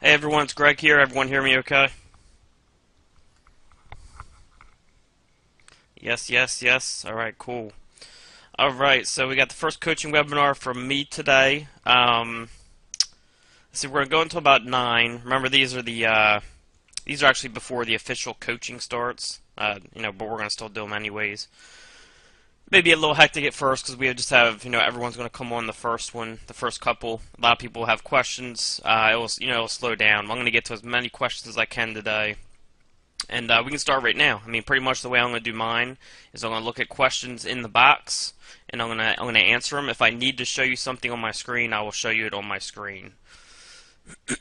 Hey everyone, it's Greg here. Everyone hear me okay? Yes, yes, yes. Alright, cool. Alright, so we got the first coaching webinar from me today. So we're going to go until about 9. Remember, these are actually before the official coaching starts. But we're going to still do them anyways. Maybe a little hectic at first because we just have, everyone's going to come on the first one, the first couple. A lot of people have questions. It'll slow down. I'm going to get to as many questions as I can today. And we can start right now. I mean, pretty much the way I'm going to do mine is I'm going to look at questions in the box, and I'm going to answer them. If I need to show you something on my screen, I will show you it on my screen. All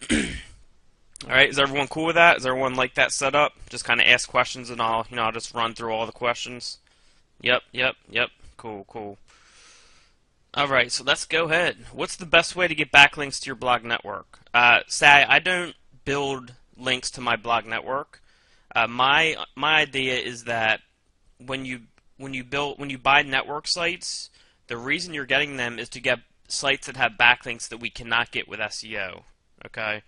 right, is everyone cool with that? Is everyone like that setup? Just kind of ask questions, and I'll just run through all the questions. Yep. Cool. All right, so let's go ahead. What's the best way to get backlinks to your blog network? Say I don't build links to my blog network. My idea is that when you buy network sites, the reason you're getting them is to get sites that have backlinks that we cannot get with SEO. Okay,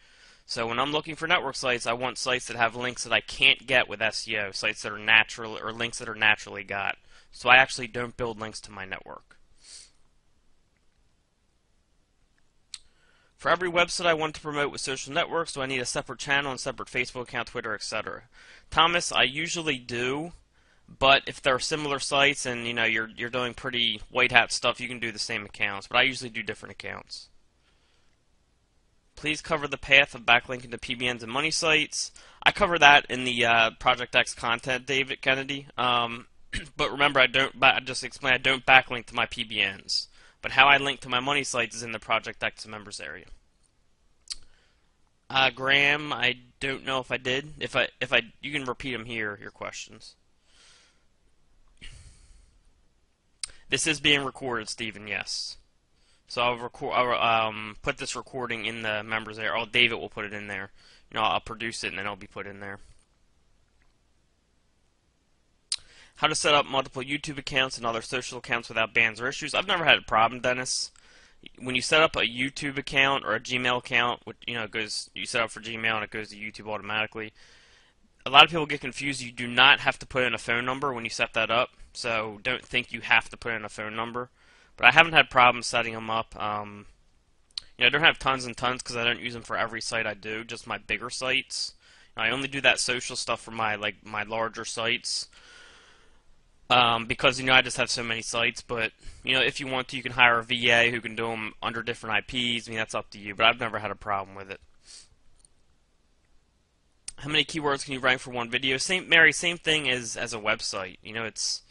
so when I'm looking for network sites, I want sites that have links that I can't get with SEO, sites that are natural or links that are naturally got. So I actually don't build links to my network. For every website I want to promote with social networks, do I need a separate channel and separate Facebook account, Twitter, etc.? Thomas, I usually do, but if there are similar sites and you're doing pretty white hat stuff, you can do the same accounts. But I usually do different accounts. Please cover the path of backlinking to PBNs and money sites. I cover that in the Project X content, David Kennedy. But remember, I don't backlink to my PBNs. But how I link to my money sites is in the Project X members area. Graham, I don't know if I did. You can repeat them here. Your questions. This is being recorded, Stephen. Yes. So I'll put this recording in the members area. Or David will put it in there. I'll produce it and then it'll be put in there. How to set up multiple YouTube accounts and other social accounts without bans or issues. I've never had a problem, Dennis. When you set up a YouTube account or a Gmail account, you set up for Gmail and it goes to YouTube automatically. A lot of people get confused. You do not have to put in a phone number when you set that up, so don't think you have to put in a phone number. But I haven't had problems setting them up. I don't have tons and tons because I don't use them for every site I do, just my bigger sites. I only do that social stuff for my larger sites. Because I just have so many sites, but if you want to, you can hire a VA who can do them under different IPs. I mean, that's up to you, but I've never had a problem with it. How many keywords can you rank for one video? Mary, same thing as a website. It's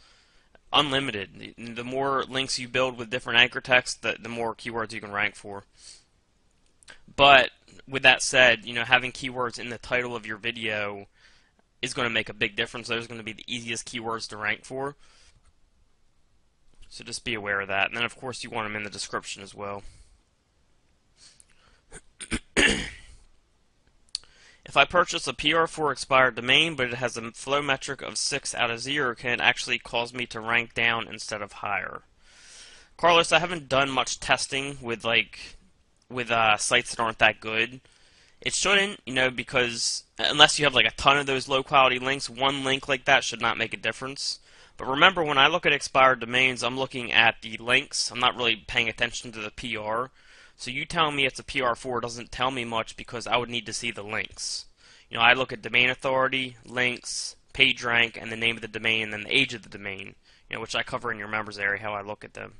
unlimited. The more links you build with different anchor text, the more keywords you can rank for. But with that said, having keywords in the title of your video is going to make a big difference. Those are going to be the easiest keywords to rank for. So just be aware of that. And then, of course, you want them in the description as well. If I purchase a PR4 expired domain, but it has a flow metric of 6 out of 0, can it actually cause me to rank down instead of higher? Carlos, I haven't done much testing with sites that aren't that good. It shouldn't, because unless you have a ton of those low quality links, one link like that should not make a difference. But remember, when I look at expired domains, I'm looking at the links. I'm not really paying attention to the PR. So you telling me it's a PR4 doesn't tell me much because I would need to see the links. I look at domain authority, links, page rank, and the name of the domain, and then the age of the domain, which I cover in your members area, how I look at them.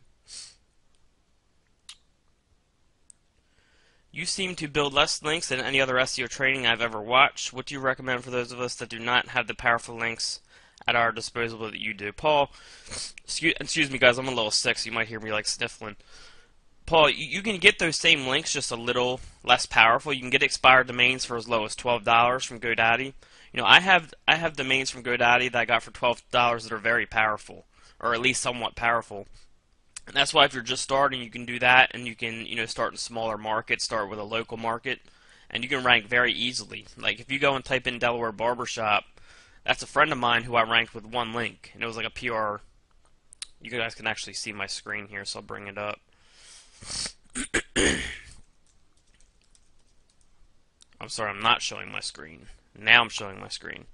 You seem to build less links than any other SEO training I've ever watched. What do you recommend for those of us that do not have the powerful links at our disposal that you do? Paul, excuse me guys, I'm a little sick, so you might hear me sniffling. Paul, you can get those same links just a little less powerful. You can get expired domains for as low as $12 from GoDaddy. I have domains from GoDaddy that I got for $12 that are very powerful, or at least somewhat powerful. And that's why if you're just starting, you can do that, and you can, start in smaller markets, start with a local market, and you can rank very easily. Like, if you go and type in Delaware Barbershop, that's a friend of mine who I ranked with one link, and it was like a PR. You guys can actually see my screen here, so I'll bring it up. I'm sorry, I'm not showing my screen. Now I'm showing my screen.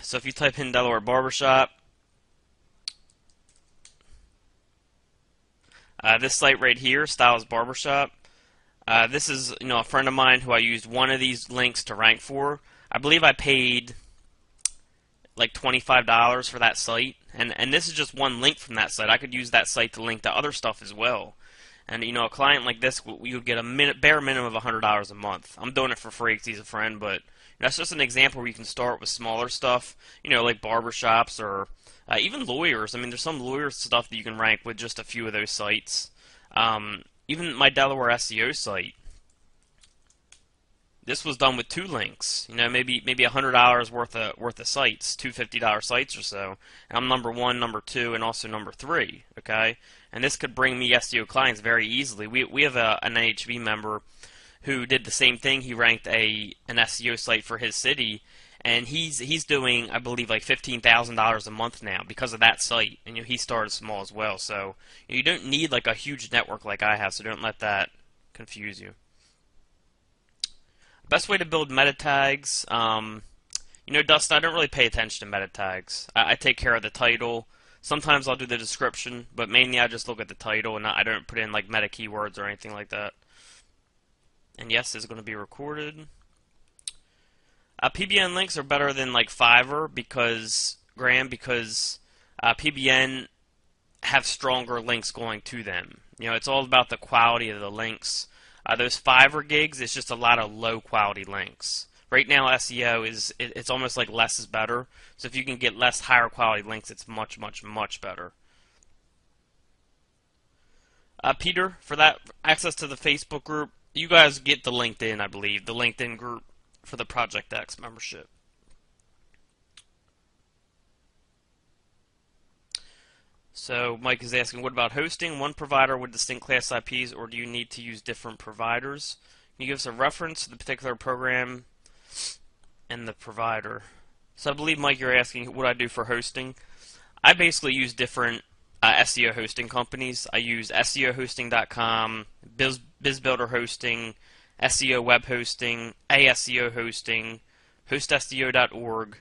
So if you type in Delaware Barbershop, this site right here, Styles Barbershop, this is, a friend of mine who I used one of these links to rank for. I believe I paid like $25 for that site, and this is just one link from that site. I could use that site to link to other stuff as well. And a client like this, you would get a bare minimum of $100 a month. I'm doing it for free because he's a friend, but that's just an example where you can start with smaller stuff, like barbershops or even lawyers. I mean, there's some lawyer stuff that you can rank with just a few of those sites. Even my Delaware SEO site, this was done with 2 links. Maybe $100 worth of sites, two $50 sites or so. And I'm number 1, number 2, and also number 3. Okay, and this could bring me SEO clients very easily. We have an NHB member who did the same thing. He ranked an SEO site for his city, and he's doing, I believe, like $15,000 a month now because of that site. And he started small as well, so you don't need like a huge network like I have. So don't let that confuse you. Best way to build meta tags. Dustin, I don't really pay attention to meta tags. I take care of the title. Sometimes I'll do the description, but mainly I just look at the title and I don't put in like meta keywords or anything like that. And yes, it's going to be recorded. PBN links are better than like Fiverr because PBN have stronger links going to them. It's all about the quality of the links. Those Fiverr gigs, it's just a lot of low quality links. Right now, SEO it's almost like less is better. So if you can get less higher quality links, it's much, much, much better. Peter, for that access to the Facebook group, you guys get the LinkedIn, I believe, the LinkedIn group for the Project X membership. So Mike is asking, what about hosting? One provider with distinct class IPs, or do you need to use different providers? Can you give us a reference to the particular program and the provider? So I believe, Mike, you're asking what I do for hosting. I basically use different SEO hosting companies. I use SEOhosting.com, BizBuilder Hosting, SEO Web Hosting, ASEO Hosting, HostSEO.org.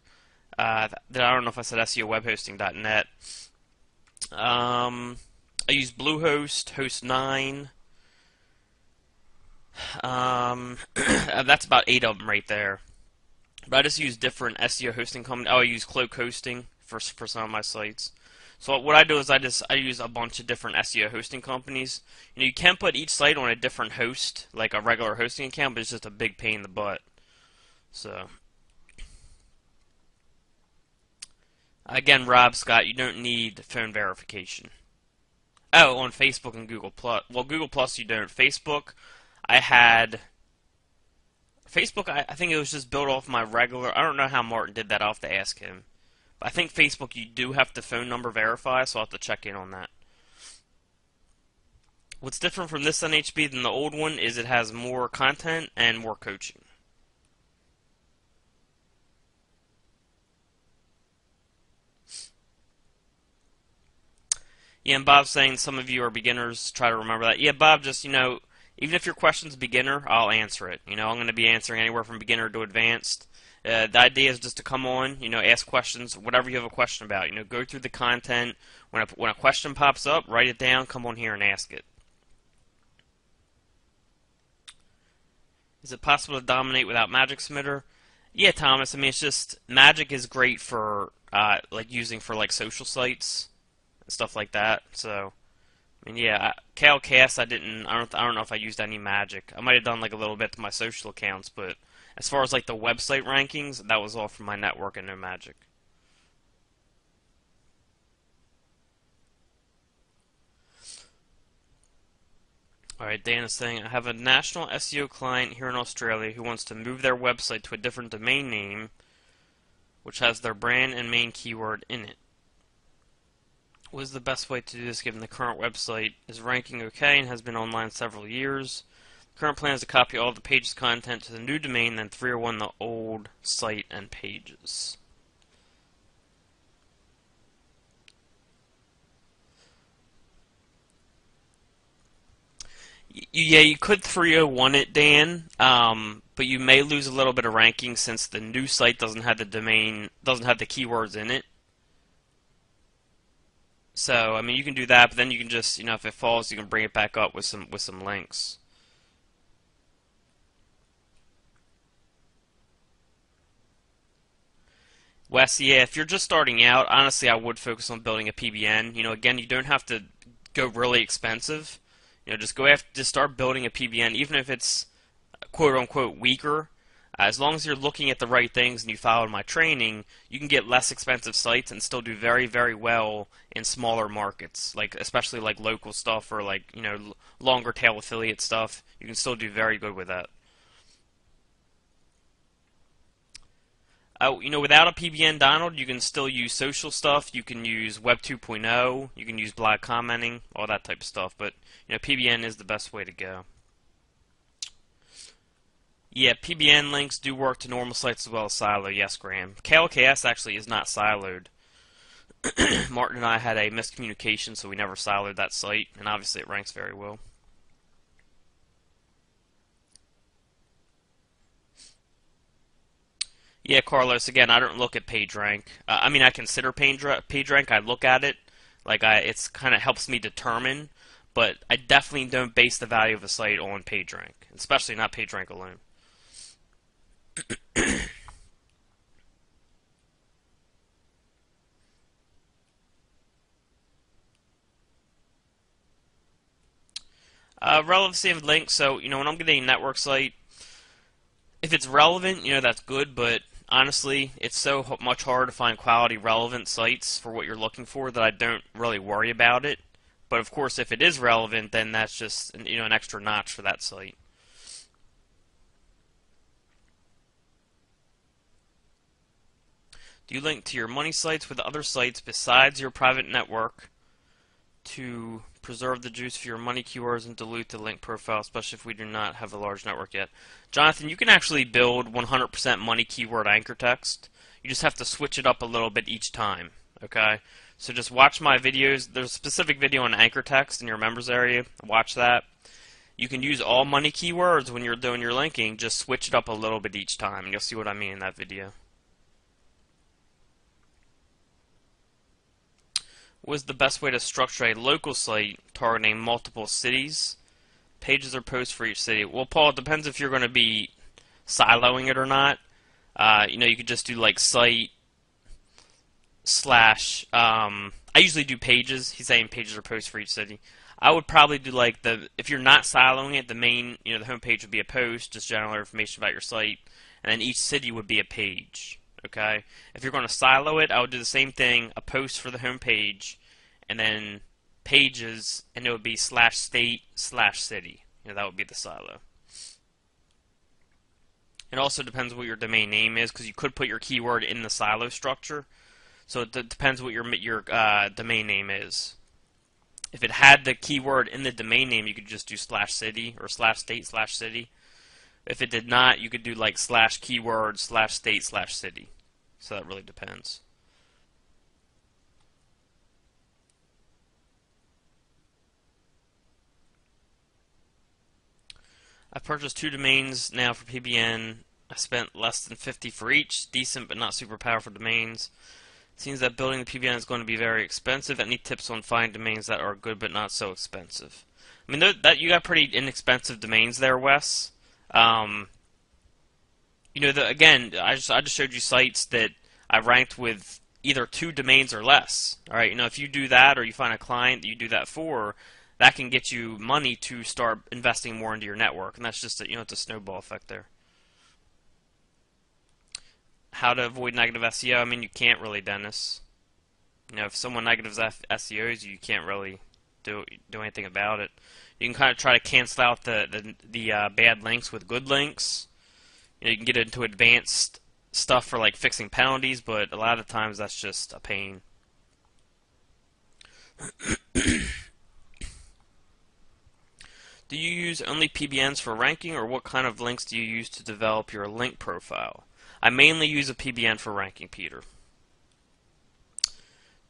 I don't know if I said SEOWebHosting.net. I use Bluehost, Host9. That's about 8 of them right there. But I just use different SEO hosting companies. Oh, I use Cloak Hosting for some of my sites. So what I do is I use a bunch of different SEO hosting companies. You can put each site on a different host, like a regular hosting account, but it's just a big pain in the butt. So again, Rob Scott, you don't need phone verification. Oh, on Facebook and Google Plus. Well, Google Plus you don't. Facebook, I think it was just built off my regular. I don't know how Martin did that. I'll have to ask him. But I think Facebook, you do have to phone number verify, so I'll have to check in on that. What's different from this NHB than the old one is it has more content and more coaching. Yeah, and Bob's saying some of you are beginners. Try to remember that. Yeah, Bob, just, even if your question's beginner, I'll answer it. I'm going to be answering anywhere from beginner to advanced. The idea is just to come on, ask questions, whatever you have a question about. Go through the content. When a question pops up, write it down, come on here and ask it. Is it possible to dominate without Magic Submitter? Yeah, Thomas. I mean, it's just Magic is great for using for social sites and stuff like that. So, I mean, yeah, CalCast, I don't know if I used any Magic. I might have done a little bit to my social accounts, but as far as the website rankings, that was all from my network and no Magic. Alright, Dan is saying, I have a national SEO client here in Australia who wants to move their website to a different domain name, which has their brand and main keyword in it. What is the best way to do this given the current website is ranking okay and has been online several years? The current plan is to copy all the page's content to the new domain, then 301 the old site and pages. Yeah, you could 301 it, Dan, but you may lose a little bit of ranking since the new site doesn't have the domain, doesn't have the keywords in it. So, I mean, you can do that, but then you can just, if it falls, you can bring it back up with some links. Wes, yeah, if you're just starting out, honestly, I would focus on building a PBN. Again, you don't have to go really expensive. Just start building a PBN, even if it's quote unquote weaker. As long as you're looking at the right things and you follow my training, you can get less expensive sites and still do very, very well in smaller markets, especially local stuff or longer tail affiliate stuff. You can still do very good with that. Without a PBN, Donald, you can still use social stuff. You can use Web 2.0. You can use blog commenting, all that type of stuff. But PBN is the best way to go. Yeah, PBN links do work to normal sites as well as silo. Yes, Graham. KLKS actually is not siloed. Martin and I had a miscommunication, so we never siloed that site, and obviously it ranks very well. Yeah, Carlos, again, I don't look at PageRank. I mean, I consider PageRank. I look at it. It's kind of helps me determine, but I definitely don't base the value of a site on PageRank, especially not PageRank alone. Relevancy of links. So, when I'm getting a network site, if it's relevant, that's good, but honestly, it's so much harder to find quality relevant sites for what you're looking for that I don't really worry about it. But of course, if it is relevant, then that's just an extra notch for that site. Do you link to your money sites with other sites besides your private network to preserve the juice for your money keywords and dilute the link profile, especially if we do not have a large network yet? Jonathan, you can actually build 100% money keyword anchor text. You just have to switch it up a little bit each time, okay? So just watch my videos. There's a specific video on anchor text in your members area. Watch that. You can use all money keywords when you're doing your linking. Just switch it up a little bit each time, and you'll see what I mean in that video. What is the best way to structure a local site targeting multiple cities? Pages or posts for each city? Well, Paul, it depends if you're going to be siloing it or not. You could just do site slash. I usually do pages. He's saying pages or posts for each city. I would probably do if you're not siloing it, the main, the home page would be a post, just general information about your site, and then each city would be a page. Okay? If you're going to silo it, I would do the same thing, a post for the home page, and then pages, and it would be /state/city. That would be the silo. It also depends what your domain name is, because you could put your keyword in the silo structure. So it depends what your domain name is. If it had the keyword in the domain name, you could just do /city or /state/city. If it did not, you could do /keyword /state/city. So that really depends. I've purchased 2 domains now for PBN. I spent less than $50 for each. Decent but not super powerful domains. It seems that building the PBN is going to be very expensive. Any tips on finding domains that are good but not so expensive? I mean, that you got pretty inexpensive domains there, Wes. Again, I just showed you sites that I ranked with either 2 domains or less. All right, if you do that or you find a client that you do that for, that can get you money to start investing more into your network, and that's just it's a snowball effect there. How to avoid negative SEO? I mean, you can't really, Dennis. If someone negatives SEOs, you can't really do anything about it. You can kind of try to cancel out the bad links with good links. You can get into advanced stuff for fixing penalties, but a lot of times that's just a pain. Do you use only PBNs for ranking, or what kind of links do you use to develop your link profile? I mainly use a PBN for ranking, Peter.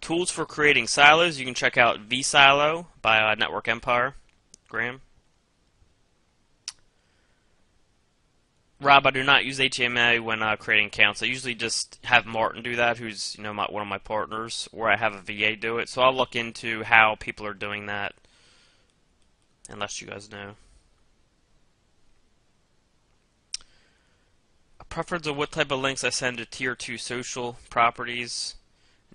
Tools for creating silos. You can check out vSilo by Network Empire. Graham. Rob, I do not use HTML when creating accounts. I usually just have Martin do that, who's one of my partners, or I have a VA do it. So I'll look into how people are doing that, unless you guys know. A preference of what type of links I send to Tier 2 social properties.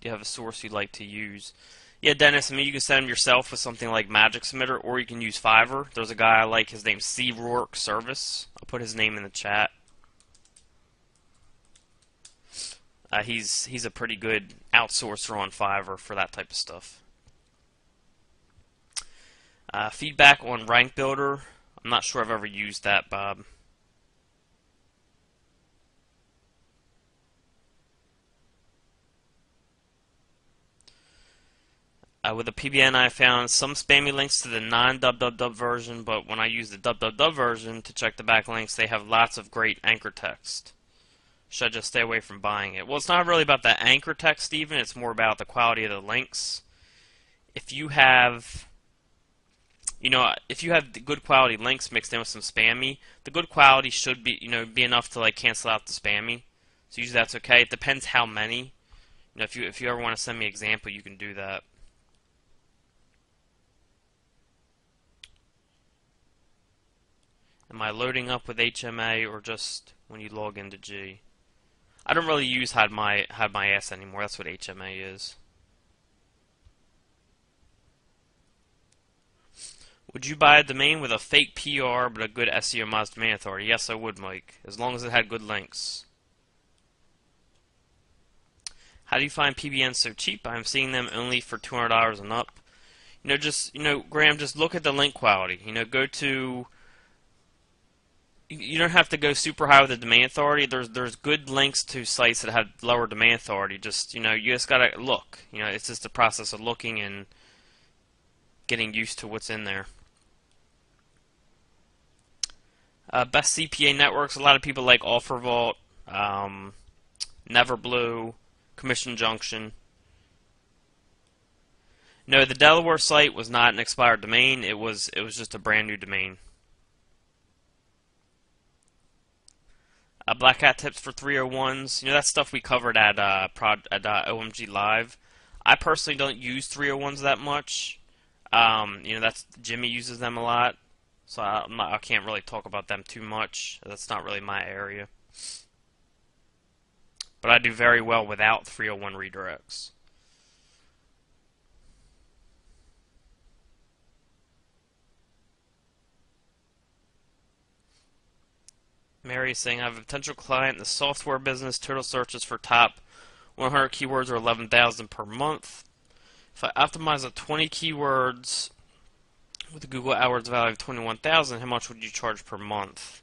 Do you have a source you'd like to use? Yeah, Dennis, I mean, you can send them yourself with something like Magic Submitter, or you can use Fiverr. There's a guy I like, his name's Qzx300. I'll put his name in the chat. He's a pretty good outsourcer on Fiverr for that type of stuff. Feedback on Rank Builder. I'm not sure I've ever used that, Bob. With the PBN, I found some spammy links to the non-www version, but when I use the www version to check the backlinks, they have lots of great anchor text. Should I just stay away from buying it? Well, it's not really about the anchor text, even. It's more about the quality of the links. If you have, if you have the good quality links mixed in with some spammy, the good quality should be, be enough to like cancel out the spammy. So usually that's okay. It depends how many. If you ever want to send me an example, you can do that. Am I loading up with HMA or just when you log into G? I don't really use hide my ass anymore. That's what HMA is. Would you buy a domain with a fake PR but a good SEO Moz domain authority? Yes, I would, Mike, as long as it had good links. How do you find PBNs so cheap? I'm seeing them only for $200 and up. Graham, just look at the link quality. Go to. You don't have to go super high with the domain authority. There's good links to sites that have lower domain authority. Just you just gotta look. It's just the process of looking and getting used to what's in there. Best CPA networks. A lot of people like OfferVault, Neverblue, Commission Junction. No, the Delaware site was not an expired domain. It was just a brand new domain. Black Hat tips for 301s. That's stuff we covered at OMG Live. I personally don't use 301s that much. That's Jimmy uses them a lot, so I can't really talk about them too much. That's not really my area. But I do very well without 301 redirects. Mary is saying, I have a potential client in the software business. Total searches for top 100 keywords are 11,000 per month. If I optimize the 20 keywords with a Google AdWords value of 21,000, how much would you charge per month?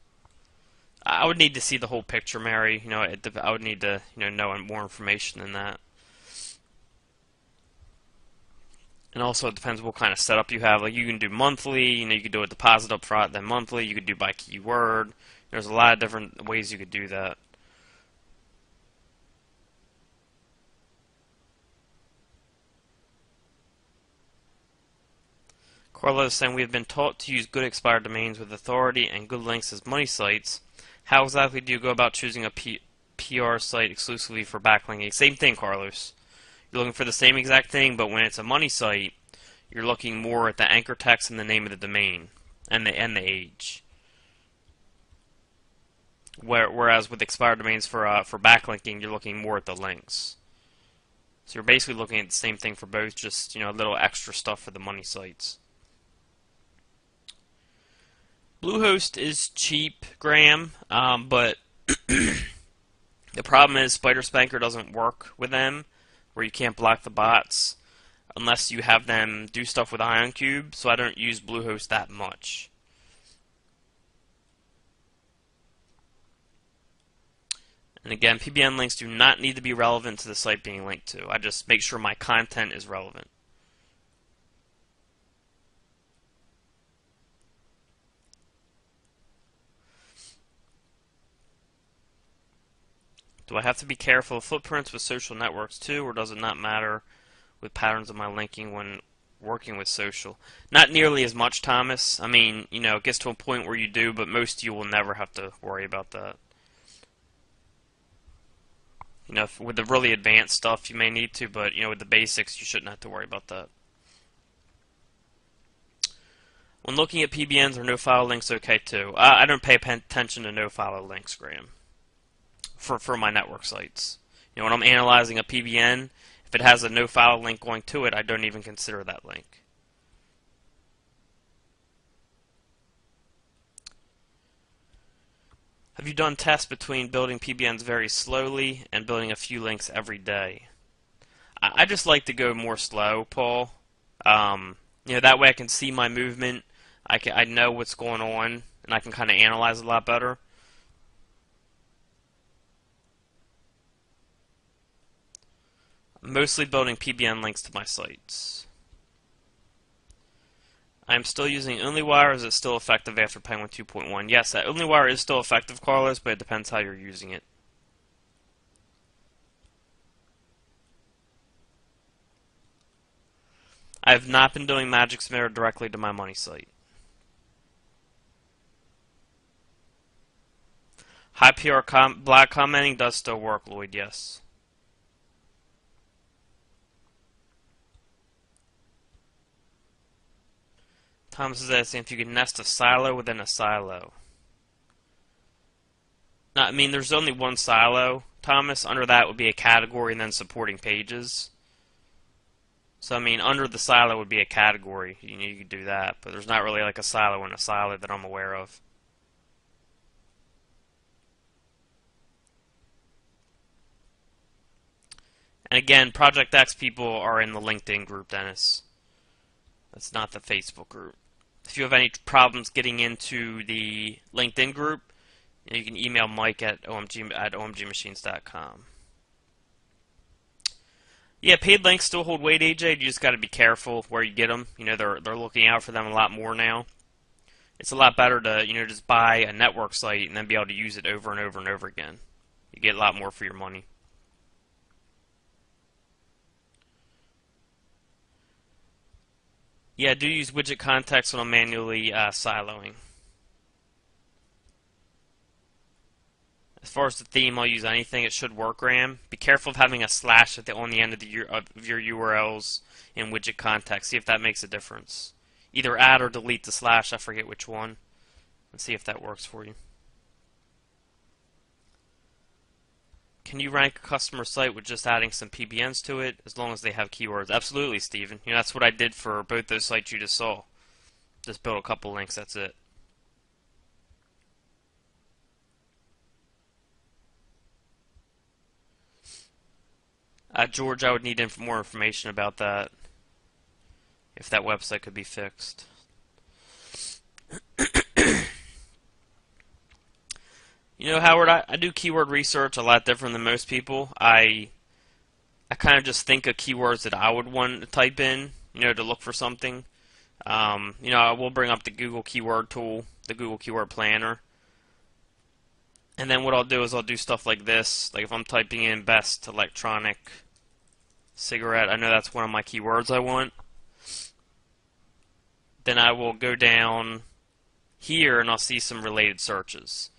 I would need to see the whole picture, Mary. I would need to know more information than that. And also, it depends what kind of setup you have. Like, you can do monthly. You could do a deposit up front, then monthly. You could do by keyword. There's a lot of different ways you could do that. Carlos is saying, we have been taught to use good expired domains with authority and good links as money sites. How exactly do you go about choosing a PR site exclusively for backlinking? Same thing, Carlos. You're looking for the same exact thing, but when it's a money site, you're looking more at the anchor text and the name of the domain and the age. Whereas with expired domains for backlinking, you're looking more at the links. So you're basically looking at the same thing for both, just a little extra stuff for the money sites. Bluehost is cheap, Graham, but the problem is Spider Spanker doesn't work with them, where you can't block the bots unless you have them do stuff with IonCube. So I don't use Bluehost that much. And again, PBN links do not need to be relevant to the site being linked to. I just make sure my content is relevant. Do I have to be careful of footprints with social networks too, or does it not matter with patterns of my linking when working with social. Not nearly as much, Thomas. I mean, it gets to a point where you do, but most of you will never have to worry about that. With the really advanced stuff, you may need to, but, with the basics, you shouldn't have to worry about that. When looking at PBNs, are no-file links okay, too? I don't pay attention to no-file links, Graham, for my network sites. When I'm analyzing a PBN, if it has a no-file link going to it, I don't even consider that link. Have you done tests between building PBNs very slowly and building a few links every day? I just like to go more slow, Paul. That way I can see my movement. I know what's going on, and I can kind of analyze it a lot better. I'm mostly building PBN links to my sites. I'm still using OnlyWire. Is it still effective after Penguin 2.1? Yes, that OnlyWire is still effective, Carlos, but it depends how you're using it. I have not been doing Magic Submitter directly to my money site. High PR black commenting does still work, Lloyd, yes. Thomas is asking if you can nest a silo within a silo. No, I mean, there's only one silo, Thomas. Under that would be a category and then supporting pages. So, I mean, under the silo would be a category. You could do that, but there's not really like a silo in a silo that I'm aware of. And again, Project X people are in the LinkedIn group, Dennis. That's not the Facebook group. If you have any problems getting into the LinkedIn group, you can email Mike at omgmachines.com. Yeah, paid links still hold weight, AJ. You just got to be careful where you get them. They're looking out for them a lot more now. It's a lot better to just buy a network site and then be able to use it over and over and over again. You get a lot more for your money. Yeah, I do use widget context when I'm manually siloing. As far as the theme, I'll use anything. It should work, Graham. Be careful of having a slash on the end of your URLs in widget context. See if that makes a difference. Either add or delete the slash. I forget which one. And see if that works for you. Can you rank a customer site with just adding some PBNs to it, as long as they have keywords? Absolutely, Steven. That's what I did for both those sites you just saw. Just build a couple links, that's it. George, I would need more information about that, if that website could be fixed. Howard, I do keyword research a lot different than most people. I kind of just think of keywords that I would want to type in, to look for something. I will bring up the Google Keyword Tool, the Google Keyword Planner. And then what I'll do is I'll do stuff like this. Like if I'm typing in best electronic cigarette, I know that's one of my keywords I want. Then I will go down here and I'll see some related searches.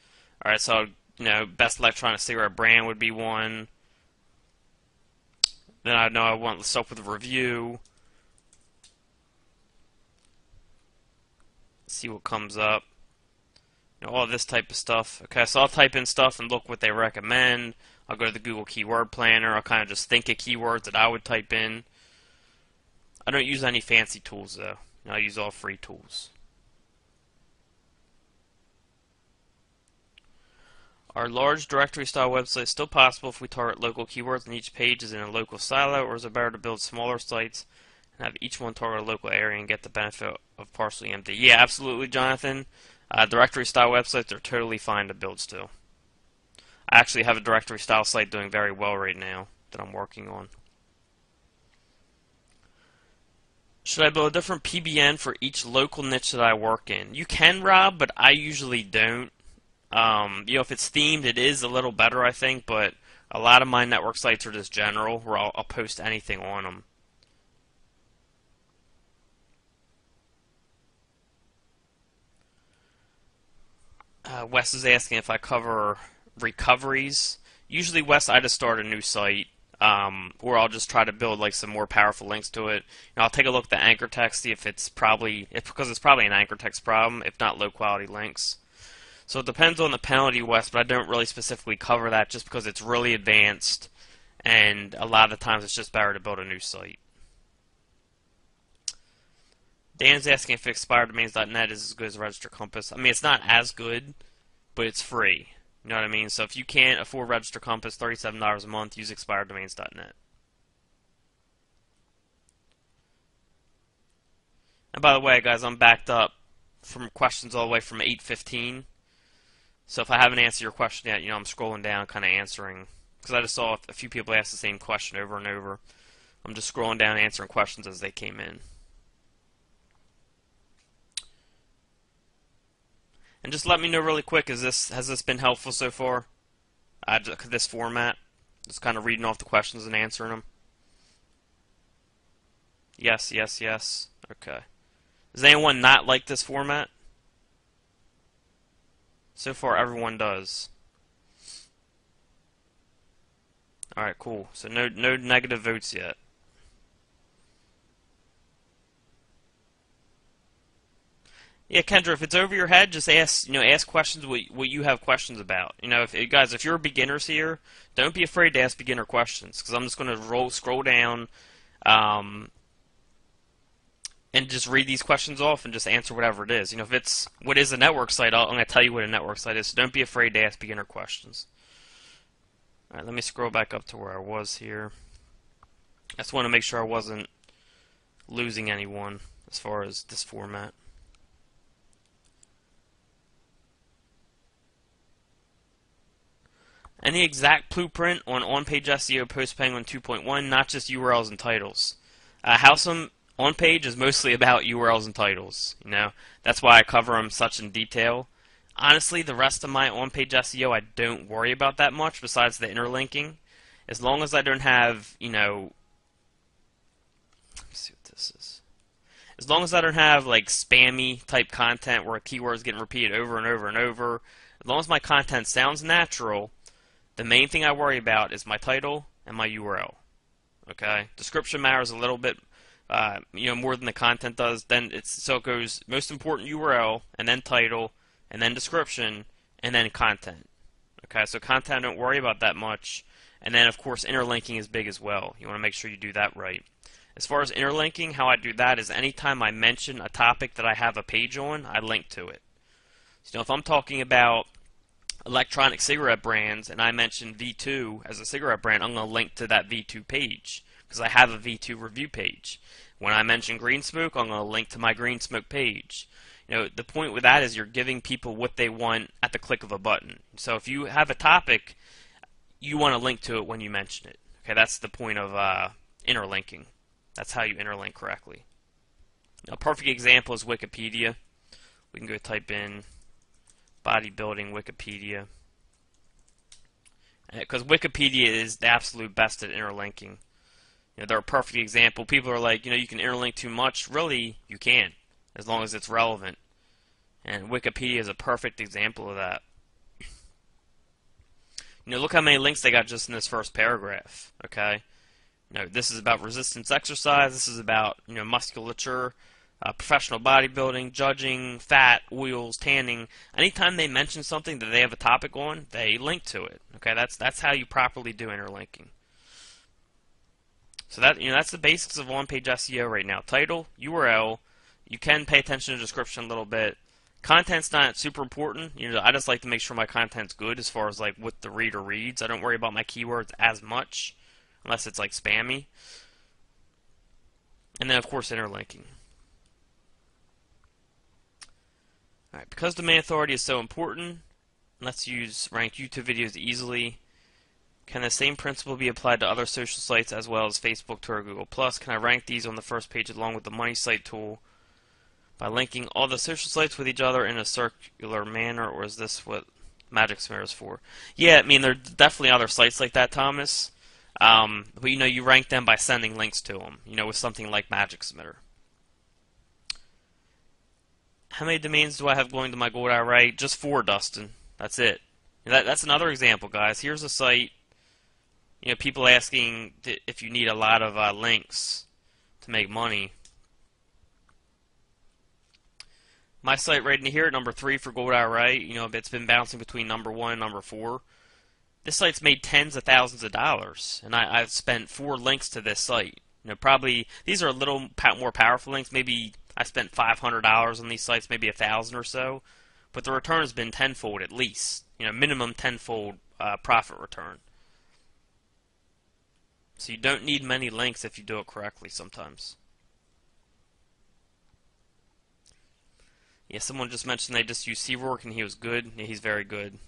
Alright, so, best electronic cigarette brand would be one. Then I know I want stuff with a review. See what comes up. All this type of stuff. Okay, so I'll type in stuff and look what they recommend. I'll go to the Google Keyword Planner. I'll kind of just think of keywords that I would type in. I don't use any fancy tools, though. I use all free tools. Are large directory-style websites still possible if we target local keywords and each page is in a local silo, or is it better to build smaller sites and have each one target a local area and get the benefit of partially empty? Yeah, absolutely, Jonathan. Directory-style websites are totally fine to build still. I actually have a directory-style site doing very well right now that I'm working on. Should I build a different PBN for each local niche that I work in? You can, Rob, but I usually don't. If it's themed, it is a little better, I think, but a lot of my network sites are just general, where I'll post anything on them. Wes is asking if I cover recoveries. Usually, Wes, I just start a new site, or I'll just try to build like some more powerful links to it. I'll take a look at the anchor text, see if it's probably because it's probably an anchor text problem, if not low quality links. So it depends on the penalty, Wes, but I don't really specifically cover that just because it's really advanced, and a lot of the times it's just better to build a new site. Dan's asking if expireddomains.net is as good as Register Compass. I mean, it's not as good, but it's free. You know what I mean? So if you can't afford Register Compass, $37 a month, use expireddomains.net. And by the way, guys, I'm backed up from questions all the way from 8:15. So if I haven't answered your question yet, I'm scrolling down, kind of answering, because I just saw a few people ask the same question over and over. I'm just scrolling down, answering questions as they came in. And just let me know really quick, has this been helpful so far? This format? Just kind of reading off the questions and answering them? Yes, yes, yes. Okay. Does anyone not like this format? So far, everyone does. Alright, cool. So no negative votes yet. Yeah, Kendra, if it's over your head, just ask questions what you have questions about. If you're beginners here, don't be afraid to ask beginner questions, because I'm just going to scroll down, and just read these questions off and just answer whatever it is. If it's what is a network site, I'm going to tell you what a network site is. So don't be afraid to ask beginner questions. All right, let me scroll back up to where I was here. I just want to make sure I wasn't losing anyone as far as this format. And the exact blueprint on-page SEO post-Penguin 2.1, not just URLs and titles. Howsome on-page is mostly about URLs and titles. That's why I cover them such in detail. Honestly, the rest of my on-page SEO, I don't worry about that much, besides the interlinking. As long as I don't have, let me see what this is. As long as I don't have like spammy type content where a keyword is getting repeated over and over and over, as long as my content sounds natural, the main thing I worry about is my title and my URL. Okay, description matters a little bit, more than the content does. So it goes most important URL, and then title, and then description, and then content. Okay, so content I don't worry about that much, and then of course interlinking is big as well. You want to make sure you do that right. As far as interlinking, how I do that is anytime I mention a topic that I have a page on, I link to it. So if I'm talking about electronic cigarette brands and I mention V2 as a cigarette brand, I'm going to link to that V2 page because I have a V2 review page. When I mention green smoke, I'm going to link to my green smoke page. The point with that is you're giving people what they want at the click of a button. So if you have a topic, you want to link to it when you mention it. Okay, that's the point of interlinking. That's how you interlink correctly. A perfect example is Wikipedia. We can go type in bodybuilding Wikipedia, because Wikipedia is the absolute best at interlinking. They're a perfect example. People are like, you can interlink too much. Really, you can, as long as it's relevant. And Wikipedia is a perfect example of that. Look how many links they got just in this first paragraph. Okay, this is about resistance exercise. This is about musculature. Professional bodybuilding, judging, fat, oils, tanning. Anytime they mention something that they have a topic on, they link to it. Okay, that's how you properly do interlinking. So that's the basics of on-page SEO right now. Title, URL. You can pay attention to description a little bit. Content's not super important. I just like to make sure my content's good as far as like what the reader reads. I don't worry about my keywords as much, unless it's like spammy. And then of course interlinking. Alright, because domain authority is so important, let's use ranked YouTube videos easily. Can the same principle be applied to other social sites as well as Facebook, Twitter, Google+? Can I rank these on the first page along with the money site tool by linking all the social sites with each other in a circular manner, or is this what Magic Submitter is for? Yeah, I mean, there are definitely other sites like that, Thomas. But you rank them by sending links to them, with something like Magic Submitter. How many domains do I have going to my gold array? Just 4, Dustin. That's it. That's another example, guys. Here's a site. People asking if you need a lot of links to make money. My site right in here, number 3 for gold array. It's been bouncing between number 1 and number 4. This site's made tens of thousands of dollars, and I've spent 4 links to this site. Probably these are a little more powerful links. Maybe I spent $500 on these sites, maybe 1,000 or so, but the return has been tenfold at least. Minimum tenfold profit return. So you don't need many links if you do it correctly sometimes. Yeah, someone just mentioned they just used Qzx300 and he was good. Yeah, he's very good.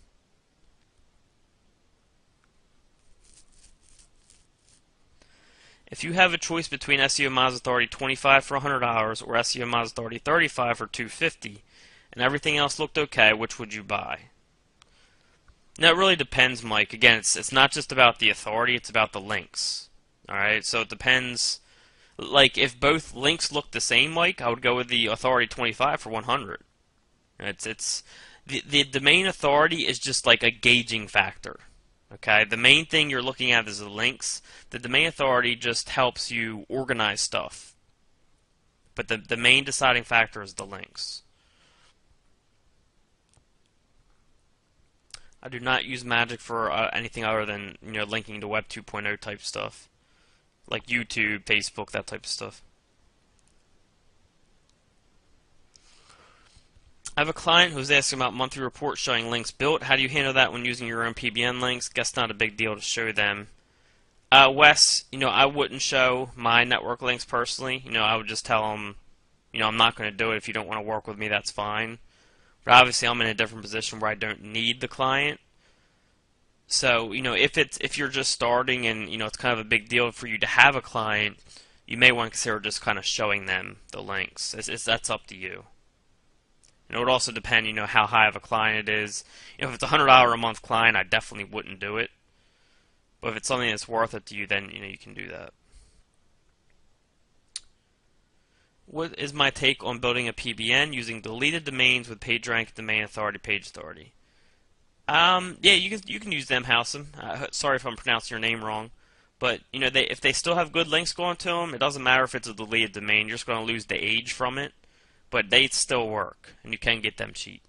If you have a choice between SEO Miles Authority 25 for $100 or SEO Miles Authority 35 for $250, and everything else looked okay, which would you buy? Now it really depends, Mike. Again, it's not just about the authority; it's about the links. All right, so it depends. Like if both links look the same, Mike, I would go with the authority 25 for 100. It's the domain authority is just like a gauging factor. Okay, the main thing you're looking at is the links. The domain authority just helps you organize stuff. But the main deciding factor is the links. I do not use Magic for anything other than linking to Web 2.0 type stuff, like YouTube, Facebook, that type of stuff. I have a client who's asking about monthly reports showing links built. How do you handle that when using your own PBN links? Guess not a big deal to show them. Wes, I wouldn't show my network links personally. I would just tell them, I'm not going to do it. If you don't want to work with me, that's fine. But obviously, I'm in a different position where I don't need the client. So, if you're just starting and it's kind of a big deal for you to have a client, you may want to consider just kind of showing them the links. That's up to you. It would also depend, how high of a client it is. If it's a $100 a month client, I definitely wouldn't do it. But if it's something that's worth it to you, then you can do that. What is my take on building a PBN using deleted domains with page rank, domain authority, page authority? Yeah, you can use them, Howsam. Sorry if I'm pronouncing your name wrong, but if they still have good links going to them, it doesn't matter if it's a deleted domain. You're just going to lose the age from it, but they still work, and you can get them cheap.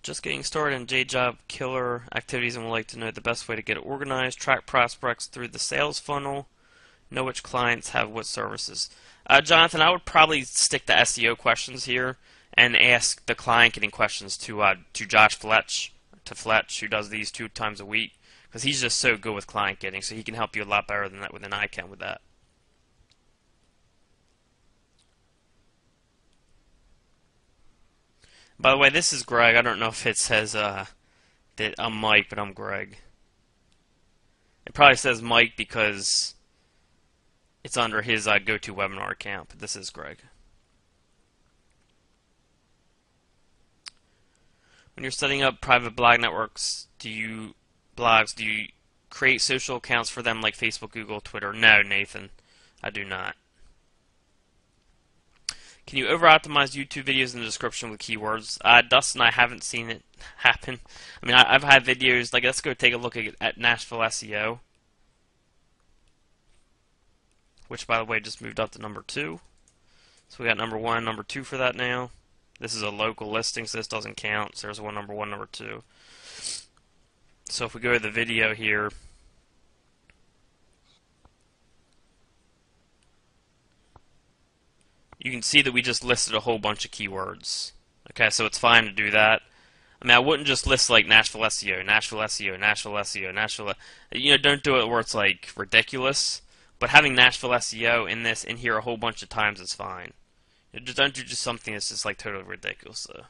Just getting started in JJob killer activities and would like to know the best way to get it organized, track prospects through the sales funnel, know which clients have what services. Jonathan, I would probably stick to SEO questions here and ask the client getting questions to Josh Fletch, who does these 2 times a week, because he's just so good with client getting, so he can help you a lot better than I can with that. By the way, this is Greg. I don't know if it says that I'm Mike, but I'm Greg. It probably says Mike because it's under his GoToWebinar account, but this is Greg. When you're setting up private blog networks, do you create social accounts for them like Facebook, Google, Twitter? No, Nathan, I do not. Can you over-optimize YouTube videos in the description with keywords? Dustin, I haven't seen it happen. I mean, I've had videos, like, let's go take a look at Nashville SEO, which, by the way, just moved up to number 2. So we got number 1, number 2 for that now. This is a local listing, so this doesn't count. So there's number 1, number 2. So if we go to the video here, you can see that we just listed a whole bunch of keywords. Okay, so it's fine to do that. I mean, I wouldn't just list like Nashville SEO, Nashville SEO, Nashville SEO, Nashville. Don't do it where it's like ridiculous. But having Nashville SEO in here a whole bunch of times is fine. Don't do just something that's just like totally ridiculous, though.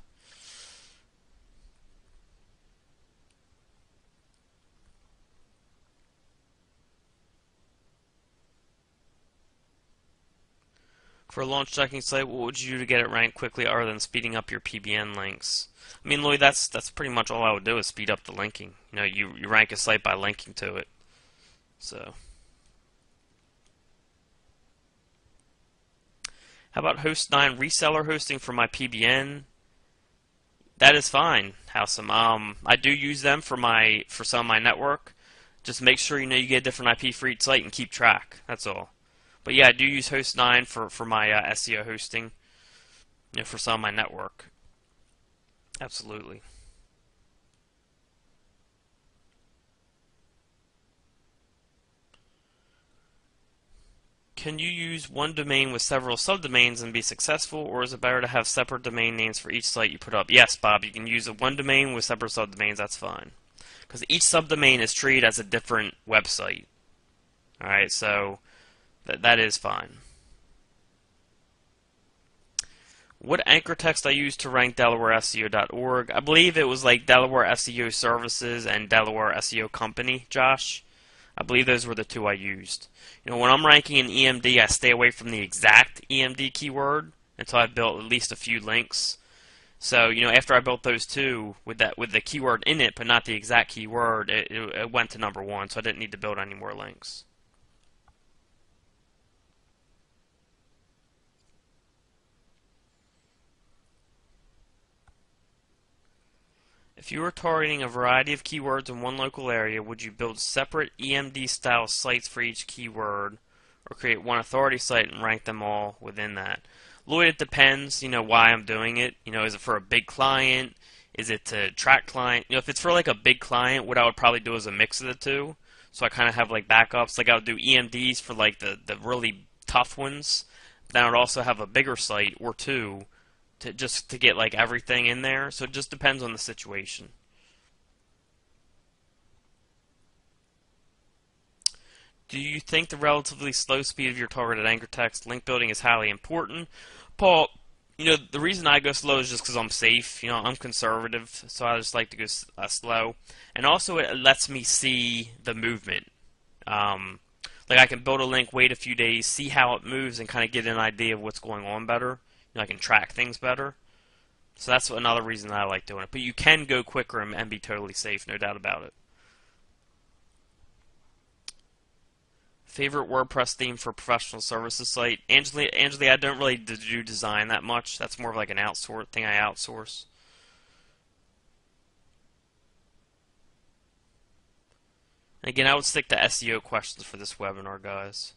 For a launch checking site, what would you do to get it ranked quickly other than speeding up your PBN links? I mean, Lloyd, that's pretty much all I would do is speed up the linking. You know, you rank a site by linking to it. So, how about host 9 reseller hosting for my PBN? That is fine, Howsam. I do use them for some of my network. Just make sure you get a different IP for each site and keep track. That's all. But yeah, I do use host 9 for my SEO hosting. For some of my network. Absolutely. Can you use one domain with several subdomains and be successful, or is it better to have separate domain names for each site you put up? Yes, Bob, you can use one domain with separate subdomains, that's fine. Because each subdomain is treated as a different website. Alright, so that is fine. What anchor text I used to rank DelawareSEO.org? I believe it was like Delaware SEO Services and Delaware SEO Company, Josh. I believe those were the two I used. When I'm ranking an EMD, I stay away from the exact EMD keyword until I've built at least a few links. So, after I built those two with the keyword in it, but not the exact keyword, it went to number 1, so I didn't need to build any more links. If you were targeting a variety of keywords in one local area, would you build separate EMD-style sites for each keyword, or create one authority site and rank them all within that? Lloyd, it depends, why I'm doing it. Is it for a big client? Is it to track client? If it's for like a big client, what I would probably do is a mix of the two. So I kind of have like backups. Like I would do EMDs for like the really tough ones. Then I would also have a bigger site or two to get like everything in there. So it just depends on the situation. Do you think the relatively slow speed of your targeted anchor text link building is highly important? Paul, the reason I go slow is just because I'm safe. I'm conservative, so I just like to go slow. And also it lets me see the movement. Like I can build a link, wait a few days, see how it moves, and kind of get an idea of what's going on better. I can track things better. So that's another reason that I like doing it. But you can go quicker and be totally safe, no doubt about it. Favorite WordPress theme for professional services site? Angela, I don't really do design that much. That's more of like an outsource thing I outsource. And again, I would stick to SEO questions for this webinar, guys.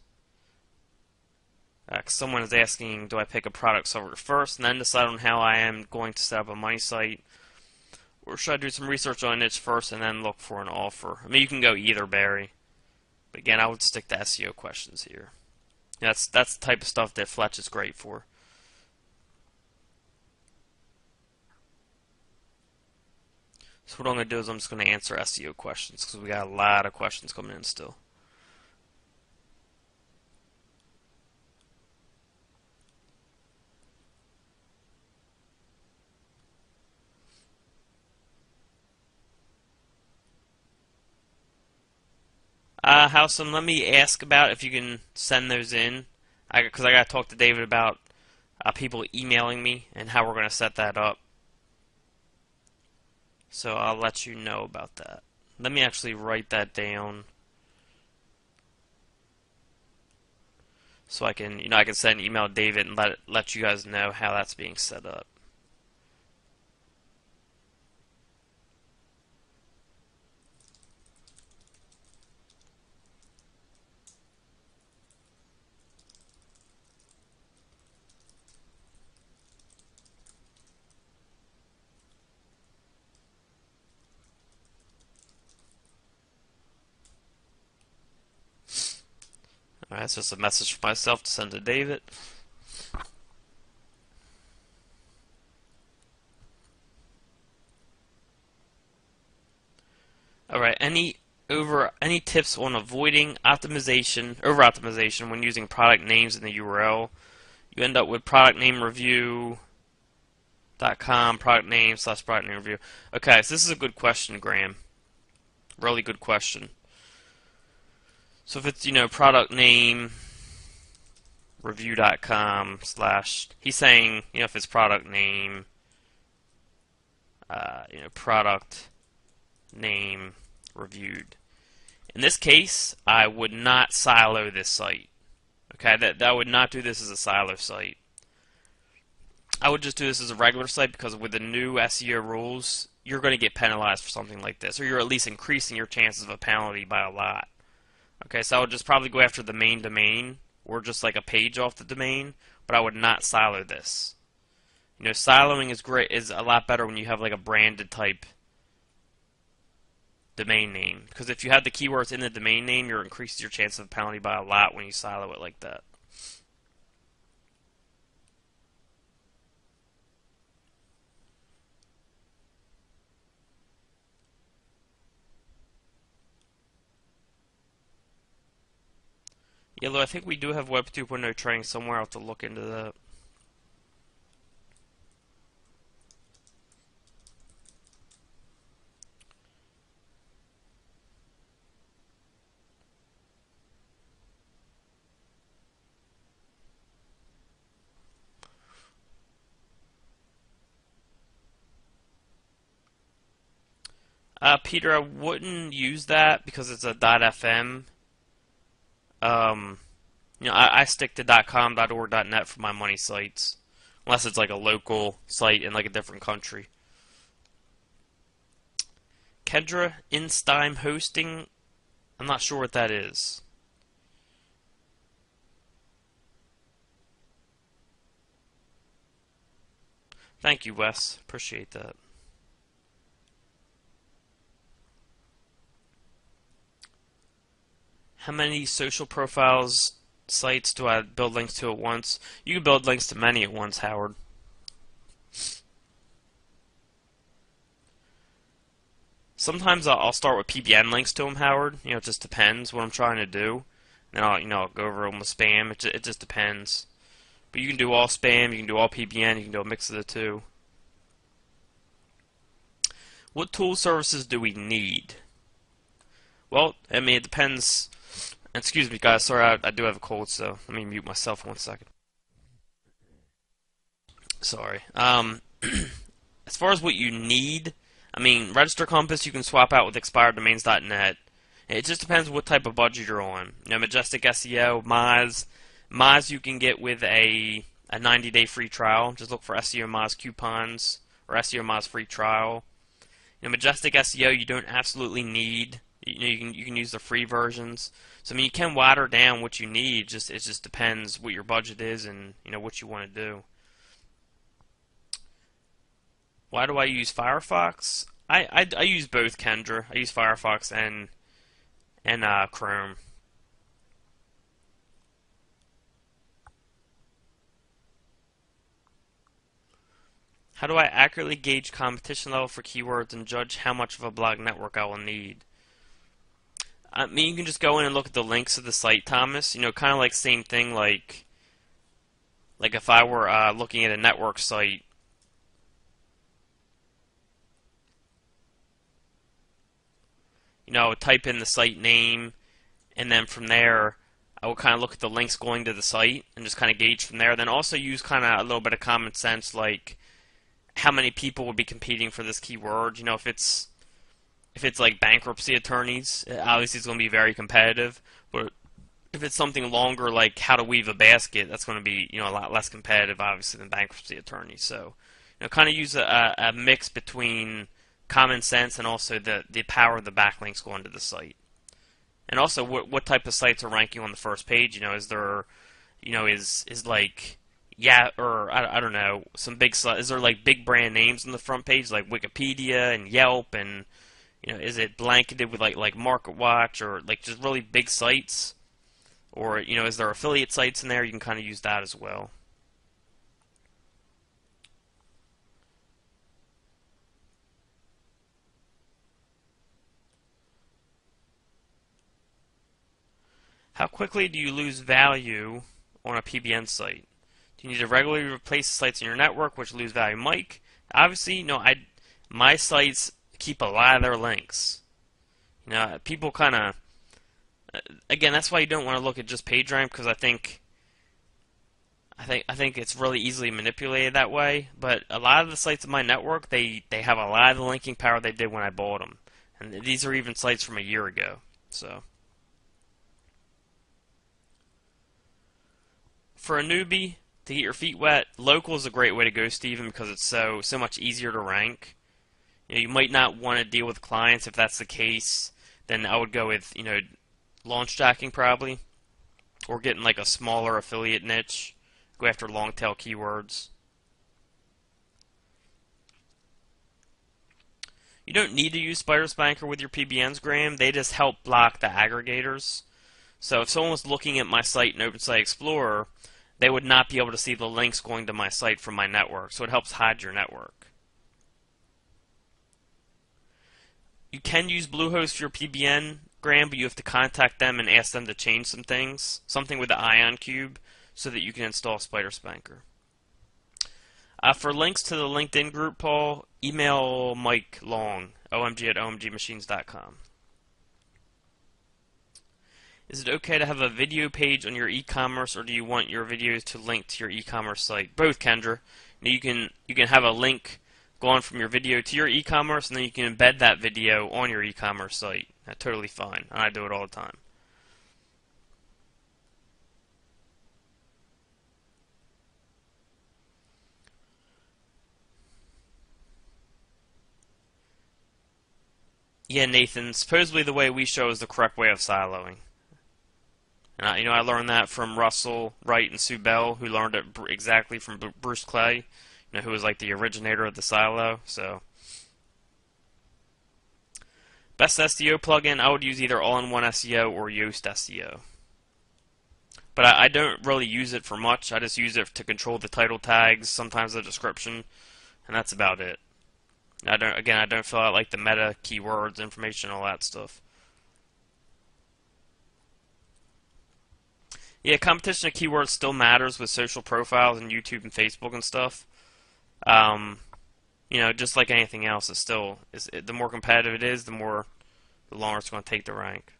Someone is asking, do I pick a product server first and then decide on how I am going to set up a money site? Or should I do some research on a niche first and then look for an offer? I mean, you can go either, Barry. But again, I would stick to SEO questions here. That's the type of stuff that Fletch is great for. So what I'm going to do is I'm just going to answer SEO questions because we got a lot of questions coming in still. Howsam, let me ask about if you can send those in, because I got to talk to David about people emailing me and how we're going to set that up. So I'll let you know about that. Let me actually write that down so I can, I can send an email to David and let you guys know how that's being set up. Alright, so it's a message for myself to send to David. Alright, any tips on avoiding over optimization when using product names in the URL? You end up with product name review.com, product name / product name review. Okay, so this is a good question, Graham. Really good question. So if it's, product name, review.com slash, he's saying, if it's product name, product name reviewed. In this case, I would not silo this site. Okay, that I would not do this as a silo site. I would just do this as a regular site because with the new SEO rules, you're going to get penalized for something like this, or you're at least increasing your chances of a penalty by a lot. Okay, so I would just probably go after the main domain, or just like a page off the domain, but I would not silo this. Siloing is a lot better when you have like a branded type domain name, because if you have the keywords in the domain name, you're increasing your chance of penalty by a lot when you silo it like that. Yellow, I think we do have Web 2.0 training somewhere. I'll have to look into that. Peter, I wouldn't use that because it's a .fm. I stick to .com, .org, .net for my money sites, unless it's like a local site in like a different country. Kendra Instime Hosting, I'm not sure what that is. Thank you, Wes. Appreciate that. How many social profiles sites do I build links to at once? You can build links to many at once, Howard. Sometimes I'll start with PBN links to them, Howard. It just depends what I'm trying to do. Then I'll go over them with spam. It just depends. But you can do all spam, you can do all PBN, you can do a mix of the two. What tool services do we need? Well, I mean, it depends. Excuse me, guys. Sorry, I do have a cold, so let me mute myself for 1 second. Sorry. As far as what you need, I mean, Register Compass you can swap out with expireddomains.net. It just depends what type of budget you're on. Majestic SEO, Moz you can get with a 90-day free trial. Just look for SEO Moz coupons or SEO Moz free trial. Majestic SEO you don't absolutely need. You can use the free versions. So I mean, you can water down what you need. It just depends what your budget is and what you want to do. Why do I use Firefox? I use both, Kendra. I use Firefox and Chrome. How do I accurately gauge competition level for keywords and judge how much of a blog network I will need? I mean, you can just go in and look at the links of the site, Thomas. Kind of like same thing, like if I were looking at a network site. I would type in the site name, and then from there, I would kind of look at the links going to the site and just kind of gauge from there. Then also use kind of a little bit of common sense, like how many people would be competing for this keyword. If it's like bankruptcy attorneys, obviously it's going to be very competitive. But if it's something longer, like how to weave a basket, that's going to be a lot less competitive, obviously, than bankruptcy attorneys. So kind of use a mix between common sense and also the power of the backlinks going to the site. And also, what type of sites are ranking on the first page? Is there, is like, yeah, or I don't know, some big, is there like big brand names on the front page like Wikipedia and Yelp, and is it blanketed with like MarketWatch or like just really big sites, or is there affiliate sites in there? You can kind of use that as well. How quickly do you lose value on a PBN site? Do you need to regularly replace the sites in your network which lose value? Mike, obviously, my sites keep a lot of their links. People kind of, again, that's why you don't want to look at just PageRank, because I think I think it's really easily manipulated that way. But a lot of the sites in my network, they have a lot of the linking power they did when I bought them, and these are even sites from a year ago. So for a newbie to get your feet wet, local is a great way to go, Steven, because it's so much easier to rank. You might not want to deal with clients. If that's the case, then I would go with launch jacking probably, or getting like a smaller affiliate niche. Go after long tail keywords. You don't need to use Spider Spanker with your PBNs, Graham. They just help block the aggregators. So if someone was looking at my site in OpenSite Explorer, they would not be able to see the links going to my site from my network. So it helps hide your network. You can use Bluehost for your PBN, Graham, but you have to contact them and ask them to change some things, something with the ion cube, so that you can install Spider Spanker. For links to the LinkedIn group, Paul, email Mike Long, omg@omgmachines.com. Is it okay to have a video page on your e-commerce, or do you want your videos to link to your e-commerce site? Both, Kendra. You can have a link going from your video to your e-commerce, and then you can embed that video on your e-commerce site. That's totally fine, and I do it all the time. Yeah, Nathan, supposedly the way we show is the correct way of siloing. And I learned that from Russell Wright and Sue Bell, who learned it exactly from Bruce Clay, who was like the originator of the silo. So, best SEO plugin, I would use either All-in-One SEO or Yoast SEO. But I don't really use it for much. I just use it to control the title tags, sometimes the description, and that's about it. I don't fill out like the meta keywords, information, all that stuff. Yeah, competition of keywords still matters with social profiles and YouTube and Facebook and stuff. Just like anything else, the more competitive it is, the longer it's going to take to rank.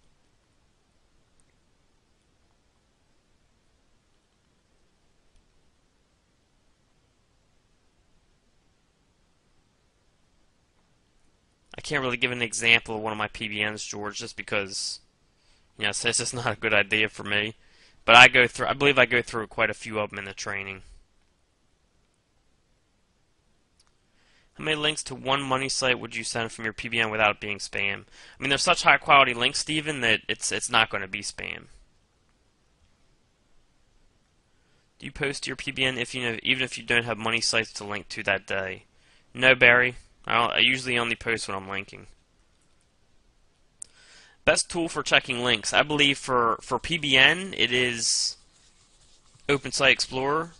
I can't really give an example of one of my PBNs, George, just because it's just not a good idea for me. But I believe I go through quite a few of them in the training. How many links to one money site would you send from your PBN without it being spam? I mean, they're such high quality links, Steven, that it's not going to be spam. Do you post to your PBN even if you don't have money sites to link to that day? No, Barry. I usually only post when I'm linking. Best tool for checking links, I believe for PBN it is OpenSite Explorer.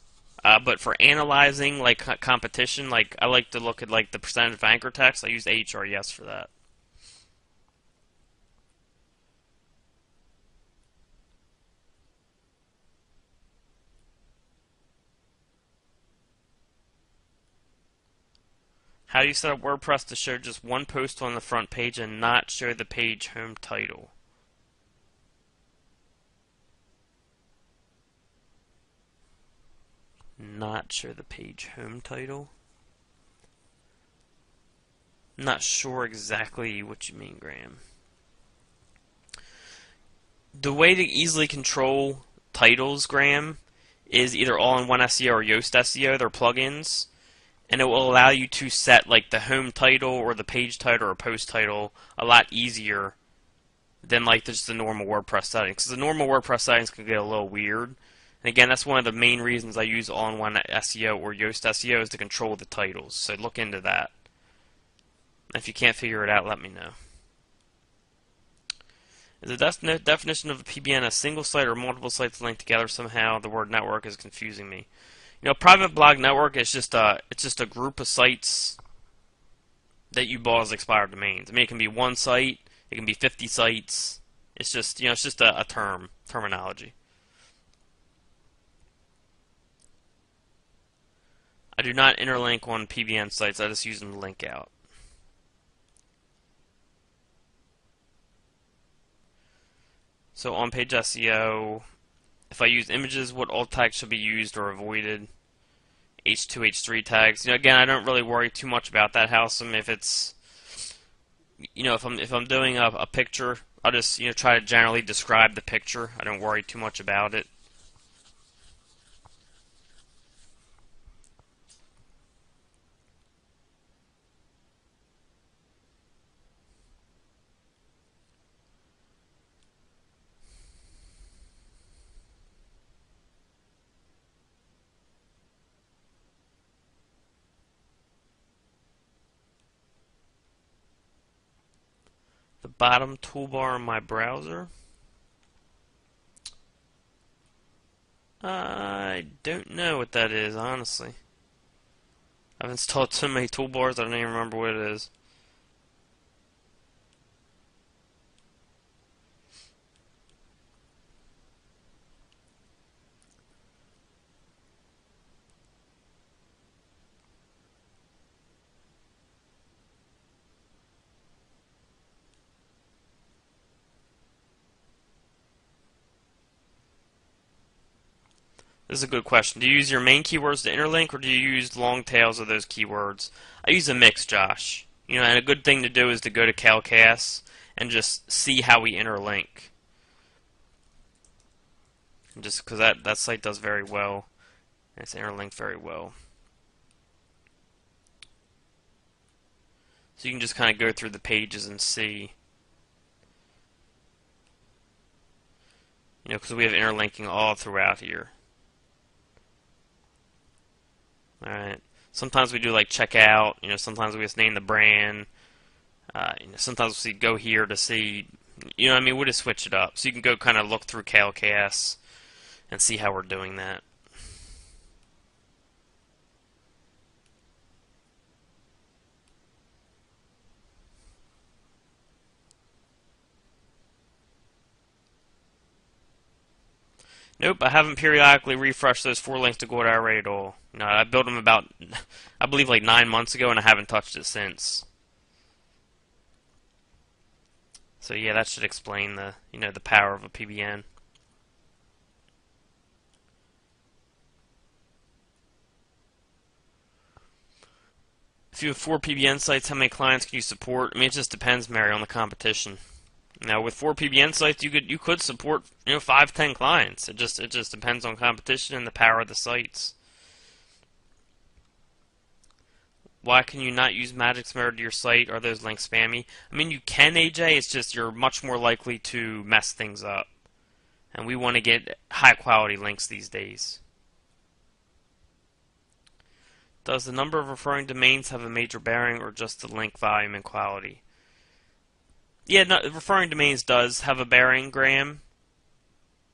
But for analyzing like competition, like I like to look at like the percentage of anchor text. I use Ahrefs for that. How do you set up WordPress to show just one post on the front page and not show the page home title? Not show the page home title? I'm not sure exactly what you mean, Graham. The way to easily control titles, Graham, is either All-in-One SEO or Yoast SEO. They're plugins. And it will allow you to set like the home title or the page title or post title a lot easier than like just the normal WordPress settings. Because the normal WordPress settings can get a little weird. And again, that's one of the main reasons I use All-in-One SEO or Yoast SEO is to control the titles. So look into that. If you can't figure it out, let me know. Is the definition of a PBN a single site or multiple sites linked together somehow? The word network is confusing me. Private blog network is just a group of sites that you bought as expired domains. I mean, it can be one site, it can be 50 sites. It's just a terminology. I do not interlink on PBN sites. I just use them to link out. So on-page SEO, If I use images, what alt tags should be used or avoided? H2, H3 tags. Again, I don't really worry too much about that house. I mean, if it's, if I'm doing a picture, I'll just try to generally describe the picture. I don't worry too much about it. The bottom toolbar in my browser. I don't know what that is, honestly. I've installed so many toolbars I don't even remember what it is. This is a good question. Do you use your main keywords to interlink, or do you use long tails of those keywords? I use a mix, Josh. And a good thing to do is to go to Calcas and just see how we interlink. Just because that site does very well. It's interlinked very well. So you can just kind of go through the pages and see. Because we have interlinking all throughout here. Alright. Sometimes we do like checkout, sometimes we just name the brand. Sometimes we go here to see, we'll just switch it up. So you can go kind of look through Calcas and see how we're doing that. Nope, I haven't periodically refreshed those 4 links to GoDaddy at all. I built them about, I believe, like 9 months ago, and I haven't touched it since. So yeah, that should explain the, the power of a PBN. If you have 4 PBN sites, how many clients can you support? I mean, it just depends, Mary, on the competition. Now, with 4 PBN sites, you could support 5, 10 clients. It just depends on competition and the power of the sites. Why can you not use Magic Mirror to your site? Are those links spammy? I mean, you can, AJ. It's just you're much more likely to mess things up, and we want to get high quality links these days. Does the number of referring domains have a major bearing, or just the link volume and quality? Yeah, no, referring domains does have a bearing, Graham.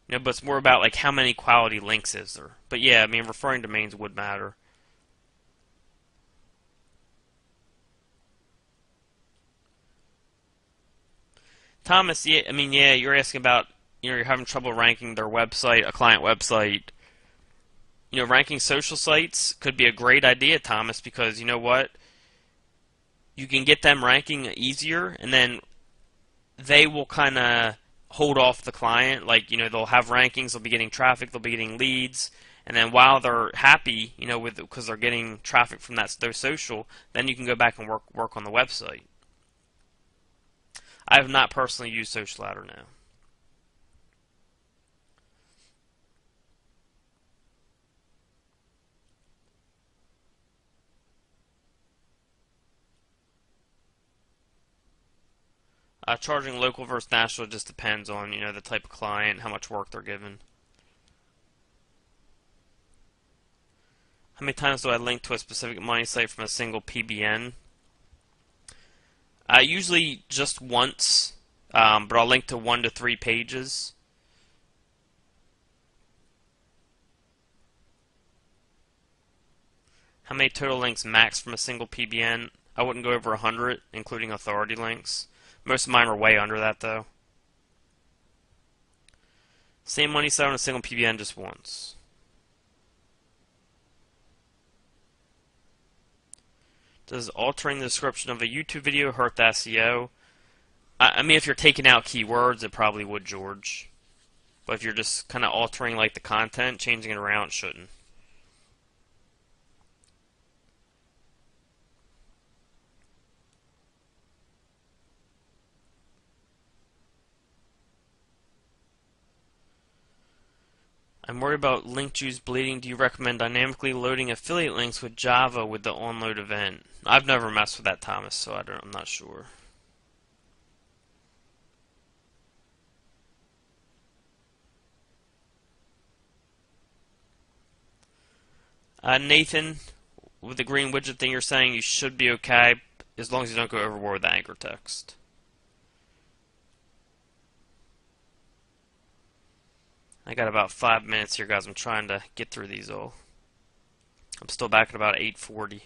But it's more about like how many quality links is there. But yeah, I mean, referring domains would matter. Thomas, yeah, I mean, yeah, you're asking about, you're having trouble ranking their website, a client website. Ranking social sites could be a great idea, Thomas, because you know what? You can get them ranking easier, and then they will kind of hold off the client. Like, they'll have rankings, they'll be getting traffic, they'll be getting leads, and then while they're happy, because they're getting traffic from those social, then you can go back and work on the website. I have not personally used Social Ladder now. Charging local versus national just depends on, the type of client, how much work they're given. How many times do I link to a specific money site from a single PBN? Usually just once, but I'll link to 1 to 3 pages. How many total links max from a single PBN? I wouldn't go over 100, including authority links. Most of mine are way under that, though. Same money site on a single PBN just once. Does altering the description of a YouTube video hurt the SEO? I mean, if you're taking out keywords, it probably would, George. But if you're just kind of altering like the content, changing it around, it shouldn't. I'm worried about link juice bleeding. Do you recommend dynamically loading affiliate links with Java with the onload event? I've never messed with that, Thomas, so I'm not sure. Nathan, with the green widget thing, you're saying you should be okay as long as you don't go overboard with the anchor text. I got about 5 minutes here, guys. I'm trying to get through these all. I'm still back at about 8:40.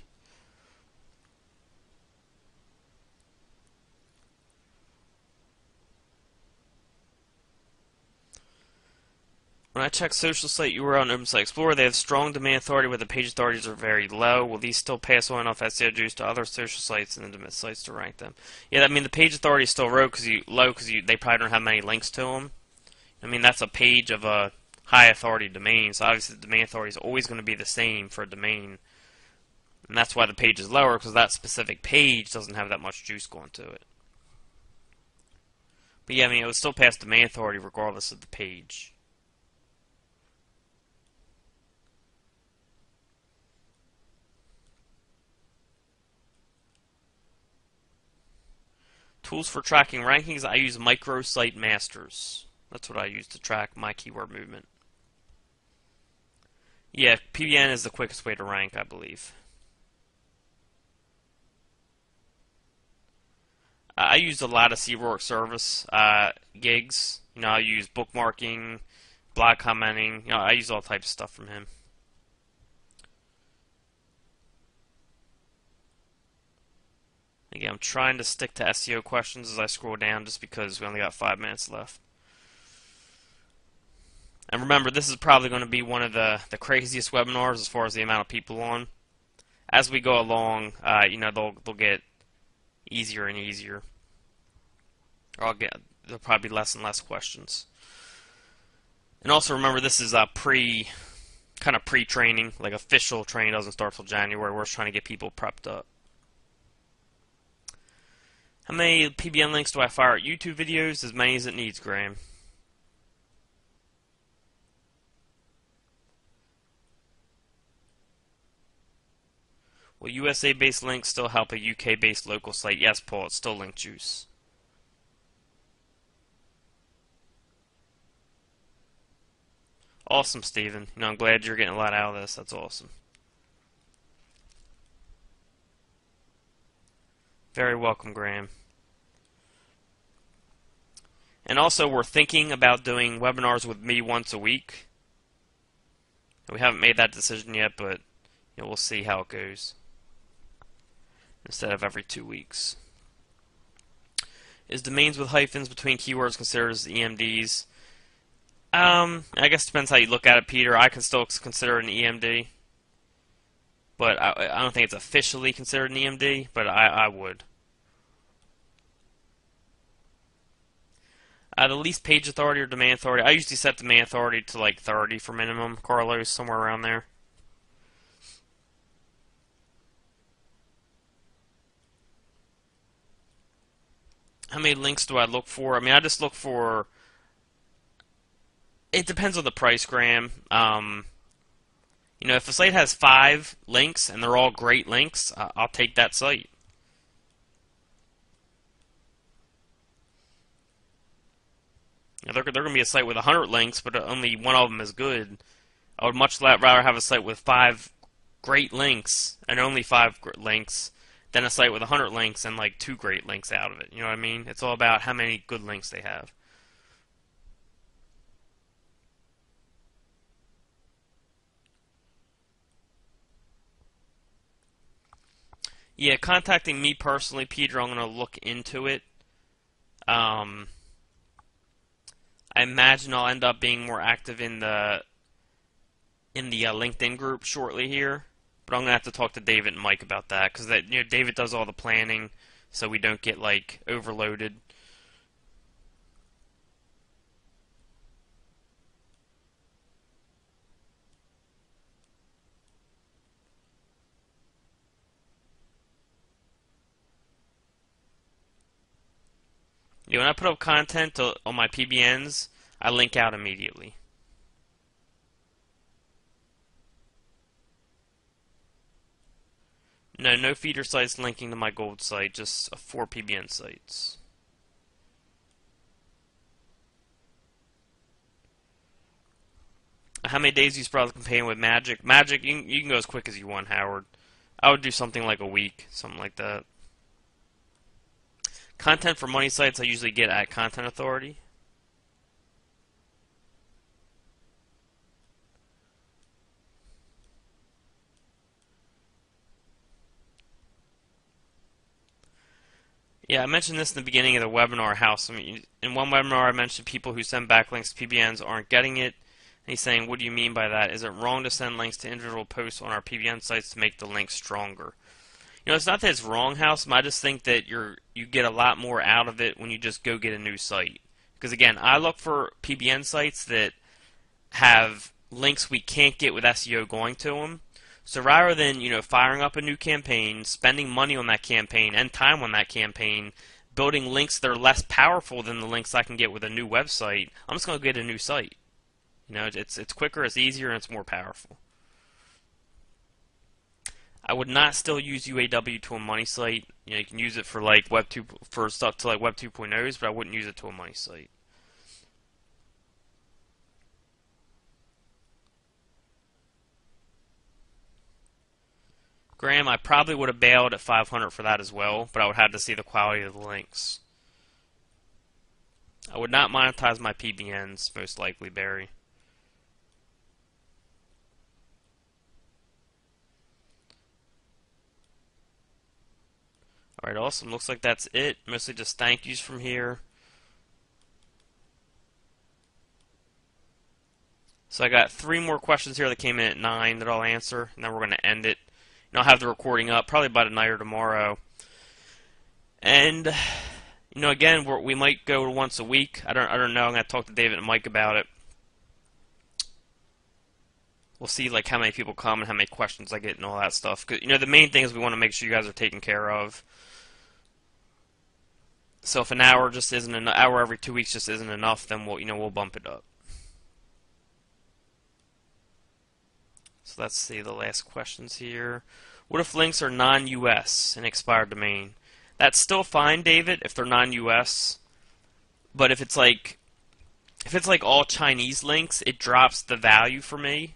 When I check social site URL on Open Site Explorer, they have strong domain authority, but the page authorities are very low. Will these still pass on enough SEO juice to other social sites and intimate sites to rank them? Yeah, I mean the page authority is still low because they probably don't have many links to them. I mean that's a page of a high authority domain, so obviously the domain authority is always going to be the same for a domain, and that's why the page is lower, because that specific page doesn't have that much juice going to it. But yeah, I mean it would still pass domain authority regardless of the page. Tools for tracking rankings, I use Microsite Masters. That's what I use to track my keyword movement. Yeah, PBN is the quickest way to rank, I believe. I use a lot of H0Urz service gigs. You know, I use bookmarking, blog commenting. You know, I use all types of stuff from him. Again, I'm trying to stick to SEO questions as I scroll down just because we only got 5 minutes left. And remember, this is probably going to be one of the craziest webinars as far as the amount of people on. As we go along, you know, they'll get easier and easier. Or there'll probably be less and less questions. And also remember, this is a kind of pre-training, like official training doesn't start till January. We're just trying to get people prepped up. How many PBN links do I fire at YouTube videos? As many as it needs, Graham. Will USA-based links still help a UK-based local site? Yes, Paul, it's still link juice. Awesome, Steven. You know, I'm glad you're getting a lot out of this. That's awesome. Very welcome, Graham. And also, we're thinking about doing webinars with me once a week. We haven't made that decision yet, but you know, we'll see how it goes. Instead of every 2 weeks. Is domains with hyphens between keywords considered as EMDs? I guess it depends how you look at it, Peter. I can still consider it an EMD. But I don't think it's officially considered an EMD, but I would. The least page authority or domain authority. I usually set domain authority to like 30 for minimum. Carlos, somewhere around there. How many links do I look for? I mean, I just look for... It depends on the price, Graham. You know, if a site has 5 links and they're all great links, I'll take that site. You know, they're going to be a site with 100 links, but only one of them is good. I would much rather have a site with 5 great links and only 5 links than a site with 100 links and like 2 great links out of it. You know what I mean? It's all about how many good links they have. Yeah, contacting me personally, Peter, I'm going to look into it. I imagine I'll end up being more active in the LinkedIn group shortly here. But I'm going to have to talk to David and Mike about that, because you know, David does all the planning, so we don't get like overloaded. Yeah, when I put up content on my PBNs, I link out immediately. No, no feeder sites linking to my gold site, just 4 PBN sites. How many days do you sprout the campaign with Magic? Magic, you can go as quick as you want, Howard. I would do something like a week, something like that. Content for money sites I usually get at Content Authority. Yeah, I mentioned this in the beginning of the webinar, House. I mean, in one webinar I mentioned people who send backlinks to PBNs aren't getting it. And he's saying, what do you mean by that? Is it wrong to send links to individual posts on our PBN sites to make the links stronger? You know, it's not that it's wrong, House. I just think that you get a lot more out of it when you just go get a new site. Because again, I look for PBN sites that have links we can't get with SEO going to them. So rather than, firing up a new campaign, spending money on that campaign and time on that campaign, building links that are less powerful than the links I can get with a new website, I'm just going to get a new site. It's quicker, it's easier, and it's more powerful. I would not still use UAW to a money site. You can use it for like for stuff to like Web 2.0s, but I wouldn't use it to a money site. Graham, I probably would have bailed at 500 for that as well, but I would have to see the quality of the links. I would not monetize my PBNs, most likely, Barry. Alright, awesome. Looks like that's it. Mostly just thank yous from here. So I got 3 more questions here that came in at 9 that I'll answer, and then we're going to end it. And I'll have the recording up probably by tonight or tomorrow. And again, we might go once a week. I don't know. I'm going to talk to David and Mike about it. We'll see like how many people come and how many questions I get and all that stuff. Cause the main thing is we want to make sure you guys are taken care of. So if an hour just isn't an hour every 2 weeks just isn't enough, then we'll bump it up. So let's see the last questions here. What if links are non-US and expired domain? That's still fine, David, if they're non-US. But if it's like all Chinese links, it drops the value for me.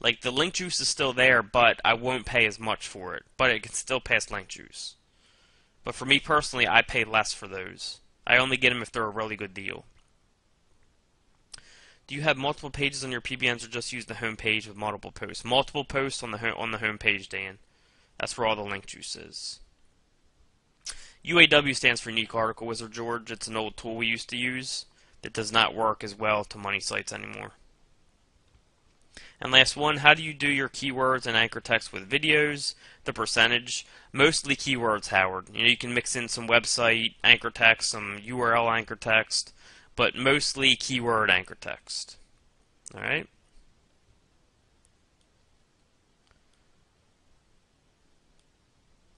Like the link juice is still there, but I won't pay as much for it. But it can still pass link juice. But for me personally, I pay less for those. I only get them if they're a really good deal. Do you have multiple pages on your PBNs or just use the home page with multiple posts? Multiple posts on the home page, Dan. That's where all the link juice is. UAW stands for Unique Article Wizard, George. It's an old tool we used to use that does not work as well to money sites anymore. And last one, how do you do your keywords and anchor text with videos? The percentage? Mostly keywords, Howard. You can mix in some website anchor text, some URL anchor text, but mostly keyword anchor text. Alright?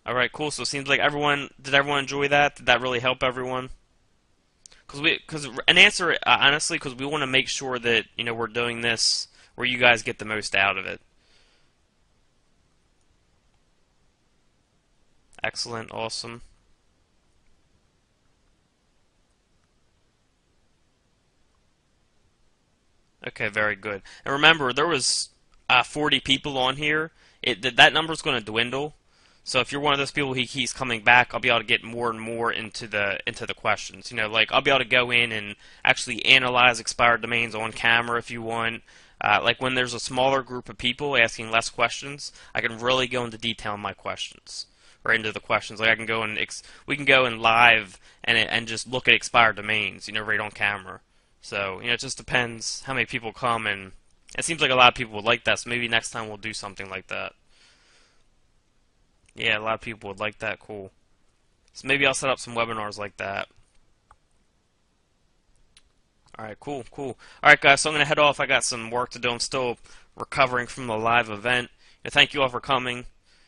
Alright, cool. So it seems like did everyone enjoy that? Did that really help everyone? Honestly, because we want to make sure that, we're doing this where you guys get the most out of it. Excellent, awesome. Okay, very good. And remember, there was 40 people on here. That number's going to dwindle. So if you're one of those people who keeps coming back, I'll be able to get more and more into the questions. Like I'll be able to go in and actually analyze expired domains on camera if you want. Like when there's a smaller group of people asking less questions, I can really go into detail in my questions or into the questions. Like I can go and we can go in live and just look at expired domains, right on camera. So it just depends how many people come, and it seems like a lot of people would like that. So maybe next time we'll do something like that. Yeah, a lot of people would like that. Cool. So maybe I'll set up some webinars like that. Alright, cool. Alright, guys, so I'm going to head off. I got some work to do. I'm still recovering from the live event. Thank you all for coming.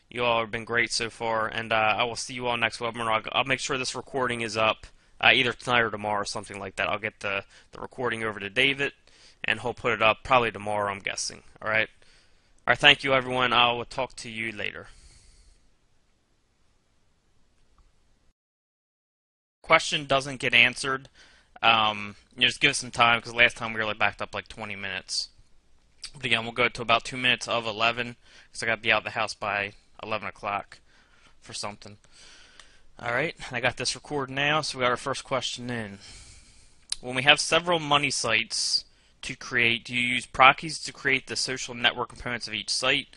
You all have been great so far, and I will see you all next webinar. I'll make sure this recording is up either tonight or tomorrow or something like that. I'll get the recording over to David, and he'll put it up probably tomorrow, I'm guessing. Alright? Alright, thank you everyone. I'll talk to you later. Question doesn't get answered. Just give us some time, because last time we were backed up like 20 minutes. But again, we'll go to about 2 minutes of 11, because I got to be out of the house by 11 o'clock for something. Alright, I got this recorded now, so we got our first question in. When we have several money sites to create, do you use proxies to create the social network components of each site,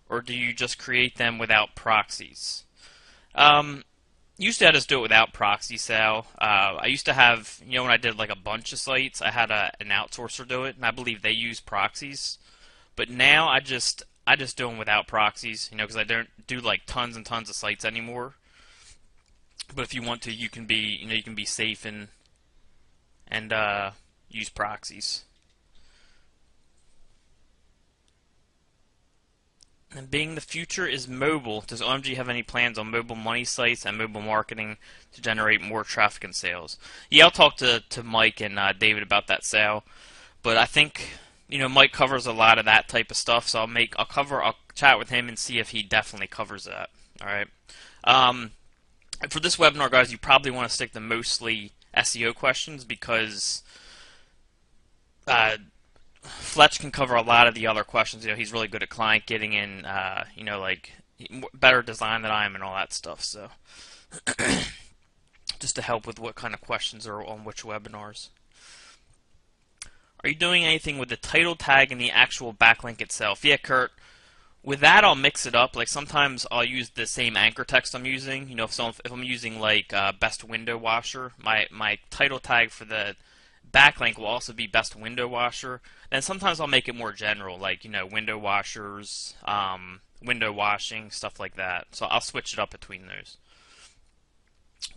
or do you just create them without proxies? Usually I just do it without proxy, Sal. I used to have, when I did like a bunch of sites, I had an outsourcer do it, and I believe they use proxies. But now I just do them without proxies, because I don't do like tons and tons of sites anymore. But if you want to, you can be safe and use proxies. And being the future is mobile, does OMG have any plans on mobile money sites and mobile marketing to generate more traffic and sales? Yeah, I'll talk to Mike and David about that, Sal. But I think Mike covers a lot of that type of stuff, so I'll chat with him and see if he definitely covers that. All right. For this webinar, guys, you probably want to stick to mostly SEO questions, because Fletch can cover a lot of the other questions. He's really good at client getting in, like better design than I am and all that stuff. So, just to help with what kind of questions are on which webinars. Are you doing anything with the title tag and the actual backlink itself? Yeah, Kurt. With that, I'll mix it up. Like sometimes I'll use the same anchor text I'm using. If I'm using like best window washer, my title tag for the backlink will also be best window washer. Then sometimes I'll make it more general, like window washers, window washing, stuff like that. So I'll switch it up between those.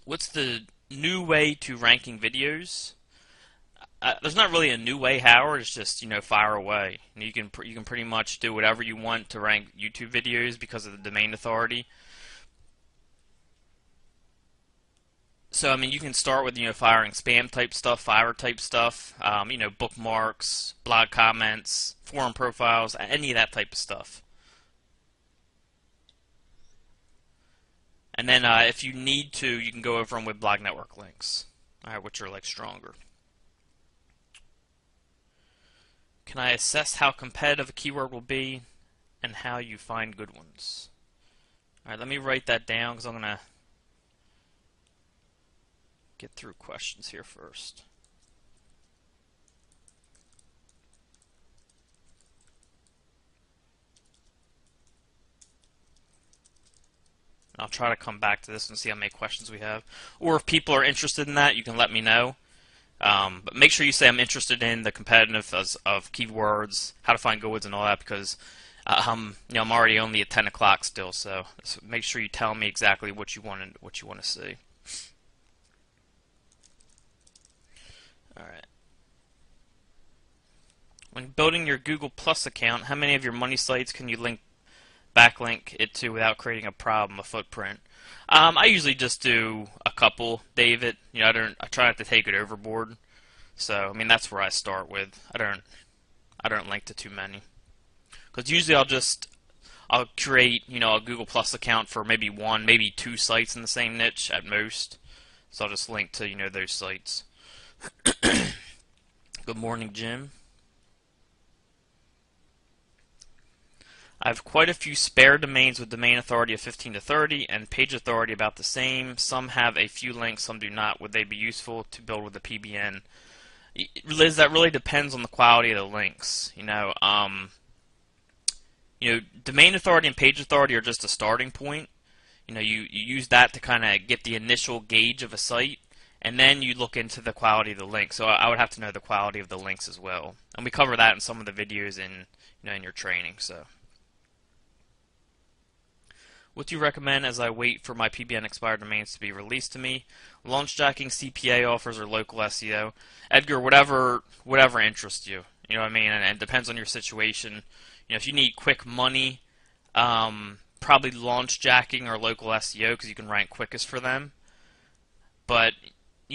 What's the new way to ranking videos? There's not really a new way, Howard. It's just fire away. You can pretty much do whatever you want to rank YouTube videos because of the domain authority. So, I mean, you can start with, firing spam type stuff, fire type stuff, bookmarks, blog comments, forum profiles, any of that type of stuff. And then, if you need to, you can go over them with blog network links, which are like stronger. Can I assess how competitive a keyword will be and how you find good ones? Alright, let me write that down because I'm going to get through questions here first. I'll try to come back to this and see how many questions we have. Or if people are interested in that, you can let me know. But make sure you say I'm interested in the competitiveness of keywords, how to find good ones and all that, because I'm already only at 10 o'clock still. So make sure you tell me exactly what you want to see. All right. When building your Google Plus account, how many of your money sites can you backlink it to without creating a problem, a footprint? I usually just do a couple, David. I try not to take it overboard. So I mean that's where I start with. I don't link to too many. Because usually I'll create a Google Plus account for maybe one, maybe two sites in the same niche at most. So I'll just link to those sites. Good morning, Jim. I have quite a few spare domains with domain authority of 15 to 30 and page authority about the same. Some have a few links, some do not. Would they be useful to build with the PBN? Liz, that really depends on the quality of the links. Domain authority and page authority are just a starting point. You use that to kind of get the initial gauge of a site, and then you look into the quality of the links. So I would have to know the quality of the links as well. And we cover that in some of the videos in your training. So. What do you recommend as I wait for my PBN expired domains to be released to me? Launch jacking, CPA offers, or local SEO? Edgar, whatever interests you. You know what I mean? And it depends on your situation. If you need quick money, probably launch jacking or local SEO because you can rank quickest for them. But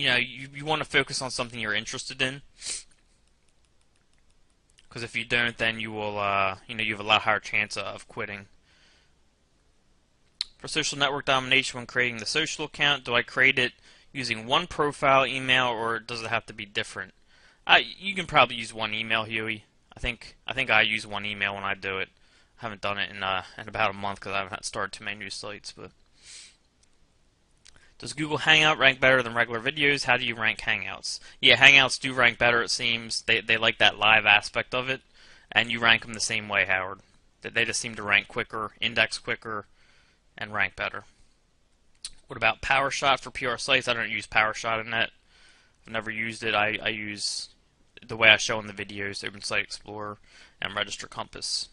you want to focus on something you're interested in. Because if you don't, then you will, you have a lot higher chance of quitting. For social network domination, when creating the social account, do I create it using one profile email, or does it have to be different? You can probably use one email, Huey. I think I use one email when I do it. I haven't done it in about a month because I haven't started too many new sites. But does Google Hangout rank better than regular videos? How do you rank Hangouts? Yeah, Hangouts do rank better. It seems they like that live aspect of it, and you rank them the same way, Howard. They just seem to rank quicker, index quicker, and rank better. What about PowerShot for PR sites? I don't use PowerShot in that. I've never used it. I use the way I show in the videos, Open Site Explorer and Register Compass.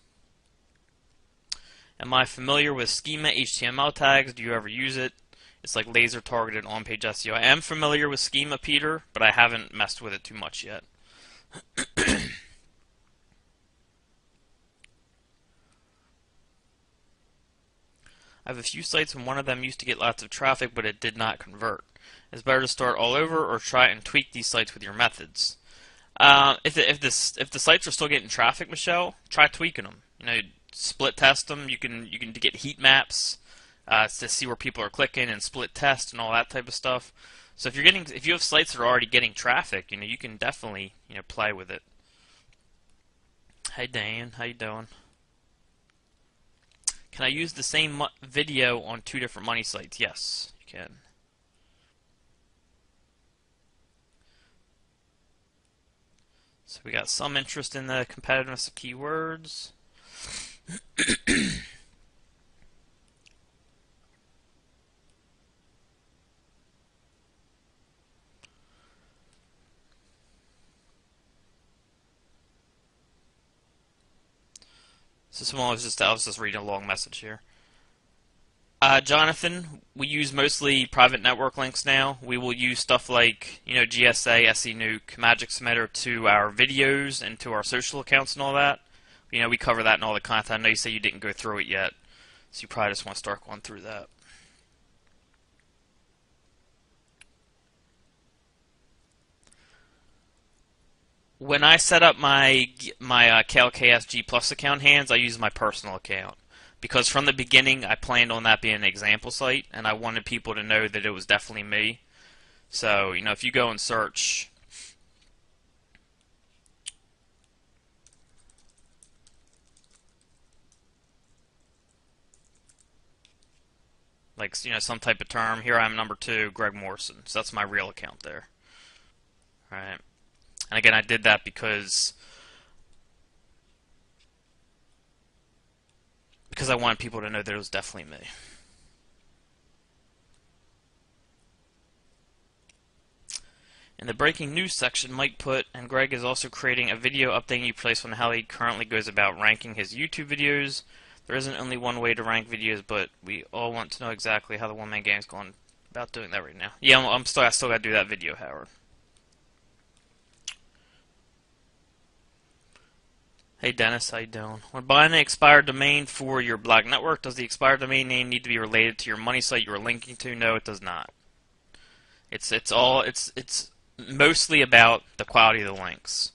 Am I familiar with schema HTML tags? Do you ever use it? It's like laser targeted on-page SEO. I am familiar with schema, Peter, but I haven't messed with it too much yet. I have a few sites and one of them used to get lots of traffic, but it did not convert. It's better to start all over or try and tweak these sites with your methods. If the sites are still getting traffic, Michelle, try tweaking them. Split test them. You can get heat maps to see where people are clicking and split test and all that type of stuff. So if you have sites that are already getting traffic, you can definitely play with it. Hey Dan, how you doing? Can I use the same video on two different money sites? Yes, you can. So we got some interest in the competitiveness of keywords. So someone was I was just reading a long message here. Jonathan, we use mostly private network links now. We will use stuff like, GSA, SE Nuke, Magic Submitter to our videos and to our social accounts and all that. We cover that in all the content. I know you say you didn't go through it yet, so you probably just want to start going through that. When I set up my KLKSG Plus account hands, I use my personal account. Because from the beginning, I planned on that being an example site, and I wanted people to know that it was definitely me. So, if you go and search, like, some type of term, here I am number 2, Greg Morrison. So that's my real account there. Alright. And again, I did that because I wanted people to know that it was definitely me. In the breaking news section, Mike put, and Greg is also creating a video updating you place on how he currently goes about ranking his YouTube videos. There isn't only one way to rank videos, but we all want to know exactly how the one-man game is going about doing that right now. Yeah, I still got to do that video, Howard. Hey Dennis, how you doing? When buying an expired domain for your blog network, does the expired domain name need to be related to your money site you're linking to? No, it does not. It's mostly about the quality of the links.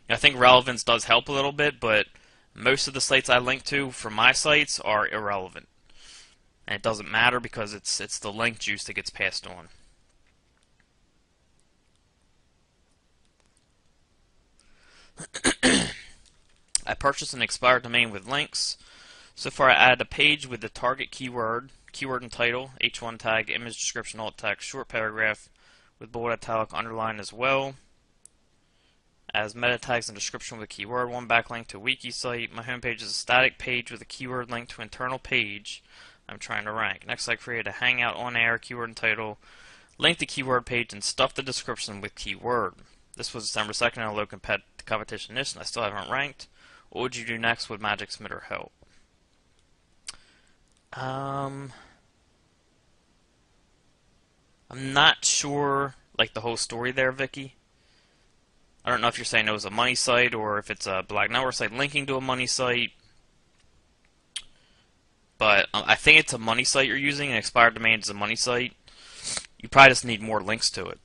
I think relevance does help a little bit, but most of the sites I link to for my sites are irrelevant. And it doesn't matter because it's the link juice that gets passed on. I purchased an expired domain with links. So far I added a page with the target keyword and title, H1 tag, image description, alt text, short paragraph with bold, italic, underline as well as meta tags and description with a keyword, one backlink to a wiki site. My homepage is a static page with a keyword link to an internal page I'm trying to rank. Next I create a hangout on air, keyword and title, link the keyword page, and stuff the description with keyword. This was December 2nd on a low competition list and I still haven't ranked. What would you do next? Would Magic Submitter help? I'm not sure, like, the whole story there, Vicky. I don't know if you're saying it was a money site or if it's a blog network site linking to a money site. But I think it's a money site you're using. An expired domain is a money site. You probably just need more links to it.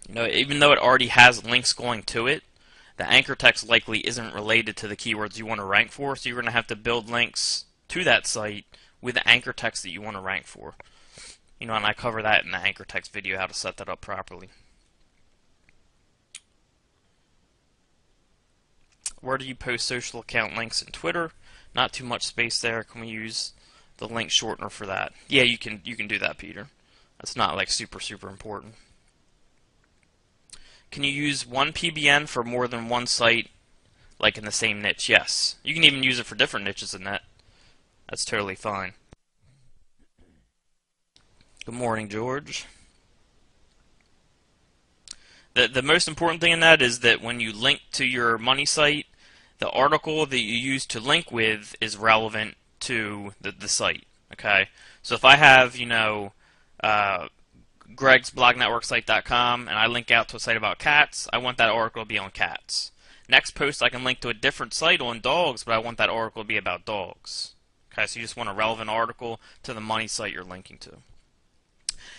Even though it already has links going to it, the anchor text likely isn't related to the keywords you want to rank for, so you're going to have to build links to that site with the anchor text that you want to rank for. And I cover that in the anchor text video, how to set that up properly. Where do you post social account links in Twitter? Not too much space there. Can we use the link shortener for that? Yeah, you can do that, Peter. That's not like super important. Can you use one PBN for more than one site, like in the same niche? Yes. You can even use it for different niches in that. That's totally fine. Good morning, George. The most important thing in that is that when you link to your money site, the article that you use to link with is relevant to the site. Okay? So if I have, Greg's blognetworksite.com and I link out to a site about cats, I want that article to be on cats. Next post I can link to a different site on dogs, but I want that article to be about dogs. Okay, so you just want a relevant article to the money site you're linking to.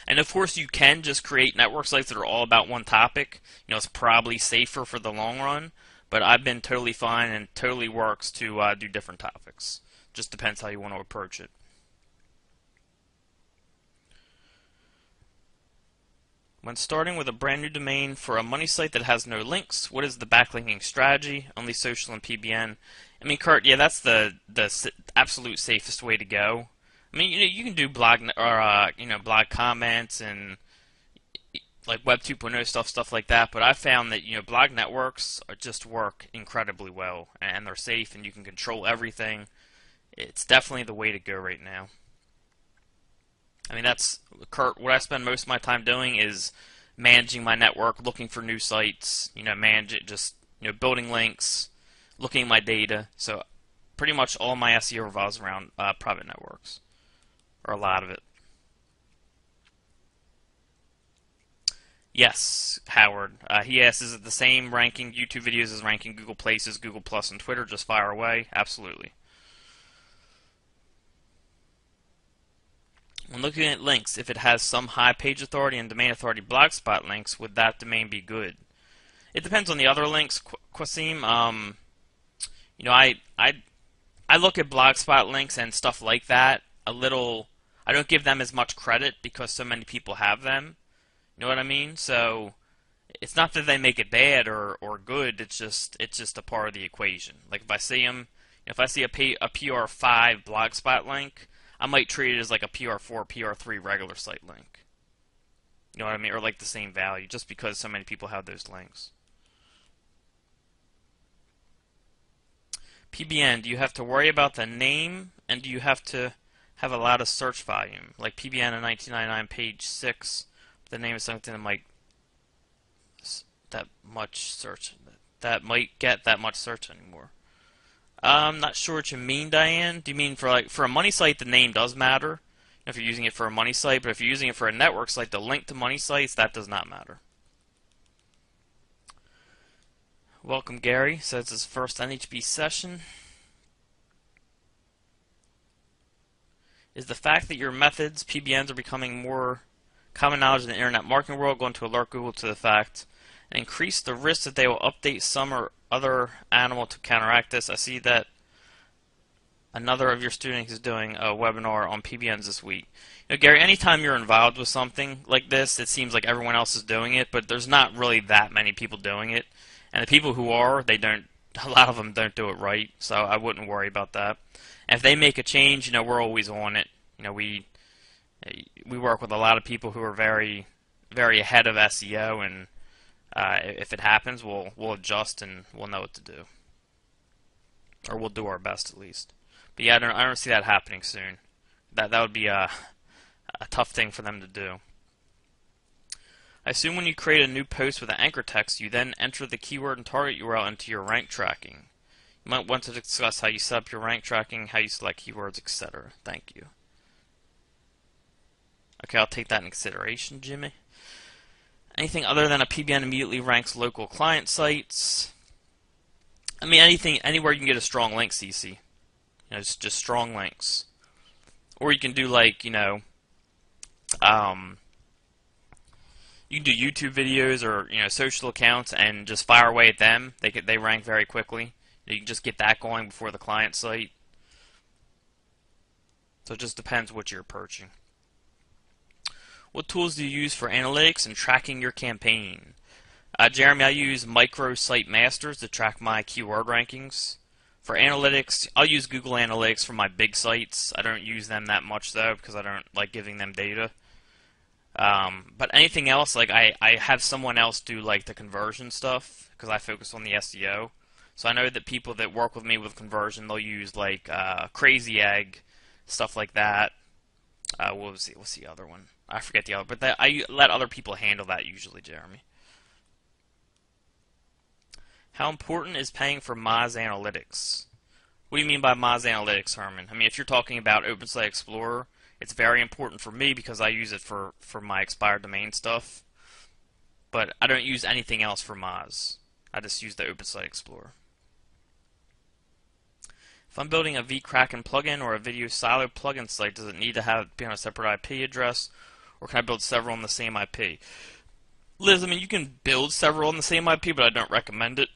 And of course you can just create network sites that are all about one topic. It's probably safer for the long run, but I've been totally fine and totally works to do different topics. Just depends how you want to approach it. When starting with a brand new domain for a money site that has no links, what is the backlinking strategy? Only social and PBN. I mean, Kurt, yeah, that's the absolute safest way to go. I mean, you can do blog or blog comments and like Web 2.0 stuff like that. But I found that blog networks just work incredibly well, and they're safe, and you can control everything. It's definitely the way to go right now. I mean, that's, Kurt, what I spend most of my time doing is managing my network, looking for new sites, manage it, just, building links, looking at my data. So pretty much all my SEO revolves around private networks, or a lot of it. Yes, Howard. He asks, is it the same ranking YouTube videos as ranking Google Places, Google Plus, and Twitter? Just fire away. Absolutely. When looking at links, if it has some high page authority and domain authority blogspot links, would that domain be good? It depends on the other links, Qasim. I look at blogspot links and stuff like that a little. I don't give them as much credit because so many people have them. You know what I mean? So it's not that they make it bad or good. It's just a part of the equation. Like if I see them, if I see a PR5 blogspot link, I might treat it as like a PR4, PR3 regular site link. You know what I mean? Or like the same value, just because so many people have those links. PBN, do you have to worry about the name, and do you have to have a lot of search volume? Like PBN in 1999, page 6, the name is something that might get that much search anymore. I'm not sure what you mean, Diane. Do you mean for a money site, the name does matter if you're using it for a money site, but if you're using it for a network site, the link to money sites, that does not matter. Welcome, Gary. So it's his first NHB session. Is the fact that your methods, PBNs, are becoming more common knowledge in the internet marketing world going to alert Google to the fact and increase the risk that they will update some or other animal to counteract this? I see that another of your students is doing a webinar on PBNs this week. Gary, anytime you're involved with something like this, it seems like everyone else is doing it, but there's not really that many people doing it. And the people who are, a lot of them don't do it right, so I wouldn't worry about that. And if they make a change, we're always on it. We work with a lot of people who are very, very ahead of SEO, and if it happens, we'll adjust and we'll know what to do, or we'll do our best at least. But yeah, I don't see that happening soon. That would be a tough thing for them to do. I assume when you create a new post with an anchor text, you then enter the keyword and target URL into your rank tracking. You might want to discuss how you set up your rank tracking, how you select keywords, etc. Thank you. Okay, I'll take that in consideration, Jimmy. Anything other than a PBN immediately ranks local client sites? I mean, anywhere you can get a strong link, CC. It's just strong links. Or you can do like, You can do YouTube videos or social accounts and just fire away at them. They rank very quickly. You can just get that going before the client site. So it just depends what you're approaching. What tools do you use for analytics and tracking your campaign? Jeremy, I use Microsite Masters to track my keyword rankings. For analytics, I'll use Google Analytics for my big sites. I don't use them that much though because I don't like giving them data. But anything else, like I have someone else do like the conversion stuff because I focus on the SEO. So I know that people that work with me with conversion, they'll use like Crazy Egg, stuff like that. What's the other one? I forget the other, but I let other people handle that usually, Jeremy. How important is paying for Moz Analytics? What do you mean by Moz Analytics, Herman? I mean, if you're talking about OpenSite Explorer, it's very important for me because I use it for my expired domain stuff. But I don't use anything else for Moz. I just use the OpenSite Explorer. If I'm building a vCracken plugin or a video silo plugin site, does it need to be on a separate IP address, or can I build several on the same IP? Liz, I mean, you can build several on the same IP, but I don't recommend it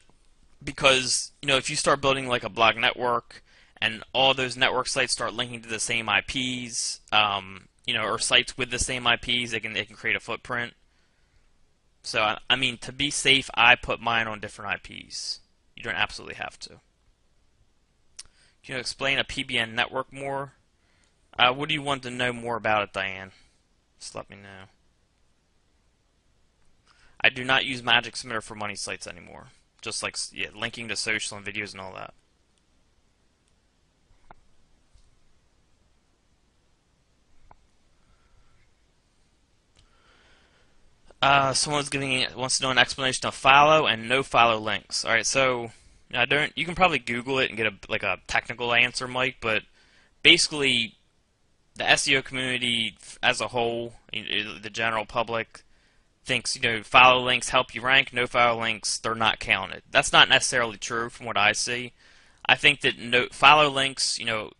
because, if you start building like a blog network and all those network sites start linking to the same IPs, or sites with the same IPs, they can create a footprint. So, I mean, to be safe, I put mine on different IPs. You don't absolutely have to. Can you explain a PBN network more? What do you want to know more about it, Diane? Just let me know. I do not use Magic Submitter for money sites anymore. Just like linking to social and videos and all that. Someone wants to know an explanation of follow and no follow links. All right, so you can probably Google it and get a technical answer, Mike. But basically, the SEO community as a whole, the general public, thinks follow links help you rank. No follow links, they're not counted. That's not necessarily true from what I see. I think that follow links, you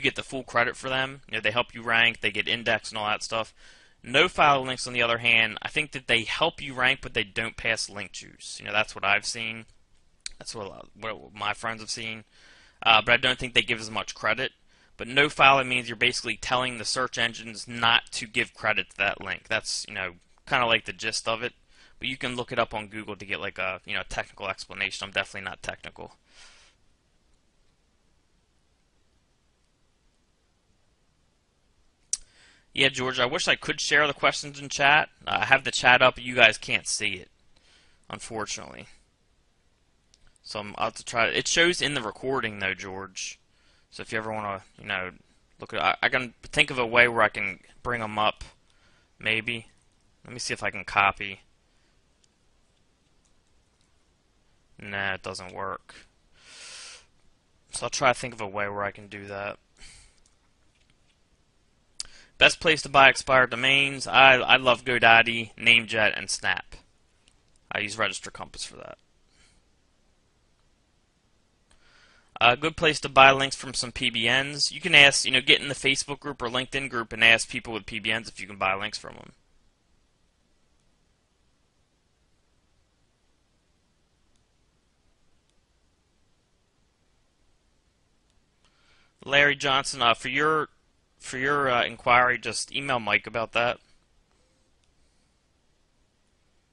get the full credit for them. They help you rank, they get indexed and all that stuff. No follow links, on the other hand, I think that they help you rank, but they don't pass link juice. That's what I've seen. That's what my friends have seen. But I don't think they give as much credit. But no follow means you're basically telling the search engines not to give credit to that link. That's kind of like the gist of it. But you can look it up on Google to get like a technical explanation. I'm definitely not technical. Yeah, George, I wish I could share the questions in chat. I have the chat up, but you guys can't see it, unfortunately. So I'll have to try it. It shows in the recording, though, George. So if you ever want to, look at it, I can think of a way where I can bring them up, maybe. Let me see if I can copy. Nah, it doesn't work. So I'll try to think of a way where I can do that. Best place to buy expired domains. I love GoDaddy, Namejet, and Snap. I use Register Compass for that. A good place to buy links from some PBNs. You can ask, get in the Facebook group or LinkedIn group and ask people with PBNs if you can buy links from them. Larry Johnson, for your inquiry, just email Mike about that.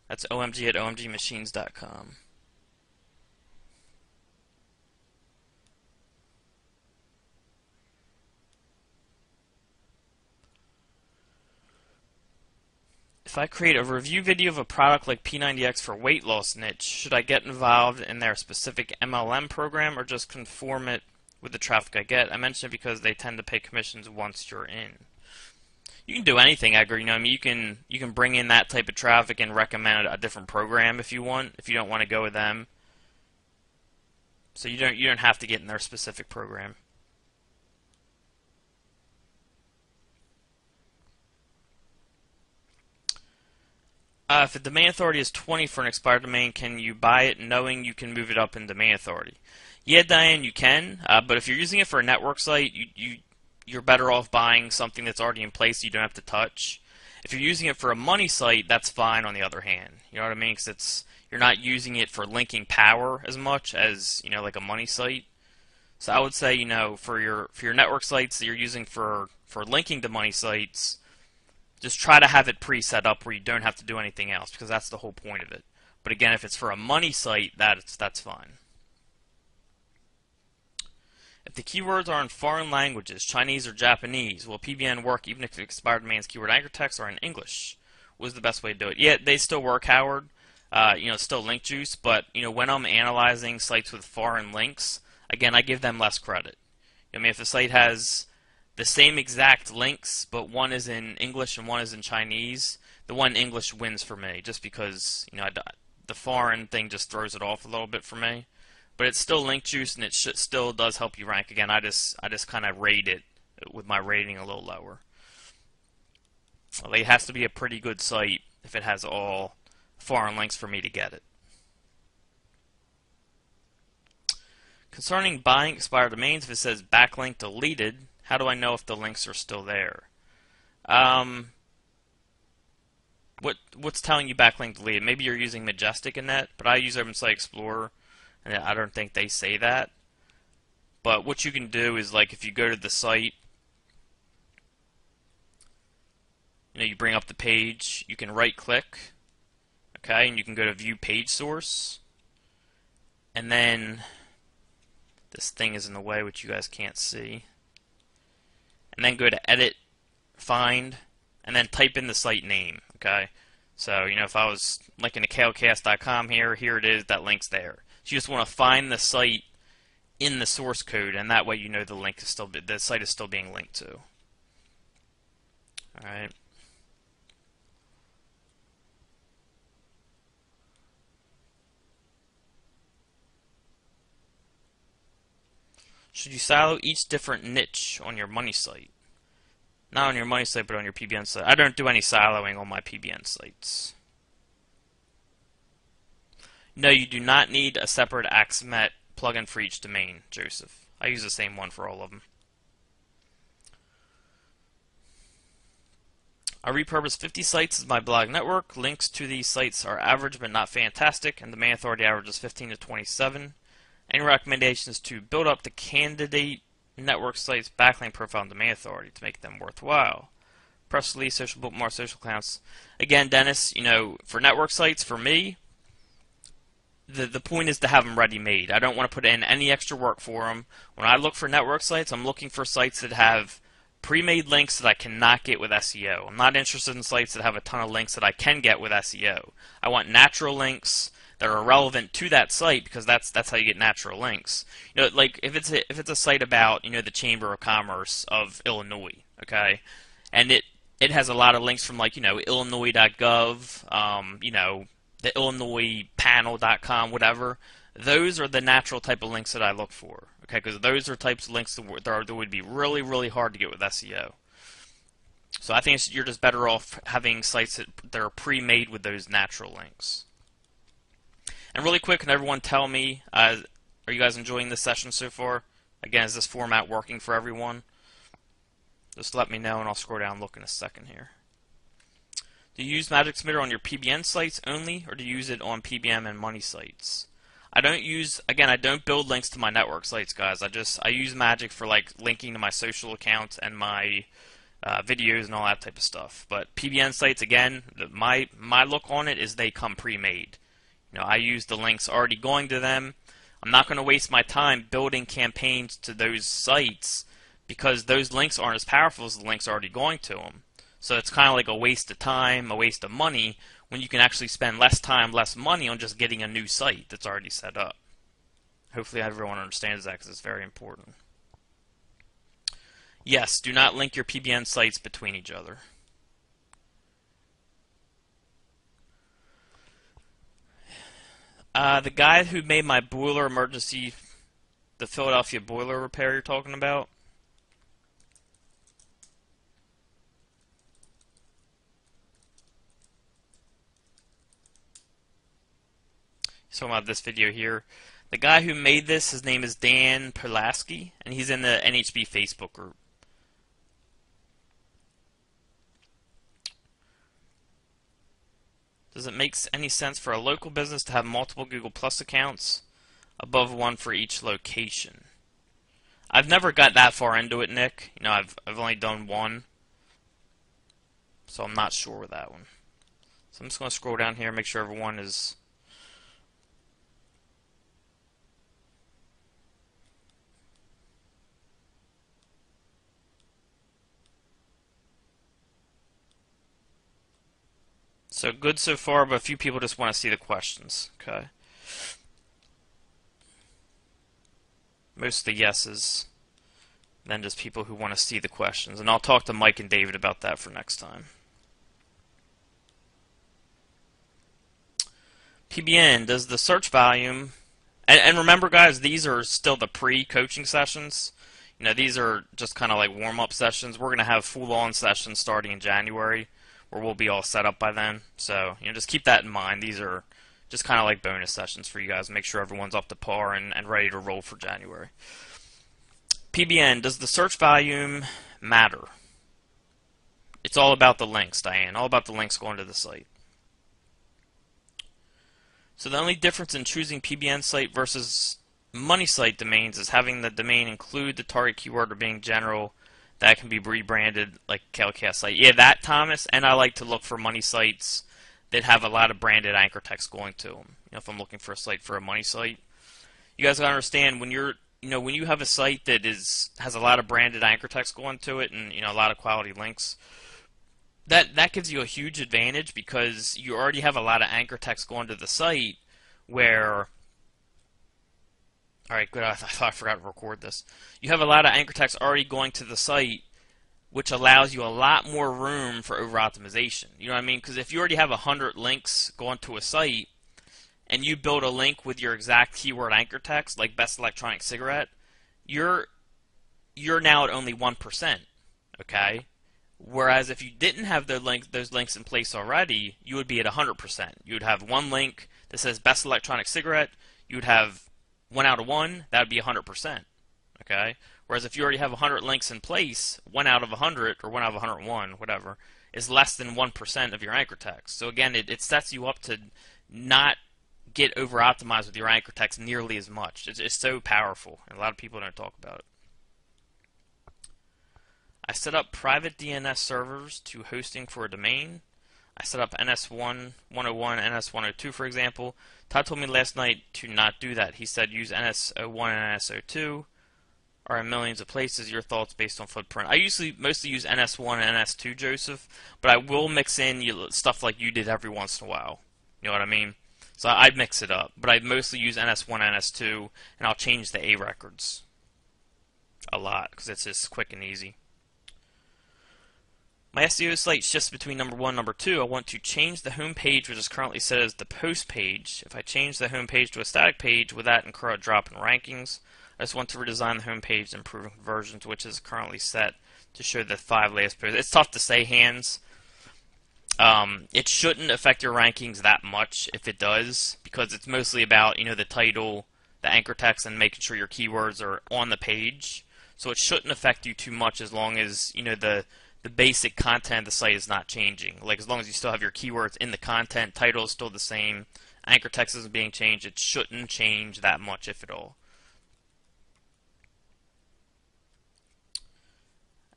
That's omg@omgmachines.com. If I create a review video of a product like P90X for weight loss niche, should I get involved in their specific MLM program or just conform it with the traffic I get? I mention it because they tend to pay commissions once you're in. You can do anything, Edgar. I mean, you can bring in that type of traffic and recommend a different program if you want. If you don't want to go with them, so you don't have to get in their specific program. If the domain authority is 20 for an expired domain, can you buy it knowing you can move it up in domain authority? Yeah, Diane, you can. But if you're using it for a network site, you're better off buying something that's already in place you don't have to touch. If you're using it for a money site, that's fine on the other hand. You know what I mean? Because you're not using it for linking power as much as, like a money site. So I would say, for your network sites that you're using for linking to money sites, just try to have it pre-set up where you don't have to do anything else, because that's the whole point of it. But again, if it's for a money site, that's fine. If the keywords are in foreign languages, Chinese or Japanese, will PBN work even if the expired domain's keyword anchor text are in English? What is the best way to do it? Yeah, they still work, Howard. Still link juice, but when I'm analyzing sites with foreign links, again, I give them less credit. If the site has the same exact links, but one is in English and one is in Chinese, the one in English wins for me, just because the foreign thing just throws it off a little bit for me. But it's still link juice, and it still does help you rank. Again, I just kind of rate it with my rating a little lower. It has to be a pretty good site if it has all foreign links for me to get it. Concerning buying expired domains, if it says backlink deleted, how do I know if the links are still there? What's telling you backlink deleted? Maybe you're using Majestic in that, but I use OpenSite Explorer, and I don't think they say that. But what you can do is, if you go to the site, you bring up the page, you can right-click, okay, and you can go to View Page Source, and then this thing is in the way, which you guys can't see, and then go to Edit, Find, and then type in the site name, okay? So, if I was linking to KLCast.com here it is, that link's there. So you just want to find the site in the source code, and that way the site is still being linked to. Alright. Should you silo each different niche on your money site? Not on your money site, but on your PBN site. I don't do any siloing on my PBN sites. No, you do not need a separate Axmet plugin for each domain, Joseph. I use the same one for all of them. I repurpose 50 sites as my blog network. Links to these sites are average but not fantastic, and domain authority average is 15 to 27. Any recommendations to build up the candidate network sites backlink profile and domain authority to make them worthwhile? Press release, social bookmark, social accounts. Again, Dennis, for network sites, for me, the point is to have them ready-made. I don't want to put in any extra work for them. When I look for network sites, I'm looking for sites that have pre-made links that I cannot get with SEO. I'm not interested in sites that have a ton of links that I can get with SEO. I want natural links that are relevant to that site, because that's how you get natural links. If it's a site about the Chamber of Commerce of Illinois, okay, and it has a lot of links from Illinois.gov, the IllinoisPanel.com, whatever. Those are the natural type of links that I look for, okay, because those are types of links that would be really, really hard to get with SEO. So I think you're just better off having sites that are pre-made with those natural links. And really quick, can everyone tell me, are you guys enjoying this session so far? Again, is this format working for everyone? Just let me know, and I'll scroll down and look in a second here. Do you use Magic Submitter on your PBN sites only, or do you use it on PBM and money sites? I don't build links to my network sites, guys. I use Magic for linking to my social accounts and my videos and all that type of stuff. But PBN sites, again, my look on it is they come pre-made. I use the links already going to them. I'm not going to waste my time building campaigns to those sites, because those links aren't as powerful as the links already going to them. So it's kind of like a waste of time, a waste of money, when you can actually spend less time, less money on just getting a new site that's already set up. Hopefully everyone understands that, because it's very important. Yes, do not link your PBN sites between each other. The guy who made my boiler emergency, the Philadelphia boiler repair you're talking about? He's talking about this video here. The guy who made this, his name is Dan Perlasky, and he's in the NHB Facebook group. Does it make any sense for a local business to have multiple Google Plus accounts, above one for each location? I've never got that far into it, Nick. You know, I've only done one, so I'm not sure with that one. So I'm just going to scroll down here and make sure everyone is... So good so far, but a few people just want to see the questions. Okay. Most of the yeses. Then just people who want to see the questions. And I'll talk to Mike and David about that for next time. PBN, does the search volume... And remember, guys, these are still the pre-coaching sessions. You know, these are just kind of like warm-up sessions. We're going to have full-on sessions starting in January, where we'll be all set up by then. So, you know, just keep that in mind. These are just kind of like bonus sessions for you guys. Make sure everyone's up to par and ready to roll for January. PBN, does the search volume matter? It's all about the links, Diane. All about the links going to the site. So the only difference in choosing PBN site versus money site domains is having the domain include the target keyword or being general. That can be rebranded like Calcast site. Yeah, that, Thomas. And I like to look for money sites that have a lot of branded anchor text going to them. You know, if I'm looking for a site for a money site, you guys gotta understand when you're, you know, when you have a site that has a lot of branded anchor text going to it, and you know, a lot of quality links, that gives you a huge advantage because you already have a lot of anchor text going to the site. Where, all right, good. I thought I forgot to record this. You have a lot of anchor text already going to the site, which allows you a lot more room for over-optimization. You know what I mean? Because if you already have 100 links going to a site, and you build a link with your exact keyword anchor text, like best electronic cigarette, you're now at only 1%. Okay? Whereas if you didn't have those links in place already, you would be at 100%. You would have one link that says best electronic cigarette. You would have 1 out of 1. That would be 100%. Okay? Whereas if you already have 100 links in place, 1 out of 100 or 1 out of 101, whatever, is less than 1% of your anchor text. So again, it sets you up to not get over-optimized with your anchor text nearly as much. It's so powerful, and a lot of people don't talk about it. I set up private DNS servers to hosting for a domain. I set up NS1, 101, NS102, for example. Todd told me last night to not do that. He said use NS01 and NS02. Are in millions of places. Your thoughts based on footprint. I mostly use NS1 and NS2, Joseph, but I will mix in stuff like you did every once in a while. You know what I mean? So I'd mix it up, but I mostly use NS1 and NS2, and I'll change the A records a lot because it's just quick and easy. My SEO site shifts between number 1 and number 2. I want to change the home page, which is currently set as the post page. If I change the home page to a static page, would that incur a drop in rankings? I just want to redesign the home page and improve conversions, which is currently set to show the 5 latest posts. It's tough to say, Hands. It shouldn't affect your rankings that much if it does, because it's mostly about, you know, the title, the anchor text, and making sure your keywords are on the page. So it shouldn't affect you too much as long as, you know, the basic content of the site is not changing. Like, as long as you still have your keywords in the content, title is still the same, anchor text isn't being changed, it shouldn't change that much, if at all.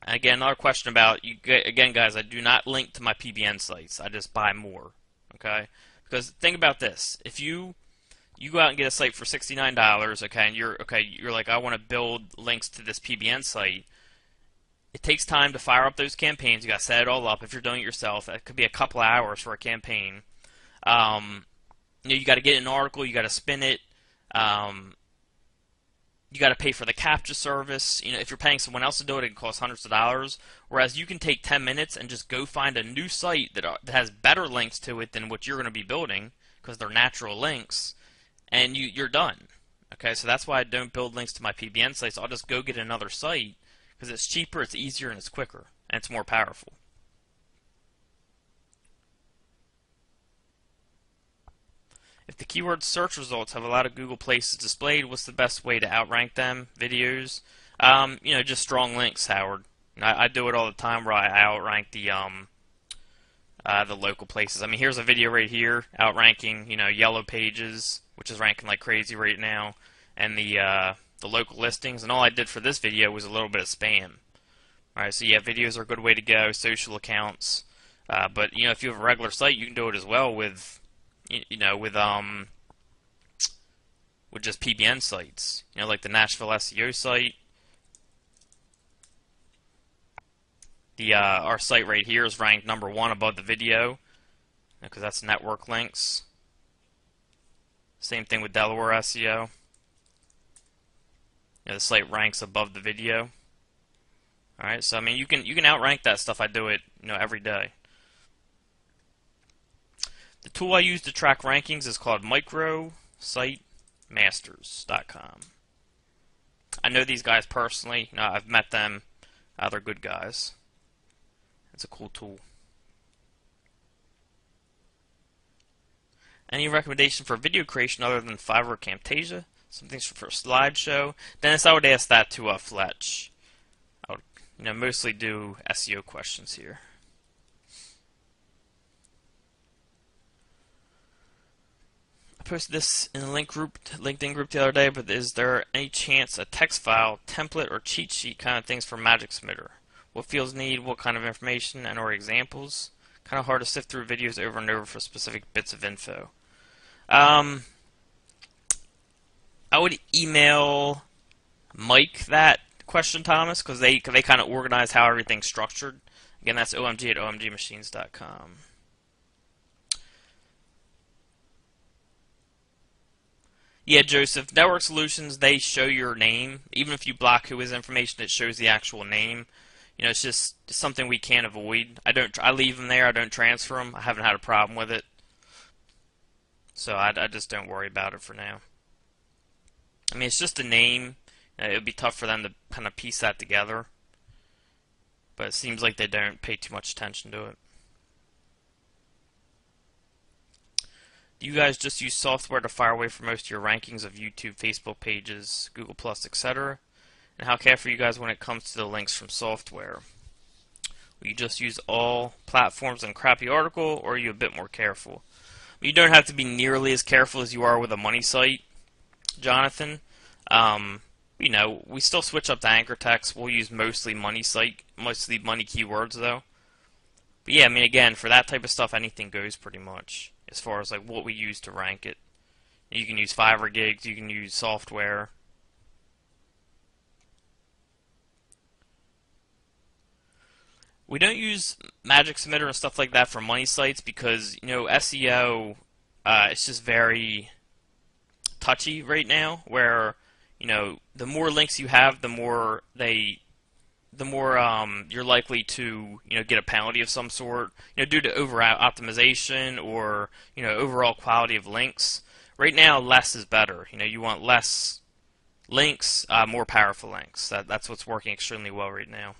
Again, another question about, again, guys, I do not link to my PBN sites. I just buy more, okay? Because think about this. If you go out and get a site for $69, okay, and you're like, I want to build links to this PBN site, it takes time to fire up those campaigns. You got to set it all up. If you're doing it yourself, it could be a couple of hours for a campaign. You know, you got to get an article. You got to spin it. You got to pay for the captcha service. You know, if you're paying someone else to do it, it can cost hundreds of dollars. Whereas you can take 10 minutes and just go find a new site that has better links to it than what you're going to be building, because they're natural links, and you're done. Okay, so that's why I don't build links to my PBN sites. I'll just go get another site, because it's cheaper, it's easier, and it's quicker, and it's more powerful. If the keyword search results have a lot of Google places displayed, what's the best way to outrank them? Videos? You know, just strong links, Howard. I do it all the time where I outrank the the local places. I mean, here's a video right here outranking, Yellow Pages, which is ranking like crazy right now, and the local listings. And all I did for this video was a little bit of spam. All right, so yeah, videos are a good way to go. Social accounts, but if you have a regular site, you can do it as well with, with just PBN sites. Like the Nashville SEO site. Our site right here is ranked #1 above the video, because that's network links. Same thing with Delaware SEO. The site ranks above the video. All right, so I mean, you can outrank that stuff. I do it, every day. The tool I use to track rankings is called micrositemaster.com. I know these guys personally. I've met them. They're good guys. It's a cool tool. Any recommendation for video creation other than Fiverr or Camtasia? Something for a slideshow? Dennis, I would ask that to Fletch. I would, mostly do SEO questions here. I posted this in a LinkedIn group the other day, but is there any chance a text file, template, or cheat sheet kind of things for Magic Submitter? What fields need what kind of information and or examples? Kind of hard to sift through videos over and over for specific bits of info. I would email Mike that question, Thomas, because they kind of organize how everything's structured. Again, that's omg@omgmachines.com. Yeah, Joseph, Network Solutions, they show your name. Even if you block who is information, it shows the actual name. It's just something we can't avoid. I leave them there. I don't transfer them. I haven't had a problem with it. So I just don't worry about it for now. I mean, it's just a name. It would be tough for them to kind of piece that together. But it seems like they don't pay too much attention to it. Do you guys just use software to fire away for most of your rankings of YouTube, Facebook pages, Google+, etc.? And how careful are you guys when it comes to the links from software? Will you just use all platforms and crappy article, or are you a bit more careful? You don't have to be nearly as careful as you are with a money site, Jonathan. We still switch up to anchor text. We'll use mostly money keywords though. But yeah, I mean, again, for that type of stuff, anything goes pretty much as far as like what we use to rank it. You can use Fiverr gigs. You can use software. We don't use Magic Submitter and stuff like that for money sites because, SEO, it's just very touchy right now, where, the more links you have, the more you're likely to, get a penalty of some sort, due to over optimization or, overall quality of links. Right now, less is better. You want less links, more powerful links. That's what's working extremely well right now.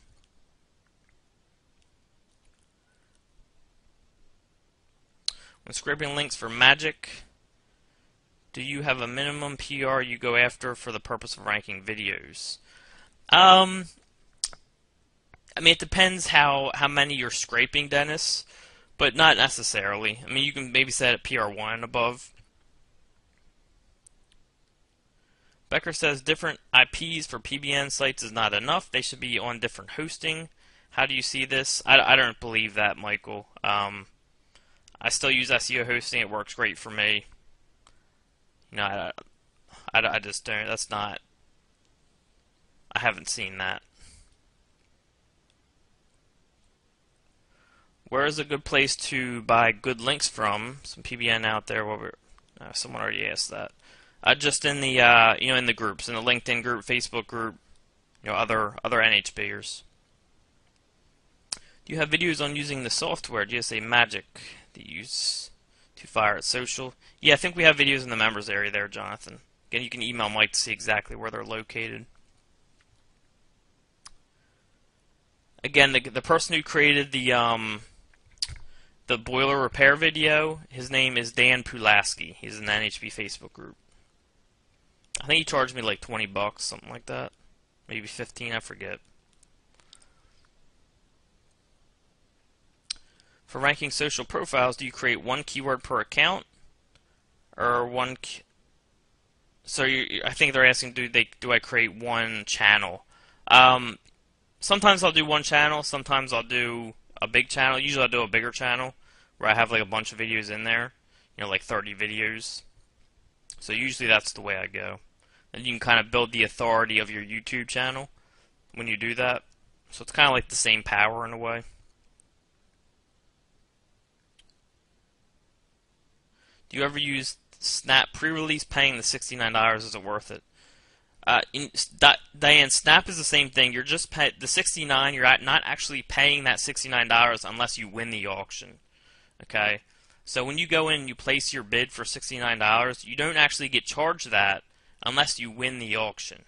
When scraping links for Magic, do you have a minimum PR you go after for the purpose of ranking videos? I mean, it depends how many you're scraping, Dennis, but not necessarily. I mean, you can maybe set it PR1 and above. Becker says different IPs for PBN sites is not enough. They should be on different hosting. How do you see this? I don't believe that, Michael. I still use SEO hosting. It works great for me. I just don't. That's not. I haven't seen that. Where is a good place to buy good links from? Some PBN out there. Someone already asked that. Just in the in the groups, in the LinkedIn group, Facebook group, other NHBers. Do you have videos on using the software GSA Magic that you use to fire at social? Yeah, I think we have videos in the members area there, Jonathan. Again, you can email Mike to see exactly where they're located. Again, the person who created the boiler repair video, his name is Dan Pulaski. He's in the NHB Facebook group. I think he charged me like $20, something like that. Maybe 15, I forget. For ranking social profiles, do you create one keyword per account, or one? So I think they're asking, do I create one channel? Sometimes I'll do one channel. Sometimes I'll do a big channel. Usually I'll do a bigger channel where I have like a bunch of videos in there. Like 30 videos. So usually that's the way I go. And you can kind of build the authority of your YouTube channel when you do that. So it's kind of like the same power in a way. Do you ever use Snap pre-release paying the $69? Is it worth it? Diane, Snap is the same thing. You're just the $69. You're not actually paying that $69 unless you win the auction. Okay. So when you go in and you place your bid for $69, you don't actually get charged that unless you win the auction.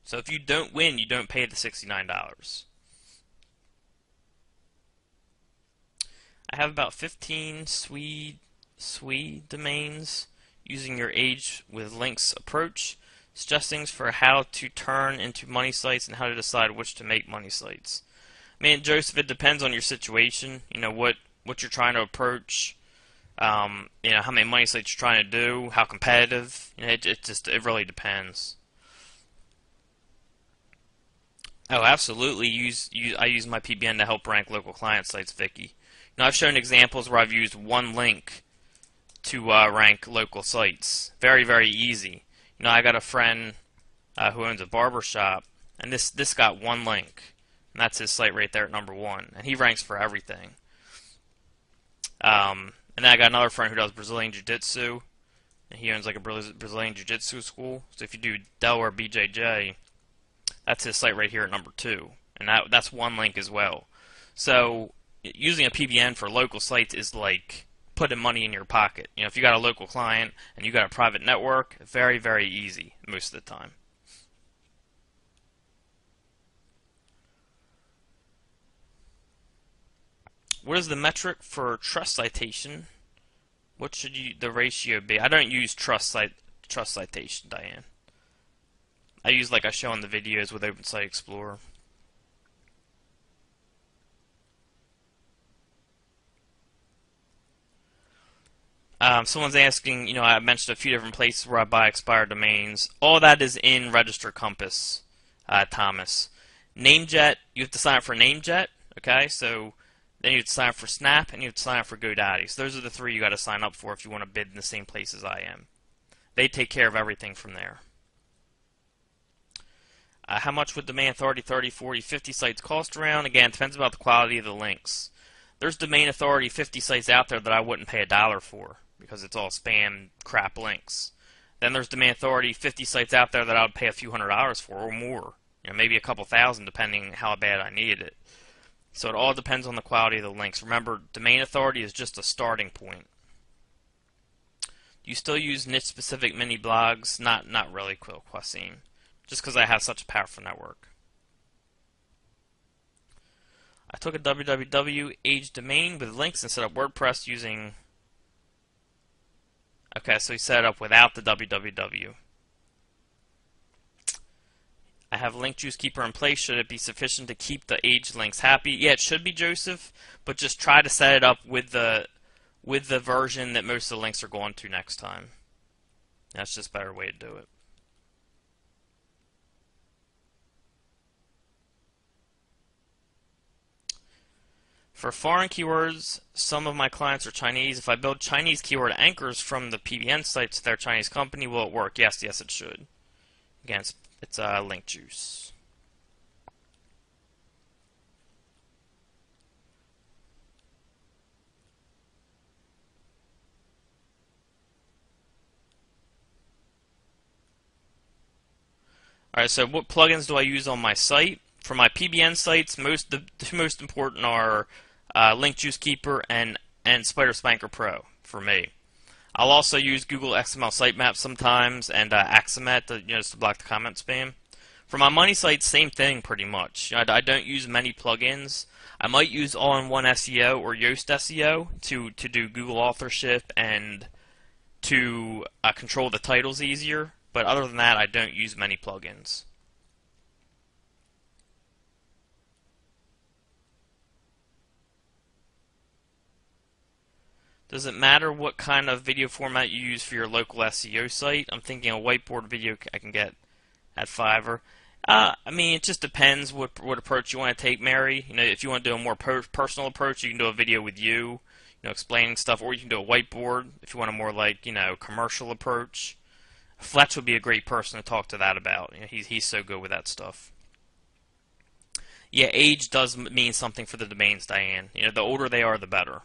So if you don't win, you don't pay the $69. I have about 15 SWE domains using your age with links approach. Suggestions for how to turn into money sites and how to decide which to make money sites. I mean, Joseph, it depends on your situation. What you're trying to approach. How many money sites you're trying to do. How competitive. It really depends. Oh, absolutely. I use my PBN to help rank local client sites, Vicky. I've shown examples where I've used one link to rank local sites. Very, very easy. I got a friend who owns a barber shop, and this got one link, and that's his site right there at number 1, and he ranks for everything. And then I got another friend who does Brazilian Jiu-Jitsu, and he owns like a Brazilian Jiu-Jitsu school. So if you do Delaware BJJ, that's his site right here at number 2, and that's one link as well. So using a PBN for local sites is like putting money in your pocket. If you got a local client and you got a private network, very, very easy most of the time. What is the metric for trust citation? What should the ratio be? I don't use trust citation, Diane. I use like I show in the videos with Open Site Explorer. Someone's asking, I mentioned a few different places where I buy expired domains. All that is in Register Compass, Thomas. Namejet, you have to sign up for Namejet, okay? So then you have to sign up for Snap, and you have to sign up for GoDaddy. So those are the 3 you got to sign up for if you want to bid in the same place as I am. They take care of everything from there. How much would domain authority 30, 40, 50 sites cost around? Again, it depends about the quality of the links. There's domain authority 50 sites out there that I wouldn't pay $1 for because it's all spam crap links. Then there's domain authority 50 sites out there that I would pay a few $100s for or more. Maybe a couple thousand depending how bad I needed it. So it all depends on the quality of the links. Remember, domain authority is just a starting point. Do you still use niche-specific mini blogs? Not really, Quasim. Just because I have such a powerful network. I took a www age domain with links and set up WordPress using... Okay, so he set it up without the www. I have Link Juice Keeper in place. Should it be sufficient to keep the age links happy? Yeah, it should be, Joseph, but just try to set it up with the version that most of the links are going to next time. That's just a better way to do it. For foreign keywords, some of my clients are Chinese. If I build Chinese keyword anchors from the PBN site to their Chinese company, will it work? Yes, it should. Again, it's Link Juice. Alright, so what plugins do I use on my site? For my PBN sites, the two most important are Link Juice Keeper and Spider Spanker Pro for me. I'll also use Google XML Sitemap sometimes and Axomet just to block the comment spam. For my money sites, same thing pretty much. I don't use many plugins. I might use All-in-One SEO or Yoast SEO to do Google authorship and to control the titles easier. But other than that, I don't use many plugins. Does it matter what kind of video format you use for your local SEO site? I'm thinking a whiteboard video I can get at Fiverr. I mean, it just depends what approach you want to take, Mary. You know, if you want to do a more personal approach, you can do a video with you know, explaining stuff, or you can do a whiteboard if you want a more like, you know, commercial approach. Fletch would be a great person to talk to that about. You know, he's so good with that stuff. Yeah, age does mean something for the domains, Diane. You know, the older they are, the better.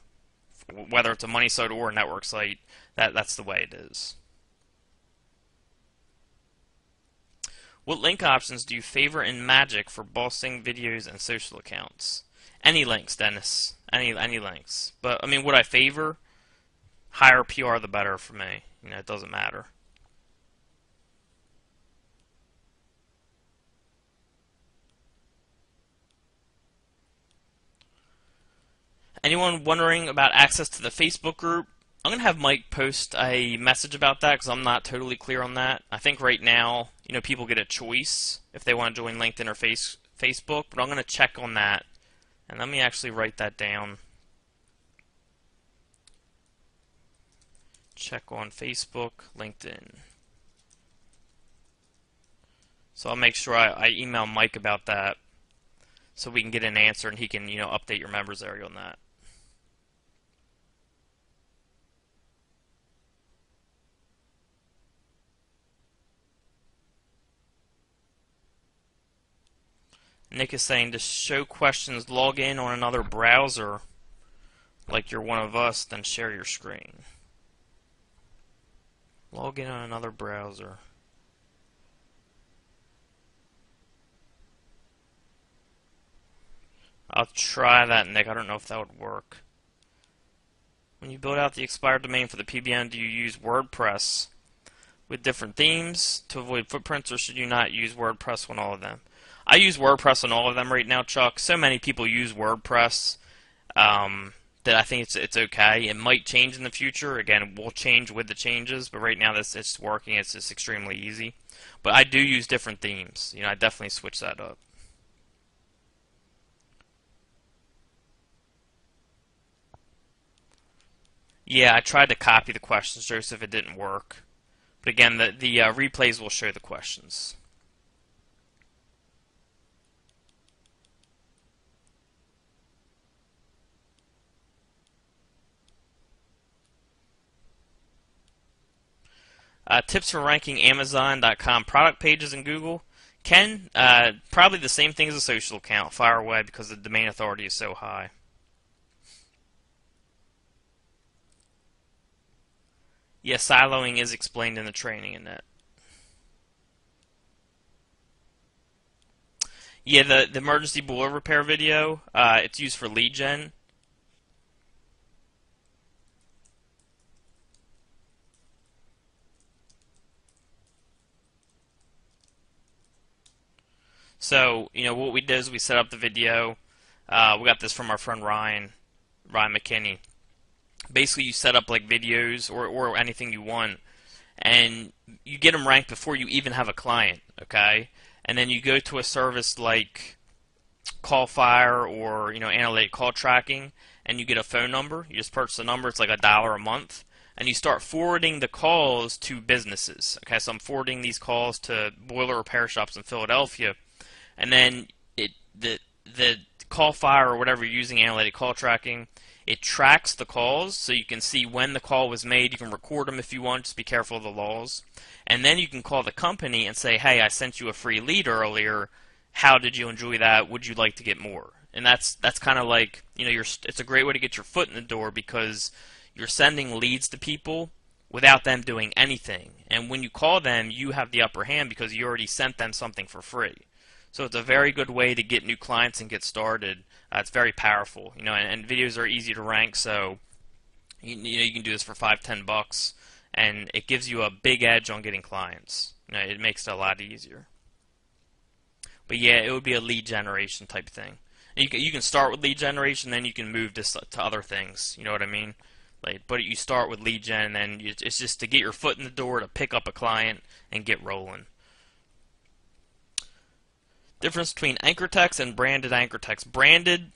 Whether it's a money site or a network site, that's the way it is. What link options do you favor in Magic for bossing videos and social accounts? Any links, Dennis. Any links. But I mean, what I favor, higher PR the better for me. You know, it doesn't matter. Anyone wondering about access to the Facebook group? I'm going to have Mike post a message about that because I'm not totally clear on that. I think right now, you know, people get a choice if they want to join LinkedIn or Facebook, but I'm going to check on that. And let me actually write that down. Check on Facebook, LinkedIn. So I'll make sure I email Mike about that so we can get an answer and he can, you know, update your members area on that. Nick is saying to show questions, log in on another browser like you're one of us, then share your screen. Log in on another browser. I'll try that, Nick. I don't know if that would work. When you build out the expired domain for the PBN, do you use WordPress with different themes to avoid footprints, or should you not use WordPress on all of them? I use WordPress on all of them right now, Chuck. So many people use WordPress that I think it's okay. It might change in the future. Again, it will change with the changes, but right now it's working. It's just extremely easy. But I do use different themes. You know, I definitely switch that up. Yeah, I tried to copy the questions, Joseph. It didn't work. But again, the replays will show the questions. Tips for ranking Amazon.com product pages in Google. Ken, probably the same thing as a social account. Fire away because the domain authority is so high. Yeah, siloing is explained in the training in that. Yeah, the emergency boiler repair video, it's used for lead gen. So, you know, what we did is we set up the video. We got this from our friend Ryan McKinney. Basically, you set up like videos or anything you want, and you get them ranked before you even have a client, okay? And then you go to a service like Callfire or, you know, Analytic Call Tracking, and you get a phone number. You just purchase a number. It's like $1 a month, and you start forwarding the calls to businesses. Okay, so I'm forwarding these calls to boiler repair shops in Philadelphia, and then the Callfire or whatever you're using, Analytic Call Tracking, it tracks the calls so you can see when the call was made. You can record them if you want. Just be careful of the laws. And then you can call the company and say, hey, I sent you a free lead earlier. How did you enjoy that? Would you like to get more? And that's kind of like, you know, it's a great way to get your foot in the door because you're sending leads to people without them doing anything. And when you call them, you have the upper hand because you already sent them something for free. So it's a very good way to get new clients and get started. It's very powerful, you know, and videos are easy to rank, so you know you can do this for $5-10, and it gives you a big edge on getting clients. You know, it makes it a lot easier. But yeah, it would be a lead generation type thing. And you can start with lead generation, then you can move to other things. You know what I mean? Like, but you start with lead gen, and then it's just to get your foot in the door to pick up a client and get rolling. Difference between anchor text and branded anchor text. Branded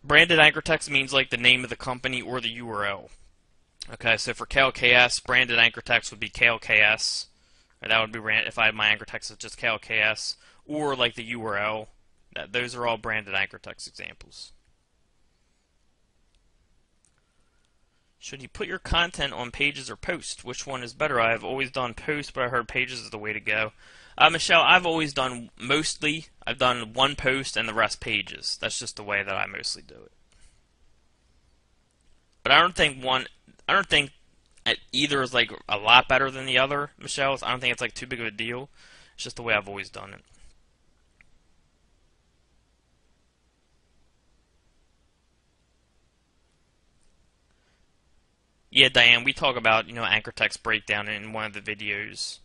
Branded anchor text means like the name of the company or the URL. Okay, so for KLKS, branded anchor text would be KLKS. That would be if I had my anchor text as just KLKS, or like the URL. Those are all branded anchor text examples. Should you put your content on pages or posts? Which one is better? I've always done posts, but I heard pages is the way to go. Michelle, I've always done I've done one post and the rest pages. That's just the way that I mostly do it. But I don't think either is like a lot better than the other, Michelle. I don't think it's like too big of a deal. It's just the way I've always done it. Yeah, Diane, we talk about, anchor text breakdown in one of the videos.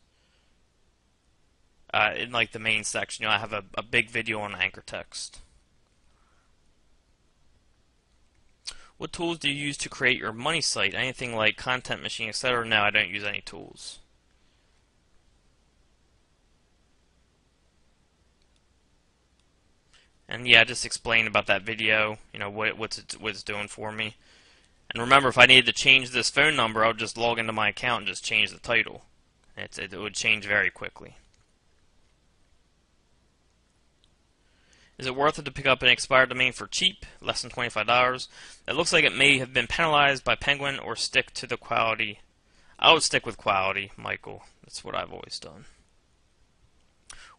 In like the main section, I have a big video on anchor text. What tools do you use to create your money site? Anything like Content Machine, etc.? No, I don't use any tools. And yeah, just explain about that video, what it's doing for me. And remember, if I needed to change this phone number, I would just log into my account and just change the title. It would change very quickly. Is it worth it to pick up an expired domain for cheap, less than $25? It looks like it may have been penalized by Penguin, or stick to the quality. I would stick with quality, Michael. That's what I've always done.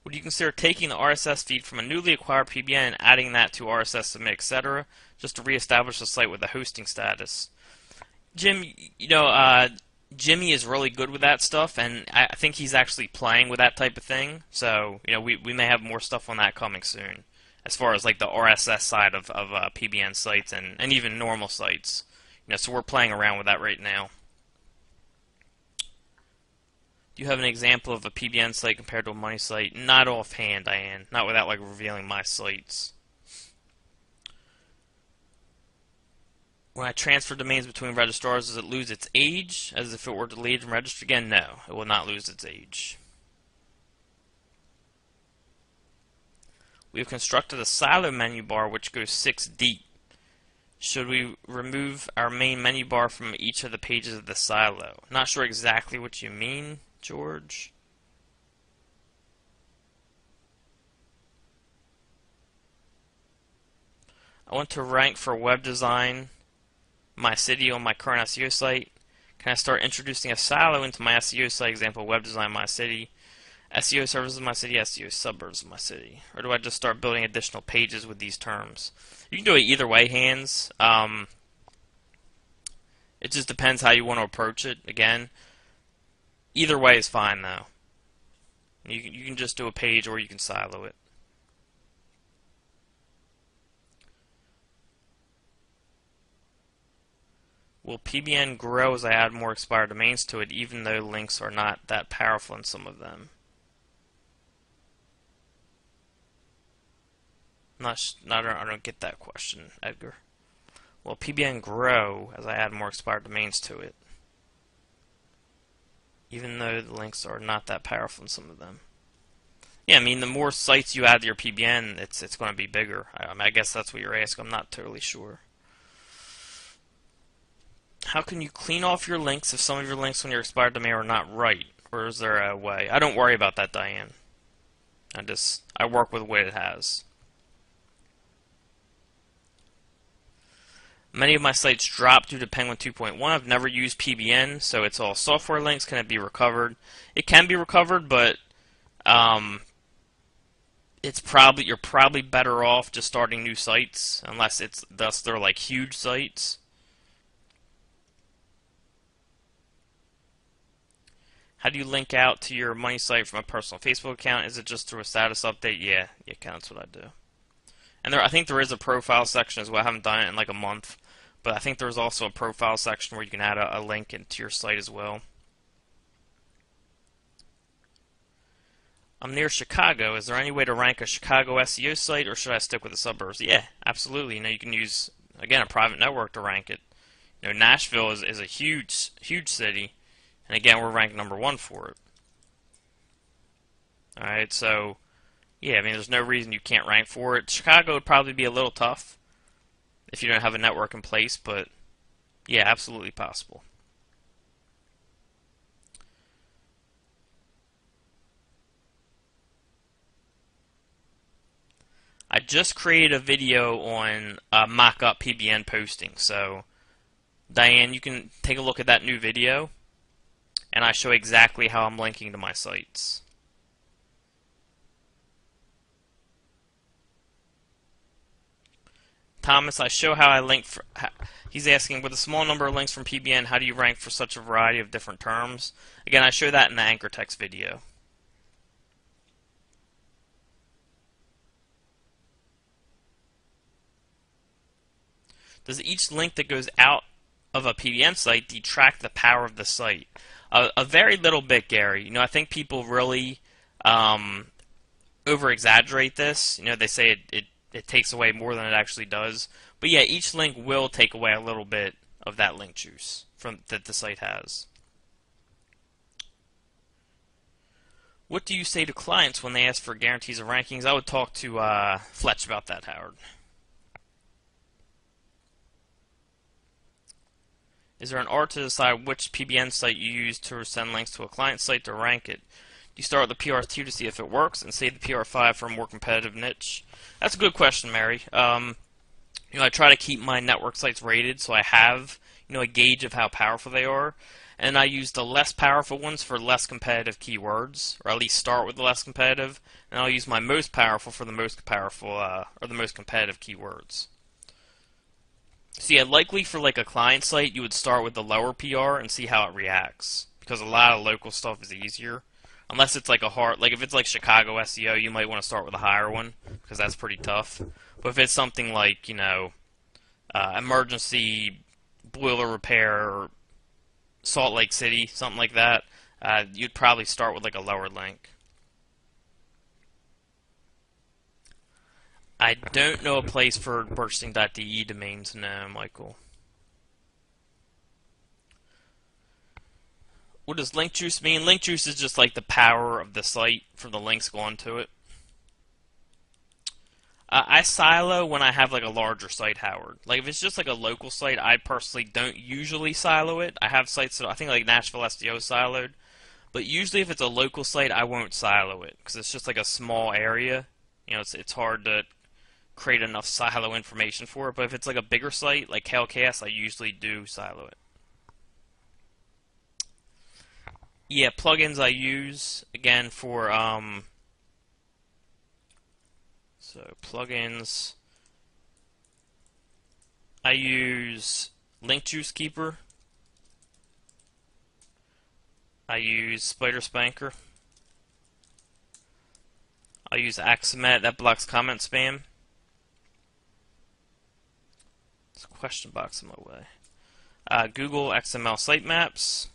Would you consider taking the RSS feed from a newly acquired PBN and adding that to RSS submit, etc., just to reestablish the site with the hosting status? Jim, Jimmy is really good with that stuff, and I think he's actually playing with that type of thing. So, we may have more stuff on that coming soon, as far as like the RSS side of PBN sites and even normal sites. So we're playing around with that right now. Do you have an example of a PBN site compared to a money site? Not offhand, Diane. Not without like revealing my sites. When I transfer domains between registrars, does it lose its age as if it were deleted and registered again? No, it will not lose its age. We have constructed a silo menu bar which goes 6 deep. Should we remove our main menu bar from each of the pages of the silo? Not sure exactly what you mean, George. I want to rank for web design my city on my current SEO site. Can I start introducing a silo into my SEO site? Example, web design my city, SEO services in my city, SEO suburbs in my city. Or do I just start building additional pages with these terms? You can do it either way, Hans. It just depends how you want to approach it. Again, either way is fine though. You can just do a page, or you can silo it. Will PBN grow as I add more expired domains to it, even though links are not that powerful in some of them? I don't get that question, Edgar. Will PBN grow as I add more expired domains to it, even though the links are not that powerful in some of them? Yeah, I mean, the more sites you add to your PBN, it's going to be bigger. I guess that's what you're asking. I'm not totally sure. How can you clean off your links if some of your links on your expired domain are not right? Or is there a way? I don't worry about that, Diane. I work with what it has. Many of my sites drop due to Penguin 2.1. I've never used PBN, so it's all software links. Can it be recovered? It can be recovered, but you're probably better off just starting new sites, unless they're like huge sites. How do you link out to your money site from a personal Facebook account? Is it just through a status update? Yeah, that's what I do. And I think there is a profile section as well. I haven't done it in like a month, but I think there's also a profile section where you can add a link into your site as well. I'm near Chicago. Is there any way to rank a Chicago SEO site, or should I stick with the suburbs? Yeah, absolutely. You can use, again, a private network to rank it. Nashville is a huge city. And again, we're ranked #1 for it. Alright, so, yeah, I mean, there's no reason you can't rank for it. Chicago would probably be a little tough. if you don't have a network in place, but yeah, absolutely possible. I just created a video on mock-up PBN posting, so Diane, you can take a look at that new video, and I show exactly how I'm linking to my sites. Thomas, I show how I link for. He's asking, with a small number of links from PBN, how do you rank for such a variety of different terms? Again, I show that in the anchor text video. Does each link that goes out of a PBN site detract the power of the site? A very little bit, Gary. You know, I think people really over-exaggerate this. You know, they say it takes away more than it actually does. But yeah, each link will take away a little bit of that link juice that the site has. What do you say to clients when they ask for guarantees of rankings? I would talk to Fletch about that, Howard. Is there an art to decide which PBN site you use to send links to a client site to rank it? Do you start with the PR2 to see if it works and save the PR5 for a more competitive niche? That's a good question, Mary. You know, I try to keep my network sites rated so I have, you know, a gauge of how powerful they are, and I use the less powerful ones for less competitive keywords, or at least start with the less competitive, and I'll use my most powerful for the most powerful or the most competitive keywords. So yeah, likely for like a client site, you would start with the lower PR and see how it reacts, because a lot of local stuff is easier. Unless it's like a hard, like if it's like Chicago SEO, you might want to start with a higher one, because that's pretty tough. But if it's something like, you know, emergency boiler repair or Salt Lake City, something like that, you'd probably start with like a lower link. I don't know a place for purchasing.de domains now, Michael. What does link juice mean? Link juice is just like the power of the site for the links going to it. I silo when I have like a larger site, Howard. Like if it's just like a local site, I personally don't usually silo it. I have sites that I think like Nashville SEO siloed, but usually if it's a local site, I won't silo it because it's just like a small area. You know, it's hard to create enough silo information for it. But if it's like a bigger site like KLKS, I usually do silo it. Yeah, plugins I use again for so plugins. I use Link Juice Keeper. I use Spider Spanker. I use Axomet, that blocks comment spam. There's a question box in my way. Google XML sitemaps.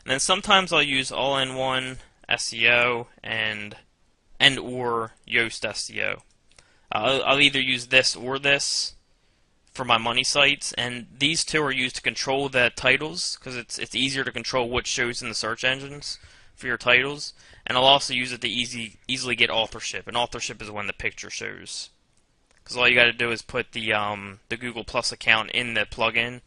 And then sometimes I'll use all-in-one SEO and or Yoast SEO. I'll either use this or this for my money sites, and these two are used to control the titles because it's easier to control what shows in the search engines for your titles. And I'll also use it to easily get authorship, and authorship is when the picture shows. Because all you got to do is put the Google Plus account in the plugin,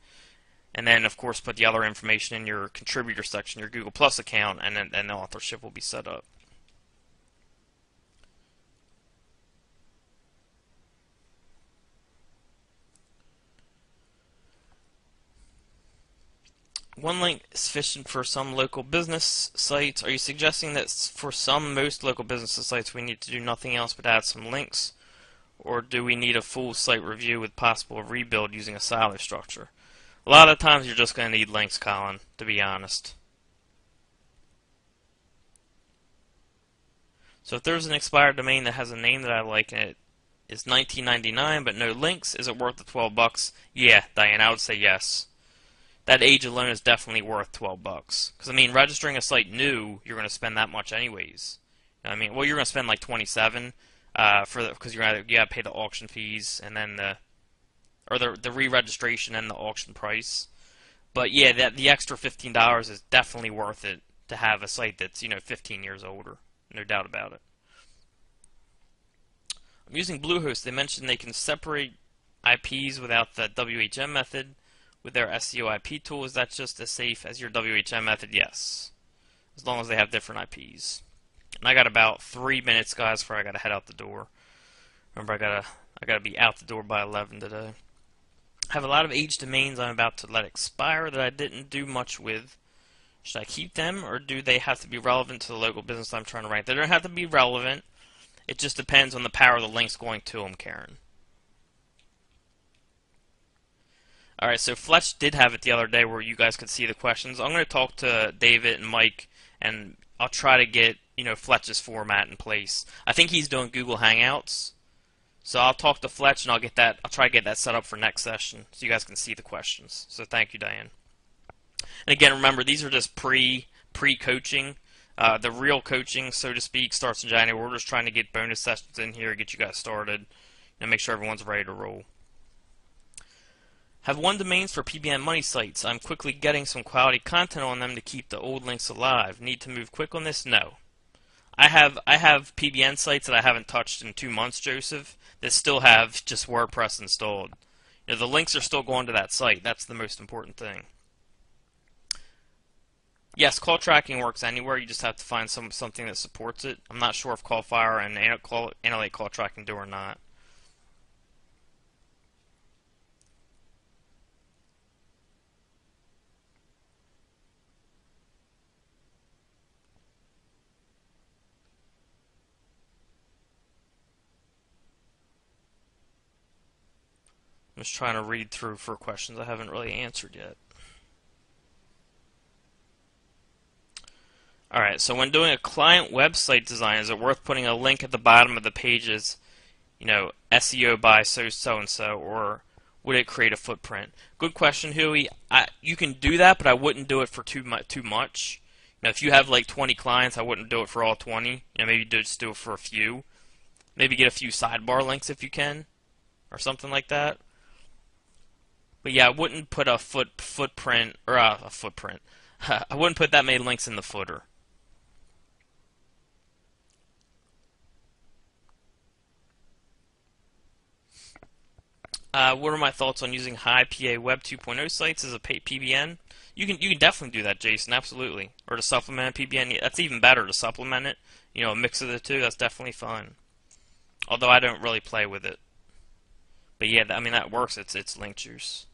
and then of course put the other information in your contributor section, your Google Plus account, and then the authorship will be set up. One link is sufficient for some local business sites. Are you suggesting that for most local business sites we need to do nothing else but add some links? Or do we need a full site review with possible rebuild using a silo structure? A lot of times you're just going to need links, Colin, to be honest. So if there's an expired domain that has a name that I like and it is $19.99 but no links, is it worth the $12? Yeah, Diane, I would say yes. That age alone is definitely worth $12. Because I mean, registering a site new, you're going to spend that much anyways. You know what I mean, well, you're going to spend like $27 because you got to pay the auction fees and then the re-registration and the auction price. But yeah, the extra $15 is definitely worth it to have a site that's 15 years older, no doubt about it. I'm using Bluehost. They mentioned they can separate IPs without the WHM method with their SEO IP tool. Is that just as safe as your WHM method? Yes, as long as they have different IPs. And I got about 3 minutes, guys, before I gotta head out the door. Remember, I gotta be out the door by 11 today. I have a lot of age domains I'm about to let expire that I didn't do much with. Should I keep them, or do they have to be relevant to the local business I'm trying to rank? They don't have to be relevant. It just depends on the power of the links going to them, Karen. Alright, so Fletch did have it the other day where you guys could see the questions. I'm going to talk to David and Mike, and I'll try to get, Fletch's format in place. I think he's doing Google Hangouts. So I'll talk to Fletch and I'll try to get that set up for next session so you guys can see the questions. So thank you, Diane. And again, remember, these are just pre-coaching. The real coaching, so to speak, starts in January. We're just trying to get bonus sessions in here, get you guys started, and make sure everyone's ready to roll. Have one domains for PBN money sites. I'm quickly getting some quality content on them to keep the old links alive. Need to move quick on this? No. I have PBN sites that I haven't touched in 2 months, Joseph, that still have just WordPress installed. The links are still going to that site. That's the most important thing. Yes, call tracking works anywhere. You just have to find something that supports it. I'm not sure if CallFire and Analyte call tracking do or not. I'm just trying to read through for questions I haven't really answered yet. Alright, so when doing a client website design, is it worth putting a link at the bottom of the pages, SEO by so-and-so, or would it create a footprint? Good question, Huey. You can do that, but I wouldn't do it for too much. If you have like 20 clients, I wouldn't do it for all 20. Maybe just do it for a few. Maybe get a few sidebar links if you can, or something like that. But yeah, I wouldn't put a footprint, or a footprint. I wouldn't put that many links in the footer. What are my thoughts on using high PA Web 2.0 sites as a PBN? You can definitely do that, Jason. Absolutely. Or to supplement a PBN, that's even better to supplement it. A mix of the two. That's definitely fine. Although I don't really play with it. But yeah, I mean that works. It's link juice.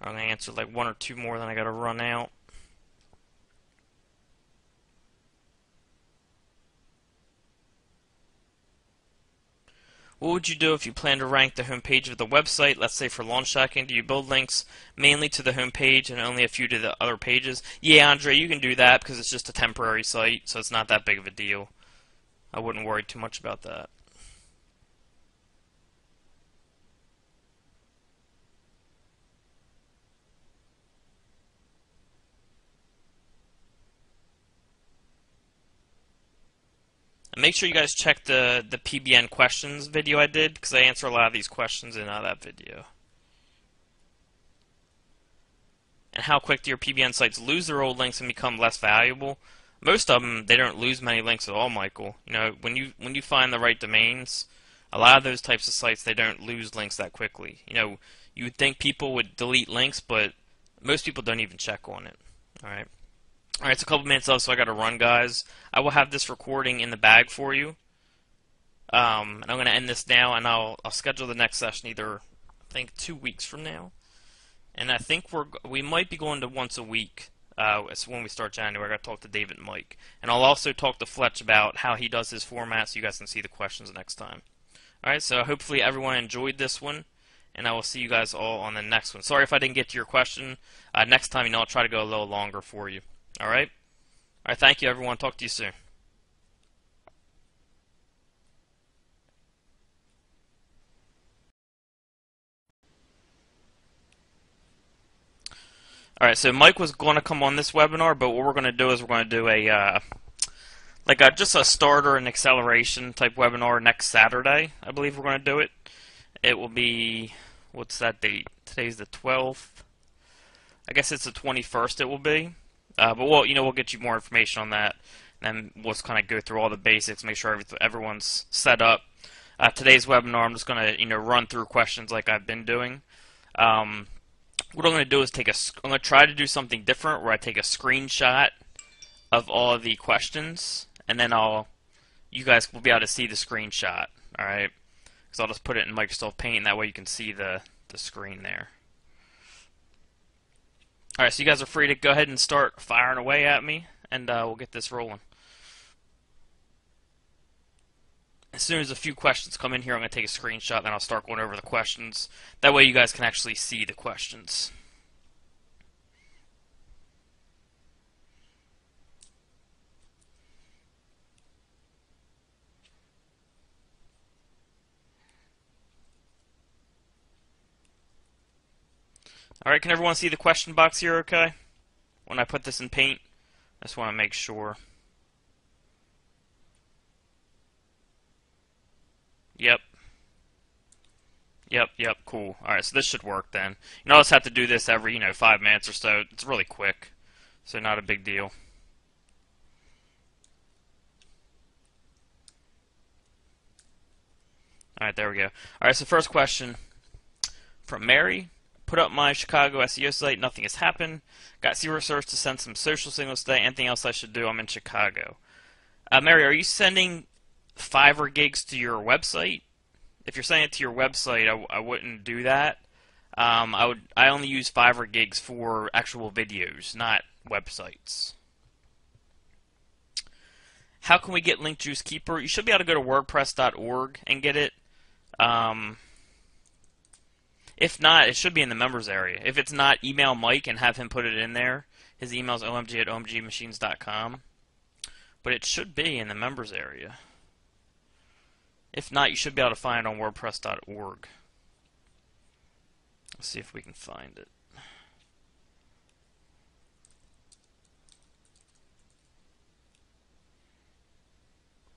I'm gonna answer like 1 or 2 more, then I gotta run out. What would you do if you plan to rank the homepage of the website? Let's say for launch tracking, do you build links mainly to the homepage and only a few to the other pages? Yeah, Andre, you can do that because it's just a temporary site, so it's not that big of a deal. I wouldn't worry too much about that. And make sure you guys check the PBN questions video I did, because I answer a lot of these questions in that video. And how quick do your PBN sites lose their old links and become less valuable? Most of them, they don't lose many links at all, Michael. When you find the right domains, a lot of those types of sites, they don't lose links that quickly. You would think people would delete links, but most people don't even check on it. Alright, it's a couple minutes left, so I gotta run, guys. I will have this recording in the bag for you. And I'm gonna end this now, and I'll schedule the next session either, I think, 2 weeks from now. And I think we might be going to once a week. It's when we start January. I gotta talk to David and Mike, and I'll also talk to Fletch about how he does his format, so you guys can see the questions next time. All right, so hopefully everyone enjoyed this one, and I will see you guys all on the next one. Sorry if I didn't get to your question. Next time, I'll try to go a little longer for you. All right. All right. Thank you, everyone. Talk to you soon. Alright, so Mike was going to come on this webinar, but what we're going to do is we're going to do just a starter and acceleration type webinar next Saturday. I believe we're going to do it. It will be, what's that date? Today's the 12th. I guess it's the 21st it will be. But we'll get you more information on that, and then we'll just kind of go through all the basics, make sure everyone's set up. Today's webinar, I'm just gonna run through questions like I've been doing. What I'm gonna do is I'm gonna try to do something different where I take a screenshot of all of the questions, and then you guys will be able to see the screenshot. All right, because I'll just put it in Microsoft Paint, and that way you can see the screen there. All right, so you guys are free to go ahead and start firing away at me, and we'll get this rolling. As soon as a few questions come in here, I'm going to take a screenshot, then I'll start going over the questions. That way you guys can actually see the questions. Alright, can everyone see the question box here okay? When I put this in Paint, I just want to make sure. Yep. Yep, cool. Alright, so this should work then. I'll just have to do this every, 5 minutes or so. It's really quick, so not a big deal. Alright, there we go. Alright, so first question from Mary. Put up my Chicago SEO site, nothing has happened. Got Qzx300 to send some social signals today. Anything else I should do? I'm in Chicago. Mary, are you sending Fiverr gigs to your website? If you're sending it to your website, I wouldn't do that. I only use Fiverr gigs for actual videos, not websites. How can we get Link Juice Keeper? You should be able to go to WordPress.org and get it. If not, it should be in the members area. If it's not, email Mike and have him put it in there. His email is omg@omgmachines.com. But it should be in the members area. If not, you should be able to find it on WordPress.org. Let's see if we can find it.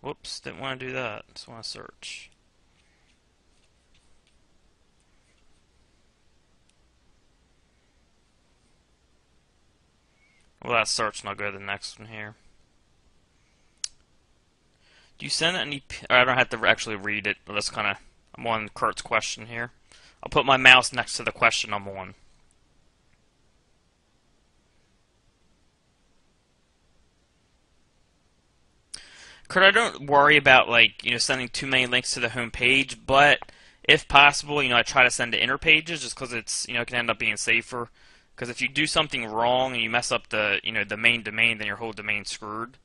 Whoops, didn't want to do that. Just want to search. Well, that's search, and I'll go to the next one here. Do you send any? I don't have to actually read it, but that's kind of. I'm on Kurt's question here. I'll put my mouse next to the question I'm on. Kurt, I don't worry about sending too many links to the home page, but if possible, I try to send to inner pages just because it's it can end up being safer. Because if you do something wrong and you mess up the the main domain, then your whole domain's screwed.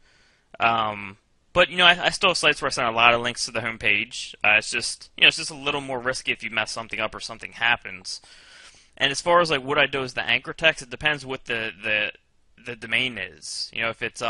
But I still have sites where I send a lot of links to the home page. It's just it's just a little more risky if you mess something up or something happens. And as far as what I do as the anchor text, it depends what the domain is. If it's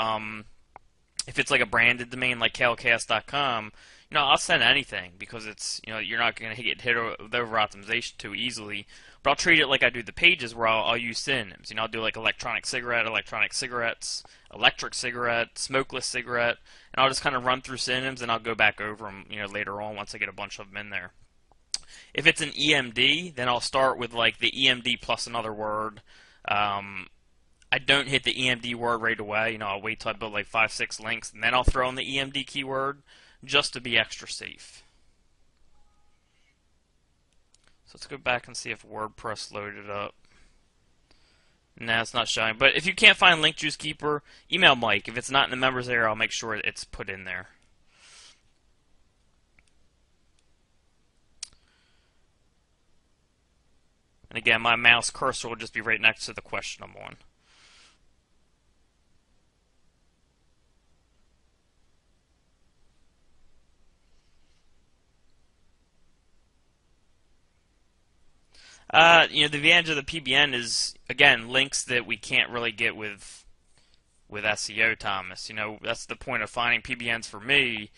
like a branded domain like klks.com, I'll send anything because it's you're not going to get hit with over optimization too easily. But I'll treat it like I do the pages where I'll use synonyms. I'll do like electronic cigarette, electronic cigarettes, electric cigarette, smokeless cigarette, and I'll just kind of run through synonyms and I'll go back over them later on once I get a bunch of them in there. If it's an EMD, then I'll start with like the EMD plus another word. I don't hit the EMD word right away. I'll wait till I build like 5-6 links, and then I'll throw in the EMD keyword just to be extra safe. So let's go back and see if WordPress loaded up. No, it's not showing. But if you can't find Link Juice Keeper, email Mike. If it's not in the members area, I'll make sure it's put in there. And again, my mouse cursor will just be right next to the question I'm on. The advantage of the PBN is, again, links that we can't really get with SEO, Thomas. That's the point of finding PBNs for me,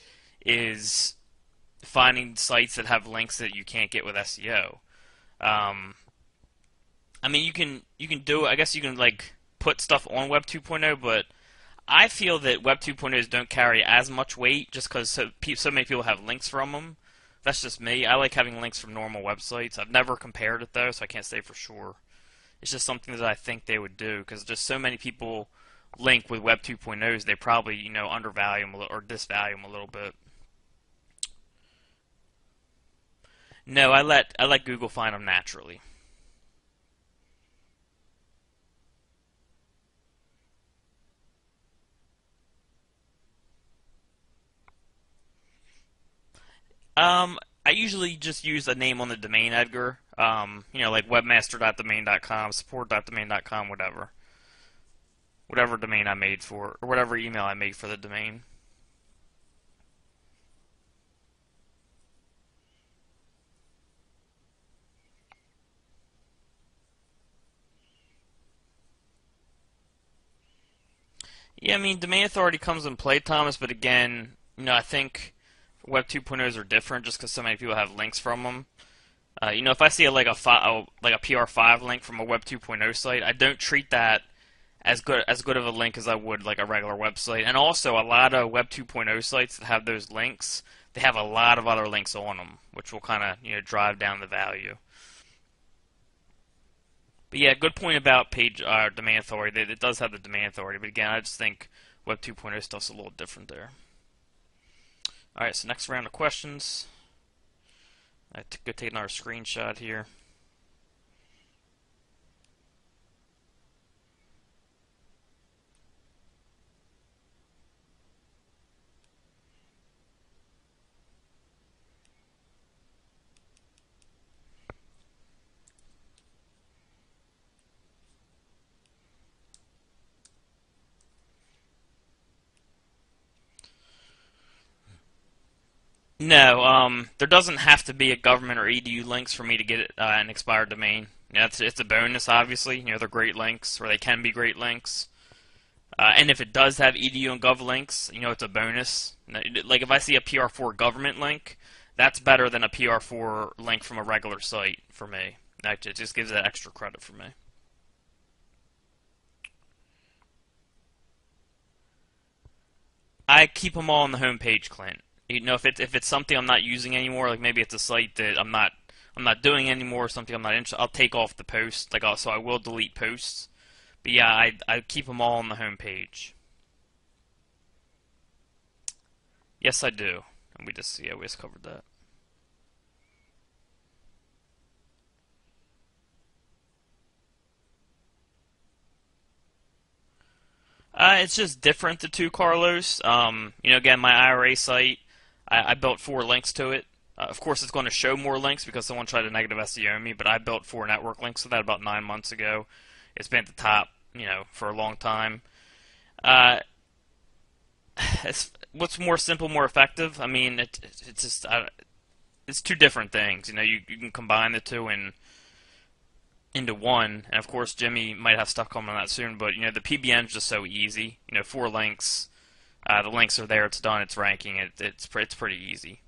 is finding sites that have links that you can't get with SEO. I mean, you can do it. I guess you can put stuff on Web 2.0, but I feel that Web 2.0s don't carry as much weight just because so many people have links from them. That's just me. I like having links from normal websites. I've never compared it though, so I can't say for sure. It's just something that I think they would do because just so many people link with Web 2.0s, they probably undervalue them or disvalue them a little bit. No, I let Google find them naturally. I usually just use a name on the domain, Edgar. Like webmaster.domain.com, support.domain.com, whatever domain I made for, or whatever email I made for the domain. Yeah, I mean, domain authority comes in play, Thomas, but again, I think Web 2.0s are different just because so many people have links from them. If I see like a PR5 link from a Web 2.0 site, I don't treat that as good of a link as I would like a regular website. And also, a lot of Web 2.0 sites that have those links, they have a lot of other links on them, which will kind of drive down the value. But yeah, good point about page domain authority. It does have the domain authority, but again, I just think Web 2.0 stuff's a little different there. All right, so next round of questions. I have to go take another screenshot here. No, there doesn't have to be a government or edu links for me to get an expired domain. It's a bonus, obviously. They're great links, or they can be great links. And if it does have edu and gov links, it's a bonus. Like if I see a PR4 government link, that's better than a PR4 link from a regular site for me. It just gives that extra credit for me. I keep them all on the home page, Clint. If it's something I'm not using anymore, like maybe it's a site that I'm not doing anymore, or something I'm not interested, I'll take off the post. So I will delete posts. But yeah, I keep them all on the home page. Yes, I do. And we just covered that. It's just different to two Carlos. Again, my IRA site, I built 4 links to it. Of course, it's going to show more links because someone tried to negative SEO me, but I built 4 network links to that about 9 months ago. It's been at the top, for a long time. What's more simple, more effective? I mean, it's just it's two different things. You can combine the two into one, and of course Jimmy might have stuff coming on that soon. But the PBN's just so easy. 4 links, the links are there. It's done. It's ranking. It's pretty easy.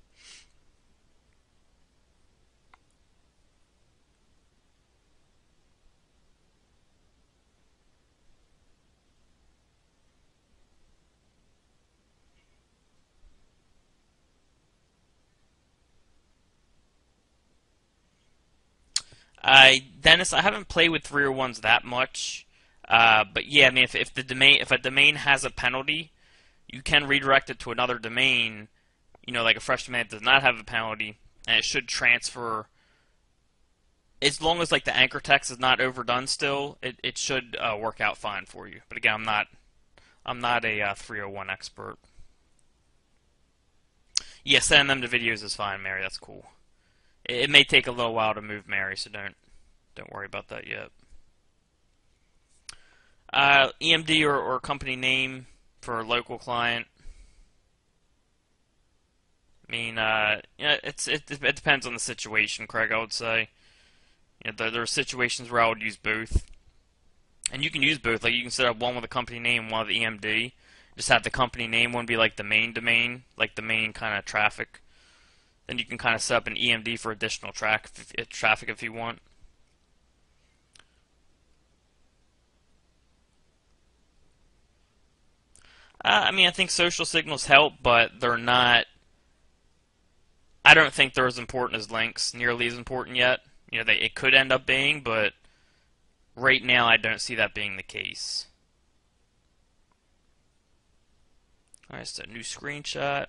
Dennis, I haven't played with 301s that much, but yeah, I mean, if a domain has a penalty, you can redirect it to another domain, like a fresh domain that does not have a penalty, and it should transfer. As long as like the anchor text is not overdone, still, it should work out fine for you. But again, I'm not a 301 expert. Yeah, sending them to videos is fine, Mary. That's cool. It may take a little while to move Mary, so don't worry about that yet. EMD or company name for a local client. I mean, it depends on the situation, Craig. I would say, there are situations where I would use both, and you can use both. Like you can set up one with a company name, and one with EMD. Just have the company name one be like the main domain, like the main kind of traffic. Then you can kind of set up an EMD for additional traffic if you want. I mean, I think social signals help, but they're not. I don't think they're as important as links, nearly as important yet. It could end up being, but right now I don't see that being the case. Alright, so new screenshot.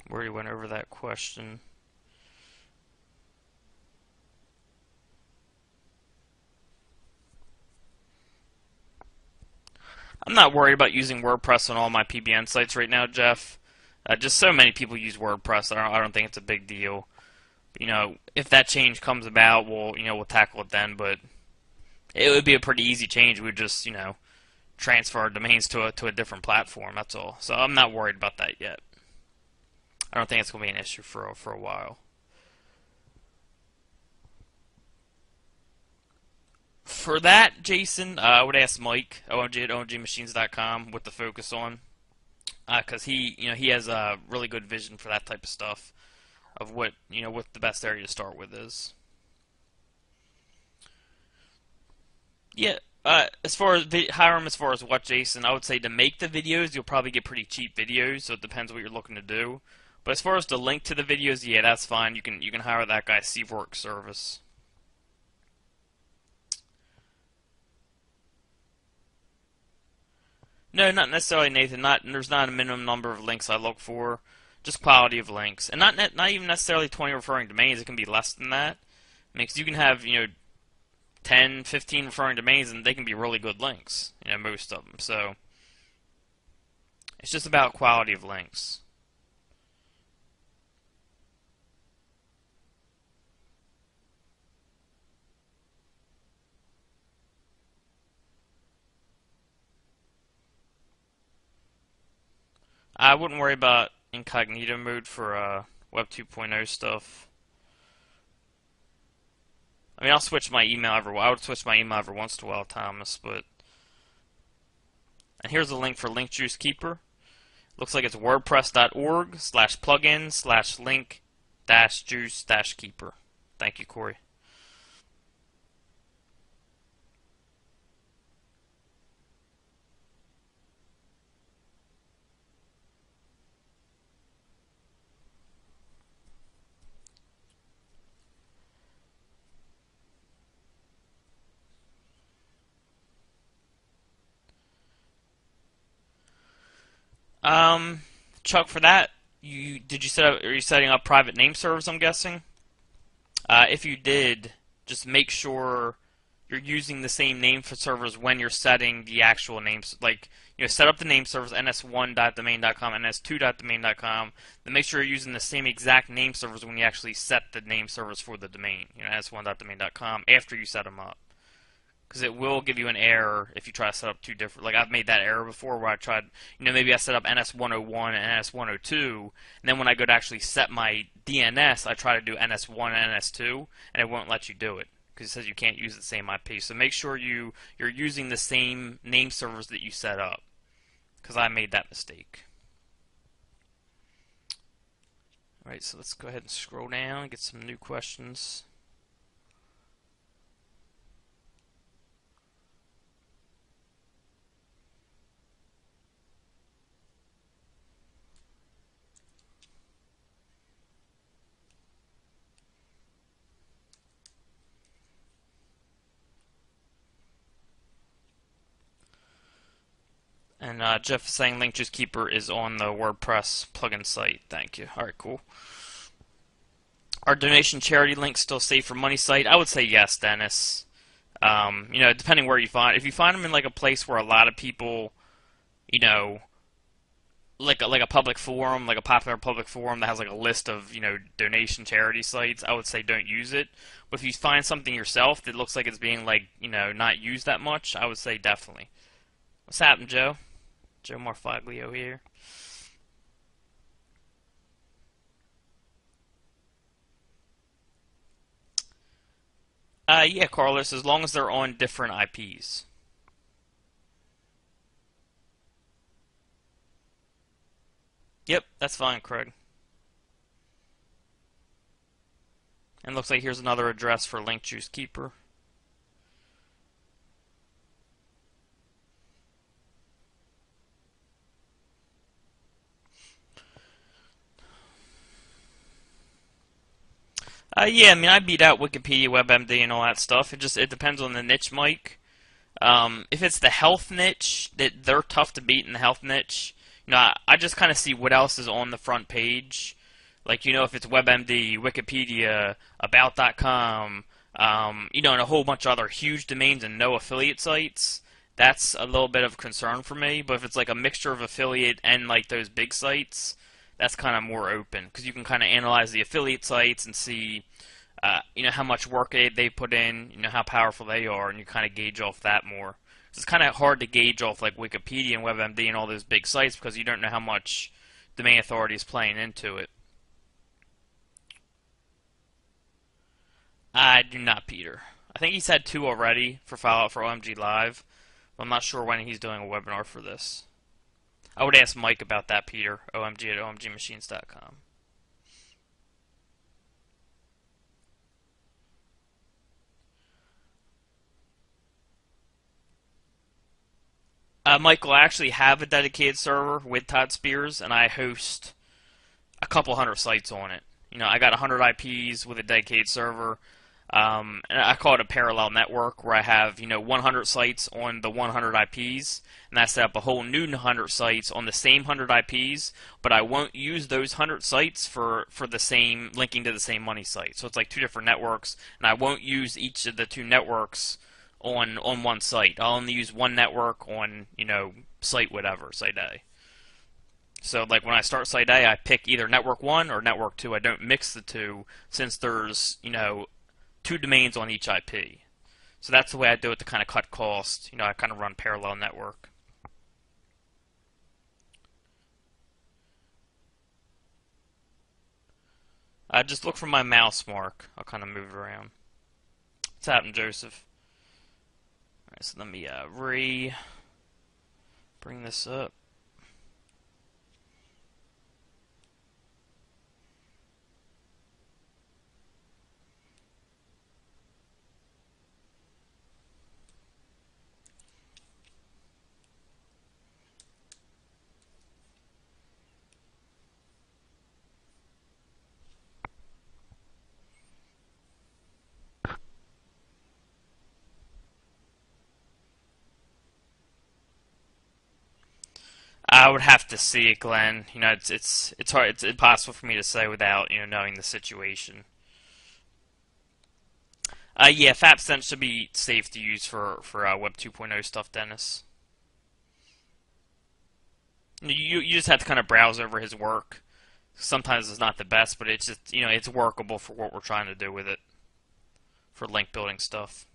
We already went over that question. I'm not worried about using WordPress on all my PBN sites right now, Jeff. Just so many people use WordPress, I don't think it's a big deal. You know, if that change comes about, we'll tackle it then. But it would be a pretty easy change. We'd just, transfer our domains to a different platform. That's all. So I'm not worried about that yet. I don't think it's going to be an issue for a while. For that, Jason, I would ask Mike, OMG at OMGmachines.com, with the focus on, because he has a really good vision for that type of stuff, of what the best area to start with is. Yeah, as far as Hiram, as far as what, Jason, I would say to make the videos, you'll probably get pretty cheap videos, so it depends what you're looking to do. But as far as the link to the videos, yeah, that's fine. You can hire that guy Qzx300 service. No, not necessarily, Nathan. There's not a minimum number of links I look for, just quality of links, and not even necessarily 20 referring domains. It can be less than that. Because you can have 10, 15 referring domains, and they can be really good links. Most of them. So it's just about quality of links. I wouldn't worry about incognito mode for Web 2.0 stuff. I mean, I'll switch my email I would switch my email every once in a while, Thomas. But and here's a link for Link Juice Keeper. Looks like it's wordpress.org/plugin/link-juice-keeper. Thank you, Corey. Chuck, for that, are you setting up private name servers, I'm guessing? If you did, just make sure you're using the same name for servers when you're setting the actual names. Like, set up the name servers, ns1.domain.com, ns2.domain.com, then make sure you're using the same exact name servers when you actually set the name servers for the domain, ns1.domain.com, after you set them up. Because it will give you an error if you try to set up two different. Like, I've made that error before where I tried, maybe I set up NS101 and NS102, and then when I go to actually set my DNS, I try to do NS1 and NS2, and it won't let you do it because it says you can't use the same IP. So make sure you're using the same name servers that you set up, because I made that mistake. Alright, so let's go ahead and scroll down and get some new questions. And Jeff is saying Link Juice Keeper is on the WordPress plugin site. Thank you. Alright, cool. Are donation charity links still safe for money site? I would say yes, Dennis. Depending where you find. If you find them in like a place where a lot of people, like a public forum, like a popular public forum that has like a list of donation charity sites, I would say don't use it. But if you find something yourself that looks like it's being not used that much, I would say definitely. What's happening, Joe? Joe Morfaglio here. Yeah, Carlos, as long as they're on different IPs. Yep, that's fine, Craig. And looks like here's another address for Link Juice Keeper. Yeah, I mean, I beat out Wikipedia, WebMD, and all that stuff. It depends on the niche, Mike. If it's the health niche, that they're tough to beat in the health niche. I just kind of see what else is on the front page. Like, if it's WebMD, Wikipedia, About.com, and a whole bunch of other huge domains and no affiliate sites, that's a little bit of concern for me. But if it's like a mixture of affiliate and like those big sites, that's kind of more open because you can kind of analyze the affiliate sites and see, how much work they put in, how powerful they are, and you kind of gauge off that more. It's kind of hard to gauge off like Wikipedia and WebMD and all those big sites because you don't know how much domain authority is playing into it. I do not, Peter. I think he's had 2 already for Fallout for OMG Live. But I'm not sure when he's doing a webinar for this. I would ask Mike about that, Peter. OMG at omgmachines.com. Michael, I actually have a dedicated server with Todd Spears, and I host a couple hundred sites on it. I got 100 IPs with a dedicated server. And I call it a parallel network where I have, 100 sites on the 100 IPs, and I set up a whole new 100 sites on the same 100 IPs, but I won't use those 100 sites for the same, linking to the same money site. So it's like 2 different networks, and I won't use each of the 2 networks on one site. I'll only use one network on, site whatever, site A. So, like, when I start site A, I pick either network 1 or network 2. I don't mix the 2 since there's, 2 domains on each IP. So that's the way I do it to kind of cut costs. I kind of run parallel network. Just look for my mouse mark. I'll kind of move it around. What's happening, Joseph? Alright, so let me bring this up. I would have to see it, Glenn. It's hard. It's impossible for me to say without knowing the situation. Yeah, FAPSense should be safe to use for Web 2.0 stuff, Dennis. You just have to kind of browse over his work. Sometimes it's not the best, but it's just it's workable for what we're trying to do with it for link building stuff.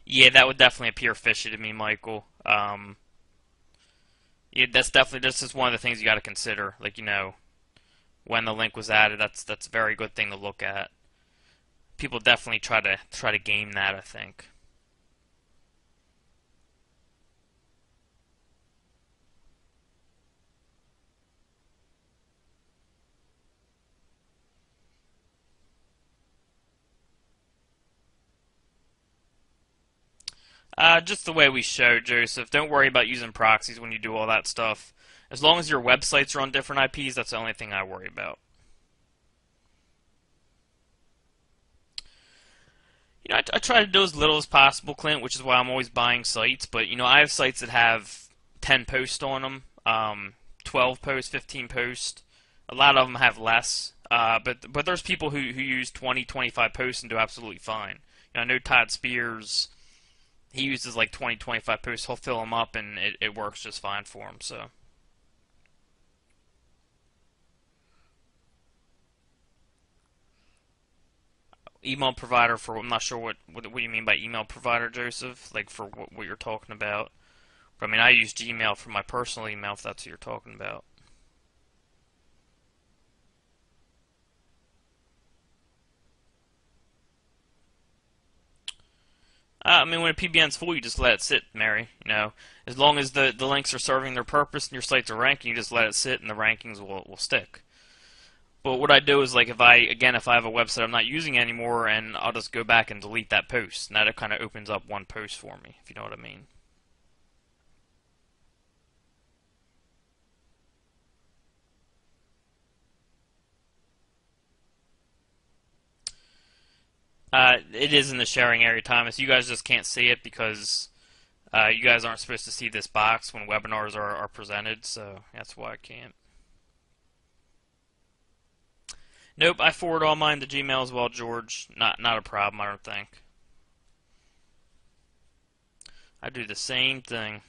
Yeah, that would definitely appear fishy to me, Michael. Yeah, that's just one of the things you got to consider. Like, when the link was added, that's a very good thing to look at. People definitely try to game that, I think. Just the way we showed, Joseph. Don't worry about using proxies when you do all that stuff. As long as your websites are on different IPs, that's the only thing I worry about. I try to do as little as possible, Clint, which is why I'm always buying sites. But, I have sites that have 10 posts on them, 12 posts, 15 posts. A lot of them have less. But there's people who use 20, 25 posts and do absolutely fine. I know Todd Spears, he uses like 20, 25 posts. He'll fill them up, and it works just fine for him. So. Email provider for, I'm not sure what you mean by email provider, Joseph, like for what you're talking about. But I mean, I use Gmail for my personal email, if that's what you're talking about. I mean, when a PBN's full, you just let it sit, Mary. As long as the links are serving their purpose and your sites are ranking, you just let it sit and the rankings will stick. But what I do is, like, if I have a website I'm not using anymore, and I'll just go back and delete that post. And that kind of opens up one post for me, if you know what I mean. It is in the sharing area, Thomas. You guys just can't see it because you guys aren't supposed to see this box when webinars are presented, so that's why I can't. Nope, I forward all mine to Gmail as well, George. Not a problem, I don't think. I do the same thing.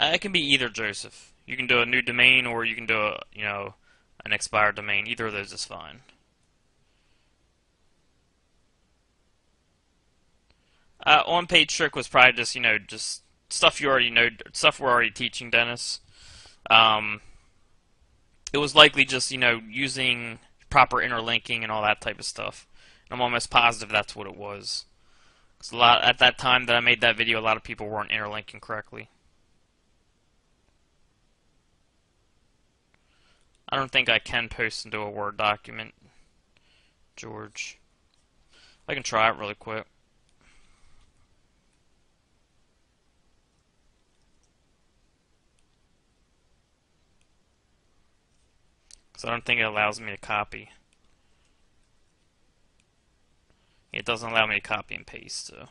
It can be either, Joseph. You can do a new domain, or you can do an expired domain. Either of those is fine. On-page trick was probably just stuff you already know, stuff we're already teaching, Dennis. Um, it was likely just using proper interlinking and all that type of stuff. And I'm almost positive that's what it was. 'Cause at that time that I made that video, a lot of people weren't interlinking correctly. I don't think I can post into a Word document, George. I can try it really quick. Because I don't think it allows me to copy. It doesn't allow me to copy and paste, so.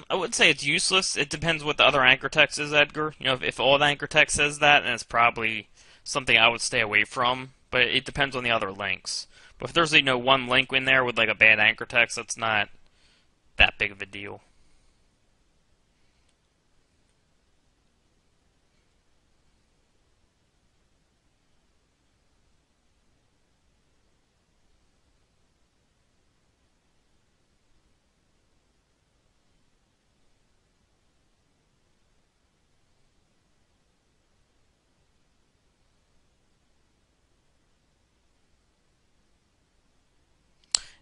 I wouldn't say it's useless. It depends what the other anchor text is, Edgar. If all the anchor text says that, then it's probably something I would stay away from. But it depends on the other links. But if there's one link in there with like a bad anchor text, that's not that big of a deal.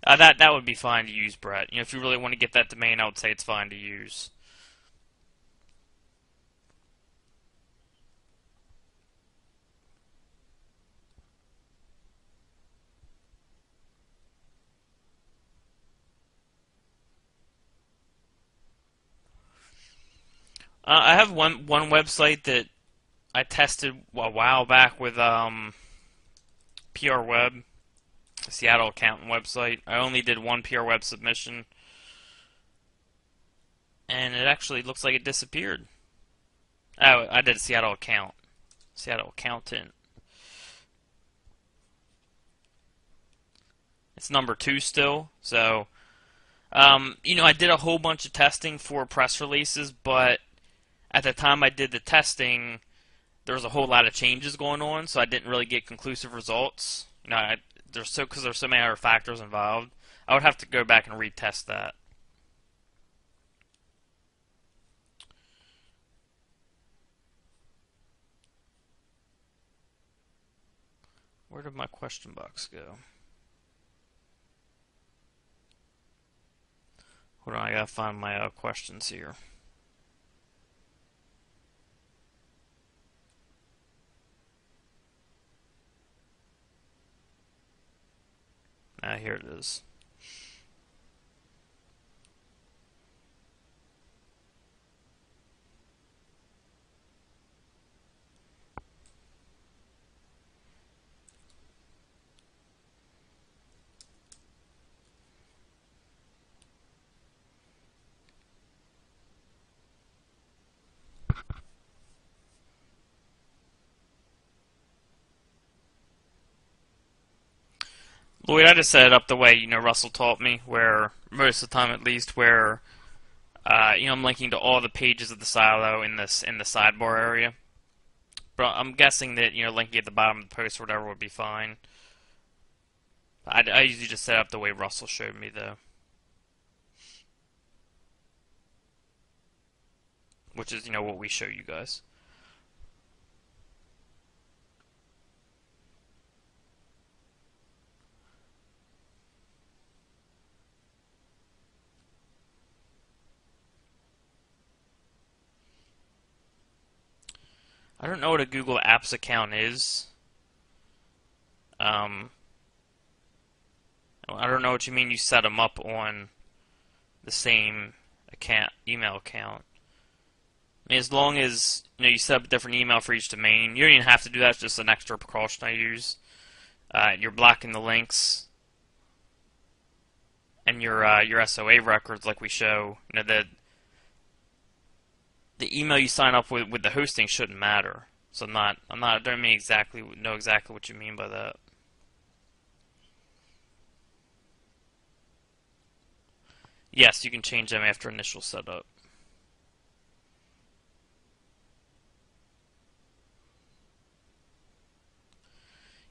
That would be fine to use, Brett. If you really want to get that domain, I would say it's fine to use. I have one website that I tested a while back with PR Web, Seattle accountant website. I only did one PR Web submission, and it actually looks like it disappeared. Oh, I did a Seattle accountant. It's number 2 still, so I did a whole bunch of testing for press releases, but at the time I did the testing, there was a whole lot of changes going on, so I didn't really get conclusive results. Because there's so many other factors involved. I would have to go back and retest that. Where did my question box go? Hold on, I gotta find my questions here. Here it is. Lloyd, I just set it up the way Russell taught me, where most of the time at least, where I'm linking to all the pages of the silo in the sidebar area. But I'm guessing that, linking at the bottom of the post or whatever would be fine. I usually just set up the way Russell showed me, though. Which is, what we show you guys. I don't know what a Google Apps account is. I don't know what you mean you set them up on the same email account. I mean, as long as you set up a different email for each domain, you don't even have to do that. It's just an extra precaution I use. You're blocking the links and your SOA records, like we show. The email you sign up with the hosting shouldn't matter. So I don't know exactly what you mean by that. Yes, you can change them after initial setup.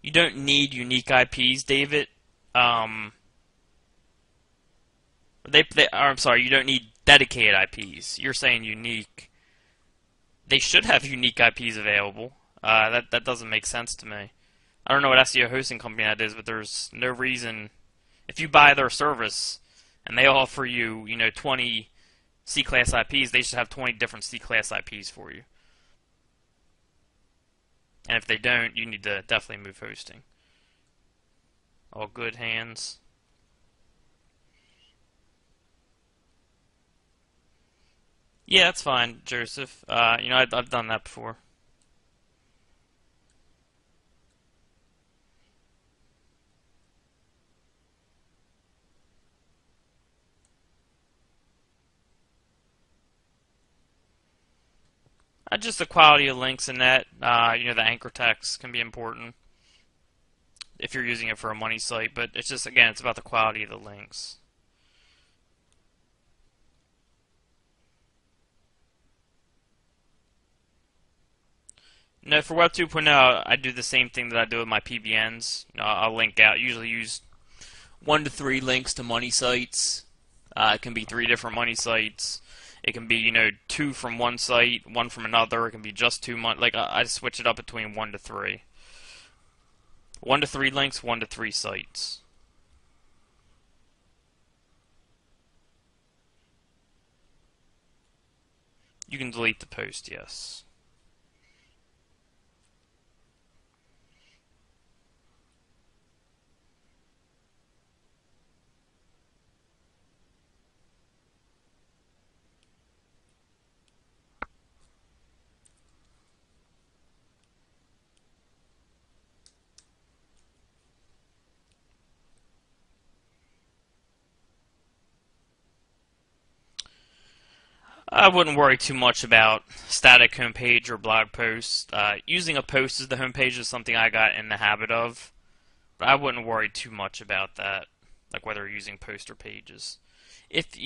You don't need unique IPs, David. I'm sorry, you don't need dedicated IPs. You're saying unique. They should have unique IPs available. That doesn't make sense to me. I don't know what SEO hosting company that is, but there's no reason. If you buy their service and they offer you, 20 C-class IPs, they should have 20 different C-class IPs for you. And if they don't, you need to definitely move hosting. All good hands. Yeah, that's fine, Joseph. I've done that before. Just the quality of links in that. The anchor text can be important if you're using it for a money site, but it's just, again, it's about the quality of the links. No, for Web 2.0, I do the same thing that I do with my PBNs. I'll link out, usually use 1 to 3 links to money sites. It can be 3 different money sites. It can be, 2 from one site, 1 from another. It can be just 2 like I switch it up between 1 to 3. 1 to 3 links, 1 to 3 sites. You can delete the post, yes. I wouldn't worry too much about static homepage or blog posts. Using a post as the homepage is something I got in the habit of, but I wouldn't worry too much about that, like whether you're using posts or pages. If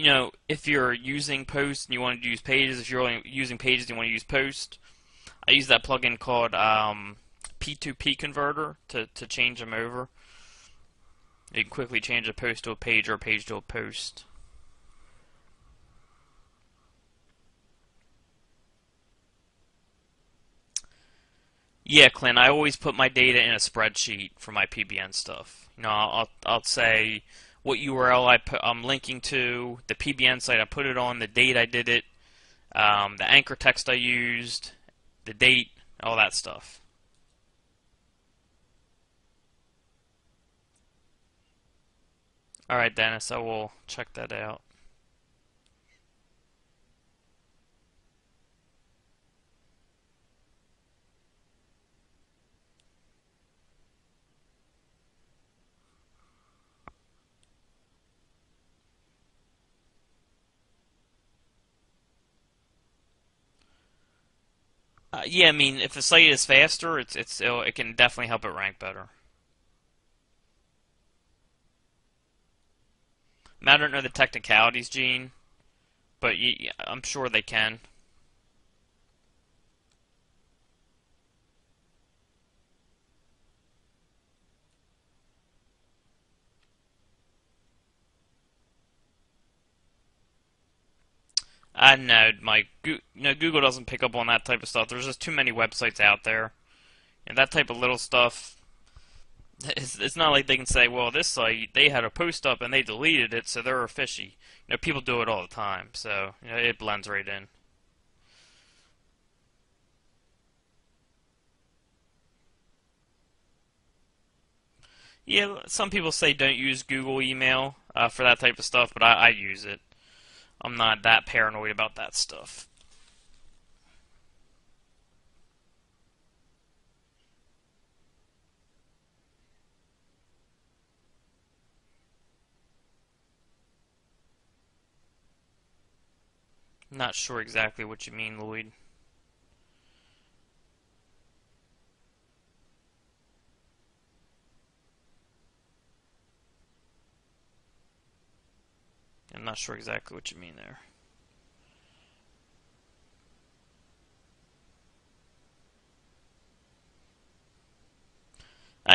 you're using posts and you want to use pages, if you're only using pages and you want to use posts, I use that plugin called P2P converter to change them over. You can quickly change a post to a page or a page to a post. Yeah, Clint, I always put my data in a spreadsheet for my PBN stuff. I'll say what URL I'm linking to, the PBN site I put it on, the date I did it, the anchor text I used, the date, all that stuff. Alright, Dennis, I will check that out. Yeah, I mean, if the site is faster, it can definitely help it rank better. I don't know the technicalities, Gene, but I'm sure they can. I know, Mike. Google doesn't pick up on that type of stuff. There's just too many websites out there, and that type of little stuff. It's not like they can say, well, this site they had a post up and they deleted it, so they're fishy. People do it all the time, so it blends right in. Yeah, some people say don't use Google email for that type of stuff, but I use it. I'm not that paranoid about that stuff. Not sure exactly what you mean, Lloyd. I'm not sure exactly what you mean there.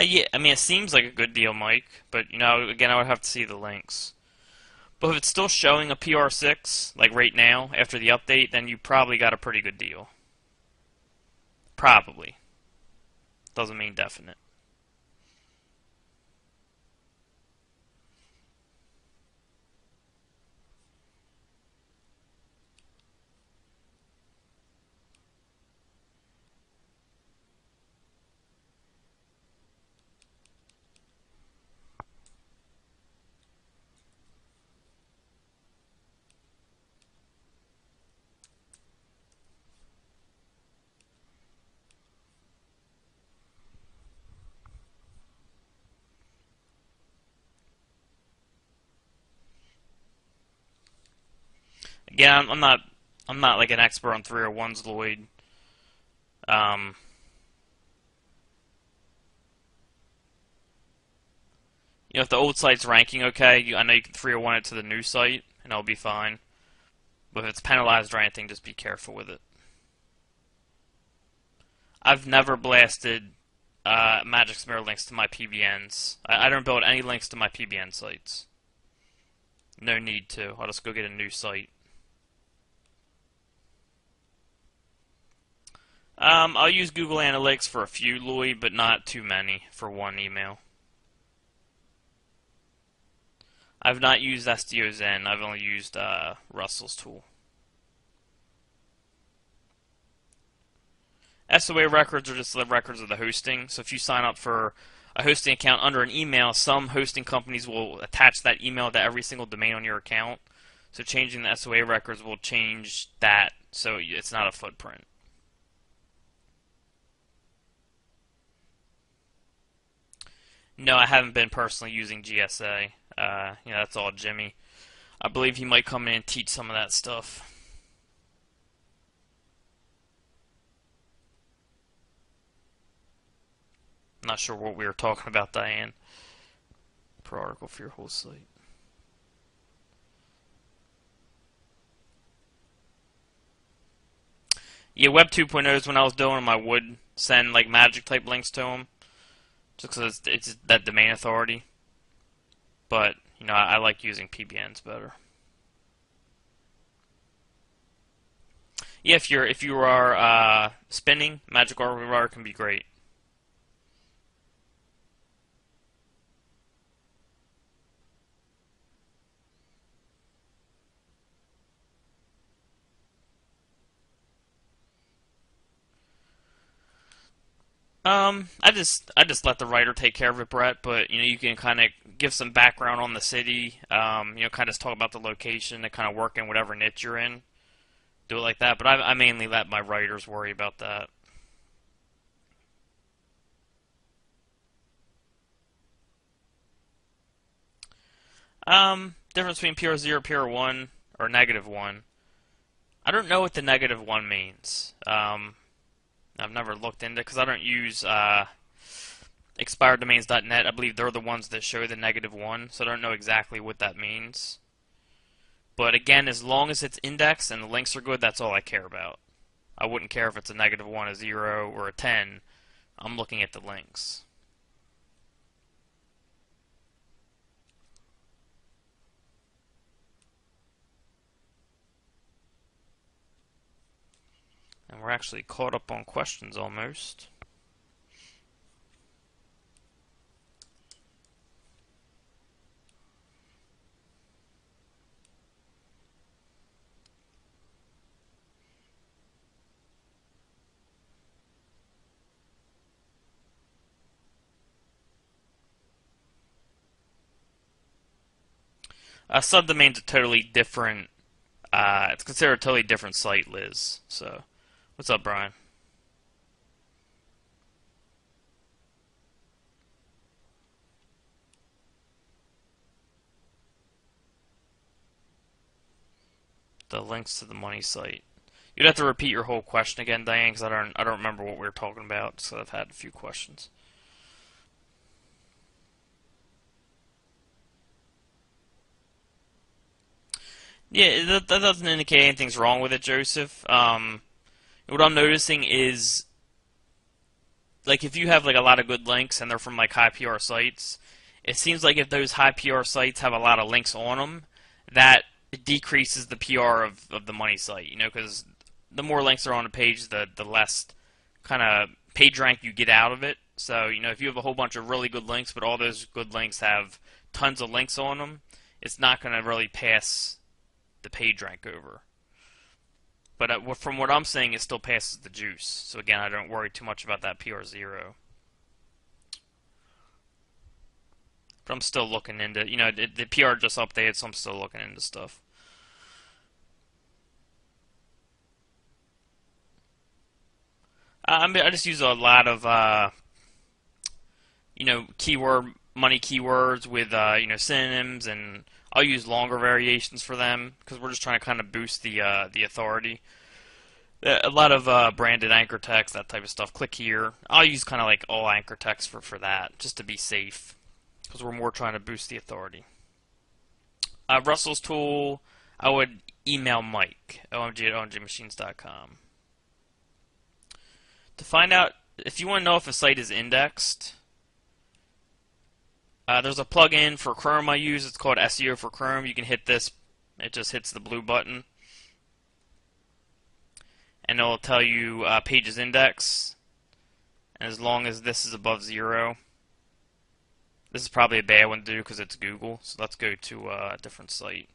Yeah, I mean, it seems like a good deal, Mike, but again, I would have to see the links. But if it's still showing a PR6, like right now, after the update, then you probably got a pretty good deal. Probably. Doesn't mean definite. Again, I'm not like an expert on 301s, Lloyd. Um, if the old site's ranking okay, I know you can 301 it to the new site, and it'll be fine. But if it's penalized or anything, just be careful with it. I've never blasted Magic Smear links to my PBNs. I don't build any links to my PBN sites. No need to. I'll just go get a new site. I'll use Google Analytics for a few, Louis, but not too many for one email. I've not used SDOZen. I've only used Russell's tool. SOA records are just the records of the hosting. So if you sign up for a hosting account under an email, some hosting companies will attach that email to every single domain on your account. So changing the SOA records will change that, so it's not a footprint. No, I haven't been personally using GSA. That's all Jimmy. I believe he might come in and teach some of that stuff. Not sure what we were talking about, Diane. Per article for your whole site. Yeah, Web 2.0 is when I was doing them, I would send like magic type links to them, just because it's that domain authority. But I like using PBNs better. Yeah, if you are spinning, Magic Archive can be great. I just let the writer take care of it, Brett. But you can kind of give some background on the city. Kind of talk about the location and kind of work in whatever niche you're in. Do it like that. But I mainly let my writers worry about that. Difference between PR0, PR1, or -1. I don't know what the -1 means. I've never looked into it because I don't use expireddomains.net. I believe they're the ones that show the -1, so I don't know exactly what that means. But again, as long as it's indexed and the links are good, that's all I care about. I wouldn't care if it's a -1, a 0, or a 10. I'm looking at the links. we're actually caught up on questions almost. Subdomain's a totally different. It's considered a totally different site, Liz. So, what's up, Brian? The links to the money site. You'd have to repeat your whole question again, Diane, because I don't remember what we were talking about. So I've had a few questions. Yeah, that doesn't indicate anything's wrong with it, Joseph. What I'm noticing is, like, if you have like a lot of good links and they're from like high PR sites, it seems like if those high PR sites have a lot of links on them, that decreases the PR of the money site. You know, because the more links are on a page, the less kind of page rank you get out of it. So, you know, if you have a whole bunch of really good links, but all those good links have tons of links on them, it's not going to really pass the page rank over. But from what I'm saying, it still passes the juice. So again, I don't worry too much about that PR0. But I'm still looking into, you know, the PR just updated, so I'm still looking into stuff. I just use a lot of, you know, money keywords with, you know, synonyms, and I'll use longer variations for them because we're just trying to kind of boost the authority. A lot of branded anchor text, that type of stuff. Click here. I'll use kind of like all anchor text for that, just to be safe, because we're more trying to boost the authority. Russell's tool, I would email Mike, omg@omgmachines.com. To find out, if you want to know if a site is indexed, there's a plugin for Chrome I use. It's called SEO for Chrome. You can hit this. It just hits the blue button. And it'll tell you pages index. And as long as this is above 0, this is probably a bad one to do because it's Google. So let's go to a different site.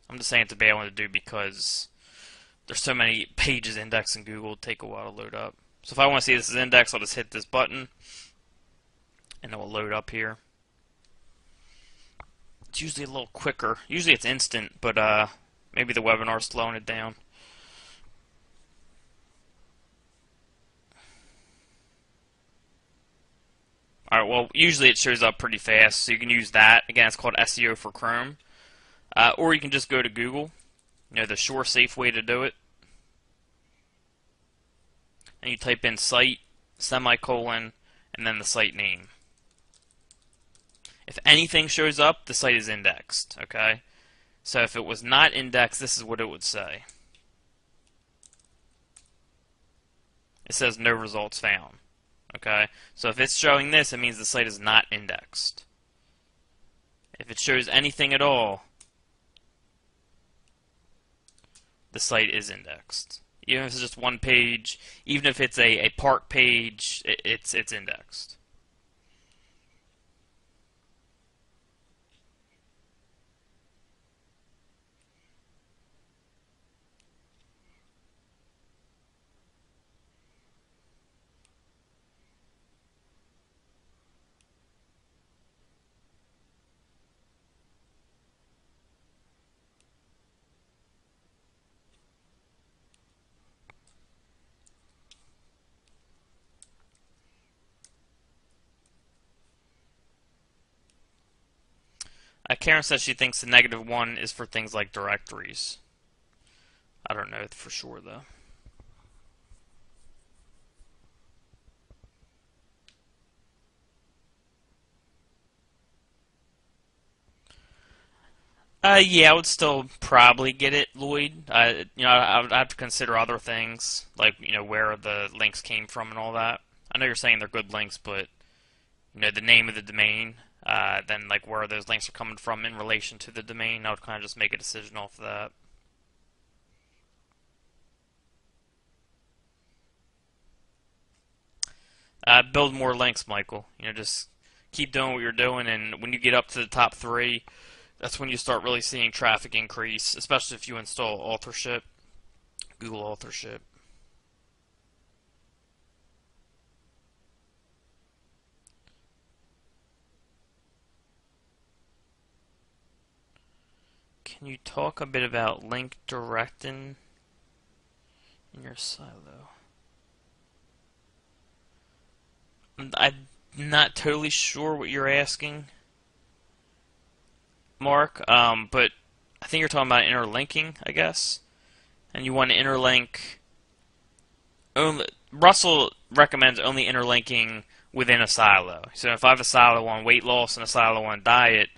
I'm just saying it's a bad one to do because there's so many pages indexed in Google, it'll take a while to load up. So if I want to see this is indexed, I'll just hit this button, and it will load up here. It's usually a little quicker. Usually it's instant, but maybe the webinar's slowing it down. Alright, well, usually it shows up pretty fast, so you can use that. Again, it's called SEO for Chrome. Or you can just go to Google. You know, the sure, safe way to do it. And you type in site, semicolon, and then the site name. If anything shows up, the site is indexed, okay? So if it was not indexed, this is what it would say. It says no results found, okay? So if it's showing this, it means the site is not indexed. If it shows anything at all, the site is indexed. Even if it's just one page, even if it's a park page, it's indexed. Karen says she thinks the -1 is for things like directories. I don't know for sure, though. Yeah, I would still probably get it, Lloyd. You know, I would have to consider other things, like, you know, where the links came from and all that. I know you're saying they're good links, but, you know, the name of the domain, then, like, where those links are coming from in relation to the domain, I would kind of just make a decision off of that. Build more links, Michael. Just keep doing what you're doing, and when you get up to the top 3, that's when you start really seeing traffic increase, especially if you install authorship, Google authorship. Can you talk a bit about link directing in your silo? I'm not totally sure what you're asking, Mark, but I think you're talking about interlinking, I guess. And you want to interlink. Russell recommends only interlinking within a silo. So if I have a silo on weight loss and a silo on diet,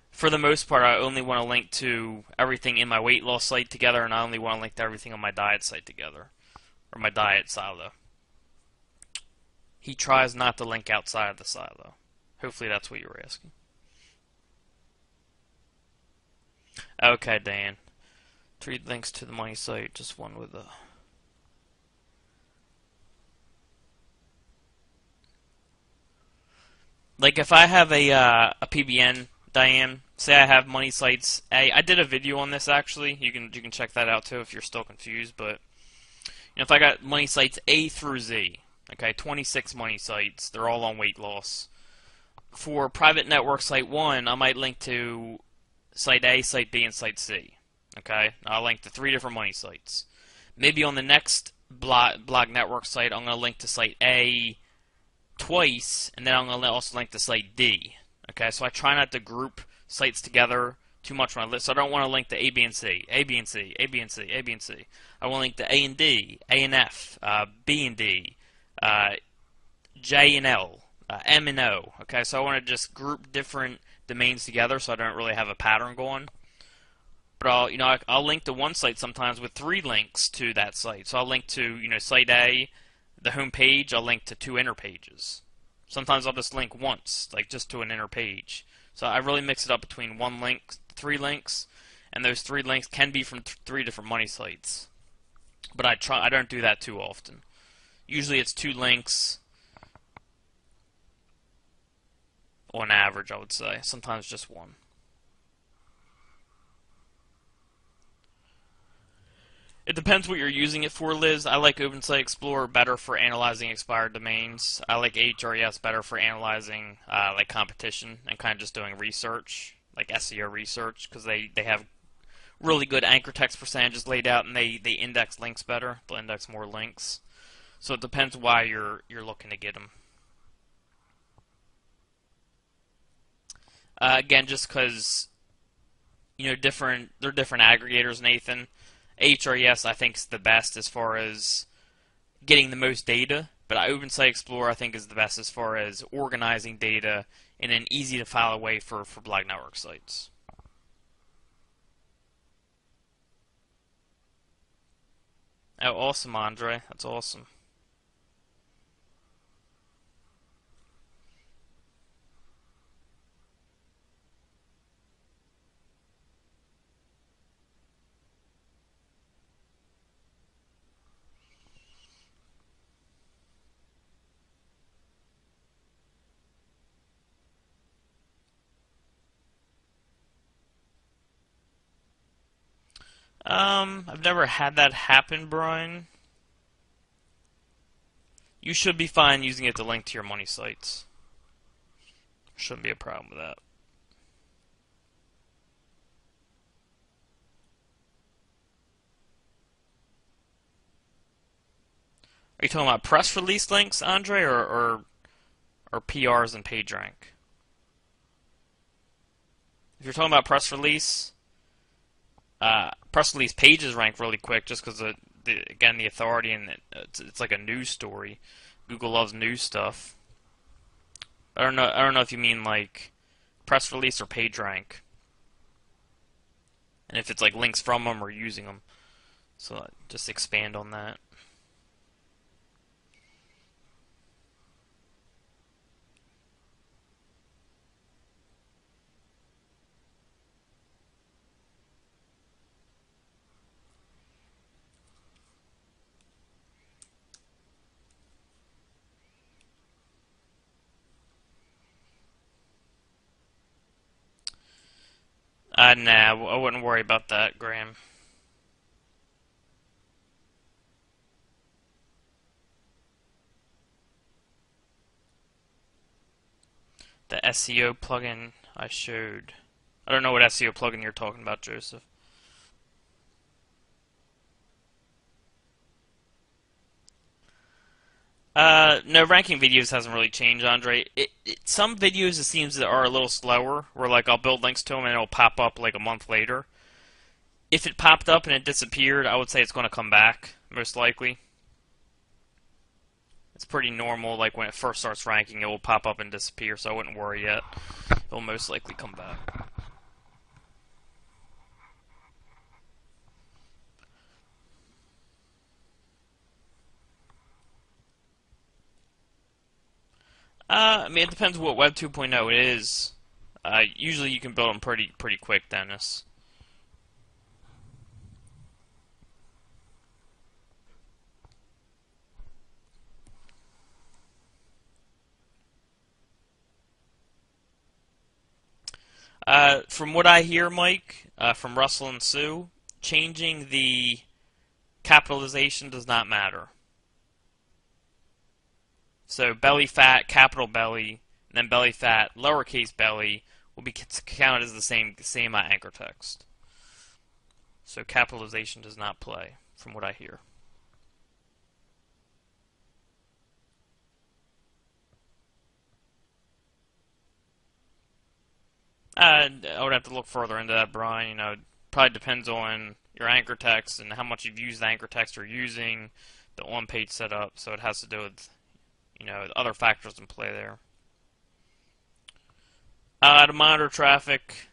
for the most part, I only want to link to everything in my weight loss site together, and I only want to link to everything on my diet site together, or my diet silo. He tries not to link outside of the silo. Hopefully that's what you were asking. Okay, Dan. 3 links to the money site, just one with a... Like if I have a PBN, Diane, say I have money sites A. I did a video on this actually. You can check that out too if you're still confused. But if I got money sites A through Z, okay, 26 money sites, they're all on weight loss. For private network site 1, I might link to site A, site B, and site C. Okay, I'll link to 3 different money sites. Maybe on the next blog network site, I'm going to link to site A twice, and then I'm going to also link to site D. Okay, so I try not to group sites together too much on my list. So I don't want to link to A, B, and C, A, B, and C, A, B, and C, A, B, and C. I want to link to A and D, A and F, B and D, J and L, M and O. Okay, so I want to just group different domains together so I don't really have a pattern going. But I'll link to one site sometimes with 3 links to that site. So I'll link to site A, the home page. I'll link to 2 inner pages. Sometimes I'll just link once, like just to an inner page. So I really mix it up between 1 link, 3 links, and those 3 links can be from 3 different money sites. But I don't do that too often. Usually it's 2 links on average, I would say. Sometimes just 1. It depends what you're using it for, Liz. I like OpenSite Explorer better for analyzing expired domains. I like HRES better for analyzing like competition and kind of just doing research, like SEO research, because they have really good anchor text percentages laid out, and they index links better. They'll index more links. So it depends why you're looking to get them. Again, just because they're different aggregators, Nathan. HRES I think is the best as far as getting the most data, but OpenSite Explorer I think is the best as far as organizing data in an easy to follow way for blog network sites. Oh, awesome, Andre. That's awesome. I've never had that happen, Brian. You should be fine using it to link to your money sites. Shouldn't be a problem with that. Are you talking about press release links, Andre, or PRs and PageRank? If you're talking about press release pages rank really quick just because again the authority, and it's like a news story. Google loves news stuff. I don't know if you mean like press release or page rank, and if it's like links from them or using them. So just expand on that. Nah, I wouldn't worry about that, Graham. The SEO plugin I showed. I don't know what SEO plugin you're talking about, Joseph. No, ranking videos hasn't really changed, Andre. Some videos it seems that are a little slower, where like I'll build links to them and it'll pop up like a month later. If it popped up and it disappeared, I would say it's going to come back, most likely. It's pretty normal, like when it first starts ranking, it will pop up and disappear, so I wouldn't worry yet. It'll most likely come back. I mean, it depends what Web 2.0 is. Usually you can build them pretty quick, Dennis. From what I hear, Mike, from Russell and Sue, changing the capitalization does not matter. So belly fat, capital belly, and then belly fat, lowercase belly will be counted as the same anchor text. So capitalization does not play, from what I hear. I would have to look further into that, Brian. You know, it probably depends on your anchor text and how much you've used the anchor text you're using, the on-page setup. So it has to do with, you know, other factors in play there. To monitor traffic,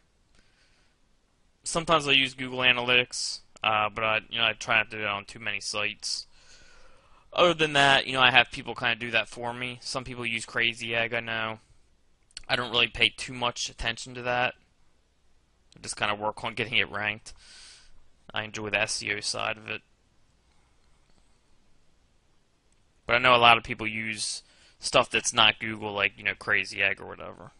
sometimes I use Google Analytics, but I try not to do it on too many sites. Other than that, I have people kind of do that for me. Some people use Crazy Egg, I know. I don't really pay too much attention to that. I just kind of work on getting it ranked. I enjoy the SEO side of it. But I know a lot of people use stuff that's not Google, like, Crazy Egg or whatever.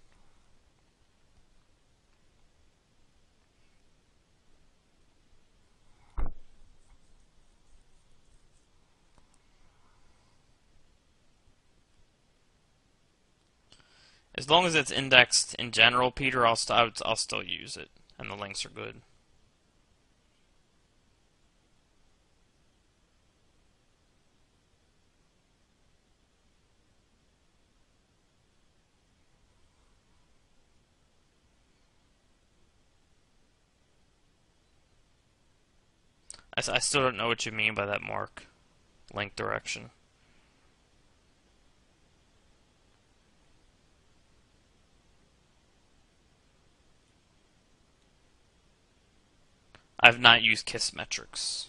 As long as it's indexed in general, Peter, I'll still use it, and the links are good. I still don't know what you mean by that, Mark. Link direction. I've not used Kissmetrics.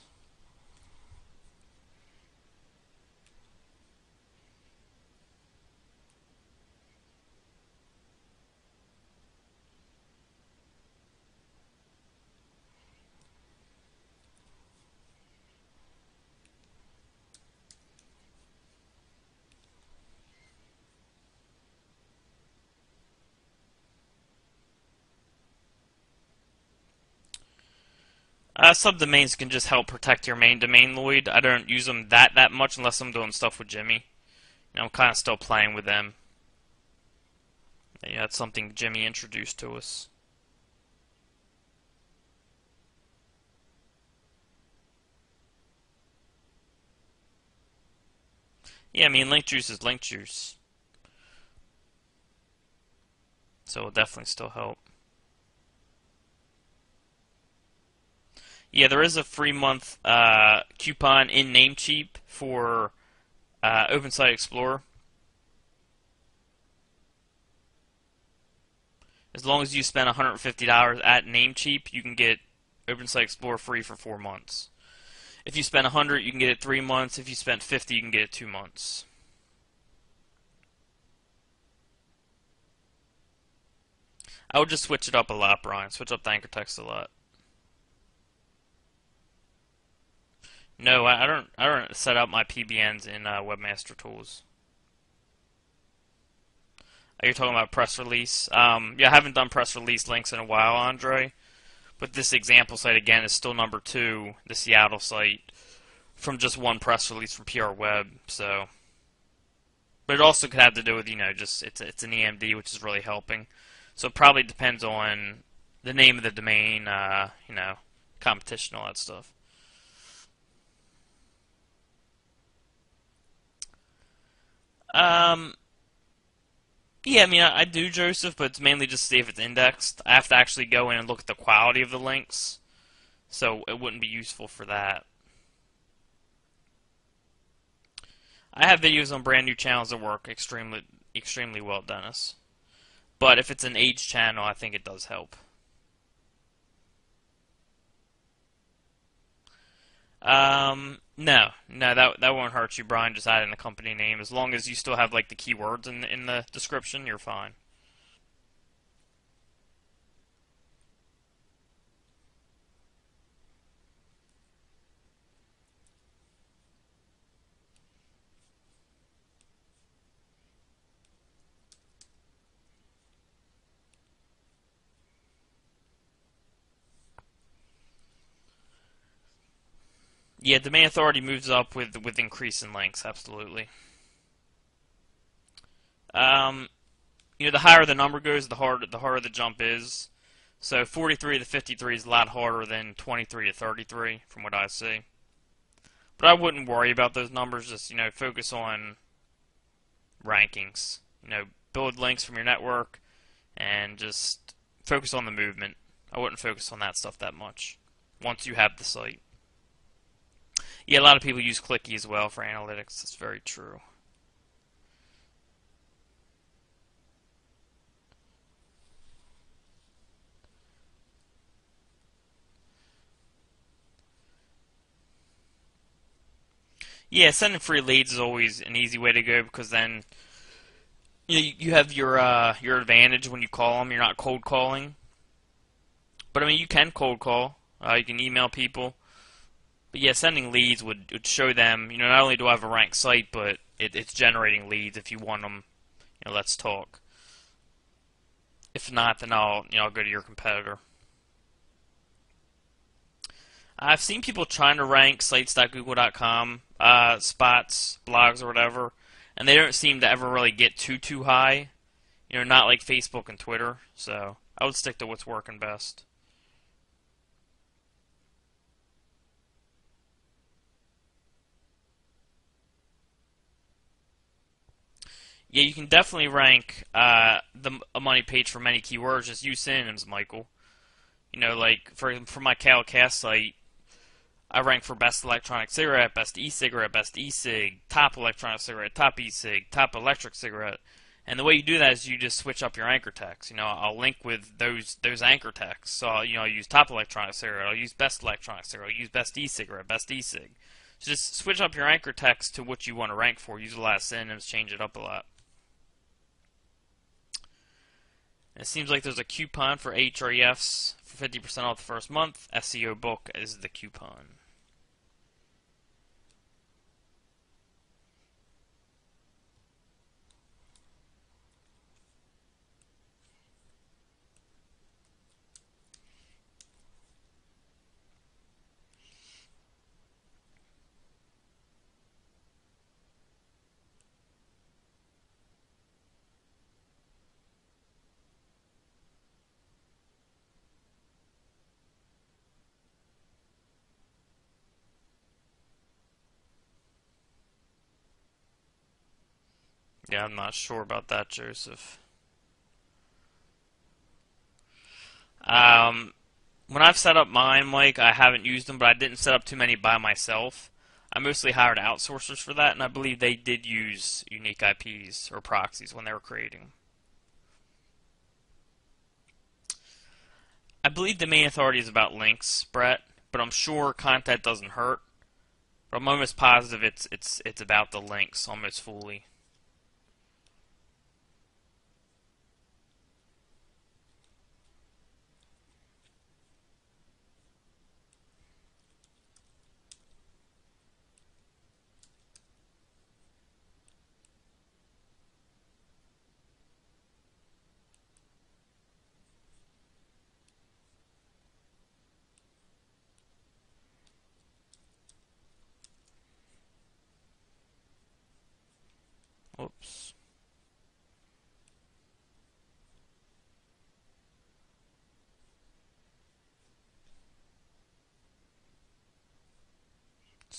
Subdomains can just help protect your main domain, Lloyd. I don't use them that much unless I'm doing stuff with Jimmy. I'm kind of still playing with them. Yeah, that's something Jimmy introduced to us. Yeah, I mean, link juice is link juice. So it'll definitely still help. Yeah, there is a free month coupon in Namecheap for OpenSite Explorer. As long as you spend $150 at Namecheap, you can get OpenSite Explorer free for 4 months. If you spend $100, you can get it 3 months. If you spend $50, you can get it 2 months. I would just switch it up a lot, Brian. Switch up the anchor text a lot. No, I don't set up my PBNs in Webmaster Tools. Are you talking about press release? Yeah, I haven't done press release links in a while, Andre. But this example site again is still number 2, the Seattle site, from just one press release from PR Web. So, but it also could have to do with just it's an EMD, which is really helping. So it probably depends on the name of the domain, competition, all that stuff. Um, yeah, I mean, I do, Joseph, but it's mainly just to see if it's indexed. I have to actually go in and look at the quality of the links, so it wouldn't be useful for that. I have videos on brand new channels that work extremely well, Dennis. But if it's an age channel, I think it does help. No, that won't hurt you, Brian. Just add in the company name. As long as you still have like the keywords in the description, you're fine. Yeah, domain authority moves up with increase in links. Absolutely. Um, the higher the number goes, the harder the jump is. So 43 to 53 is a lot harder than 23 to 33, from what I see. But I wouldn't worry about those numbers. Just focus on rankings. Build links from your network and just focus on the movement. I wouldn't focus on that stuff that much once you have the site. Yeah, a lot of people use Clicky as well for analytics. That's very true. Yeah, sending free leads is always an easy way to go because then you have your advantage when you call them. You're not cold calling, but I mean you can cold call. You can email people, but yeah, sending leads would show them. Not only do I have a ranked site, but it's generating leads. If you want them, let's talk. If not, then I'll go to your competitor. I've seen people trying to rank sites.google.com, spots, blogs, or whatever, and they don't seem to ever really get too high. Not like Facebook and Twitter. So I would stick to what's working best. Yeah, you can definitely rank a money page for many keywords. Just use synonyms, Michael. Like for my CalCast site, I rank for best electronic cigarette, best e-cigarette, best e-cig, top electronic cigarette, top e-cig, top electric cigarette. And the way you do that is you just switch up your anchor text. I'll link with those anchor texts. So I'll use top electronic cigarette, I'll use best electronic cigarette, I'll use best e-cigarette, best e-cig. So just switch up your anchor text to what you want to rank for. Use a lot of synonyms, change it up a lot. And it seems like there's a coupon for HREFs for 50% off the first month. SEO book is the coupon. Yeah, I'm not sure about that, Joseph. Um, when I've set up mine, Mike, I haven't used them, but I didn't set up too many by myself. I mostly hired outsourcers for that, and I believe they did use unique IPs or proxies when they were creating them. I believe the main authority is about links, Brett, but I'm sure content doesn't hurt. But I'm almost positive it's about the links almost fully.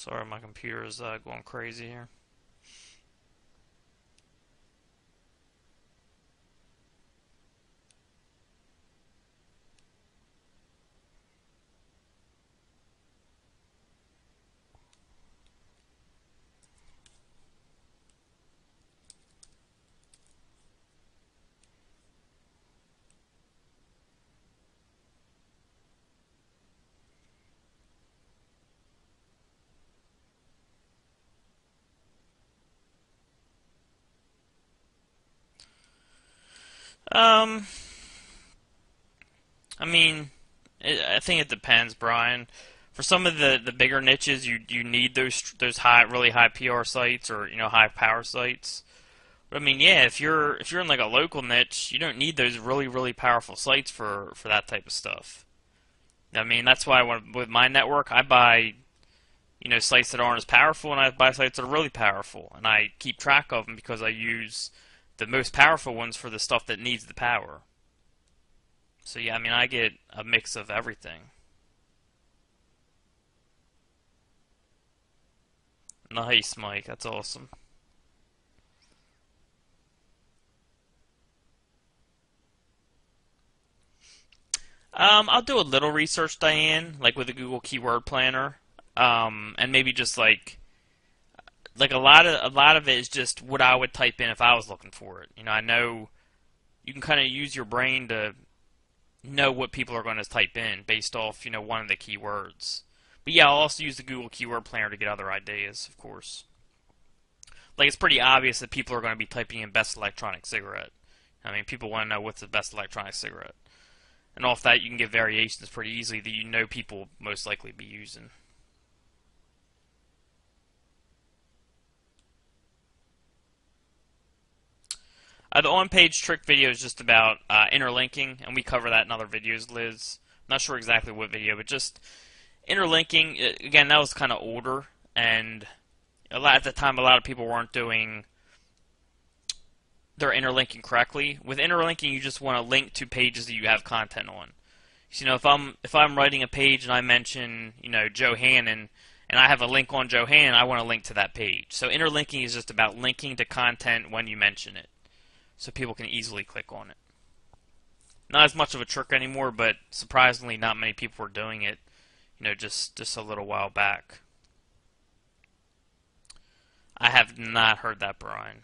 Sorry, my computer is going crazy here. Um, I mean, I think it depends, Brian. For some of the bigger niches, you need those really high PR sites or high power sites. But I mean, yeah, if you're in like a local niche, you don't need those really powerful sites for that type of stuff. I mean, that's why with my network, I buy sites that aren't as powerful, and I buy sites that are really powerful, and I keep track of them because I use the most powerful ones for the stuff that needs the power. So yeah, I mean, I get a mix of everything. Nice, Mike. That's awesome. I'll do a little research, Diane, like with a Google Keyword Planner, and maybe just like a lot of it is just what I would type in if I was looking for it. I know you can kind of use your brain to know what people are going to type in based off one of the keywords. But yeah, I'll also use the Google Keyword Planner to get other ideas, of course. Like it's pretty obvious that people are going to be typing in best electronic cigarette. I mean, people want to know what's the best electronic cigarette. And off that, you can get variations pretty easily that people will most likely be using. The on-page trick video is just about interlinking, and we cover that in other videos, Liz. I'm not sure exactly what video, but just interlinking. Again, that was kind of older, and at the time, a lot of people weren't doing their interlinking correctly. With interlinking, you just want to link to pages that you have content on. So, if I'm writing a page and I mention Joe Hannon, and I have a link on Joe Hannon, I want to link to that page. So interlinking is just about linking to content when you mention it, so people can easily click on it. Not as much of a trick anymore, but surprisingly, not many people were doing it. Just a little while back. I have not heard that, Brian.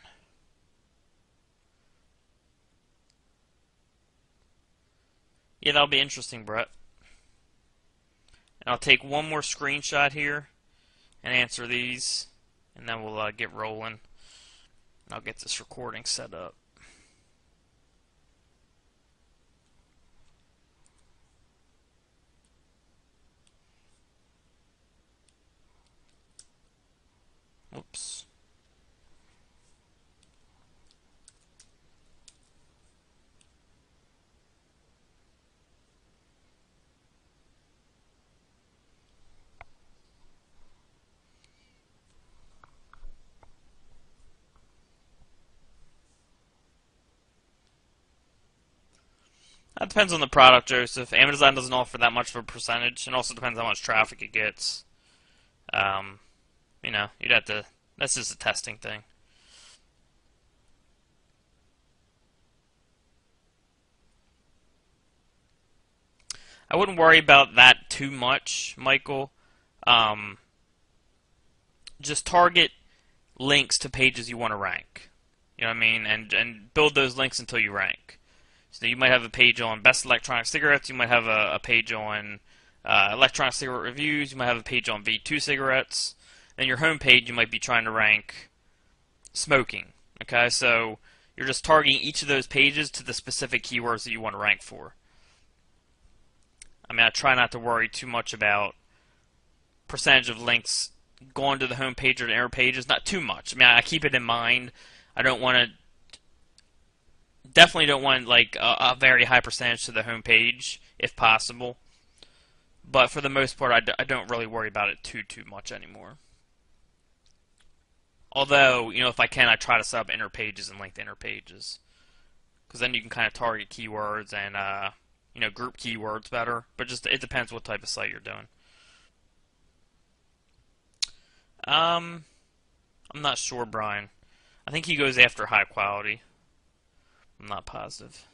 Yeah, that'll be interesting, Brett. And I'll take one more screenshot here and answer these, and then we'll get rolling. And I'll get this recording set up. Oops. That depends on the product, Joseph. Amazon doesn't offer that much of a percentage, and also depends how much traffic it gets. Um, you'd have to. That's just a testing thing. I wouldn't worry about that too much, Michael. Um, just target links to pages you want to rank. You know what I mean? And build those links until you rank. So you might have a page on best electronic cigarettes. You might have a page on electronic cigarette reviews. You might have a page on V2 cigarettes. Then your home page, you might be trying to rank smoking. Okay, so you're just targeting each of those pages to the specific keywords that you want to rank for. I mean, I try not to worry too much about percentage of links going to the home page or the error pages. Not too much. I mean, I keep it in mind. I don't want to. Definitely don't want like a very high percentage to the home page if possible. But for the most part, I don't really worry about it too much anymore. Although, if I can, I try to set up inner pages and link to inner pages. Because then you can kind of target keywords and, group keywords better. But just it depends what type of site you're doing. Um, I'm not sure, Brian. I think he goes after high quality. I'm not positive.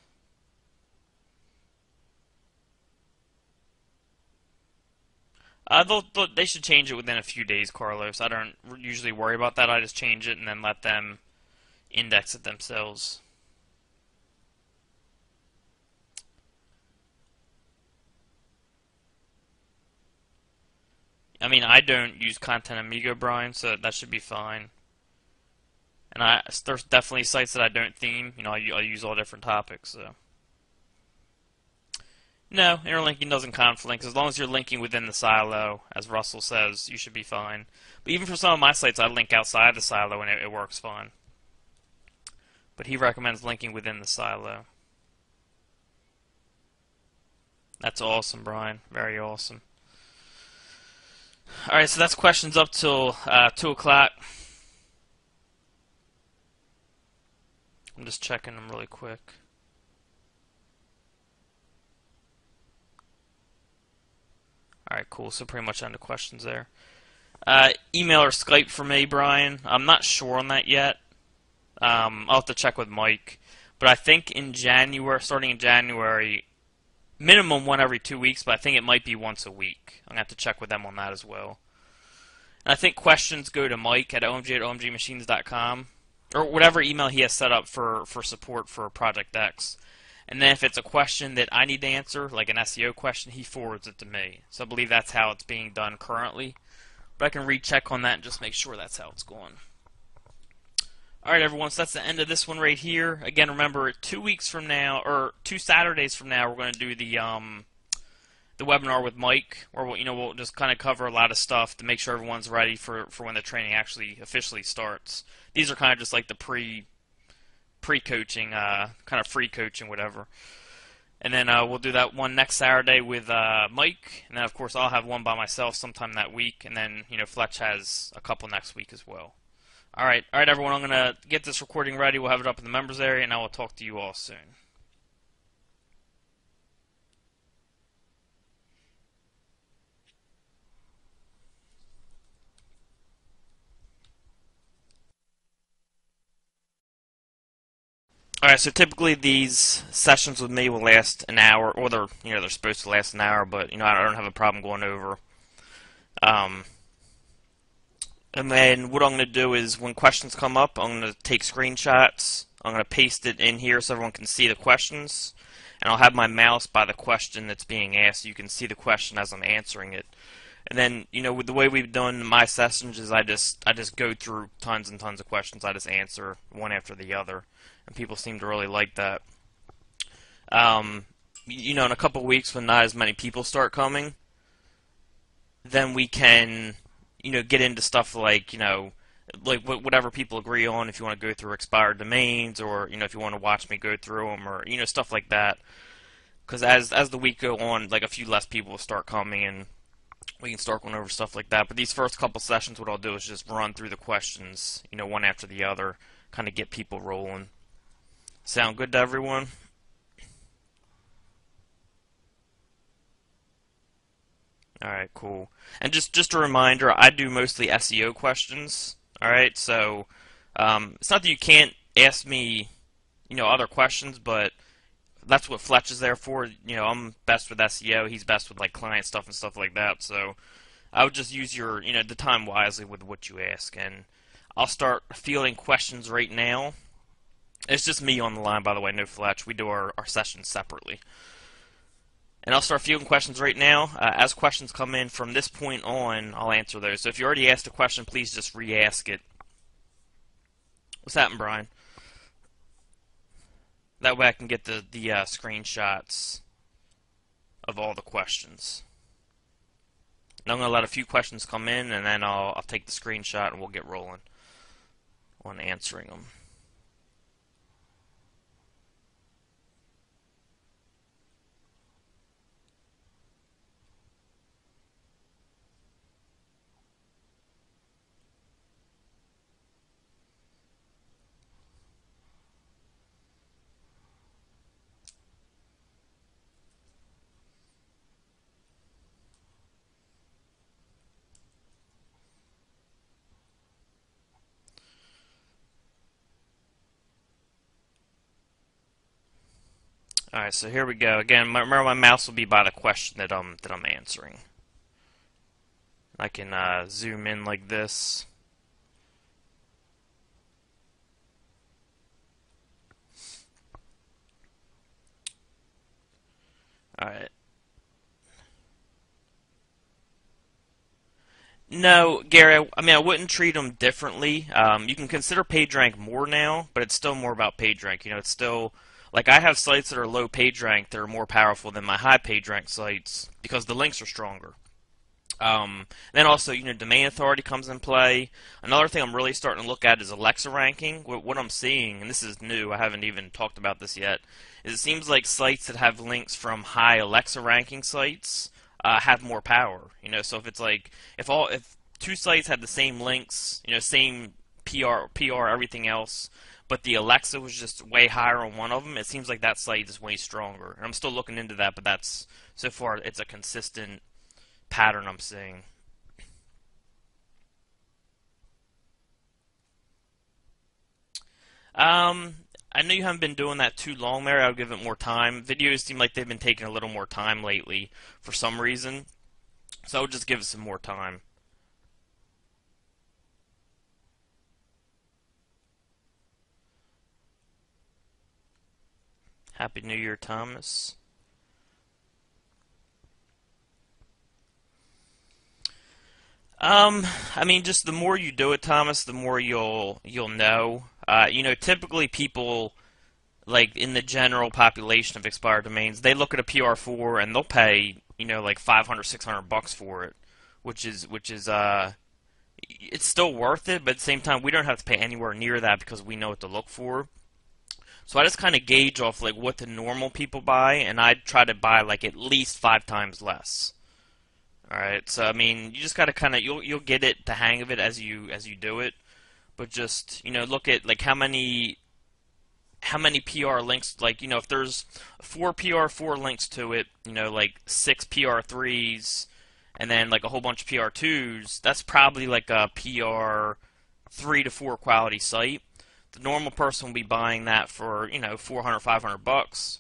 They should change it within a few days, Carlos. I don't usually worry about that. I just change it and then let them index it themselves. I mean, I don't use Content Amigo, Brian, so that should be fine. And there's definitely sites that I don't theme. I use all different topics. So no, interlinking doesn't conflict. As long as you're linking within the silo, as Russell says, you should be fine. But even for some of my sites, I link outside the silo and it works fine. But he recommends linking within the silo. That's awesome, Brian. Very awesome. Alright, so that's questions up till 2 o'clock. I'm just checking them really quick. Alright, cool. So pretty much on the questions there. Email or Skype for me, Brian. I'm not sure on that yet. I'll have to check with Mike. But I think in January, starting in January, minimum one every 2 weeks, but I think it might be once a week. I'm going to have to check with them on that as well. And I think questions go to Mike at omg@omgmachines.com, or whatever email he has set up for support for Project X. And then if it's a question that I need to answer, like an SEO question, he forwards it to me. So I believe that's how it's being done currently. But I can recheck on that and just make sure that's how it's going. Alright, everyone, so that's the end of this one right here. Again, remember, 2 weeks from now, or 2 Saturdays from now, we're going to do the webinar with Mike, where we'll just kind of cover a lot of stuff to make sure everyone's ready for when the training actually officially starts. These are kind of just like the pre-coaching, kind of free coaching, whatever. And then we'll do that one next Saturday with Mike, and then of course I'll have one by myself sometime that week, and then Fletch has a couple next week as well. All right, everyone. I'm gonna get this recording ready. We'll have it up in the members area, and I will talk to you all soon. All right, so typically these sessions with me will last an hour, or they're supposed to last an hour, but I don't have a problem going over. Um, and then what I'm going to do is when questions come up, I'm going to take screenshots. I'm going to paste it in here so everyone can see the questions, and I'll have my mouse by the question that's being asked so you can see the question as I'm answering it. And then, with the way we've done my sessions is I just go through tons and tons of questions. I just answer one after the other, and people seem to really like that. In a couple of weeks when not as many people start coming, then we can, get into stuff like, like whatever people agree on. If you want to go through expired domains, or if you want to watch me go through them, or stuff like that. Because as the week go on, like a few less people will start coming, and we can start going over stuff like that. But these first couple sessions, what I'll do is just run through the questions, one after the other, kind of get people rolling. Sound good to everyone? Alright, cool. And just a reminder, I do mostly SEO questions. Alright, so it's not that you can't ask me, other questions, but that's what Fletch is there for. I'm best with SEO, he's best with like client stuff and stuff like that. So I would just use your, the time wisely with what you ask. And I'll start fielding questions right now. It's just me on the line, by the way, no Fletch. We do our sessions separately. And I'll start fielding questions right now. As questions come in from this point on, I'll answer those. So if you already asked a question, please just re-ask it. What's happening, Brian? That way I can get the screenshots of all the questions. And I'm going to let a few questions come in, and then I'll take the screenshot and we'll get rolling on answering them. Alright, so here we go. Again, remember my mouse will be by the question that I'm answering. I can zoom in like this. Alright. No, Gary, I mean, I wouldn't treat them differently. You can consider page rank more now, but it's still more about page rank. It's still, like, I have sites that are low page rank that are more powerful than my high page rank sites because the links are stronger. Then also, domain authority comes in play. Another thing I'm really starting to look at is Alexa ranking. What I'm seeing, and this is new, I haven't even talked about this yet, is it seems like sites that have links from high Alexa ranking sites have more power. So if it's like if two sites had the same links, same PR, everything else, but the Alexa was just way higher on one of them, it seems like that site is way stronger. And I'm still looking into that, but that's so far it's a consistent pattern I'm seeing. I know you haven't been doing that too long, Mary. I'll give it more time. Videos seem like they've been taking a little more time lately for some reason, so I'll just give it some more time. Happy New Year, Thomas. I mean, just the more you do it, Thomas, the more you'll know. Typically people like in the general population of expired domains, they look at a PR4 and they'll pay, like 500, $600 for it, which is it's still worth it, but at the same time, we don't have to pay anywhere near that because we know what to look for. So I just kind of gauge off like what the normal people buy, and I try to buy like at least 5 times less. All right, so I mean, you just gotta kind of you'll get it the hang of it as you do it, but just look at like how many PR links, like if there's 4 PR4 links to it, like 6 PR3s, and then like a whole bunch of PR2s, that's probably like a PR 3 to 4 quality site. The normal person will be buying that for 400, $500.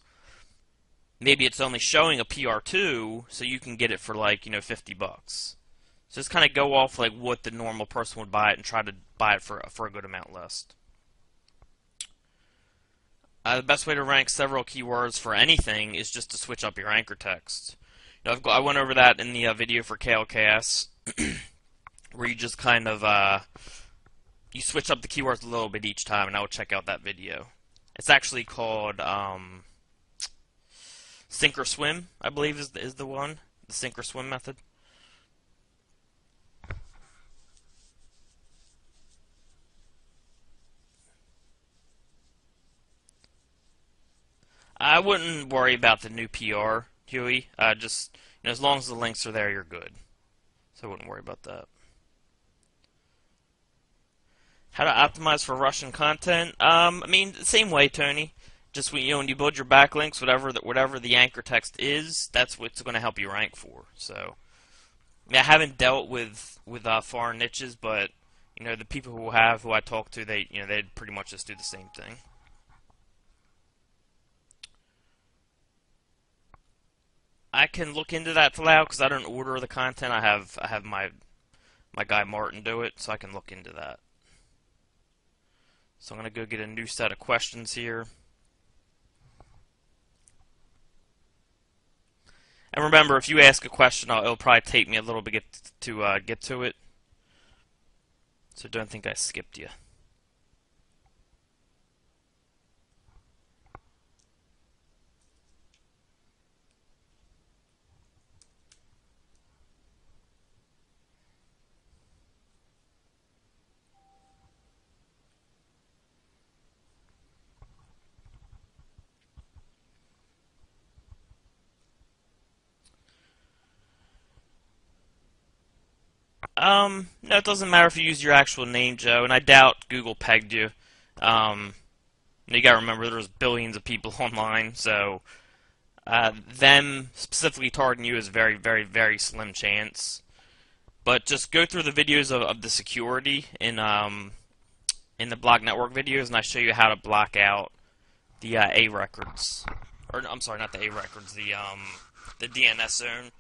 Maybe it's only showing a PR2, so you can get it for like, $50. So just kind of go off like what the normal person would buy it and try to buy it for a good amount less. The best way to rank several keywords for anything is just to switch up your anchor text. I went over that in the video for KLKS, where you just kind of you switch up the keywords a little bit each time, and I would check out that video. It's actually called Sink or Swim, I believe is the one. The sink or swim method. I wouldn't worry about the new PR, Huey. Just as long as the links are there, you're good. So I wouldn't worry about that. How to optimize for Russian content? I mean, the same way, Tony. Just when you build your backlinks, whatever the anchor text is, that's what's going to help you rank for. So, I mean, I haven't dealt with foreign niches, but the people who I talk to, they pretty much just do the same thing. I can look into that for now because I don't order the content. I have my guy Martin do it, so I can look into that. So I'm going to go get a new set of questions here. And remember, if you ask a question, it'll probably take me a little bit to get to it. So don't think I skipped you. No, it doesn't matter if you use your actual name, Joe, and I doubt Google pegged you. You gotta remember there's billions of people online, so them specifically targeting you is very, very, very slim chance. But just go through the videos of the security in the block network videos, and I show you how to block out the A records. or I'm sorry, not the A records, the DNS zone,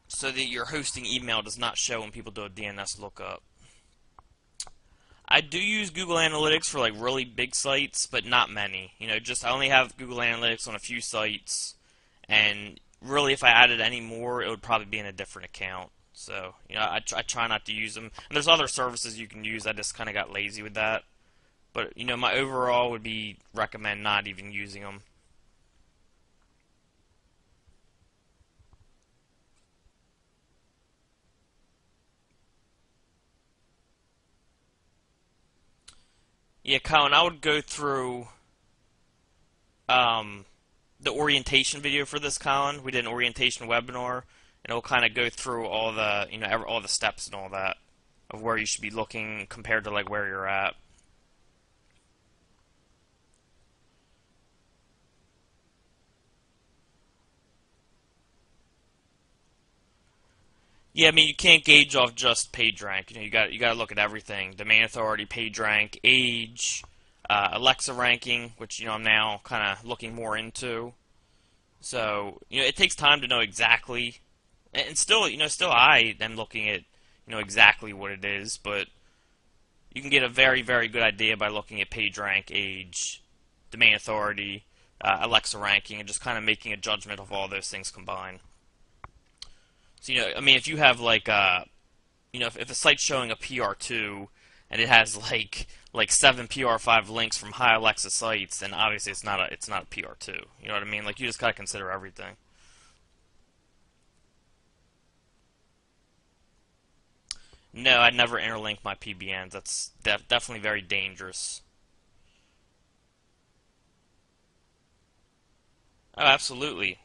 so that your hosting email does not show when people do a DNS lookup. I do use Google Analytics for like really big sites, but not many. I only have Google Analytics on a few sites, and really, if I added any more, it would probably be in a different account. So, I try not to use them. And there's other services you can use. I just kind of got lazy with that. But, my overall would be recommend not even using them. Yeah, Colin, I would go through the orientation video for this, Colin. We did an orientation webinar, and it'll kind of go through all the, all the steps and all that of where you should be looking compared to like where you're at. Yeah, I mean you can't gauge off just page rank. You got to look at everything: domain authority, page rank, age, Alexa ranking, which I'm now kind of looking more into. So it takes time to know exactly, and still still I am looking at exactly what it is, but you can get a very good idea by looking at page rank, age, domain authority, Alexa ranking, and just kind of making a judgment of all those things combined. So, I mean, if you have like, if a site's showing a PR2 and it has like 7 PR5 links from high Alexa sites, then obviously it's not a PR2. You know what I mean? Like, you just gotta consider everything. No, I'd never interlink my PBNs. That's definitely very dangerous. Oh, absolutely.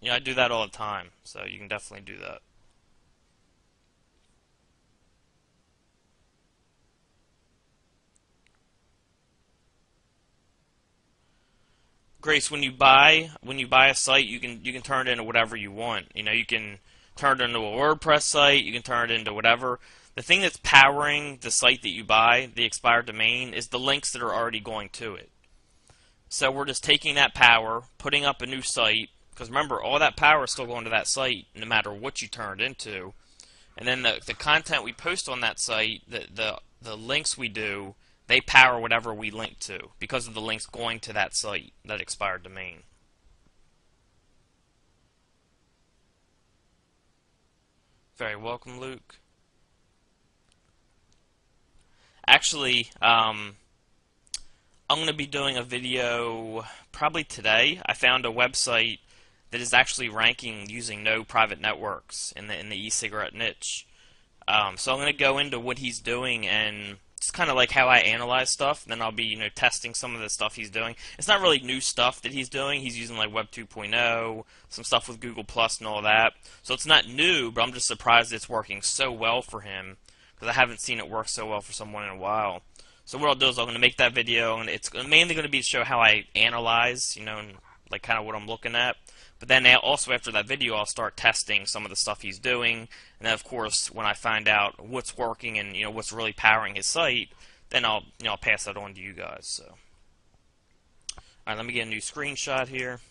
I do that all the time, so you can definitely do that. Grace, when you buy a site, you can turn it into whatever you want. You can turn it into a WordPress site, you can turn it into whatever. The thing that's powering the site that you buy, the expired domain, is the links that are already going to it. So we're just taking that power, putting up a new site, because remember, all that power is still going to that site, no matter what you turn it into. And then the content we post on that site, the links we do, they power whatever we link to, because of the links going to that site, that expired domain. Very welcome, Luke. Actually, I'm going to be doing a video probably today. I found a website that is actually ranking using no private networks in the e-cigarette niche. So I'm going to go into what he's doing and it's kind of like how I analyze stuff. And then I'll be testing some of the stuff he's doing. It's not really new stuff that he's doing. He's using like Web 2.0, some stuff with Google Plus and all that. So it's not new, but I'm just surprised it's working so well for him because I haven't seen it work so well for someone in a while. So what I'll do is I'm going to make that video, and it's mainly going to be to show how I analyze, and like kind of what I'm looking at. But then also after that video, I'll start testing some of the stuff he's doing, and then of course when I find out what's working and what's really powering his site, then I'll pass that on to you guys. So, all right, let me get a new screenshot here.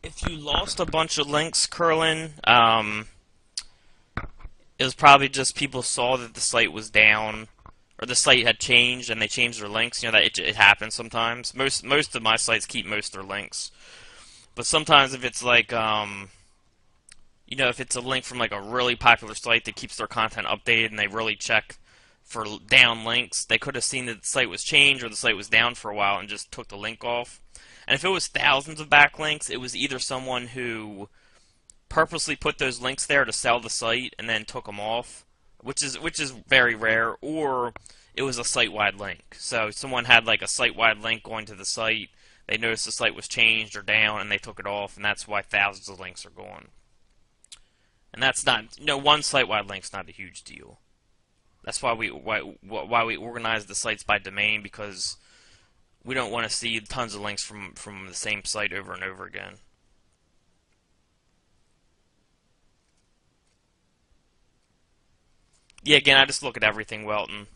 If you lost a bunch of links, Curlin, it was probably just people saw that the site was down, or the site had changed and they changed their links. That it happens sometimes. Most of my sites keep most of their links, but sometimes if it's like if it's a link from like a really popular site that keeps their content updated and they really check for down links. They could have seen that the site was changed or the site was down for a while and just took the link off. And if it was thousands of backlinks, it was either someone who purposely put those links there to sell the site and then took them off, which is very rare, or it was a site-wide link. So someone had like a site-wide link going to the site, they noticed the site was changed or down, and they took it off, and that's why thousands of links are gone. And that's not, one site-wide link's not a huge deal. That's why we organize the sites by domain, because we don't want to see tons of links from the same site over and over again. Yeah, again, I just look at everything, Welton.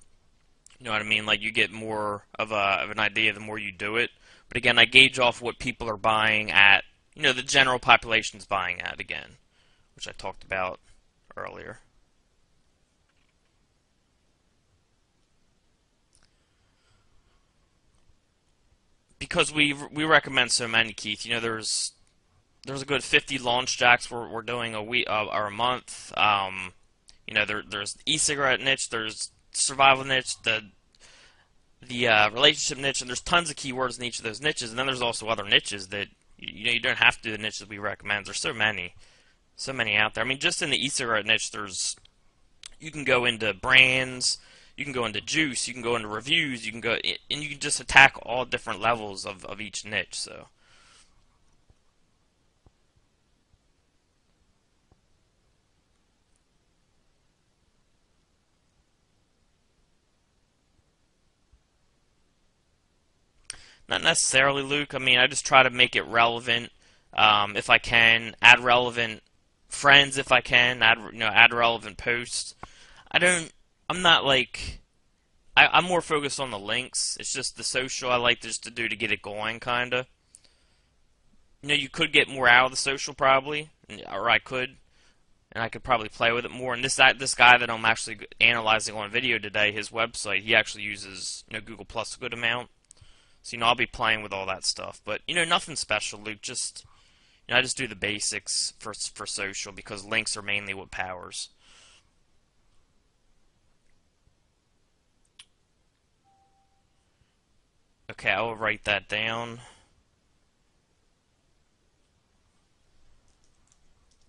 You know what I mean? Like, you get more of an idea the more you do it. But again, I gauge off what people are buying at, the general population's buying at, again, which I talked about earlier. Because we recommend so many, Keith. There's a good 50 launch jacks we're doing a week or a month. There's e-cigarette niche, there's survival niche, the relationship niche, and there's tons of keywords in each of those niches. And then there's also other niches that you don't have to do the niches we recommend. There's so many out there. I mean, just in the e-cigarette niche, you can go into brands, you can go into juice, you can go into reviews, you can go, and you can just attack all different levels of each niche. So. Not necessarily, Luke. I mean, I just try to make it relevant if I can. Add relevant friends if I can. Add relevant posts. I'm not like. I'm more focused on the links. It's just the social I like just to do to get it going, kinda. You could get more out of the social probably, or I could, and I could probably play with it more. And this guy that I'm actually analyzing on video today, his website, he actually uses Google Plus a good amount. So, I'll be playing with all that stuff. But, nothing special, Luke. Just, I just do the basics for social because links are mainly what powers. Okay, I will write that down.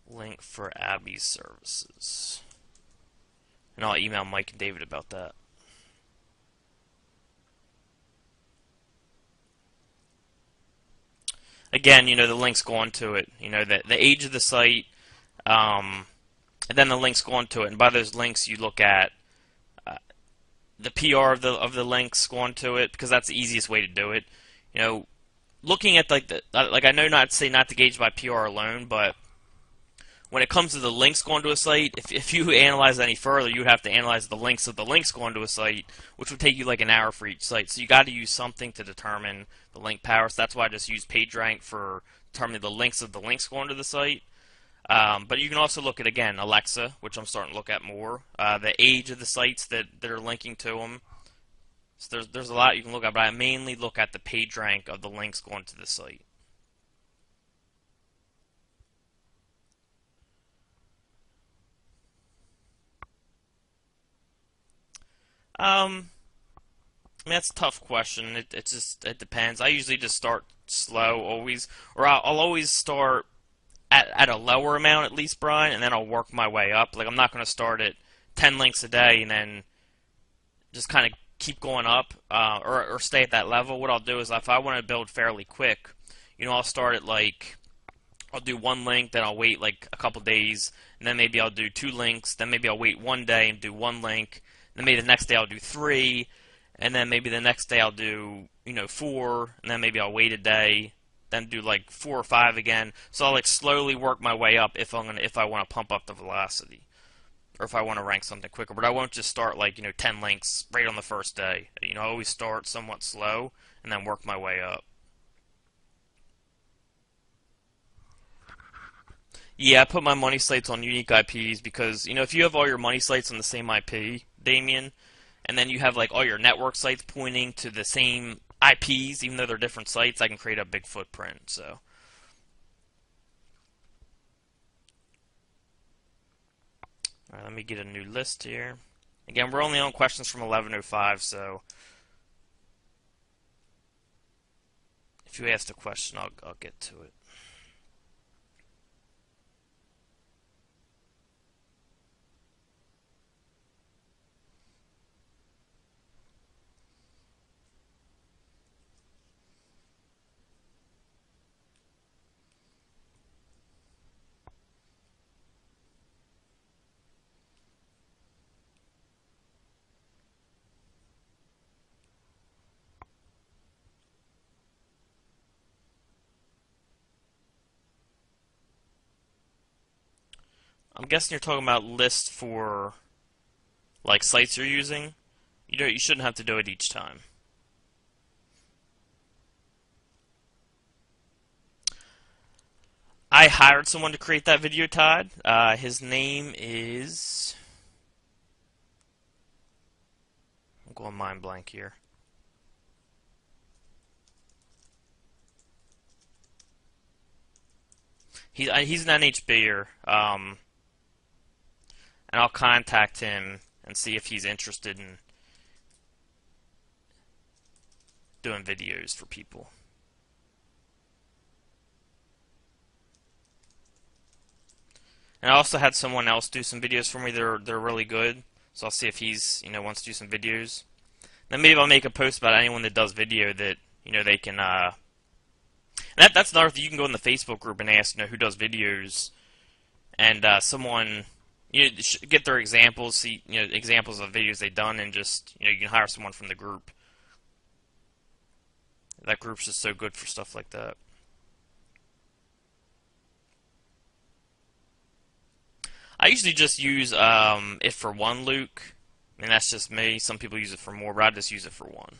Link for Abby's services. And I'll email Mike and David about that. Again, the links go onto it. The age of the site, and then the links go onto it. And by those links, you look at the PR of the links go onto it, because that's the easiest way to do it. Looking at I know not to gauge by PR alone, but when it comes to the links going to a site, if you analyze any further, you would have to analyze the links of the links going to a site, which would take you like an hour for each site. So you got to use something to determine the link power. So that's why I just use PageRank for determining the links of the links going to the site. But you can also look at, again, Alexa, which I'm starting to look at more, the age of the sites that are linking to them. So there's a lot you can look at, but I mainly look at the PageRank of the links going to the site. I mean, that's a tough question. It depends. I usually just start slow always, or I'll always start at a lower amount at least, Brian, and then I'll work my way up. Like, I'm not going to start at 10 links a day and then just kind of keep going up, or stay at that level. What I'll do is, if I want to build fairly quick, I'll start at I'll do one link, then I'll wait like a couple days, and then maybe I'll do 2 links, then maybe I'll wait 1 day and do 1 link. Then maybe the next day I'll do 3, and then maybe the next day I'll do 4, and then maybe I'll wait a day, then do like 4 or 5 again. So I'll slowly work my way up if I want to pump up the velocity, or if I want to rank something quicker. But I won't just start 10 links right on the first day. I always start somewhat slow and then work my way up. Yeah, I put my money sites on unique IPs because, if you have all your money sites on the same IP, Damien, and then you have all your network sites pointing to the same IPs, even though they're different sites, I can create a big footprint. So, all right, let me get a new list here. Again, we're only on questions from 1105, so if you ask a question, I'll get to it. I'm guessing you're talking about lists for like sites you're using. You shouldn't have to do it each time. I hired someone to create that video, Todd. His name is... I'm going mind blank here. He's an NHBer, and I'll contact him and see if he's interested in doing videos for people. And I also had someone else do some videos for me. They're really good, so I'll see if he's wants to do some videos. Then maybe I'll make a post about anyone that does video that they can. And that's another thing. You can go in the Facebook group and ask who does videos, and someone get their examples, see examples of videos they've done, and just you can hire someone from the group. That group's just so good for stuff like that. I usually just use it for one Luke. I mean, that's just me. Some people use it for more, but I just use it for one.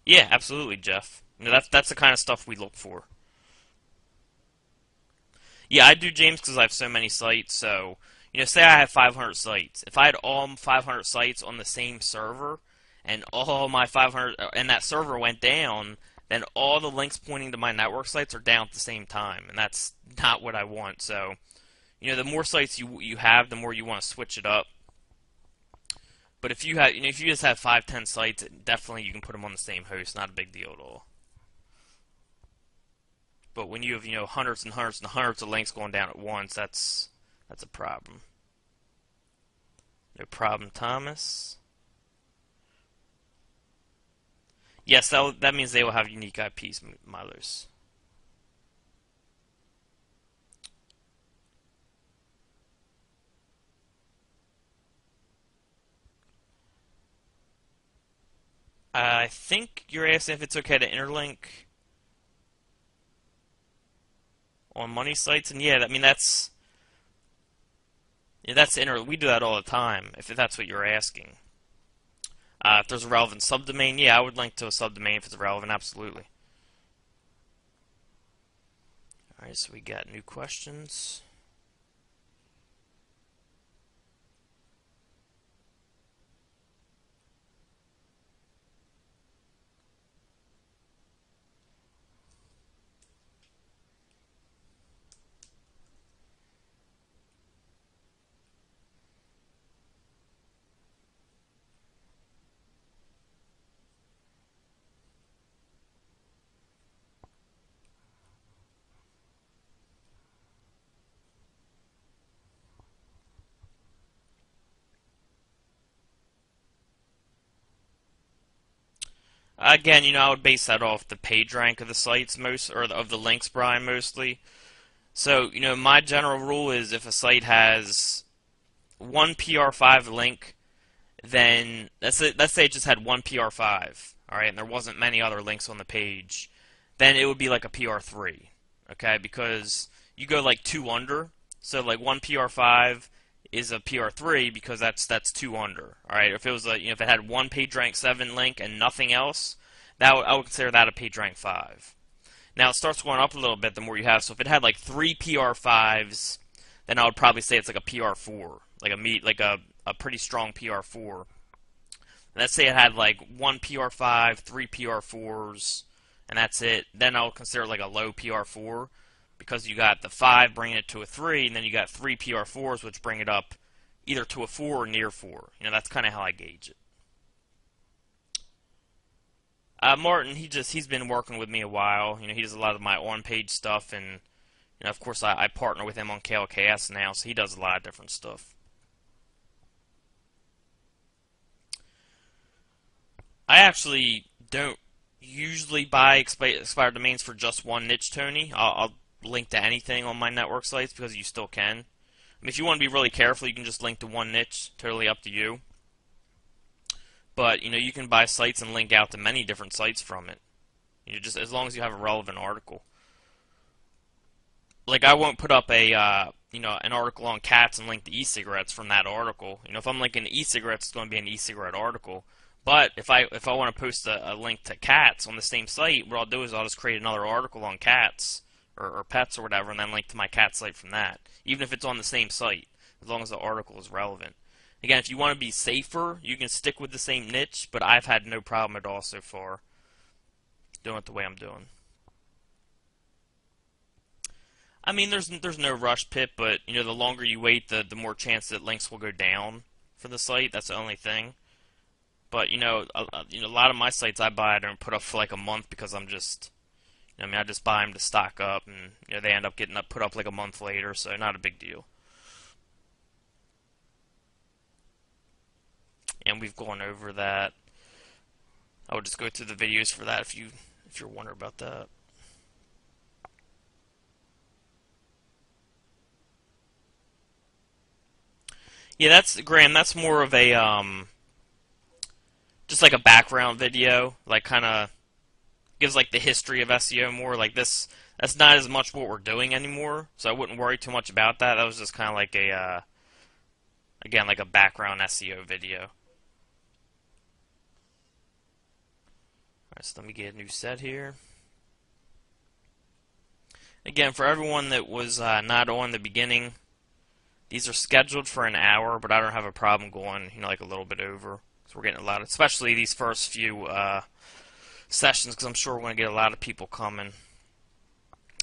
Yeah, absolutely, Jeff. That's the kind of stuff we look for. Yeah, I do, James, because I have so many sites. So, say I have 500 sites. If I had all 500 sites on the same server, and all my 500 and that server went down, then all the links pointing to my network sites are down at the same time, and that's not what I want. So, the more sites you have, the more you want to switch it up. But if you have, if you just have 5, 10 sites, definitely you can put them on the same host. Not a big deal at all. But when you have, hundreds and hundreds and hundreds of links going down at once, that's a problem. No problem, Thomas. Yes, that means they will have unique IPs, Milers. I think you're asking if it's okay to interlink on money sites, and yeah, I mean that's we do that all the time. If that's what you're asking. If there's a relevant subdomain, yeah, I would link to a subdomain if it's relevant, absolutely. Alright, so we got new questions. Again, I would base that off the page rank of the sites or of the links, Brian, mostly. So, my general rule is if a site has one PR5 link, then let's say it just had one PR5, all right, and there wasn't many other links on the page, then it would be like a PR3, okay, because you go like 2 under, so like one PR5 is a PR3 because that's 2 under, all right. If it was if it had one PageRank 7 link and nothing else, I would consider that a PageRank 5. Now it starts going up a little bit the more you have. So if it had like 3 PR5s, then I would probably say it's like a PR4, like a pretty strong PR4. Let's say it had like 1 PR5, 3 PR4s, and that's it. Then I'll consider it like a low PR4. because you got the 5 bringing it to a 3, and then you got 3 PR4s which bring it up either to a 4 or near 4. That's kind of how I gauge it. Martin, he's been working with me a while. He does a lot of my on-page stuff, and of course I partner with him on KLKS now, so he does a lot of different stuff. I actually don't usually buy expired domains for just one niche, Tony. I'll link to anything on my network sites because you still can. I mean, if you want to be really careful, you can just link to one niche. Totally up to you. But you can buy sites and link out to many different sites from it. Just as long as you have a relevant article. Like I won't put up a an article on cats and link to e-cigarettes from that article. If I'm linking to e-cigarettes, it's going to be an e-cigarette article. But if I want to post a link to cats on the same site, what I'll do is I'll just create another article on cats or pets or whatever, and then link to my cat site from that. Even if it's on the same site, as long as the article is relevant. Again, if you want to be safer, you can stick with the same niche, but I've had no problem at all so far doing it the way I'm doing. I mean, there's no rush, Pip, but the longer you wait, the more chance that links will go down for the site. That's the only thing. But a lot of my sites I buy I don't put up for like a month because I'm just, I just buy them to stock up, and they end up getting put up like a month later, so not a big deal. And we've gone over that. I would just go through the videos for that if you're wondering about that. Yeah, Graham. That's more of a just like a background video, like kind of gives like the history of SEO more. Like this, that's not as much what we're doing anymore, so I wouldn't worry too much about that. That was just kind of like a again, like a background SEO video. Alright, so let me get a new set here. Again, for everyone that was not on the beginning, these are scheduled for an hour, but I don't have a problem going, like a little bit over. So we're getting a lot, especially these first few sessions, because I'm sure we're going to get a lot of people coming.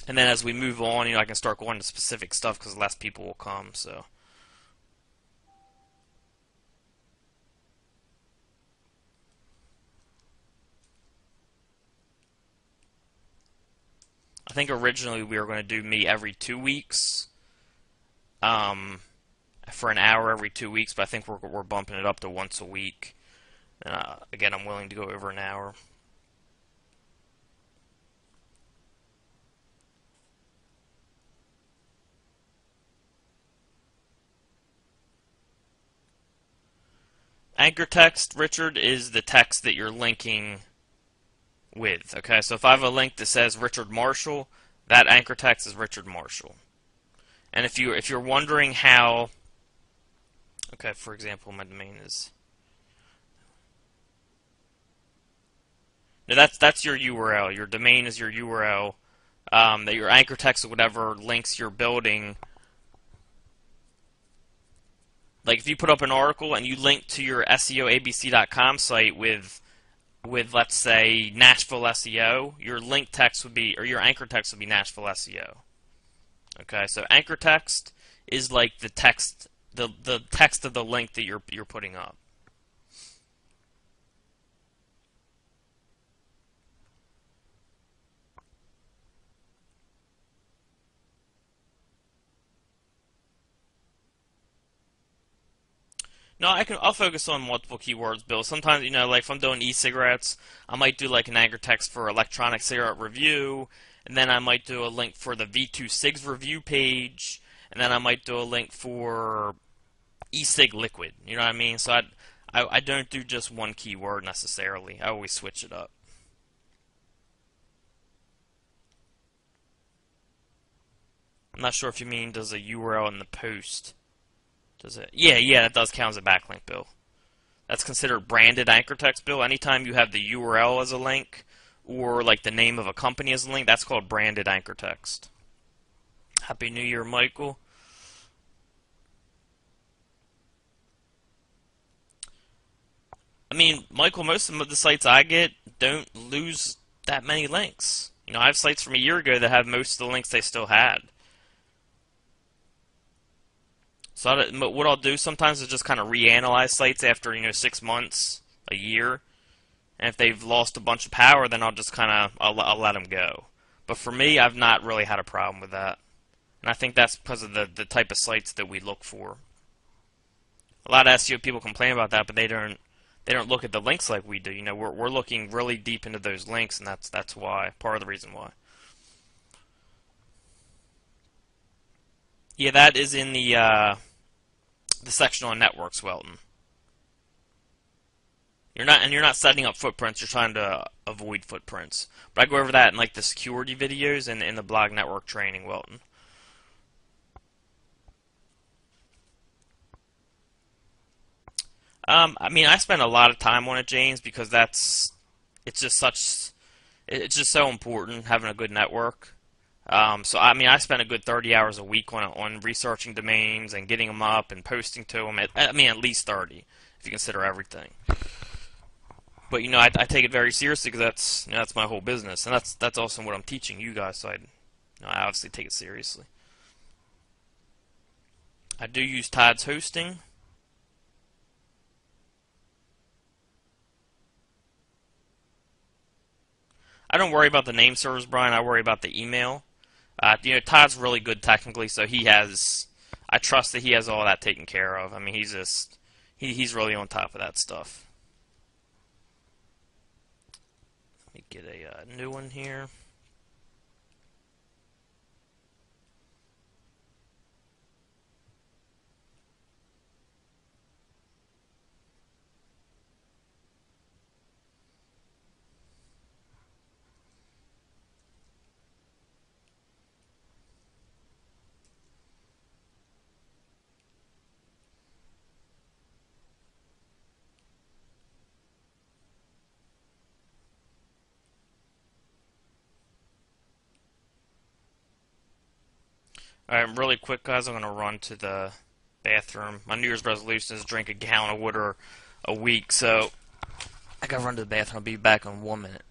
And then as we move on, I can start going to specific stuff because less people will come. So. I think originally we were going to do me every 2 weeks, for an hour every 2 weeks, but I think we're bumping it up to once a week. And again, I'm willing to go over an hour. Anchor text, Richard, is the text that you're linking with. Okay, so if I have a link that says Richard Marshall, that anchor text is Richard Marshall. And if you're wondering how, okay, for example, my domain is. No, that's your URL. Your domain is your URL. That your anchor text or whatever links you're building. Like if you put up an article and you link to your SEOabc.com site with let's say Nashville SEO, your link text would be, or your anchor text would be Nashville SEO. Okay, so anchor text is like the text, the text of the link that you're putting up. No, I'll focus on multiple keywords, Bill. Sometimes, like if I'm doing e-cigarettes, I might do like an anchor text for electronic cigarette review, and then I might do a link for the V2 Cigs review page, and then I might do a link for e-cig liquid. You know what I mean? So I don't do just one keyword necessarily. I always switch it up. I'm not sure if you mean does a URL in the post. Does it? Yeah, that does count as a backlink, Bill. That's considered branded anchor text, Bill. Anytime you have the URL as a link, or like the name of a company as a link, that's called branded anchor text. Happy New Year, Michael. I mean, Michael, most of the sites I get don't lose that many links. I have sites from a year ago that have most of the links they still had. So what I'll do sometimes is just kind of reanalyze sites after 6 months, a year, and if they've lost a bunch of power, then I'll just kind of I'll let them go. But for me, I've not really had a problem with that, and I think that's because of the type of sites that we look for. A lot of SEO people complain about that, but they don't look at the links like we do. We're looking really deep into those links, and that's why, part of the reason why. Yeah, that is in the section on networks, Welton. You're not setting up footprints. You're trying to avoid footprints. But I go over that in like the security videos and in the blog network training, Welton. I mean, I spend a lot of time on it, James, because it's just so important having a good network. So I mean, I spend a good 30 hours a week on researching domains and getting them up and posting to them. I mean, at least 30 if you consider everything. But I take it very seriously because that's my whole business, and that's also what I'm teaching you guys. So I obviously take it seriously. I do use Todd's hosting. I don't worry about the name servers, Brian. I worry about the email. Todd's really good technically, so I trust that he has all that taken care of. I mean, he's really on top of that stuff. Let me get a new one here. Alright, really quick, guys. I'm going to run to the bathroom. My New Year's resolution is to drink a gallon of water a week, so I got to run to the bathroom. I'll be back in 1 minute.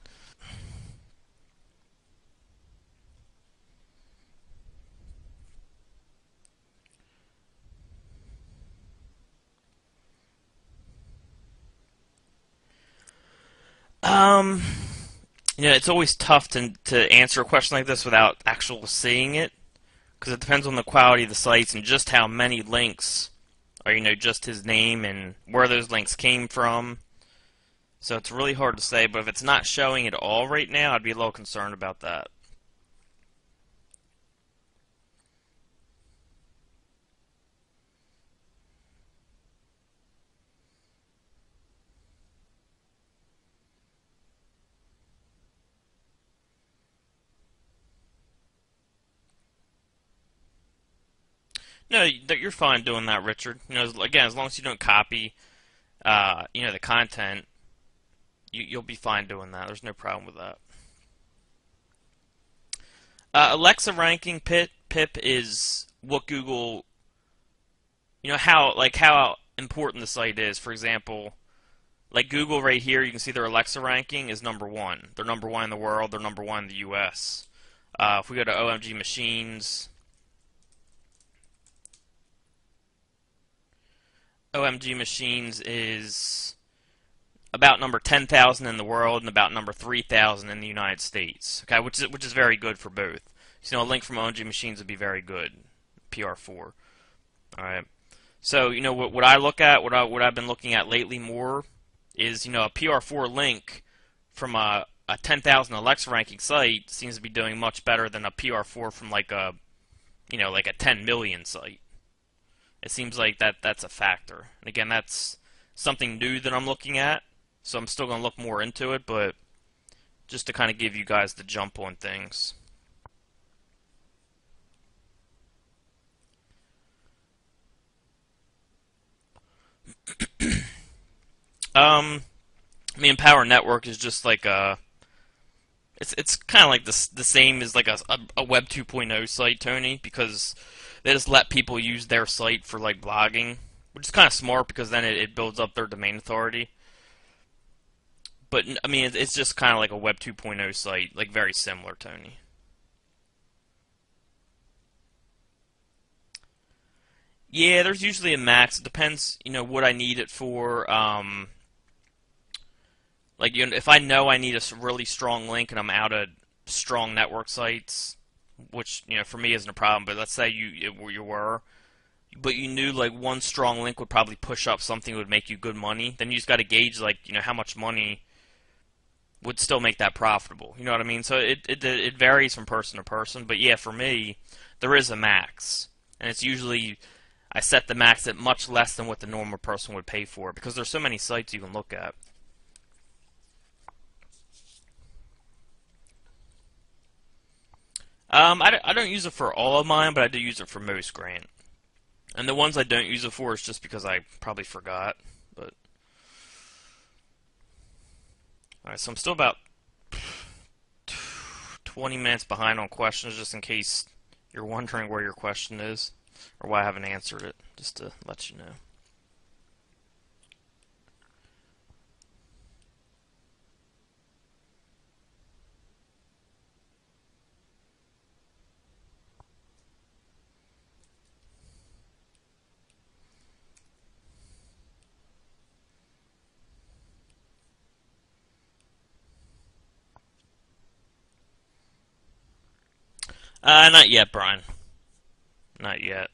Um, it's always tough to answer a question like this without actually seeing it, because it depends on the quality of the sites and just how many links are, just his name and where those links came from. So it's really hard to say, but if it's not showing at all right now, I'd be a little concerned about that. No, you're fine doing that, Richard. Again, as long as you don't copy, the content, you'll be fine doing that. There's no problem with that. Alexa ranking pip is what Google, how important the site is. For example, like Google right here, you can see their Alexa ranking is #1. They're #1 in the world. They're #1 in the U.S. If we go to OMG Machines, OMG Machines is about number 10,000 in the world and about number 3,000 in the United States. Okay, which is very good for both. So, a link from OMG Machines would be very good. PR4. All right. So, what I look at, what I've been looking at lately more is, a PR4 link from a 10,000 Alexa ranking site seems to be doing much better than a PR4 from like a 10 million site. It seems like that's a factor. And again, that's something new that I'm looking at, so I'm still going to look more into it, but just to kind of give you guys the jump on things. I mean, Power Network is just like it's kind of like the same as like a Web 2.0 site, Tony, because they just let people use their site for like blogging, which is kind of smart because then it builds up their domain authority. But I mean, it's just kind of like a Web 2.0 site, like very similar, Tony. Yeah, there's usually a max. It depends, what I need it for. Like, if I know I need a really strong link and I'm out of strong network sites, which for me isn't a problem. But let's say you were, but you knew like one strong link would probably push up something that would make you good money. Then you just got to gauge like how much money would still make that profitable. You know what I mean? So it varies from person to person. But yeah, for me, there is a max, and it's usually I set the max at much less than what the normal person would pay for it because there's so many sites you can look at. I don't use it for all of mine, but I do use it for most, Grant. And the ones I don't use it for is just because I probably forgot. But alright, so I'm still about 20 minutes behind on questions, just in case you're wondering where your question is or why I haven't answered it, just to let you know. Not yet, Brian. Not yet.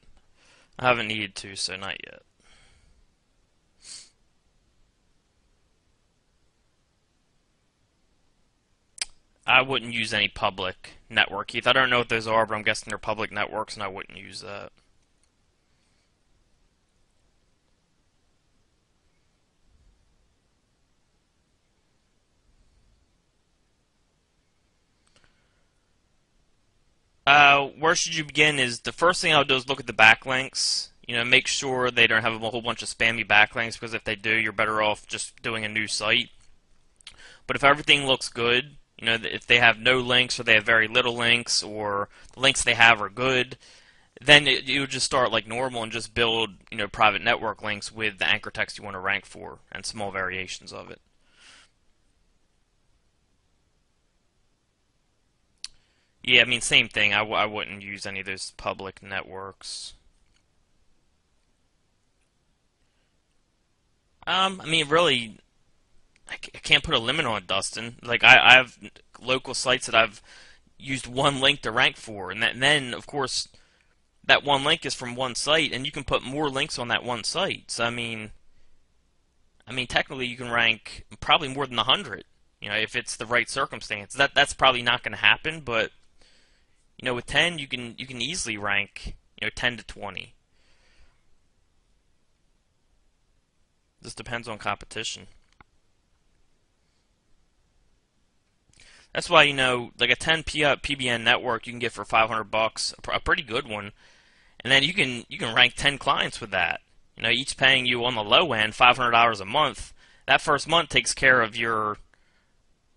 I haven't needed to, so not yet. I wouldn't use any public network, Keith. I don't know what those are, but I'm guessing they're public networks, and I wouldn't use that. Where should you begin is the first thing I'll do is look at the backlinks. Make sure they don't have a whole bunch of spammy backlinks because if they do, you're better off just doing a new site. But if everything looks good, if they have no links or they have very little links or the links they have are good, then you would just start like normal and just build, private network links with the anchor text you want to rank for and small variations of it. Yeah, I mean, same thing. I wouldn't use any of those public networks. I mean, really, I can't put a limit on it, Dustin. Like, I have local sites that I've used one link to rank for, and then, of course, that one link is from one site, and you can put more links on that one site. So, I mean, technically, you can rank probably more than 100. If it's the right circumstance. That's probably not going to happen, but with 10, you can easily rank 10 to 20. This depends on competition. That's why like a 10 PBN network you can get for $500, a pretty good one, and then you can rank 10 clients with that. Each paying you on the low end $500 a month. That first month takes care of your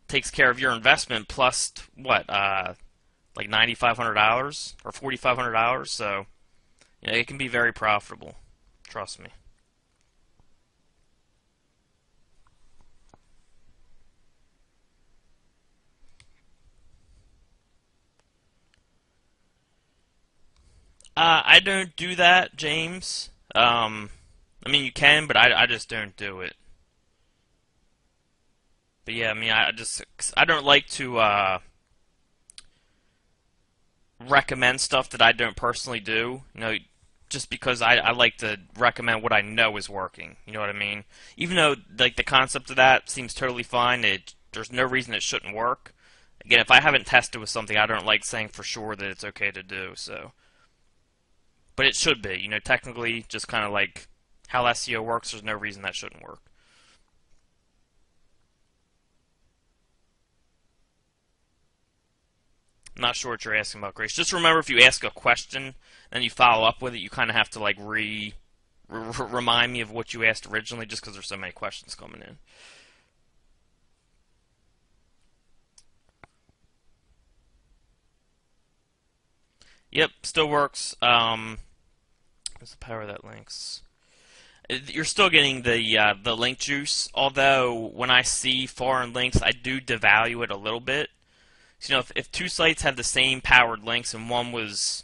investment plus what like $9,500 or $4,500. So it can be very profitable. Trust me. I don't do that, James. I mean, you can, but I just don't do it. But yeah, I mean, I don't like to recommend stuff that I don't personally do. Just because I like to recommend what I know is working. You know what I mean? Even though like the concept of that seems totally fine, there's no reason it shouldn't work. Again, if I haven't tested with something, I don't like saying for sure that it's okay to do. So, but it should be. Technically, just kind of like how SEO works. There's no reason that shouldn't work. I'm not sure what you're asking about, Grace. Just remember, if you ask a question and you follow up with it, you kind of have to like remind me of what you asked originally, just because there's so many questions coming in. Yep, still works. What's the power of that links? You're still getting the link juice, although when I see foreign links, I do devalue it a little bit. So, if two sites have the same powered links and one was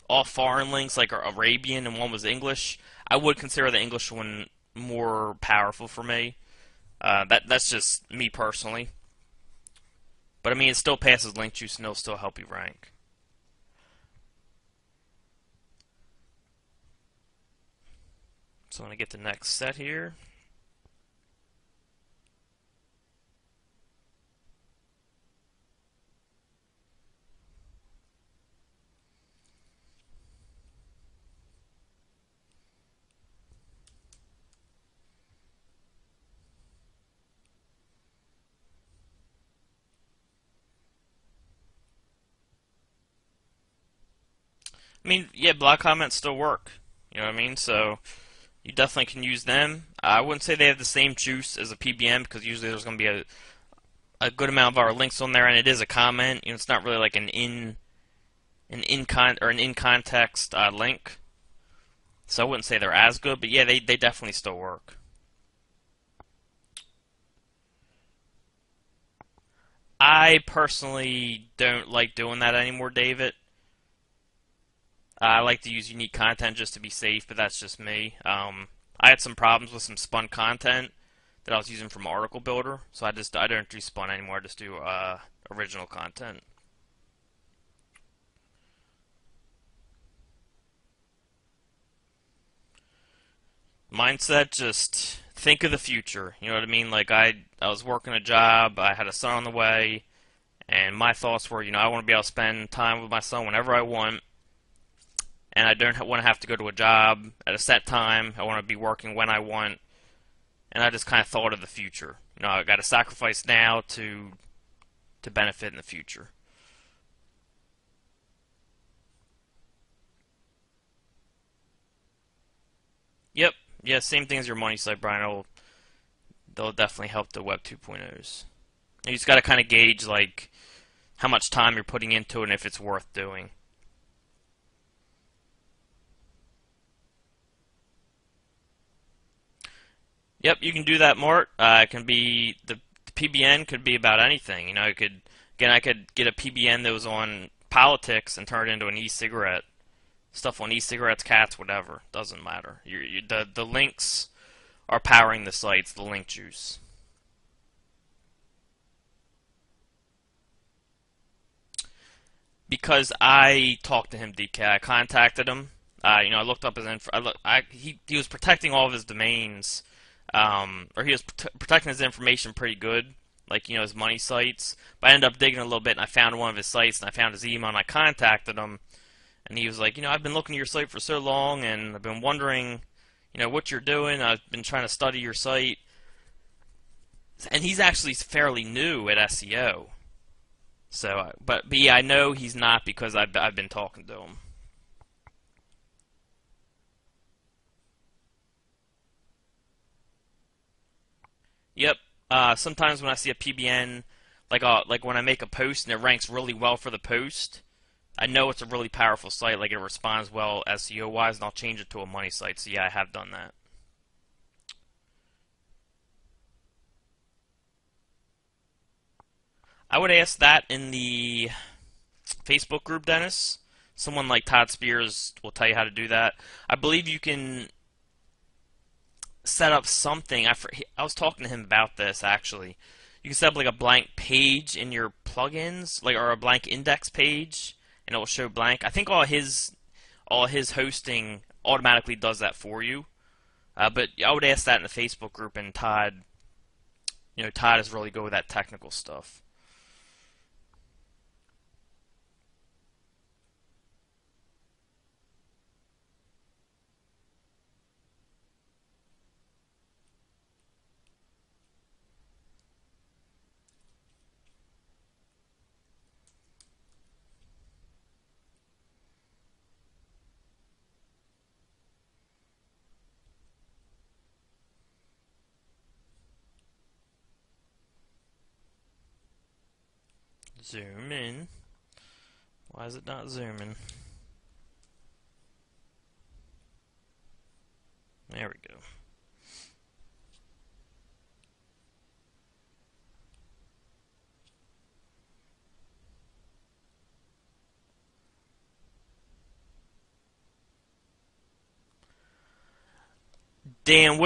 all foreign links like Arabian and one was English, I would consider the English one more powerful for me. That's just me personally. But I mean, it still passes link juice and it'll still help you rank. So I'm going to get the next set here. I mean, yeah, block comments still work. You know what I mean? So you definitely can use them. I wouldn't say they have the same juice as a PBM because usually there's going to be a good amount of our links on there, and it is a comment. It's not really like an in context link. So I wouldn't say they're as good, but yeah, they definitely still work. I personally don't like doing that anymore, David. I like to use unique content just to be safe, but that's just me. I had some problems with some spun content that I was using from Article Builder, so I don't do spun anymore. I just do original content. Mindset, just think of the future. You know what I mean? Like I was working a job, I had a son on the way, and my thoughts were, I want to be able to spend time with my son whenever I want, and I don't want to have to go to a job at a set time. I want to be working when I want, and I just kind of thought of the future. I got to sacrifice now to benefit in the future. Yep, yeah, same thing as your money site, Brian. They'll definitely help the Web 2.0s. You just got to kind of gauge like how much time you're putting into it and if it's worth doing. Yep, you can do that, Mort. It can be the PBN could be about anything. I could get a PBN that was on politics and turn it into an e-cigarette. Stuff on e-cigarettes, cats, whatever. Doesn't matter. The links are powering the sites. The link juice. Because I talked to him, DK. I contacted him. I looked up his info. He was protecting all of his domains, or he was protecting his information pretty good, like his money sites. But I ended up digging a little bit, and I found one of his sites, and I found his email, and I contacted him, and he was like, I've been looking at your site for so long, and I've been wondering, what you're doing. I've been trying to study your site, and he's actually fairly new at SEO. So, but yeah, I know he's not because I've been talking to him. Yep. Sometimes when I see a PBN, like when I make a post and it ranks really well for the post, I know it's a really powerful site. Like it responds well SEO wise, and I'll change it to a money site. So yeah, I have done that. I would ask that in the Facebook group, Dennis. Someone like Todd Spears will tell you how to do that. I believe you can set up something. I was talking to him about this actually. You can set up like a blank page in your plugins, or a blank index page, and it will show blank. I think all his hosting automatically does that for you. But I would ask that in the Facebook group, and Todd is really good with that technical stuff. Zoom in. Why is it not zooming? There we go. Dan,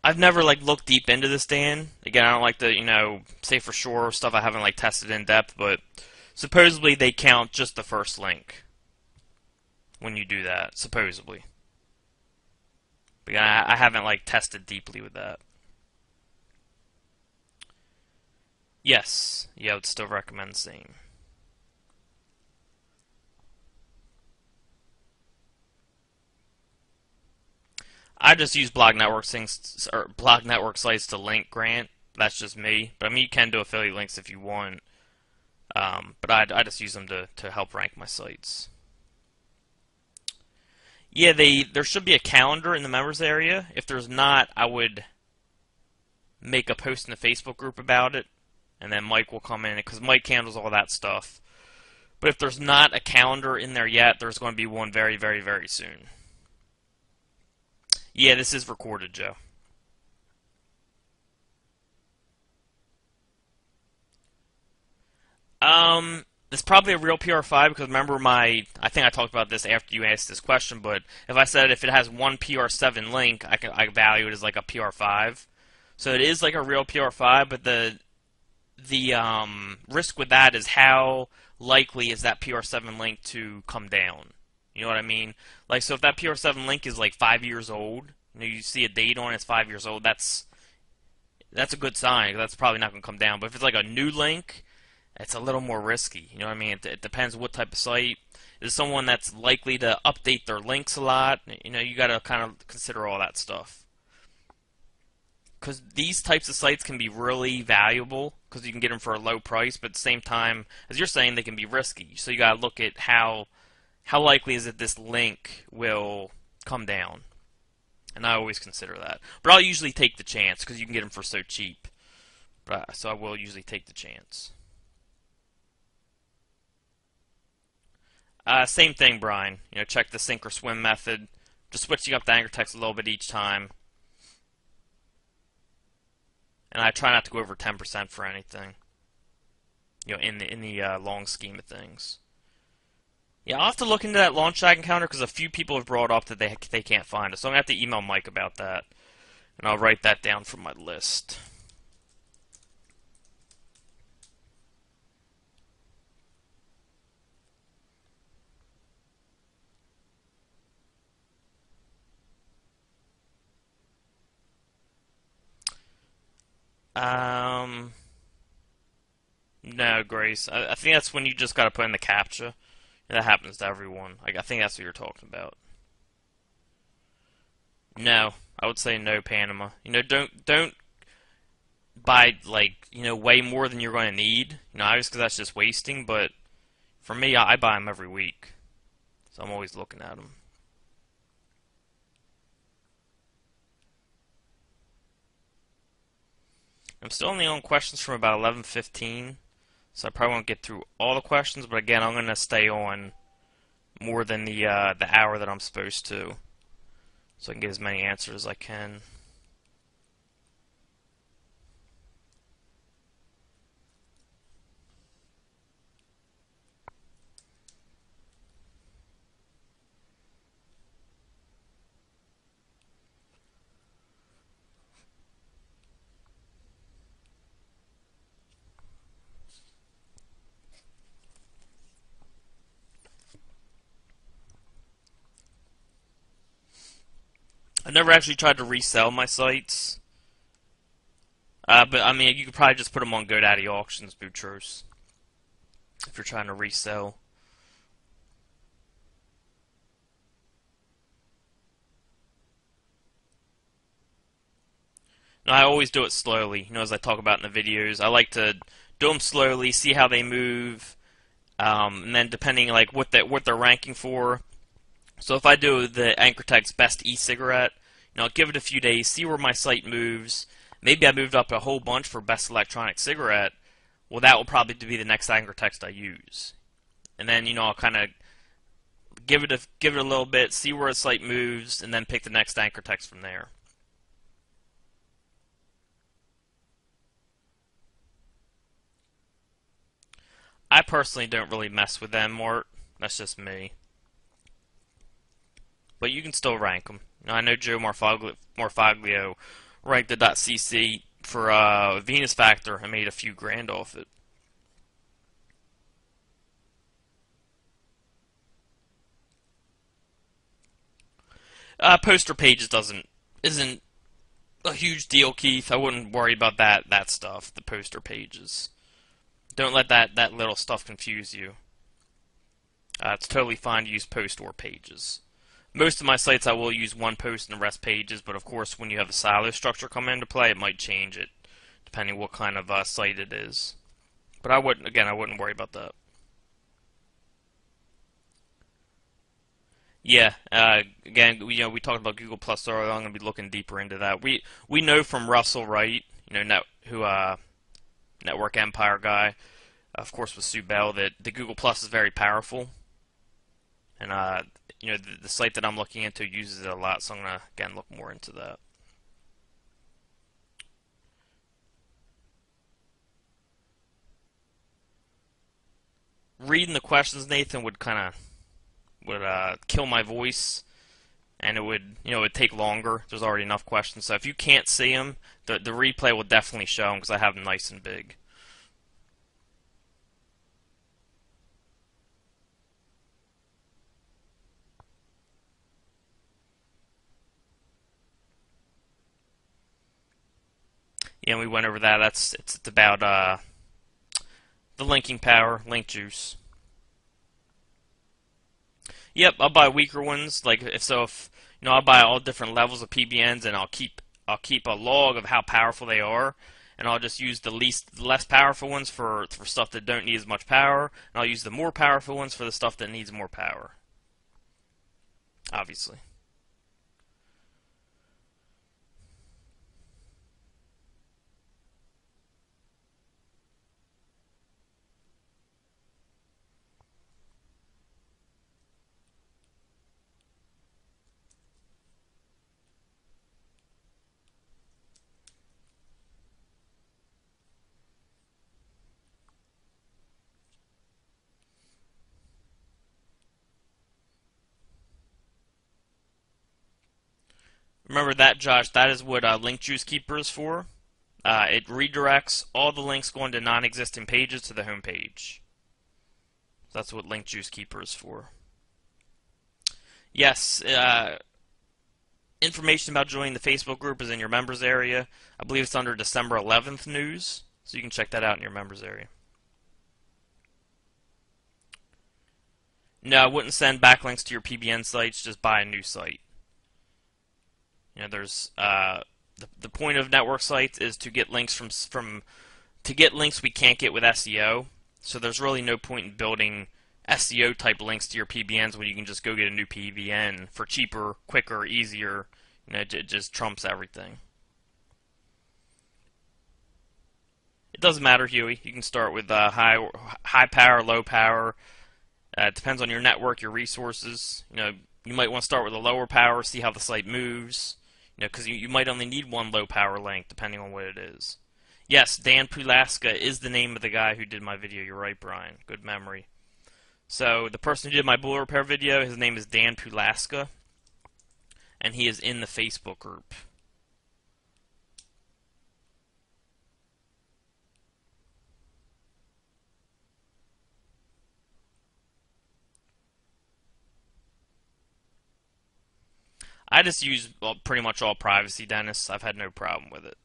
I've never like looked deep into this, Dan. Again, I don't like to, say for sure stuff I haven't like tested in depth, but supposedly they count just the first link when you do that, supposedly. But again, I haven't like tested deeply with that. Yes, yeah, I would still recommend the same. I just use blog network things or blog network sites to link Grant. That's just me. But I mean, you can do affiliate links if you want. But I just use them to help rank my sites. Yeah, there should be a calendar in the members area. If there's not, I would make a post in the Facebook group about it, and then Mike will come in because Mike handles all that stuff. But if there's not a calendar in there yet, there's going to be one very, very, very soon. Yeah, this is recorded, Joe. It's probably a real PR5 because remember I think I talked about this after you asked this question, but if I said if it has one PR7 link, I value it as like a PR5. So it is like a real PR5, but the risk with that is how likely is that PR7 link to come down. You know what I mean? Like, so if that PR7 link is like 5 years old, you see a date on it, it's 5 years old, that's a good sign. That's probably not going to come down. But if it's like a new link, it's a little more risky. You know what I mean? It depends what type of site. Is someone that's likely to update their links a lot? You got to kind of consider all that stuff. Because these types of sites can be really valuable because you can get them for a low price, but at the same time, as you're saying, they can be risky. So you got to look at how likely is it this link will come down. And I always consider that. But I'll usually take the chance because you can get them for so cheap. So I will usually take the chance. Same thing, Brian. Check the sink or swim method. Just switching up the anchor text a little bit each time. And I try not to go over 10% for anything. In the long scheme of things. Yeah, I'll have to look into that launch tag encounter because a few people have brought up that they can't find it. So I'm going to have to email Mike about that. And I'll write that down from my list. No, Grace. I think that's when you just got to put in the CAPTCHA. That happens to everyone. I think that's what you're talking about. No, I would say no, Panama. Don't buy way more than you're going to need. Obviously because that's just wasting. But for me, I buy them every week, so I'm always looking at them. I'm still only on questions from about 11:15, so I probably won't get through all the questions. But again, I'm going to stay on more than the hour that I'm supposed to, so I can get as many answers as I can. I never actually tried to resell my sites. But I mean, you could probably just put them on GoDaddy Auctions, Boutros, if you're trying to resell. No, I always do it slowly. As I talk about in the videos, I like to do them slowly, see how they move, and then depending like what they're ranking for. So if I do the anchor text best e-cigarette, I'll give it a few days, see where my site moves. Maybe I moved up a whole bunch for best electronic cigarette. Well, that will probably be the next anchor text I use. And then, I'll kind of give it a little bit, see where the site moves, and then pick the next anchor text from there. I personally don't really mess with them, Mort. That's just me. But you can still rank them. I know Joe Morfoglio ranked the .cc for Venus Factor and made a few grand off it. Poster pages isn't a huge deal, Keith. I wouldn't worry about that stuff. The poster pages. Don't let that little stuff confuse you. It's totally fine to use post or pages. Most of my sites I will use one post and the rest pages, but of course when you have a silo structure come into play, it might change it, depending what kind of site it is. But I wouldn't worry about that. Yeah, again, we talked about Google Plus earlier. I'm going to be looking deeper into that. We know from Russell Wright, Network Empire guy, of course with Sue Bell, that the Google Plus is very powerful. And the site that I'm looking into uses it a lot, so I'm gonna again look more into that. Reading the questions, Nathan, would kill my voice, and it would take longer. There's already enough questions, so if you can't see them, the replay will definitely show them because I have them nice and big. Yeah, and we went over that. It's about the linking power, link juice. Yep, I'll buy weaker ones. Like if I'll buy all different levels of PBNs, and I'll keep a log of how powerful they are, and I'll just use the less powerful ones for stuff that don't need as much power, and I'll use the more powerful ones for the stuff that needs more power. Obviously. Remember that, Josh, that is what Link Juice Keeper is for. It redirects all the links going to non-existent pages to the home page. That's what Link Juice Keeper is for. Yes, information about joining the Facebook group is in your members area. I believe it's under December 11th news, so you can check that out in your members area. No, I wouldn't send backlinks to your PBN sites, just buy a new site. There's the point of network sites is to get links to get links we can't get with SEO. So there's really no point in building SEO type links to your PBNs when you can just go get a new PBN for cheaper, quicker, easier. It just trumps everything. It doesn't matter, Huey. You can start with high power, low power. It depends on your network, your resources. You might want to start with a lower power, see how the site moves. Because you might only need one low power link depending on what it is. Yes, Dan Pulaska is the name of the guy who did my video. You're right, Brian. Good memory. So the person who did my boiler repair video, his name is Dan Pulaska, and he is in the Facebook group. I just use pretty much all privacy, Dennis. I've had no problem with it.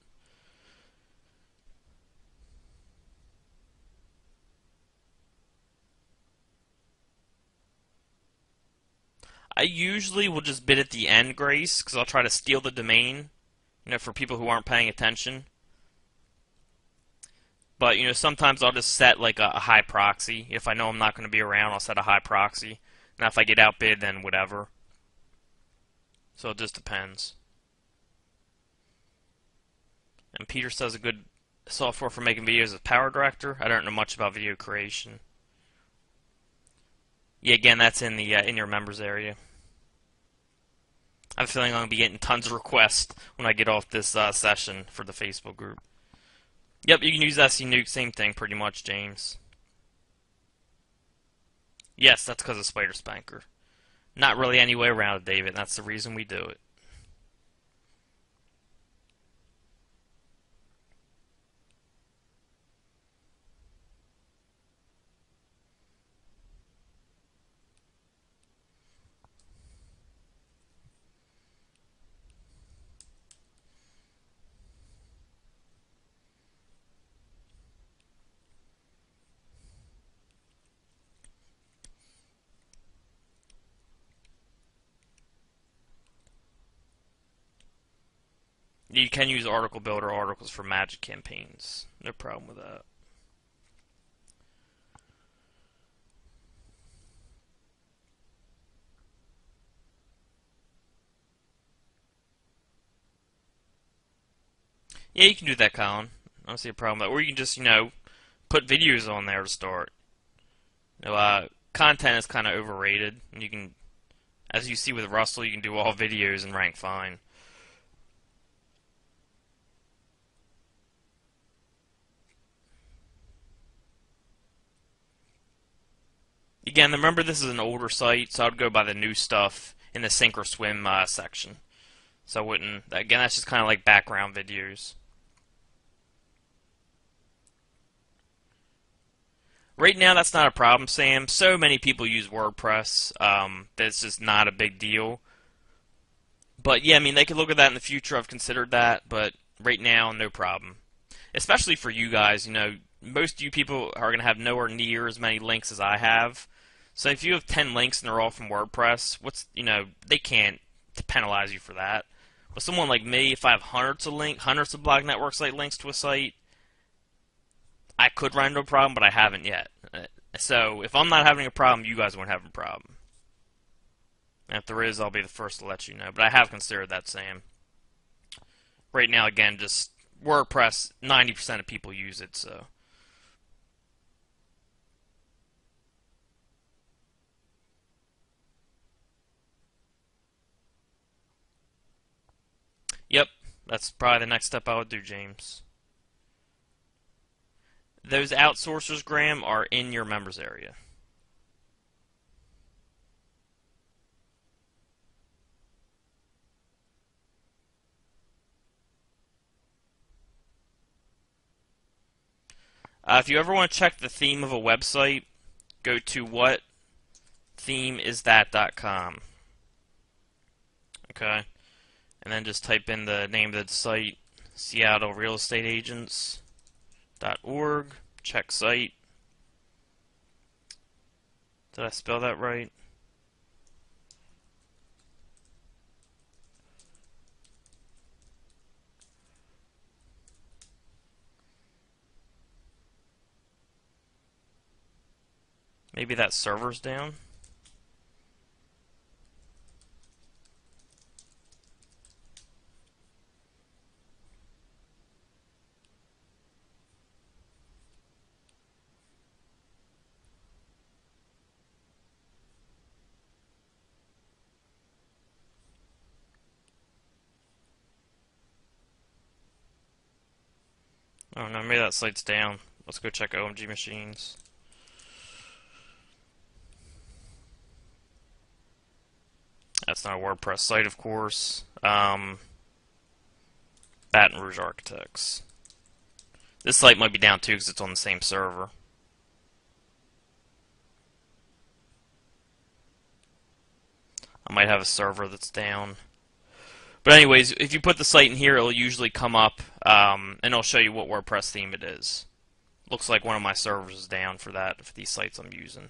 I usually will just bid at the end, Grace, because I'll try to steal the domain, for people who aren't paying attention. But, sometimes I'll just set like a high proxy. If I know I'm not going to be around, I'll set a high proxy. Now if I get outbid, then whatever. So it just depends. And Peter says a good software for making videos is Power Director. I don't know much about video creation. Yeah, again, that's in your members area. I have a feeling I'm gonna be getting tons of requests when I get off this session for the Facebook group. Yep, you can use SC Nuke, same thing, pretty much, James. Yes, that's because of Spider Spanker. Not really any way around it, David. That's the reason we do it. You can use Article Builder articles for magic campaigns. No problem with that. Yeah, you can do that, Colin. I don't see a problem with that. Or you can just, put videos on there to start. Content is kind of overrated. You can, as you see with Russell, you can do all videos and rank fine. Again, remember this is an older site, so I'd go by the new stuff in the sink or swim section. So I wouldn't. Again, that's just kind of like background videos. Right now, that's not a problem, Sam. So many people use WordPress that's just not a big deal. But yeah, I mean, they could look at that in the future. I've considered that, but right now, no problem. Especially for you guys, most of you people are going to have nowhere near as many links as I have. So if you have 10 links and they're all from WordPress, they can't penalize you for that. But someone like me, if I have hundreds of blog network site links to a site, I could run into a problem, but I haven't yet. So if I'm not having a problem, you guys won't have a problem. And if there is, I'll be the first to let you know. But I have considered that, Sam. Right now, again, just WordPress, 90% of people use it, so. Yep, that's probably the next step I would do, James. Those outsourcers, Graham, are in your members area. If you ever want to check the theme of a website, go to whatthemeisthat.com. Okay? And then just type in the name of the site, Seattle Real Estate Agents.org. Check site. Did I spell that right? Maybe that server's down. Oh no, maybe that site's down. Let's go check OMG machines. That's not a WordPress site, of course. Baton Rouge Architects. This site might be down too because it's on the same server. I might have a server that's down. But anyways, if you put the site in here, it'll usually come up, and it'll show you what WordPress theme it is. Looks like one of my servers is down for these sites I'm using.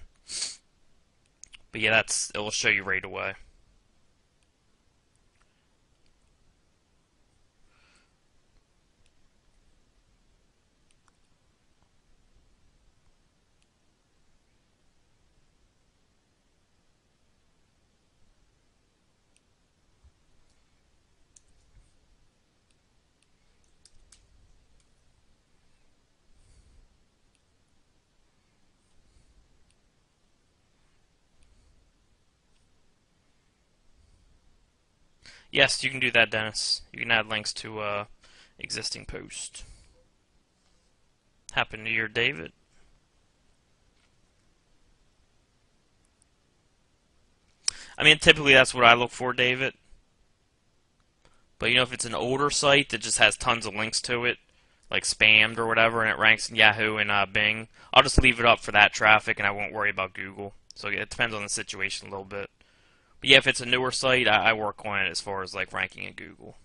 But yeah, it'll show you right away. Yes, you can do that, Dennis. You can add links to existing posts. Happy New Year, David. I mean, typically that's what I look for, David. But if it's an older site that just has tons of links to it, like spammed or whatever, and it ranks in Yahoo and Bing, I'll just leave it up for that traffic and I won't worry about Google. So it depends on the situation a little bit. But yeah, if it's a newer site, I work on it as far as like ranking in Google.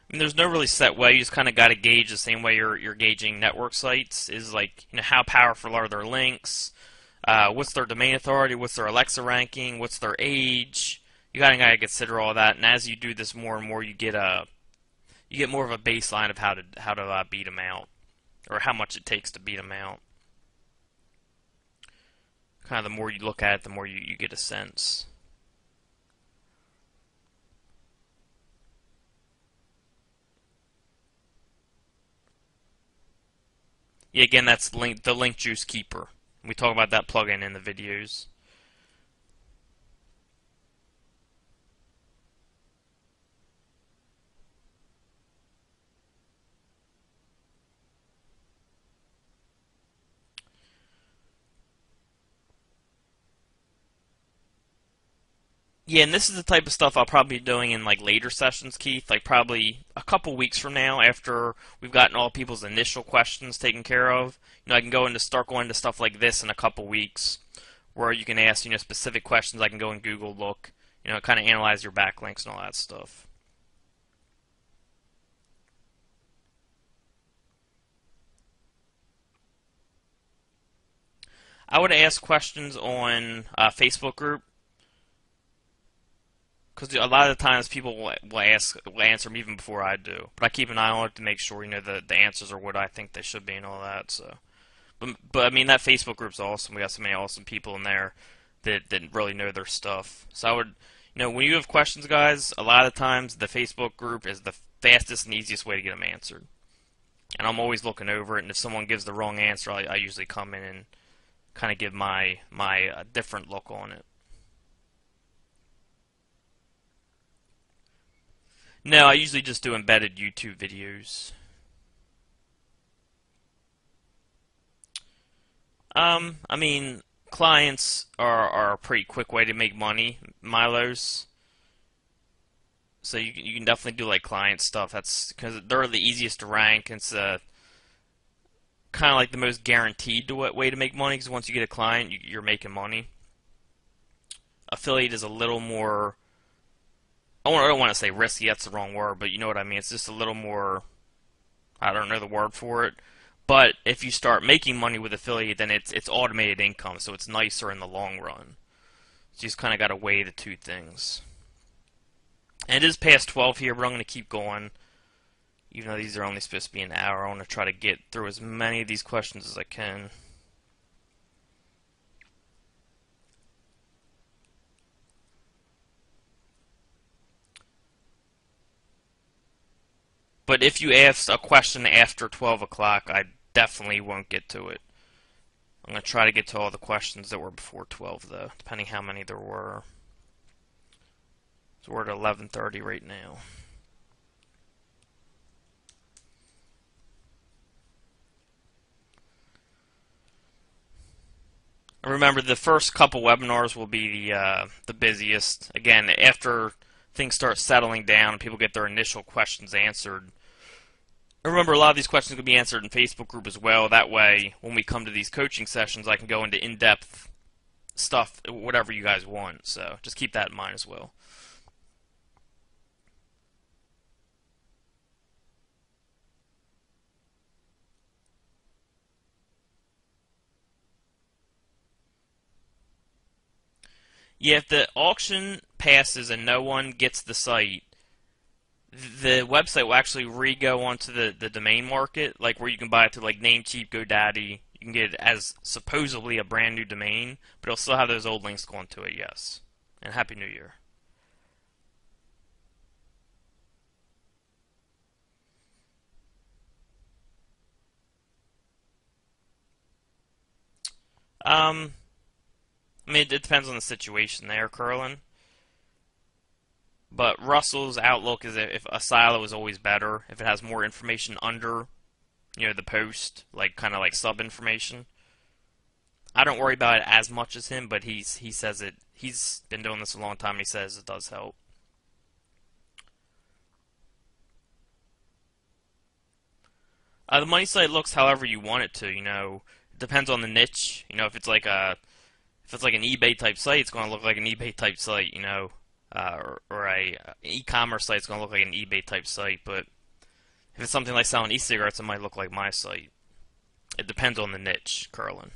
I mean, there's no really set way. You just kind of got to gauge the same way you're gauging network sites. Is like, how powerful are their links? What's their domain authority? What's their Alexa ranking? What's their age? You gotta consider all that. And as you do this more and more, you get more of a baseline of how to beat them out, or how much it takes to beat them out. Kind of the more you look at it, the more you get a sense. Yeah, again, that's the link juice keeper. We talk about that plugin in the videos. Yeah, and this is the type of stuff I'll probably be doing in like later sessions, Keith. Like probably a couple weeks from now, after we've gotten all people's initial questions taken care of. I can start going to stuff like this in a couple weeks, where you can ask specific questions. I can go in Google, look, kind of analyze your backlinks and all that stuff. I would ask questions on Facebook group, because a lot of the times people will answer them even before I do. But I keep an eye on it to make sure the answers are what I think they should be and all that. So, but I mean, that Facebook group's awesome. We got so many awesome people in there that really know their stuff. So I would, when you have questions, guys, a lot of times the Facebook group is the fastest and easiest way to get them answered. And I'm always looking over it. And if someone gives the wrong answer, I usually come in and kind of give my different look on it. No, I usually just do embedded YouTube videos. I mean, clients are a pretty quick way to make money, Milos. So you can definitely do like client stuff. That's because they're the easiest to rank. It's kind of like the most guaranteed way to make money, because once you get a client, you're making money. Affiliate is a little more, I don't want to say risky, that's the wrong word, but you know what I mean. It's just a little more, I don't know the word for it. But if you start making money with affiliate, then it's automated income, so it's nicer in the long run. So you just kind of got to weigh the two things. And it is past 12 here, but I'm going to keep going. Even though these are only supposed to be an hour, I want to try to get through as many of these questions as I can. But if you ask a question after 12 o'clock, I definitely won't get to it. I'm going to try to get to all the questions that were before 12, though, depending how many there were. So we're at 11:30 right now. And remember, the first couple webinars will be the busiest. Again, after things start settling down and people get their initial questions answered. Remember, a lot of these questions can be answered in Facebook group as well. That way, when we come to these coaching sessions, I can go into in-depth stuff, whatever you guys want. So just keep that in mind as well. Yeah, if the auction passes and no one gets the site, the website will actually re-go onto the domain market, like where you can buy it to like Namecheap, GoDaddy. You can get it as supposedly a brand new domain, but it'll still have those old links going to it, yes. And Happy New Year. I mean, it depends on the situation there, Curlin. But Russell's outlook is if a silo is always better, if it has more information under, the post, like kind of like sub information. I don't worry about it as much as him, but he says it. He's been doing this a long time. And he says it does help. The money site looks however you want it to. It depends on the niche. If it's like an eBay type site, it's going to look like an eBay type site. Or a e-commerce site, it's going to look like an eBay type site. But if it's something like selling e-cigarettes, it might look like my site. It depends on the niche, Curlin.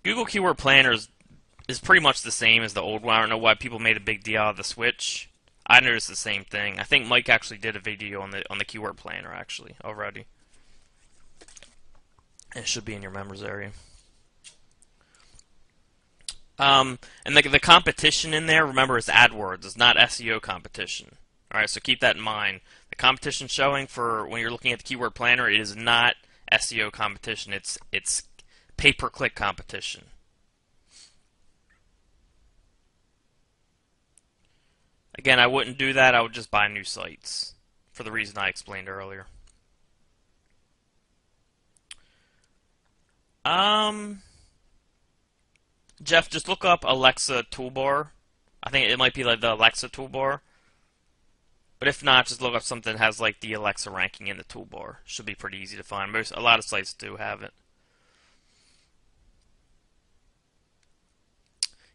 Google Keyword Planner is pretty much the same as the old one. I don't know why people made a big deal out of the switch. I noticed the same thing. I think Mike actually did a video on the Keyword Planner actually already. It should be in your members area. And the competition in there, remember, is AdWords. It's not SEO competition. All right, so keep that in mind. The competition showing for when you're looking at the Keyword Planner, it is not SEO competition. It's pay-per-click competition. Again, I wouldn't do that. I would just buy new sites for the reason I explained earlier. Jeff, just look up Alexa toolbar. I think it might be like the Alexa toolbar. But if not, just look up something that has like the Alexa ranking in the toolbar. Should be pretty easy to find. A lot of sites do have it.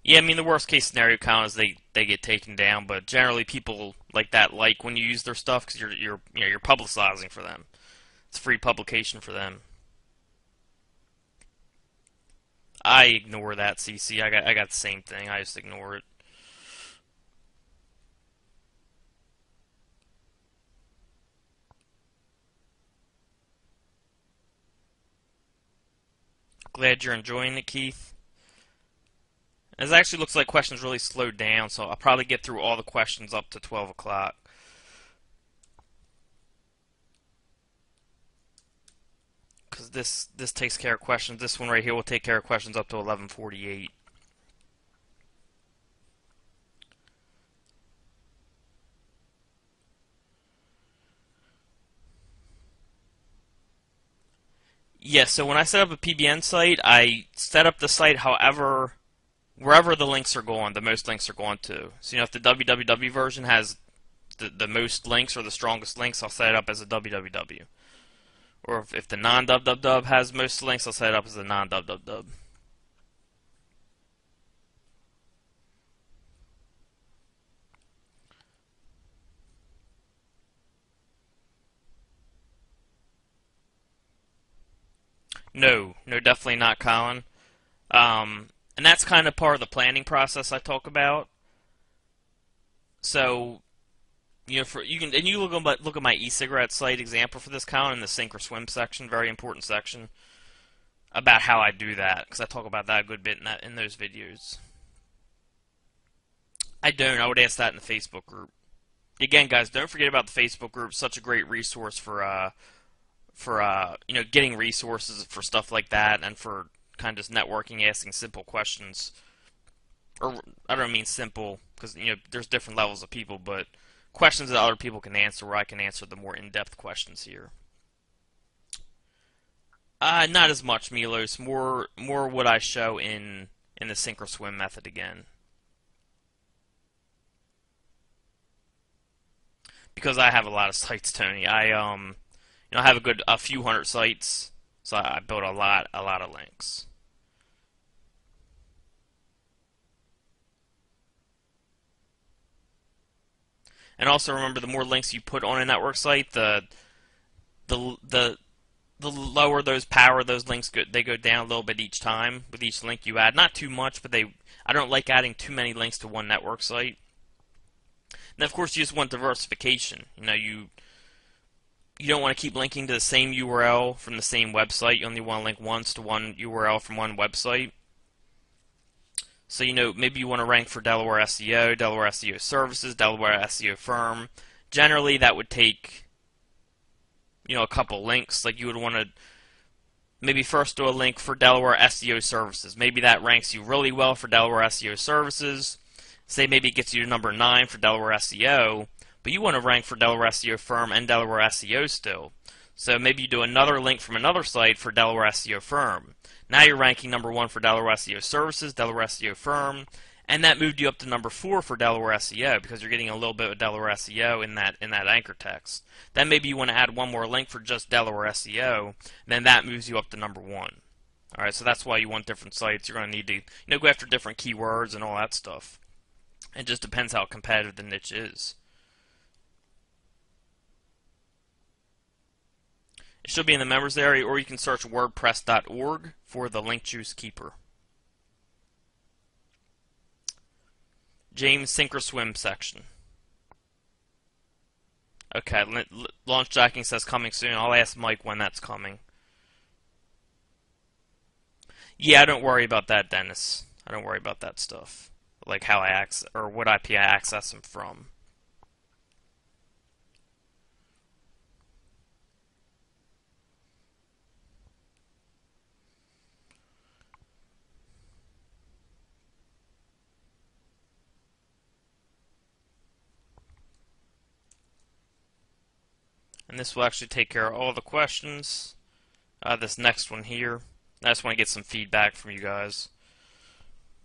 Yeah, I mean the worst case scenario count is they get taken down, but generally people like that like when you use their stuff because you're publicizing for them. It's free publication for them. I ignore that, CC. I got the same thing. I just ignore it. Glad you're enjoying it, Keith. It actually looks like questions really slowed down, so I'll probably get through all the questions up to 12 o'clock. Because this takes care of questions. This one right here will take care of questions up to 11:48. Yeah, so when I set up a PBN site, I set up the site however wherever the links are going, the most links are going to. So, if the www version has the most links or the strongest links, I'll set it up as a www. Or if the non-www has most links, I'll set it up as a non-www. No, definitely not, Colin. And that's kind of part of the planning process I talk about. So, you look at my e-cigarette site example for this, Colin, in the sink or swim section, very important section, about how I do that, because I talk about that a good bit in those videos. I would ask that in the Facebook group. Again, guys, don't forget about the Facebook group. Such a great resource for getting resources for stuff like that, and for kind of just networking, asking simple questions. Or I don't mean simple because there's different levels of people, but questions that other people can answer, where I can answer the more in-depth questions here. Not as much, Milos. More what I show in the sink or swim method again. Because I have a lot of sites, Tony. I have a few hundred sites, so I built a lot of links. And also remember, the more links you put on a network site, the lower those links go down a little bit each time with each link you add. Not too much, but I don't like adding too many links to one network site. And of course, you just want diversification. You don't want to keep linking to the same URL from the same website. You only want to link once to one URL from one website. So maybe you want to rank for Delaware SEO, Delaware SEO Services, Delaware SEO Firm, generally that would take, a couple links. Like you would want to maybe first do a link for Delaware SEO services. Maybe that ranks you really well for Delaware SEO services. Say maybe it gets you to number 9 for Delaware SEO, but you want to rank for Delaware SEO Firm and Delaware SEO still. So maybe you do another link from another site for Delaware SEO Firm. Now you're ranking number 1 for Delaware SEO Services, Delaware SEO Firm, and that moved you up to number 4 for Delaware SEO because you're getting a little bit of Delaware SEO in that anchor text. Then maybe you want to add one more link for just Delaware SEO, then that moves you up to number 1. Alright, so that's why you want different sites. You're going to need to go after different keywords and all that stuff. It just depends how competitive the niche is. It should be in the members area, or you can search wordpress.org for the link juice keeper. James sink or swim section. Okay, launch jacking says coming soon. I'll ask Mike when that's coming. Yeah, don't worry about that, Dennis. I don't worry about that stuff. Like how I access, or what IP I access them from. And this will actually take care of all the questions. This next one here, I just want to get some feedback from you guys.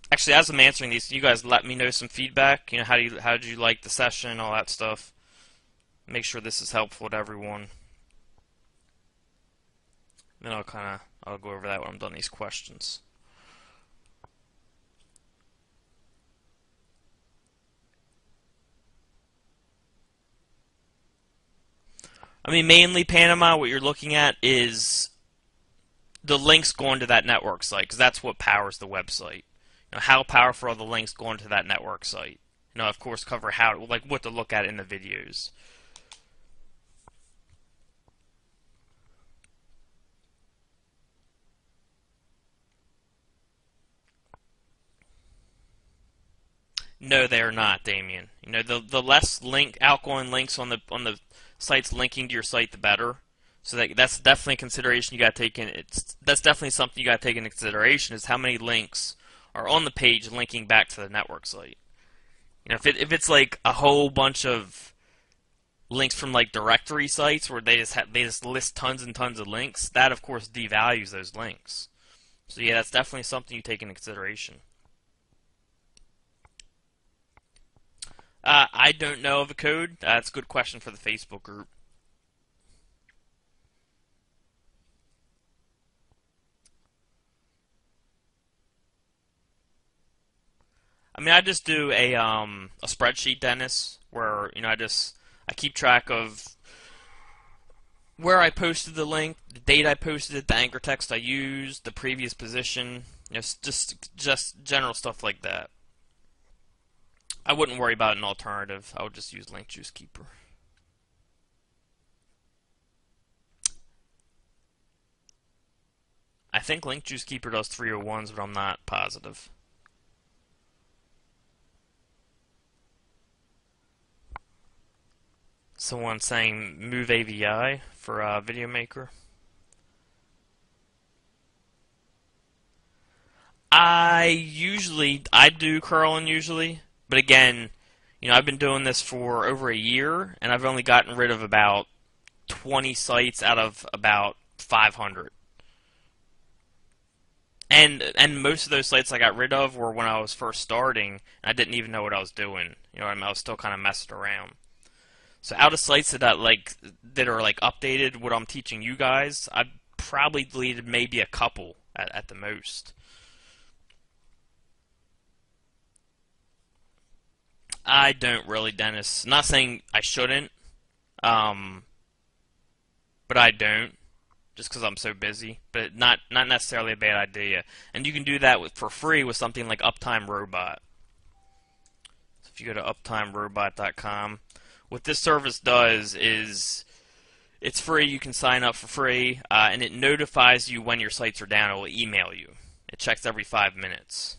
Actually, as I'm answering these, you guys let me know some feedback. How did you like the session, all that stuff. Make sure this is helpful to everyone. Then I'll go over that when I'm done these questions. Mainly Panama, what you're looking at is the links going to that network site, because that's what powers the website. How powerful are the links going to that network site? Of course, cover what to look at in the videos. No, they are not, Damien. The less outgoing links on the sites linking to your site, the better. So that's definitely a consideration you got to take in. That's definitely something you got to take into consideration, is how many links are on the page linking back to the network site. If it's like a whole bunch of links from like directory sites where they just list tons and tons of links, that of course devalues those links. So yeah, that's definitely something you take into consideration. I don't know of a code. That's a good question for the Facebook group. I just do a spreadsheet, Dennis, where I keep track of where I posted the link, the date I posted it, the anchor text I used, the previous position, just general stuff like that. I wouldn't worry about an alternative. I would just use Link Juice Keeper. I think Link Juice Keeper does 301s, but I'm not positive. Someone saying move AVI for Video Maker. I do curling usually. But again, I've been doing this for over a year, and I've only gotten rid of about 20 sites out of about 500. And most of those sites I got rid of were when I was first starting, and I didn't even know what I was doing. I was still kind of messing around. So out of sites that are updated what I'm teaching you guys, I've probably deleted maybe a couple at the most. I don't really, Dennis. Not saying I shouldn't, but I don't, just because I'm so busy. But not necessarily a bad idea. And you can do that for free with something like Uptime Robot. So if you go to uptimerobot.com, what this service does is it's free. You can sign up for free, and it notifies you when your sites are down. It will email you. It checks every 5 minutes.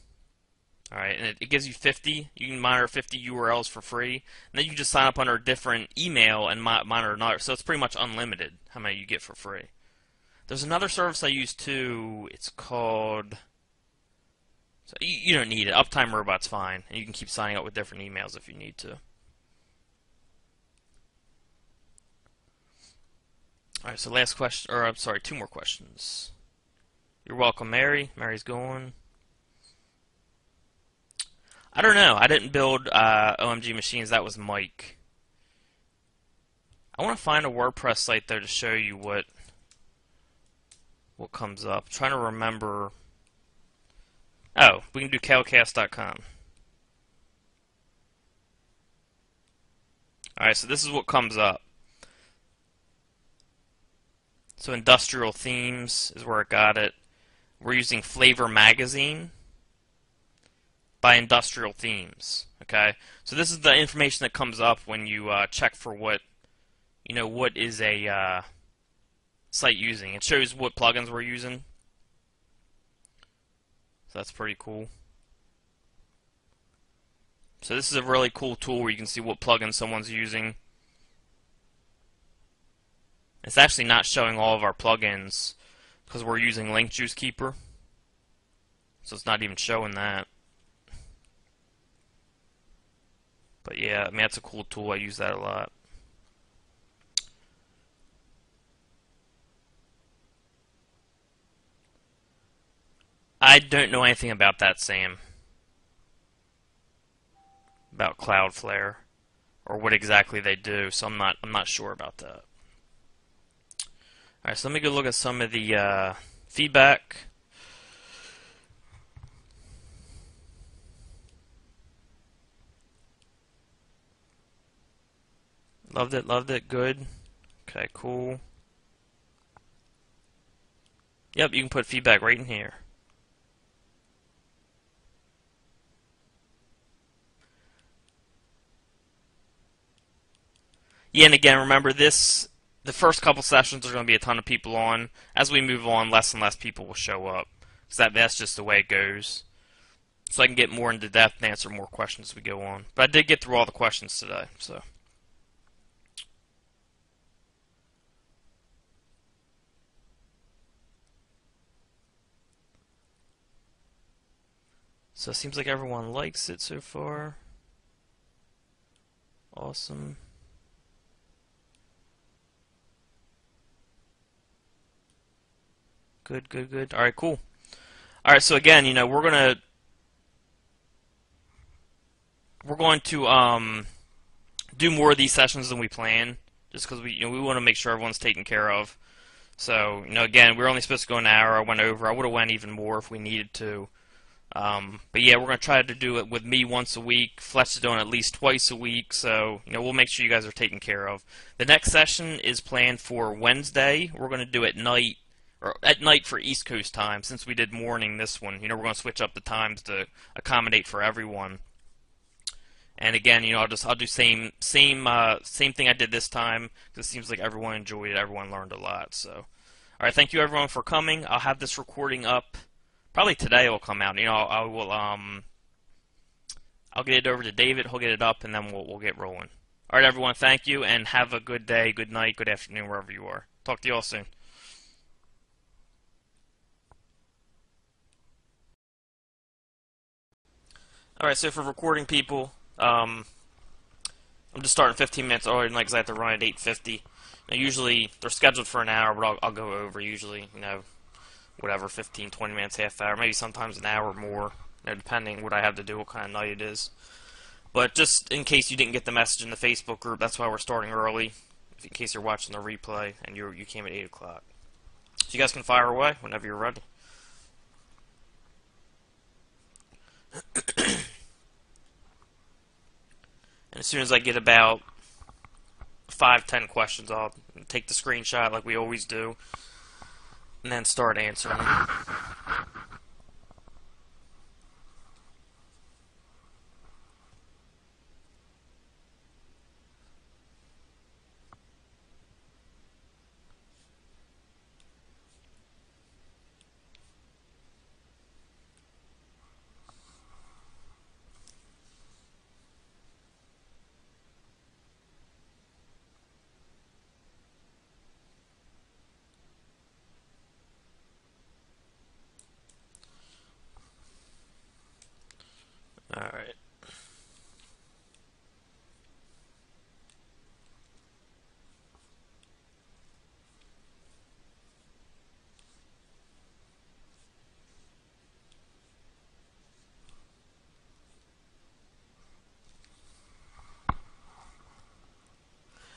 Alright, and it gives you 50. You can monitor 50 URLs for free. And then you just sign up under a different email and monitor another. So it's pretty much unlimited how many you get for free. There's another service I use too. It's called... So you don't need it. Uptime Robot's fine. And you can keep signing up with different emails if you need to. Alright, so last question, or I'm sorry, 2 more questions. You're welcome, Mary. Mary's going. I don't know. I didn't build OMG machines. That was Mike. I want to find a WordPress site though to show you what comes up. I'm trying to remember. Oh, we can do calcast.com. Alright, so this is what comes up. So industrial themes is where I got it. We're using Flavor Magazine by Industrial Themes. Okay, so this is the information that comes up when you check for what is a site using. It shows what plugins we're using. So that's pretty cool. So this is a really cool tool where you can see what plugin someone's using. It's actually not showing all of our plugins because we're using Link Juice Keeper. So it's not even showing that. But yeah, I mean, that's a cool tool. I use that a lot. I don't know anything about that, Sam. About Cloudflare or what exactly they do, so I'm not sure about that. Alright, so let me go look at some of the feedback. Loved it, good. Okay, cool. Yep, you can put feedback right in here. Yeah, and again, remember this, the first couple sessions are going to be a ton of people on. As we move on, less and less people will show up. So that's just the way it goes. So I can get more into depth and answer more questions as we go on. But I did get through all the questions today, so. So it seems like everyone likes it so far. Awesome. Good, good, good. Alright, cool. Alright, so again, we're going to do more of these sessions than we plan, just because we want to make sure everyone's taken care of. So, again, we're only supposed to go an hour. I went over. I would have went even more if we needed to. But yeah, we're going to try to do it with me once a week. Fletch is doing at least twice a week, so we'll make sure you guys are taken care of. The next session is planned for Wednesday. We're going to do it at night for East Coast time. Since we did morning this one, we're going to switch up the times to accommodate for everyone. And again, I'll do same thing I did this time, because it seems like everyone enjoyed it. Everyone learned a lot. So, all right, thank you everyone for coming. I'll have this recording up. Probably today it will come out. I'll get it over to David. He'll get it up, and then we'll get rolling. All right, everyone. Thank you, and have a good day, good night, good afternoon, wherever you are. Talk to you all soon. All right. So for recording people, I'm just starting 15 minutes earlier, and like I have to run at 8:50. Usually they're scheduled for an hour, but I'll go over usually. Whatever, 15, 20 minutes, half hour, maybe sometimes an hour or more, depending what I have to do, what kind of night it is. But just in case you didn't get the message in the Facebook group, that's why we're starting early, in case you're watching the replay and you came at 8 o'clock. So you guys can fire away whenever you're ready. And as soon as I get about 5-10 questions, I'll take the screenshot like we always do, and then start answering them. Alright.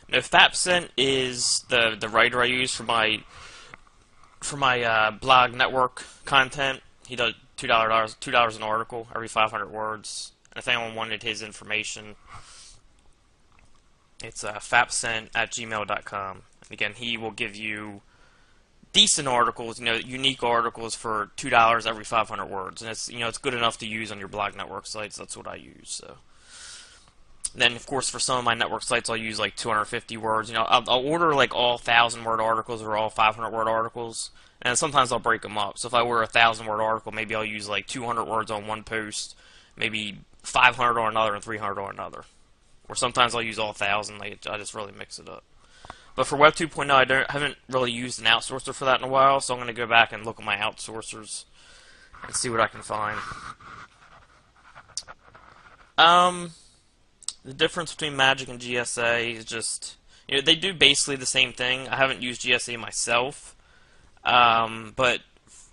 Now, Fapcent is the writer I use for my blog network content. He does $2 an article every 500 words. And if anyone wanted his information, it's fapcent@gmail.com. And again, he will give you decent articles, unique articles for $2 every 500 words, and it's good enough to use on your blog network sites. That's what I use. So then, of course, for some of my network sites, I'll use like 250 words. I'll order like all 1,000-word articles or all 500-word articles, and sometimes I'll break them up. So if I order a 1,000-word article, maybe I'll use like 200 words on one post, maybe 500 on another, and 300 on another. Or sometimes I'll use all 1,000. I just really mix it up. But for Web 2.0, I haven't really used an outsourcer for that in a while, so I'm going to go back and look at my outsourcers and see what I can find. The difference between Magic and GSA is just, they do basically the same thing. I haven't used GSA myself, but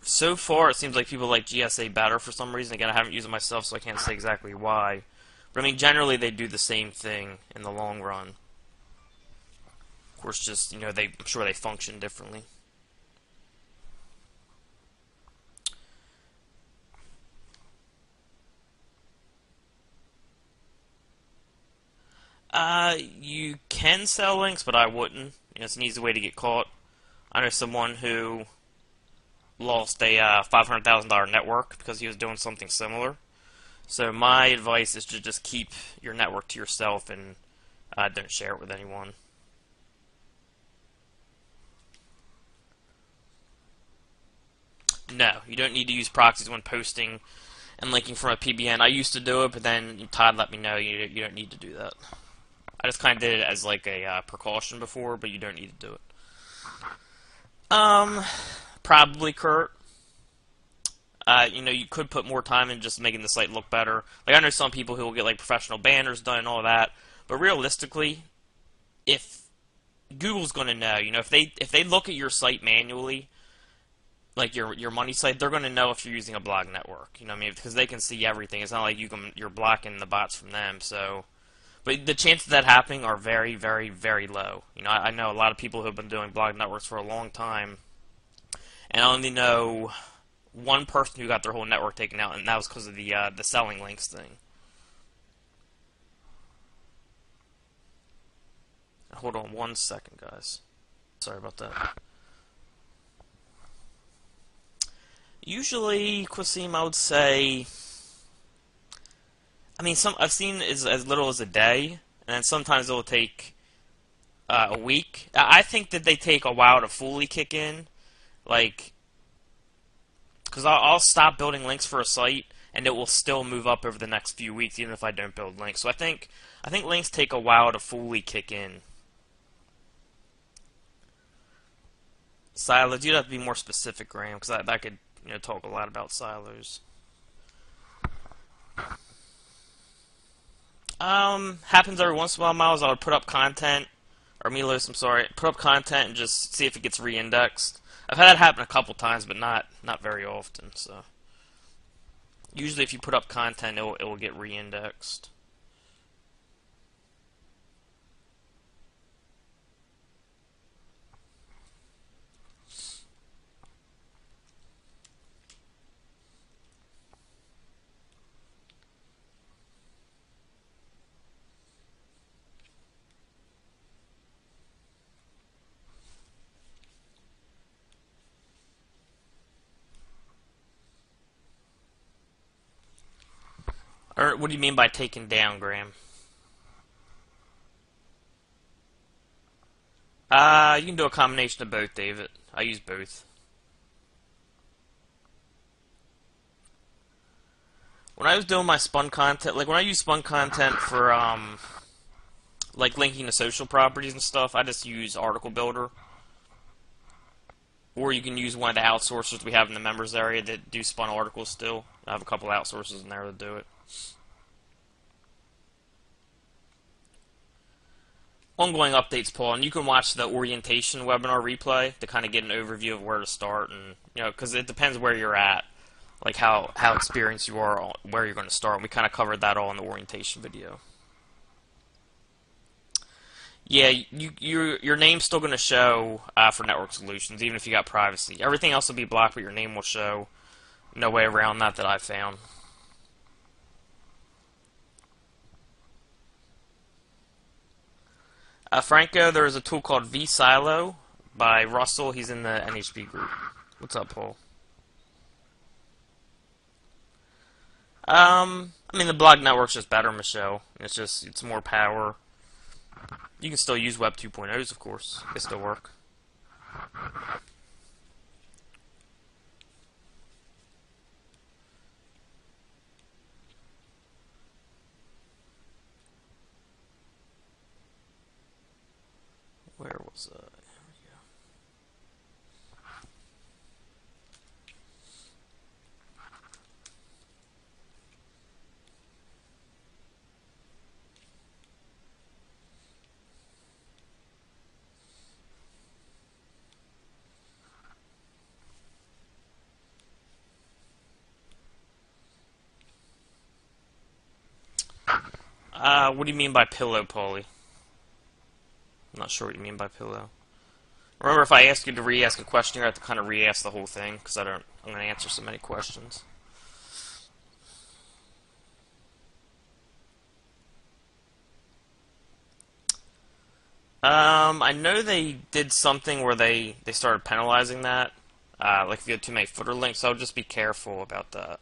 so far it seems like people like GSA better for some reason. Again, I haven't used it myself, so I can't say exactly why. But I mean, generally they do the same thing in the long run. Of course, just, I'm sure they function differently. You can sell links, but I wouldn't. It's an easy way to get caught. I know someone who lost a $500,000 network because he was doing something similar. So my advice is to just keep your network to yourself and don't share it with anyone. No, you don't need to use proxies when posting and linking from a PBN. I used to do it, but then Todd let me know you don't need to do that. I just kind of did it as like a precaution before, but you don't need to do it. Probably Kurt. You could put more time in just making the site look better. Like, I know some people who will get like professional banners done and all that, but realistically, if Google's going to know, if they look at your site manually, like your money site, they're going to know if you're using a blog network. You know what I mean? Because they can see everything. It's not like you're blocking the bots from them. So, but the chances of that happening are very, very, very low. I know a lot of people who have been doing blog networks for a long time, and I only know one person who got their whole network taken out, and that was because of the selling links thing. Hold on 1 second, guys. Sorry about that. Usually, Qasim, I would say, I've seen as little as a day, and then sometimes it will take a week. I think that they take a while to fully kick in, like, because I'll stop building links for a site, and it will still move up over the next few weeks, even if I don't build links. So I think links take a while to fully kick in. Silos, you'd have to be more specific, Graham, because that could talk a lot about silos. Happens every once in a while, Miles. I would put up content, or Milos, I'm sorry, put up content and just see if it gets re-indexed. I've had that happen a couple times, but not very often. So usually, if you put up content, it will get re-indexed. Or what do you mean by taken down, Graham? You can do a combination of both, David. I use both. When I was doing my spun content, like when I use spun content for like linking to social properties and stuff, I just use Article Builder. Or you can use one of the outsourcers we have in the members area that do spun articles still. I have a couple outsourcers in there to do it. ongoing updates, Paul, and you can watch the orientation webinar replay to kind of get an overview of where to start, and because it depends where you're at, like how experienced you are, where you're going to start. And we kind of covered that all in the orientation video. Yeah, your name's still going to show for network solutions, even if you got privacy. Everything else will be blocked, but your name will show. No way around that I found. Franco, there is a tool called vSilo by Russell. He's in the NHP group. What's up, Paul? I mean, the blog network's just better, Michelle. It's more power. You can still use Web 2.0s, of course. It still work. Where was that? What do you mean by pillow, Paulie? I'm not sure what you mean by pillow. Remember, if I ask you to re-ask a question, you have to kind of re-ask the whole thing, because I'm going to answer so many questions. I know they did something where they started penalizing that, like if you had too many footer links, so just be careful about that.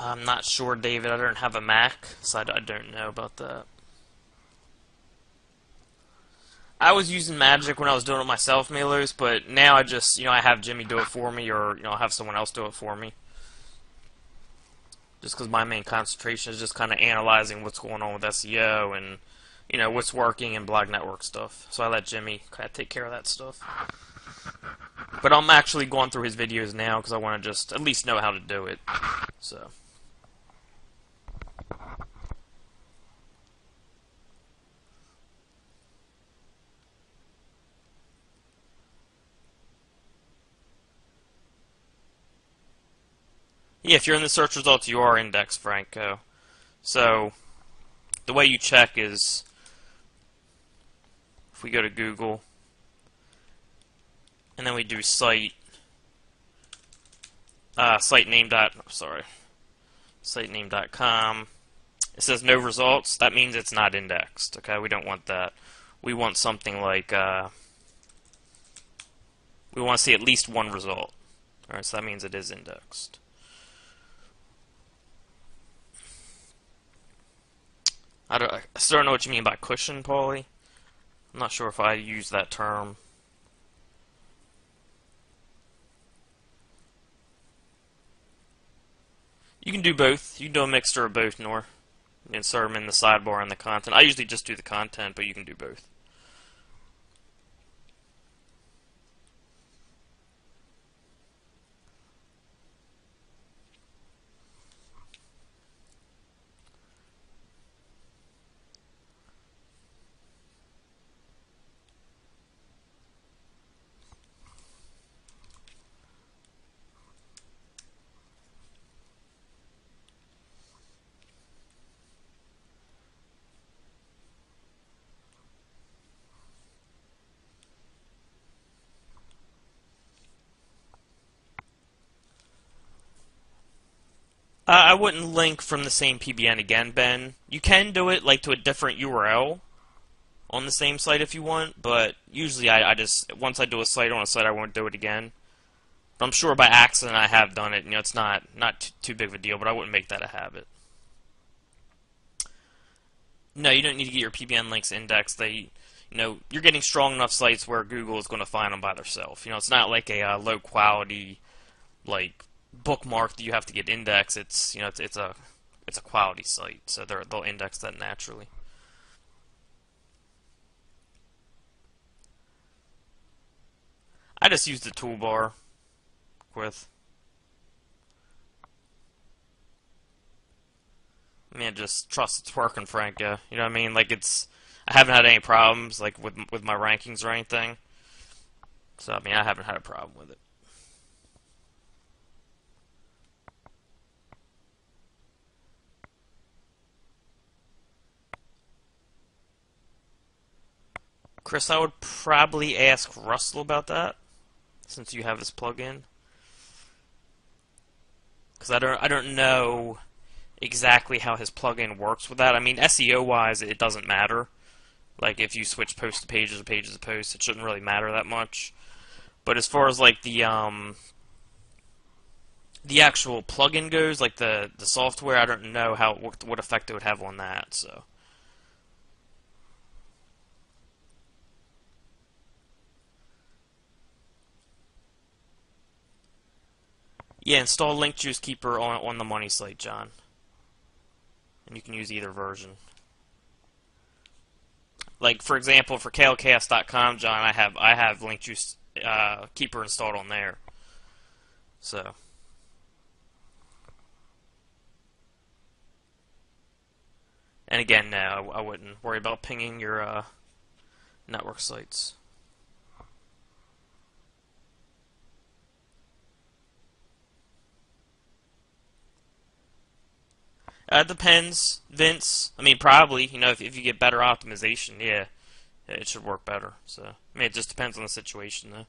I'm not sure, David. I don't have a Mac, so I don't know about that. I was using Magic when I was doing it myself, Milos, but now I just, I have Jimmy do it for me, or, I'll have someone else do it for me. Just because my main concentration is just kind of analyzing what's going on with SEO and, what's working and blog network stuff. So I let Jimmy kind of take care of that stuff. But I'm actually going through his videos now because I want to just at least know how to do it. So. Yeah, if you're in the search results, you are indexed, Franco. So, the way you check is, if we go to Google, and then we do site sitename.com. It says no results. That means it's not indexed. Okay, we don't want that. We want something like we want to see at least one result. All right, so that means it is indexed. I still don't know what you mean by cushion, Paulie. I'm not sure if I use that term. You can do both. You can do a mixture of both, Nor. Insert them in the sidebar and the content. I usually just do the content, but you can do both. I wouldn't link from the same PBN again, Ben. You can do it like to a different URL on the same site if you want, but usually I just, once I do a site on a site, I won't do it again. But I'm sure by accident I have done it. It's not too big of a deal, but I wouldn't make that a habit. No, you don't need to get your PBN links indexed. You're getting strong enough sites where Google is going to find them by themselves. It's not like a low quality, like, bookmark that you have to get indexed. It's a quality site, so they'll index that naturally. I just use the toolbar with. I mean, just trust it's working, Frank. Yeah, you know what I mean. Like I haven't had any problems like with my rankings or anything. So I mean, I haven't had a problem with it. Chris, I would probably ask Russell about that since you have his plugin, because I don't know exactly how his plugin works with that. I mean, SEO wise, it doesn't matter. Like if you switch post to pages or pages to post, it shouldn't really matter that much. But as far as like the actual plugin goes, like the software, I don't know what effect it would have on that. So yeah, install Link Juice Keeper on the money site, John, and you can use either version. Like for example, for KLCast.com, John, I have Link Juice Keeper installed on there. So. And again, no, I wouldn't worry about pinging your network sites. It depends, Vince. I mean, probably, you know, if you get better optimization, yeah, it should work better. So, I mean, it just depends on the situation, though.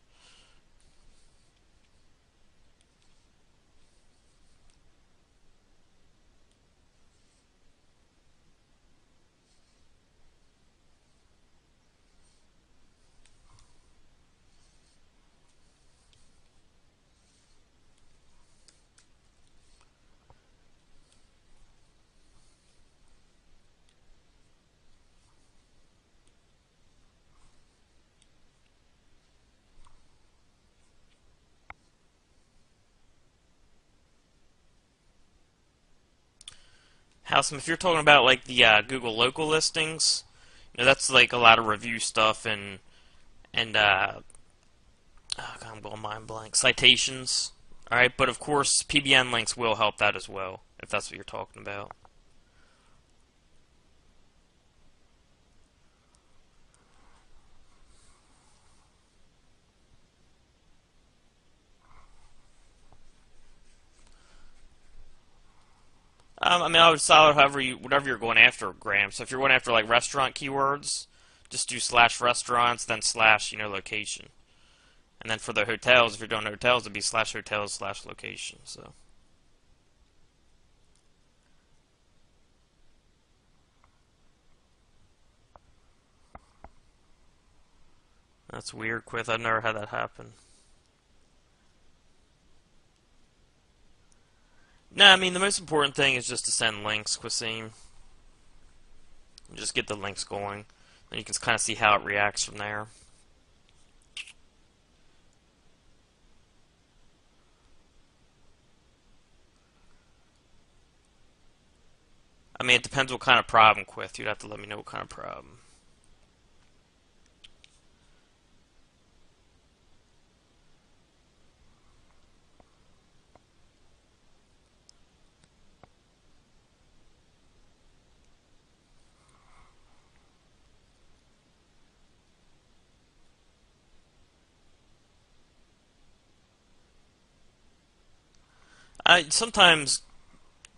Howsome, if you're talking about like the Google local listings, you know, that's like a lot of review stuff and oh God, I'm going mind blank citations. All right, but of course, PBN links will help that as well, if that's what you're talking about. I mean, I would solid whatever you're going after, Graham. So if you're going after like restaurant keywords, just do /restaurants, then /location. And then for the hotels, if you're doing hotels, it'd be /hotels/location. So that's weird, Quith. I've never had that happen. No, I mean the most important thing is just to send links, Quasim. Just get the links going, then you can kind of see how it reacts from there. I mean, it depends what kind of problem, Quith. You'd have to let me know what kind of problem. Sometimes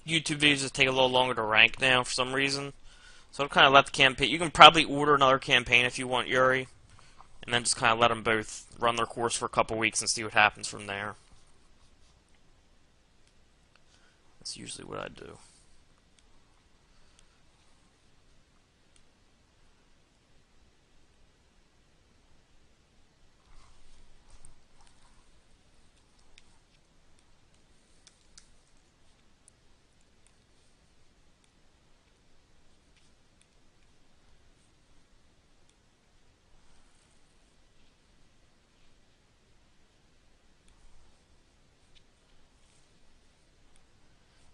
YouTube videos just take a little longer to rank now for some reason. So I'll kind of let the campaign. You can probably order another campaign if you want, Yuri, and then just kind of let them both run their course for a couple weeks and see what happens from there. That's usually what I do.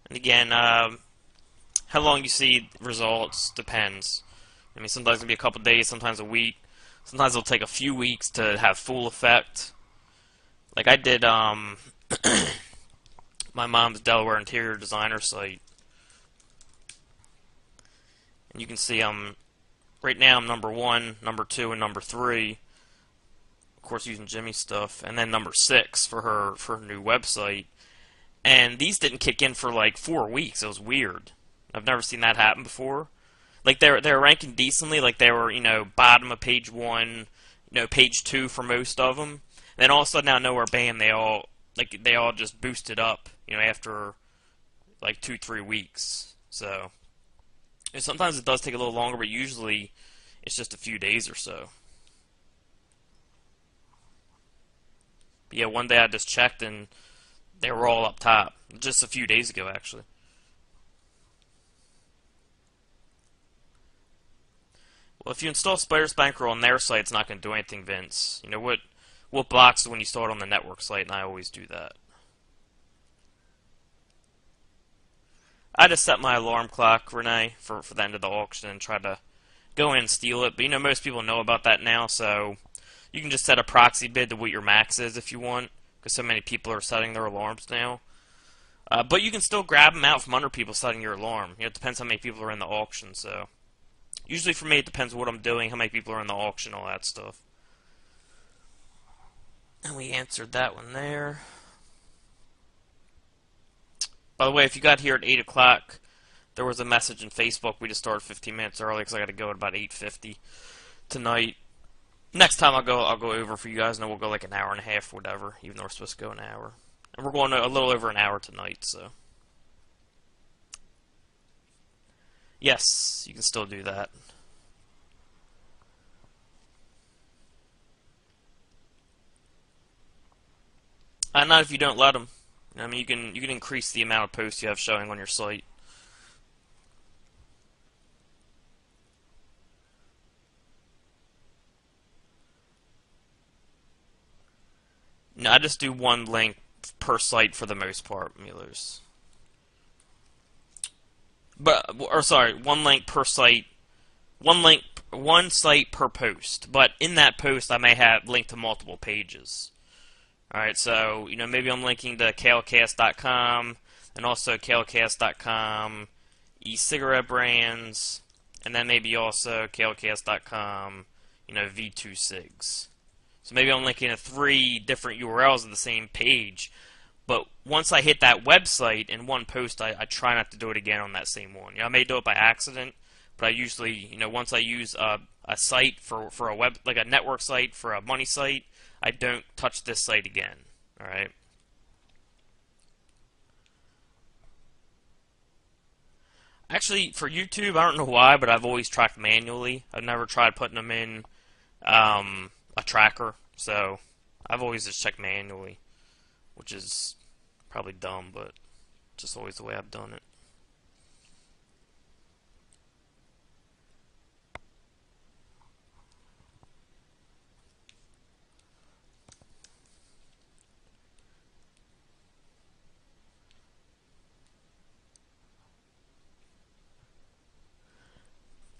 And again, how long you see results depends. I mean, sometimes it'll be a couple days, sometimes a week. Sometimes it'll take a few weeks to have full effect. Like I did my mom's Delaware interior designer site, and you can see right now I'm number 1, number 2, and number 3. Of course, using Jimmy's stuff, and then number 6 for her new website. And these didn't kick in for like 4 weeks. It was weird. I've never seen that happen before. Like they were ranking decently. Like they were bottom of page 1, page 2 for most of them. And then all of a sudden out of nowhere, bam! They all just boosted up. After like 2-3 weeks. So sometimes it does take a little longer, but usually it's just a few days or so. But yeah, one day I just checked and they were all up top. Just a few days ago, actually. Well, if you install Spider Spanker on their site, it's not going to do anything, Vince. What blocks when you start on the network site, and I always do that. I just set my alarm clock, Renee, for the end of the auction and try to go in and steal it. But most people know about that now, so you can just set a proxy bid to what your max is if you want, because so many people are setting their alarms now. But you can still grab them out from under people setting your alarm. It depends how many people are in the auction, so usually for me it depends what I'm doing, how many people are in the auction, all that stuff. And we answered that one there. By the way, if you got here at 8 o'clock, there was a message in Facebook. We just started 15 minutes early because I got to go at about 8:50 tonight. Next time I'll go over for you guys, and then we'll go like an hour and a half, whatever, even though we're supposed to go an hour. And we're going a little over an hour tonight, so. Yes, you can still do that. Not if you don't let them. I mean, you can increase the amount of posts you have showing on your site. No, I just do one link per site for the most part, Muellers. One link per site, one site per post. But in that post, I may have linked to multiple pages. Alright, so, maybe I'm linking to kalecast.com, and also kalecast.com, e-cigarette brands, and then maybe also kalecast.com, V2 cigs. So maybe I'm linking to 3 different URLs of the same page, but once I hit that website in one post, I try not to do it again on that same one. I may do it by accident, but I usually, once I use a site for a web, like a network site for a money site, I don't touch this site again. Alright? Actually, for YouTube, I don't know why, but I've always tracked manually. I've never tried putting them in a tracker, so I've always just checked manually, which is probably dumb, but just always the way I've done it.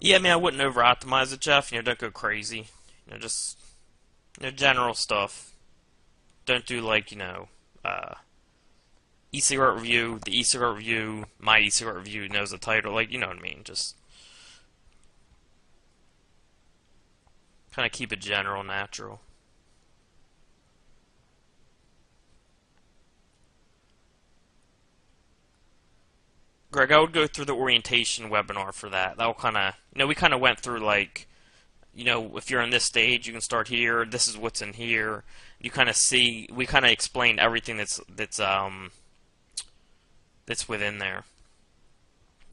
Yeah, I mean, I wouldn't over-optimize it, Jeff. Don't go crazy. Just general stuff. Don't do like e-cigarette review. The e-cigarette review, my e-cigarette review knows the title. Like, you know what I mean. Just kind of keep it general, natural. Greg, I would go through the orientation webinar for that. That'll kind of, we kind of went through like, if you're in this stage, you can start here. This is what's in here. You kind of see, we kind of explained everything that's within there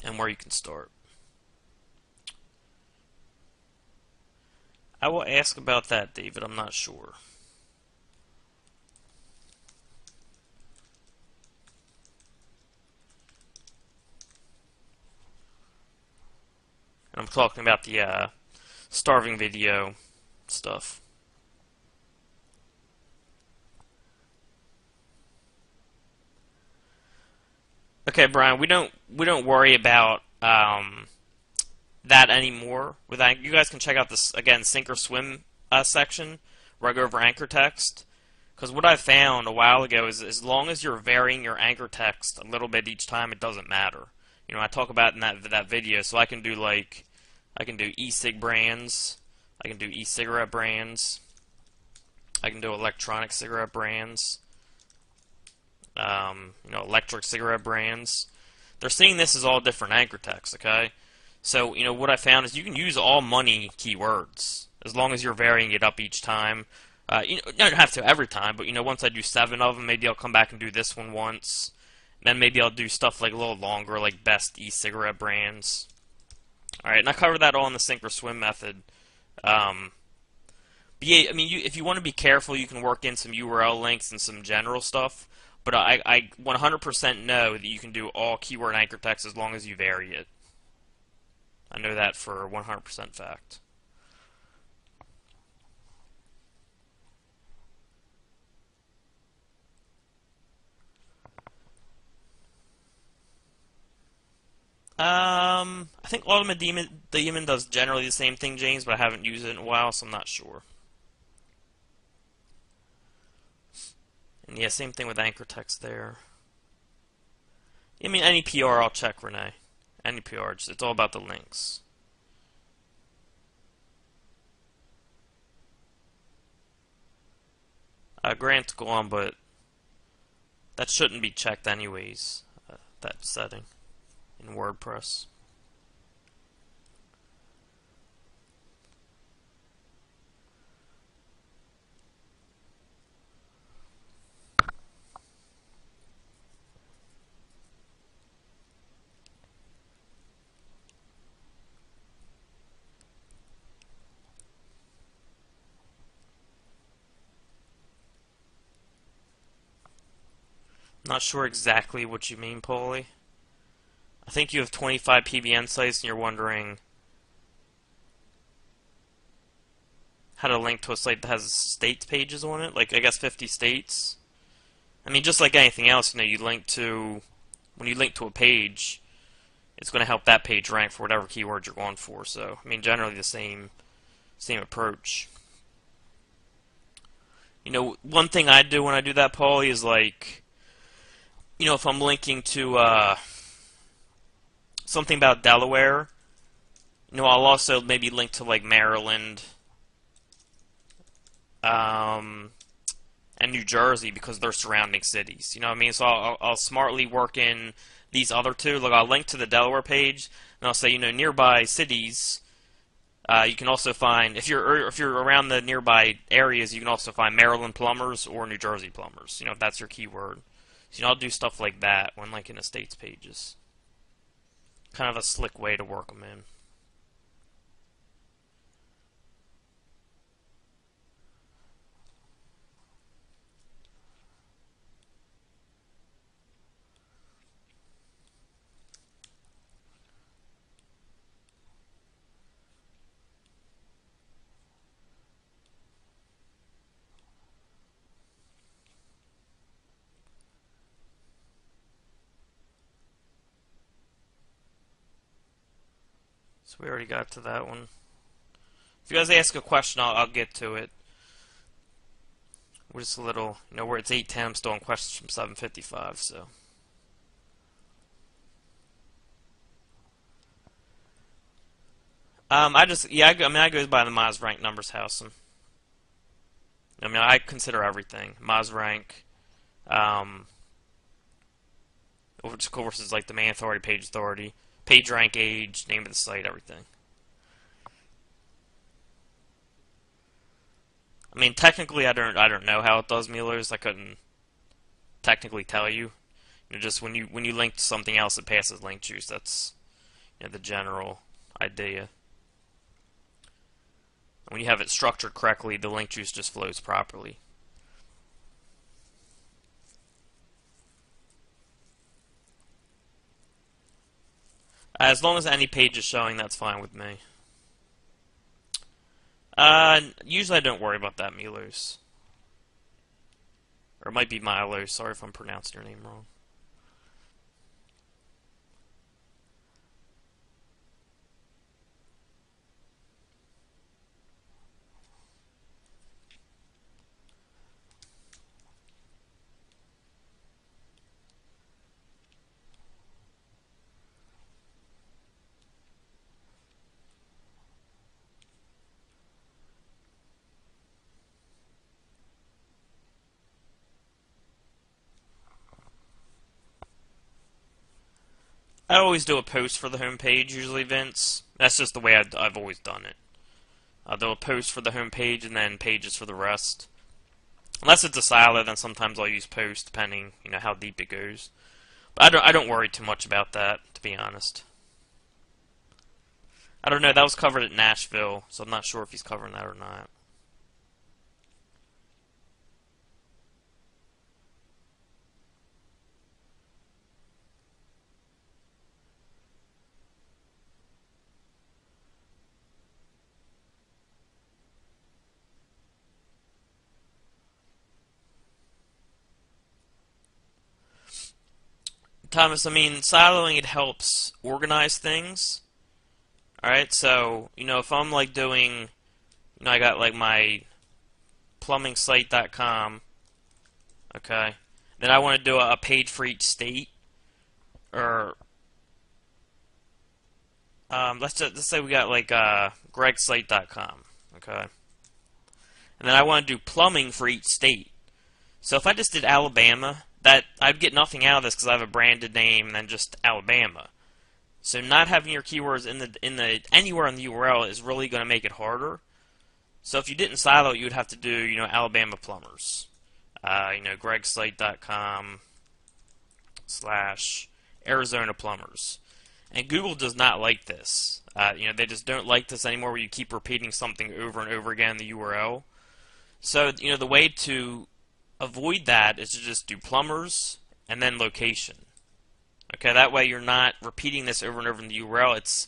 and where you can start. I will ask about that, David. I'm not sure. I'm talking about the starving video stuff. Okay, Brian, we don't worry about that anymore. With that, you guys can check out this again, sink or swim section where I go over anchor text. Because what I found a while ago is as long as you're varying your anchor text a little bit each time, it doesn't matter. You know, I talk about in that video, so I can do e-cig brands, I can do e-cigarette brands, I can do electronic cigarette brands, electric cigarette brands. They're seeing this as all different anchor text, okay? So, what I found is you can use all money keywords as long as you're varying it up each time. You don't have to every time, but once I do 7 of them, maybe I'll come back and do this one once. Then maybe I'll do stuff like a little longer, like best e-cigarette brands. Alright, and I covered that all in the sink or swim method. But yeah, I mean, if you want to be careful, you can work in some URL links and some general stuff. But I 100% know that you can do all keyword anchor text as long as you vary it. I know that for 100% fact. I think Ultimate Demon does generally the same thing, James, but I haven't used it in a while, so I'm not sure. And yeah, same thing with anchor text there. I mean, any PR I'll check, Renee. Any PR, it's all about the links. Grant's gone, but that shouldn't be checked anyways, that setting in WordPress. Not sure exactly what you mean, Paulie. I think you have 25 PBN sites and you're wondering how to link to a site that has states pages on it, like I guess 50 states. I mean, just like anything else, when you link to a page, it's going to help that page rank for whatever keyword you're going for. So, I mean, generally the same approach. One thing I do when I do that, Paulie, is like, if I'm linking to something about Delaware, I'll also maybe link to like Maryland, and New Jersey because they're surrounding cities. You know what I mean? So I'll smartly work in these other two. Like I'll link to the Delaware page, and I'll say nearby cities. You can also find if you're around the nearby areas, you can also find Maryland plumbers or New Jersey plumbers. If that's your keyword. So I'll do stuff like that when linking to states pages. Kind of a slick way to work them in. So we already got to that one. If you guys ask a question, I'll get to it. We're just a little, where it's 8:10, I'm still on questions from 7:55, so. I go by the Moz rank numbers house. I consider everything. Moz rank, which of course is like domain authority, page rank, age, name of the site, everything. I mean, technically, I don't know how it does Mueller's. I couldn't technically tell you. Just when you link to something else, it passes link juice. That's the general idea. When you have it structured correctly, the link juice just flows properly. As long as any page is showing, that's fine with me. Usually I don't worry about that, Mueller's. Or it might be Milo. Sorry if I'm pronouncing your name wrong. I always do a post for the homepage, usually, Vince. That's just the way I've always done it. I'll do a post for the homepage and then pages for the rest. Unless it's a silo, then sometimes I'll use post, depending, how deep it goes. But I don't worry too much about that, to be honest. I don't know, that was covered at Nashville, so I'm not sure if he's covering that or not. Thomas, I mean, siloing, it helps organize things. Alright, so, if I'm like doing, I got like my plumbingsite.com, okay, then I want to do a page for each state, or, let's say we got like, gregsite.com, okay, and then I want to do plumbing for each state. So if I just did Alabama, that I'd get nothing out of this because I have a branded name and then just Alabama. So not having your keywords in the anywhere in the URL is really going to make it harder. So if you didn't silo it, you would have to do Alabama plumbers, gregsite.com / Arizona plumbers, and Google does not like this. They just don't like this anymore, where you keep repeating something over and over again in the URL. So the way to avoid that is to just do plumbers and then location. Okay, that way you're not repeating this over and over in the URL. It's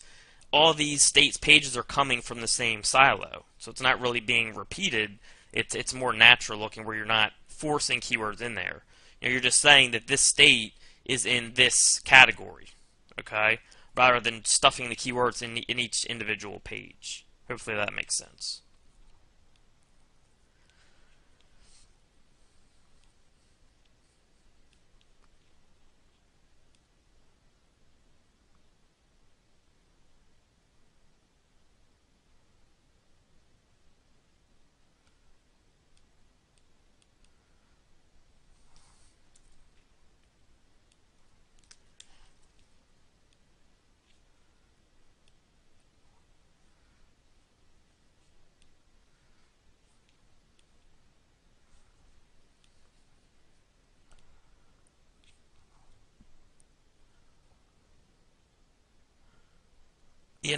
all these states pages are coming from the same silo, so it's not really being repeated. It's more natural looking, where you're not forcing keywords in there. You're just saying that this state is in this category, okay, rather than stuffing the keywords in each individual page. Hopefully that makes sense.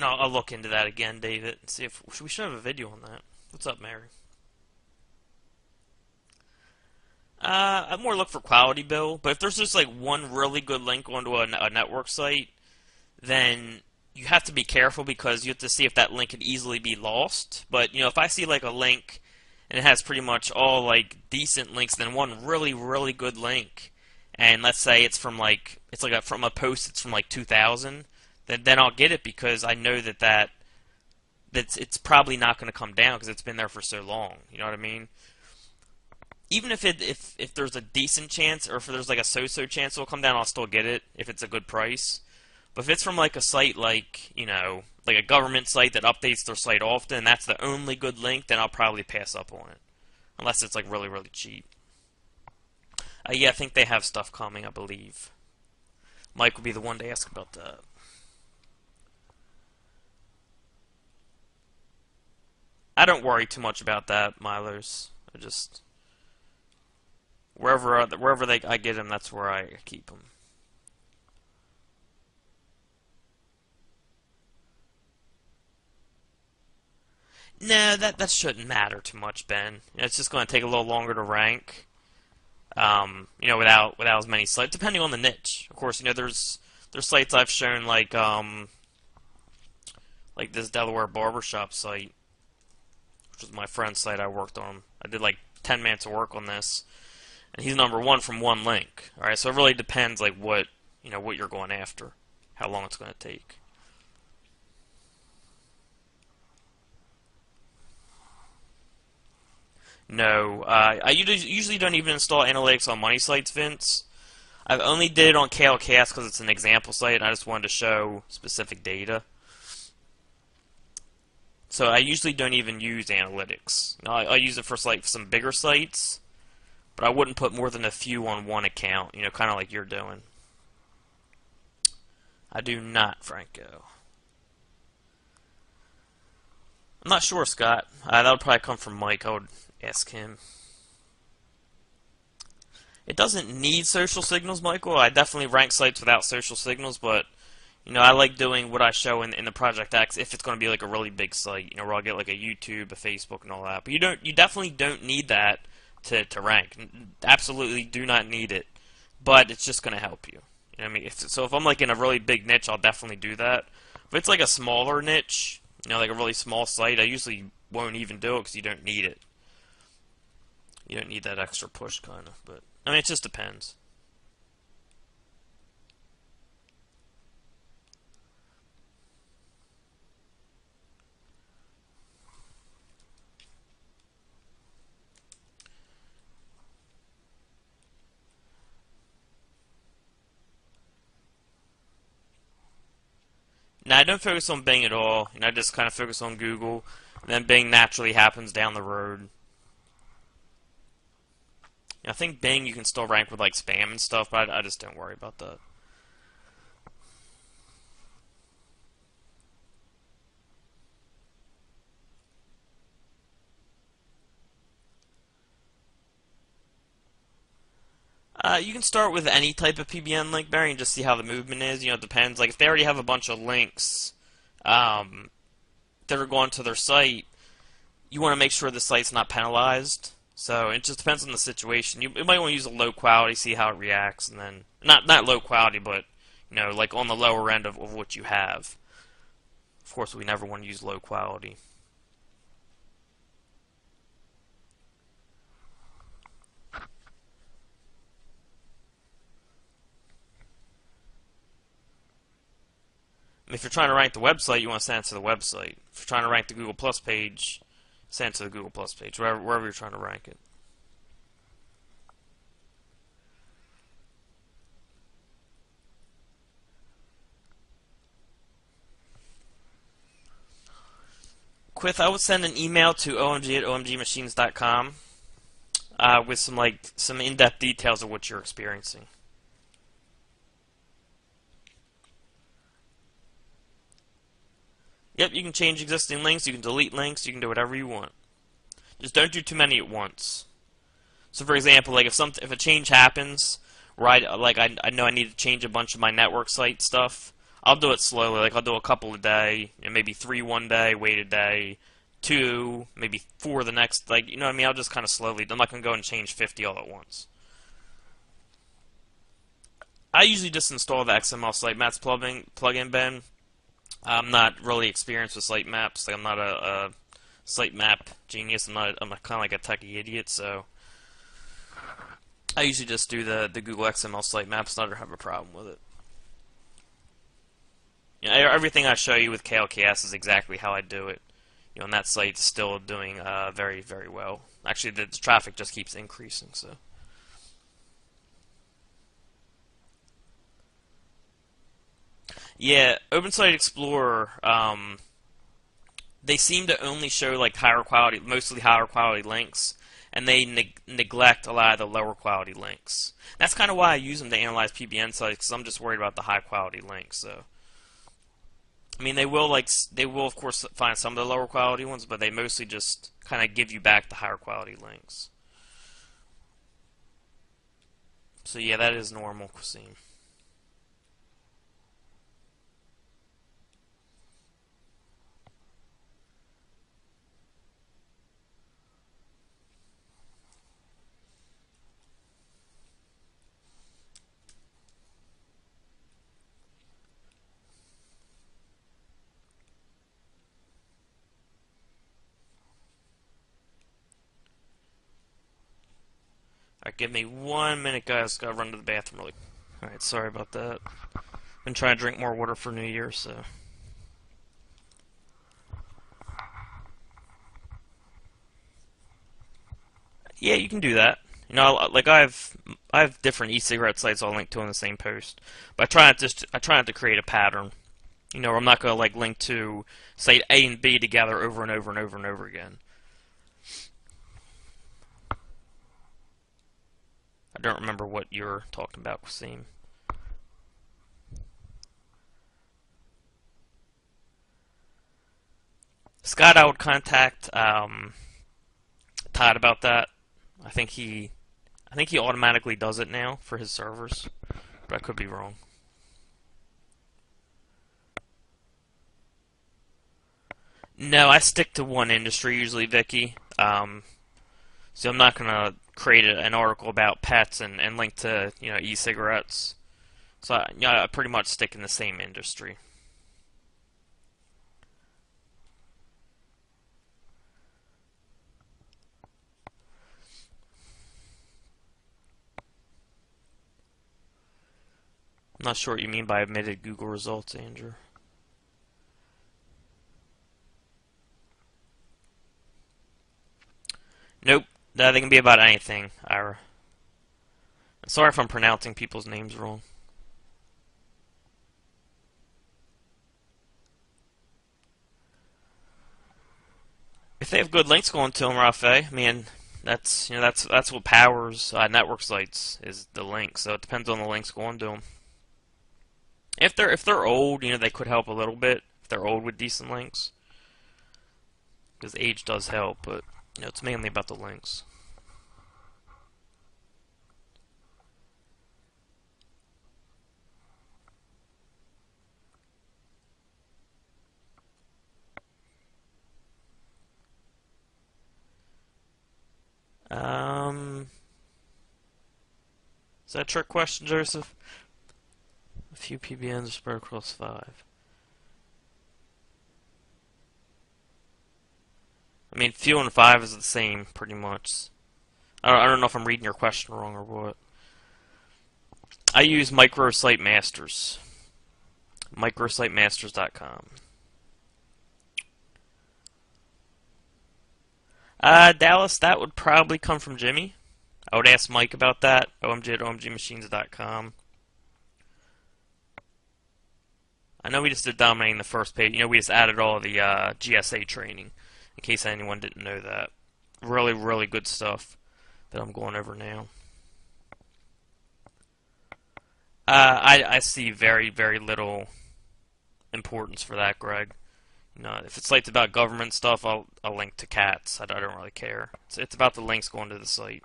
I'll look into that again, David, and see if we should have a video on that. What's up, Mary? I more look for quality, Bill, but if there's just like one really good link onto a network site, then you have to be careful, because you have to see if that link could easily be lost. But if I see like a link and it has pretty much all like decent links, then one really, really good link, and let's say it's from like from a post that's from like 2000, then I'll get it, because I know that it's probably not going to come down because it's been there for so long. You know what I mean? Even if there's a decent chance, or if there's like a so-so chance it'll come down, I'll still get it if it's a good price. But if it's from like a site like like a government site that updates their site often, and that's the only good link, then I'll probably pass up on it, unless it's like really, really cheap. Yeah, I think they have stuff coming, I believe. Mike will be the one to ask about that. I don't worry too much about that, Milers. I just wherever I get them, that's where I keep them. No, that shouldn't matter too much, Ben. It's just going to take a little longer to rank. Without as many sites, depending on the niche. Of course, there's sites I've shown like this Delaware barbershop site, which was my friend's site I worked on. I did like 10 minutes of work on this, and he's #1 from one link. All right, so it really depends like what you're going after, how long it's going to take. No, I usually don't even install analytics on money sites, Vince. I've only did it on KLCast because it's an example site, and I just wanted to show specific data. So I usually don't even use analytics. I use it for like some bigger sites, but I wouldn't put more than a few on one account, kind of like you're doing. I do not, Franco. I'm not sure, Scott. That would probably come from Mike. I would ask him. It doesn't need social signals, Michael. I definitely rank sites without social signals, but I like doing what I show in the Project X if it's going to be like a really big site, where I'll get like a YouTube, a Facebook, and all that. But you definitely don't need that to rank. Absolutely do not need it, but it's just going to help you. You know what I mean? If I'm like in a really big niche, I'll definitely do that. If it's like a smaller niche, like a really small site, I usually won't even do it because you don't need it. You don't need that extra push, kind of. But I mean, it just depends. Now, I don't focus on Bing at all. I just kind of focus on Google. And then Bing naturally happens down the road. I think Bing you can still rank with like spam and stuff, but I just don't worry about that. You can start with any type of PBN link bearing and just see how the movement is. It depends. Like if they already have a bunch of links that are going to their site, you want to make sure the site's not penalized. So it just depends on the situation. You might want to use a low quality, see how it reacts, and then not low quality, but like on the lower end of what you have. Of course, we never want to use low quality. If you're trying to rank the website, you want to send it to the website. If you're trying to rank the Google Plus page, send it to the Google Plus page, wherever you're trying to rank it. Quith, I would send an email to omg@omgmachines.com with some in-depth details of what you're experiencing. Yep, you can change existing links, you can delete links, you can do whatever you want. Just don't do too many at once. So, for example, like if a change happens, where I know I need to change a bunch of my network site stuff, I'll do it slowly. Like I'll do a couple a day, maybe 3 one day, wait a day, 2, maybe 4 the next. Like what I mean? I'll just kind of slowly. I'm not gonna go and change 50 all at once. I usually just install the XML sitemaps plugin, Ben. I'm not really experienced with sitemaps. Like I'm not a sitemap genius. I'm kind of like a techie idiot. So I usually just do the Google XML sitemaps. And I don't have a problem with it. Everything I show you with KLKS is exactly how I do it. And that site's still doing very, very well. Actually, the traffic just keeps increasing. So. Yeah, OpenSite Explorer, they seem to only show like mostly higher quality links, and they neglect a lot of the lower quality links. That's kind of why I use them to analyze PBN sites, because I'm just worried about the high quality links. So, I mean, they will of course find some of the lower quality ones, but they mostly just kind of give you back the higher quality links. So yeah, that is normal, Qasim. Alright, give me 1 minute, guys. Gotta run to the bathroom really. Alright, sorry about that. Been trying to drink more water for New Year, so. Yeah, you can do that. Like I have different e-cigarette sites I'll link to in the same post, but I try not to create a pattern. Where I'm not gonna like link to site A and B together over and over and over and over again. I don't remember what you're talking about, Qasim. Scott, I would contact Todd about that. I think he, I think he automatically does it now for his servers, but I could be wrong. No, I stick to one industry usually, Vicky. So I'm not gonna create an article about pets and link to e-cigarettes. So I pretty much stick in the same industry. I'm not sure what you mean by omitted Google results, Andrew. Nope. They can be about anything, Ira. Sorry if I'm pronouncing people's names wrong. If they have good links going to them, Rafe, I mean, that's what powers network sites is the links. So it depends on the links going to them. If they're old, they could help a little bit. If they're old with decent links, because age does help, but it's mainly about the links. Um, is that a trick question, Joseph? A few PBNs are spread across 5. I mean, few and 5 is the same, pretty much. I don't know if I'm reading your question wrong or what. I use Microsite Masters. MicrositeMasters.com. Dallas, that would probably come from Jimmy. I would ask Mike about that. OMG at OMGMachines.com. I know we just did dominating the first page. We just added all the GSA training, in case anyone didn't know that. Really, really good stuff that I'm going over now. I see very, very little importance for that, Greg. If it's sites about government stuff, I'll link to cats. I don't really care. It's about the links going to the site.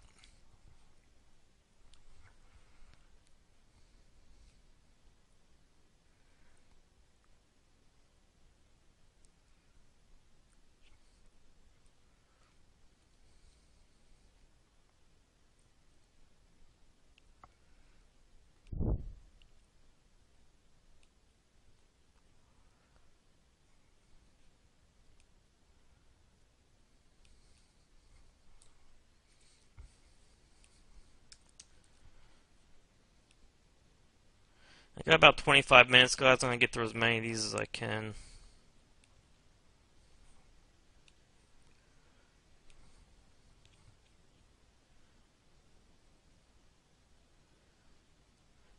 I got about 25 minutes, guys. I'm going to get through as many of these as I can.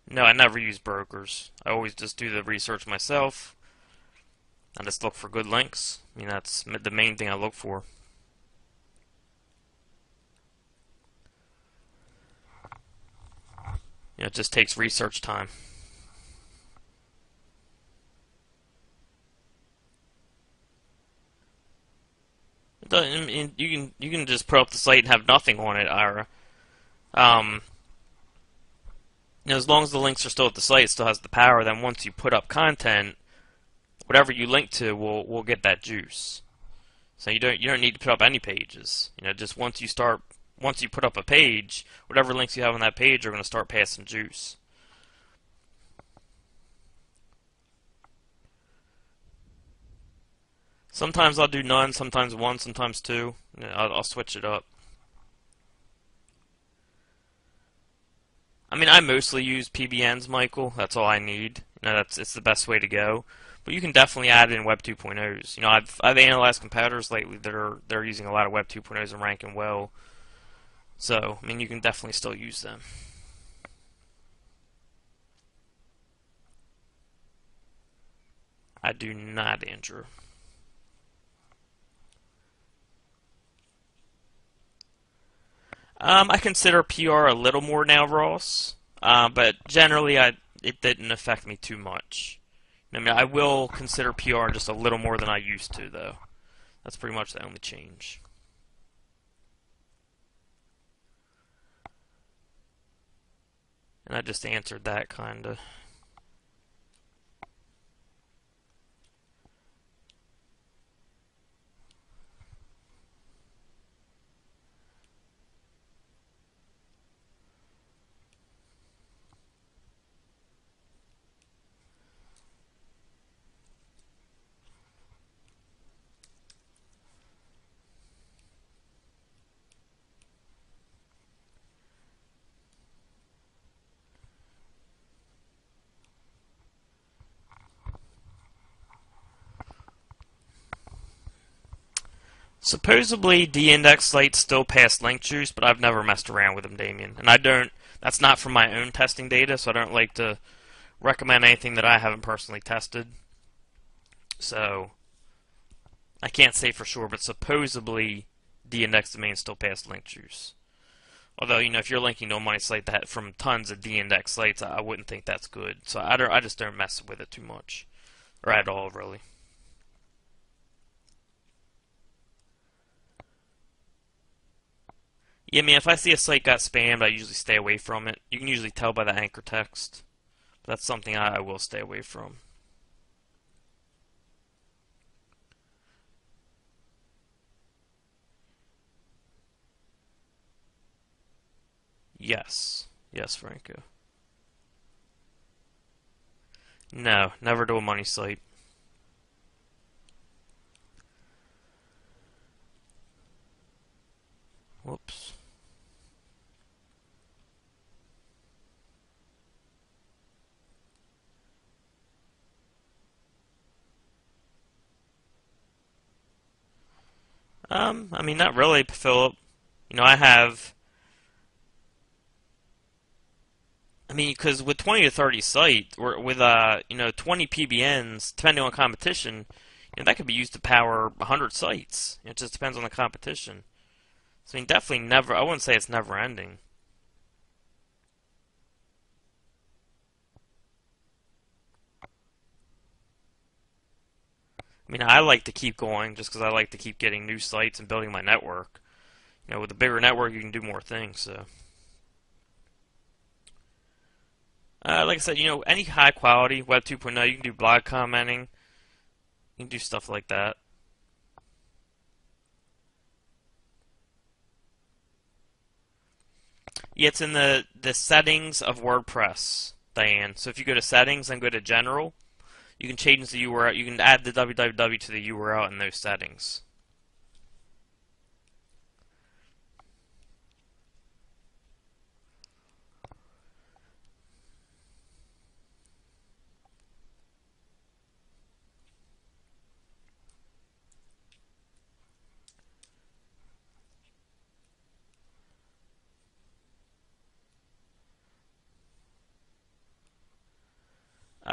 No, I never use brokers. I always just do the research myself. I just look for good links. I mean, that's the main thing I look for. It just takes research time. You can just put up the site and have nothing on it, Ira. As long as the links are still at the site, it still has the power. Then once you put up content, whatever you link to will get that juice. So you don't need to put up any pages. Just once you put up a page, whatever links you have on that page are going to start passing juice. Sometimes I'll do none, sometimes one, sometimes two. I'll switch it up. I mean, I mostly use PBNs, Michael. That's all I need. It's the best way to go. But you can definitely add in Web 2.0s. I've analyzed competitors lately they're using a lot of Web 2.0s and ranking well. So, I mean, you can definitely still use them. I do not, Andrew. I consider PR a little more now, Ross, but generally it didn't affect me too much. I mean, I will consider PR just a little more than I used to, though. That's pretty much the only change. And I just answered that kinda. Supposedly, D-index sites still pass link juice, but I've never messed around with them, Damien. And I don't. That's not from my own testing data, so I don't like to recommend anything that I haven't personally tested. So I can't say for sure, but supposedly D-index domains still pass link juice. Although, if you're linking to a money site that from tons of D-index sites, I wouldn't think that's good. So I just don't mess with it too much, or at all, really. Yeah, I mean, if I see a site got spammed, I usually stay away from it. You can usually tell by the anchor text. But that's something I will stay away from. Yes. Yes, Franco. No, never do a money site. Whoops. I mean, not really, Philip. I have. I mean, because with 20 to 30 sites, or with 20 PBNs, depending on competition, that could be used to power 100 sites. It just depends on the competition. So I mean, definitely never. I wouldn't say it's never ending. I mean, I like to keep going just because I like to keep getting new sites and building my network. With a bigger network, you can do more things. So, like I said, any high quality Web 2.0, you can do blog commenting. You can do stuff like that. Yeah, it's in the settings of WordPress, Diane. So if you go to settings and go to general, you can change the URL. You can add the www to the URL in those settings.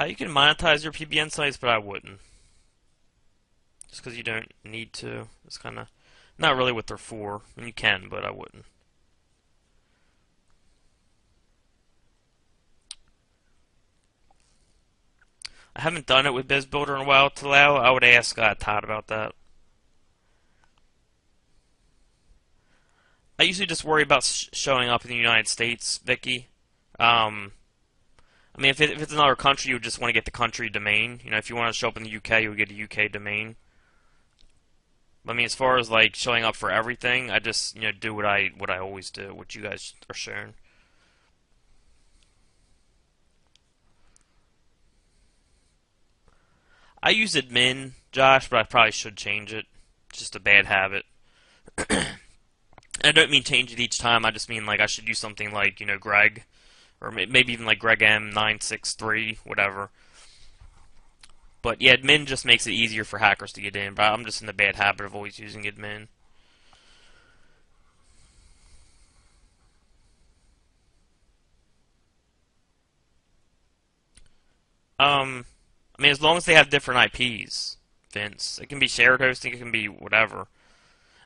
You can monetize your PBN sites, but I wouldn't. Just because you don't need to. It's kind of not really what they're for. I mean, you can, but I wouldn't. I haven't done it with BizBuilder in a while to allow. I would ask Todd about that. I usually just worry about showing up in the United States, Vicky. I mean, if it's another country, you would just want to get the country domain. If you want to show up in the UK, you would get a UK domain. But, I mean, as far as like showing up for everything, I just do what I always do, what you guys are sharing. I use admin, Josh, but I probably should change it. It's just a bad habit. I don't mean change it each time. I just mean like I should use something like Greg, or maybe even like Greg M963, whatever. But yeah, admin just makes it easier for hackers to get in. But I'm just in the bad habit of always using admin. I mean, as long as they have different IPs, Vince. It can be shared hosting. It can be whatever.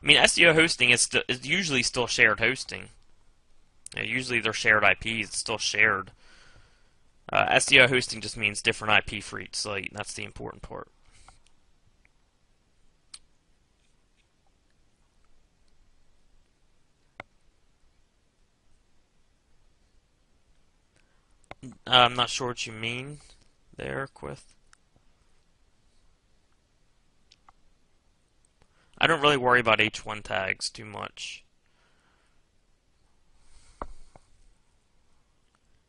I mean, SEO hosting is usually still shared hosting. Usually they're shared IPs. It's still shared. SEO hosting just means different IP for each site. That's the important part. I'm not sure what you mean there, Quith. I don't really worry about H1 tags too much.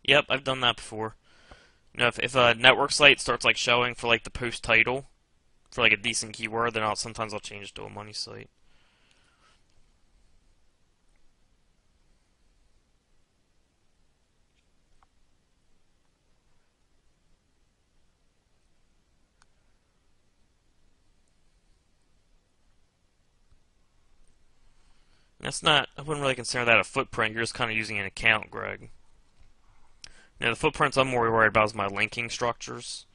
Yep, I've done that before. You know, if a network site starts like showing for like the post title for like a decent keyword, then sometimes I'll change to a money site. That's not, I wouldn't really consider that a footprint. You're just kind of using an account, Greg. Now, the footprints I'm more worried about is my linking structures,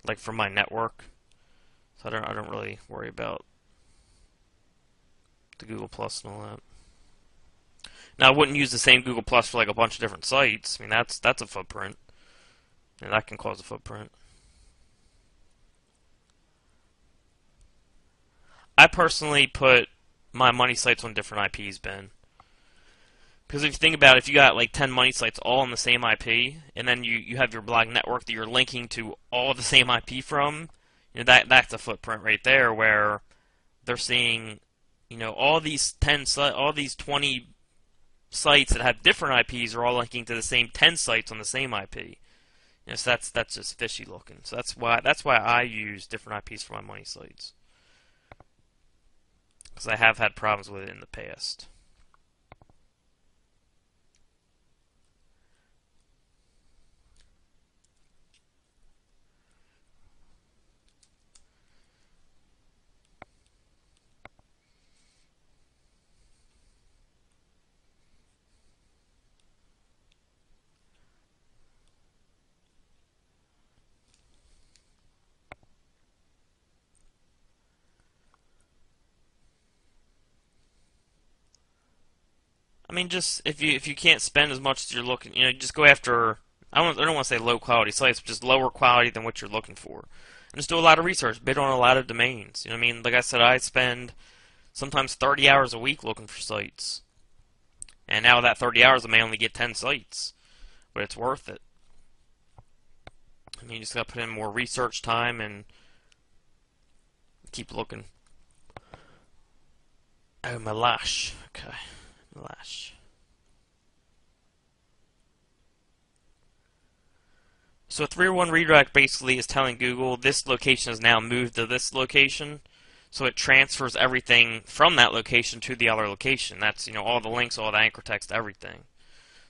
like for my network. So I don't really worry about the Google Plus and all that. Now, I wouldn't use the same Google Plus for like a bunch of different sites. I mean, that's a footprint, and that can cause a footprint. I personally put my money sites on different IPs, Ben. Because if you think about it, if you got like 10 money sites all on the same IP, and then you have your blog network that you're linking to all the same IP from, you know, that's a footprint right there where they're seeing, you know, all these 20 sites that have different IPs are all linking to the same 10 sites on the same IP. You know, so that's just fishy looking. So that's why I use different IPs for my money sites. Because I have had problems with it in the past. I mean, just if you can't spend as much as you're looking, you know, just go after. I don't want to say low quality sites, but just lower quality than what you're looking for, and just do a lot of research, bid on a lot of domains. You know what I mean? Like I said, I spend sometimes 30 hours a week looking for sites, and now that 30 hours, I may only get 10 sites, but it's worth it. I mean, you just got to put in more research time and keep looking. Oh, my lash. Okay. Lash. So a 301 redirect basically is telling Google this location is now moved to this location, so it transfers everything from that location to the other location. That's, you know, all the links, all the anchor text, everything.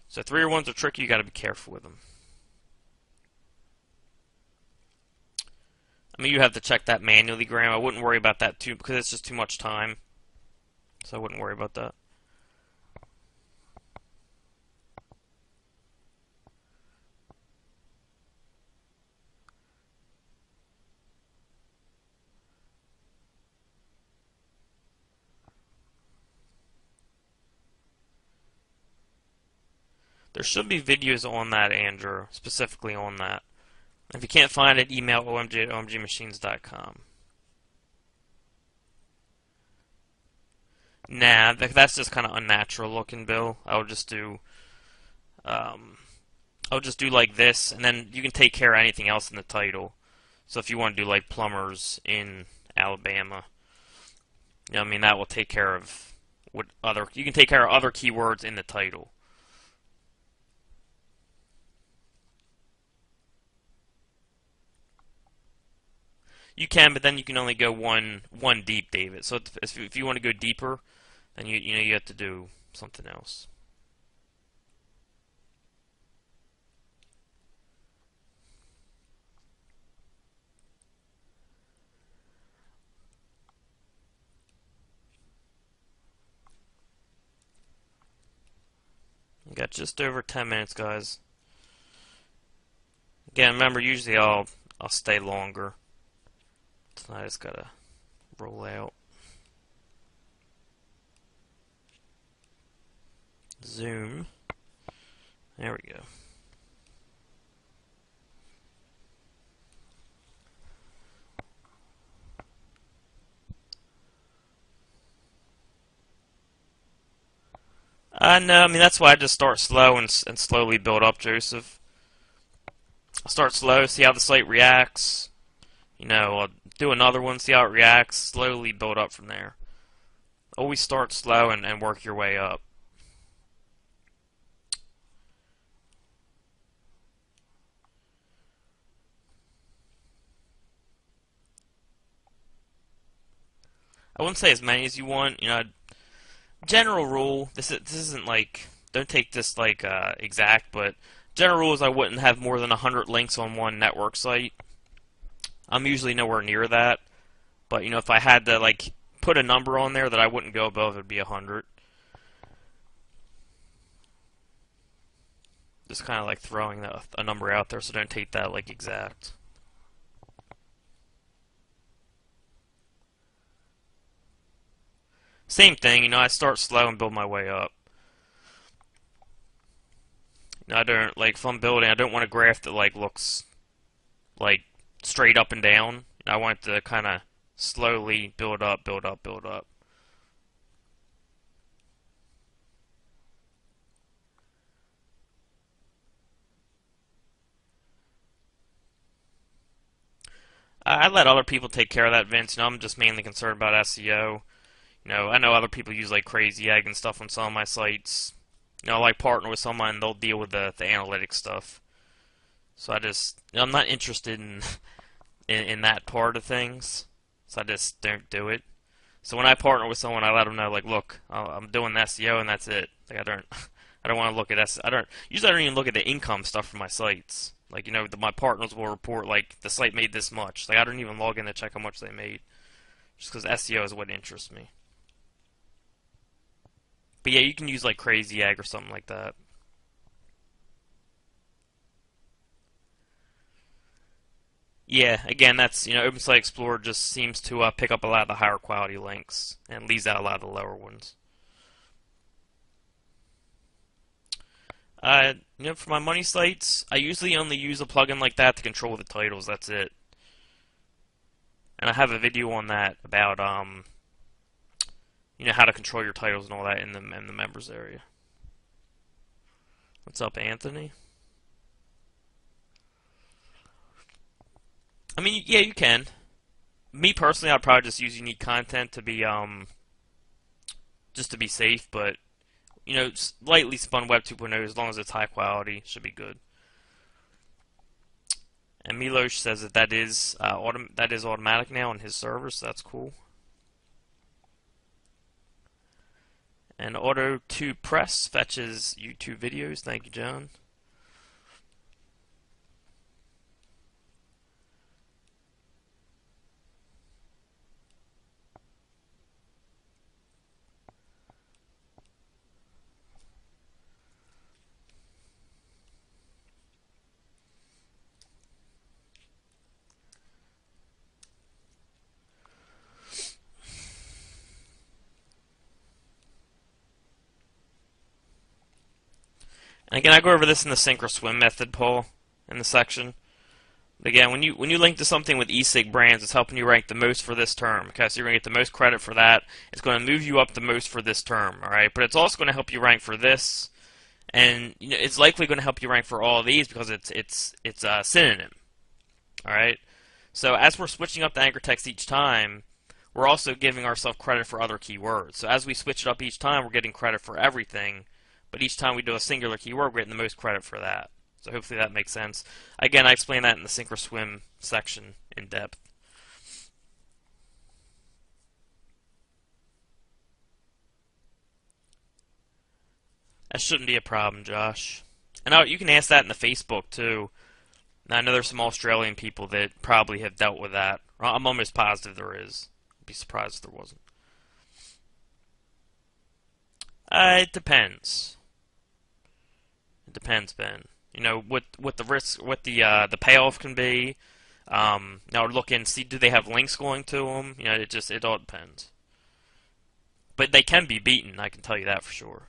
So 301s are tricky. You got to be careful with them. I mean, you have to check that manually, Graham. I wouldn't worry about that too because it's just too much time. So I wouldn't worry about that. There should be videos on that, Andrew, specifically on that. If you can't find it, email omj@omgmachines.com. Nah, that's just kind of unnatural looking, Bill. I'll just do like this, and then you can take care of anything else in the title. So if you want to do like plumbers in Alabama, you know what I mean, that will take care of you can take care of other keywords in the title. You can, but then you can only go one deep, David. So if you want to go deeper, then you know you have to do something else. We got just over 10 minutes, guys. Again, remember, usually I'll stay longer. Tonight I just gotta roll out. Zoom. There we go. No, I mean that's why I just start slow and slowly build up, Joseph. I'll start slow, see how the site reacts. I'll do another one, see how it reacts. Slowly build up from there. Always start slow and work your way up. I wouldn't say as many as you want. General rule. This isn't like, don't take this like exact, but general rule is I wouldn't have more than 100 links on one network site. I'm usually nowhere near that, but if I had to like put a number on there that I wouldn't go above, it'd be 100. Just kind of like throwing a number out there, so don't take that like exact. Same thing, I start slow and build my way up. I don't like if I'm building, I don't want a graph that like looks like straight up and down. I want it to kind of slowly build up, build up, build up. I let other people take care of that, Vince. I'm just mainly concerned about SEO. I know other people use like Crazy Egg and stuff on some of my sites. I like partner with someone, they'll deal with the analytics stuff. So I'm not interested in that part of things. So I just don't do it. So when I partner with someone, I let them know, like, look, I'm doing SEO and that's it. Like I don't want to look at SEO. I don't even look at the income stuff from my sites. Like, my partners will report, like, the site made this much. Like, I don't even log in to check how much they made. Just because SEO is what interests me. But yeah, you can use, like, Crazy Egg or something like that. Yeah, again, that's, OpenSite Explorer just seems to pick up a lot of the higher quality links and leaves out a lot of the lower ones. For my money sites, I usually only use a plugin like that to control the titles. That's it. And I have a video on that about how to control your titles and all that in the members area. What's up, Anthony? I mean, yeah, you can. Me personally, I'd probably just use unique content to be just to be safe, but lightly spun Web 2.0 as long as it's high quality should be good. And Milosh says that is automatic now on his server, so that's cool. And Auto to Press fetches YouTube videos. Thank you, John. And again, I go over this in the sink or swim method, Paul, in the section. But again, when you link to something with eSig brands, it's helping you rank the most for this term. Okay, so you're going to get the most credit for that. It's going to move you up the most for this term, all right? But it's also going to help you rank for this, and it's likely going to help you rank for all of these because it's a synonym, all right? So as we're switching up the anchor text each time, we're also giving ourselves credit for other keywords. So as we switch it up each time, we're getting credit for everything. But each time we do a singular keyword, we're getting the most credit for that. So hopefully that makes sense. Again, I explain that in the Sink or Swim section in depth. That shouldn't be a problem, Josh. And you can ask that in the Facebook, too. Now, I know there's some Australian people that probably have dealt with that. I'm almost positive there is. I'd be surprised if there wasn't. It depends. It depends, Ben. What the risk, what the payoff can be. Now look and see, do they have links going to them? It all depends. But they can be beaten, I can tell you that for sure.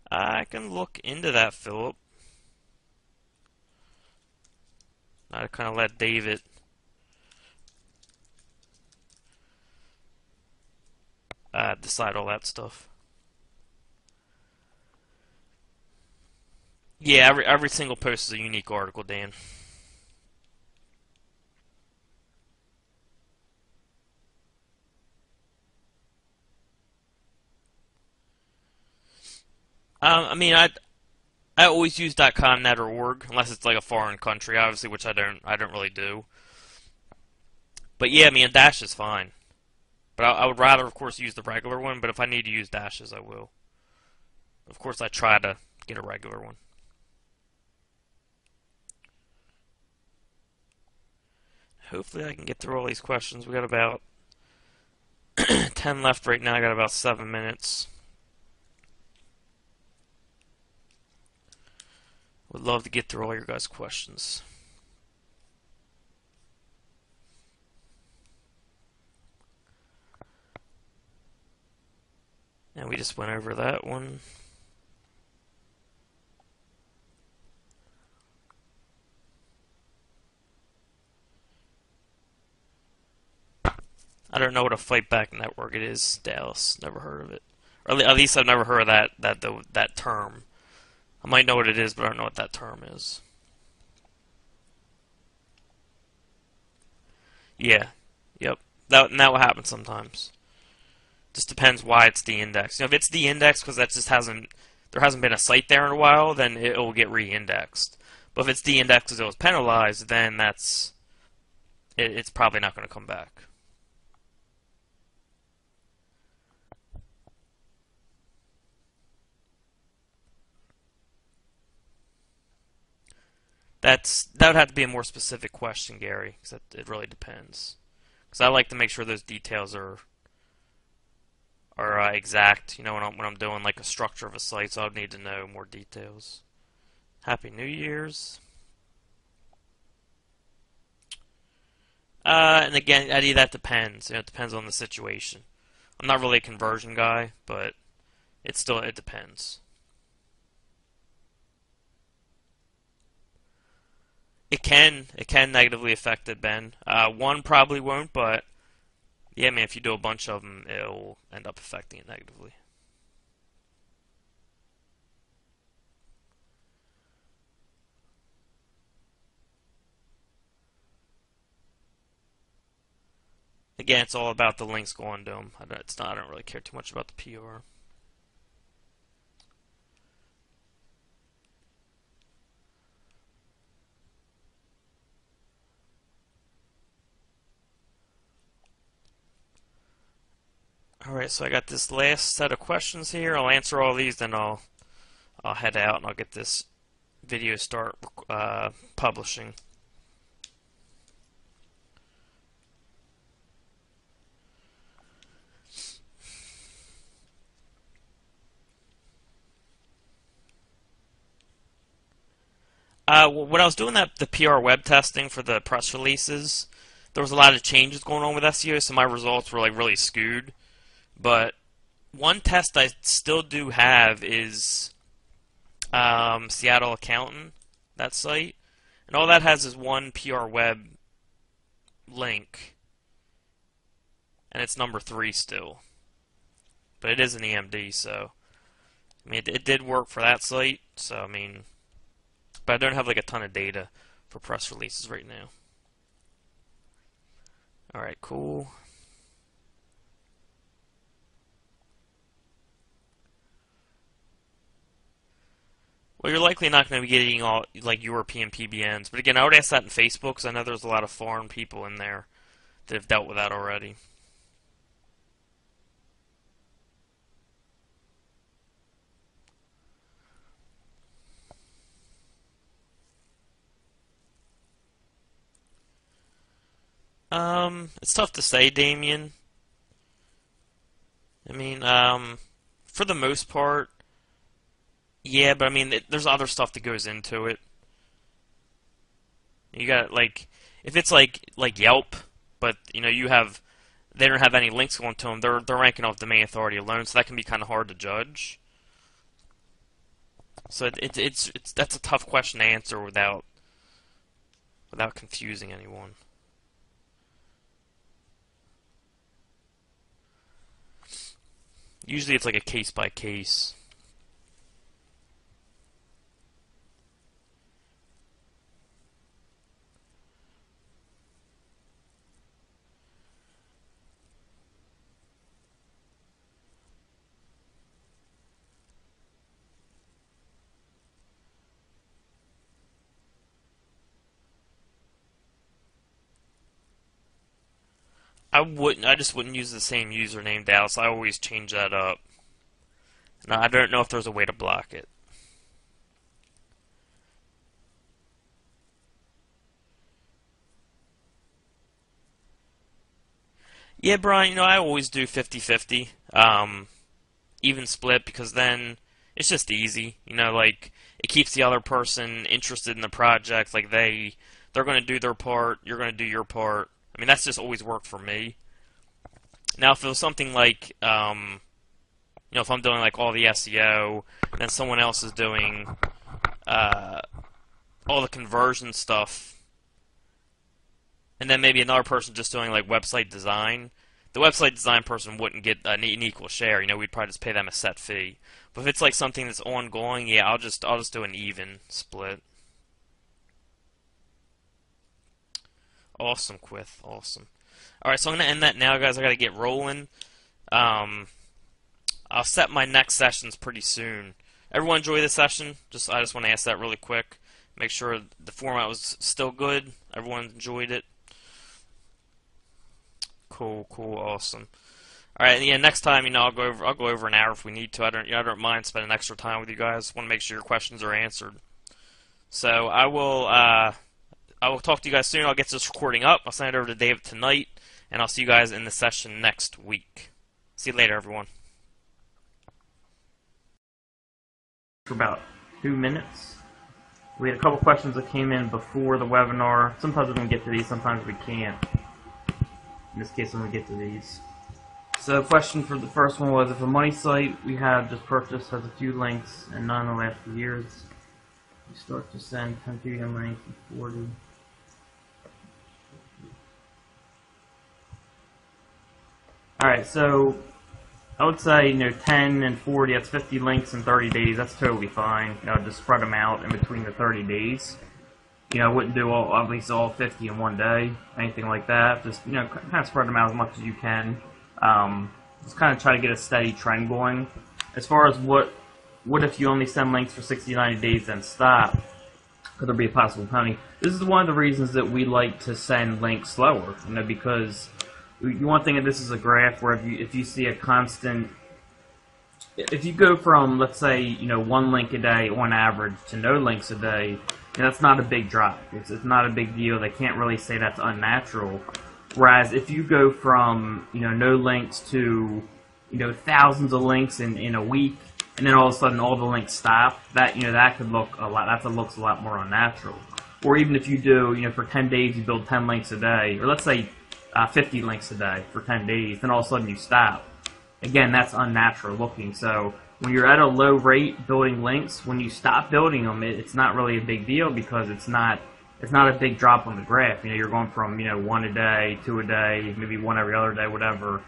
I can look into that, Philip. I kind of let David decide all that stuff. Yeah, every single post is a unique article, Dan. I mean, I always use .com/net or .org unless it's like a foreign country, obviously, which I don't really do. But yeah, I mean, a dash is fine. But I would rather, of course, use the regular one. But if I need to use dashes, I will. Of course, I try to get a regular one. Hopefully, I can get through all these questions. We got about 10 left right now. I got about 7 minutes. Would love to get through all your guys' questions. And we just went over that one. I don't know what a fight back network it is, Dallas. Never heard of it. Or at least I've never heard of that term. I might know what it is, but I don't know what that term is. Yeah. Yep. That will happen sometimes. Just depends why it's de-indexed. If it's de-indexed because that just there hasn't been a site there in a while, then it will get re-indexed. But if it's de-indexed because it was penalized, then it's probably not going to come back. That would have to be a more specific question, Gary, because it really depends. Because I like to make sure those details are exact. When I'm doing like a structure of a site, so I'd need to know more details. Happy New Year's. And again, Eddie, that depends. It depends on the situation. I'm not really a conversion guy, but it depends. It can negatively affect it, Ben. One probably won't, but yeah, man, if you do a bunch of them, it'll end up affecting it negatively. Again, it's all about the links going to them. I don't really care too much about the PR. Alright, so I got this last set of questions here. I'll answer all these, then I'll head out and I'll get this video start publishing. When I was doing the PR web testing for the press releases, there was a lot of changes going on with SEO, so my results were like really skewed. But one test I still do have is Seattle Accountant, that site, and all that has is one PR web link, and it's number 3 still. But it is an EMD, so I mean it did work for that site. So I mean, but I don't have like a ton of data for press releases right now. All right, cool. Well, you're likely not going to be getting all like European PBNs, but again, I would ask that in Facebook because I know there's a lot of foreign people in there that have dealt with that already. It's tough to say, Damien. I mean, for the most part, yeah, but I mean, there's other stuff that goes into it. You got like, if it's like Yelp, but they don't have any links going to them. They're ranking off domain authority alone, so that can be kind of hard to judge. So it's that's a tough question to answer without confusing anyone. Usually it's like a case by case. I wouldn't. I just wouldn't use the same username, Dallas. I always change that up. Now, I don't know if there's a way to block it. Yeah, Brian, I always do 50-50, even split, because then it's just easy. Like, it keeps the other person interested in the project. Like, they're going to do their part, you're going to do your part. I mean, that's just always worked for me. Now, if it was something like, if I'm doing, like, all the SEO, and then someone else is doing all the conversion stuff, and then maybe another person just doing like website design, the website design person wouldn't get an equal share. We'd probably just pay them a set fee. But if it's like something that's ongoing, yeah, I'll just do an even split. Awesome, Quith. Awesome. All right, so I'm gonna end that now, guys. I gotta get rolling. I'll set my next sessions pretty soon. Everyone enjoy the session? I just want to ask that really quick. Make sure the format was still good. Everyone enjoyed it. Cool, awesome. All right, and yeah, next time, I'll go over an hour if we need to. I don't mind spending extra time with you guys. Want to make sure your questions are answered. So I will talk to you guys soon. I'll get this recording up. I'll send it over to Dave tonight, and I'll see you guys in the session next week. See you later, everyone. For about 2 minutes. We had a couple questions that came in before the webinar. Sometimes we can get to these, sometimes we can't. In this case, I'm going to get to these. So, question for the first one was, if a money site we have just purchased has a few links and none in the last few years, we start to send 10 PDM links and 40. Alright, so I would say, 10 and 40, that's 50 links in 30 days. That's totally fine. Just spread them out in between the 30 days. I wouldn't do at least all 50 in one day, anything like that. Just, kind of spread them out as much as you can. Just kind of try to get a steady trend going. As far as what if you only send links for 60 to 90 days then stop? Could there be a possible penalty? This is one of the reasons that we like to send links slower, because you want to think of this as a graph where if you see a constant, if you go from, let's say, 1 link a day on average to no links a day, that's not a big drop. It's not a big deal. They can't really say that's unnatural. Whereas if you go from, no links to, thousands of links in a week, and then all of a sudden all the links stop, that could look a lot, that looks a lot more unnatural. Or even if you do, for 10 days you build 10 links a day, or let's say 50 links a day for 10 days, then all of a sudden you stop. Again, that's unnatural looking. So when you're at a low rate building links, when you stop building them, it's not really a big deal because it's not a big drop on the graph. You're going from 1 a day, 2 a day, maybe 1 every other day, whatever,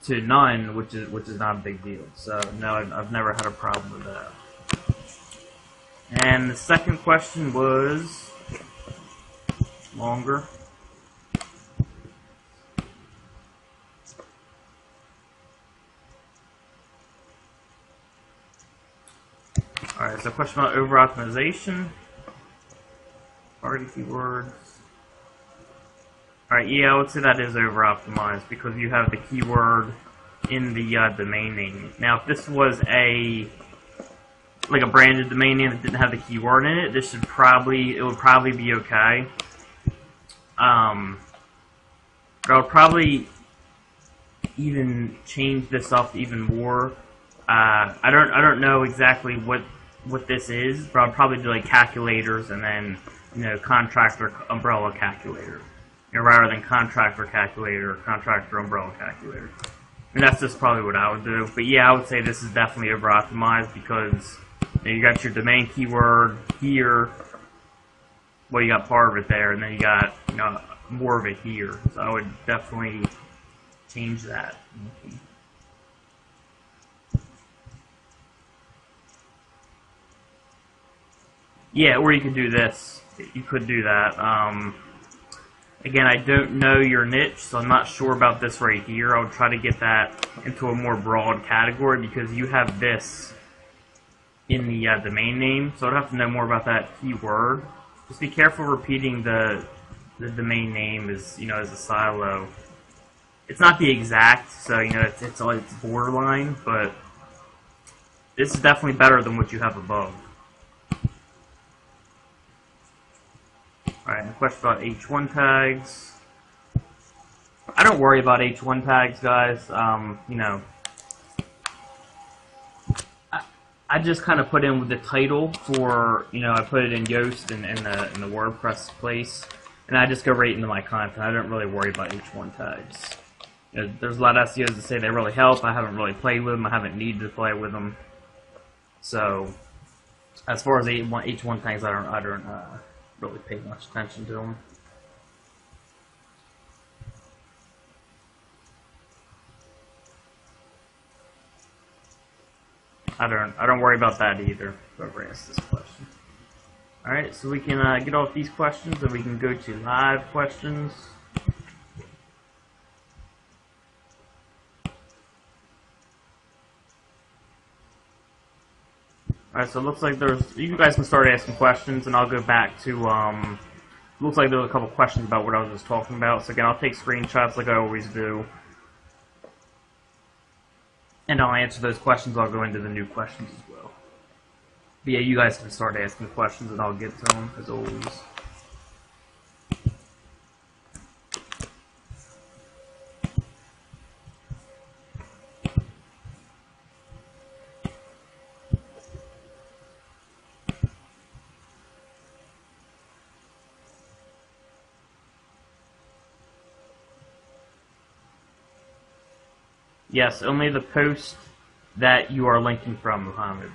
to none, which is not a big deal. So no, I've never had a problem with that. And the second question was longer. Alright, so question about over-optimization. Target keywords. Alright, yeah, I would say that is over-optimized because you have the keyword in the domain name. Now, if this was like a branded domain name that didn't have the keyword in it, it would probably be okay. I would probably even change this up even more. I don't know exactly what this is, but I'll probably do like calculators and then contractor umbrella calculator, rather than contractor calculator or contractor umbrella calculator. And that's just probably what I would do. But yeah, I would say this is definitely over optimized because you got your domain keyword here. Well, you got part of it there, and then you got more of it here. So I would definitely change that. Yeah, or you could do this. You could do that. Again, I don't know your niche, so I'm not sure about this right here. I would try to get that into a more broad category because you have this in the domain name, so I'd have to know more about that keyword. Just be careful repeating the domain name as as a silo, It's not the exact, so you know it's borderline, but this is definitely better than what you have above. Alright, a question about H1 tags. I don't worry about H1 tags, guys. You know, I just kind of put in with the title for, you know, I put it in Yoast and in the WordPress place, and I just go right into my content. I don't really worry about H1 tags. You know, there's a lot of SEOs that say they really help. I haven't really played with them. I haven't needed to play with them. So, as far as H1 tags, I don't really pay much attention to them. I don't worry about that either. Whoever asked this question. All right, so we can get off these questions, and we can go to live questions. All right, so it looks like you guys can start asking questions, and I'll go back to. Looks like there were a couple questions about what I was just talking about. So again, I'll take screenshots like I always do. And I'll answer those questions. I'll go into the new questions as well. But yeah, you guys can start asking questions and I'll get to them, as always. Yes, only the post that you are linking from, Muhammad.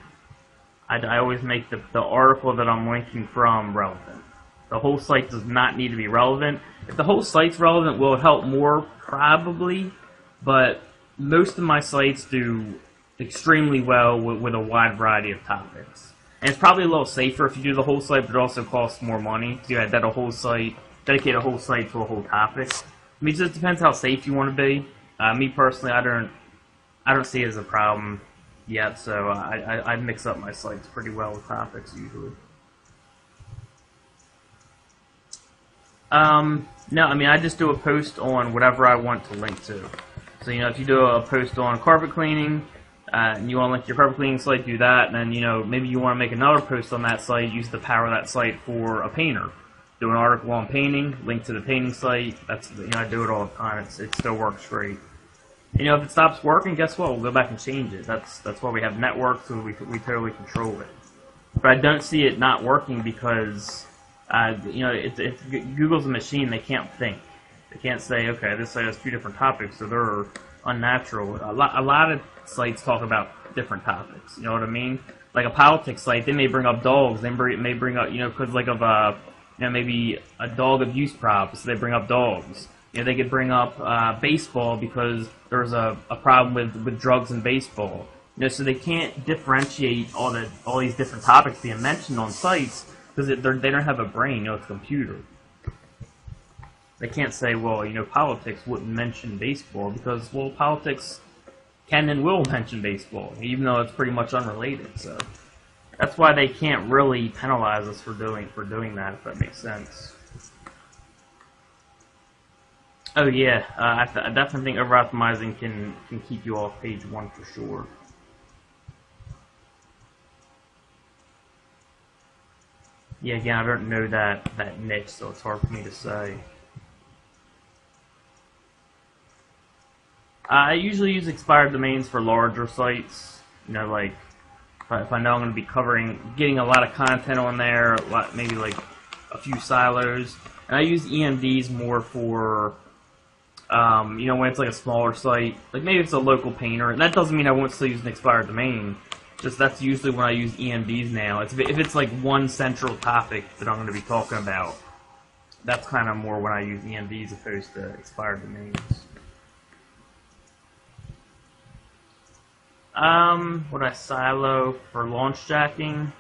I always make the article that I'm linking from relevant. The whole site does not need to be relevant. If the whole site's relevant, will it help more? Probably. But most of my sites do extremely well with a wide variety of topics. And it's probably a little safer if you do the whole site, but it also costs more money to dedicate a whole site to a whole topic. I mean, it just depends how safe you want to be. Me personally, I don't see it as a problem yet, so I mix up my sites pretty well with topics usually. No, I mean, I just do a post on whatever I want to link to. So, you know, if you do a post on carpet cleaning, and you want to link to your carpet cleaning site, do that, and then, you know, maybe you want to make another post on that site, use the power of that site for a painter. Do an article on painting, link to the painting site. That's, you know, I do it all the time. It still works great. You know, if it stops working, guess what? We'll go back and change it. That's why we have networks, so we totally control it. But I don't see it not working because, you know, Google's a machine. They can't think. They can't say, okay, this site has 2 different topics, so they're unnatural. A lot of sites talk about different topics. You know what I mean? Like a politics site, they may bring up dogs. They may bring up, you know, because like of you know, maybe a dog abuse problem, so they bring up dogs. You know, they could bring up baseball because there's a problem with drugs in baseball. You know, so they can't differentiate all these different topics being mentioned on sites because they don't have a brain. You know, it's a computer. They can't say, well, you know, politics wouldn't mention baseball because, well, politics can and will mention baseball, even though it's pretty much unrelated. So that's why they can't really penalize us for doing that, if that makes sense. Oh yeah, I definitely think over-optimizing can keep you off page 1 for sure. Yeah, again, I don't know that niche, so it's hard for me to say. I usually use expired domains for larger sites. You know, like if I know I'm going to be getting a lot of content on there, maybe like a few silos. And I use EMDs more for, you know, when it's like a smaller site. Like maybe it's a local painter. And that doesn't mean I won't still use an expired domain. Just that's usually when I use EMDs now. If it's like one central topic that I'm going to be talking about, that's kind of more when I use EMDs opposed to expired domains. Would I silo for launch jacking?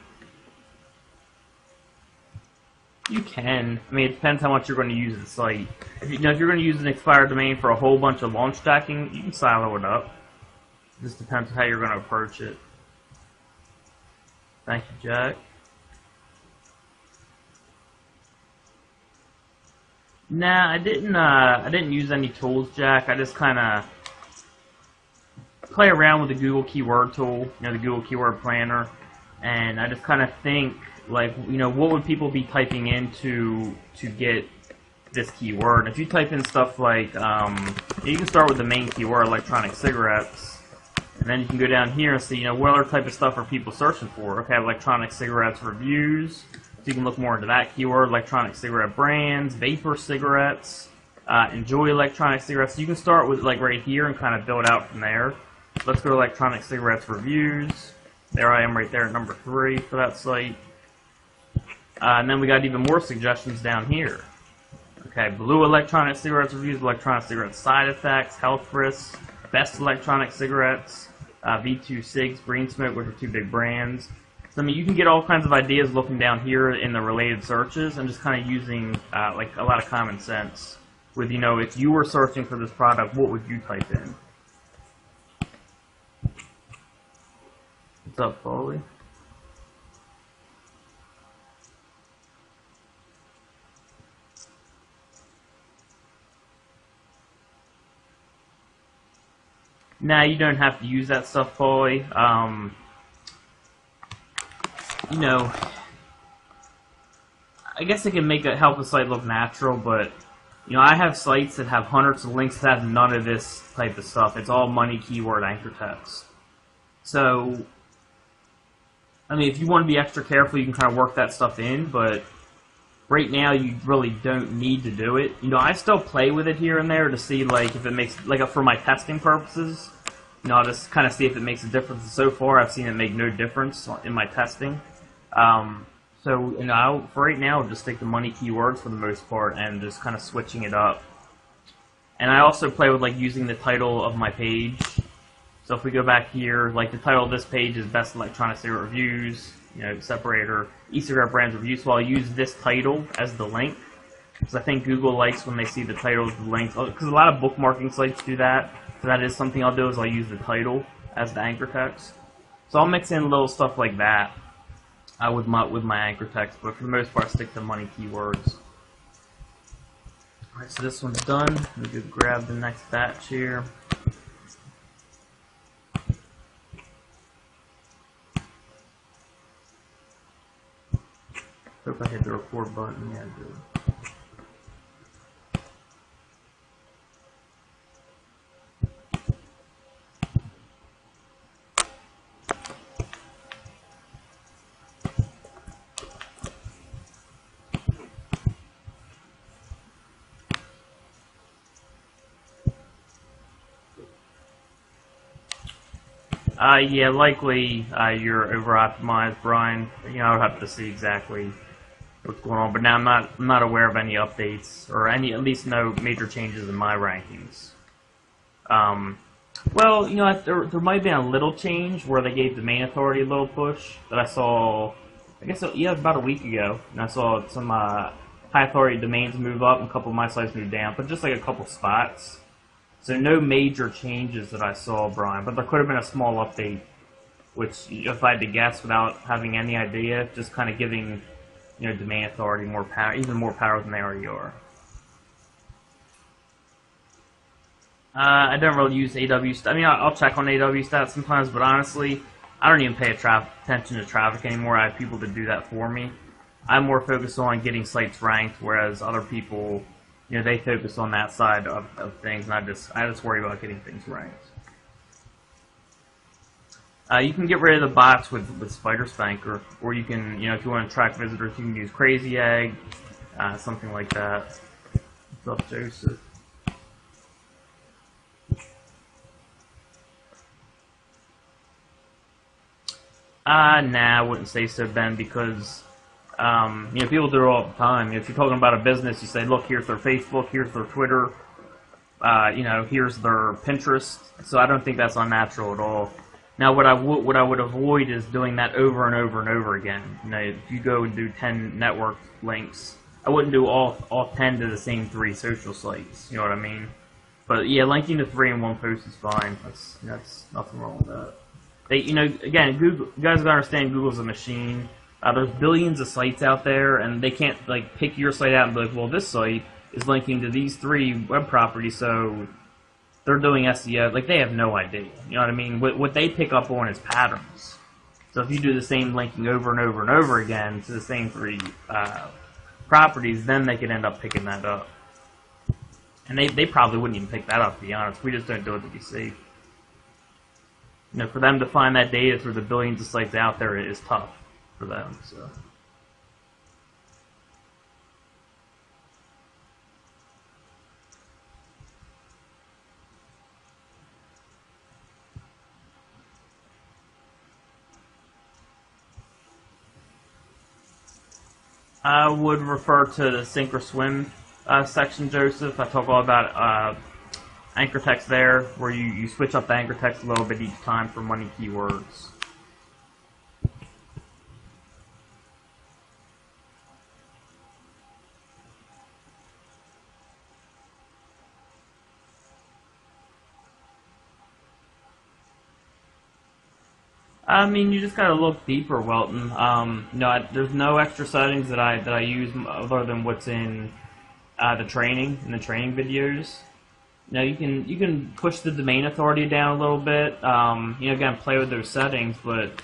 You can. I mean, it depends how much you're going to use the site. If you're going to use an expired domain for a whole bunch of launch jacking, you can silo it up. It just depends on how you're going to approach it. Thank you, Jack. Nah, I didn't use any tools, Jack. I just kind of play around with the Google Keyword tool, the Google Keyword Planner, and I just kind of think, like, what would people be typing in to get this keyword? If you type in stuff like, you can start with the main keyword, electronic cigarettes, and then you can go down here and see, what other type of stuff are people searching for? Okay, electronic cigarettes reviews. So you can look more into that keyword, electronic cigarette brands, vapor cigarettes, enjoy electronic cigarettes. So you can start with, like, right here and kind of build out from there. Let's go to electronic cigarettes reviews. There I am right there at number 3 for that site. And then we got even more suggestions down here. Okay, blue electronic cigarettes reviews, electronic cigarette side effects, health risks, best electronic cigarettes, V2 Cigs, Green Smoke, which are 2 big brands. So, I mean, you can get all kinds of ideas looking down here in the related searches and just kind of using, like, a lot of common sense with, if you were searching for this product, what would you type in? What's up, Foley? Nah, you don't have to use that stuff, Foley. I guess it can help a site look natural, but, I have sites that have hundreds of links that have none of this type of stuff. It's all money keyword anchor text. So, I mean, if you want to be extra careful, you can kind of work that stuff in, but right now you really don't need to do it. I still play with it here and there to see, like, if it makes, like, for my testing purposes, I'll just kind of see if it makes a difference. And so far, I've seen it make no difference in my testing. So, for right now, I'll just stick to money keywords for the most part and just kind of switching it up. And I also play with, like, using the title of my page. So if we go back here, like, the title of this page is Best Electronic Cigarette Reviews, separator, e-cigarette brands reviews. So I'll use this title as the link, because I think Google likes when they see the title as the link. Because a lot of bookmarking sites do that. So that is something I'll do, is I'll use the title as the anchor text. So I'll mix in little stuff like that with my anchor text, but for the most part, I stick to money keywords. Alright, so this one's done. Let me go grab the next batch here. Hope I hit the record button. Yeah, I did. Yeah, likely you're over-optimized, Brian. I would have to see exactly what's going on, but now I'm not aware of any updates or at least no major changes in my rankings. Well, there might have been a little change where they gave domain authority a little push that I saw. I guess it was about a week ago, and I saw some high authority domains move up and a couple of my sites move down, but just like a couple spots. So no major changes that I saw, Brian, but there could have been a small update, which, if I had to guess without having any idea, just kind of giving, domain authority more power, even more power than they already are. I don't really use AW stats. I mean, I'll check on AW stats sometimes, but honestly, I don't even pay attention to traffic anymore. I have people to do that for me. I'm more focused on getting sites ranked, whereas other people, they focus on that side of things, and I just worry about getting things ranked. You can get rid of the bots with Spider Spanker, or you can, if you want to track visitors, you can use Crazy Egg, something like that. What's up, Joseph? Nah, I wouldn't say so, Ben, because people do it all the time. If you're talking about a business, you say, look, here's their Facebook, here's their Twitter, here's their Pinterest. So I don't think that's unnatural at all. Now, what I would avoid is doing that over and over and over again. If you go and do 10 network links, I wouldn't do all 10 to the same 3 social sites. You know what I mean? But yeah, linking to 3 in one post is fine. That's nothing wrong with that. Again, Google. You guys gotta understand, Google's a machine. There's billions of sites out there, and they can't pick your site out and be like, well, this site is linking to these 3 web properties, so they're doing SEO. Like, they have no idea. You know what I mean? What they pick up on is patterns. So if you do the same linking over and over and over again to the same 3 properties, then they could end up picking that up. And they probably wouldn't even pick that up, to be honest. We just don't do it to be safe. You know, for them to find that data through the billions of sites out there is tough for them. So. I would refer to the sink or swim section, Joseph. I talk all about anchor text there, where you switch up the anchor text a little bit each time for money keywords. I mean, you just gotta look deeper, Welton. There's no extra settings that I use other than what's in the training videos. Now you can push the domain authority down a little bit. Again, play with those settings, but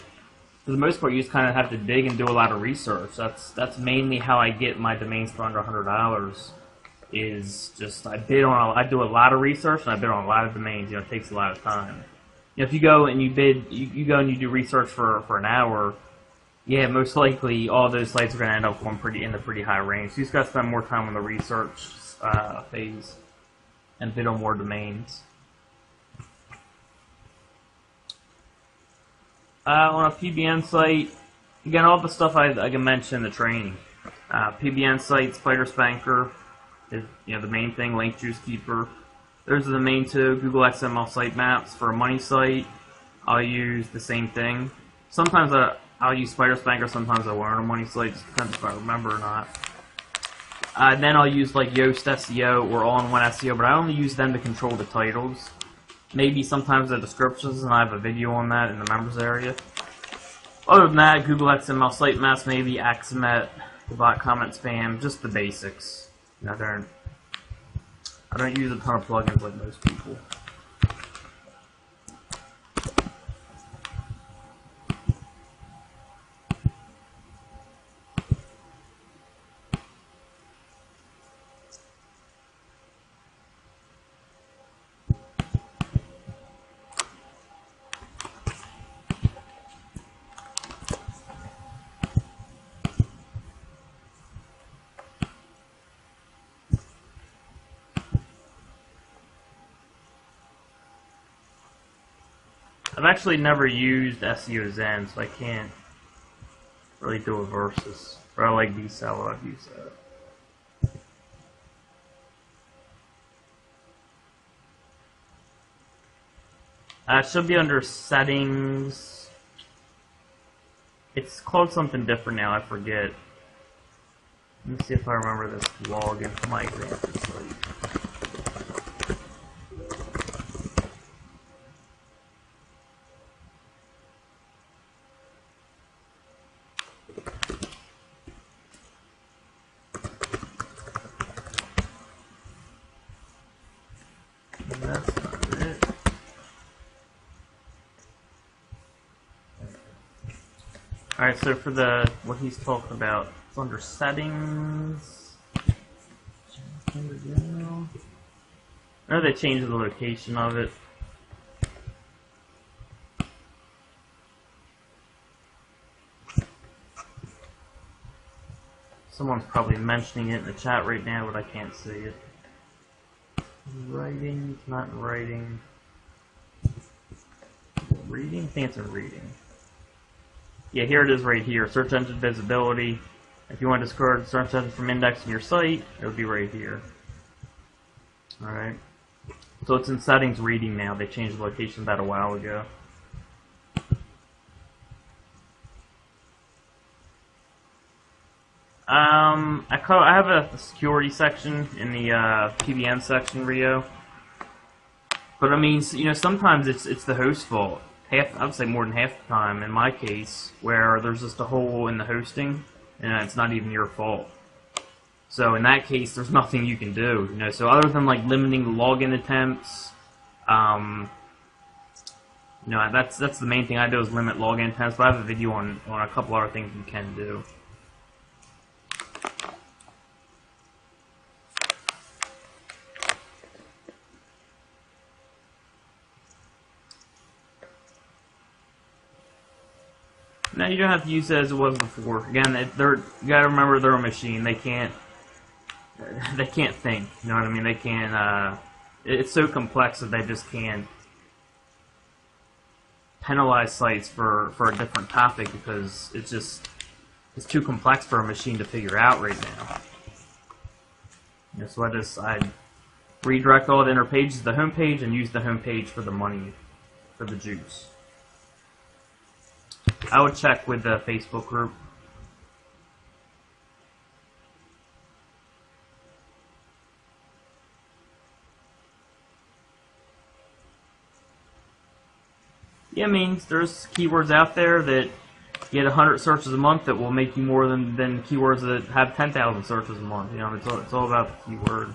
for the most part, you just kind of have to dig and do a lot of research. That's mainly how I get my domains for under $100. Is just I do a lot of research and I bid on a lot of domains. It takes a lot of time. If you go and you bid, you go and you do research for an hour, yeah, most likely all those sites are going to end up going in the pretty high range. So you just got to spend more time on the research phase and bid on more domains. On a PBN site, again, all the stuff I can mention in the training. PBN site, Spider Spanker is the main thing. Link Juice Keeper. Those are the main 2. Google XML sitemaps. For a money site, I'll use the same thing. Sometimes I'll use Spider Spanker, sometimes I won't on a money site, just depends if I remember or not. Then I'll use like Yoast SEO or All-in-One SEO, but I only use them to control the titles. Maybe sometimes the descriptions, and I have a video on that in the members area. Other than that, Google XML sitemaps, maybe Axomet, the bot comment spam, just the basics. I don't use a ton of plugins like most people. I've actually never used SEO Zen, so I can't really do a versus. Or I like DSL, I've used that. It should be under settings. It's called something different now, I forget. Let me see if I remember this login for my example site. That's not it. Alright, so for what he's talking about, it's under settings. I know they changed the location of it. Someone's probably mentioning it in the chat right now, but I can't see it. Writing, not writing. Reading? I think it's in reading. Yeah, here it is right here. Search engine visibility. If you want to discourage search engine from indexing your site, it'll be right here. Alright. So it's in settings reading now. They changed the location of that a while ago. I have a security section in the PBN section, Rio. But I mean, sometimes it's the host's fault. I would say more than half the time, in my case, where there's just a hole in the hosting, and it's not even your fault. So in that case, there's nothing you can do. So other than like limiting the login attempts, that's the main thing I do is limit login attempts. But I have a video on a couple other things you can do. Now you don't have to use it as it was before. Again, you gotta remember they're a machine. They can't think. You know what I mean? They can't. It's so complex that they just can't penalize sites for a different topic because it's too complex for a machine to figure out right now. So I redirect all the inner pages to the home page and use the home page for the money for the juice. I would check with the Facebook group. Yeah, I mean, there's keywords out there that get 100 searches a month that will make you more than keywords that have 10,000 searches a month. It's all about the keyword.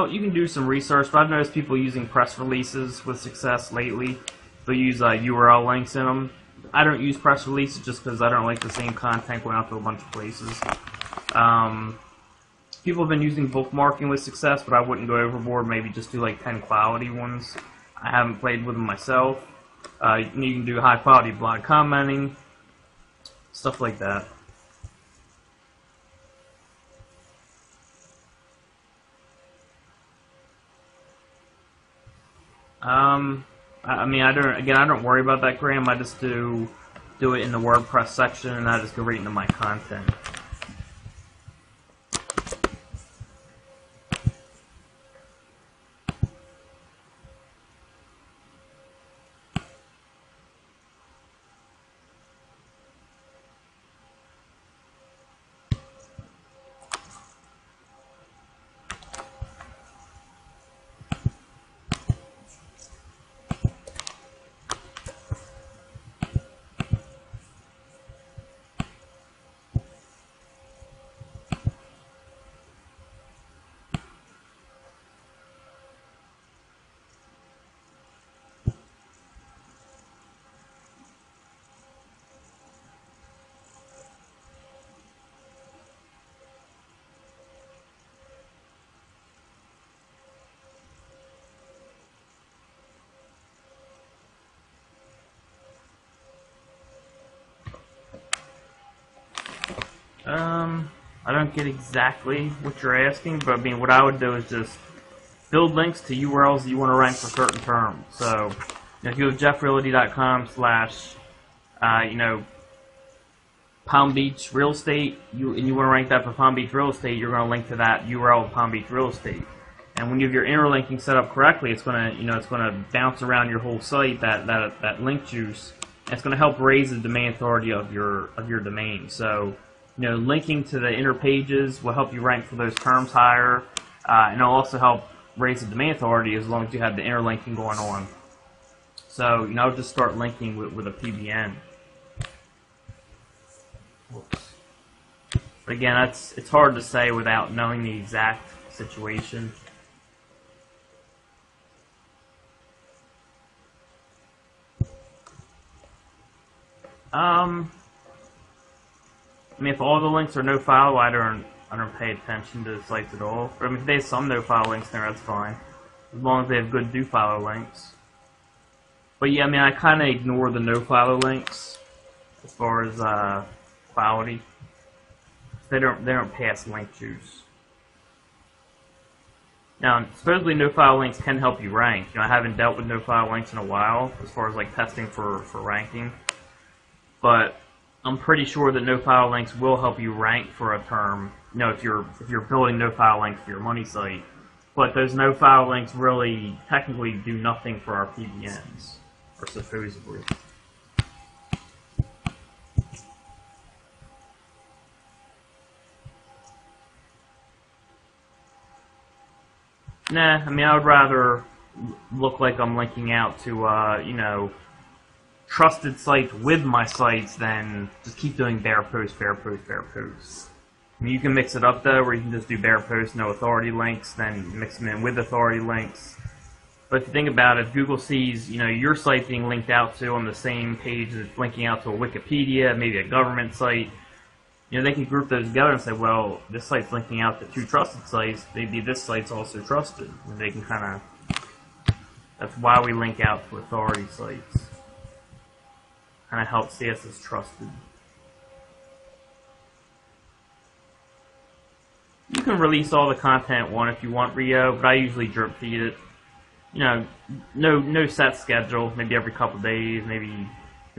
You can do some research, but I've noticed people using press releases with success lately. They'll use URL links in them. I don't use press releases just because I don't like the same content going out to a bunch of places. People have been using bookmarking with success, but I wouldn't go overboard. Maybe just do like 10 quality ones. I haven't played with them myself. You can do high quality blog commenting, stuff like that. I don't worry about that, Graham. I just do it in the WordPress section, and I just go right into my content. I don't get exactly what you're asking, but what I would do is just build links to URLs that you want to rank for certain terms. So, if you have jeffrealty.com / Palm Beach real estate, and you want to rank that for Palm Beach real estate, you're going to link to that URL of Palm Beach real estate. And when you have your interlinking set up correctly, it's going to bounce around your whole site that link juice. And it's going to help raise the domain authority of your domain. So, linking to the inner pages will help you rank for those terms higher, and it'll also help raise the domain authority as long as you have the interlinking going on. So, I would just start linking with a PBN. Whoops. But again, it's hard to say without knowing the exact situation. If all the links are no file, I don't pay attention to the sites at all. But if they have some no file links there, that's fine, as long as they have good do follow links. But yeah, I kind of ignore the no follow links as far as quality. They don't pass link juice. Now, supposedly no file links can help you rank. I haven't dealt with no file links in a while as far as like testing for ranking, but I'm pretty sure that no file links will help you rank for a term. If you're building no file links for your money site, but those no file links really technically do nothing for our PBNs, or supposedly. Nah, I would rather look like I'm linking out to trusted sites with my sites, then just keep doing bare posts, bare posts, bare posts. I mean, you can mix it up though, where you can just do bare posts, no authority links, then mix them in with authority links. But if you think about it, if Google sees, your site being linked out to on the same page as it's linking out to a Wikipedia, maybe a government site, they can group those together and say, well, this site's linking out to 2 trusted sites, maybe this site's also trusted. And they can kind of, that's why we link out to authority sites. Kind of helps see us as trusted. You can release all the content if you want, Rio, but I usually drip feed it. No set schedule. Maybe every couple days. Maybe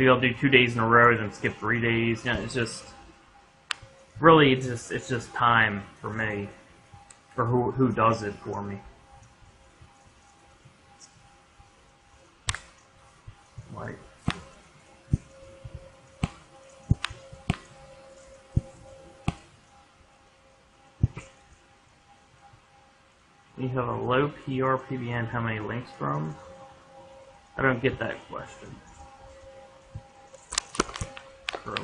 I'll do 2 days in a row, then skip 3 days. It's just really it's just time for me, for who does it for me. Like. You have a low PR PBN, how many links from? I don't get that question. Really.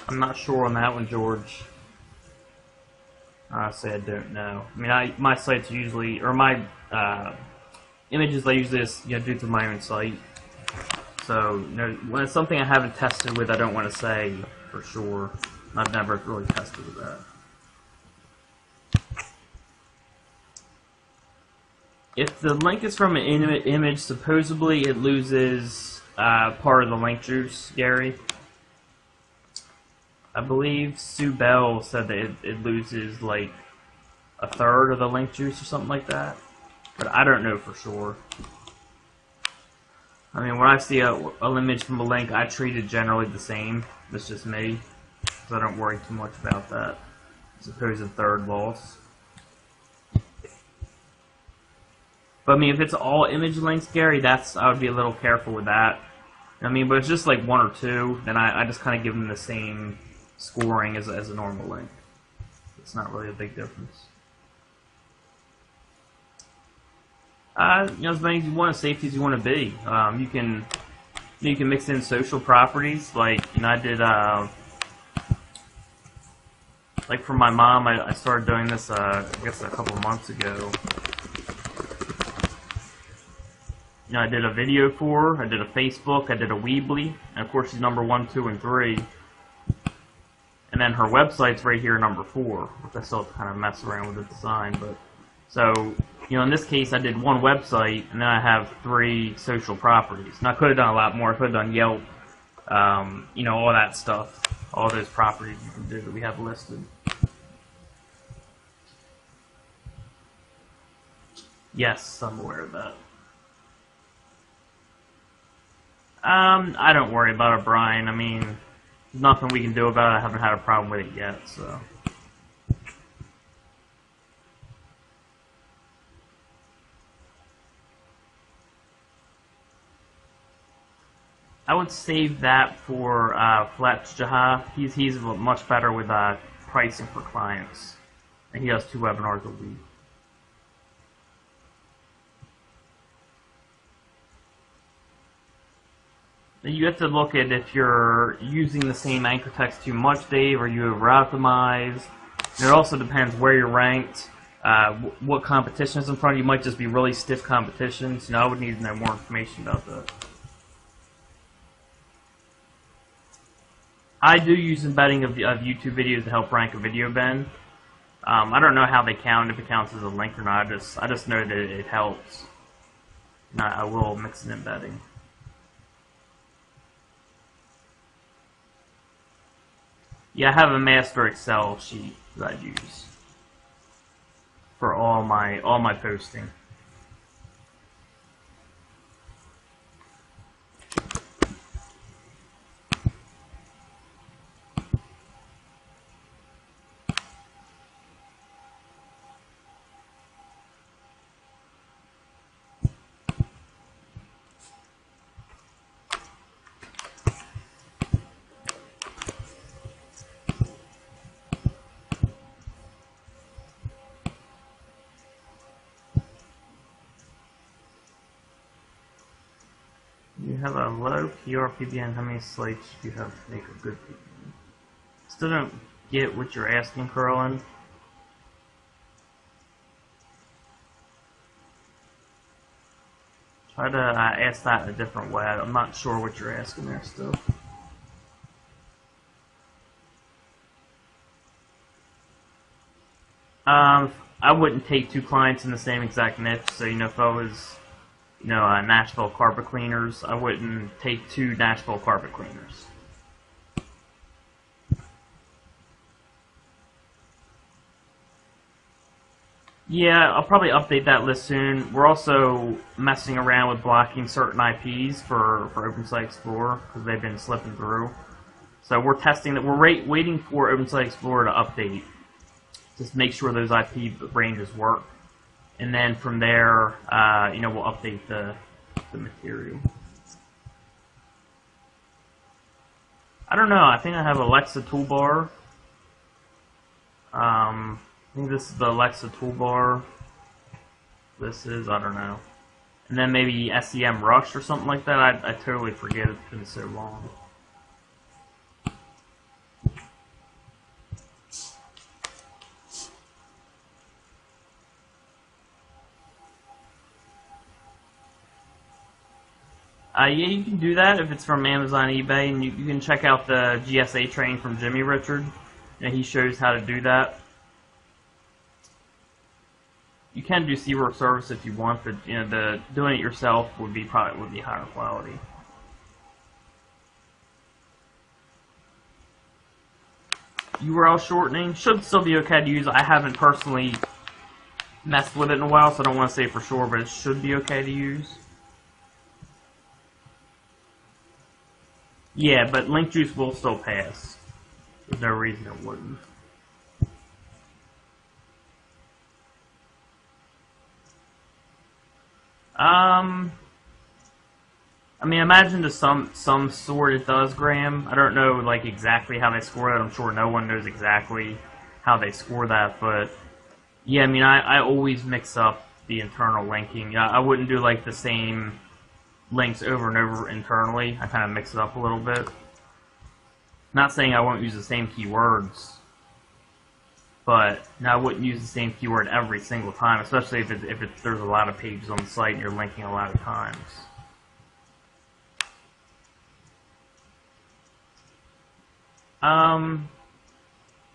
I'm not sure on that one, George. Honestly, I don't know. I mean, my sites usually, or my images, I usually just do through my own site. So, when it's something I haven't tested with, I don't want to say for sure. I've never really tested with that. If the link is from an image, supposedly it loses part of the link juice, Gary. I believe Sue Bell said that it loses like a third of the link juice or something like that. But I don't know for sure. I mean, when I see an image from a link, I treat it generally the same. That's just me. So I don't worry too much about that supposed third loss. But I mean, if it's all image links, Gary, I would be a little careful with that. I mean, but it's just like 1 or 2, then I just kind of give them the same scoring as a normal link. It's not really a big difference. As many as you want, as safety as you want to be. You can mix in social properties, like I did. Like for my mom, I started doing this. I guess a couple of months ago. I did a video for her. I did a Facebook. I did a Weebly, and of course she's number 1, 2, and 3. And then her website's right here, number 4, which I still have to kind of mess around with the design. But so, in this case, I did 1 website, and then I have 3 social properties. And I could have done a lot more. I could have done Yelp, all that stuff, all those properties you can do that we have listed. Yes, I'm aware of that. I don't worry about it, Brian. I mean, there's nothing we can do about it. I haven't had a problem with it yet, so. I would save that for Qzx300. He's much better with pricing for clients, and he does 2 webinars a week. You have to look at if you're using the same anchor text too much, Dave, or you over-optimize. It also depends where you're ranked, what competition is in front of you. You might just be really stiff competitions. I would need to know more information about that. I do use embedding of YouTube videos to help rank a video bin. I don't know how they count, if it counts as a link or not. I just know that it helps. I will mix an embedding. Yeah, I have a master Excel sheet that I use for all my posting. You have a low PR PBN. How many slates do you have to make a good PBN? Still don't get what you're asking, Carlin. Try to ask that a different way. I'm not sure what you're asking there still. I wouldn't take two clients in the same exact niche. So, if I was, Nashville carpet cleaners, I wouldn't take two Nashville carpet cleaners. Yeah, I'll probably update that list soon. We're also messing around with blocking certain IPs for OpenSite Explorer because they've been slipping through. So we're testing that. We're waiting for OpenSite Explorer to update. Just make sure those IP ranges work. And then from there, we'll update the material. I don't know. I think I have Alexa toolbar. I think this is the Alexa toolbar. This is, I don't know. And then maybe SEM Rush or something like that. I totally forget. It's been so long. Yeah, you can do that if it's from Amazon, eBay, and you can check out the GSA training from Jimmy Richard. He shows how to do that. You can do C-Work service if you want, but the doing it yourself would be higher quality. URL shortening should still be okay to use. I haven't personally messed with it in a while, so I don't want to say for sure, but it should be okay to use. Yeah, but link juice will still pass. There's no reason it wouldn't. I mean, imagine to some sort it does, Graham. I don't know exactly how they score that. I'm sure no one knows exactly how they score that, but yeah, I mean, I always mix up the internal linking. I wouldn't do the same links over and over internally. I kind of mix it up a little bit. Not saying I won't use the same keywords, but I wouldn't use the same keyword every single time, especially if there's a lot of pages on the site and you're linking a lot of times.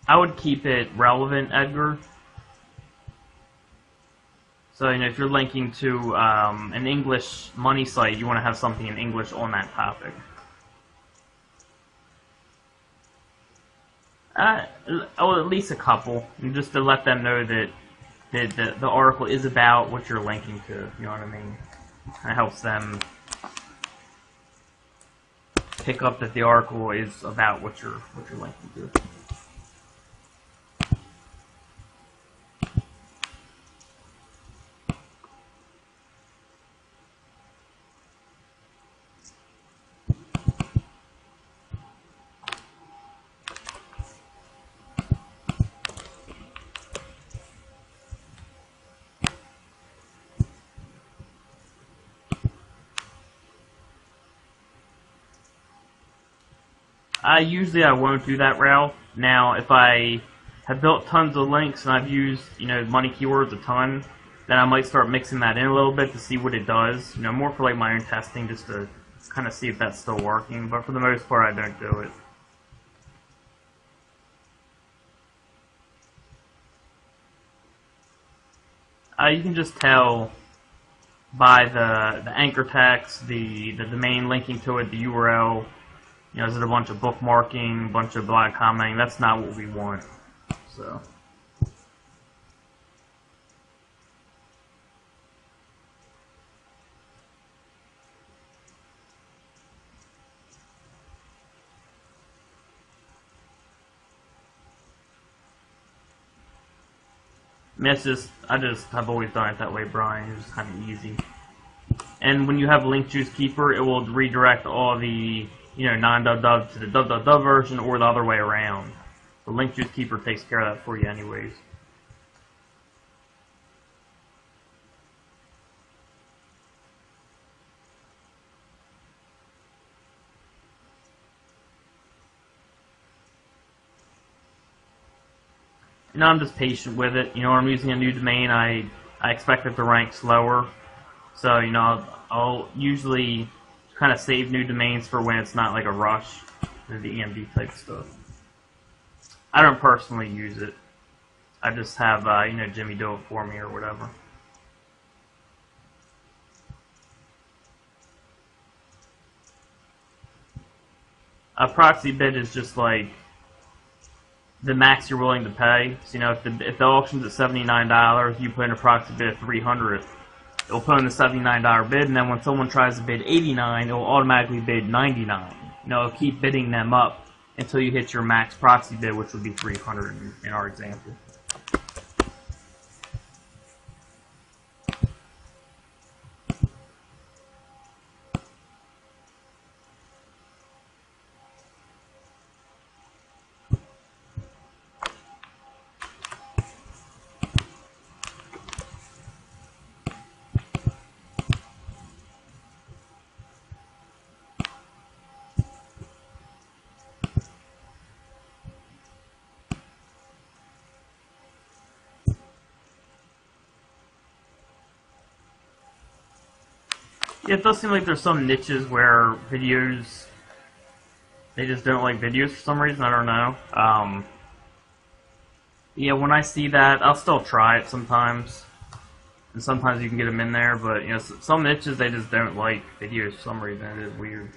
I would keep it relevant, Edgar. So, if you're linking to an English money site, you want to have something in English on that topic. At least a couple, and just to let them know that the article is about what you're linking to. You know what I mean? It helps them pick up that the article is about what you're linking to. Usually I won't do that route. Now, if I have built tons of links and I've used, money keywords a ton, then I might start mixing that in a little bit to see what it does. More for my own testing, just to kind of see if that's still working. But for the most part, I don't do it. You can just tell by the anchor text, the domain linking to it, the URL. You know, is it a bunch of bookmarking, a bunch of blog commenting? That's not what we want. So. I mean, I've always done it that way, Brian. It's just kind of easy. And when you have link juice keeper, it will redirect all the, non-dub to the dub version or the other way around. The link juice keeper takes care of that for you anyways. I'm just patient with it. When I'm using a new domain, I expect it to rank slower. So, I'll usually kind of save new domains for when it's not like a rush, the EMD type stuff. I don't personally use it. I just have, Jimmy do it for me or whatever. A proxy bid is just like the max you're willing to pay. So, if the auction's at $79, you put in a proxy bid of $300. It'll put in the $79 bid, and then when someone tries to bid $89, it'll automatically bid $99. It'll keep bidding them up until you hit your max proxy bid, which would be $300 in our example. Yeah, it does seem like there's some niches where videos, they just don't like videos for some reason. I don't know. Yeah, when I see that, I'll still try it sometimes. And sometimes you can get them in there, but, some niches, they just don't like videos for some reason. It is weird.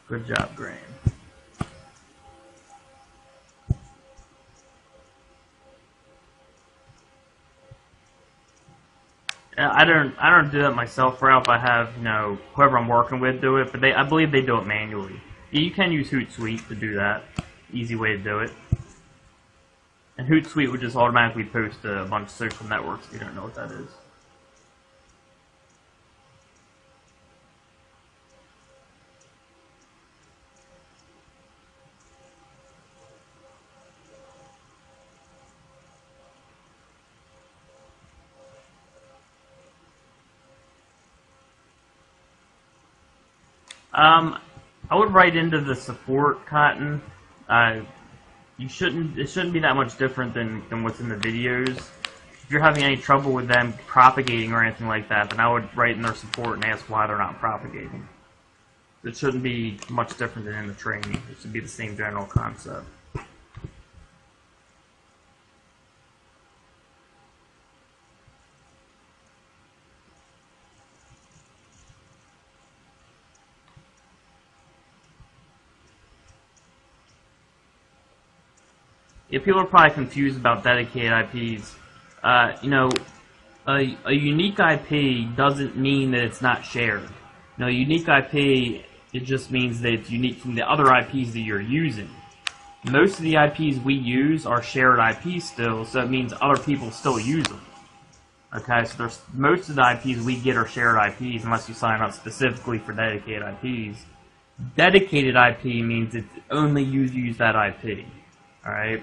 Good job, Graham. I don't do that myself, Ralph. I have, whoever I'm working with do it, but I believe they do it manually. Yeah, you can use Hootsuite to do that. Easy way to do it. And Hootsuite would just automatically post a bunch of social networks if you don't know what that is. I would write into the support, Cotton. It shouldn't be that much different than what's in the videos. If you're having any trouble with them propagating or anything like that, then I would write in their support and ask why they're not propagating. It shouldn't be much different than in the training. It should be the same general concept. Yeah, people are probably confused about dedicated IPs. A unique IP doesn't mean that it's not shared. A unique IP, it just means that it's unique from the other IPs that you're using. Most of the IPs we use are shared IPs still, so it means other people still use them. Okay, so most of the IPs we get are shared IPs unless you sign up specifically for dedicated IPs. Dedicated IP means it's only you use that IP. Alright?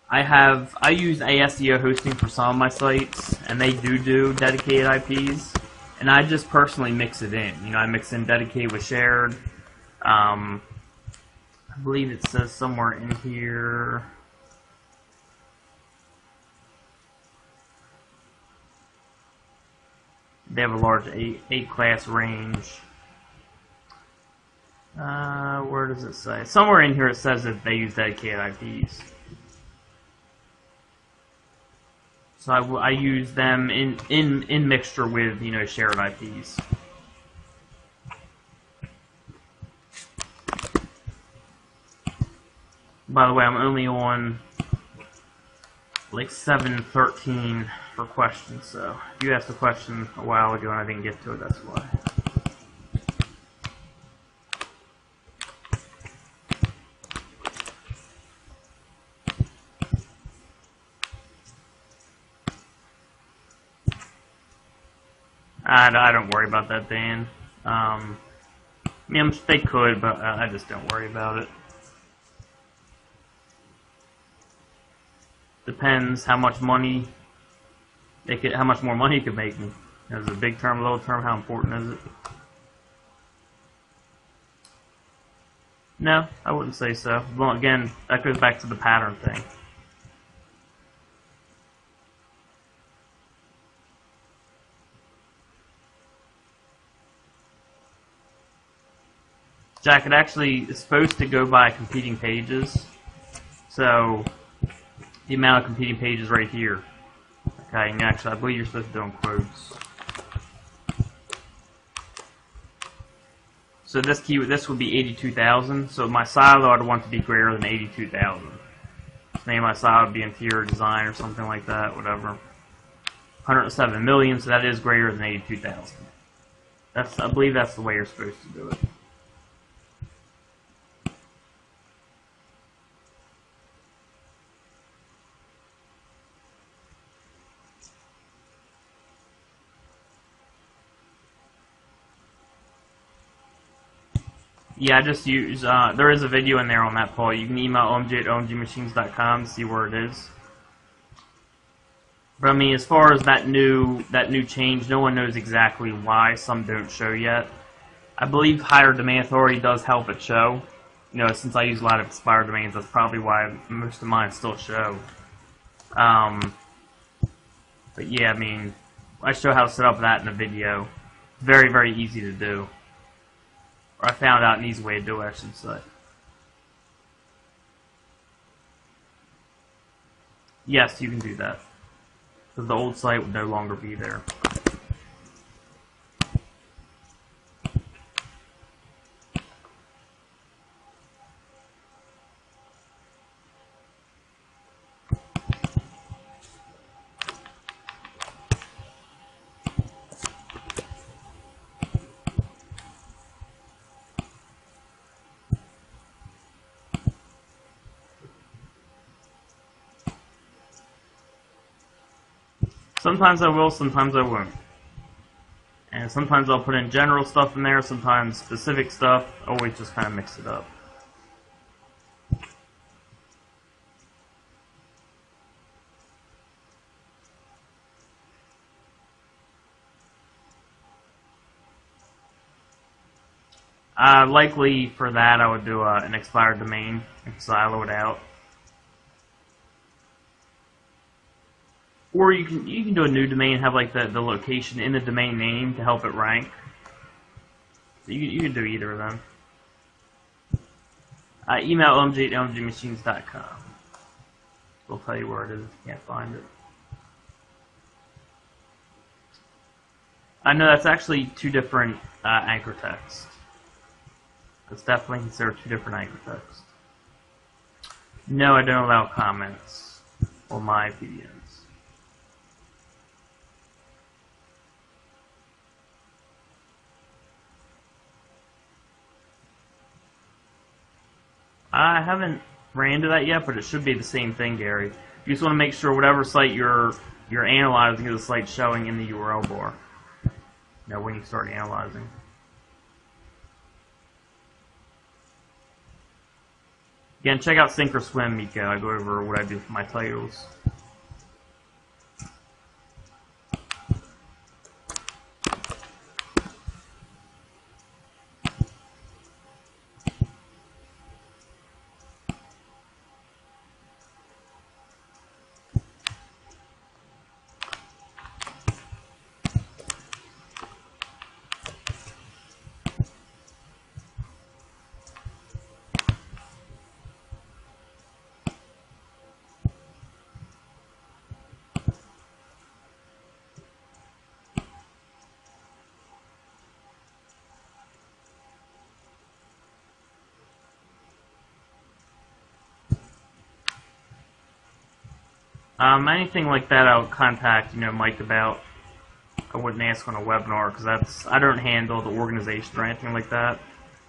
I use ASEO hosting for some of my sites, and they do dedicated IPs, and I just personally mix it in. I mix in dedicated with shared. I believe it says somewhere in here. They have a large 8 class range. Where does it say? Somewhere in here it says that they use dedicated IPs. So I use them in mixture with, you know, shared IPs. By the way, I'm only on like 7:13 for questions, so if you asked a question a while ago and I didn't get to it, that's why. I don't worry about that, Dan. I mean, they could, but I just don't worry about it. Depends how much money how much more money you could make me. Is it a big term, little term? How important is it? No, I wouldn't say so. Well, again, that goes back to the pattern thing. Jack, it actually is supposed to go by competing pages. So, the amount of competing pages right here. Okay, and actually, I believe you're supposed to do in quotes. So this would be 82,000. So my silo I'd want to be greater than 82,000. Maybe my silo would be interior design or something like that, whatever. 107 million, so that is greater than 82,000. I believe that's the way you're supposed to do it. Yeah, I just use, there is a video in there on that, Paul. You can email omj@omgmachines.com to see where it is. But I mean, as far as that new change, no one knows exactly why. Some don't show yet. I believe higher domain authority does help it show. You know, since I use a lot of expired domains, that's probably why most of mine still show. But yeah, I mean, I show how to set up that in a video. Very, very easy to do. Or I found out an easy way to do it, I should say. Yes, you can do that. Because the old site would no longer be there. Sometimes I will, sometimes I won't. And sometimes I'll put in general stuff in there, sometimes specific stuff. Always just kind of mix it up. Likely for that I would do an expired domain and silo it out. Or you can do a new domain and have like the location in the domain name to help it rank. So you can do either of them. Email omj@omgmachines.com. We'll tell you where it is if you can't find it. I know that's actually two different anchor texts. It's definitely considered two different anchor texts. No, I don't allow comments on my PDNs. I haven't ran into that yet, but it should be the same thing, Gary. You just want to make sure whatever site you're analyzing is a site showing in the URL bar. You know, when you start analyzing. Again, check out Sink or Swim, Miko. I go over what I do for my titles. Anything like that, I would contact Mike about. I wouldn't ask on a webinar because I don't handle the organization or anything like that.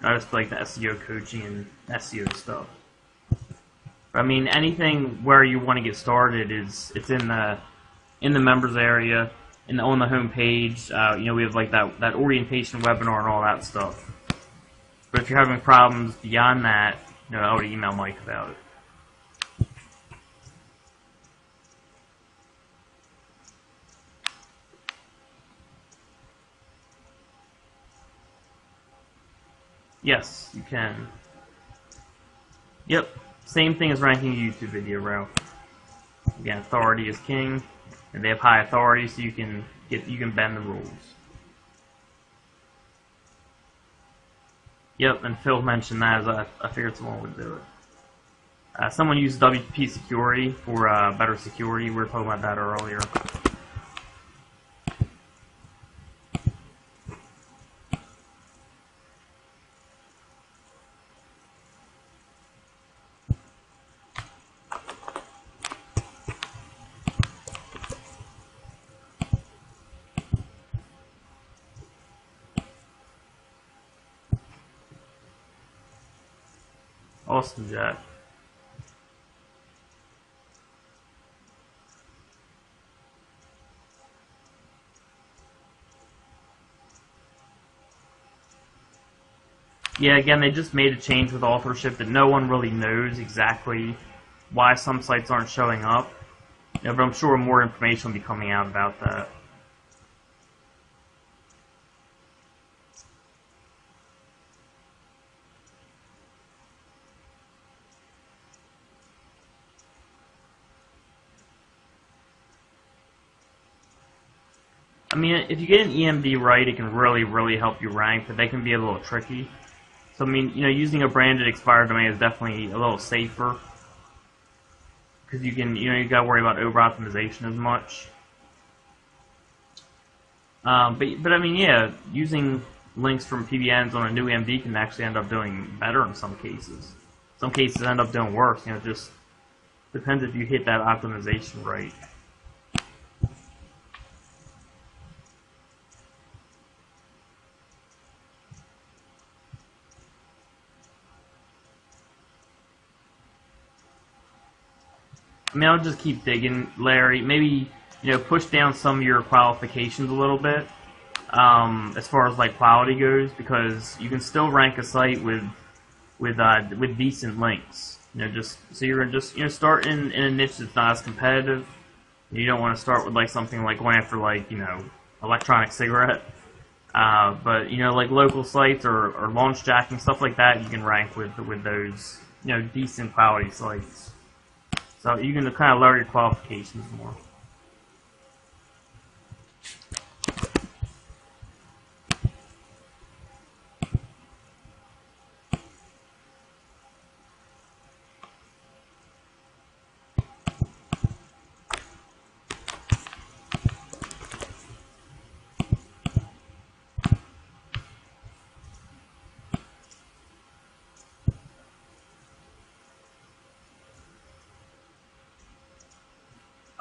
I just like the SEO coaching and SEO stuff. But, I mean, anything where you want to get started it's in the members area, on the home page. We have like that orientation webinar and all that stuff. But if you're having problems beyond that, I would email Mike about it. Yes, you can. Yep, same thing as ranking a YouTube video, bro. Again, authority is king, and they have high authority, so you can bend the rules. Yep, and Phil mentioned that as I figured someone would do it. Someone used WP security for better security. We were talking about that earlier. Awesome, Jack. Yeah, again, they just made a change with authorship that no one really knows exactly why some sites aren't showing up. But I'm sure more information will be coming out about that. I mean, if you get an EMD right, it can really, really help you rank, but they can be a little tricky. So, I mean, using a branded expired domain is definitely a little safer. Because you can, you gotta worry about over-optimization as much. But I mean, yeah, using links from PBNs on a new EMD can actually end up doing better in some cases. Some cases end up doing worse, it just depends if you hit that optimization right. I mean, I'll just keep digging, Larry. Maybe, push down some of your qualifications a little bit, as far as like quality goes, because you can still rank a site with decent links. Just so you're just start in a niche that's not as competitive. You don't want to start with like something like going after like electronic cigarette. But like local sites or launch jacking, stuff like that, you can rank with those decent quality sites. So you can kind of lower your qualifications more.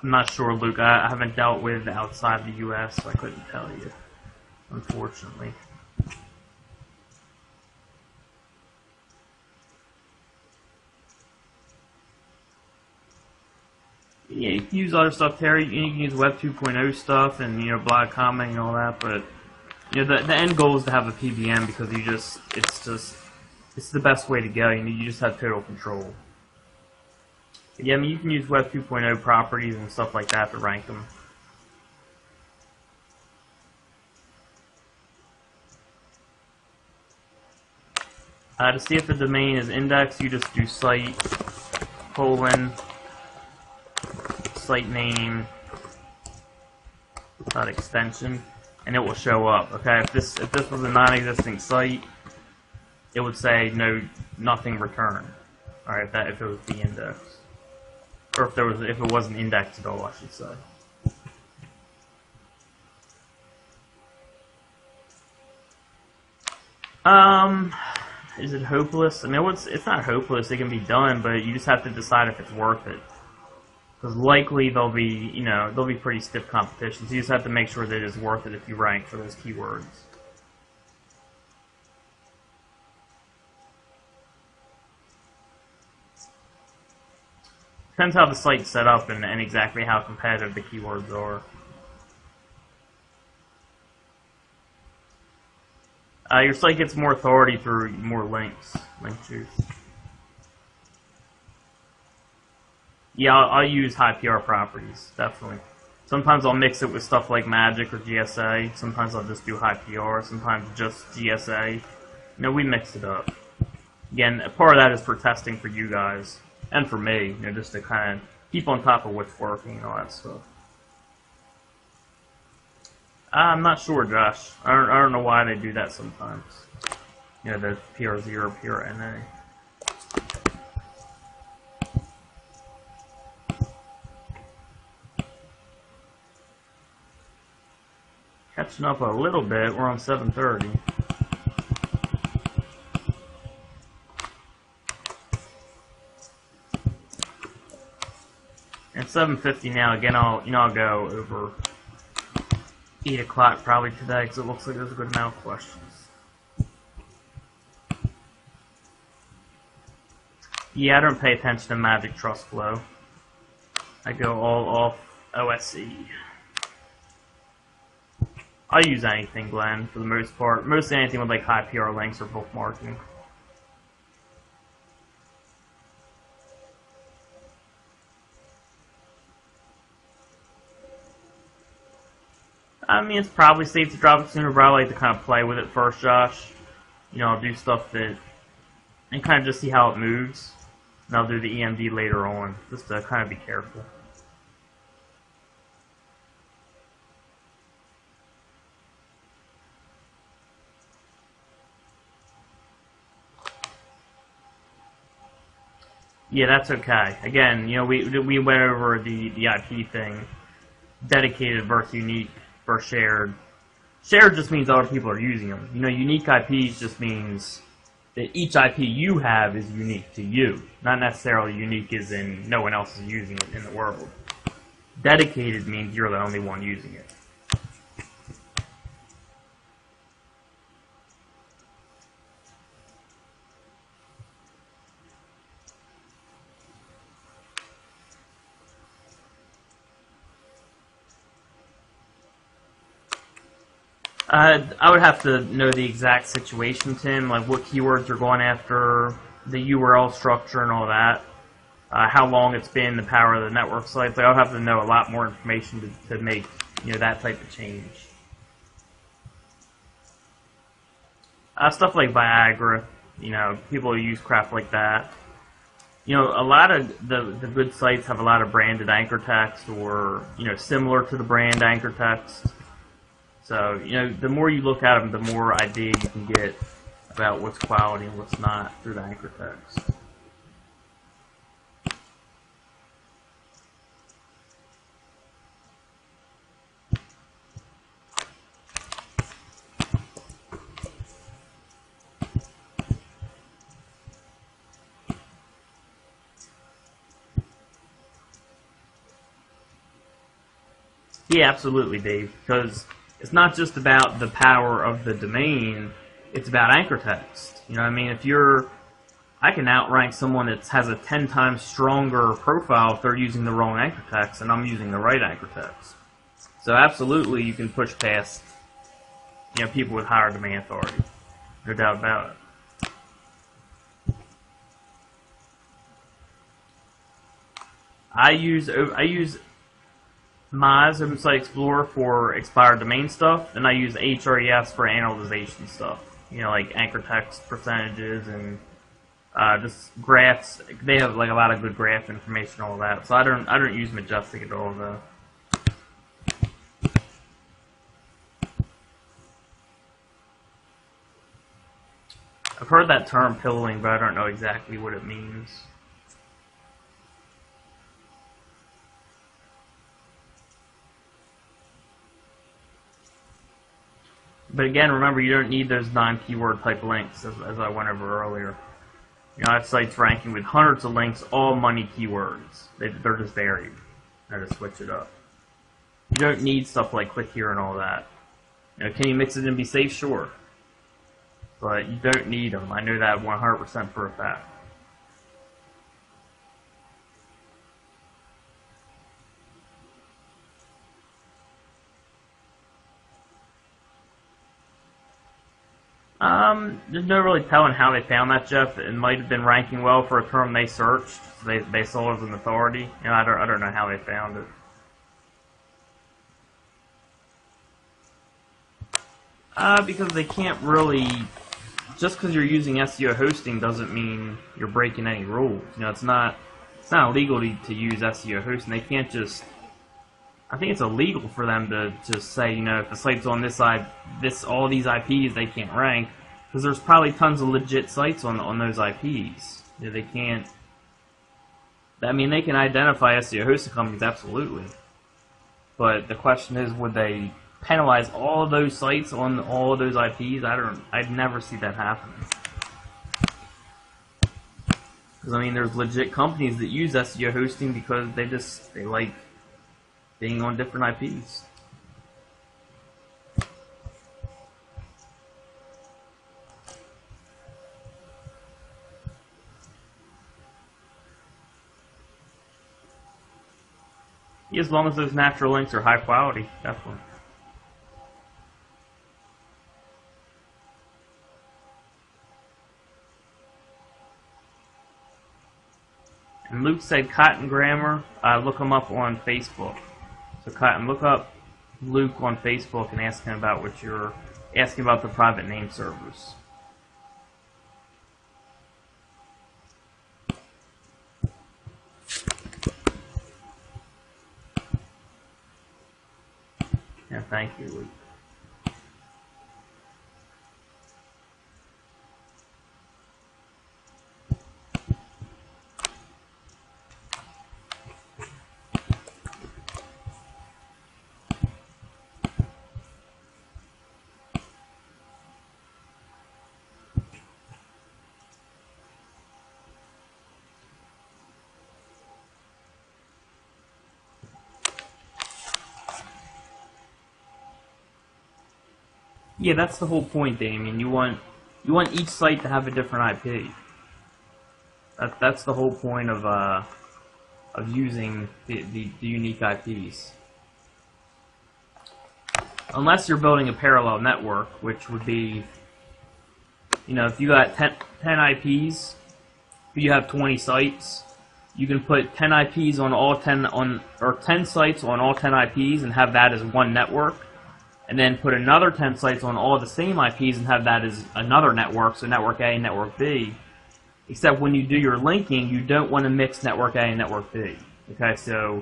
I'm not sure, Luke. I haven't dealt with outside the U.S., so I couldn't tell you, unfortunately. Yeah, you can use other stuff, Terry. You can use Web 2.0 stuff and blog commenting and all that, but the end goal is to have a PBM because it's the best way to go. You just have total control. Yeah, I mean, you can use Web 2.0 properties and stuff like that to rank them. To see if the domain is indexed, you just do site, site name, extension, and it will show up. Okay, if this was a non-existing site, it would say nothing returned. All right, if it was de-indexed. Or if it wasn't indexed at all, I should say. Is it hopeless? I mean, it's not hopeless. It can be done, but you just have to decide if it's worth it. because likely they'll be, they'll be pretty stiff competition. So you just have to make sure that it is worth it if you rank for those keywords. Depends how the site's set up and exactly how competitive the keywords are. Your site gets more authority through more links, link juice. Yeah, I'll use high PR properties, definitely. Sometimes I'll mix it with stuff like Magic or GSA. Sometimes I'll just do high PR. Sometimes just GSA. We mix it up. Again, part of that is for testing for you guys and for me. Just to kind of keep on top of what's working and all that stuff. I'm not sure, Josh. I don't know why they do that sometimes. The PR0 or PRNA. Catching up a little bit. We're on 7:30. And 7:50 now. Again, I'll go over 8 o'clock probably today because it looks like there's a good amount of questions. Yeah, I don't pay attention to Magic Trust Flow. I go all off OSE. I use anything, Glenn, for the most part. Mostly anything with like high PR links or bookmarking. I mean, it's probably safe to drop it sooner, but I like to kind of play with it first, Josh. I'll do stuff and kind of just see how it moves. And I'll do the EMD later on, just to kind of be careful. Yeah, that's okay. Again, we went over the IP thing. Dedicated versus unique versus shared. Shared just means other people are using them. Unique IPs just means that each IP you have is unique to you. Not necessarily unique as in no one else is using it in the world. Dedicated means you're the only one using it. I would have to know the exact situation, Tim, like what keywords are going after, the URL structure and all that, how long it's been, the power of the network sites. Like, I would have to know a lot more information to make that type of change. Stuff like Viagra, people who use crap like that. A lot of the good sites have a lot of branded anchor text or similar to the brand anchor text. So, the more you look at them, the more idea you can get about what's quality and what's not through the anchor text. Yeah, absolutely, Dave, because it's not just about the power of the domain, it's about anchor text. I mean, I can outrank someone that has a 10 times stronger profile if they're using the wrong anchor text and I'm using the right anchor text. So absolutely you can push past, people with higher domain authority. No doubt about it. I use Moz, Open Site Explorer, for expired domain stuff, and I use HRES for analyzation stuff. Like anchor text percentages and just graphs. They have like a lot of good graph information, all that. So I don't use Majestic at all, though. I've heard that term pilling, but I don't know exactly what it means. But again, remember, you don't need those non-keyword type links, as I went over earlier. I have sites ranking with hundreds of links, all money keywords. They're just buried. How to switch it up. You don't need stuff like click here and all that. You know, can you mix it and be safe? Sure. But you don't need them. I know that 100% for a fact. There's no really telling how they found that, Jeff. It might have been ranking well for a term they searched. So they saw it as an authority. You know, I don't know how they found it. Because they can't really, just because you're using SEO hosting doesn't mean you're breaking any rules. You know, it's not illegal to use SEO hosting. They can't just, I think it's illegal for them to just say, you know, if the site's on this side, all these IPs, they can't rank, because there's probably tons of legit sites on those IPs. You know, they can't, I mean, they can identify SEO hosting companies, absolutely. But the question is, would they penalize all of those sites on all of those IPs? I'd never see that happening. Because, I mean, there's legit companies that use SEO hosting because they like being on different IPs. Yeah, as long as those natural links are high quality, definitely. And Luke said Cotton Grammar, look him up on Facebook. So Cotton, look up Luke on Facebook and ask him about what you're asking about, the private name servers. Yeah, thank you, Luke. Yeah, that's the whole point, Damien. You want each site to have a different IP. That's the whole point of using the unique IPs. Unless you're building a parallel network, which would be, you know, if you got 10 IPs, if you have 20 sites, you can put 10 IPs on all 10 or 10 sites on all 10 IPs and have that as one network. And then put another 10 sites on all the same IPs and have that as another network, so network A and network B. Except when you do your linking, you don't want to mix network A and network B. Okay, so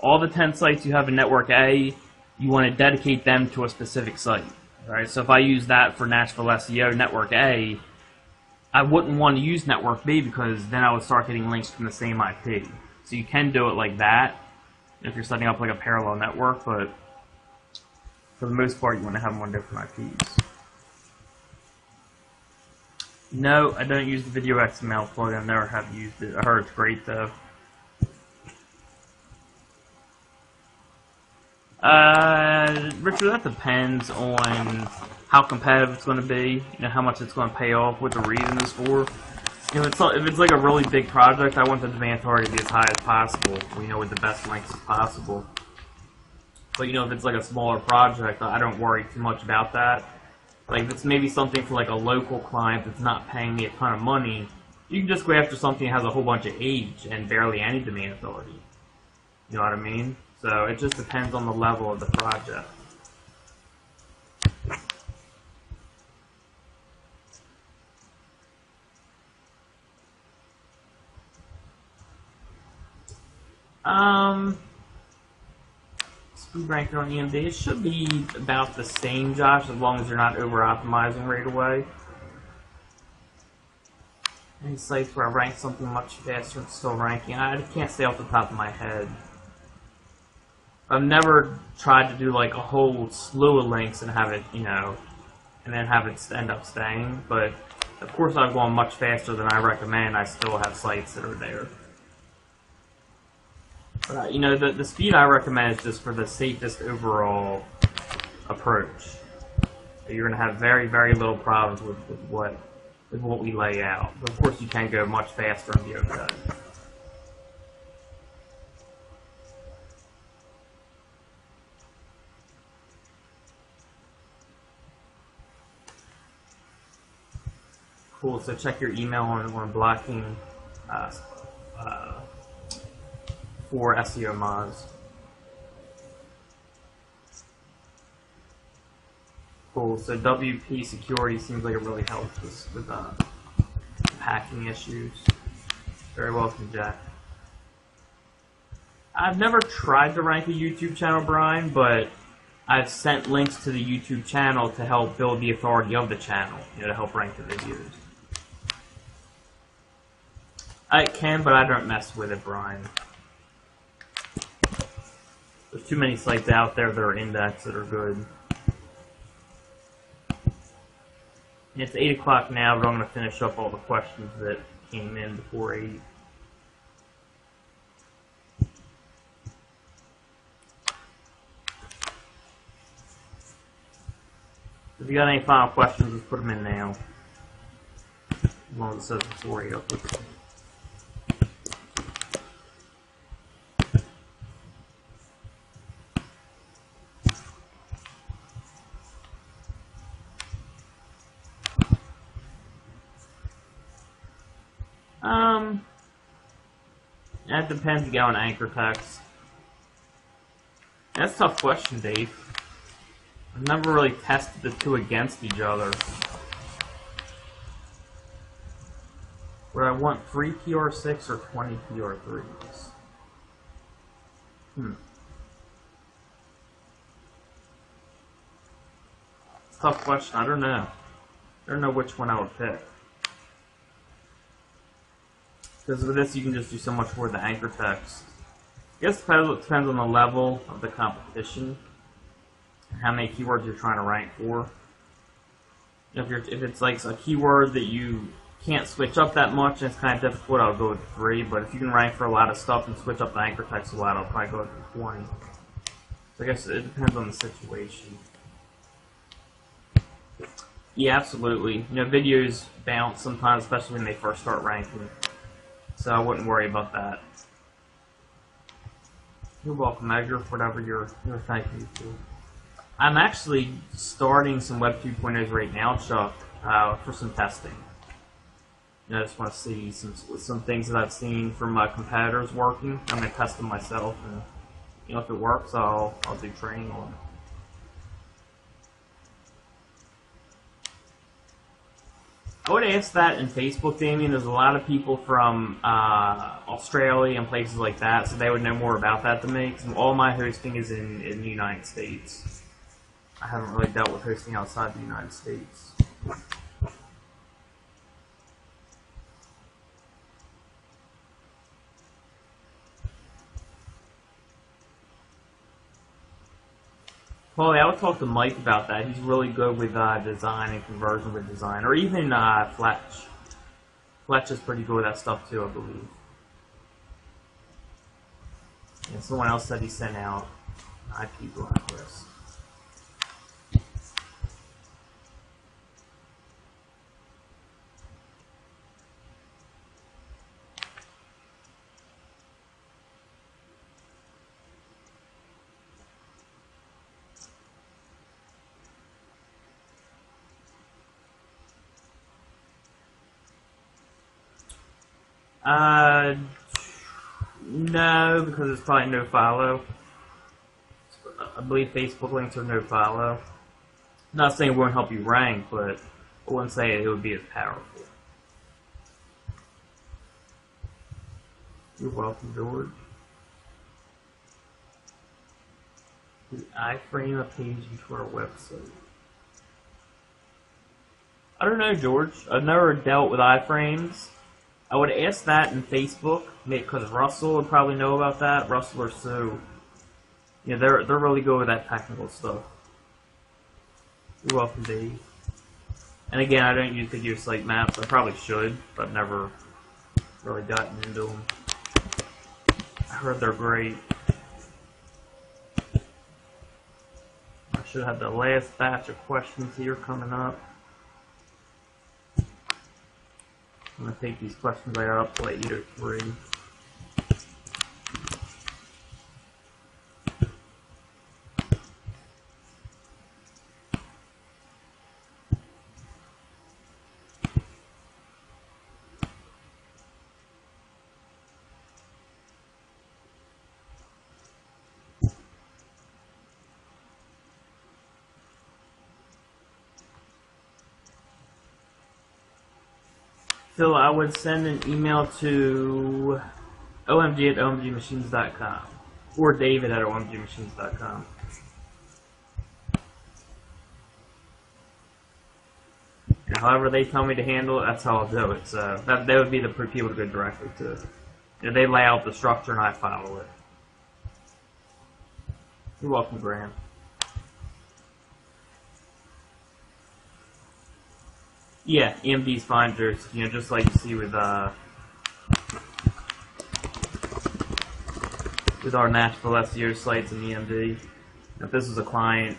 all the 10 sites you have in network A, you want to dedicate them to a specific site. Alright, so if I use that for Nashville SEO network A, I wouldn't want to use network B because then I would start getting links from the same IP. So you can do it like that if you're setting up like a parallel network, but for the most part, you want to have them on different IPs. No, I don't use the Video XML plugin. I never have used it. I heard it's great, though. Richard, that depends on how competitive it's going to be, you know, how much it's going to pay off, what the reason is for. You know, if it's like a really big project, I want the demand authority to be as high as possible, you know, with the best links as possible. But, you know, if it's like a smaller project, I don't worry too much about that. Like, if it's maybe something for like a local client that's not paying me a ton of money, you can just go after something that has a whole bunch of age and barely any domain authority. You know what I mean? So it just depends on the level of the project. Speed ranking on EMD, it should be about the same, Josh, as long as you're not over-optimizing right away. Any sites where I rank something much faster and still ranking, I can't say off the top of my head. I've never tried to do like a whole slew of links and have it, you know, and then have it end up staying, but of course I've gone much faster than I recommend. I still have sites that are there. You know, the speed I recommend is just for the safest overall approach. You're going to have very, very little problems with what we lay out. But of course, you can go much faster and be okay. Cool. So check your email on blocking for SEO mods. Cool. So WP security seems like it really helps with hacking issues. Very welcome, Jack. I've never tried to rank a YouTube channel, Brian, but I've sent links to the YouTube channel to help build the authority of the channel, you know, to help rank the videos. I can, but I don't mess with it, Brian. There's too many sites out there that are indexed that are good. It's 8 o'clock now, but I'm going to finish up all the questions that came in before 8. If you got any final questions, just put them in now. As long as it says before 8 o'clock. That depends again on anchor text. That's a tough question, Dave. I've never really tested the two against each other. Would I want 3 PR6 or 20 PR3s? It's a tough question. I don't know. I don't know which one I would pick. Because with this, you can just do so much more with the anchor text. I guess it depends on the level of the competition and how many keywords you're trying to rank for. If it's like a keyword that you can't switch up that much and it's kind of difficult, I'll go with 3. But if you can rank for a lot of stuff and switch up the anchor text a lot, I'll probably go with 20. So I guess it depends on the situation. Yeah, absolutely. You know, videos bounce sometimes, especially when they first start ranking. So I wouldn't worry about that. You're welcome, Edgar, for whatever you're thanking me for. I'm actually starting some Web 2.0s right now, Chuck, for some testing. You know, I just want to see some things that I've seen from my competitors working. I'm going to test them myself, and you know, if it works, I'll do training on it. I would ask that in Facebook, Damien. There's a lot of people from Australia and places like that, so they would know more about that than me. Because all my hosting is in the United States. I haven't really dealt with hosting outside the United States. Paulie, I would talk to Mike about that. He's really good with design and conversion with design. Or even Fletch. Fletch is pretty good with that stuff too, I believe. And someone else said he sent out IP blacklist. No, because it's probably no follow. I believe Facebook links are no follow. I'm not saying it won't help you rank, but I wouldn't say it would be as powerful. You're welcome, George. Did I frame a page into our website? I don't know, George. I've never dealt with iframes. I would ask that in Facebook, because Russell would probably know about that. Russell or Sue. Yeah, they're really good with that technical stuff. You're welcome, Dave. And again, I don't use video site maps. I probably should, but I've never really gotten into them. heard they're great. I should have the last batch of questions here coming up. I'm going to take these questions I got up to like 8:03. So I would send an email to omg@omgmachines.com or david@omgmachines.com. And however they tell me to handle it, that's how I'll do it. So that would be the people to go directly to. You know, they lay out the structure and I follow it. You're welcome, Graham. Yeah, EMD's finders, you know, just like you see with our Nashville SEO sites and EMD. If this was a client,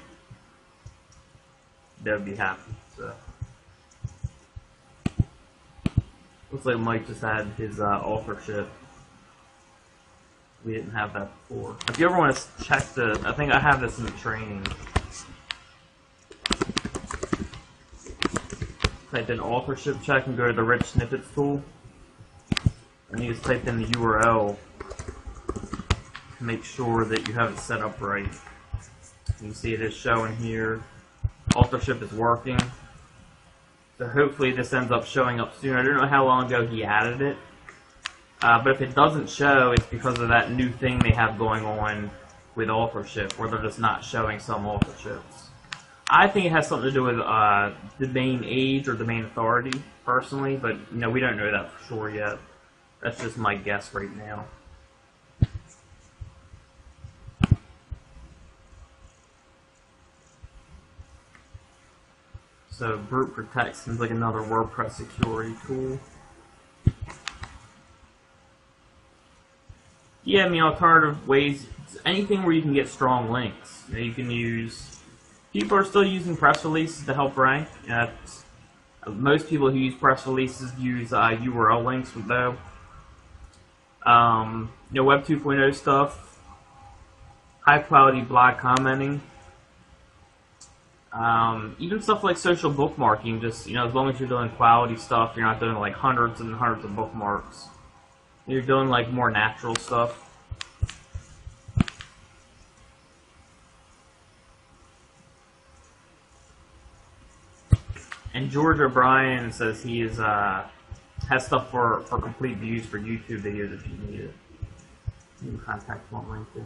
they would be happy. So looks like Mike just had his authorship. We didn't have that before. If you ever want to check I think I have this in the training. Type in authorship check and go to the rich snippets tool. And you just type in the URL to make sure that you have it set up right. You can see it is showing here. Authorship is working. So hopefully this ends up showing up soon. I don't know how long ago he added it. But if it doesn't show, it's because of that new thing they have going on with authorship, where they're just not showing some authorships. I think it has something to do with domain age or domain authority, personally, but you know, we don't know that for sure yet. That's just my guess right now. So Brute Protect seems like another WordPress security tool. Yeah, I mean, alternative ways, anything where you can get strong links. You know, you can use. People are still using press releases to help rank. Most people who use press releases use URL links with though. You know, Web 2.0 stuff, high quality blog commenting, even stuff like social bookmarking. Just, you know, as long as you're doing quality stuff, you're not doing like hundreds and hundreds of bookmarks. You're doing like more natural stuff. And George O'Brien says he is has stuff for complete views for YouTube videos if you need it. You can contact him on LinkedIn.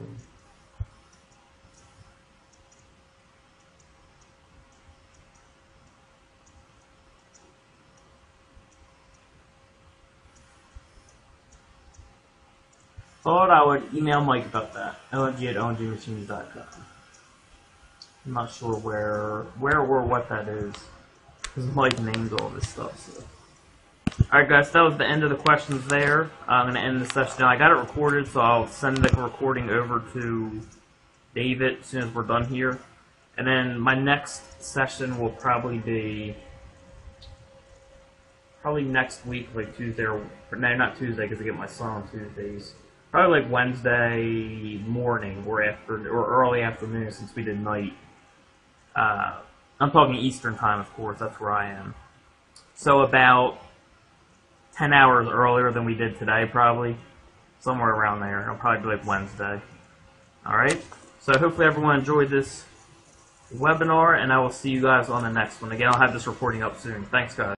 Thought I would email Mike about that. omg@omgmachines.com. I'm not sure where or what that is, because Mike names all this stuff. So. Alright guys, that was the end of the questions there. I'm going to end the session now. I got it recorded, so I'll send the recording over to David as soon as we're done here. And then my next session will probably be next week, like Tuesday, or no, not Tuesday, because I get my son on Tuesdays. Probably like Wednesday morning or early afternoon, since we did night. I'm talking Eastern time, of course. That's where I am. So about 10 hours earlier than we did today, probably. Somewhere around there. It'll probably be like Wednesday. Alright? So hopefully everyone enjoyed this webinar, and I will see you guys on the next one. Again, I'll have this recording up soon. Thanks, guys.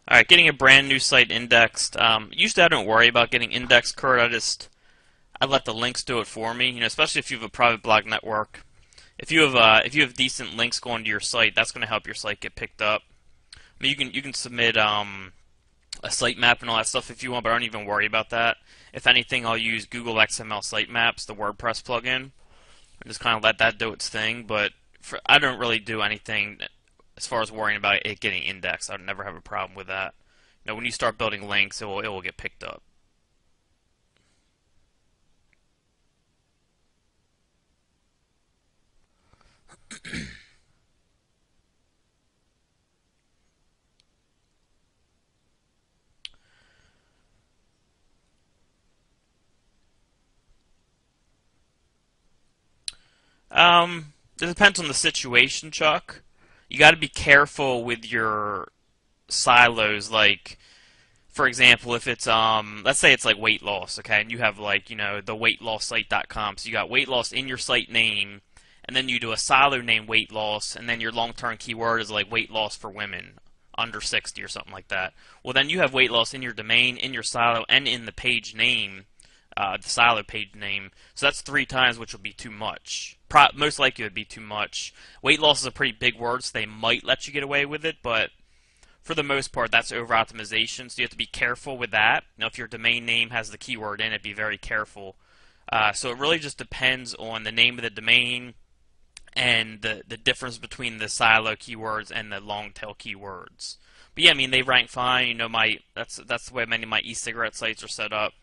Alright, getting a brand new site indexed. Usually I don't worry about getting indexed, Kurt. I let the links do it for me. You know, especially if you have a private blog network. If you have decent links going to your site, that's going to help your site get picked up. I mean, you can submit a sitemap and all that stuff if you want, but I don't even worry about that. If anything, I'll use Google XML Sitemaps, the WordPress plugin, and just kind of let that do its thing. But I don't really do anything as far as worrying about it getting indexed. I would never have a problem with that. When you start building links, it will get picked up. It depends on the situation, Chuck. You got to be careful with your silos. Like, for example, if it's let's say it's like weight loss, okay, and you have like the weightlossite.com, so you got weight loss in your site name, and then you do a silo name weight loss, and then your long-term keyword is like weight loss for women under 60 or something like that. Well, then you have weight loss in your domain, in your silo, and in the page name, the silo page name. So that's 3 times, which will be too much. Most likely it would be too much. Weight loss is a pretty big word, so they might let you get away with it, but for the most part, that's over-optimization, so you have to be careful with that. Now, if your domain name has the keyword in it, be very careful. So it really just depends on the name of the domain and the difference between the silo keywords and the long tail keywords. But yeah, I mean, they rank fine. That's the way many of my e-cigarette sites are set up.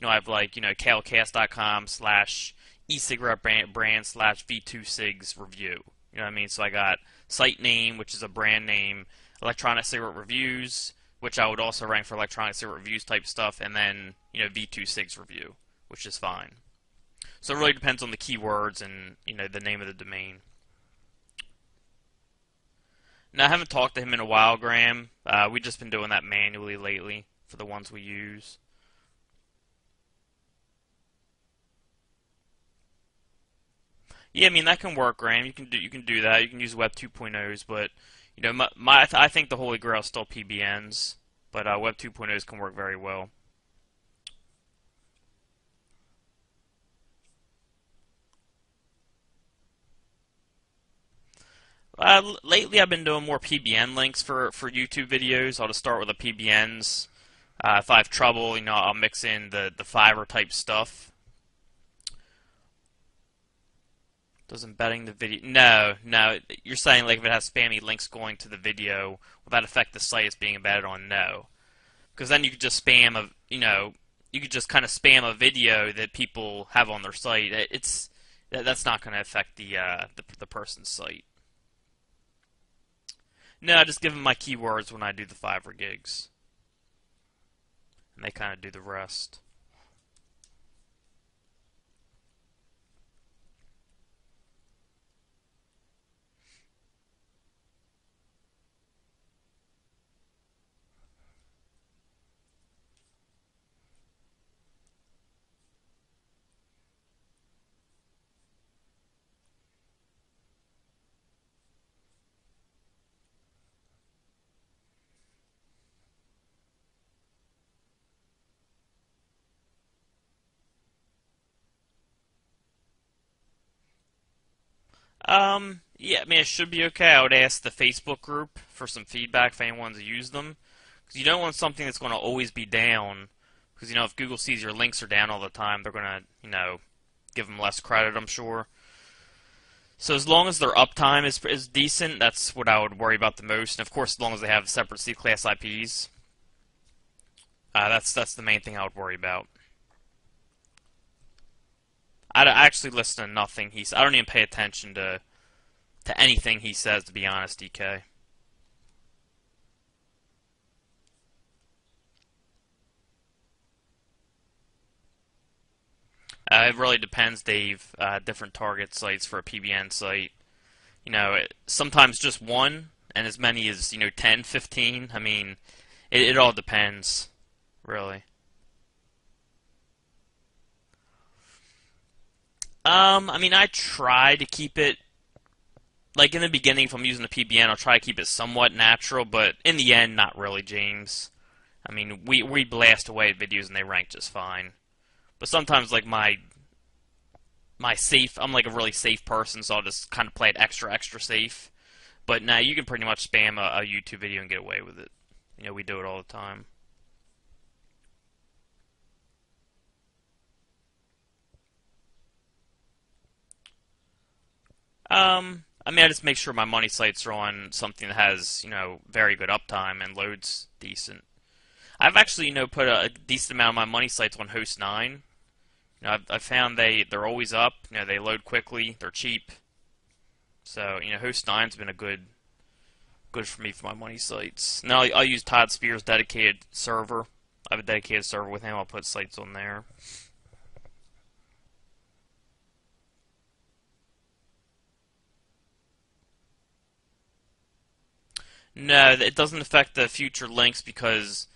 I have like calcast.com / e-cigarette brand / V2Cigs review. You know what I mean? So I got site name, which is a brand name, electronic cigarette reviews, which I would also rank for electronic cigarette reviews type stuff, and then V2Cigs review, which is fine. So it really depends on the keywords and the name of the domain. Now I haven't talked to him in a while, Graham. We've just been doing that manually lately for the ones we use. Yeah, I mean that can work, Graham. You can do that. You can use Web 2.0s, but I think the holy grail is still PBNs, but Web 2.0s can work very well. Lately, I've been doing more PBN links for YouTube videos. I'll just start with the PBNs. If I have trouble, I'll mix in the Fiverr type stuff. Does embedding the video? No. You're saying like if it has spammy links going to the video, will that affect the site as being embedded on? No, because then you could just you could just kind of spam a video that people have on their site. That's not going to affect the person's site. No, I just give them my keywords when I do the Fiverr gigs, and they kind of do the rest. Yeah, I mean, it should be okay. I would ask the Facebook group for some feedback if anyone's used them. Because you don't want something that's going to always be down. Because, if Google sees your links are down all the time, they're going to, give them less credit, I'm sure. So as long as their uptime is decent, that's what I would worry about the most. And, of course, as long as they have separate C-class IPs, that's the main thing I would worry about. I actually listen to nothing I don't even pay attention to anything he says, to be honest, DK. It really depends, Dave. Different target sites for a PBN site. Sometimes just one, and as many as 10, 15. I mean, it all depends, really. I mean, I try to keep it like in the beginning. If I'm using a PBN, I'll try to keep it somewhat natural, but in the end, not really, James. I mean, we blast away at videos and they rank just fine. But sometimes, like my safe, I'm like a really safe person, so I'll just kind of play it extra safe. But now you can pretty much spam a YouTube video and get away with it. We do it all the time. I mean, I just make sure my money sites are on something that has, very good uptime and loads decent. I've actually, put a decent amount of my money sites on host 9. I've found they're always up. They load quickly. They're cheap. So, host 9's been a good for me for my money sites. Now I'll use Todd Spears' dedicated server. I have a dedicated server with him. I'll put sites on there. No, it doesn't affect the future links because,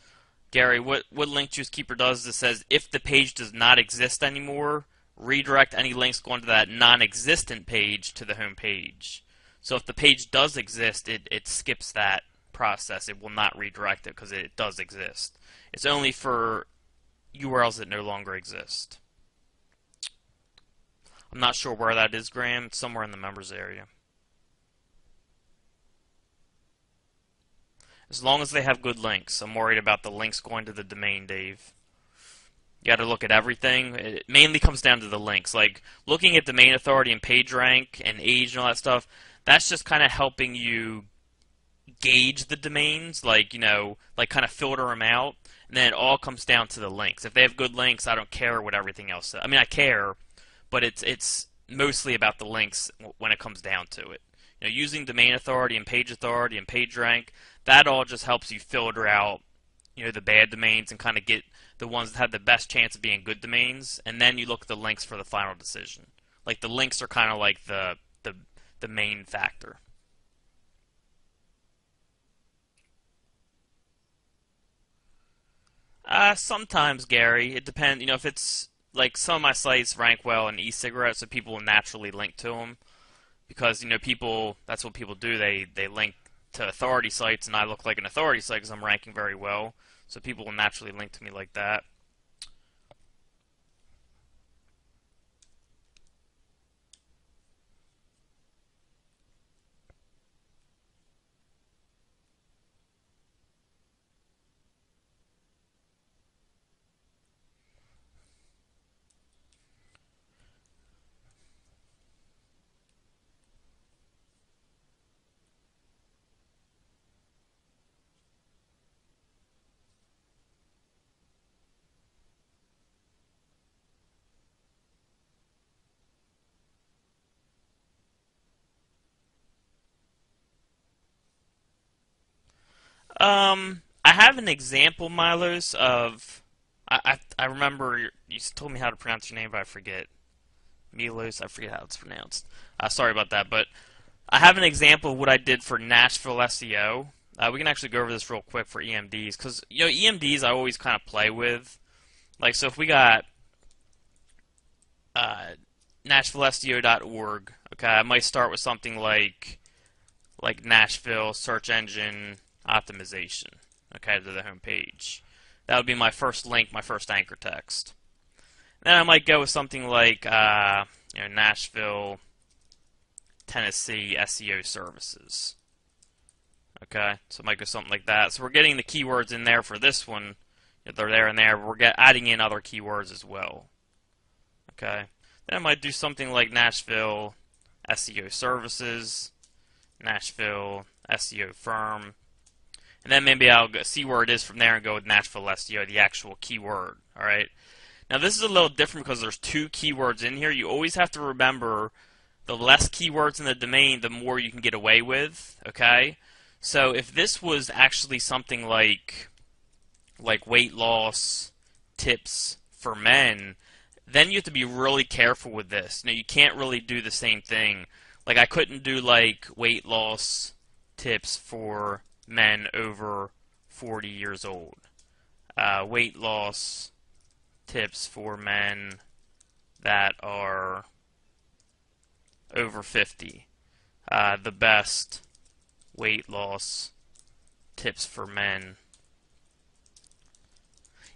Gary, what Link Juice Keeper does is it says if the page does not exist anymore, redirect any links going to that non-existent page to the home page. So if the page does exist, it skips that process. It will not redirect it because it does exist. It's only for URLs that no longer exist. I'm not sure where that is, Graham. It's somewhere in the members area. As long as they have good links. I'm worried about the links going to the domain, Dave. You got to look at everything. It mainly comes down to the links. Like, looking at domain authority and page rank and age and all that stuff, that's just kind of helping you gauge the domains, like kind of filter them out. And then it all comes down to the links. If they have good links, I don't care what everything else says. I mean, I care, but it's mostly about the links when it comes down to it. Using domain authority and page rank, that all just helps you filter out, the bad domains and kind of get the ones that have the best chance of being good domains, and then you look at the links for the final decision. Like, the links are kind of like the main factor. Sometimes, Gary. It depends. If it's like some of my sites rank well in e-cigarettes, so people will naturally link to them because that's what people do. They link to authority sites, and I look like an authority site because I'm ranking very well. So people will naturally link to me like that. I have an example, Milos, of I remember you told me how to pronounce your name, but I forget. Milos, I forget how it's pronounced. Sorry about that, but I have an example of what I did for Nashville SEO. We can actually go over this real quick for EMDs, because EMDs I always kind of play with. Like, so if we got NashvilleSEO.org, okay, I might start with something like Nashville search engine optimization, okay, to the home page. That would be my first link, my first anchor text. Then I might go with something like Nashville, Tennessee SEO services. Okay, so I might go something like that. So we're getting the keywords in there for this one. They're there and there. But we're adding in other keywords as well. Okay, then I might do something like Nashville SEO services, Nashville SEO firm, and then maybe I'll see where it is from there and go with Nashville SEO, the actual keyword. All right. Now this is a little different because there's two keywords in here. You always have to remember the less keywords in the domain, the more you can get away with. Okay. So if this was actually something like weight loss tips for men, then you have to be really careful with this. You can't really do the same thing. Like, I couldn't do like weight loss tips for men over 40 years old. Weight loss tips for men that are over 50. The best weight loss tips for men.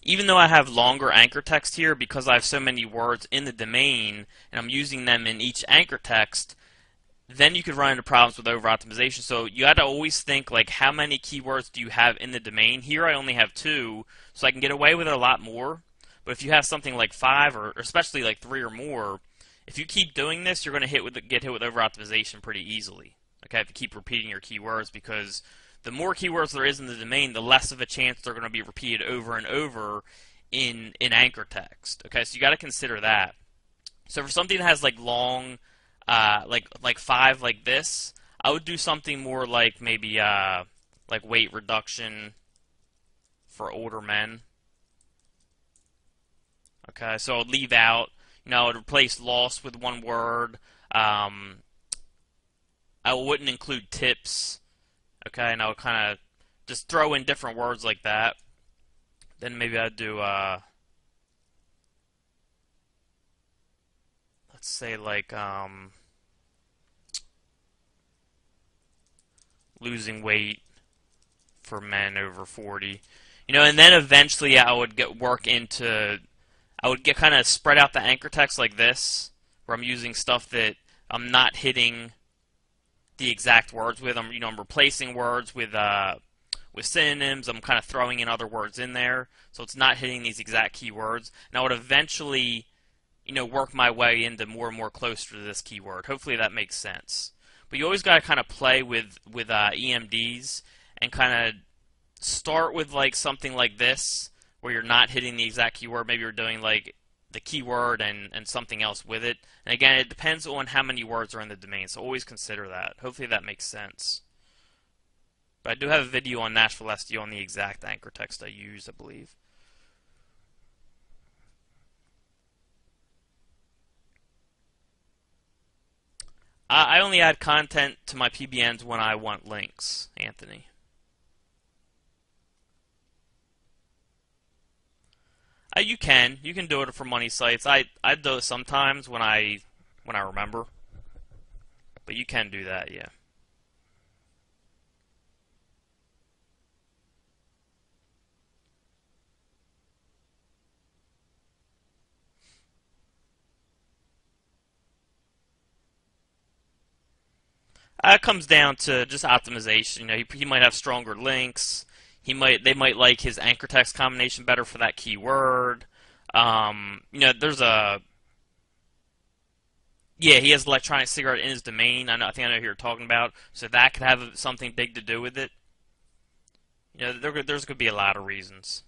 Even though I have longer anchor text here, because I have so many words in the domain and I'm using them in each anchor text, then you could run into problems with over-optimization. So you got to always think, like, how many keywords do you have in the domain? Here I only have 2, so I can get away with it a lot more. But if you have something like 5, or especially like 3 or more, If you keep doing this, you're going to get hit with over optimization pretty easily. Okay, if you keep repeating your keywords, because the more keywords there is in the domain, the less of a chance they're going to be repeated over and over in anchor text. Okay, so you got to consider that. So for something that has like long, like 5 like this, I would do something more like maybe like weight reduction for older men. Okay, so I'd leave out, I would replace loss with one word. I wouldn't include tips. Okay, and I would kind of just throw in different words like that. Then maybe I'd do, let's say like losing weight for men over 40. And then eventually I would I would get kind of spread out the anchor text like this, where I'm using stuff that I'm not hitting the exact words with. I'm replacing words with synonyms. I'm kind of throwing in other words in there, so it's not hitting these exact keywords. And I would eventually, work my way into more and more closer to this keyword. Hopefully that makes sense. But you always got to kind of play with EMDs and kind of start with like something like this, where you're not hitting the exact keyword. Maybe you're doing like the keyword and something else with it. And again, it depends on how many words are in the domain, so always consider that. Hopefully that makes sense. But I do have a video on Nashville SEO on the exact anchor text I use, I believe. I only add content to my PBNs when I want links, Anthony. You can do it for money sites. I do it sometimes when I remember, but you can do that, yeah. It comes down to just optimization. He might have stronger links. They might like his anchor text combination better for that keyword. There's a Yeah, he has electronic cigarette in his domain. I think I know who you're talking about. So that could have something big to do with it. There's going to be a lot of reasons.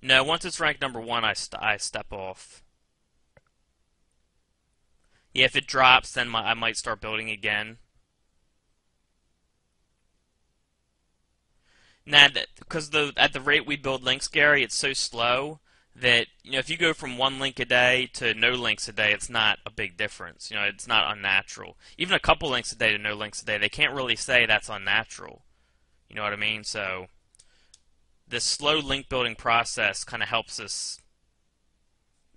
No, once it's ranked number 1, I step off. Yeah, if it drops, then I might start building again. Now, because at the rate we build links, Gary, it's so slow that if you go from 1 link a day to no links a day, it's not a big difference. It's not unnatural. Even a couple links a day to no links a day, they can't really say that's unnatural. You know what I mean? So this slow link building process kind of helps us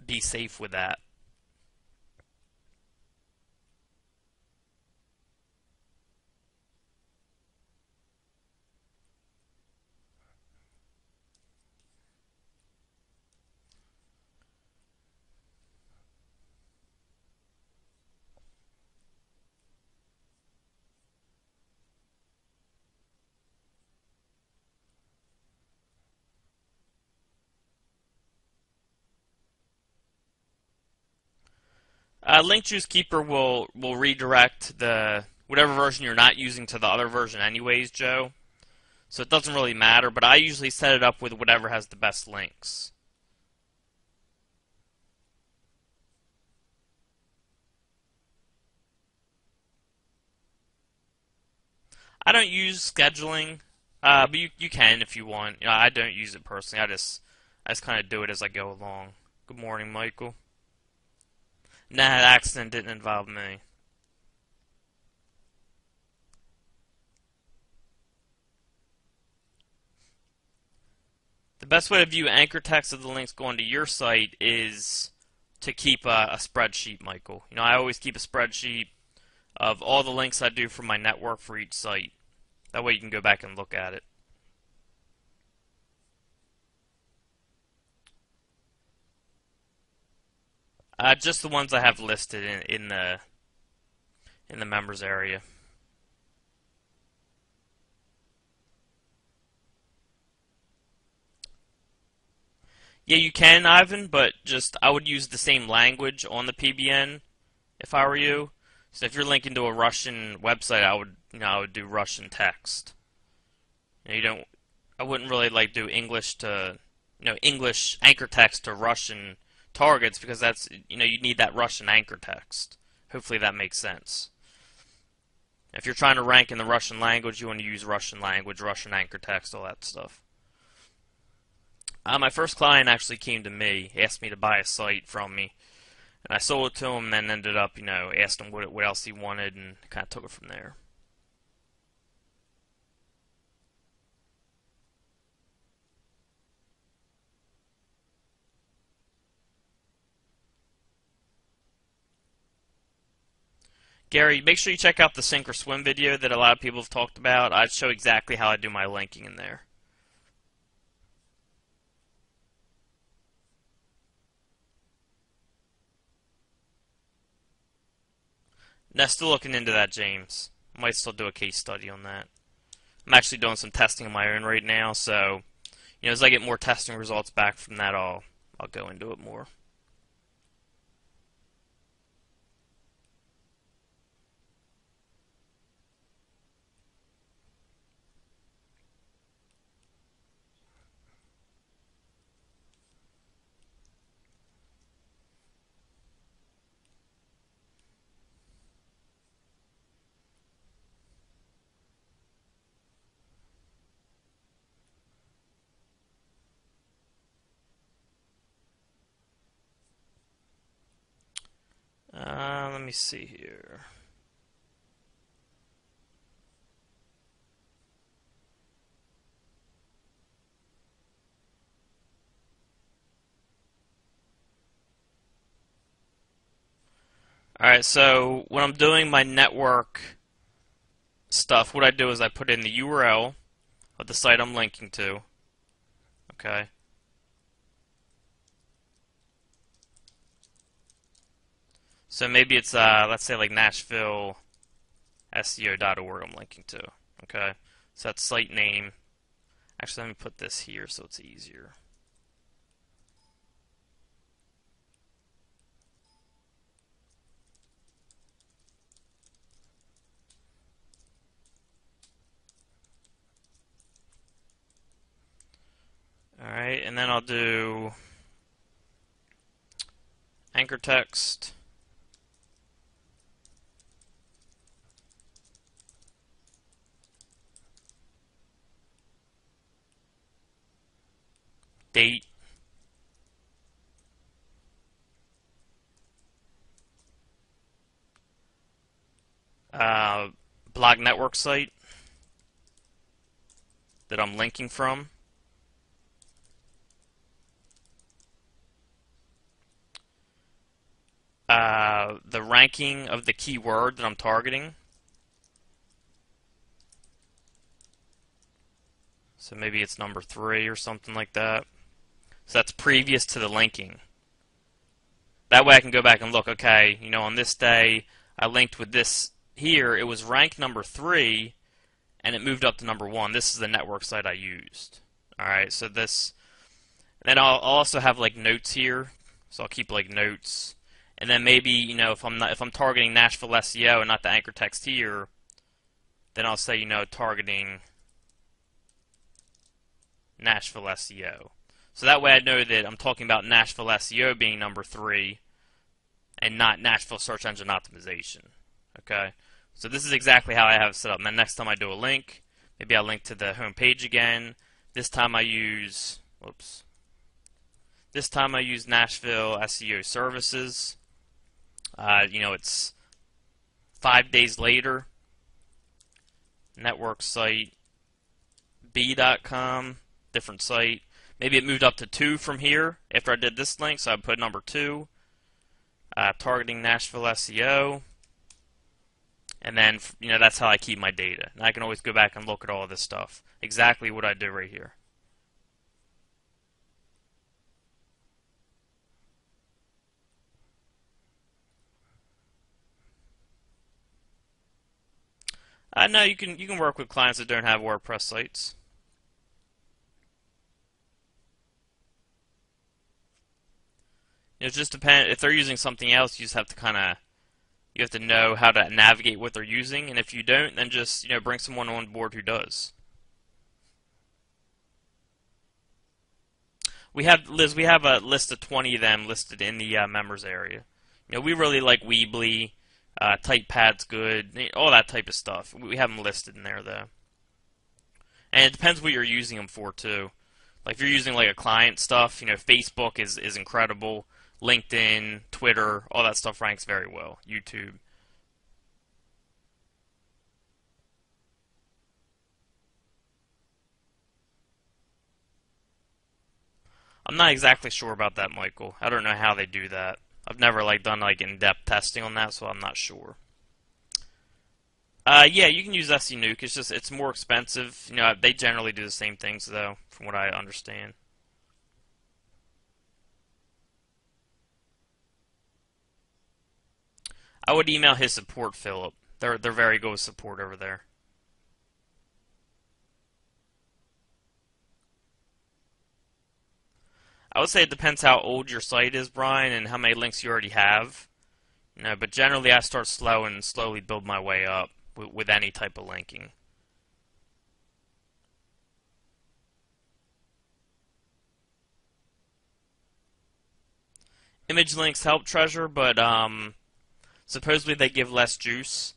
be safe with that. Link Juice Keeper will redirect the whatever version you're not using to the other version anyways, Joe. So it doesn't really matter, but I usually set it up with whatever has the best links. I don't use scheduling, but you can if you want. I don't use it personally. I just kind of do it as I go along. Good morning, Michael. Nah, that accident didn't involve me. The best way to view anchor text of the links going to your site is to keep a spreadsheet, Michael. I always keep a spreadsheet of all the links I do for my network for each site. That way you can go back and look at it. Just the ones I have listed in the members area. Yeah, you can, Ivan, but just I would use the same language on the PBN if I were you. So if you're linking to a Russian website, I would do Russian text. You don't, I wouldn't really like do English to, English anchor text to Russian targets because that's, you need that Russian anchor text. Hopefully that makes sense. If you're trying to rank in the Russian language, you want to use Russian language, Russian anchor text, all that stuff. My first client actually came to me, asked me to buy a site from me, and I sold it to him, and then ended up, asked him what else he wanted, and kind of took it from there. Gary, make sure you check out the sink or swim video that a lot of people have talked about. I show exactly how I do my linking in there. Now, still looking into that, James. Might still do a case study on that. I'm actually doing some testing on my own right now, so as I get more testing results back from that, I'll go into it more. Let me see here. Alright, so when I'm doing my network stuff, what I do is I put in the URL of the site I'm linking to. Okay. So maybe it's, let's say like Nashville SEO.org I'm linking to. Okay. So that's site name. Actually, let me put this here so it's easier. Alright, and then I'll do anchor text. Date. Blog network site that I'm linking from. The ranking of the keyword that I'm targeting. So maybe it's number 3 or something like that. So that's previous to the linking. That way I can go back and look, okay, on this day I linked with this here, it was ranked number 3 and it moved up to number 1. This is the network site I used. Alright, so this, then I'll also have like notes here. So I'll keep like notes. And then maybe, if I'm targeting Nashville SEO and not the anchor text here, then I'll say, targeting Nashville SEO. So that way I know that I'm talking about Nashville SEO being number 3 and not Nashville Search Engine Optimization. Okay? So this is exactly how I have it set up. And then next time I do a link, maybe I'll link to the home page again. This time I use, this time I use Nashville SEO Services. It's 5 days later. Network site b.com, different site. Maybe it moved up to 2 from here after I did this link, so I put number 2. Targeting Nashville SEO. And then, that's how I keep my data. And I can always go back and look at all of this stuff. Exactly what I do right here. No, you can work with clients that don't have WordPress sites. It just depends. If they're using something else, you just have to kind of you have to know how to navigate what they're using, and if you don't, then just bring someone on board who does. We have Liz. We have a list of 20 of them listed in the members area. We really like Weebly, TypePad's good, all that type of stuff. We have them listed in there though, and it depends what you're using them for too. Like if you're using like a client stuff, Facebook is incredible. LinkedIn, Twitter, all that stuff ranks very well. YouTube. I'm not exactly sure about that, Michael. I don't know how they do that. I've never done in-depth testing on that, so I'm not sure. Yeah, you can use SE Nuke. It's just it's more expensive. They generally do the same things though, from what I understand. I would email his support, Philip. They're very good with support over there. I would say it depends how old your site is, Brian, and how many links you already have. But generally I start slow and slowly build my way up with any type of linking. Image links help Treasure, but supposedly they give less juice.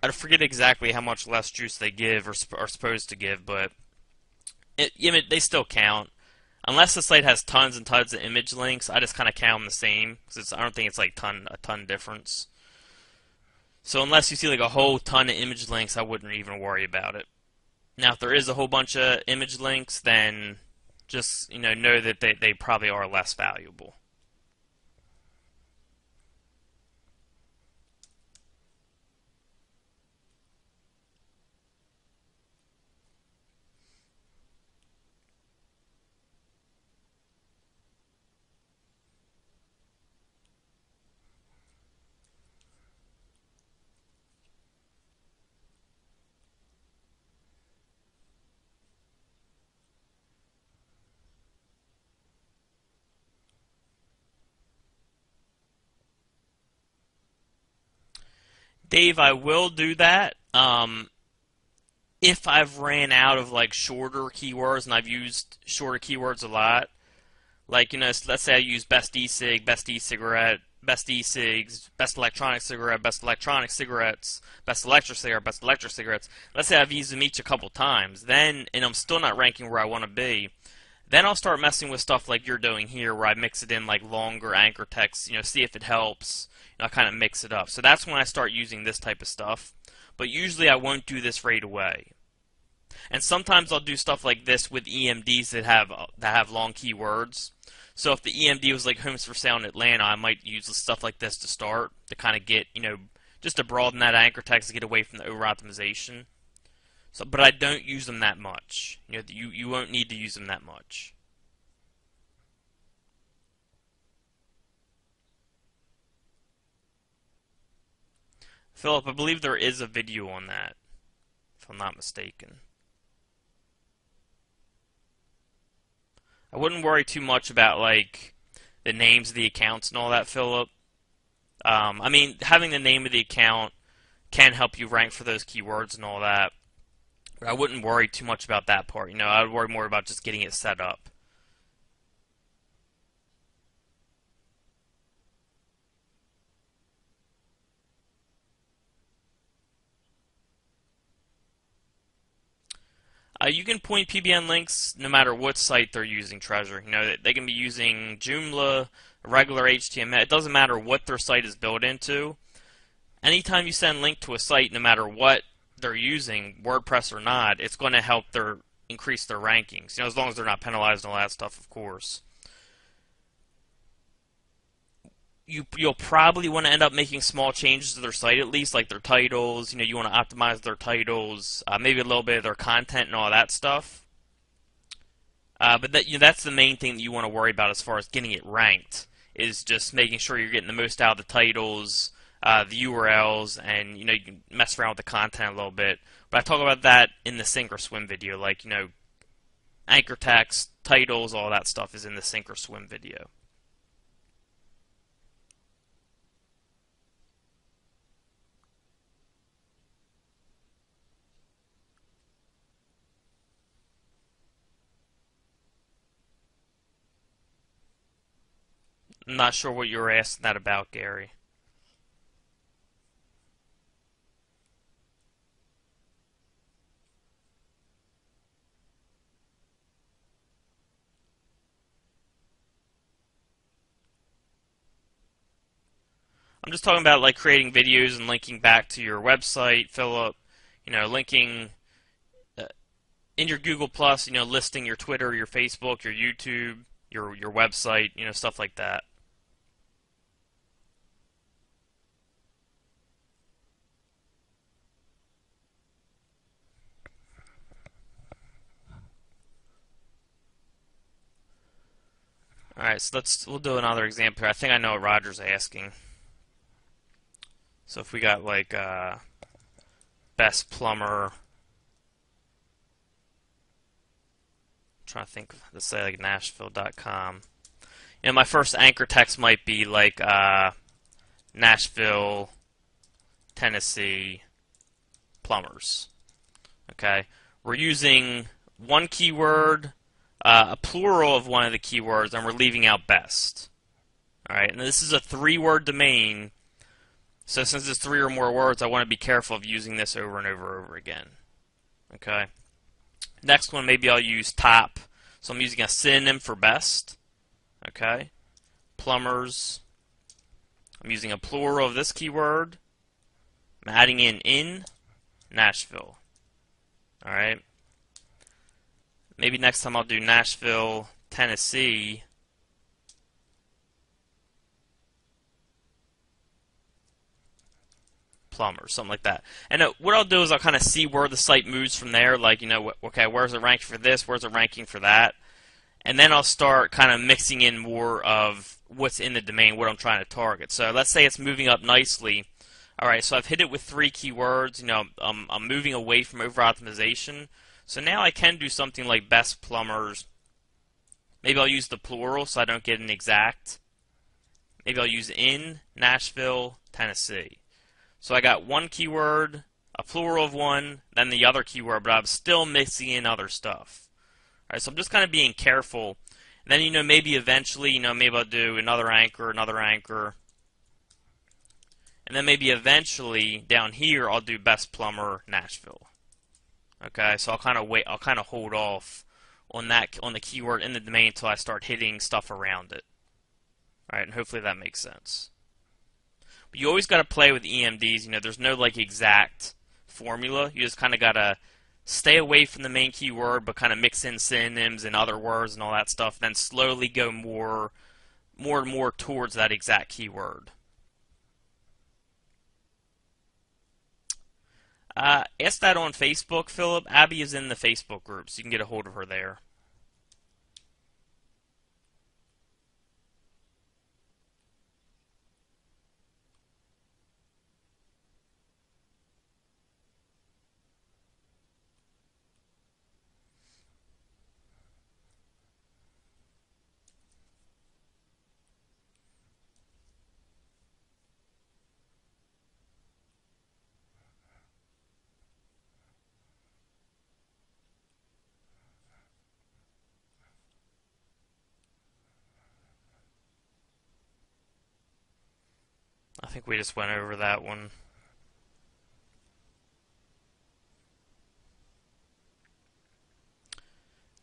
I forget exactly how much less juice they give or are supposed to give, but they still count. Unless the site has tons and tons of image links, I just kind of count them the same because I don't think it's a ton difference. So unless you see a whole ton of image links, I wouldn't even worry about it. Now, if there is a whole bunch of image links, then just know that they probably are less valuable. Dave, I will do that. If I've ran out of shorter keywords and I've used shorter keywords a lot, let's say I use best e-cig, best e-cigarette, best e-cigs, best electronic cigarette, best electronic cigarettes, best electric cigarette, best electric cigarettes. Let's say I've used them each a couple times, and I'm still not ranking where I want to be. Then I'll start messing with stuff like you're doing here, where I mix it in longer anchor text, see if it helps. I kind of mix it up. So that's when I start using this type of stuff. But usually I won't do this right away. And sometimes I'll do stuff like this with EMDs that have long keywords. So if the EMD was homes for sale in Atlanta, I might use stuff like this to start to kind of get, just to broaden that anchor text to get away from the over optimization. So, but I don't use them that much. You won't need to use them that much. Philip, I believe there is a video on that, if I'm not mistaken. I wouldn't worry too much about the names of the accounts and all that, Philip. I mean, having the name of the account can help you rank for those keywords and all that. But I wouldn't worry too much about that part. I would worry more about just getting it set up. You can point PBN links no matter what site they're using, Treasure. They can be using Joomla, regular HTML. It doesn't matter what their site is built into. Anytime you send a link to a site, no matter what they're using, WordPress or not, it's going to help increase their rankings. As long as they're not penalized and all that stuff, of course. You'll probably want to end up making small changes to their site at least, like their titles. You want to optimize their titles, maybe a little bit of their content and all that stuff. But that's the main thing that you want to worry about as far as getting it ranked, is just making sure you're getting the most out of the titles, the URLs, and you can mess around with the content a little bit. But I talk about that in the Sink or Swim video, anchor text, titles, all that stuff is in the Sink or Swim video. I'm not sure what you were asking that about, Gary. I'm just talking about like creating videos and linking back to your website, Philip. Linking in your Google Plus. Listing your Twitter, your Facebook, your YouTube, your website. Stuff like that. All right, so we'll do another example here. I think I know what Roger's asking. So if we got like best plumber, I'm trying to think, let's say like Nashville.com. My first anchor text might be like Nashville, Tennessee plumbers. Okay, we're using one keyword, a plural of one of the keywords, and we're leaving out best. All right, and this is a 3-word domain. So since it's 3 or more words, I want to be careful of using this over and over and over again. Okay. Next one, maybe I'll use top. So I'm using a synonym for best. Okay. Plumbers. I'm using a plural of this keyword. I'm adding in Nashville. All right. Maybe next time I'll do Nashville, Tennessee. Plumber, something like that. And what I'll do is I'll kind of see where the site moves from there. Like, okay, where's it ranking for this? Where's it ranking for that? And then I'll start kind of mixing in more of what's in the domain, what I'm trying to target. So let's say it's moving up nicely. All right, so I've hit it with 3 keywords. I'm moving away from over-optimization. So now I can do something like best plumbers. Maybe I'll use the plural so I don't get an exact. Maybe I'll use in Nashville, Tennessee. So I got one keyword, a plural of one, then the other keyword, but I'm still mixing in other stuff. All right, so I'm just kind of being careful. And then, maybe eventually, maybe I'll do another anchor. And then maybe eventually, down here, I'll do best plumber, Nashville. Okay, so I'll kind of wait, I'll kind of hold off on the keyword in the domain until I start hitting stuff around it. All right, and hopefully that makes sense. But you always got to play with EMDs. There's no like exact formula. You just kind of got to stay away from the main keyword, but kind of mix in synonyms and other words and all that stuff. Then slowly go more and more towards that exact keyword. Ask that on Facebook, Philip. Abby is in the Facebook group, so you can get a hold of her there. I think we just went over that one.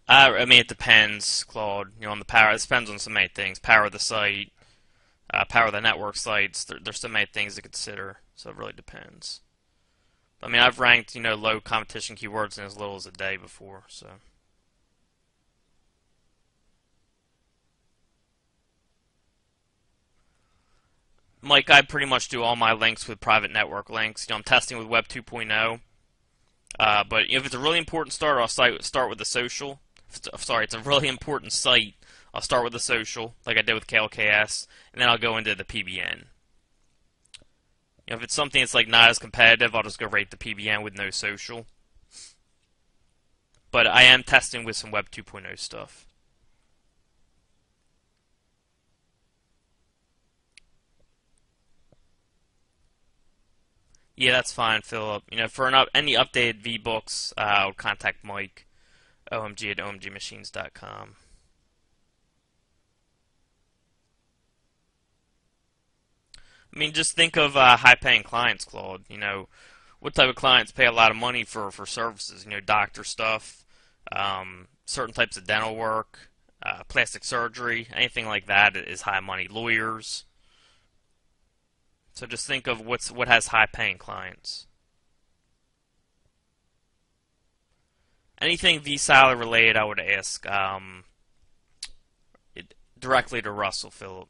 I mean, it depends, Claude. On the power. It depends on so many things. Power of the site, power of the network sites. There's so many things to consider. So it really depends. I mean, I've ranked low competition keywords in as little as a day before. So. Mike, I pretty much do all my links with private network links. I'm testing with Web 2.0. But if it's a really important start, I'll start with the social. Sorry, it's a really important site. I'll start with the social, like I did with KLKS, and then I'll go into the PBN. If it's something that's like not as competitive, I'll just go rate the PBN with no social. But I am testing with some Web 2.0 stuff. Yeah, that's fine, Philip. For any updated V-Books, I'll contact Mike, omg@omgmachines.com. I mean, just think of high-paying clients, Claude. What type of clients pay a lot of money for services? Doctor stuff, certain types of dental work, plastic surgery, anything like that is high money. Lawyers. So just think of what has high-paying clients. Anything V-Siler related, I would ask directly to Russell Phillip.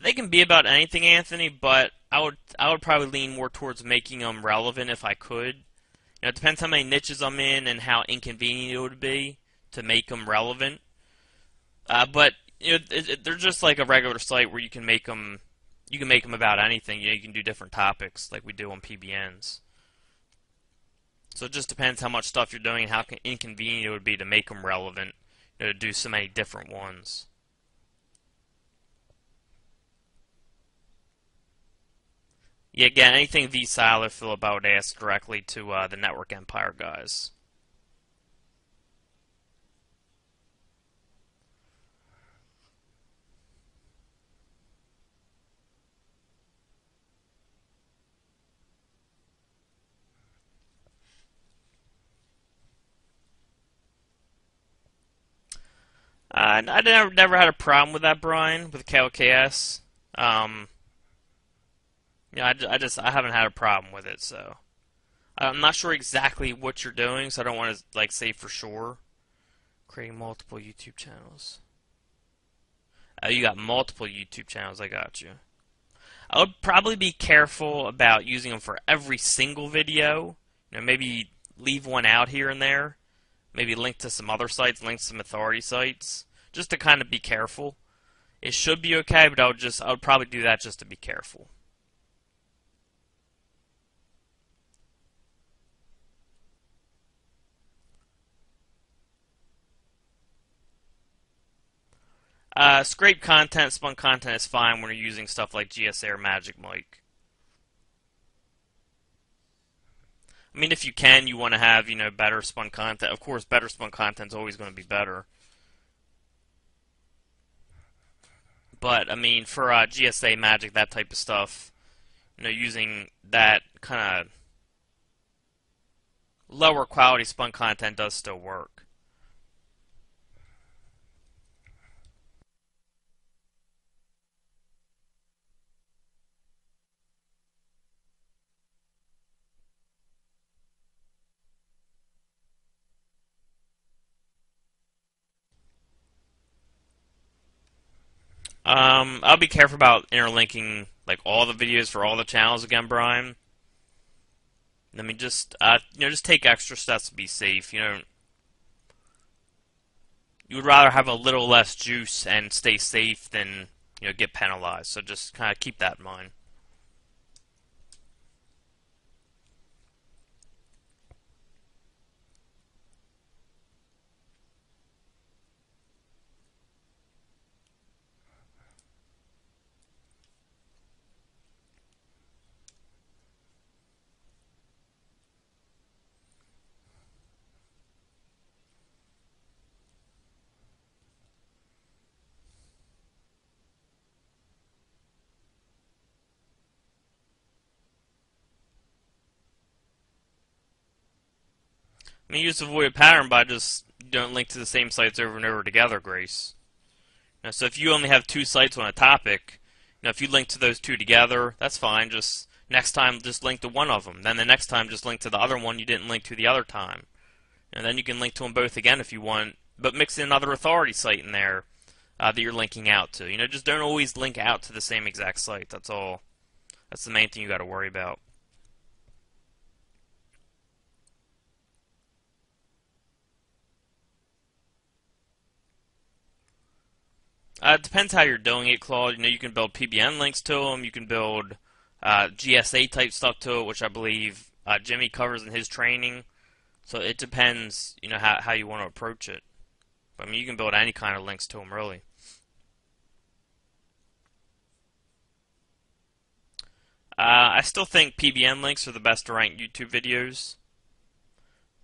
They can be about anything, Anthony, but I would probably lean more towards making them relevant if I could. It depends how many niches I'm in and how inconvenient it would be to make them relevant. But they're just like a regular site where you can make them. You can make them about anything. You can do different topics like we do on PBNs. So it just depends how much stuff you're doing and how inconvenient it would be to make them relevant. To do so many different ones. Yeah, again, anything V-Siler, Philip, I would ask directly to the Network Empire guys. I never had a problem with that, Brian, with KLKS. Um, I haven't had a problem with it, so I'm not sure exactly what you're doing, so I don't want to like say for sure. Creating multiple YouTube channels. You got multiple YouTube channels. I got you. I would probably be careful about using them for every single video. Maybe leave one out here and there. Maybe link to some other sites, link to some authority sites, just to kind of be careful. It should be okay, but I would probably do that just to be careful. Scrape content, spun content is fine when you're using stuff like GSA or Magic Mike. I mean, if you can, you want to have, better spun content. Of course, better spun content is always going to be better. But, I mean, for GSA, Magic, that type of stuff, using that kind of lower quality spun content does still work. I'll be careful about interlinking like all the videos for all the channels again, Brian. I mean, just take extra steps to be safe. You would rather have a little less juice and stay safe than get penalized. So just kind of keep that in mind. I mean, you just avoid a pattern by just don't link to the same sites over and over together, Grace. So if you only have two sites on a topic, if you link to those two together, that's fine. Just next time, just link to one of them. Then the next time, just link to the other one you didn't link to the other time. And then you can link to them both again if you want, but mix in another authority site in there that you're linking out to. Just don't always link out to the same exact site. That's all. That's the main thing you got to worry about. It depends how you're doing it, Claude. You can build PBN links to them. You can build GSA type stuff to it, which I believe Jimmy covers in his training. So it depends, how you want to approach it. But, you can build any kind of links to them, really. I still think PBN links are the best to rank YouTube videos,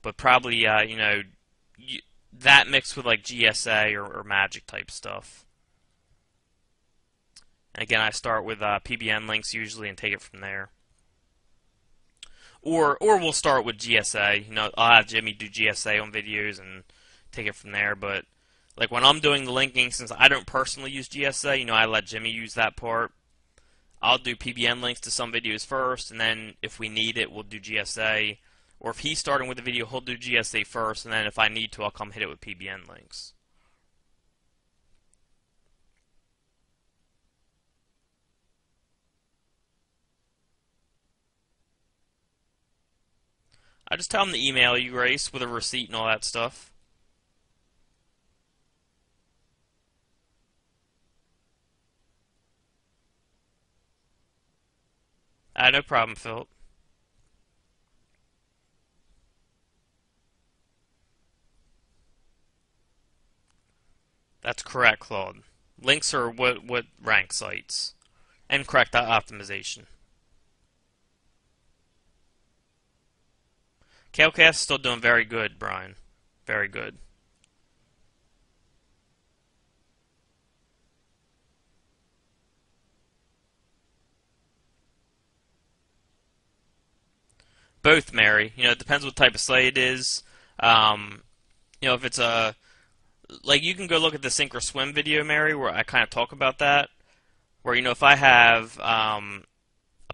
but probably, that mixed with like GSA or Magic type stuff. And again, I start with PBN links usually and take it from there. Or we'll start with GSA. I'll have Jimmy do GSA on videos and take it from there. But like when I'm doing the linking, since I don't personally use GSA, I let Jimmy use that part. I'll do PBN links to some videos first, and then if we need it, we'll do GSA. Or if he's starting with the video, he'll do GSA first, and then if I need to, I'll come hit it with PBN links. I just tell him to email you, Grace, with a receipt and all that stuff. No problem, Philip. That's correct, Claude. Links are what rank sites. And correct optimization. Kalecast is still doing very good, Brian. Very good. Both, Mary. It depends what type of site it is. If it's like you can go look at the Sink or Swim video, Mary, where I kind of talk about that. Where if I have a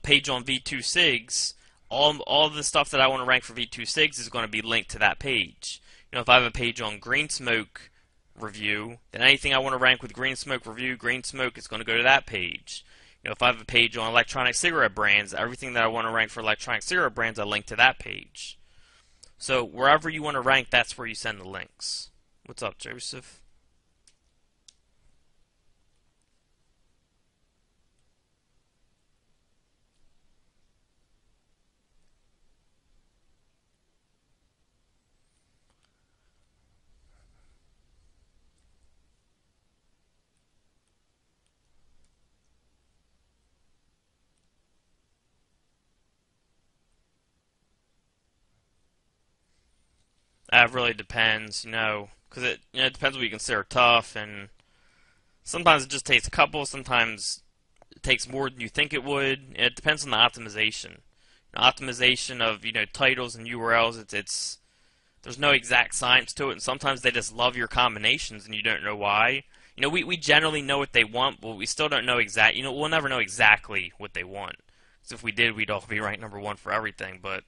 page on V2SIGs, all the stuff that I want to rank for V2SIGs is going to be linked to that page. If I have a page on Green Smoke review, then anything I want to rank with Green Smoke review, Green Smoke is going to go to that page. If I have a page on electronic cigarette brands, everything that I want to rank for electronic cigarette brands, I link to that page. So wherever you want to rank, that's where you send the links. What's up, Joseph? That really depends, because it depends what you consider tough, and sometimes it just takes a couple, sometimes it takes more than you think it would. It depends on the optimization. Optimization of titles and URLs. It's there's no exact science to it, and sometimes they just love your combinations, and you don't know why. We generally know what they want, but we still don't know we'll never know exactly what they want. Because if we did, we'd all be ranked #1 for everything. But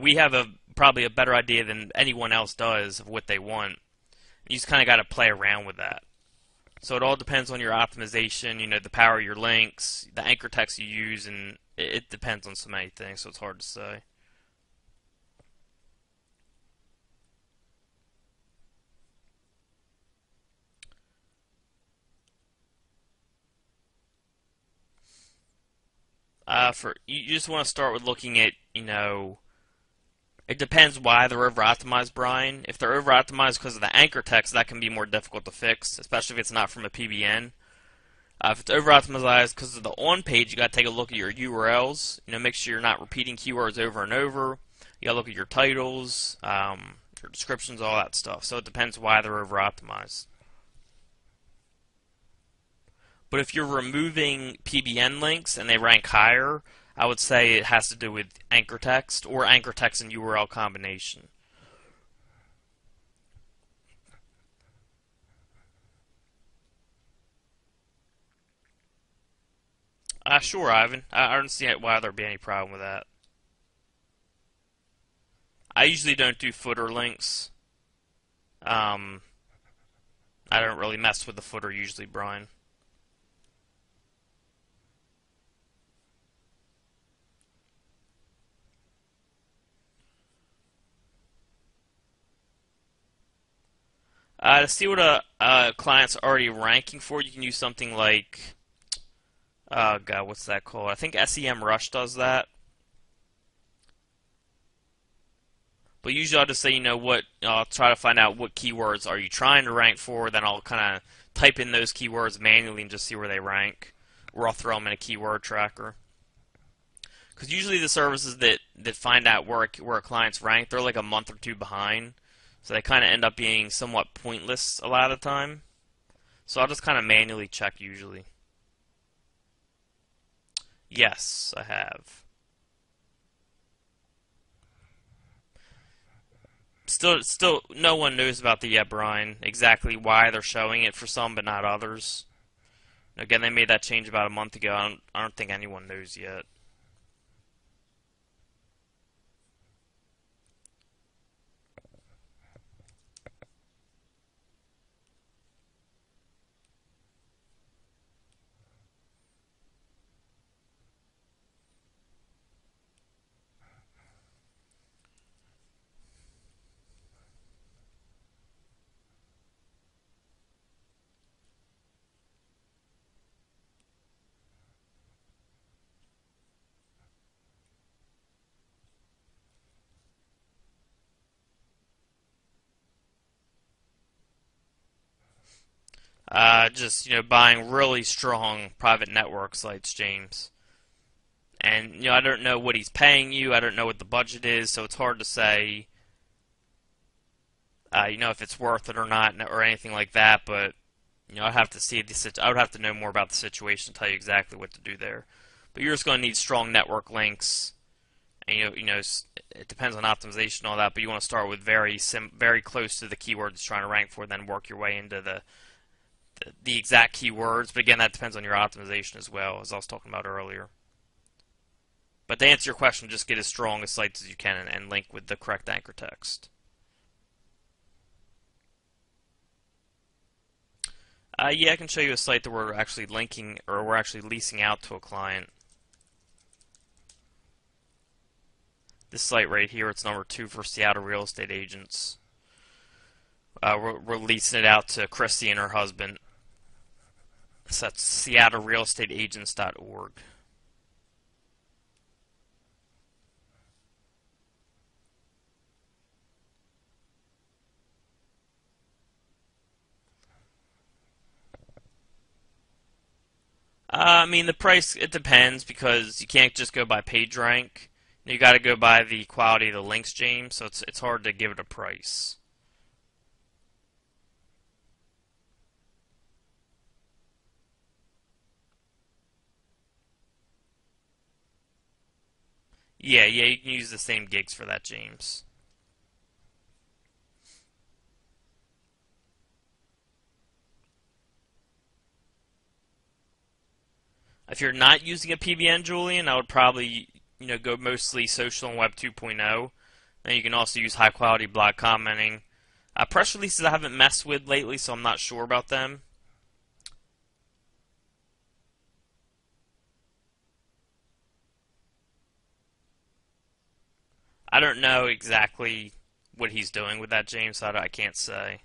we have probably a better idea than anyone else does of what they want. You just kind of got to play around with that. So it all depends on your optimization, the power of your links, the anchor text you use, and it depends on so many things, so it's hard to say. You just want to start with looking at, it depends why they're over-optimized, Brian. If they're over-optimized because of the anchor text, that can be more difficult to fix, especially if it's not from a PBN. If it's over-optimized because of the on-page, you got to take a look at your URLs. Make sure you're not repeating keywords over and over. You got to look at your titles, your descriptions, all that stuff. So it depends why they're over-optimized. But if you're removing PBN links and they rank higher, I would say it has to do with anchor text or anchor text and URL combination. Sure, Ivan. I don't see why there'd be any problem with that. I usually don't do footer links. I don't really mess with the footer usually, Brian. To see what a client's already ranking for, you can use something like, oh god, what's that called? I think SEMrush does that. But usually I'll just say, I'll try to find out what keywords are you trying to rank for, then I'll kind of type in those keywords manually and just see where they rank. Or I'll throw them in a keyword tracker. Because usually the services that find out where a client's ranked, they're like a month or two behind. So they kind of end up being somewhat pointless a lot of the time. So I'll just kind of manually check usually. Yes, I have. Still, no one knows about the yet, Brian. Exactly why they're showing it for some, but not others. Again, they made that change about a month ago. I don't think anyone knows yet. Just buying really strong private network sites, James. And I don't know what he's paying you. I don't know what the budget is, so it's hard to say. If it's worth it or not, or anything like that. But I'd have to see I would have to know more about the situation to tell you exactly what to do there. But you're just going to need strong network links. And it depends on optimization and all that. But you want to start with very close to the keywords you're trying to rank for, then work your way into the exact keywords. But again, that depends on your optimization as well, as I was talking about earlier. But to answer your question, just get as strong a sites as you can and link with the correct anchor text. Yeah, I can show you a site that we're actually linking, or we're actually leasing out to a client. This site right here, it's number 2 for Seattle real estate agents. We're leasing it out to Christy and her husband. So that's SeattleRealEstateAgents.org. I mean, the price, it depends, because you can't just go by page rank. You got to go by the quality of the links, James, so it's hard to give it a price. Yeah, you can use the same gigs for that, James. If you're not using a PBN, Julian, I would probably go mostly social and Web 2.0. Then you can also use high quality blog commenting. Press releases I haven't messed with lately, so I'm not sure about them. I don't know exactly what he's doing with that, James, so I can't say.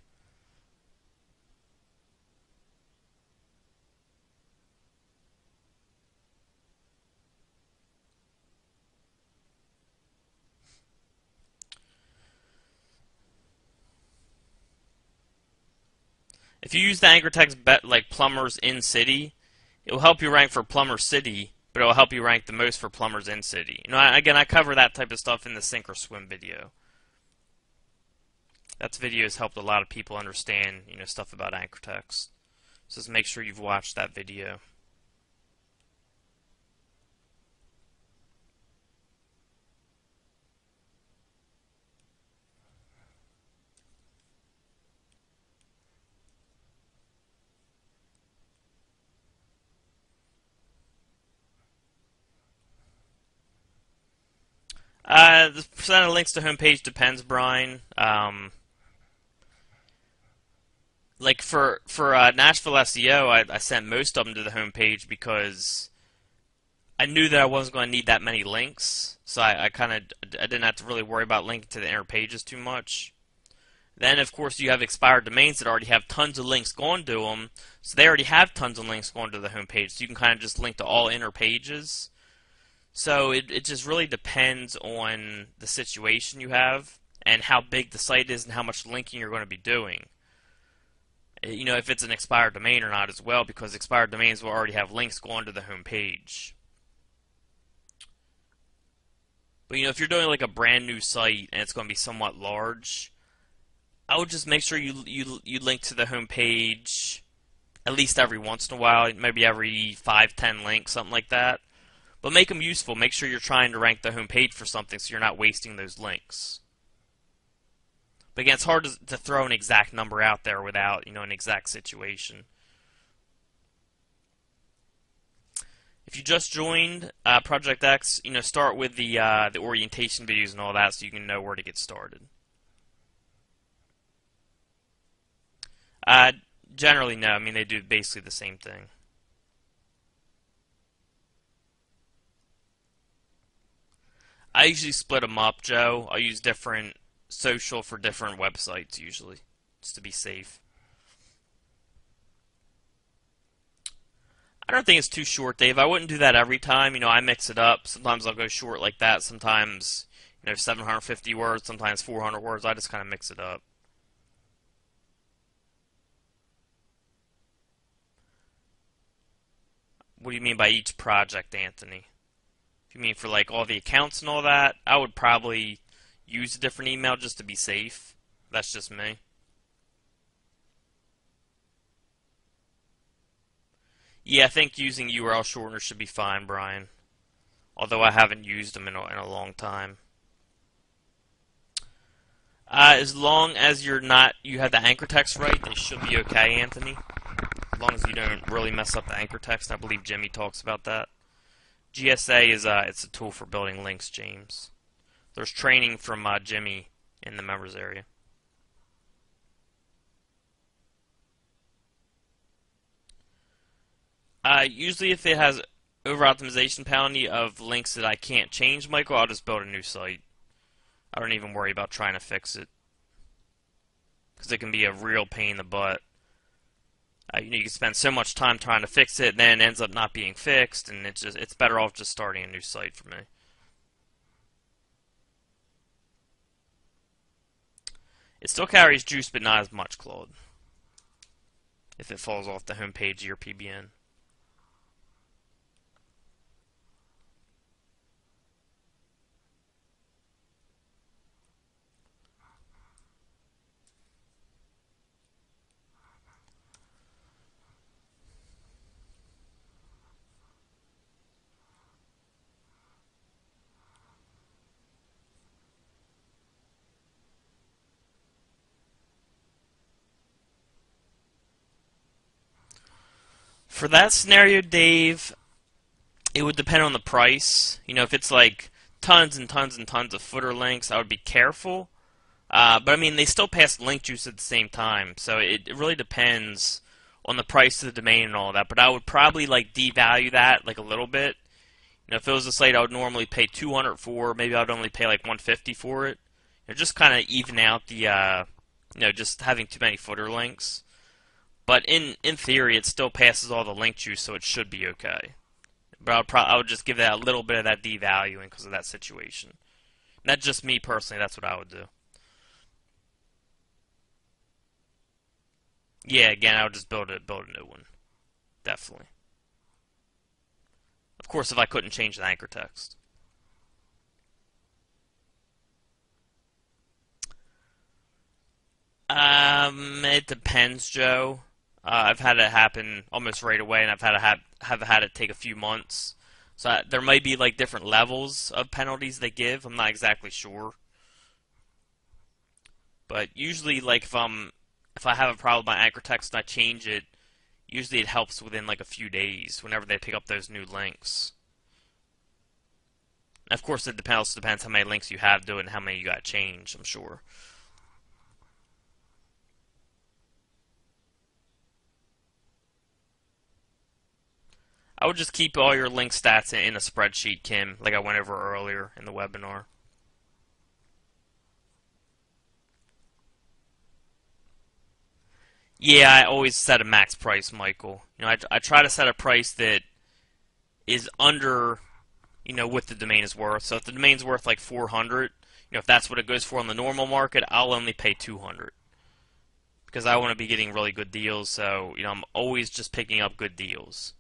If you use the anchor text like plumbers in city, it will help you rank for plumber city, but it will help you rank the most for plumbers in city. Again, I cover that type of stuff in the sink or swim video. That video has helped a lot of people understand, stuff about anchor text. So just make sure you've watched that video. The percent of links to homepage depends, Brian. Like for Nashville SEO, I sent most of them to the homepage because I knew that I wasn't going to need that many links, so I didn't have to really worry about linking to the inner pages too much. Then, of course, you have expired domains that already have tons of links going to them. So they already have tons of links going to the home page. So you can kind of just link to all inner pages. So it just really depends on the situation you have and how big the site is and how much linking you're going to be doing. You know, if it's an expired domain or not as well, because expired domains will already have links going to the home page. But, you know, if you're doing like a brand new site and it's going to be somewhat large, I would just make sure you link to the home page at least every once in a while, maybe every 5-10 links, something like that. But make them useful. Make sure you're trying to rank the home page for something so you're not wasting those links. But again, it's hard to throw an exact number out there without, you know, an exact situation. If you just joined Project X, you know, start with the orientation videos and all that so you can know where to get started. Generally, no. I mean, they do basically the same thing. I usually split them up, Joe. I'll use different social for different websites, usually, just to be safe. I don't think it's too short, Dave. I wouldn't do that every time. You know, I mix it up. Sometimes I'll go short like that. Sometimes, you know, 750 words, sometimes 400 words. I just kind of mix it up. What do you mean by each project, Anthony? If you mean for like all the accounts and all that, I would probably use a different email just to be safe. That's just me. Yeah, I think using URL shorteners should be fine, Brian. Although I haven't used them in a long time. As long as you have the anchor text right, they should be okay, Anthony. As long as you don't really mess up the anchor text. I believe Jimmy talks about that. GSA is it's a tool for building links, James. There's training from Jimmy in the members area. Usually if it has over-optimization penalty of links that I can't change, Michael, I'll just build a new site. I don't even worry about trying to fix it. Because it can be a real pain in the butt. You know, you can spend so much time trying to fix it, and then it ends up not being fixed, and it's better off just starting a new site for me. It still carries juice, but not as much, Claude. If it falls off the home page of your PBN. For that scenario, Dave, it would depend on the price. You know, if it's like tons and tons and tons of footer links, I would be careful. But I mean, they still pass link juice at the same time, so it really depends on the price of the domain and all that. But I would probably like devalue that like a little bit. You know, if it was a site I would normally pay 200 for, maybe I would only pay like 150 for it. You know, just kind of even out the you know, just having too many footer links. But in theory, it still passes all the link juice, so it should be okay. But I would just give that a little bit of that devaluing because of that situation. And that's just me personally. That's what I would do. Yeah, again, I would just build a new one. Definitely. Of course, if I couldn't change the anchor text. It depends, Joe. I've had it happen almost right away, and I've had it take a few months. So there might be like different levels of penalties they give. I'm not exactly sure, but usually, like if I have a problem with my anchor text and I change it, usually it helps within like a few days whenever they pick up those new links. And of course, it depends how many links you have to it and how many you got to change. I'm sure. I would just keep all your link stats in a spreadsheet, Kim, like I went over earlier in the webinar. Yeah, I always set a max price, Michael. I try to set a price that is under, what the domain is worth. So if the domain's worth like 400, if that's what it goes for on the normal market, I'll only pay 200 because I want to be getting really good deals. So, I'm always just picking up good deals.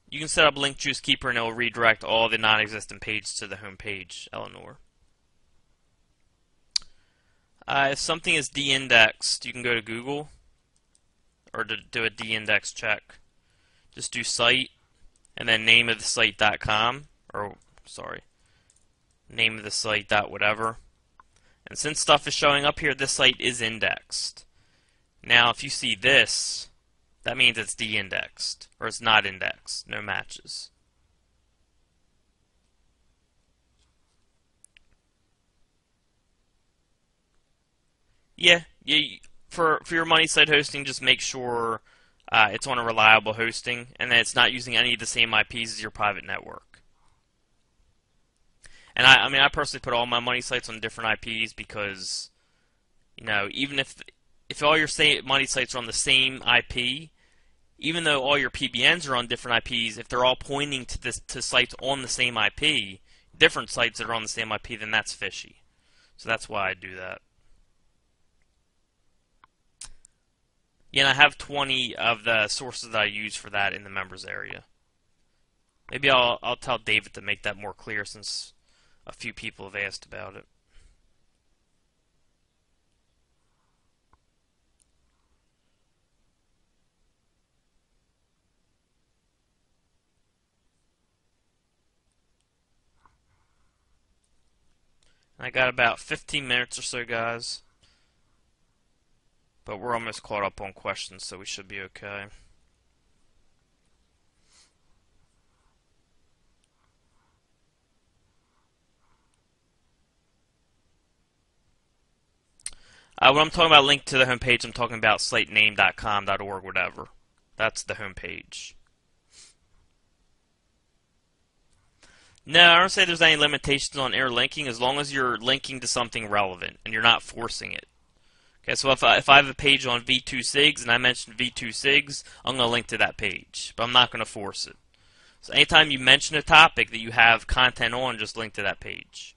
You can set up Link Juice Keeper and it will redirect all the non-existent pages to the home page, Eleanor. If something is de-indexed, you can go to Google or to do a de-index check. Just do site and then name of the site.com, or sorry, name of the site dot whatever. And since stuff is showing up here, this site is indexed. Now, if you see this, that means it's de-indexed, or it's not indexed, no matches. Yeah, for your money site hosting, just make sure it's on a reliable hosting, and that it's not using any of the same IPs as your private network. And I personally put all my money sites on different IPs because, even if all your money sites are on the same IP, even though all your PBNs are on different IPs, if they're all pointing to sites on the same IP, different sites that are on the same IP, then that's fishy. So that's why I do that. Yeah, and I have 20 of the sources that I use for that in the members area. Maybe I'll tell David to make that more clear since a few people have asked about it. I got about 15 minutes or so, guys. But we're almost caught up on questions, so we should be okay. When I'm talking about link to the homepage, I'm talking about sitename.com, .org, whatever. That's the homepage. No, I don't say there's any limitations on interlinking as long as you're linking to something relevant and you're not forcing it. Okay, so if I have a page on V2SIGs and I mention V2SIGs, I'm going to link to that page, but I'm not going to force it. So anytime you mention a topic that you have content on, just link to that page.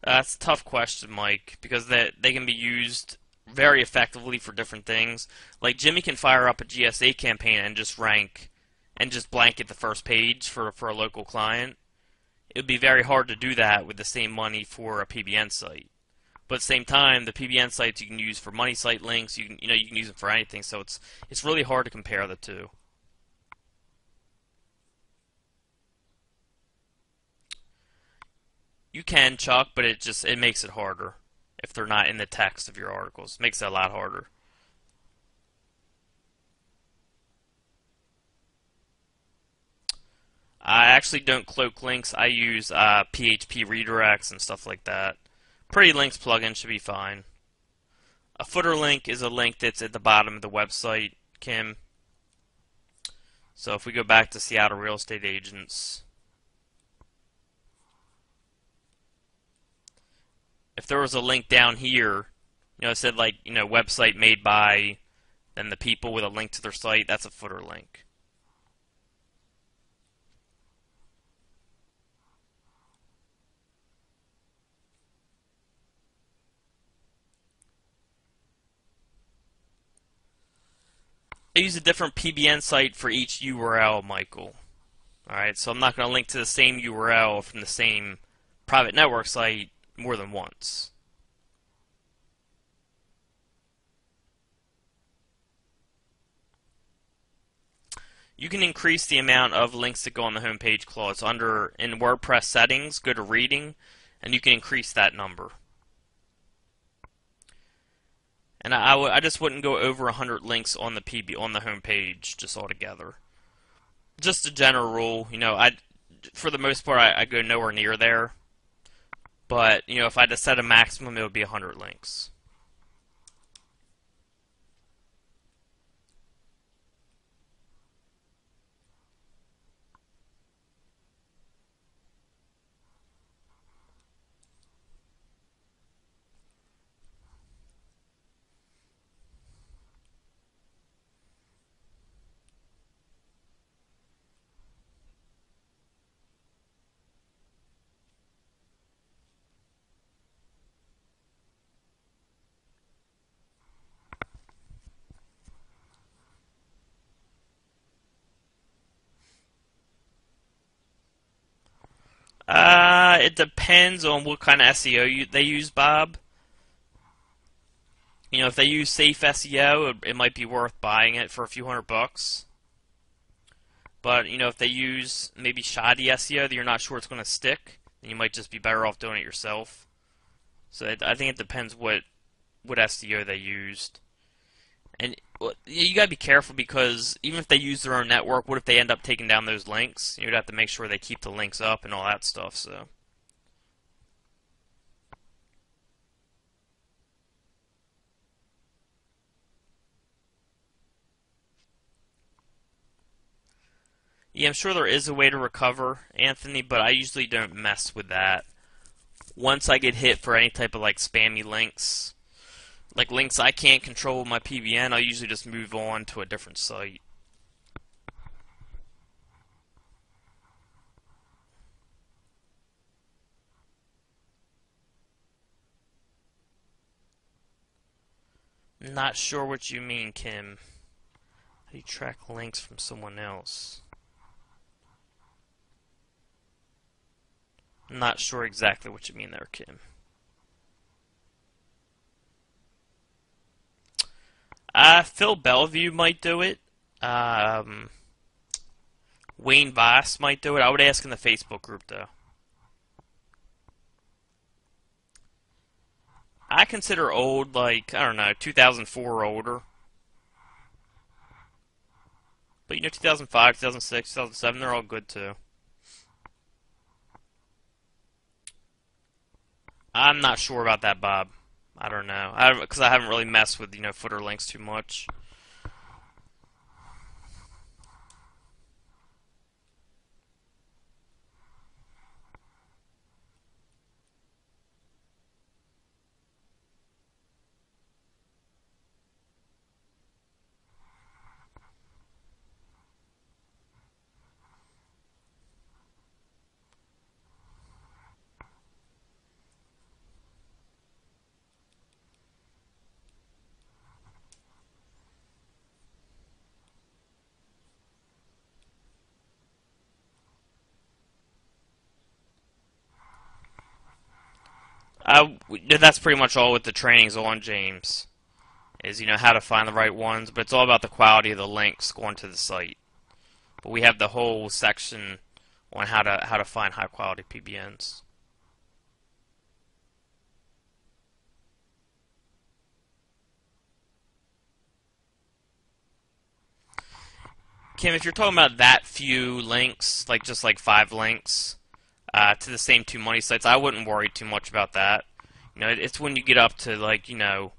That's a tough question, Mike, because they can be used very effectively for different things. Like Jimmy can fire up a GSA campaign and just rank and just blanket the first page for a local client. It would be very hard to do that with the same money for a PBN site. But at the same time, the PBN sites you can use for money site links. You can use them for anything. So it's really hard to compare the two. You can, Chuck, but it makes it harder if they're not in the text of your articles. It makes it a lot harder. I actually don't cloak links. I use PHP redirects and stuff like that. Pretty Links plugin should be fine. A footer link is a link that's at the bottom of the website, Kim. So if we go back to Seattle Real Estate Agents, if there was a link down here, it said like, website made by, then the people with a link to their site, that's a footer link. I use a different PBN site for each URL, Michael. Alright, so I'm not going to link to the same URL from the same private network site more than once. You can increase the amount of links that go on the homepage clause in WordPress settings, go to reading, and you can increase that number. And I just wouldn't go over 100 links on the homepage just altogether. Just a general rule, for the most part I go nowhere near there. But if I had to set a maximum, it would be 100 links. It depends on what kind of SEO they use, Bob. You know, if they use safe SEO, it might be worth buying it for a few $100. But, you know, if they use maybe shoddy SEO that you're not sure it's going to stick, then you might just be better off doing it yourself. So I think it depends what SEO they used. And you gotta be careful, because even if they use their own network, what if they end up taking down those links? You'd have to make sure they keep the links up and all that stuff, so. Yeah, I'm sure there is a way to recover, Anthony, but I usually don't mess with that. Once I get hit for any type of like spammy links, like links I can't control with my PBN, I'll usually just move on to a different site. Not sure what you mean, Kim. How do you track links from someone else? Not sure exactly what you mean there, Kim. Phil Bellevue might do it. Wayne Voss might do it. I would ask in the Facebook group, though. I consider old, like, I don't know, 2004 or older. But, you know, 2005, 2006, 2007, they're all good, too. I'm not sure about that, Bob. I don't know. Because I haven't really messed with, you know, footer links too much. That's pretty much all with the trainings on, James. Is, you know, how to find the right ones, but it's all about the quality of the links going to the site. But we have the whole section on how to find high quality PBNs. Kim, if you're talking about that few links, like just like 5 links to the same 2 money sites, I wouldn't worry too much about that. You know, it's when you get up to like, you know,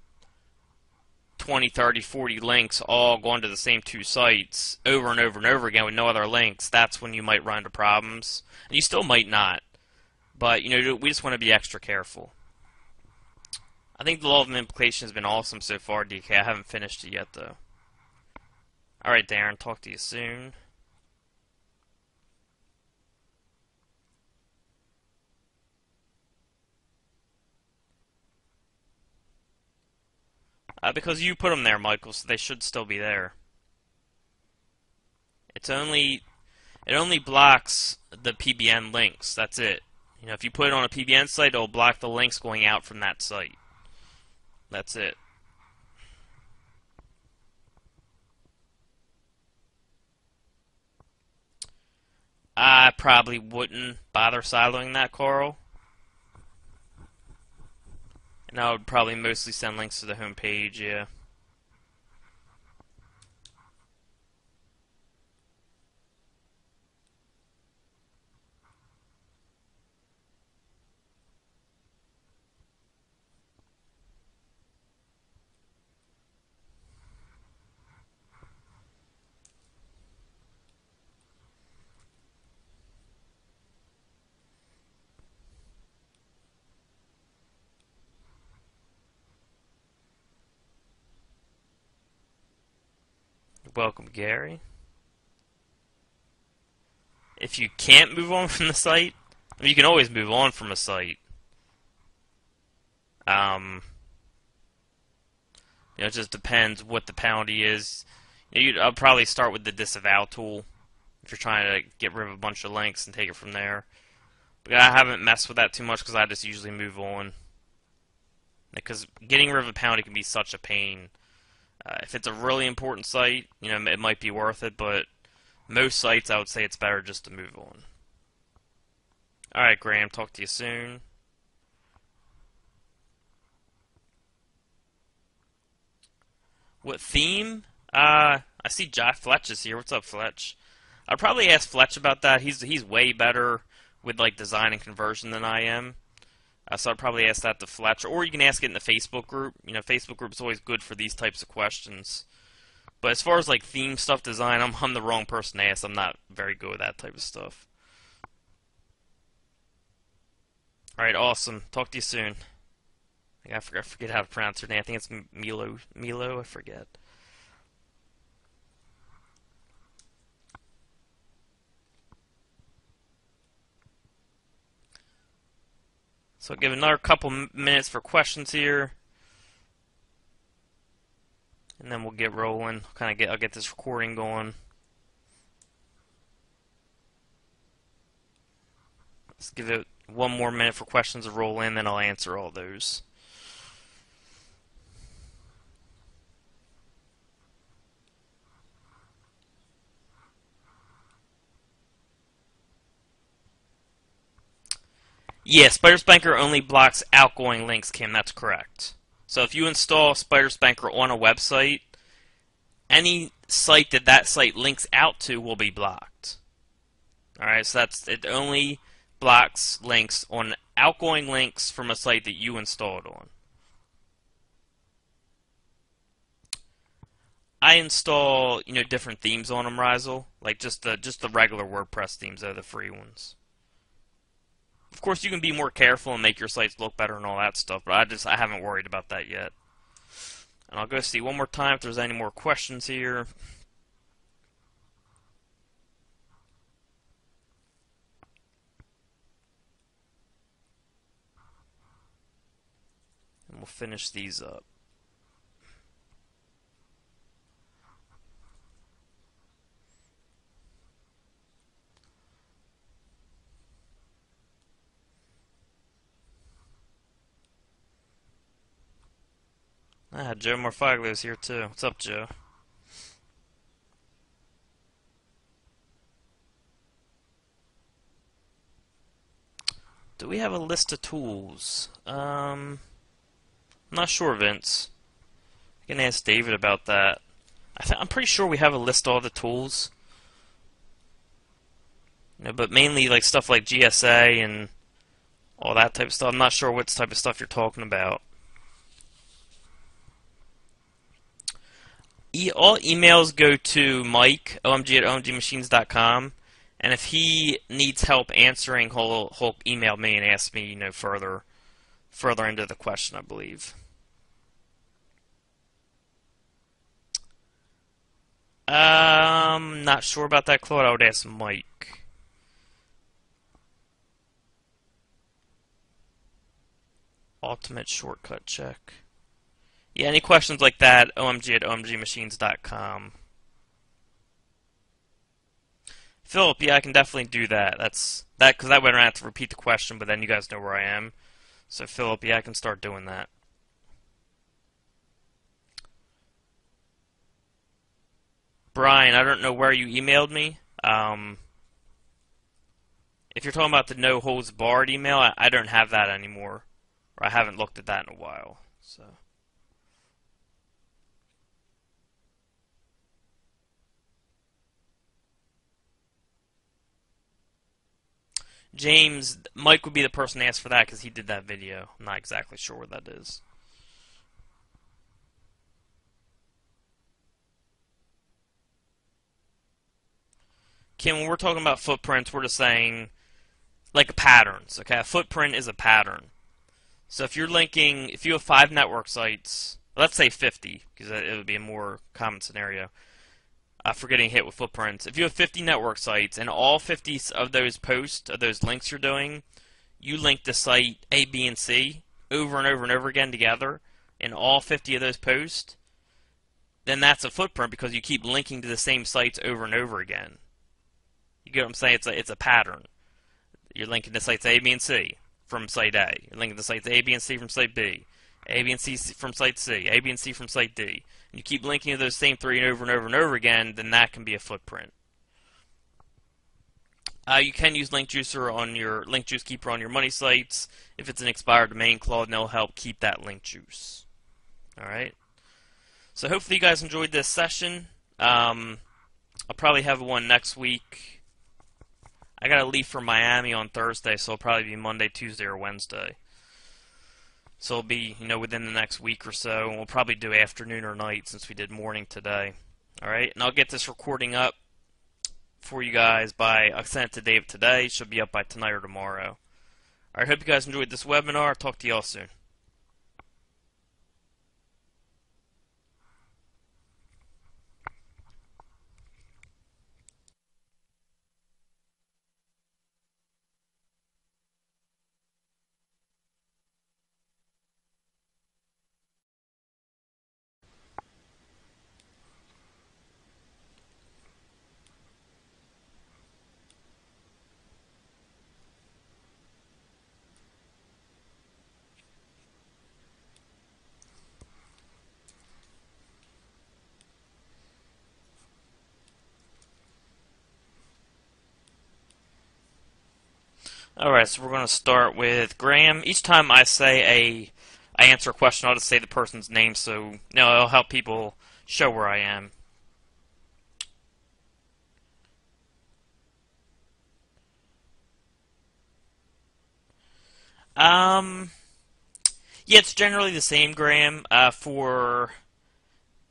20, 30, 40 links all going to the same 2 sites over and over and over again with no other links, that's when you might run into problems. And you still might not. But, you know, we just want to be extra careful. I think the law of implication has been awesome so far, DK. I haven't finished it yet, though. Alright, Darren. Talk to you soon. Because you put them there, Michael, so they should still be there. It only blocks the PBN links. That's it. You know, if you put it on a PBN site, it'll block the links going out from that site. That's it. I probably wouldn't bother siloing that, Carl. And I would probably mostly send links to the home page, yeah. You're welcome, Gary. If you can't move on from the site, I mean, you can always move on from a site. You know, it just depends what the penalty is. You know, I'll probably start with the disavow tool if you're trying to get rid of a bunch of links and take it from there. But I haven't messed with that too much because I just usually move on. Because getting rid of a penalty can be such a pain. If it's a really important site, you know, it might be worth it, but most sites, I would say it's better just to move on. Alright, Graham, talk to you soon. What theme? I see Jack Fletch is here. What's up, Fletch? I'd probably ask Fletch about that. He's way better with like design and conversion than I am. So I'd probably ask that to Fletch, or you can ask it in the Facebook group. You know, Facebook group's always good for these types of questions. But as far as like theme stuff, design, I'm the wrong person to ask. I'm not very good with that type of stuff. All right, awesome. Talk to you soon. I forget how to pronounce her name. I think it's Milo. I forget. So I'll give another couple minutes for questions here, and then we'll get rolling. I'll get this recording going. Let's give it one more minute for questions to roll in, then I'll answer all those. Yeah, Spider Spanker only blocks outgoing links, Kim. That's correct. So if you install Spider Spanker on a website, any site that site links out to will be blocked. Alright, so it only blocks links on outgoing links from a site that you installed on. I install, you know, different themes on them, Rizel. Like just the regular WordPress themes, are the free ones. Of course, you can be more careful and make your sites look better and all that stuff, but I haven't worried about that yet. And I'll go see one more time if there's any more questions here. And we'll finish these up. Joe Morfaglo's here too. What's up, Joe? Do we have a list of tools? I'm not sure, Vince. I can ask David about that. I'm pretty sure we have a list of all the tools. You know, but mainly like stuff like GSA and all that type of stuff. I'm not sure what type of stuff you're talking about. All emails go to Mike, omg at omgmachines.com, and if he needs help answering, he'll email me and ask me, you know, further into the question, I believe. Not sure about that, Claude. I would ask Mike. Ultimate shortcut check. Yeah, any questions like that, omg at omgmachines.com. Philip, yeah, I can definitely do that. Because that way I don't have to repeat the question, but then you guys know where I am. So Philip, yeah, I can start doing that. Brian, I don't know where you emailed me. If you're talking about the no holds barred email, I don't have that anymore. Or I haven't looked at that in a while. So. James, Mike would be the person to ask for that because he did that video. I'm not exactly sure where that is. Kim, when we're talking about footprints, we're just saying like patterns. Okay, a footprint is a pattern. So if you're linking, if you have 5 network sites, let's say 50, because it would be a more common scenario. For getting hit with footprints. If you have 50 network sites and all 50 of those posts, of those links you're doing, you link the site A, B, and C over and over and over again together in all 50 of those posts, then that's a footprint because you keep linking to the same sites over and over again. You get what I'm saying? It's a pattern. You're linking to sites A, B, and C from site A. You're linking to sites A, B, and C from site B. A, B, and C from site C. A, B, and C from site D. And you keep linking to those same three over and over and over again, then that can be a footprint. You can use Link Juicer on your Link Juice Keeper on your money sites. If it's an expired domain, Claude will help keep that link juice. All right. So hopefully you guys enjoyed this session. I'll probably have one next week. I gotta leave for Miami on Thursday, so it'll probably be Monday, Tuesday, or Wednesday. So it'll be, within the next week or so, and we'll probably do afternoon or night since we did morning today. All right, and I'll get this recording up for you guys I'll send it to Dave today. It should be up by tonight or tomorrow. All right, hope you guys enjoyed this webinar. I'll talk to y'all soon. Alright, so we're going to start with Graham. Each time I answer a question, I'll just say the person's name, so it'll help people show where I am. Yeah, it's generally the same, Graham. For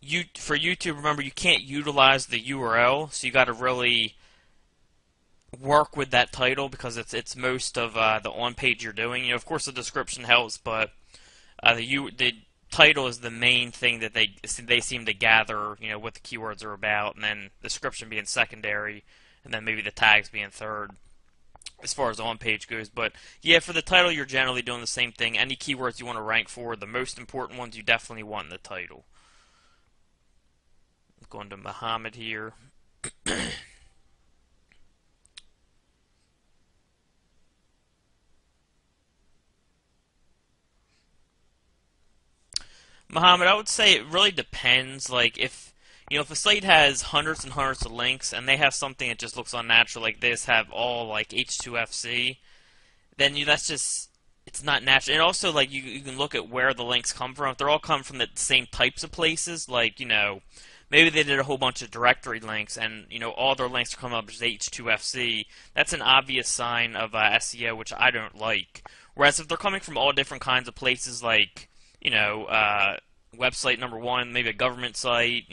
YouTube, remember, you can't utilize the URL, so you got to really work with that title because it's most of the on page you're doing. Of course, the description helps, but the title is the main thing that they seem to gather. What the keywords are about, and then the description being secondary, and then maybe the tags being third, as far as on page goes. But yeah, for the title, you're generally doing the same thing. Any keywords you want to rank for, the most important ones, you definitely want in the title. I'm going to Muhammad here. Muhammad, I would say it really depends. Like if a site has hundreds and hundreds of links and they have something that just looks unnatural like this, have all like H2FC, then that's just, it's not natural. And also, like, you can look at where the links come from. If they're all come from the same types of places, like, maybe they did a whole bunch of directory links and, all their links are coming up as H2FC, that's an obvious sign of SEO, which I don't like. Whereas if they're coming from all different kinds of places, like, website number one, maybe a government site,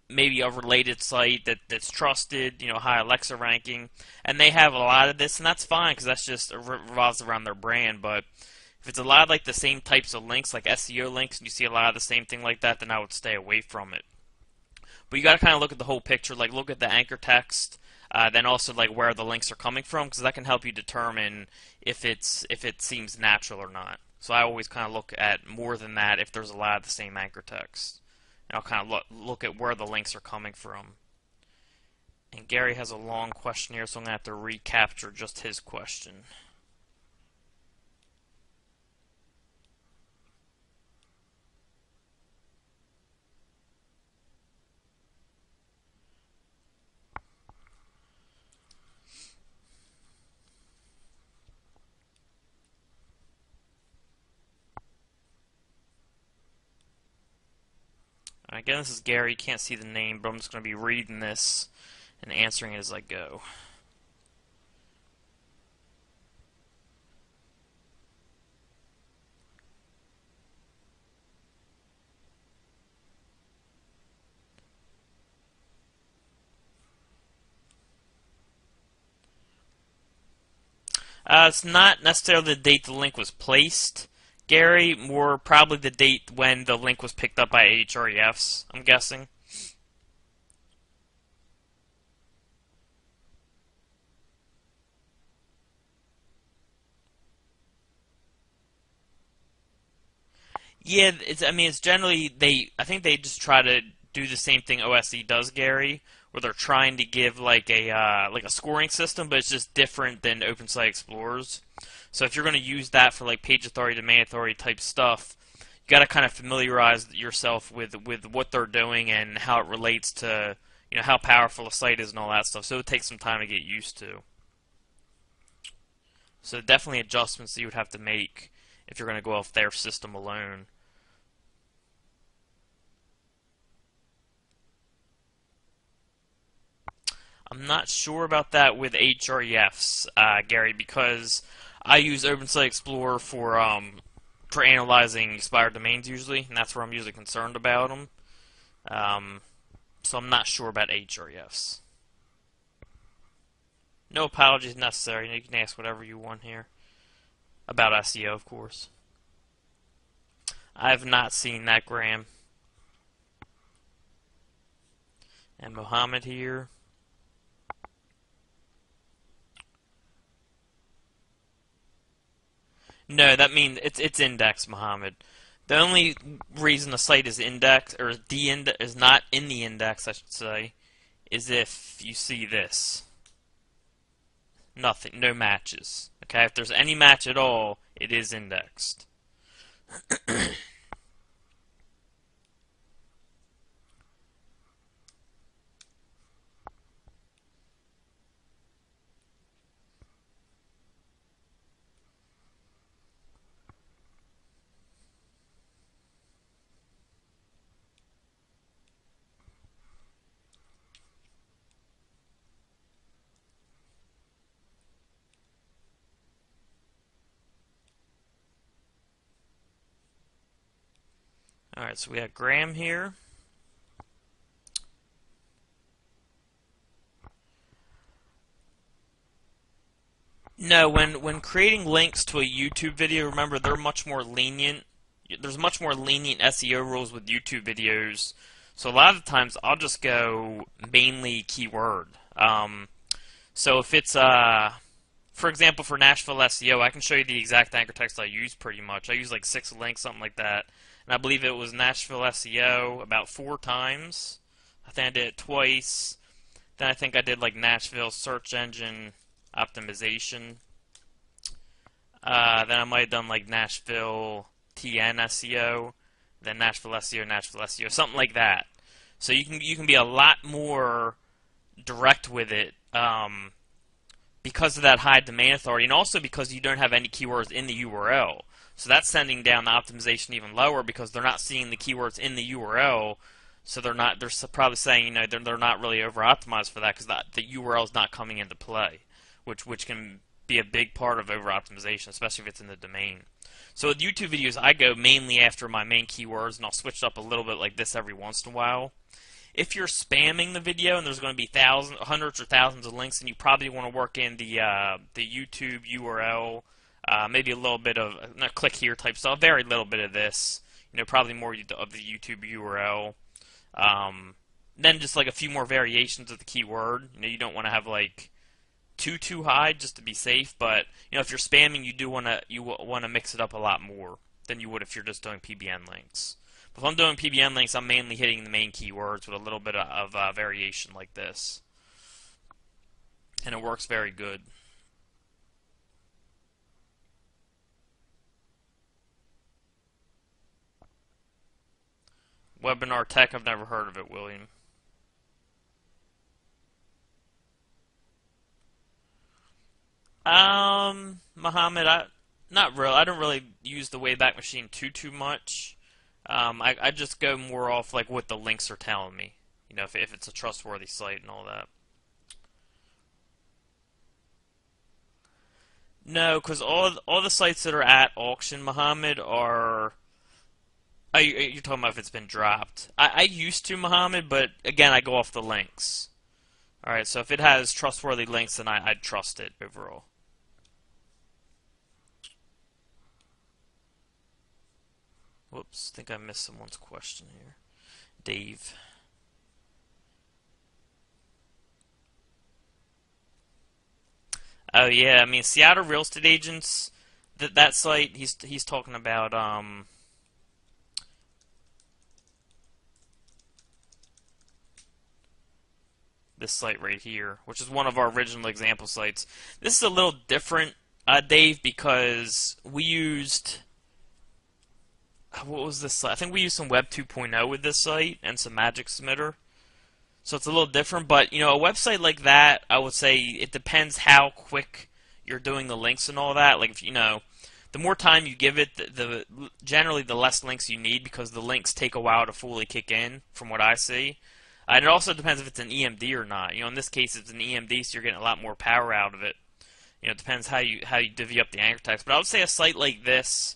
maybe a related site that's trusted, high Alexa ranking, and they have a lot of this, and that's fine because that's just revolves around their brand. But if it's a lot of like the same types of links, like SEO links, and you see a lot of the same thing like that, then I would stay away from it. But you got to kind of look at the whole picture, like look at the anchor text, then also like where the links are coming from, because that can help you determine if it seems natural or not. So I always kind of look at more than that if there's a lot of the same anchor text. And I'll kind of look at where the links are coming from. And Gary has a long question here, so I'm going to have to recapture just his question. Again, this is Gary. You can't see the name, but I'm just going to be reading this and answering it as I go. It's not necessarily the date the link was placed, Gary, more probably the date when the link was picked up by Ahrefs, I'm guessing. Yeah, it's generally, I think they just try to do the same thing OSE does, Gary, where they're trying to give like a scoring system, but it's just different than OpenSite Explorers. So if you're going to use that for like page authority, domain authority type stuff, you got to kind of familiarize yourself with what they're doing and how it relates to, you know, how powerful a site is and all that stuff. So it takes some time to get used to. So definitely adjustments that you would have to make if you're going to go off their system alone. I'm not sure about that with hrefs, Gary, because I use OpenSite Explorer for analyzing expired domains usually, and that's where I'm usually concerned about them. So I'm not sure about hrefs. No apologies necessary. You can ask whatever you want here about SEO, of course. I have not seen that, Graham. And Mohammed here. No, that means it's indexed, Mohammed. The only reason a site is indexed or is not in the index, I should say, is if you see this. Nothing, no matches. Okay, if there's any match at all, it is indexed. Alright, so we have Graham here. No, when creating links to a YouTube video, remember they're much more lenient. There's much more lenient SEO rules with YouTube videos. So a lot of the times I'll just go mainly keyword. So if it's for example, for Nashville SEO, I can show you the exact anchor text I use pretty much. I use like 6 links, something like that. And I believe it was Nashville SEO about 4 times. I think I did it twice. Then I think I did like Nashville search engine optimization. Then I might have done like Nashville TN SEO, then Nashville SEO, something like that. So you can be a lot more direct with it because of that high domain authority, and also because you don't have any keywords in the URL. So that's sending down the optimization even lower because they're not seeing the keywords in the URL. So they're probably saying, you know, they're not really over optimized for that because the URL is not coming into play, which can be a big part of over optimization, especially if it's in the domain. So with YouTube videos, I go mainly after my main keywords, and I'll switch it up a little bit like this every once in a while. If you're spamming the video and there's going to be hundreds or thousands of links, then you probably want to work in the YouTube URL, maybe a little bit of click here type stuff, very little bit of this, you know, probably more of the YouTube URL. Then just like a few more variations of the keyword. You know, you don't want to have like too high just to be safe, but you know, if you're spamming, you want to mix it up a lot more than you would if you're just doing PBN links. But if I'm doing PBN links, I'm mainly hitting the main keywords with a little bit of variation like this, and it works very good. Webinar Tech, I've never heard of it, William. Mohammed, not really. I don't really use the Wayback Machine too much. I just go more off like what the links are telling me. You know, if it's a trustworthy site and all that. No, because all the sites that are at auction, Mohammed, are. You're talking about if it's been dropped. I used to, Mohammed, but again, I go off the links. Alright, so if it has trustworthy links, then I'd trust it overall. Whoops, I think I missed someone's question here. Dave. Oh yeah, I mean Seattle real estate agents. That site he's talking about. this site right here, which is one of our original example sites. This is a little different, Dave, because we used, what was this site? I think we used some Web 2.0 with this site and some Magic Submitter. So it's a little different, but, you know, a website like that, I would say it depends how quick you're doing the links and all that. Like, if you know, the more time you give it, generally the less links you need, because the links take a while to fully kick in, from what I see. And it also depends if it's an EMD or not. You know, in this case, it's an EMD, so you're getting a lot more power out of it. You know, it depends how you divvy up the anchor text. But I would say a site like this,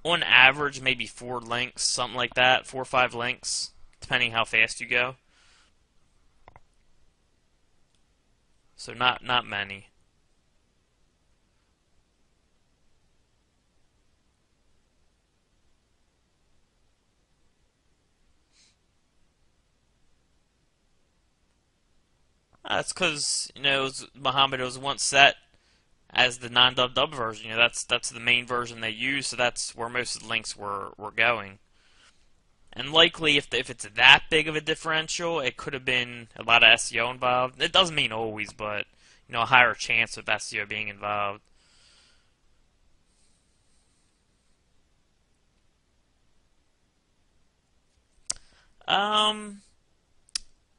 on average, maybe 4 links, something like that, 4 or 5 links, depending how fast you go. So not many. That's because, you know, Muhammad was once set as the non-dub version. You know, that's the main version they use, so that's where most of the links were going. And likely, if it's that big of a differential, it could have been a lot of SEO involved. It doesn't mean always, but, you know, a higher chance of SEO being involved.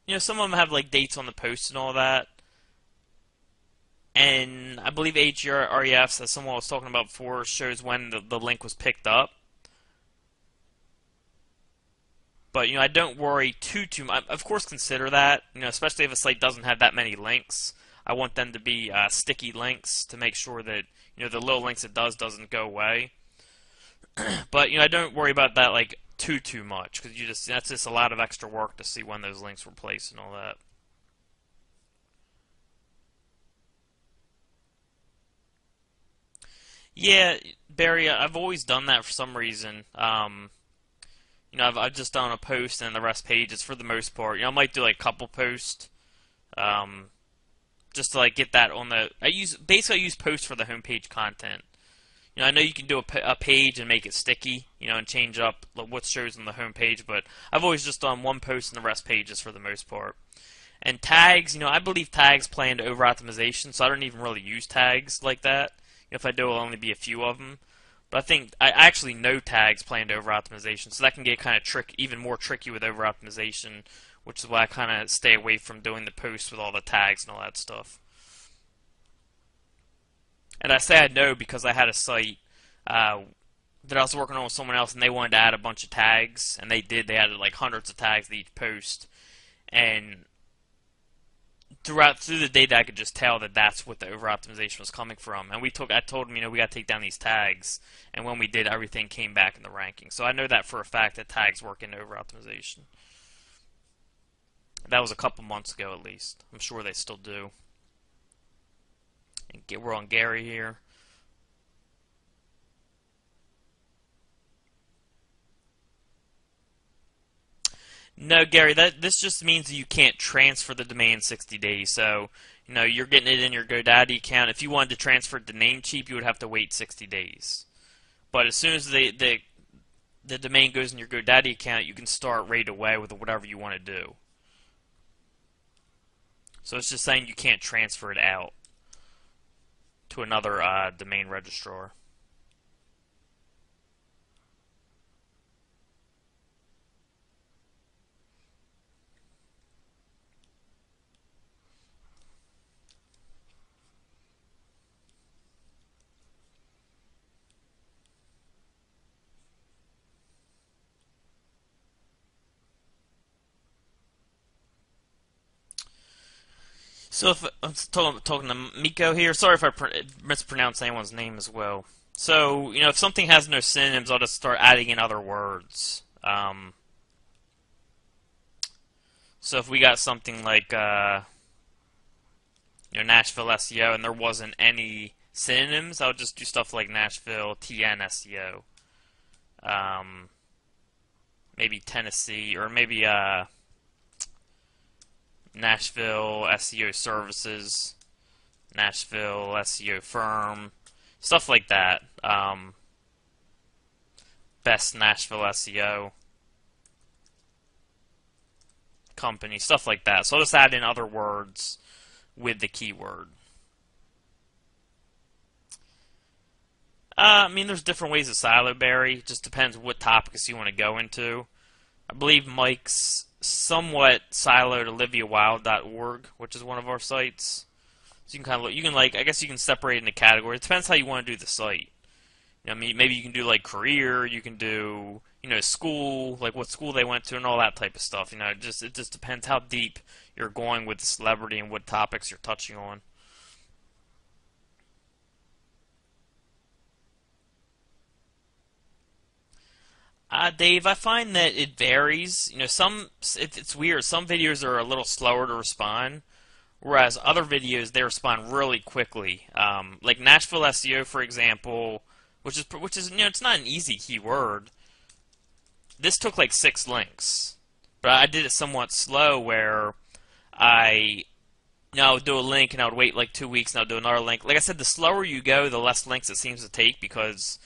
You know, some of them have like dates on the post and all that. And I believe HREF, as someone was talking about before, shows when the link was picked up. But, you know, I don't worry too much. Of course, consider that, you know, especially if a site doesn't have that many links. I want them to be sticky links to make sure that, you know, the little links it doesn't go away. But, you know, I don't worry about that, like, too much, because that's just a lot of extra work to see when those links were placed and all that. Yeah, Barry, I've always done that for some reason. You know, I've just done a post and the rest pages for the most part. You know, I might do like a couple posts, just to like get that on the. Basically I use posts for the homepage content. You know, I know you can do a page and make it sticky, you know, and change up what shows on the homepage, but I've always just done one post and the rest pages for the most part. And tags, you know, I believe tags play into over optimization, so I don't even really use tags like that. You know, if I do, it'll only be a few of them. But I think I actually know tags play into over optimization, so that can get kind of even more tricky with over optimization, which is why I kind of stay away from doing the posts with all the tags and all that stuff. And I say I know because I had a site that I was working on with someone else, and they wanted to add a bunch of tags, and they did. They added like hundreds of tags to each post, and through the data, I could just tell that that's what the over optimization was coming from. And I told them, you know, we got to take down these tags, and when we did, everything came back in the ranking. So I know that for a fact that tags work in over optimization. That was a couple months ago at least. I'm sure they still do. And we're on Gary here. No, Gary, this just means that you can't transfer the domain in 60 days. So, you know, you're getting it in your GoDaddy account. If you wanted to transfer it to Namecheap, you would have to wait 60 days. But as soon as the domain goes in your GoDaddy account, you can start right away with whatever you want to do. So it's just saying you can't transfer it out to another domain registrar. So if I'm talking to Miko here, sorry if I mispronounce anyone's name as well. So, you know, if something has no synonyms, I'll just start adding in other words. So if we got something like, you know, Nashville SEO, and there wasn't any synonyms, I would just do stuff like Nashville TN SEO. Maybe Tennessee, or maybe, Nashville SEO services, Nashville SEO firm, stuff like that. Best Nashville SEO. company, stuff like that. So I'll just add in other words with the keyword. I mean, there's different ways of silo berry. Just depends what topics you want to go into. I believe Mike's somewhat siloed oliviawild.org, which is one of our sites. So you can kind of look, I guess you can separate into categories. It depends how you want to do the site. I mean, maybe you can do like career, you can do, school, like what school they went to and all that type of stuff. It just depends how deep you're going with the celebrity and what topics you're touching on. Dave, I find that it varies. It's weird. Some videos are a little slower to respond, whereas other videos they respond really quickly. Like Nashville SEO, for example, which is it's not an easy keyword. This took like 6 links, but I did it somewhat slow, where I would do a link and I would wait like 2 weeks and I'll do another link. Like I said, the slower you go, the less links it seems to take, because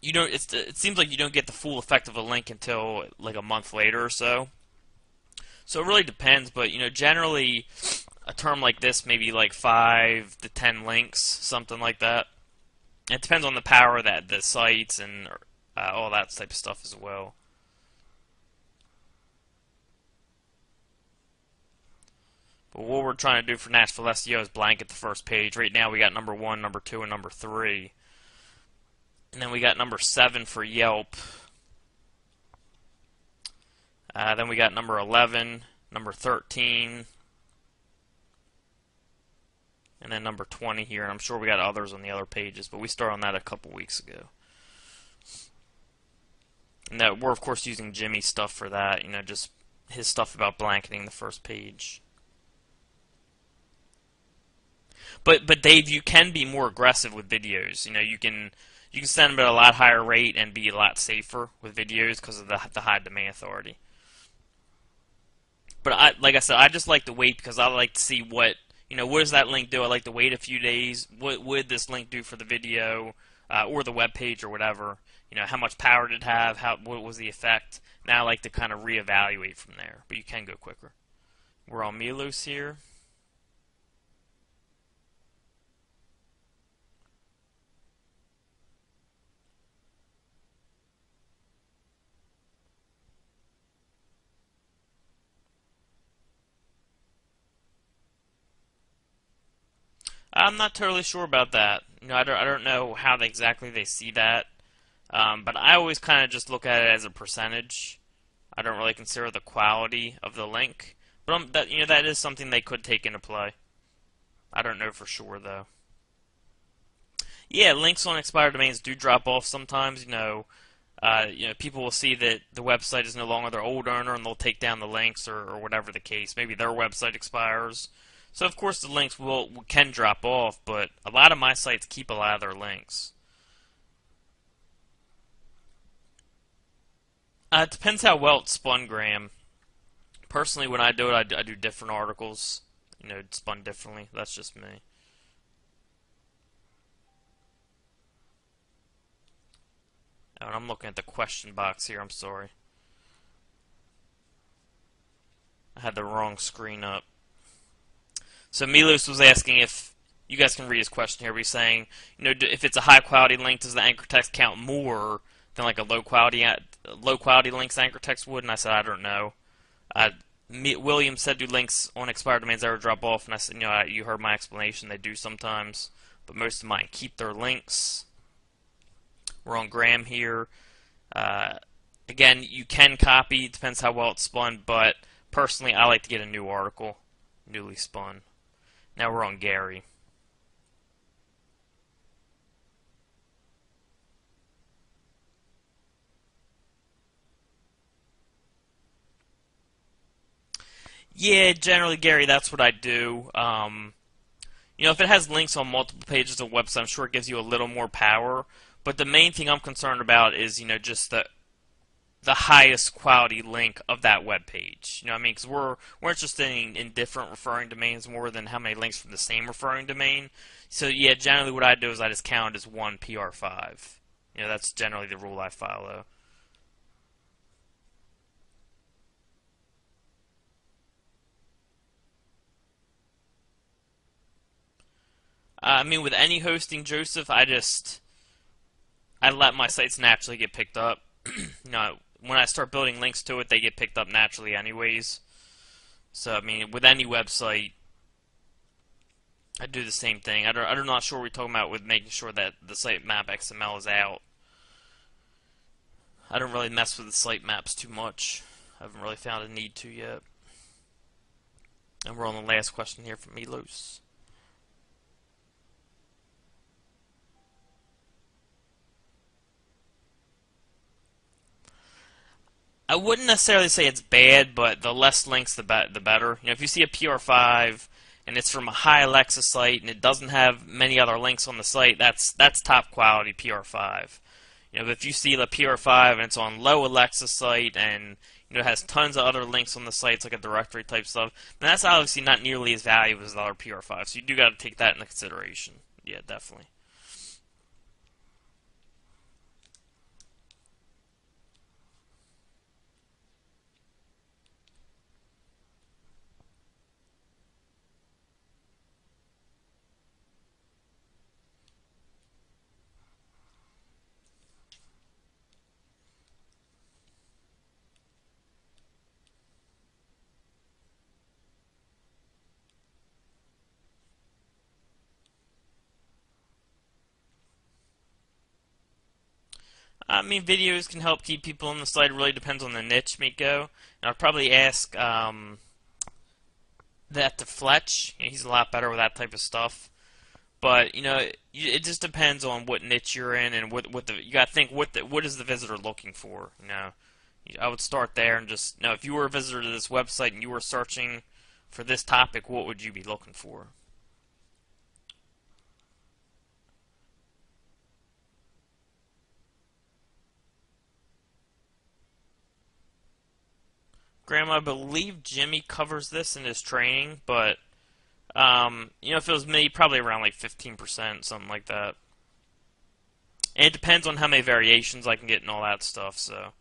it seems like you don't get the full effect of a link until like a month later or so. So it really depends, but generally a term like this, maybe like 5 to 10 links, something like that. It depends on the power of the sites and all that type of stuff as well. But what we're trying to do for Nashville SEO is blanket the first page. Right now we got number 1, number 2, and number 3. And then we got number 7 for Yelp. Then we got number 11, number 13, and then number 20 here. And I'm sure we got others on the other pages, but we started on that a couple weeks ago. And that we're, of course, using Jimmy's stuff for that, just his stuff about blanketing the first page. But Dave, you can be more aggressive with videos. You can send them at a lot higher rate and be a lot safer with videos because of the high domain authority. But like I said, I just like to wait because I like to see what does that link do. I like to wait a few days. What would this link do for the video or the web page or whatever? How much power did it have? What was the effect? Now I like to kind of reevaluate from there. But you can go quicker. We're on Milos here. I'm not totally sure about that. I don't know how exactly they see that. But I always kind of just look at it as a percentage. I don't really consider the quality of the link. But that is something they could take into play. I don't know for sure though. Yeah, links on expired domains do drop off sometimes. People will see that the website is no longer their old owner, and they'll take down the links or whatever the case. Maybe their website expires. So of course the links can drop off, but a lot of my sites keep a lot of their links. It depends how well it's spun, Graham. Personally, when I do it, I do different articles. Spun differently. That's just me. Oh, and I'm looking at the question box here. I'm sorry. I had the wrong screen up. So Milos was asking if you guys can read his question here. He's saying, if it's a high quality link, does the anchor text count more than like a low quality link's anchor text would? And I said I don't know. William said, do links on expired domains ever drop off? And I said, you heard my explanation. They do sometimes, but most of mine keep their links. We're on Graham here. Again, you can copy. It depends how well it's spun, but personally, I like to get a new article, newly spun. Now we're on Gary. Yeah, generally, Gary, that's what I do. If it has links on multiple pages of a website, I'm sure it gives you a little more power. But the main thing I'm concerned about is, just the highest quality link of that web page. Because we're interested in different referring domains more than how many links from the same referring domain. So yeah, generally what I do is I just count as one PR5. That's generally the rule I follow. I mean, with any hosting, Joseph, I let my sites naturally get picked up. When I start building links to it, they get picked up naturally, anyways. So, I mean, with any website, I do the same thing. I'm not sure what we're talking about with making sure that the sitemap XML is out. I don't really mess with the sitemaps too much. I haven't really found a need to yet. And we're on the last question here from Milos. I wouldn't necessarily say it's bad, but the less links, the better. If you see a PR5 and it's from a high Alexa site and it doesn't have many other links on the site, that's top quality PR5. But if you see the PR5 and it's on low Alexa site and it has tons of other links on the site, it's like a directory type stuff, then that's obviously not nearly as valuable as the other PR5. So you do got to take that into consideration. Yeah, definitely. I mean, videos can help keep people on the site. It really depends on the niche, Miko. And I'd probably ask that to Fletch. He's a lot better with that type of stuff. But it just depends on what niche you're in and what the you got to think what is the visitor looking for. I would start there and just if you were a visitor to this website and you were searching for this topic, what would you be looking for? Grandma, I believe Jimmy covers this in his training, but if it was me, probably around like 15%, something like that. And it depends on how many variations I can get and all that stuff. So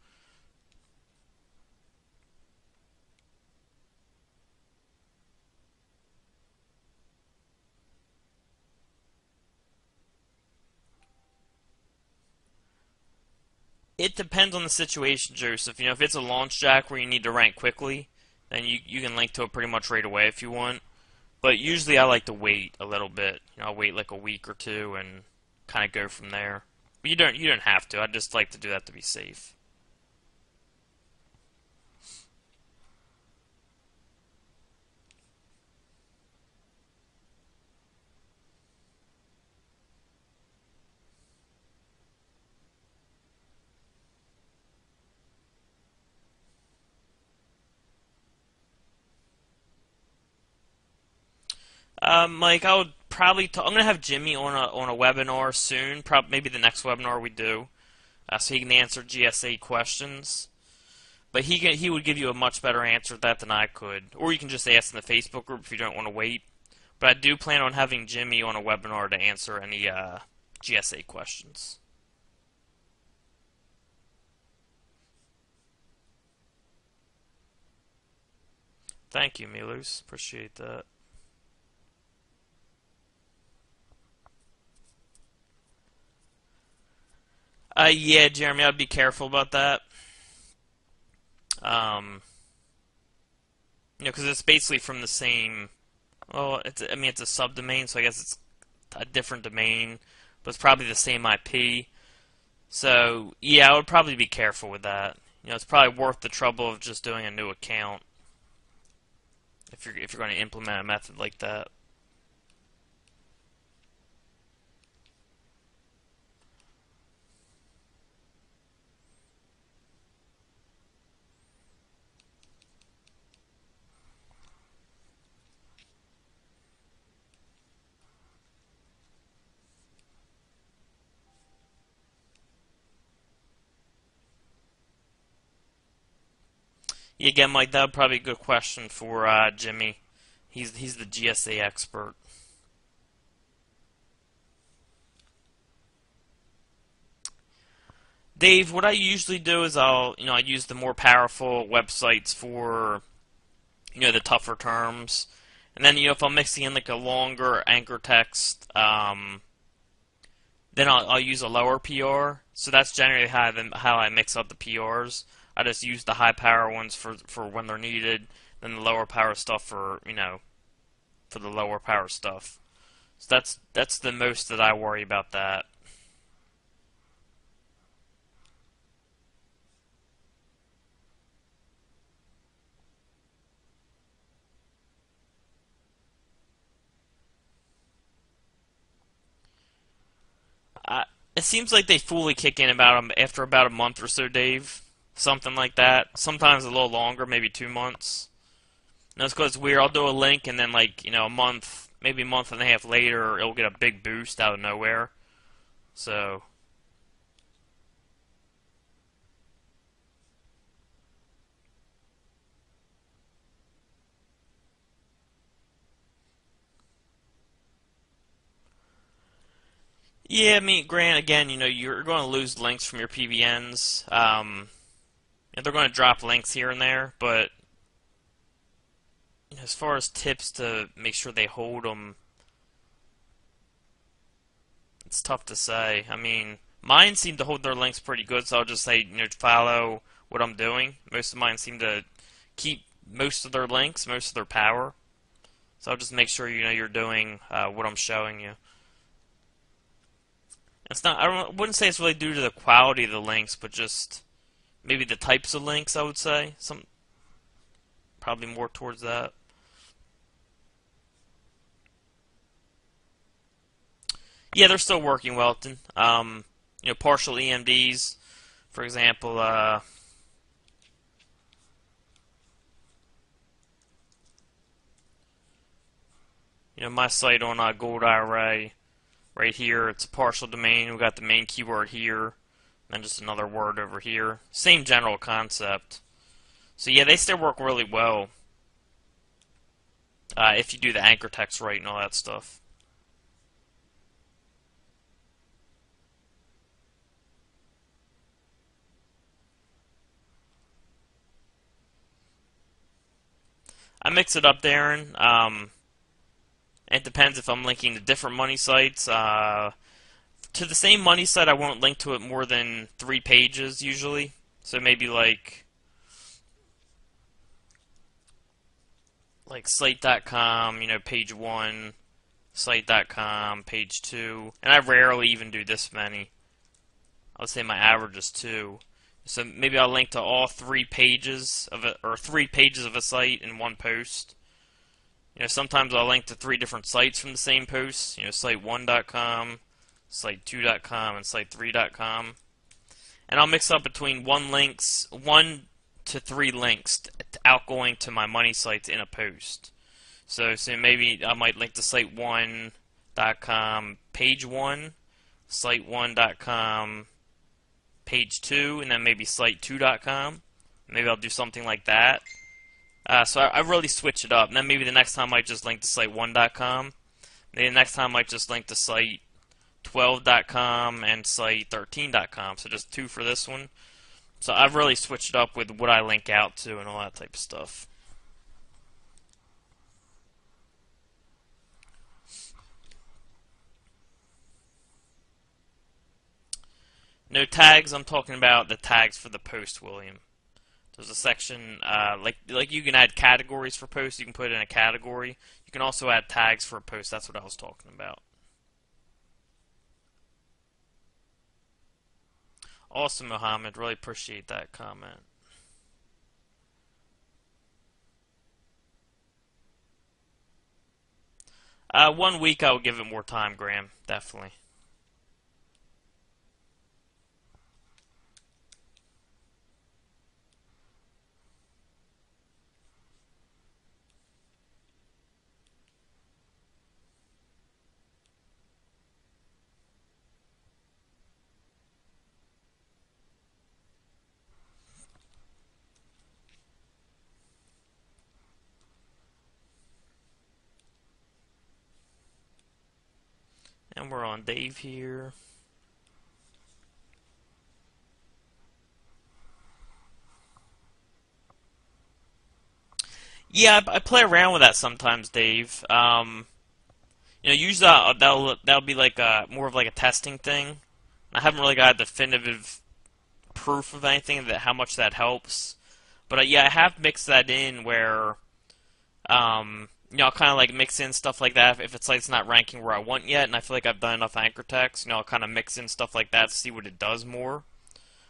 it depends on the situation, Joseph. If it's a launch jack where you need to rank quickly, then you can link to it pretty much right away if you want. But usually I like to wait a little bit. I'll wait like a week or two and kind of go from there. But you don't have to. I just like to do that to be safe. Mike, I would probably. I'm gonna have Jimmy on a webinar soon. Maybe the next webinar we do, so he can answer GSA questions. But he would give you a much better answer to that than I could. Or you can just ask in the Facebook group if you don't want to wait. But I do plan on having Jimmy on a webinar to answer any GSA questions. Thank you, Milos. Appreciate that. Yeah, Jeremy, I'd be careful about that. Um, because it's basically from the same. Well, it's a subdomain, so I guess it's a different domain, but it's probably the same IP. So yeah, I would probably be careful with that. It's probably worth the trouble of just doing a new account if you're going to implement a method like that. Yeah, again, Mike, that would probably be a good question for Jimmy. He's the GSA expert. Dave, what I usually do is I use the more powerful websites for the tougher terms, And then, if I'm mixing in like a longer anchor text, then I'll use a lower PR. So that's generally how I mix up the PRs. I just use the high power ones for when they're needed, then the lower power stuff for the lower power stuff. So that's the most that I worry about that. I, it seems like they fully kick in after about a month or so, Dave. Something like that. Sometimes a little longer, maybe 2 months. And that's because it's weird. I'll do a link and then a month, maybe a month and a half later, it'll get a big boost out of nowhere. So yeah, I mean, Grant, again, you're going to lose links from your PBNs. And they're going to drop links here and there, but as far as tips to make sure they hold them, it's tough to say. I mean, mine seem to hold their links pretty good, so I'll just say, follow what I'm doing. Most of mine seem to keep most of their links, most of their power. So I'll just make sure you're doing what I'm showing you. It's not. I wouldn't say it's really due to the quality of the links, but just maybe the types of links. I would say probably more towards that. Yeah, they're still working, Welton. Partial EMDs, for example. My site on Gold IRA right here. It's a partial domain. We got the main keyword here, and then just another word over here. Same general concept. So yeah, they still work really well if you do the anchor text right and all that stuff. I mix it up, Darren. It depends if I'm linking to different money sites. To the same money site, I won't link to it more than 3 pages usually. So maybe like site.com, page 1, site.com, page 2. And I rarely even do this many. I would say my average is 2. So maybe I'll link to all 3 pages of it, or 3 pages of a site in one post. Sometimes I'll link to 3 different sites from the same post. Site1.com, site2.com, and site3.com. And I'll mix up between 1 to 3 links outgoing to my money sites in a post. So maybe I might link to site1.com, page 1, site1.com, page 2, and then maybe site2.com. Maybe I'll do something like that. So I really switch it up. And then maybe the next time I might just link to site1.com. Maybe the next time I might just link to site12.com and site13.com. So just 2 for this one. So I've really switched it up with what I link out to and all that type of stuff. No tags, I'm talking about the tags for the post, William. There's a section, like you can add categories for posts, you can put it in a category. You can also add tags for a post, that's what I was talking about. Awesome, Mohammed, really appreciate that comment. One week I would give it more time, Graham, definitely. And we're on Dave here. Yeah, I play around with that sometimes, Dave. Usually that'll be like more of like a testing thing. I haven't really got definitive proof of anything that how much that helps. But yeah, I have mixed that in where I'll kind of like mix in stuff like that if it's like it's not ranking where I want yet, and I feel like I've done enough anchor text. I'll kind of mix in stuff like that to see what it does more.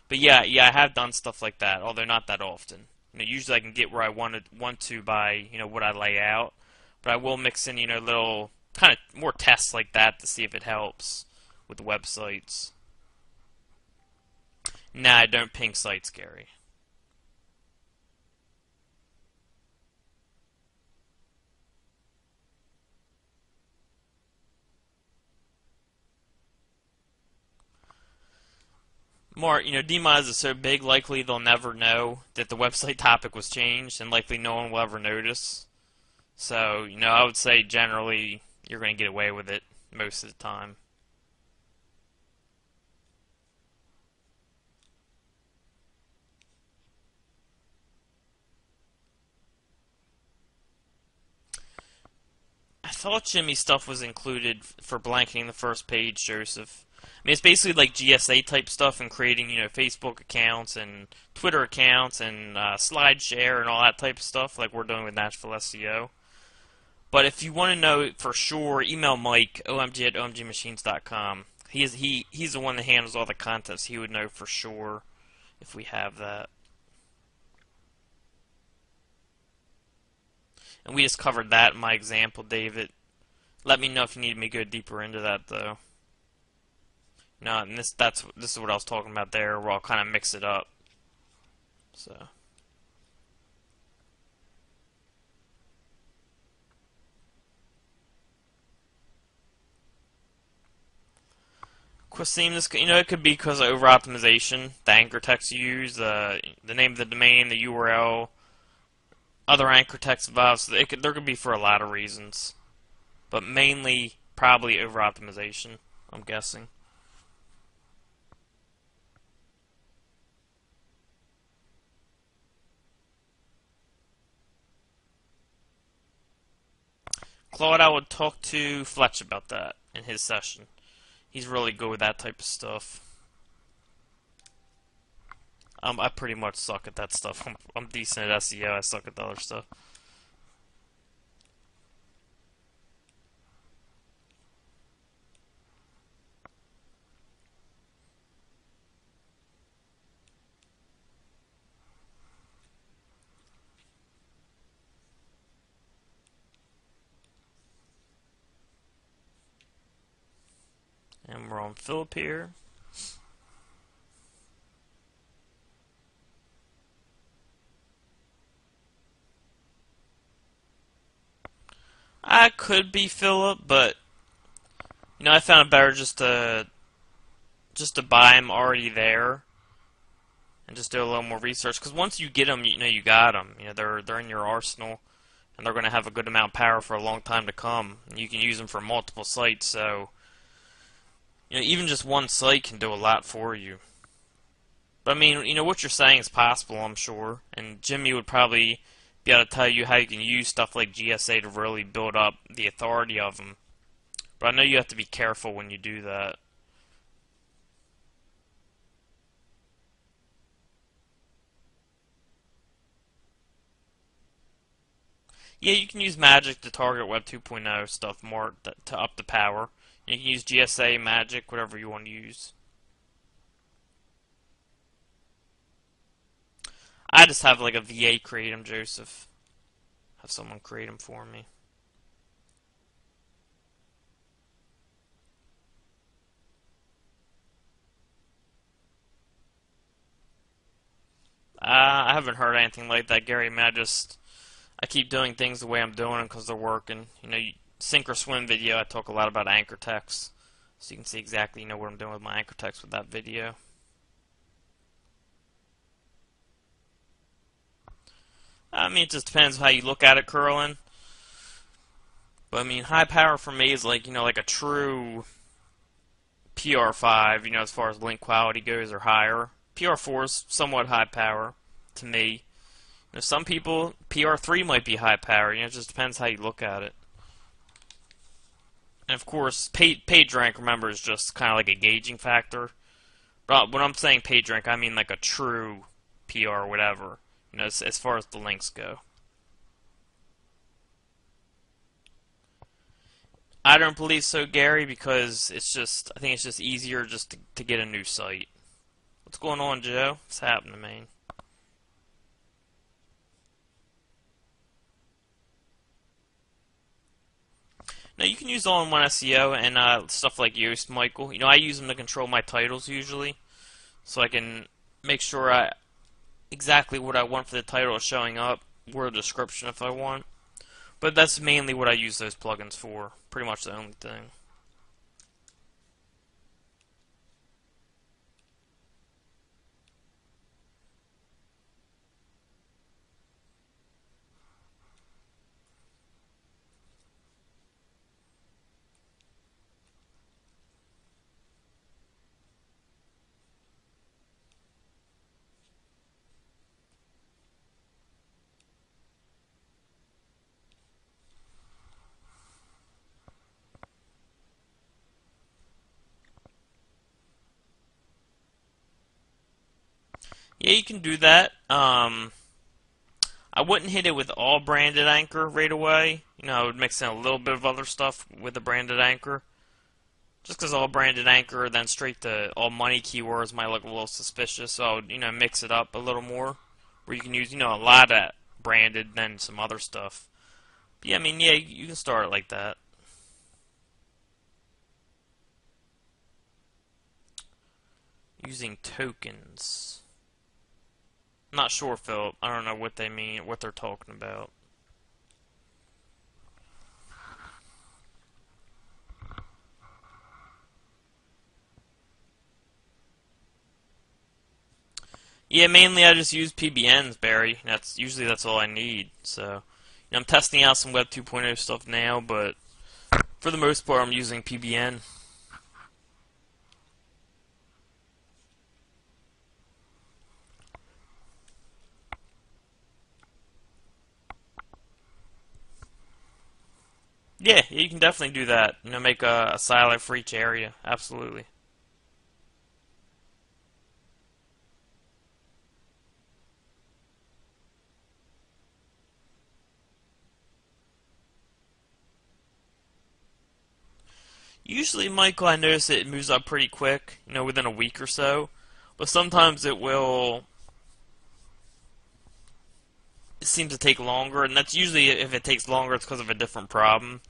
But yeah, I have done stuff like that, although not that often. Usually I can get where I want to by what I lay out, but I will mix in little kind of more tests like that to see if it helps with the websites. Nah, I don't ping sites, Gary. More, DMODs is so big, likely they'll never know that the website topic was changed, and likely no one will ever notice. So, I would say generally you're going to get away with it most of the time. I thought Jimmy's stuff was included for blanking the first page, Joseph. I mean, it's basically like GSA type stuff and creating, Facebook accounts and Twitter accounts and SlideShare and all that type of stuff, like we're doing with Nashville SEO. But if you want to know for sure, email Mike, omg@omgmachines.com. He's the one that handles all the contests. He would know for sure if we have that. And we just covered that in my example, David. Let me know if you need me to go deeper into that, though. No, and this is what I was talking about there, where I'll kind of mix it up. So. Quasim, this it could be because of over optimization, the anchor text you use, the name of the domain, the URL, other anchor text involved. So there could be for a lot of reasons, but mainly probably over optimization, I'm guessing. Claude, I would talk to Fletch about that in his session. He's really good with that type of stuff. I pretty much suck at that stuff. I'm decent at SEO. I suck at the other stuff. And we're on Philip here. I could be Philip, but I found it better just to buy them already there and just do a little more research. Because once you get them, you got them. They're in your arsenal, and they're going to have a good amount of power for a long time to come. And you can use them for multiple sites, so even just one site can do a lot for you. But I mean, what you're saying is possible, I'm sure. And Jimmy would probably be able to tell you how you can use stuff like GSA to really build up the authority of them. But I know you have to be careful when you do that. Yeah, you can use Magic to target Web 2.0 stuff more to up the power. You can use GSA, Magic, whatever you want to use. I just have like a VA create them, Joseph. Have someone create them for me. I haven't heard anything like that, Gary. Man, I keep doing things the way I'm doing them because they're working. Sink or swim video, I talk a lot about anchor text, so you can see exactly what I'm doing with my anchor text with that video. I mean, it just depends how you look at it, Curlin. But I mean, high power for me is like like a true PR5, as far as link quality goes, or higher. PR4 is somewhat high power to me. Now, some people, PR3 might be high power. It just depends how you look at it. And of course, page rank, remember, is just kind of like a gauging factor. But when I'm saying page rank, I mean like a true PR or whatever. As far as the links go. I don't believe so, Gary, because I think it's just easier just to get a new site. What's going on, Joe? What's happening, man? Now, you can use all-in-one SEO and stuff like Yoast, Michael. I use them to control my titles usually, so I can make sure exactly what I want for the title is showing up, word description if I want. But that's mainly what I use those plugins for. Pretty much the only thing. Yeah, you can do that. I wouldn't hit it with all branded anchor right away. I would mix in a little bit of other stuff with the branded anchor. Just because all branded anchor, then straight to all money keywords might look a little suspicious. So I would, mix it up a little more. Where you can use, a lot of branded, then some other stuff. But yeah, yeah, you can start it like that. Using tokens. Not sure, Philip. I don't know what they mean, what they're talking about. Yeah, mainly I just use PBNs, Barry. That's all I need. So, I'm testing out some Web 2.0 stuff now, but for the most part, I'm using PBN. Yeah, you can definitely do that. Make a silo for each area. Absolutely. Usually, Michael, I notice it moves up pretty quick, within a week or so. But sometimes it seems to take longer, and that's usually, if it takes longer, it's because of a different problem.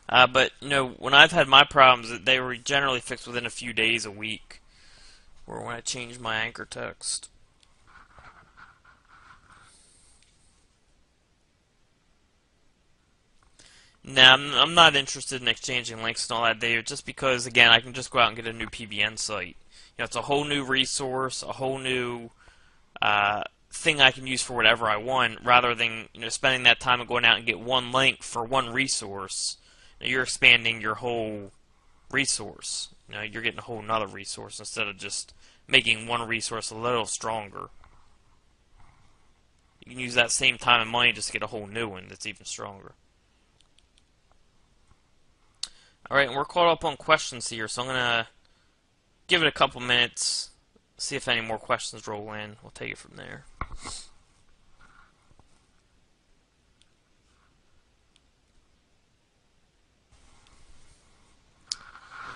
But, when I've had my problems, they were generally fixed within a few days, a week, or when I changed my anchor text. Now, I'm not interested in exchanging links and all that there, just because, again, I can just go out and get a new PBN site. It's a whole new resource, a whole new thing I can use for whatever I want, rather than spending that time and going out and get one link for one resource. You're expanding your whole resource. You're getting a whole nother resource instead of just making one resource a little stronger. You can use that same time and money just to get a whole new one that's even stronger. Alright, and we're caught up on questions here, so I'm going to give it a couple minutes, see if any more questions roll in. We'll take it from there.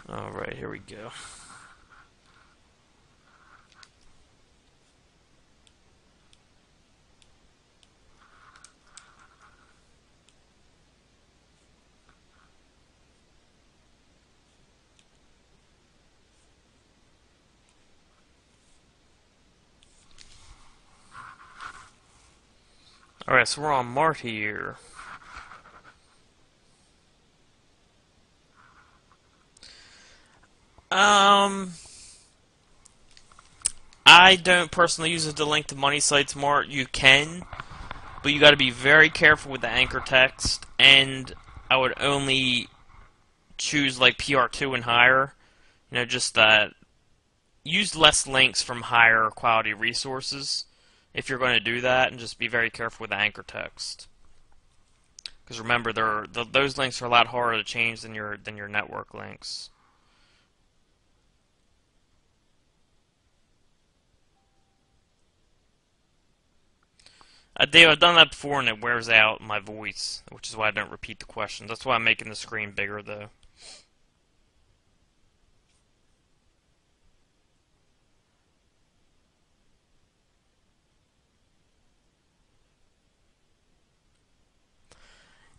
Alright, here we go. Alright, so we're on Mart here. I don't personally use it to link to money sites, Mart. You can, but you got to be very careful with the anchor text, and I would only choose like PR2 and higher. Just use less links from higher quality resources. if you're going to do that, and just be very careful with the anchor text. Because remember, those links are a lot harder to change than your network links. Dave, I've done that before and it wears out my voice, which is why I don't repeat the questions. That's why I'm making the screen bigger, though.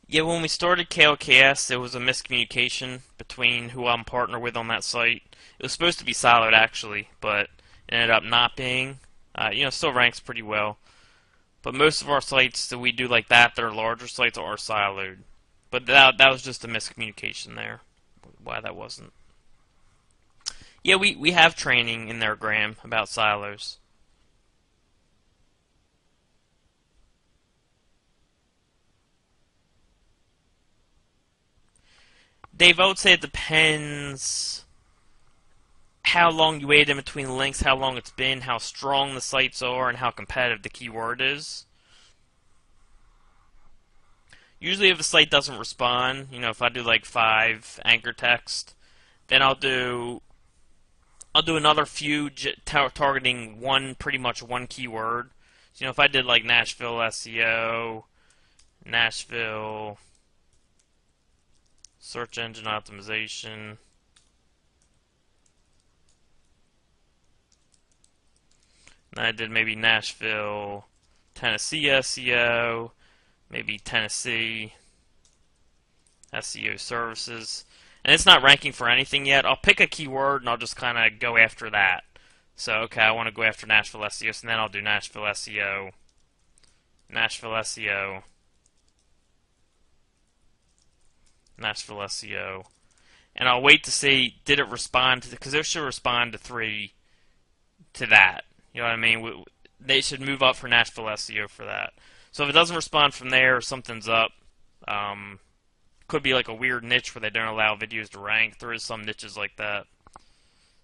Yeah, when we started KLKS, there was a miscommunication between who I'm partnered with on that site. It was supposed to be siloed, actually, but it ended up not being. Still ranks pretty well. But most of our sites that we do like that are larger sites, are siloed. But that was just a miscommunication there, why that wasn't. Yeah, we have training in there, Graham, about silos. Dave, I would say it depends how long you wait in between links, how long it's been, how strong the sites are, and how competitive the keyword is. Usually if a site doesn't respond, if I do like 5 anchor text, then I'll do another few targeting pretty much one keyword. So, if I did like Nashville SEO, Nashville search engine optimization, and I did maybe Nashville, Tennessee SEO, maybe Tennessee SEO services, and it's not ranking for anything yet. I'll pick a keyword and I'll just kind of go after that. So, okay, I want to go after Nashville SEO, so then I'll do Nashville SEO, Nashville SEO, Nashville SEO, and I'll wait to see, did it respond to, because it should respond to 3 to that. You know what I mean? They should move up for Nashville SEO for that. So if it doesn't respond from there, something's up. Could be like a weird niche where they don't allow videos to rank. There is some niches like that.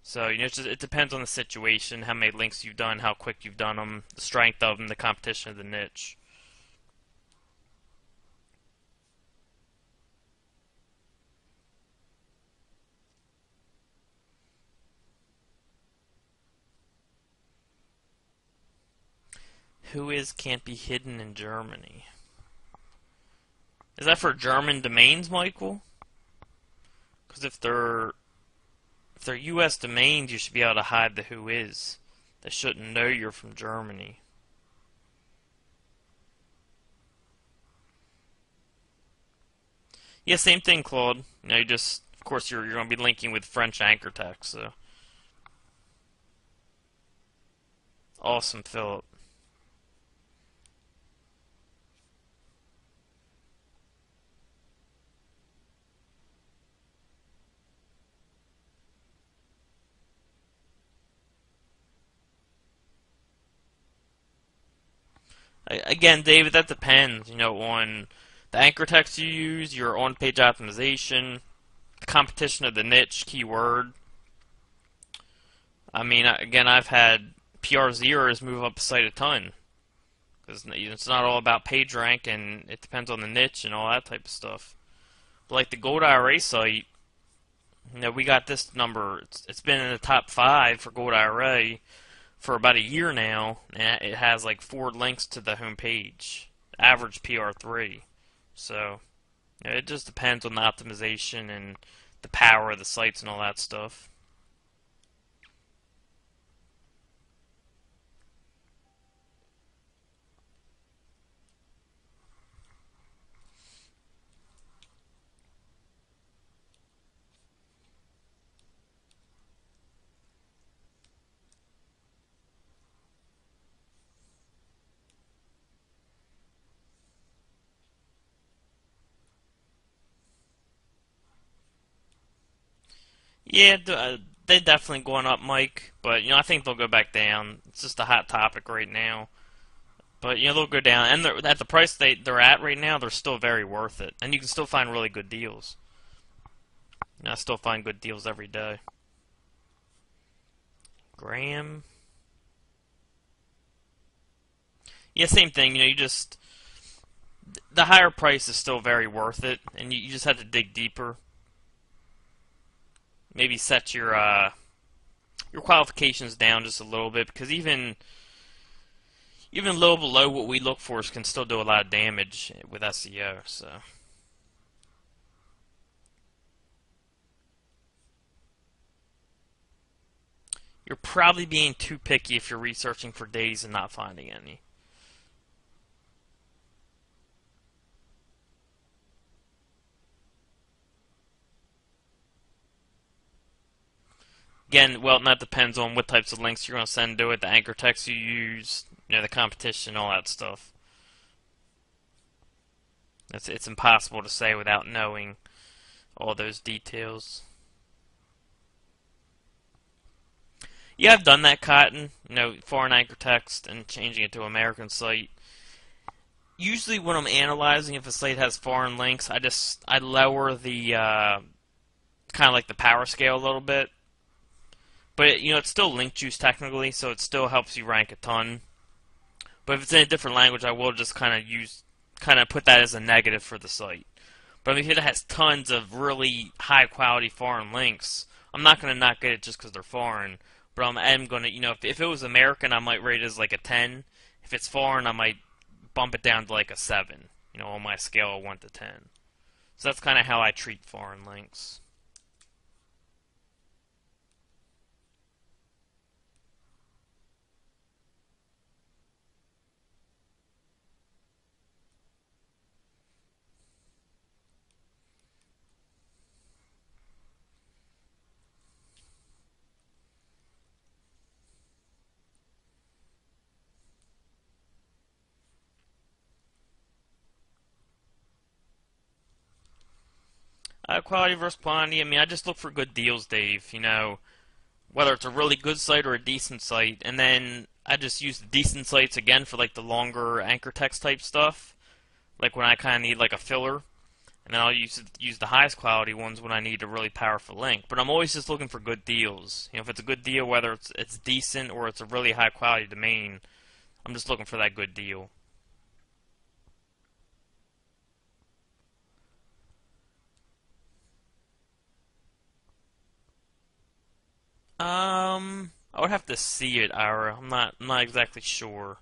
So, it depends on the situation, how many links you've done, how quick you've done them, the strength of them, the competition of the niche. Whois can't be hidden in Germany. Is that for German domains, Michael? Because if they're U.S. domains, you should be able to hide the whois. They shouldn't know you're from Germany. Yeah, same thing, Claude. Of course, you're going to be linking with French anchor text. So, awesome, Philip. Again, David, that depends, on the anchor text you use, your on-page optimization, the competition of the niche keyword. I mean, again, I've had Qzx300 move up the site a ton. Because it's not all about page rank, and it depends on the niche and all that type of stuff. But like the Gold IRA site, we got this number. It's been in the top 5 for Gold IRA for about a year now, and it has like 4 links to the home page. Average PR3. So, it just depends on the optimization and the power of the sites and all that stuff. Yeah, they're definitely going up, Mike. But I think they'll go back down. It's just a hot topic right now. But they'll go down, and at the price they're at right now, they're still very worth it, and you can still find really good deals. I still find good deals every day. Graham. Yeah, same thing. You just the higher price is still very worth it, and you just have to dig deeper. Maybe set your qualifications down just a little bit because even low below what we look for can still do a lot of damage with SEO. So you're probably being too picky if you're researching for days and not finding any. Again, well, that depends on what types of links you're going to send to it, the anchor text you use, the competition, all that stuff. It's impossible to say without knowing all those details. Yeah, I've done that, Cotton. Foreign anchor text and changing it to American site. Usually, when I'm analyzing if a site has foreign links, I lower the kind of like the power scale a little bit. But it's still link juice technically, so it still helps you rank a ton. But if it's in a different language, I will just kind of put that as a negative for the site. But if it has tons of really high quality foreign links, I'm not going to not get it just because they're foreign. But I'm going to, if it was American, I might rate it as like a 10. If it's foreign, I might bump it down to like a 7, on my scale of 1 to 10. So that's kind of how I treat foreign links. Quality versus quantity. I mean, I just look for good deals, Dave. Whether it's a really good site or a decent site, and then I just use the decent sites again for like the longer anchor text type stuff, like when I kind of need like a filler, and then I'll use the highest quality ones when I need a really powerful link. But I'm always just looking for good deals. If it's a good deal, whether it's decent or it's a really high quality domain, I'm just looking for that good deal. I would have to see it, Ira. I'm not exactly sure.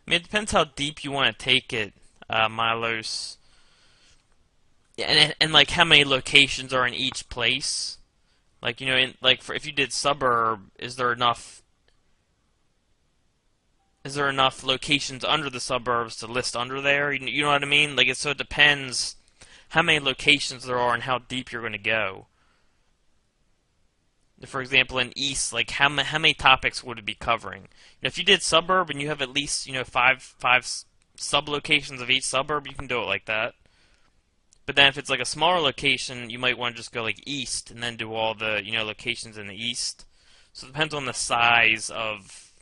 I mean, it depends how deep you want to take it, Milos. Yeah, and like how many locations are in each place. Like if you did suburb, is there enough locations under the suburbs to list under there? You know what I mean? So it depends how many locations there are and how deep you're going to go. For example, in East, like how many topics would it be covering? If you did suburb and you have at least five sub locations of each suburb, you can do it like that. But then if it's like a smaller location, you might want to just go like East and then do all the locations in the East. So it depends on the size of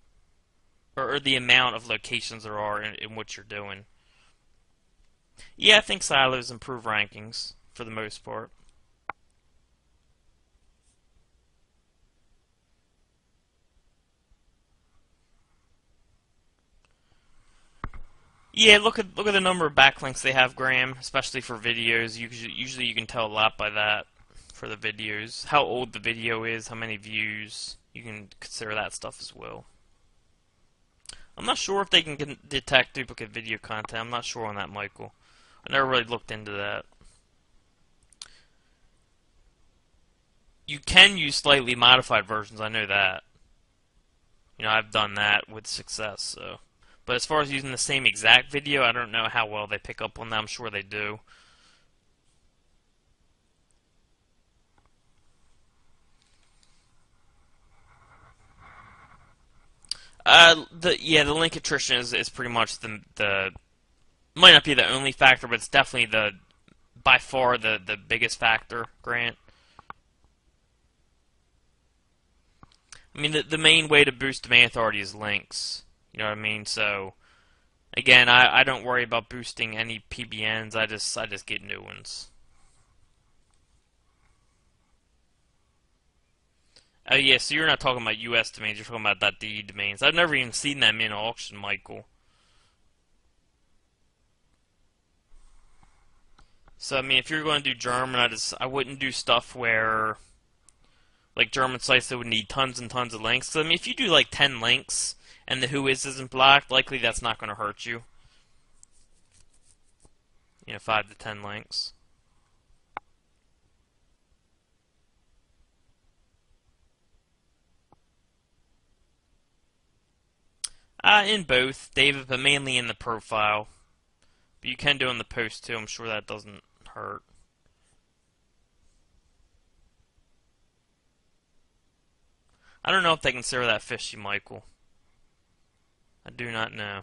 or the amount of locations there are in what you're doing. Yeah, I think silos improve rankings for the most part. Yeah, look at the number of backlinks they have, Graham, especially for videos. Usually you can tell a lot by that for the videos. How old the video is, how many views. You can consider that stuff as well. I'm not sure if they can detect duplicate video content. I'm not sure on that, Michael. I never really looked into that. You can use slightly modified versions, I know that. I've done that with success, so. But as far as using the same exact video, I don't know how well they pick up on that. I'm sure they do. The link attrition is pretty much the might not be the only factor, but it's definitely by far the biggest factor, Grant. I mean, the main way to boost domain authority is links. know what I mean? So again, I don't worry about boosting any PBNs. I just get new ones. Oh yeah, so you're not talking about US domains, you're talking about .de domains. I've never even seen them in auction, Michael. So I mean, if you're going to do German, I wouldn't do stuff where like German sites that would need tons and tons of links. So I mean, if you do like 10 links and the Whois isn't blocked, likely that's not going to hurt you. 5 to 10 links. In both, David, but mainly in the profile. But you can do it in the post too. I'm sure that doesn't hurt. I don't know if they consider that fishy, Michael. I do not know.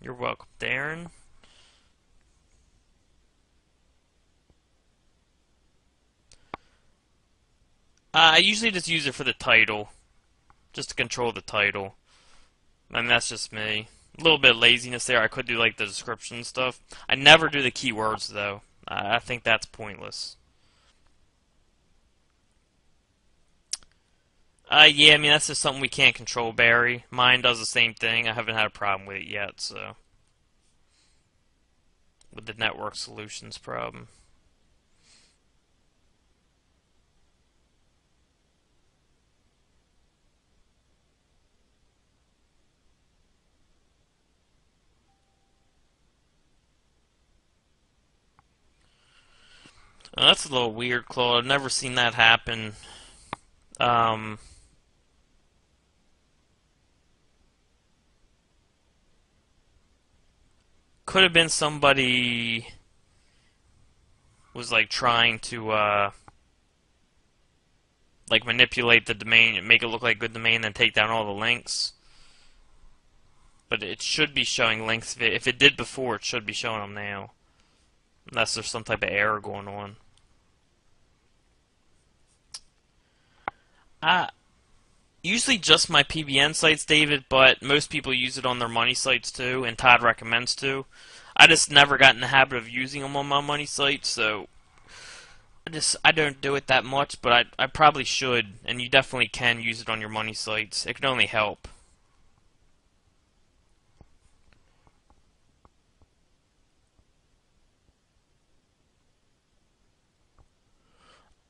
You're welcome, Darren. I usually just use it for the title, just to control the title. I mean, that's just me. A little bit of laziness there. I could do like the description stuff. I never do the keywords though. I think that's pointless. Yeah, I mean that's just something we can't control, Barry. Mine does the same thing. I haven't had a problem with it yet, so with the network solutions problem. That's a little weird, Claude. I've never seen that happen. Um, could have been somebody was like trying to like manipulate the domain and make it look like a good domain, then take down all the links. But it should be showing links. If it did before, it should be showing them now. Unless there's some type of error going on. Usually just my PBN sites, David, but most people use it on their money sites too, and Todd recommends to. I just never got in the habit of using them on my money sites, so I don't do it that much, but I probably should, and you definitely can use it on your money sites. It can only help.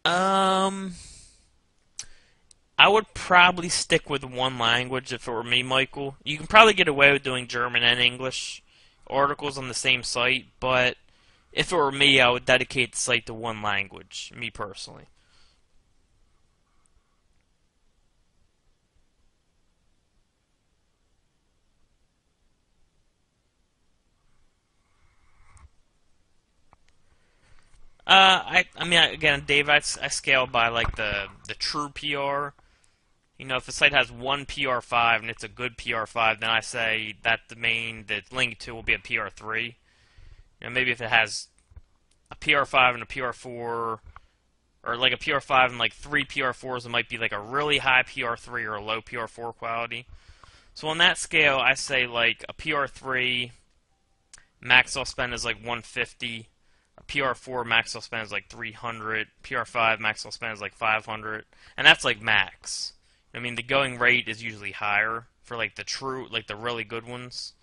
Um, I would probably stick with one language if it were me, Michael. You can probably get away with doing German and English articles on the same site, but if it were me, I would dedicate the site to one language, me personally. I mean, again, Dave, I scale by like the true PR. If the site has one PR5 and it's a good PR5, then I say that domain that's linked to will be a PR3. Maybe if it has a PR5 and a PR4, or like a PR5 and like three PR4s, it might be like a really high PR3 or a low PR4 quality. So on that scale, I say like a PR3 max I'll spend is like 150. A PR4 max I'll spend is like 300. PR5 max I'll spend is like 500, and that's like max. I mean, the going rate is usually higher for like the true, like the really good ones.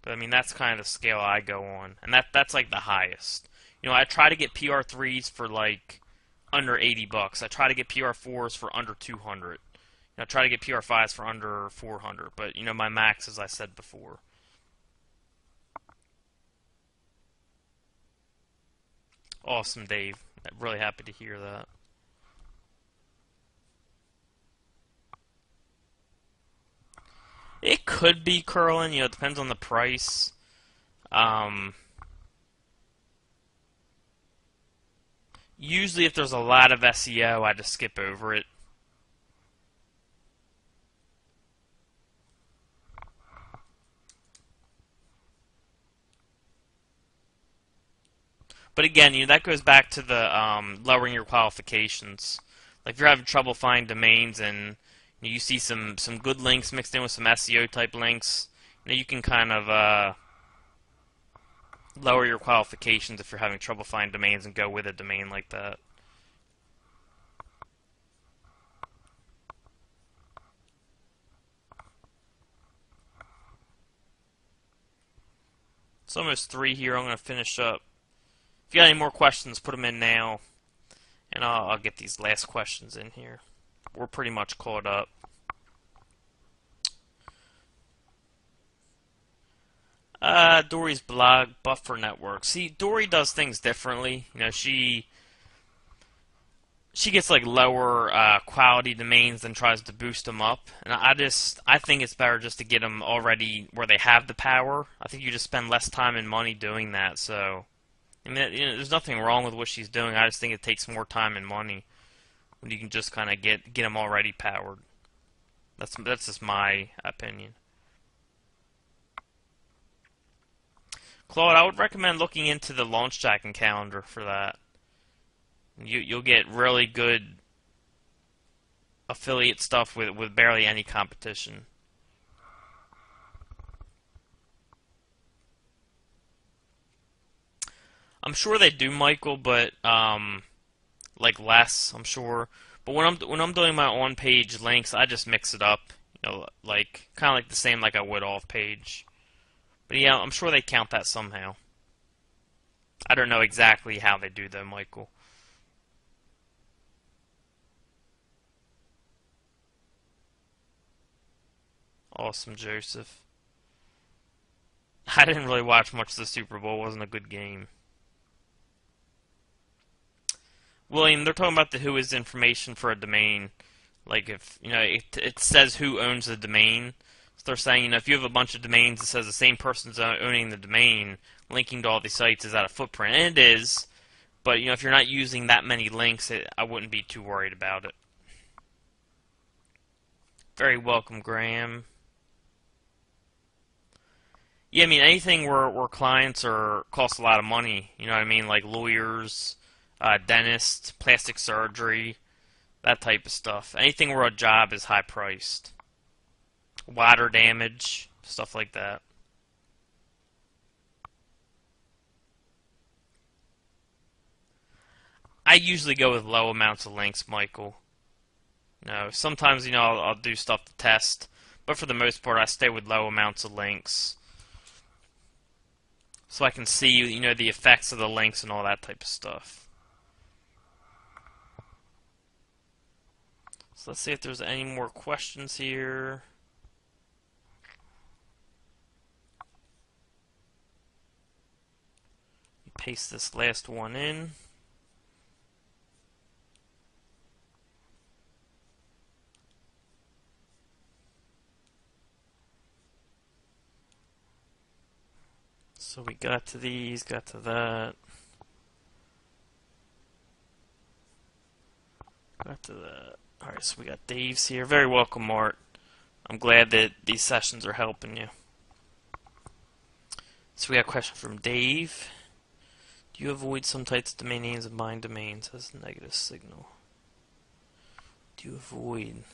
But I mean, that's kind of the scale I go on, and that's like the highest. I try to get PR3s for like under $80. I try to get PR4s for under 200. I try to get PR5s for under 400. But my max, as I said before. Awesome, Dave. I'm really happy to hear that. It could be curling, it depends on the price. Um, Usually, if there's a lot of SEO, I just skip over it. But again, that goes back to the lowering your qualifications. Like if you're having trouble finding domains and you see some good links mixed in with some SEO type links, you can kind of lower your qualifications if you're having trouble finding domains and go with a domain like that. It's almost 3 here. I'm going to finish up. If you got any more questions, put them in now, and I'll get these last questions in here. We're pretty much caught up. Dory's blog, Buffer Network. See, Dory does things differently. She gets like lower quality domains and tries to boost them up. And I think it's better just to get them already where they have the power. I think you just spend less time and money doing that. So, I mean, there's nothing wrong with what she's doing. I just think it takes more time and money when you can just kind of get them already powered. That's just my opinion. Claude, I would recommend looking into the launch jacking calendar for that. You'll get really good affiliate stuff with barely any competition. I'm sure they do, Michael, but like less, I'm sure. But when I'm doing my on-page links, I just mix it up, like kind of like the same like I would off-page. But yeah, I'm sure they count that somehow. I don't know exactly how they do though, Michael. Awesome, Joseph. I didn't really watch much of the Super Bowl. It wasn't a good game. William, they're talking about the Whois information for a domain. Like if, it says who owns the domain. So they're saying, if you have a bunch of domains that says the same person's owning the domain, linking to all these sites is out of footprint. And it is. But, if you're not using that many links, I wouldn't be too worried about it. Very welcome, Graham. Yeah, I mean, anything where clients cost a lot of money, you know what I mean? Like lawyers, dentists, plastic surgery, that type of stuff. Anything where a job is high priced. Water damage, stuff like that. I usually go with low amounts of links, Michael. Sometimes, I'll do stuff to test, but for the most part, I stay with low amounts of links. So I can see, the effects of the links and all that type of stuff. So let's see if there's any more questions here. Paste this last one in. So we got to these, got to that. Got to that. Alright, so we got Dave's here. Very welcome, Mart. I'm glad that these sessions are helping you. So we got a question from Dave. Do you avoid some types of domain names and bind domains as a negative signal? Do you avoid?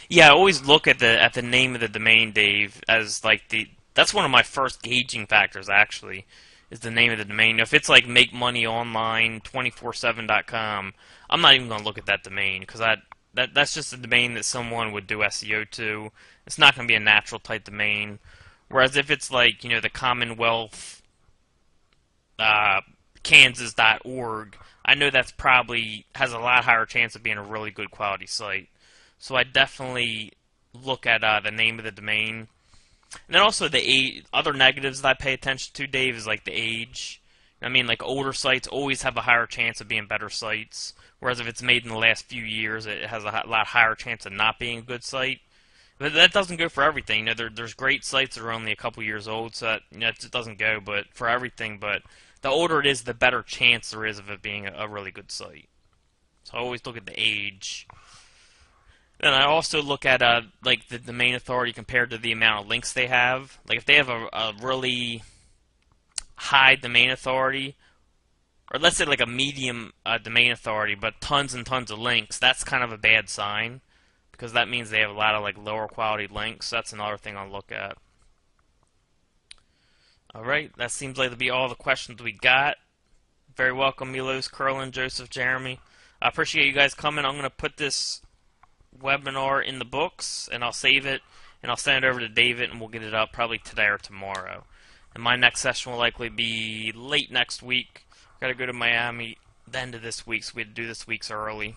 Yeah, I always look at the name of the domain, Dave, as like that's one of my first gauging factors actually, is the name of the domain. If it's like makemoneyonline247.com, I'm not even gonna look at that domain because that's just a domain that someone would do SEO to. It's not gonna be a natural type domain. Whereas if it's like, the Commonwealth Kansas.org, I know that's probably has a lot higher chance of being a really good quality site. So I definitely look at the name of the domain. And then also the other negatives that I pay attention to, Dave, is like the age. I mean, like older sites always have a higher chance of being better sites, whereas if it's made in the last few years, it has a lot higher chance of not being a good site. But that doesn't go for everything. You know, there's great sites that are only a couple years old, so that, you know, it just doesn't go. But for everything, but the older it is, the better chance there is of it being a really good site. So I always look at the age. Then I also look at like the domain authority compared to the amount of links they have. Like if they have a really high domain authority, or let's say like a medium domain authority, but tons and tons of links, that's kind of a bad sign because that means they have a lot of like lower quality links. That's another thing I'll look at. All right, that seems like to be all the questions we got. Very welcome, Milos, Curlin, Joseph, Jeremy. I appreciate you guys coming. I'm going to put this webinar in the books, and I'll save it, and I'll send it over to David, and we'll get it up probably today or tomorrow. And my next session will likely be late next week. Got to go to Miami the end of this week, so we had to do this week's early.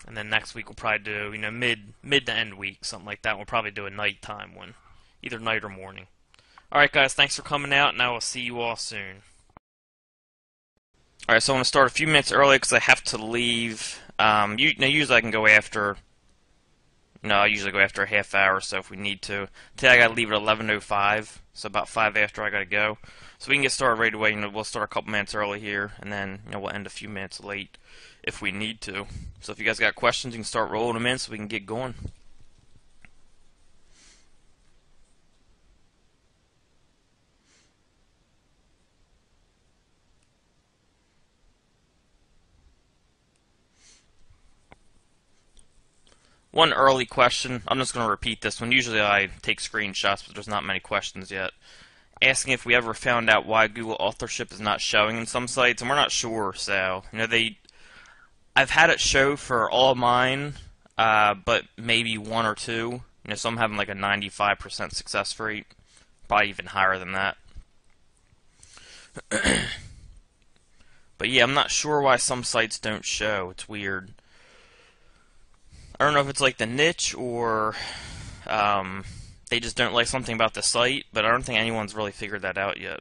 And then next week we'll probably do, you know, mid to end week, something like that. We'll probably do a nighttime one, either night or morning. All right, guys, thanks for coming out, and I will see you all soon. All right, so I want to start a few minutes early because I have to leave. Usually I can go after. No, I usually go after a half hour or so if we need to. Today I got to leave at 11:05, so about 5 after I got to go. So we can get started right away. You know, we'll start a couple minutes early here, and then we'll end a few minutes late if we need to. So if you guys got questions, you can start rolling them in so we can get going. One early question, I'm just going to repeat this one. Usually I take screenshots, but there's not many questions yet. Asking if we ever found out why Google authorship is not showing in some sites, and we're not sure, so, I've had it show for all of mine, but maybe one or two. Some having like a 95% success rate, probably even higher than that. But yeah, I'm not sure why some sites don't show. It's weird. I don't know if it's like the niche or they just don't like something about the site, but I don't think anyone's really figured that out yet.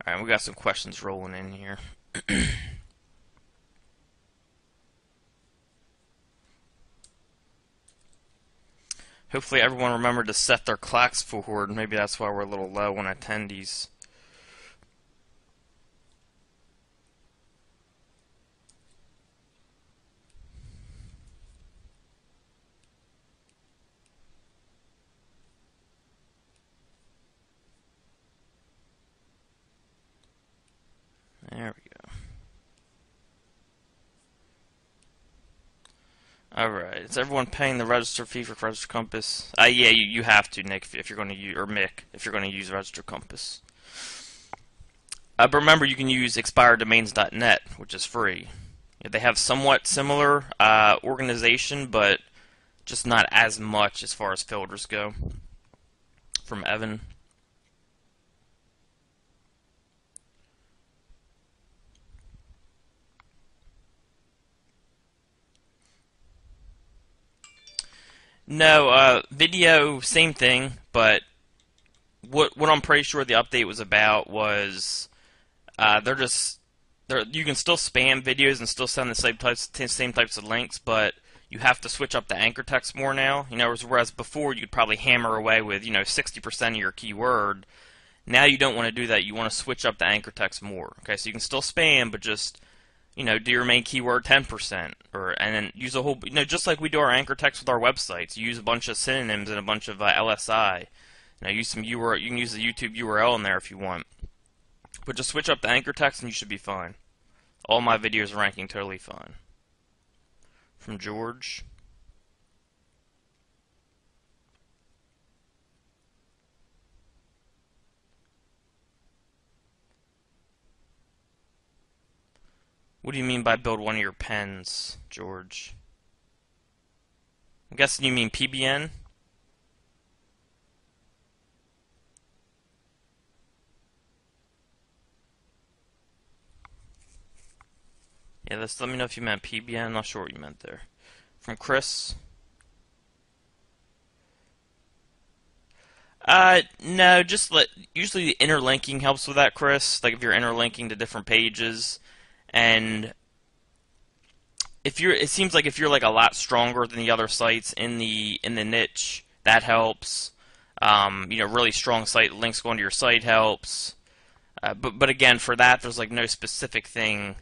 Alright, we got some questions rolling in here. Hopefully everyone remembered to set their clocks forward. Maybe that's why we're a little low on attendees. There we go. Alright, is everyone paying the register fee for Register Compass? Yeah, you have to, Nick, if you're going to use, or Mick, if you're going to use Register Compass. But remember, you can use expireddomains.net, which is free. They have somewhat similar organization, but just not as much as far as filters go. From Evan. No, video, same thing, but what I'm pretty sure the update was about was you can still spam videos and still send the same types of links, but you have to switch up the anchor text more now. Whereas before you could probably hammer away with 60% of your keyword. Now you don't want to do that. You want to switch up the anchor text more. Okay, so you can still spam, but just do your main keyword 10%, and then use a whole, just like we do our anchor text with our websites. You use a bunch of synonyms and a bunch of LSI. Use some URL. You can use the YouTube URL in there if you want, but just switch up the anchor text and you should be fine. All my videos are ranking totally fine. From George. What do you mean by build one of your pens, George? I'm guessing you mean PBN? Yeah, let me know if you meant PBN. I'm not sure what you meant there. From Chris. No, just usually the interlinking helps with that, Chris. Like if you're interlinking to different pages, and it seems like if you're like a lot stronger than the other sites in the niche, that helps. Really strong site links going to your site helps. But again, for that, there's like no specific thing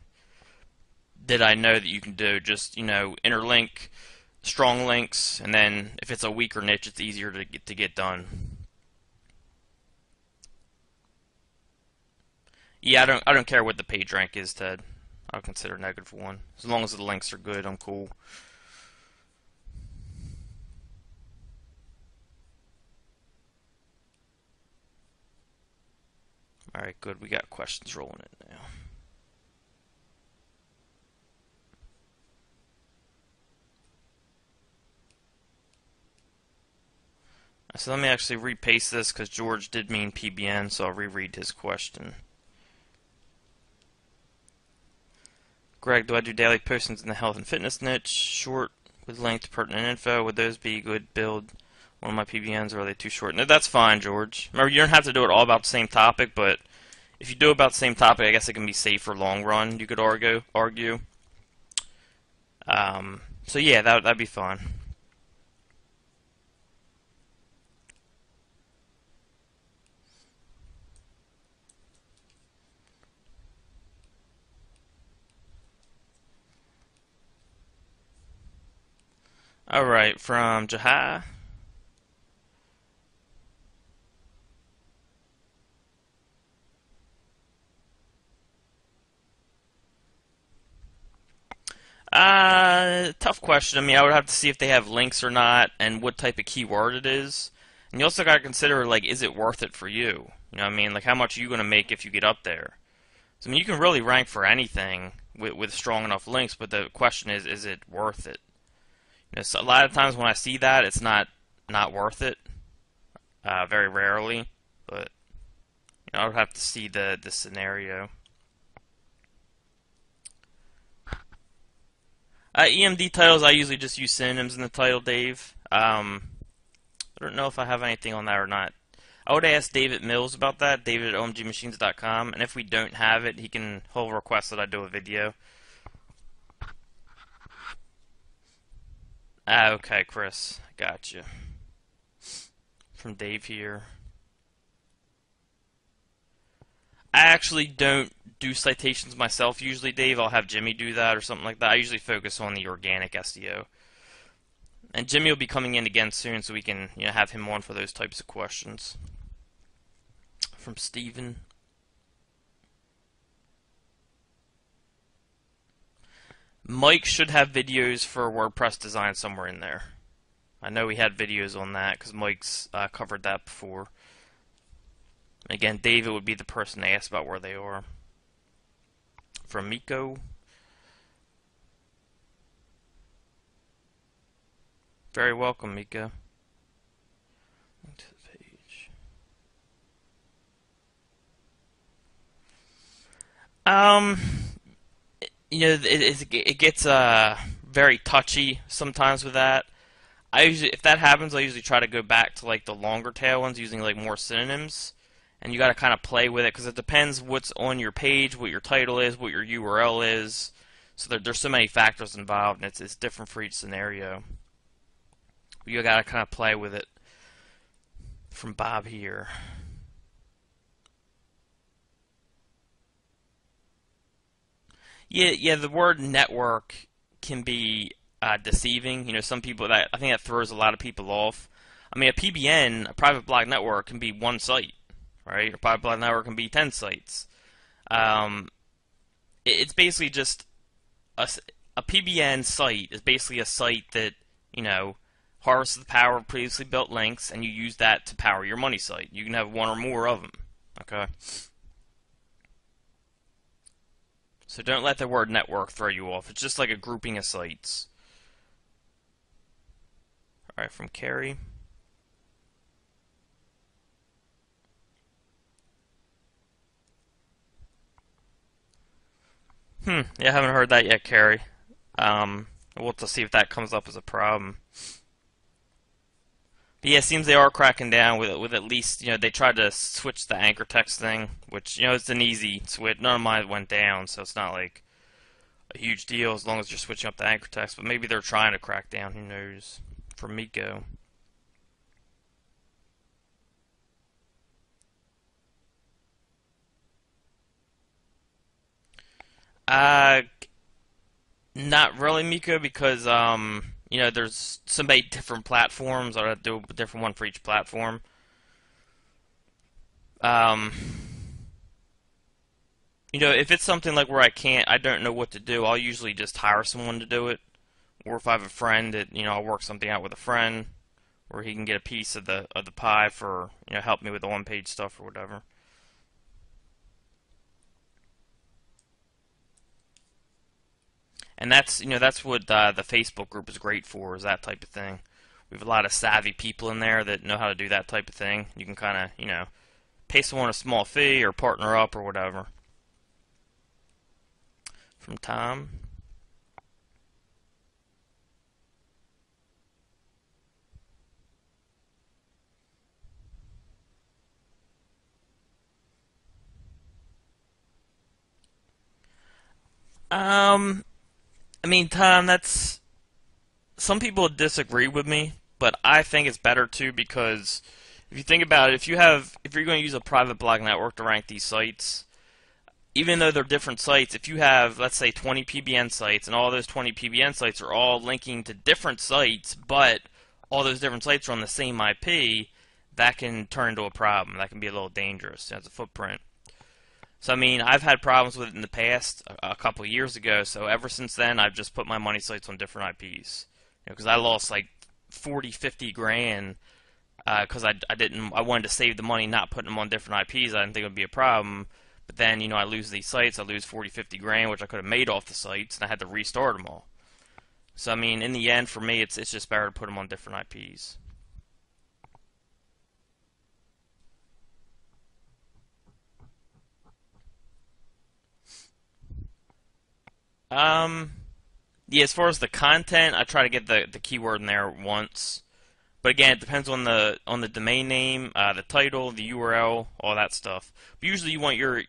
that I know that you can do. Just interlink strong links, and then if it's a weaker niche, it's easier to get done. Yeah, I don't care what the page rank is, Ted. I'll consider -1 as long as the links are good. I'm cool. All right, good. We got questions rolling in now. So let me actually repaste this because George did mean PBN, so I'll reread his question. Greg, do I do daily postings in the health and fitness niche? Short with linked pertinent info. Would those be good? Build one of my PBNs, or are they too short? No, that's fine, George. Remember, you don't have to do it all about the same topic, but if you do about the same topic, I guess it can be safe for long run. You could argue. So yeah, that'd be fine. All right, from Jahai. Tough question. I mean, I would have to see if they have links or not, and what type of keyword it is. And you also got to consider, like, is it worth it for you? You know what I mean? Like, how much are you going to make if you get up there? So, I mean, you can really rank for anything with strong enough links, but the question is it worth it? So a lot of times when I see that, it's not worth it. Very rarely, but I would have to see the scenario. EMD titles, I usually just use synonyms in the title, Dave. I don't know if I have anything on that or not. I would ask David Mills about that, David at omgmachines.com, and if we don't have it, he'll request that I do a video. Okay, Chris, gotcha. From Dave here. I actually don't do citations myself usually, Dave. I'll have Jimmy do that or something like that. I usually focus on the organic SEO. And Jimmy will be coming in again soon, so we can have him on for those types of questions. From Steven. Mike should have videos for WordPress design somewhere in there. I know we had videos on that because Mike's covered that before. Again, David would be the person to ask about where they are. From Miko. Very welcome, Miko. To the page. It gets very touchy sometimes with that. If that happens, I usually try to go back to like the longer tail ones using like more synonyms. And you got to kind of play with it because it depends what's on your page, what your title is, what your URL is. So there's so many factors involved, and it's different for each scenario. You got to kind of play with it. From Bob here. Yeah, the word network can be deceiving. Some people I think that throws a lot of people off. I mean, a PBN, a private blog network, can be one site. Right? A private blog network can be 10 sites. It's basically just a PBN site is basically a site that harvests the power of previously built links, and you use that to power your money site. You can have one or more of them. Okay. So don't let the word network throw you off. It's just like a grouping of sites. All right, from Carrie. Yeah, I haven't heard that yet, Carrie. We'll have to see if that comes up as a problem. But But yeah, it seems they are cracking down with at least, they tried to switch the anchor text thing, which, it's an easy switch. None of mine went down, so it's not like a huge deal as long as you're switching up the anchor text. But maybe they're trying to crack down. Who knows? For Miko. Uh, Not really Miko because there's so many different platforms. I have to do a different one for each platform. Um, if it's something like where I don't know what to do, I'll usually just hire someone to do it. Or if I have a friend that, I'll work something out with a friend where he can get a piece of the pie for, help me with the one-page stuff or whatever. And that's what the Facebook group is great for, is that type of thing. We have a lot of savvy people in there that know how to do that type of thing. You can kind of, pay someone a small fee or partner up or whatever. From Tom. I mean, Tom, that's some people disagree with me, but I think it's better too because if you think about it, if you're going to use a private blog network to rank these sites, even though they're different sites, if you have, let's say, 20 PBN sites and all those 20 PBN sites are all linking to different sites, but all those different sites are on the same IP, that can turn into a problem. That can be a little dangerous as a footprint. So, I mean, I've had problems with it in the past, a couple of years ago, so ever since then, I've just put my money sites on different IPs. Because I lost like 40, 50 grand because I wanted to save the money not putting them on different IPs. I didn't think it would be a problem. But then, I lose these sites, I lose 40, 50 grand, which I could have made off the sites, and I had to restart them all. So, I mean, in the end, for me, it's just better to put them on different IPs. Um, yeah, as far as the content, I try to get the keyword in there once. But again, it depends on the domain name, the title, the URL, all that stuff. But usually, you want your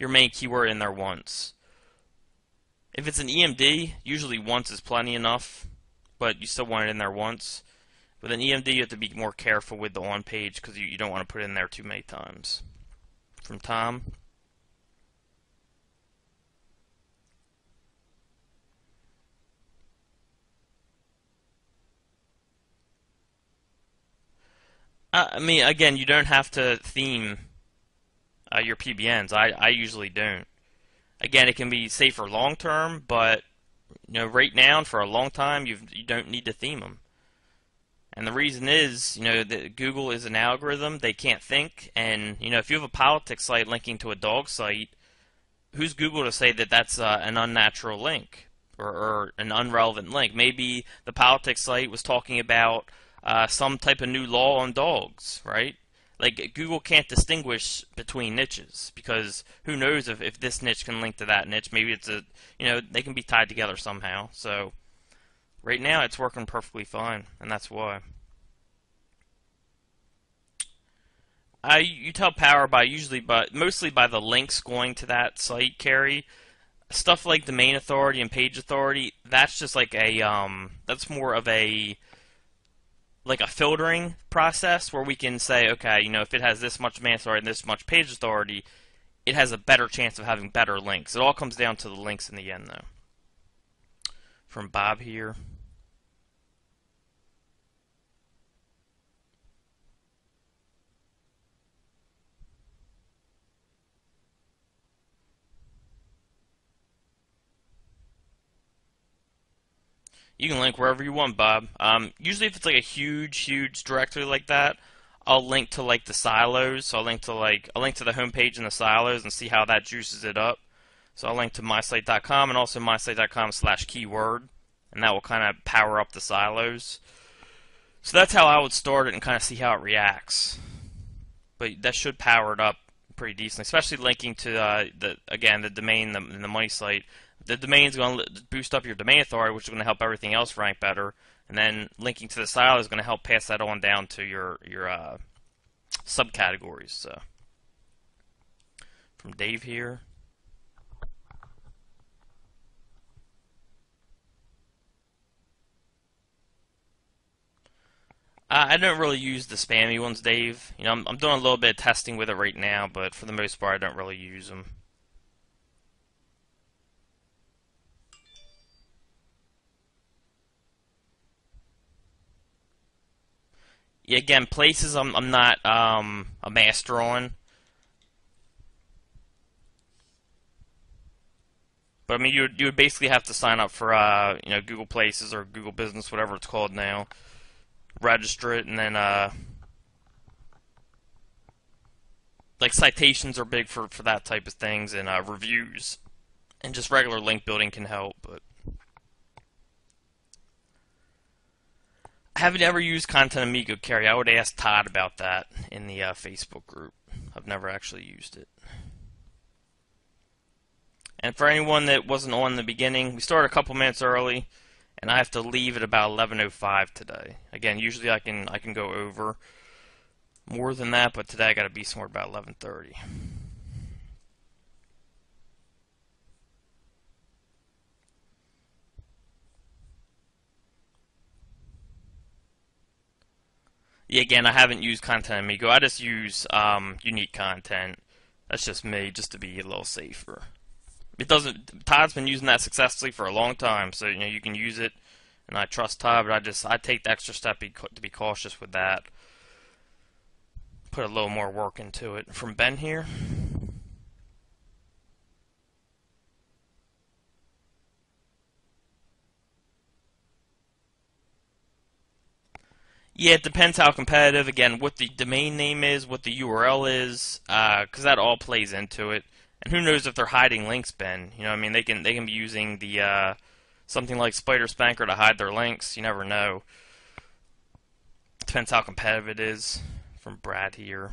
main keyword in there once. If it's an EMD, usually once is plenty enough, but you still want it in there once. With an EMD, you have to be more careful with the on page because you don't want to put it in there too many times. From Tom. I mean, again, you don't have to theme your PBNs. I usually don't. Again, it can be safer long term, but right now and for a long time, you don't need to theme them. And the reason is, that Google is an algorithm; they can't think. And if you have a politics site linking to a dog site, who's Google to say that that's an unnatural link or an unrelevant link? Maybe the politics site was talking about some type of new law on dogs, right? Like, Google can't distinguish between niches because who knows if this niche can link to that niche. Maybe it's they can be tied together somehow. So right now it's working perfectly fine, and that's why. You tell power mostly by the links going to that site carry. Stuff like domain authority and page authority, that's just like that's more of a filtering process where we can say, okay, if it has this much domain authority and this much page authority, it has a better chance of having better links. It all comes down to the links in the end, though. From Bob here. You can link wherever you want, Bob. Usually, if it's like a huge directory like that, I'll link to like the silos. So I'll link to the homepage in the silos and see how that juices it up. So I'll link to mysite.com and also mysite.com/keyword, and that will kind of power up the silos. So that's how I would start it and kind of see how it reacts. But that should power it up pretty decently, especially linking to the domain, the money site. The domain is going to boost up your domain authority, which is going to help everything else rank better. and then linking to the silo is going to help pass that on down to your subcategories. So, from Dave here. I don't really use the spammy ones, Dave. You know, I'm doing a little bit of testing with it right now, but for the most part, I don't really use them. Yeah, again, places I'm not a master on. But I mean, you would basically have to sign up for you know, Google Places or Google Business, whatever it's called now. Register it, and then like citations are big for that type of things, and reviews, and just regular link building can help. But I haven't ever used Content Amigo, Carrie. I would ask Todd about that in the Facebook group. I've never actually used it. And for anyone that wasn't on in the beginning, we started a couple minutes early, and I have to leave at about 11:05 today. Again, usually I can go over more than that, but today I got to be somewhere about 11:30. Yeah, again, I haven't used Content Amigo. I just use unique content. That's just me, just to be a little safer. It doesn't. Todd's been using that successfully for a long time, so you know you can use it, and I trust Todd. But I take the extra step to be cautious with that. Put a little more work into it. From Ben here. Yeah, it depends how competitive. Again, what the domain name is, what the URL is, because that all plays into it. And who knows if they're hiding links, Ben? You know, I mean, they can be using the something like Spider Spanker to hide their links. You never know. Depends how competitive it is. From Brad here.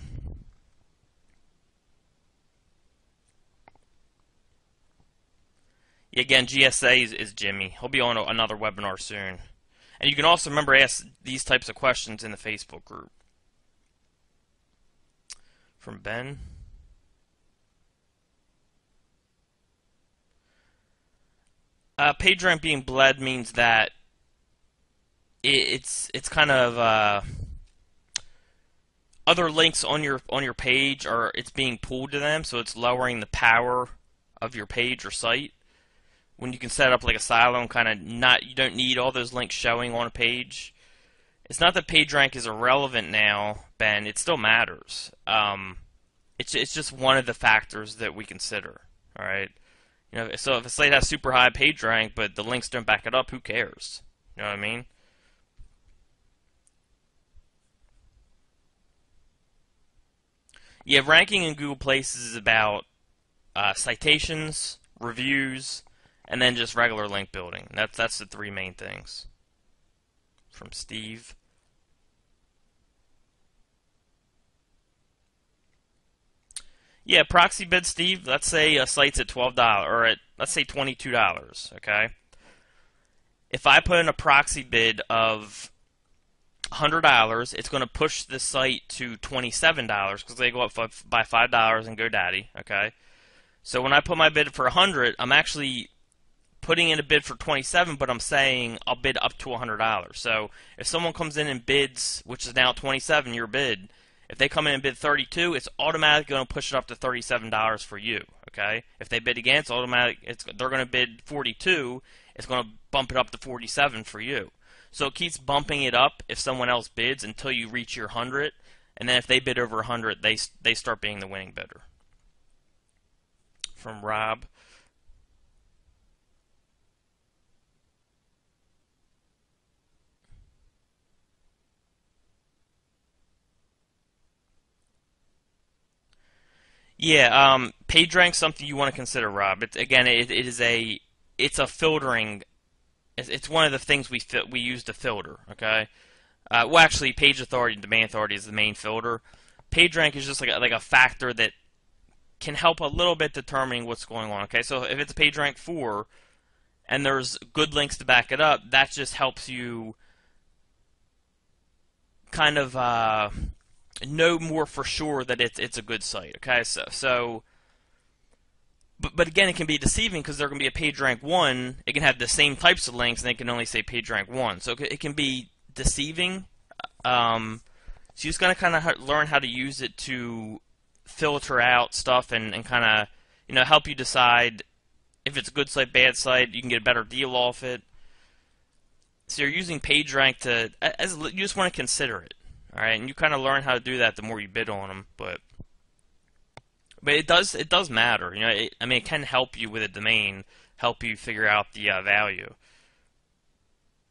Yeah, again, GSA is Jimmy. He'll be on another webinar soon. And you can also remember ask these types of questions in the Facebook group. From Ben. PageRank being bled means that it's kind of other links on your page are it's being pulled to them, so it's lowering the power of your page or site. When you can set up like a silo and kind of you don't need all those links showing on a page. It's not that PageRank is irrelevant now, Ben. It still matters. It's just one of the factors that we consider. All right. You know, so if a site has super high PageRank, but the links don't back it up, who cares? You know what I mean? Yeah, ranking in Google Places is about citations, reviews, and then just regular link building. That's the three main things. From Steve. Yeah, proxy bid, Steve. Let's say a site's at $12 or at let's say $22. Okay. If I put in a proxy bid of $100, it's going to push the site to $27 because they go up by $5 in GoDaddy. Okay. So when I put my bid for 100, I'm actually putting in a bid for 27, but I'm saying I'll bid up to $100. So if someone comes in and bids, which is now 27, your bid, if they come in and bid 32, it's automatically going to push it up to $37 for you. Okay. If they bid again, it's automatic. They're going to bid 42. It's going to bump it up to 47 for you. So it keeps bumping it up if someone else bids until you reach your 100, and then if they bid over 100, they start being the winning bidder. From Rob. Yeah, PageRank's something you want to consider, Rob. It's a filtering. It's one of the things we use to filter. Okay. Well, actually, page authority and domain authority is the main filter. PageRank is just like a factor that can help a little bit determining what's going on. Okay, so if it's a PageRank 4 and there's good links to back it up, that just helps you kind of know more for sure that it's a good site. Okay, but again, it can be deceiving because they're going to be a PageRank 1. It can have the same types of links, and they can only say PageRank 1. So it can be deceiving. So you just got to kind of learn how to use it to filter out stuff and kind of, help you decide if it's a good site, bad site. You can get a better deal off it. So you're using PageRank you just want to consider it. All right, and you kind of learn how to do that the more you bid on them, but it does matter. It can help you with a domain, help you figure out the value.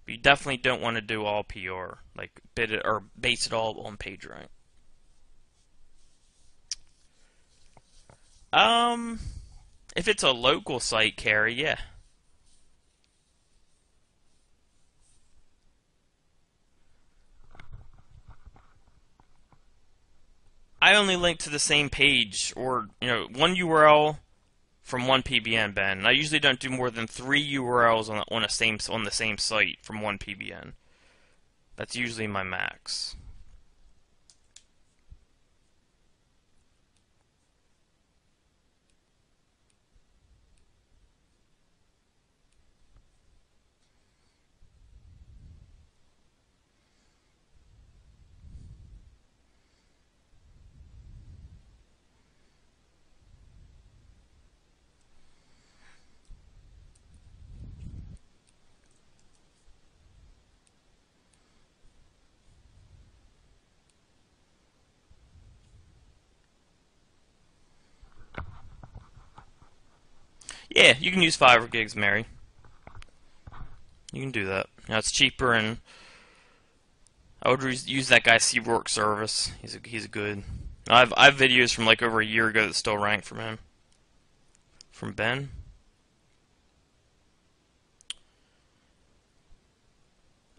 But you definitely don't want to do all PR, like bid it or base it all on PageRank. If it's a local site, carry, yeah. I only link to the same page or one URL from one PBN, Ben. And I usually don't do more than 3 URLs on the same site from one PBN. That's usually my max. Yeah, you can use Fiverr gigs, Mary. You can do that. It's cheaper, and I would use that guy Qzx300 service. He's good. I have videos from like over a year ago that still rank from him. From Ben.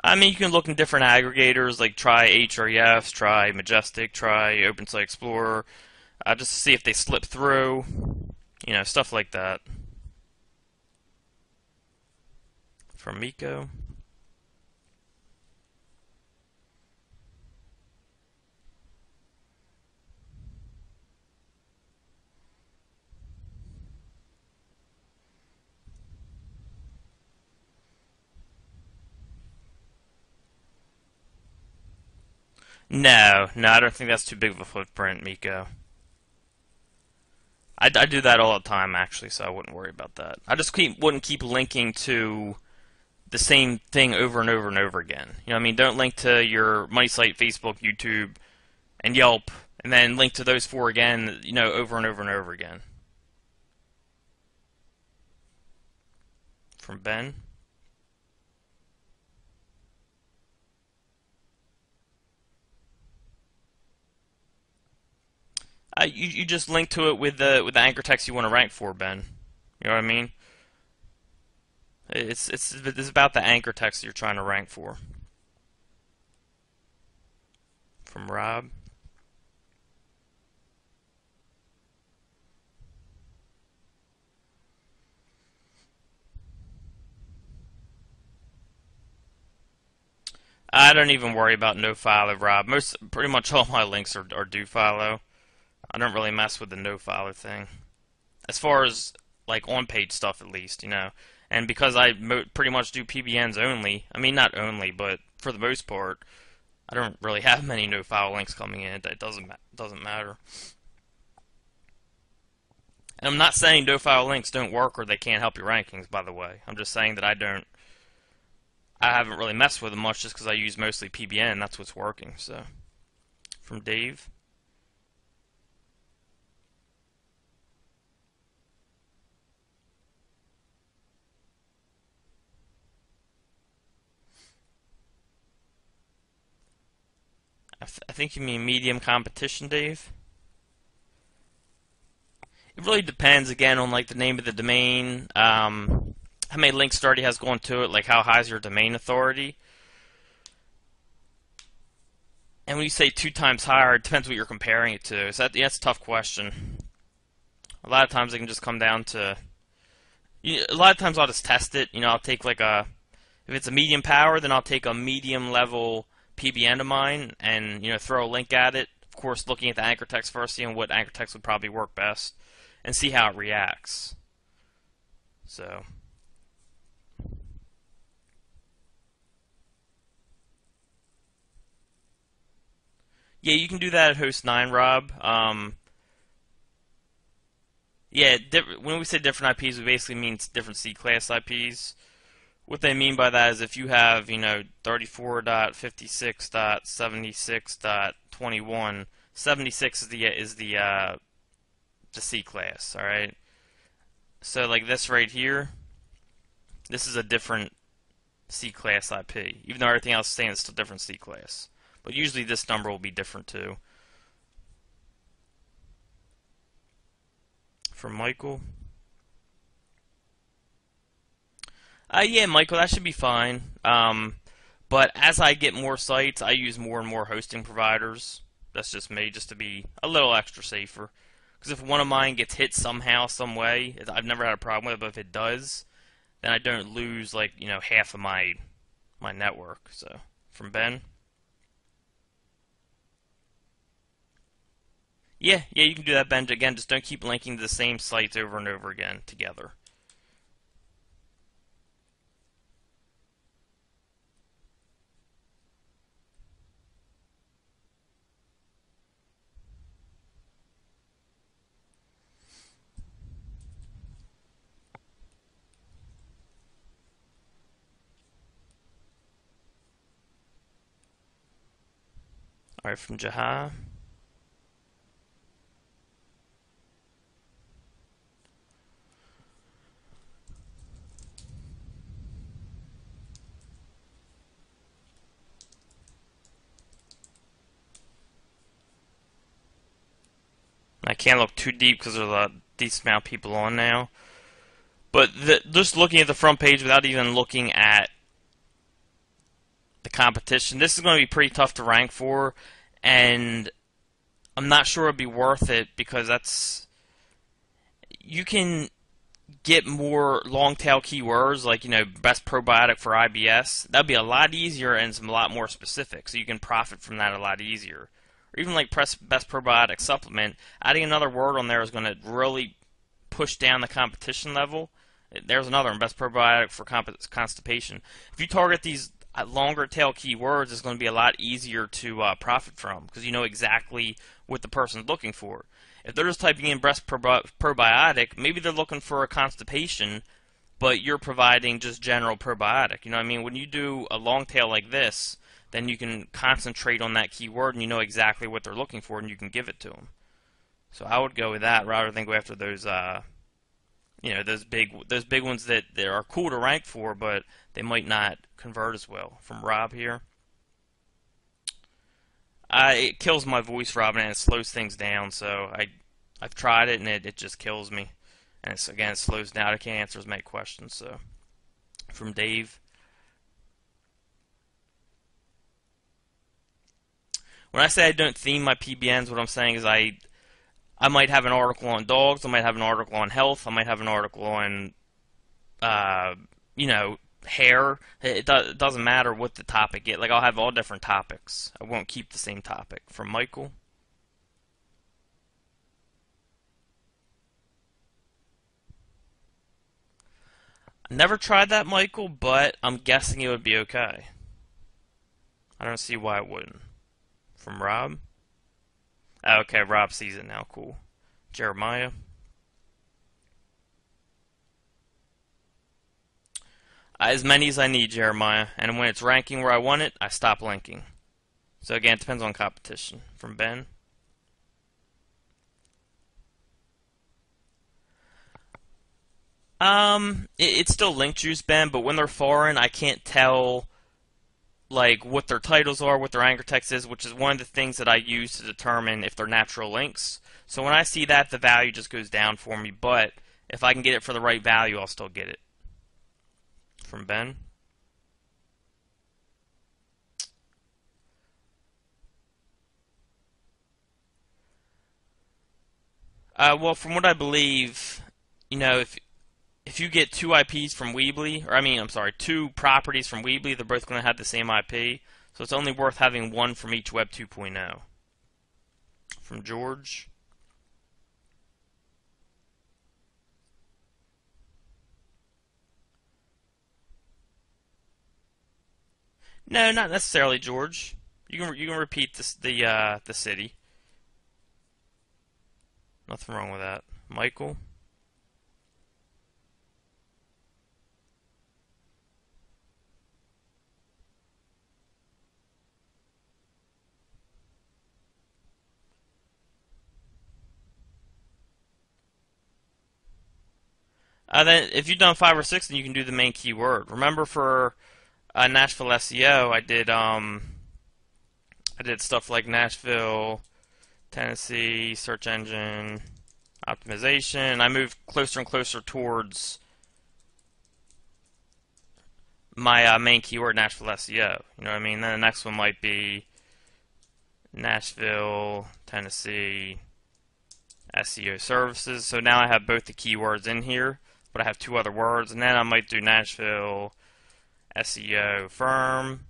You can look in different aggregators, like try Hrefs, try Majestic, try OpenSite Explorer, just to see if they slip through. Stuff like that. From Miko. No, I don't think that's too big of a footprint, Miko. I do that all the time, actually, so I wouldn't worry about that. I just wouldn't keep linking to the same thing over and over and over again. Don't link to your money site, Facebook, YouTube, and Yelp, and then link to those 4 again, over and over and over again. From Ben. You just link to it with the anchor text you want to rank for, Ben. You know what I mean? It's about the anchor text that you're trying to rank for. From Rob. I don't even worry about no follow, Rob. Pretty much all my links are do follow. I don't really mess with the no follow thing, as far as like on page stuff at least, And because I pretty much do PBNs only, not only, but for the most part, I don't really have many no follow links coming in. It doesn't matter. And I'm not saying no follow links don't work or they can't help your rankings. By the way, I'm just saying that I haven't really messed with them much just because I use mostly PBN and that's what's working. So, from Dave. I think you mean medium competition, Dave. It really depends, again, on like the name of the domain, how many links it already has going to it, like how high is your domain authority. And when you say 2 times higher, it depends what you're comparing it to. So that's a tough question. A lot of times it can just come down to... a lot of times I'll just test it. I'll take like if it's a medium power, then I'll take a medium level PBN of mine and throw a link at it. Of course, looking at the anchor text first, seeing what anchor text would probably work best, and see how it reacts. So. Yeah, you can do that at host 9, Rob. Yeah, when we say different IPs, we basically mean different C-class IPs. What they mean by that is if you have, 34.56.76.21, 76 is the C-class, all right? So like this right here, this is a different C-class IP. Even though everything else is saying it's still different C-class. But usually this number will be different too. From Michael. Yeah, Michael, that should be fine. But as I get more sites, I use more and more hosting providers. That's just me, just to be a little extra safer. Because if one of mine gets hit somehow, some way, I've never had a problem with it, but if it does, then I don't lose like half of my network. So from Ben. Yeah, you can do that, Ben. Again, just don't keep linking to the same sites over and over again together. Alright, from Jaha. I can't look too deep because there's a decent amount of people on now. But just looking at the front page without even looking at the competition, this is going to be pretty tough to rank for, and I'm not sure it'd be worth it because you can get more long tail keywords like best probiotic for IBS. That'd be a lot easier and some a lot more specific, so you can profit from that a lot easier. Or even like best probiotic supplement, adding another word on there is going to really push down the competition level. There's another one, best probiotic for constipation. If you target these longer tail keywords, it's going to be a lot easier to profit from because you know exactly what the person's looking for. If they're just typing in breast probiotic, maybe they're looking for a constipation, but you're providing just general probiotic. You know what I mean? When you do a long tail like this, then you can concentrate on that keyword and you know exactly what they're looking for and you can give it to them. So I would go with that rather than go after those, those big ones that are cool to rank for, but they might not convert as well. From Rob here. It kills my voice, Robin, and it slows things down. So I've tried it and it just kills me. And it slows down. I can't answer as many questions. So from Dave. When I say I don't theme my PBNs, what I'm saying is I might have an article on dogs, I might have an article on health, I might have an article on, hair. It doesn't matter what the topic is. Like, I'll have all different topics. I won't keep the same topic. From Michael. I never tried that, Michael, but I'm guessing it would be okay. I don't see why it wouldn't. From Rob. Okay, Rob sees it now. Cool. Jeremiah. As many as I need, Jeremiah. And when it's ranking where I want it, I stop linking. So again, it depends on competition. From Ben. It's still link juice, Ben, but when they're foreign, I can't tell like what their titles are, what their anchor text is, which is one of the things that I use to determine if they're natural links. So when I see that, the value just goes down for me, but if I can get it for the right value, I'll still get it. From Ben. Well, from what I believe, if you get two IPs from Weebly, or I'm sorry, two properties from Weebly, they're both going to have the same IP. So it's only worth having one from each Web 2.0. From George. No, not necessarily, George. You can repeat the city. Nothing wrong with that. Michael. Then if you've done 5 or 6, then you can do the main keyword. Remember for Nashville SEO, I did stuff like Nashville, Tennessee, search engine optimization. I moved closer and closer towards my main keyword, Nashville SEO. You know what I mean? Then the next one might be Nashville, Tennessee, SEO services. So now I have both the keywords in here, but I have 2 other words. And then I might do Nashville SEO firm,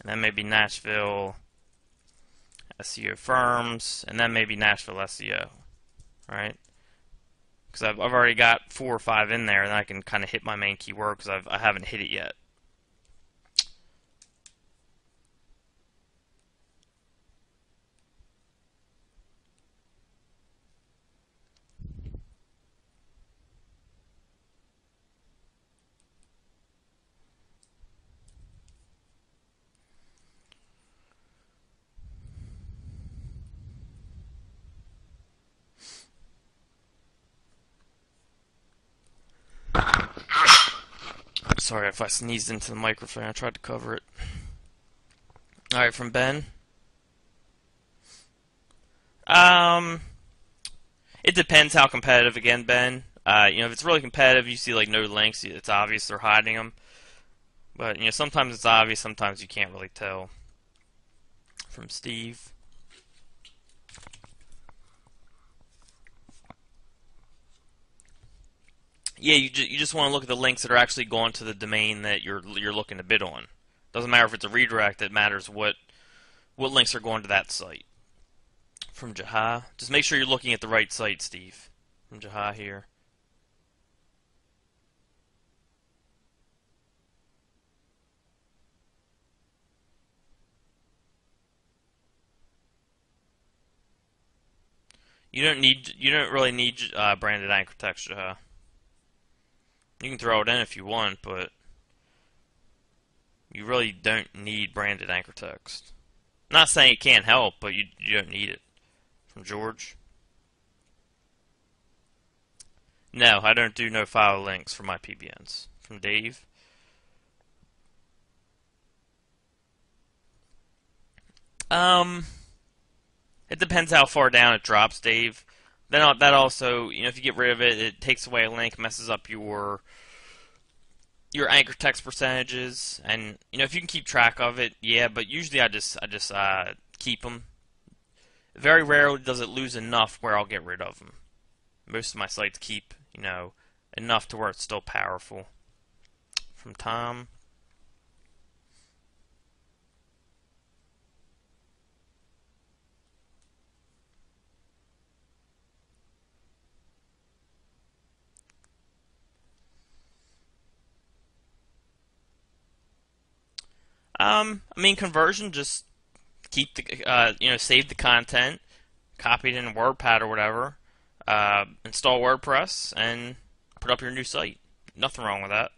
and then maybe Nashville SEO firms, and then maybe Nashville SEO. Alright? Because I've already got 4 or 5 in there, and I can kind of hit my main keyword because I haven't hit it yet. Sorry if I sneezed into the microphone. I tried to cover it. Alright, from Ben. It depends how competitive, again, Ben. If it's really competitive, you see like no links, it's obvious they're hiding them. But, sometimes it's obvious, sometimes you can't really tell. From Steve. Yeah, you just want to look at the links that are actually going to the domain that you're looking to bid on. Doesn't matter if it's a redirect, it matters what links are going to that site. From Jaha. Just make sure you're looking at the right site, Steve. From Jaha here. You don't really need branded anchor text, Jaha. You can throw it in if you want, but you really don't need branded anchor text. Not saying it can't help, but you don't need it. From George. No, I don't do no file links for my PBNs. From Dave. It depends how far down it drops, Dave. Then that also, if you get rid of it, it takes away a link, messes up your anchor text percentages, and if you can keep track of it, yeah. But usually I just keep them. Very rarely does it lose enough where I'll get rid of them. Most of my sites keep enough to where it's still powerful. From Tom. Conversion, just keep save the content, copy it in WordPad or whatever, install WordPress, and put up your new site. Nothing wrong with that.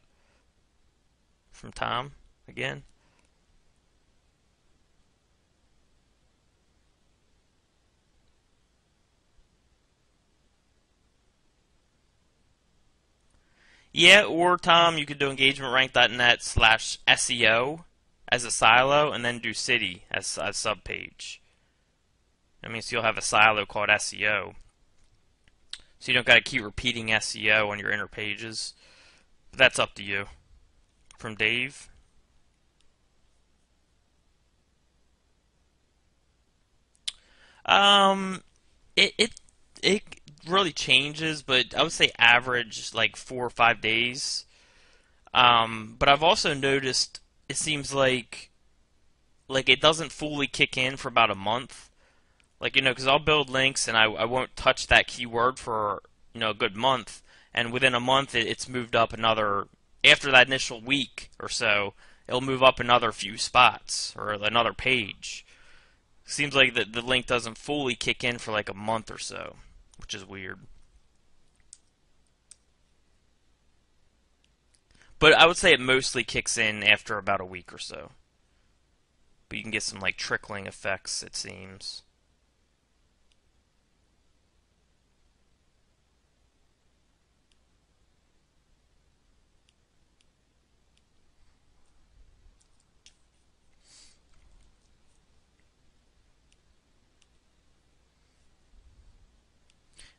From Tom, again. Yeah, or Tom, you could do engagementrank.net/SEO as a silo, and then do city as a subpage. So you'll have a silo called SEO. So you don't got to keep repeating SEO on your inner pages. But that's up to you. From Dave. It really changes, but I would say average like 4 or 5 days. But I've also noticed it seems like like it doesn't fully kick in for about a month. Like, because I'll build links and I won't touch that keyword for, a good month. And within a month, it's moved up another, after that initial week or so, it'll move up another few spots or another page. Seems like the link doesn't fully kick in for like a month or so, which is weird. But I would say it mostly kicks in after about a week or so. But you can get some like trickling effects, it seems.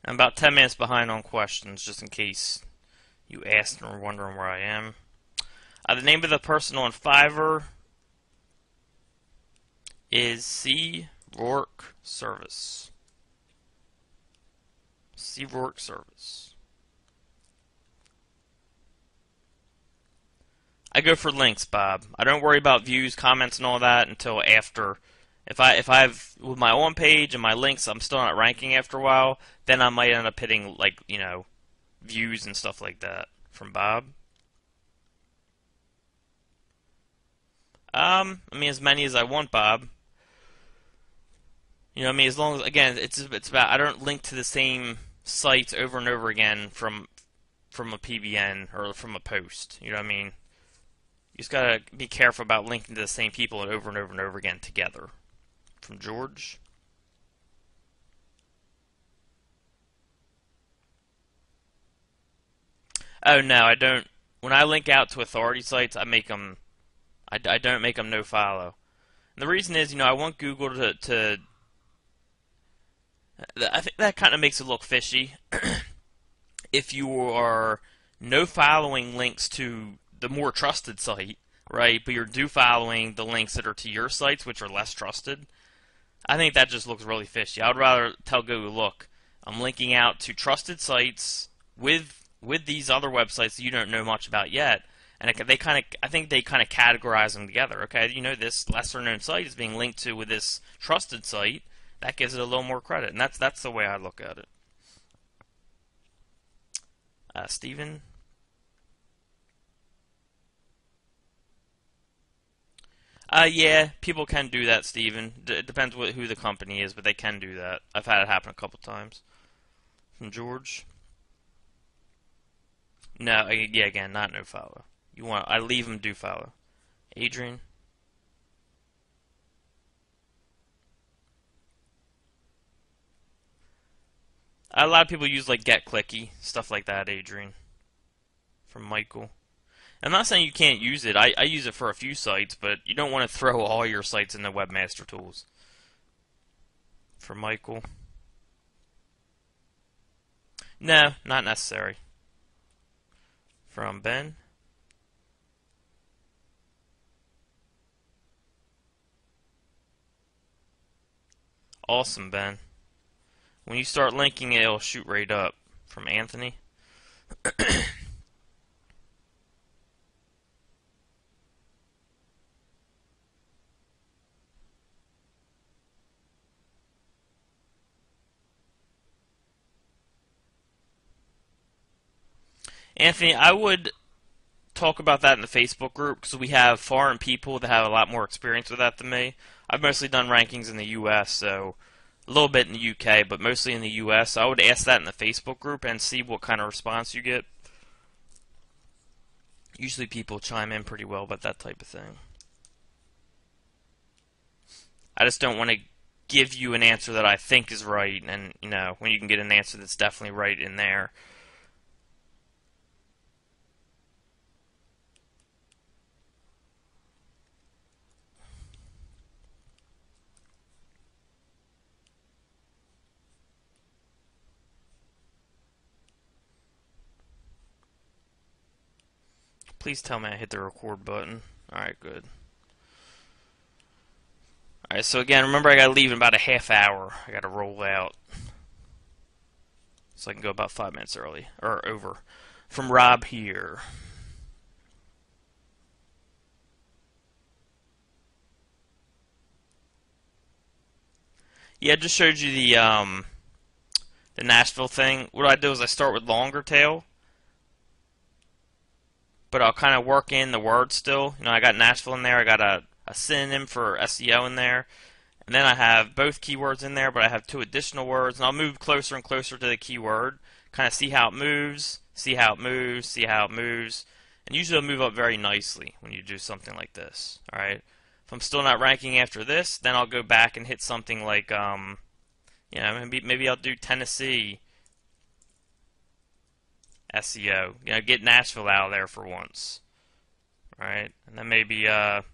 I'm about 10 minutes behind on questions, just in case you asked and were wondering where I am. The name of the person on Fiverr is Qzx300 Gr0G 0F1Ce. I go for links, Bob. I don't worry about views, comments, and all that until after. If I've with my own page and my links, I'm still not ranking after a while. Then I might end up hitting like views and stuff like that from Bob. I mean as many as I want, Bob. As long as again, it's about I don't link to the same sites over and over again from a PBN or from a post. You know what I mean? You just gotta be careful about linking to the same people over and over and over again together. From George. Oh no, I don't. When I link out to authority sites, I make them. I don't make them no follow. And the reason is, I want Google to. I think that kind of makes it look fishy. If you are no following links to the more trusted site, right? But you're do following the links that are to your sites, which are less trusted. I think that just looks really fishy. I would rather tell Google, look, I'm linking out to trusted sites with these other websites that you don't know much about yet, and I think they kind of categorize them together. Okay, this lesser known site is being linked to with this trusted site. That gives it a little more credit, and that's the way I look at it. Steven? Yeah, people can do that, Steven. It depends who the company is, but they can do that. I've had it happen a couple times. From George? No, yeah, again, not no follow. I leave them do follow. Adrian? A lot of people use like get clicky, stuff like that, Adrian. From Michael. I'm not saying you can't use it. I use it for a few sites, but you don't want to throw all your sites into Webmaster Tools. For Michael. No, not necessary. From Ben. Awesome, Ben. When you start linking it, it'll shoot right up. From Anthony. Anthony, I would talk about that in the Facebook group because we have foreign people that have a lot more experience with that than me. I've mostly done rankings in the U.S., so a little bit in the UK, but mostly in the US. I would ask that in the Facebook group and see what kind of response you get. Usually people chime in pretty well about that type of thing. I just don't want to give you an answer that I think is right, and when you can get an answer that's definitely right in there. Please tell me I hit the record button. Alright, good. Alright, so again, remember I gotta leave in about a half hour. I gotta roll out. So I can go about 5 minutes early. Or over. From Rob here. Yeah, I just showed you the Nashville thing. What I do is I start with longer tail, but I'll kind of work in the word still. You know, I got Nashville in there. I got a synonym for SEO in there. And then I have both keywords in there, but I have two additional words. And I'll move closer and closer to the keyword. Kind of see how it moves, see how it moves, see how it moves. And usually it'll move up very nicely when you do something like this. Alright? If I'm still not ranking after this, then I'll go back and hit something like, you know, maybe I'll do Tennessee SEO. You know, get Nashville out of there for once. Right? And then maybe, and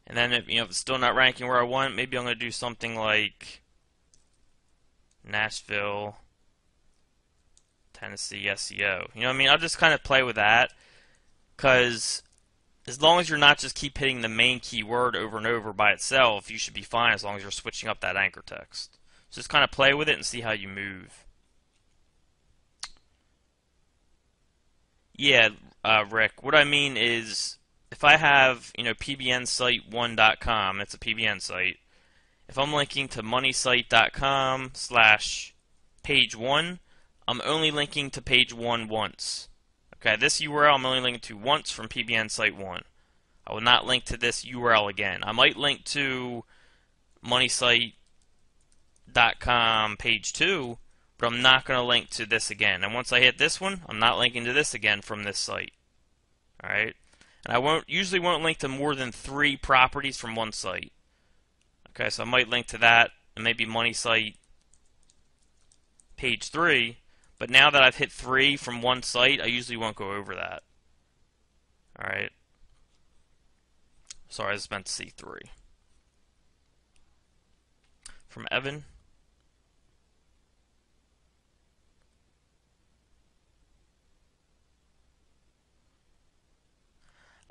then if, you know, if it's still not ranking where I want, maybe I'm going to do something like Nashville, Tennessee SEO. You know what I mean? I'll just kind of play with that, because as long as you're not just keep hitting the main keyword over and over by itself, you should be fine as long as you're switching up that anchor text. So just kind of play with it and see how you move. Yeah, Rick, what I mean is, if I have, you know, pbnsite1.com, it's a PBN site. If I'm linking to moneysite.com slash page 1, I'm only linking to page 1 once. Okay, this URL I'm only linking to once from PBN site 1. I will not link to this URL again. I might link to moneysite.com page 2, but I'm not going to link to this again. And once I hit this one, I'm not linking to this again from this site. Alright? And I usually won't link to more than 3 properties from one site. Okay, so I might link to that and maybe money site page 3, but now that I've hit 3 from one site, I usually won't go over that. Alright. Sorry, I just meant to see 3. From Evan.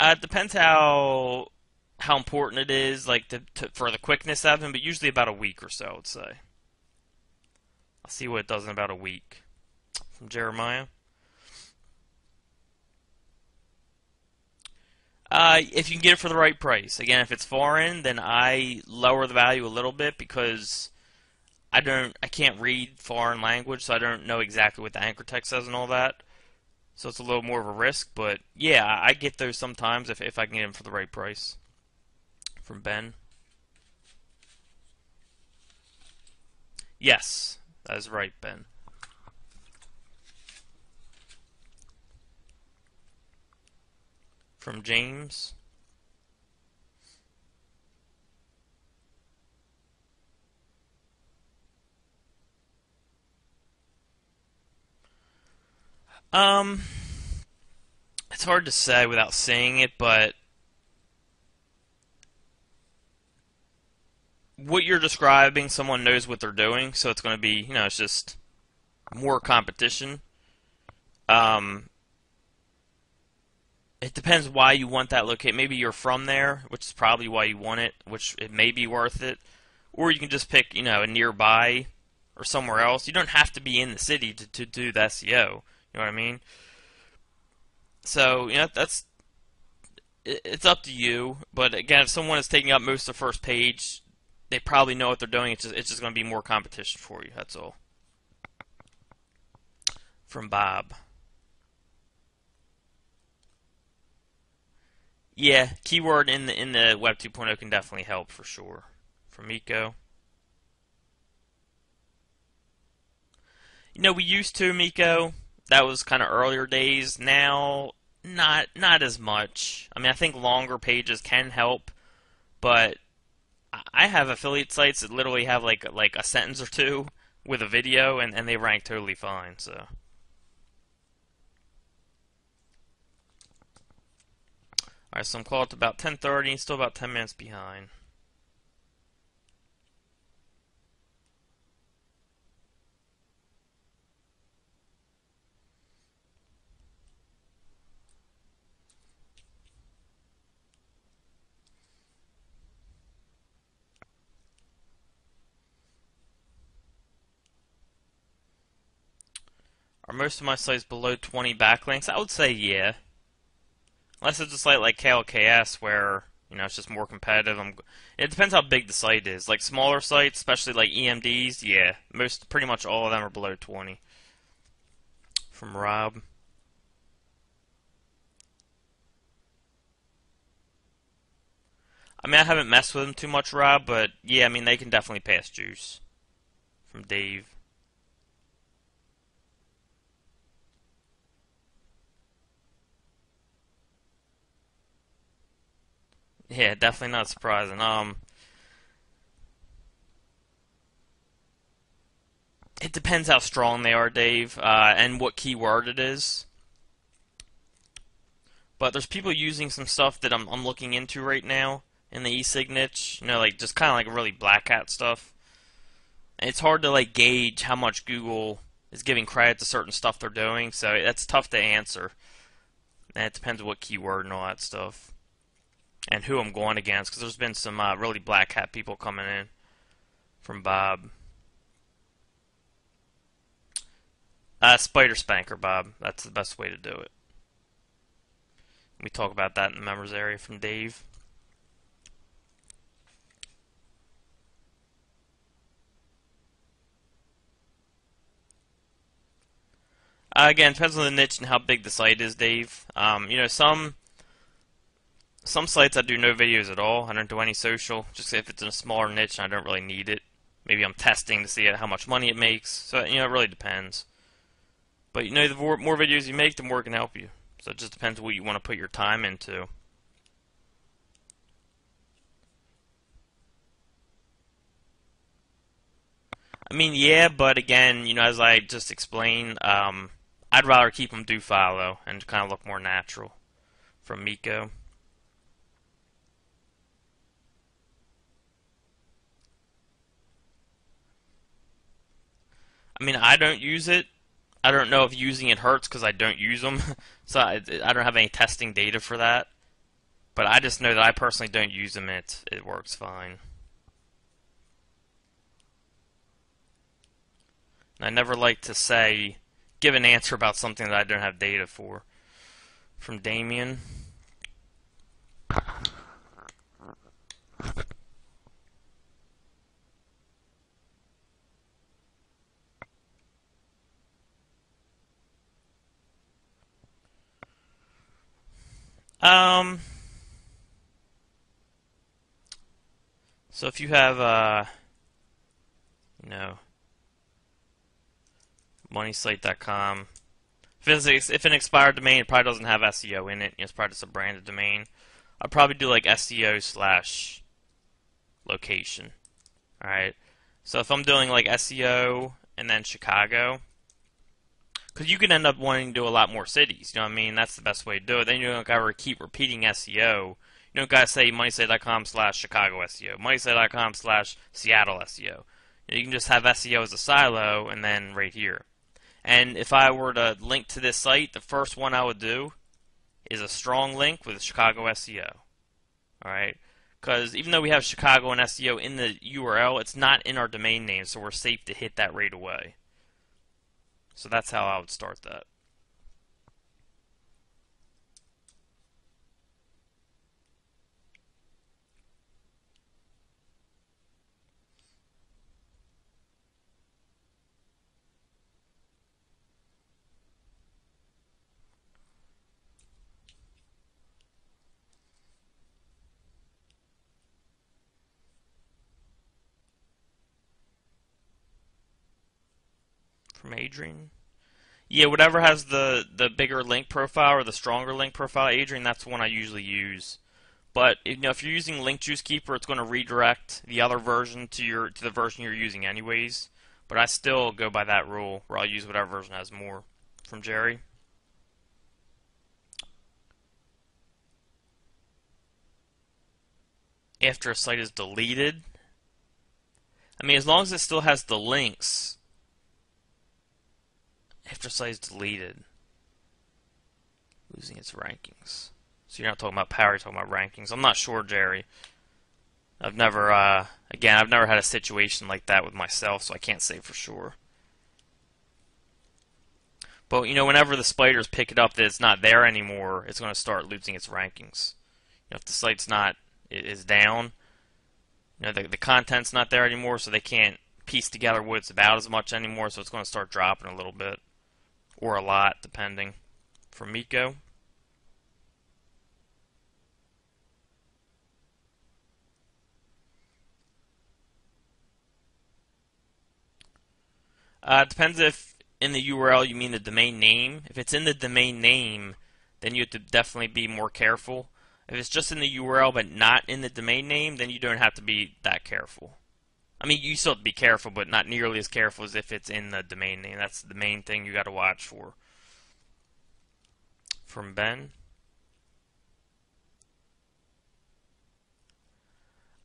It depends how important it is, like for the quickness of him, but usually about a week or so, I would say. I'll see what it does in about a week. From Jeremiah. If you can get it for the right price. Again, if it's foreign, then I lower the value a little bit because I can't read foreign language, so I don't know exactly what the anchor text says and all that. So it's a little more of a risk, but yeah, I get those sometimes if I can get them for the right price. From Ben. Yes, that is right, Ben. From James. It's hard to say without seeing it, but what you're describing, someone knows what they're doing, so it's going to be, you know, it's just more competition. It depends why you want that location. Maybe you're from there, which is probably why you want it, which it may be worth it. Or you can just pick, you know, a nearby or somewhere else. You don't have to be in the city to do the SEO. You know what I mean? So, you know, it's up to you. But again, if someone is taking up most of the first page, they probably know what they're doing. It's just going to be more competition for you. That's all. From Bob. Yeah, keyword in the Web 2.0 can definitely help for sure. From Miko. You know, we used to, Miko. That was kind of earlier days. Now, not as much. I mean, I think longer pages can help, but I have affiliate sites that literally have like a sentence or two with a video, and they rank totally fine. So. Alright, so I'm called at about 10:30, still about 10 minutes behind. Are most of my sites below 20 backlinks? I would say yeah. Unless it's a site like KLKS where, You know, it's just more competitive. It depends how big the site is. Like smaller sites, especially like EMDs, yeah, pretty much all of them are below 20. From Rob. I mean, I haven't messed with them too much, Rob, but yeah, I mean, they can definitely pass juice. From Dave. Yeah, definitely not surprising. It depends how strong they are, Dave, and what keyword it is. But there's people using some stuff that I'm looking into right now in the e-sig niche. You know, like just kind of like really black hat stuff. And it's hard to like gauge how much Google is giving credit to certain stuff they're doing, so that's tough to answer. And it depends what keyword and all that stuff, and who I'm going against. Because there's been some really black hat people coming in. From Bob. Spider Spanker, Bob. That's the best way to do it. We talk about that in the members area. From Dave. Again, depends on the niche and how big the site is, Dave. You know, some sites I do no videos at all. I don't do any social, just if it's in a smaller niche and I don't really need it. Maybe I'm testing to see how much money it makes. So, you know, it really depends. But, you know, the more videos you make, the more it can help you. So it just depends what you want to put your time into. I mean, yeah, but again, you know, as I just explained, I'd rather keep them do file, though, and kind of look more natural. From Miko. I mean, I don't use it. I don't know if using it hurts because I don't use them. So I don't have any testing data for that. But I just know that I personally don't use them and it works fine. And I never like to give an answer about something that I don't have data for. From Damien. Um, so if you have, you know, moneysite.com, if an expired domain, it probably doesn't have SEO in it. It's probably just a branded domain. I'd probably do like SEO/location. Alright. So if I'm doing like SEO and then Chicago, because you can end up wanting to do a lot more cities. You know what I mean? That's the best way to do it. Then you don't gotta keep repeating SEO. You don't gotta say moneysite.com/Chicago SEO, moneysite.com/Seattle SEO. You can just have SEO as a silo and then right here. And if I were to link to this site, the first one I would do is a strong link with Chicago SEO. Alright? Because even though we have Chicago and SEO in the URL, it's not in our domain name, so we're safe to hit that right away. So that's how I would start that. From Adrian. Yeah, whatever has the bigger link profile or the stronger link profile, Adrian, that's the one I usually use. But you know, if you're using Link Juice Keeper, it's going to redirect the other version to the version you're using anyways. But I still go by that rule where I'll use whatever version has more. From Jerry. After a site is deleted, I mean, as long as it still has the links. After a site is deleted, losing its rankings. So you're not talking about power, you're talking about rankings. I'm not sure, Jerry. I've never had a situation like that with myself, so I can't say for sure. But, you know, whenever the spiders pick it up that it's not there anymore, it's going to start losing its rankings. You know, if the site's not is down. You know, the content's not there anymore, so they can't piece together what it's about as much anymore, so it's going to start dropping a little bit. Or a lot, depending. From Miko. It depends if in the URL you mean the domain name. If it's in the domain name, then you have to definitely be more careful. If it's just in the URL but not in the domain name, then you don't have to be that careful. I mean, you still have to be careful, but not nearly as careful as if it's in the domain name. That's the main thing you got to watch for. From Ben.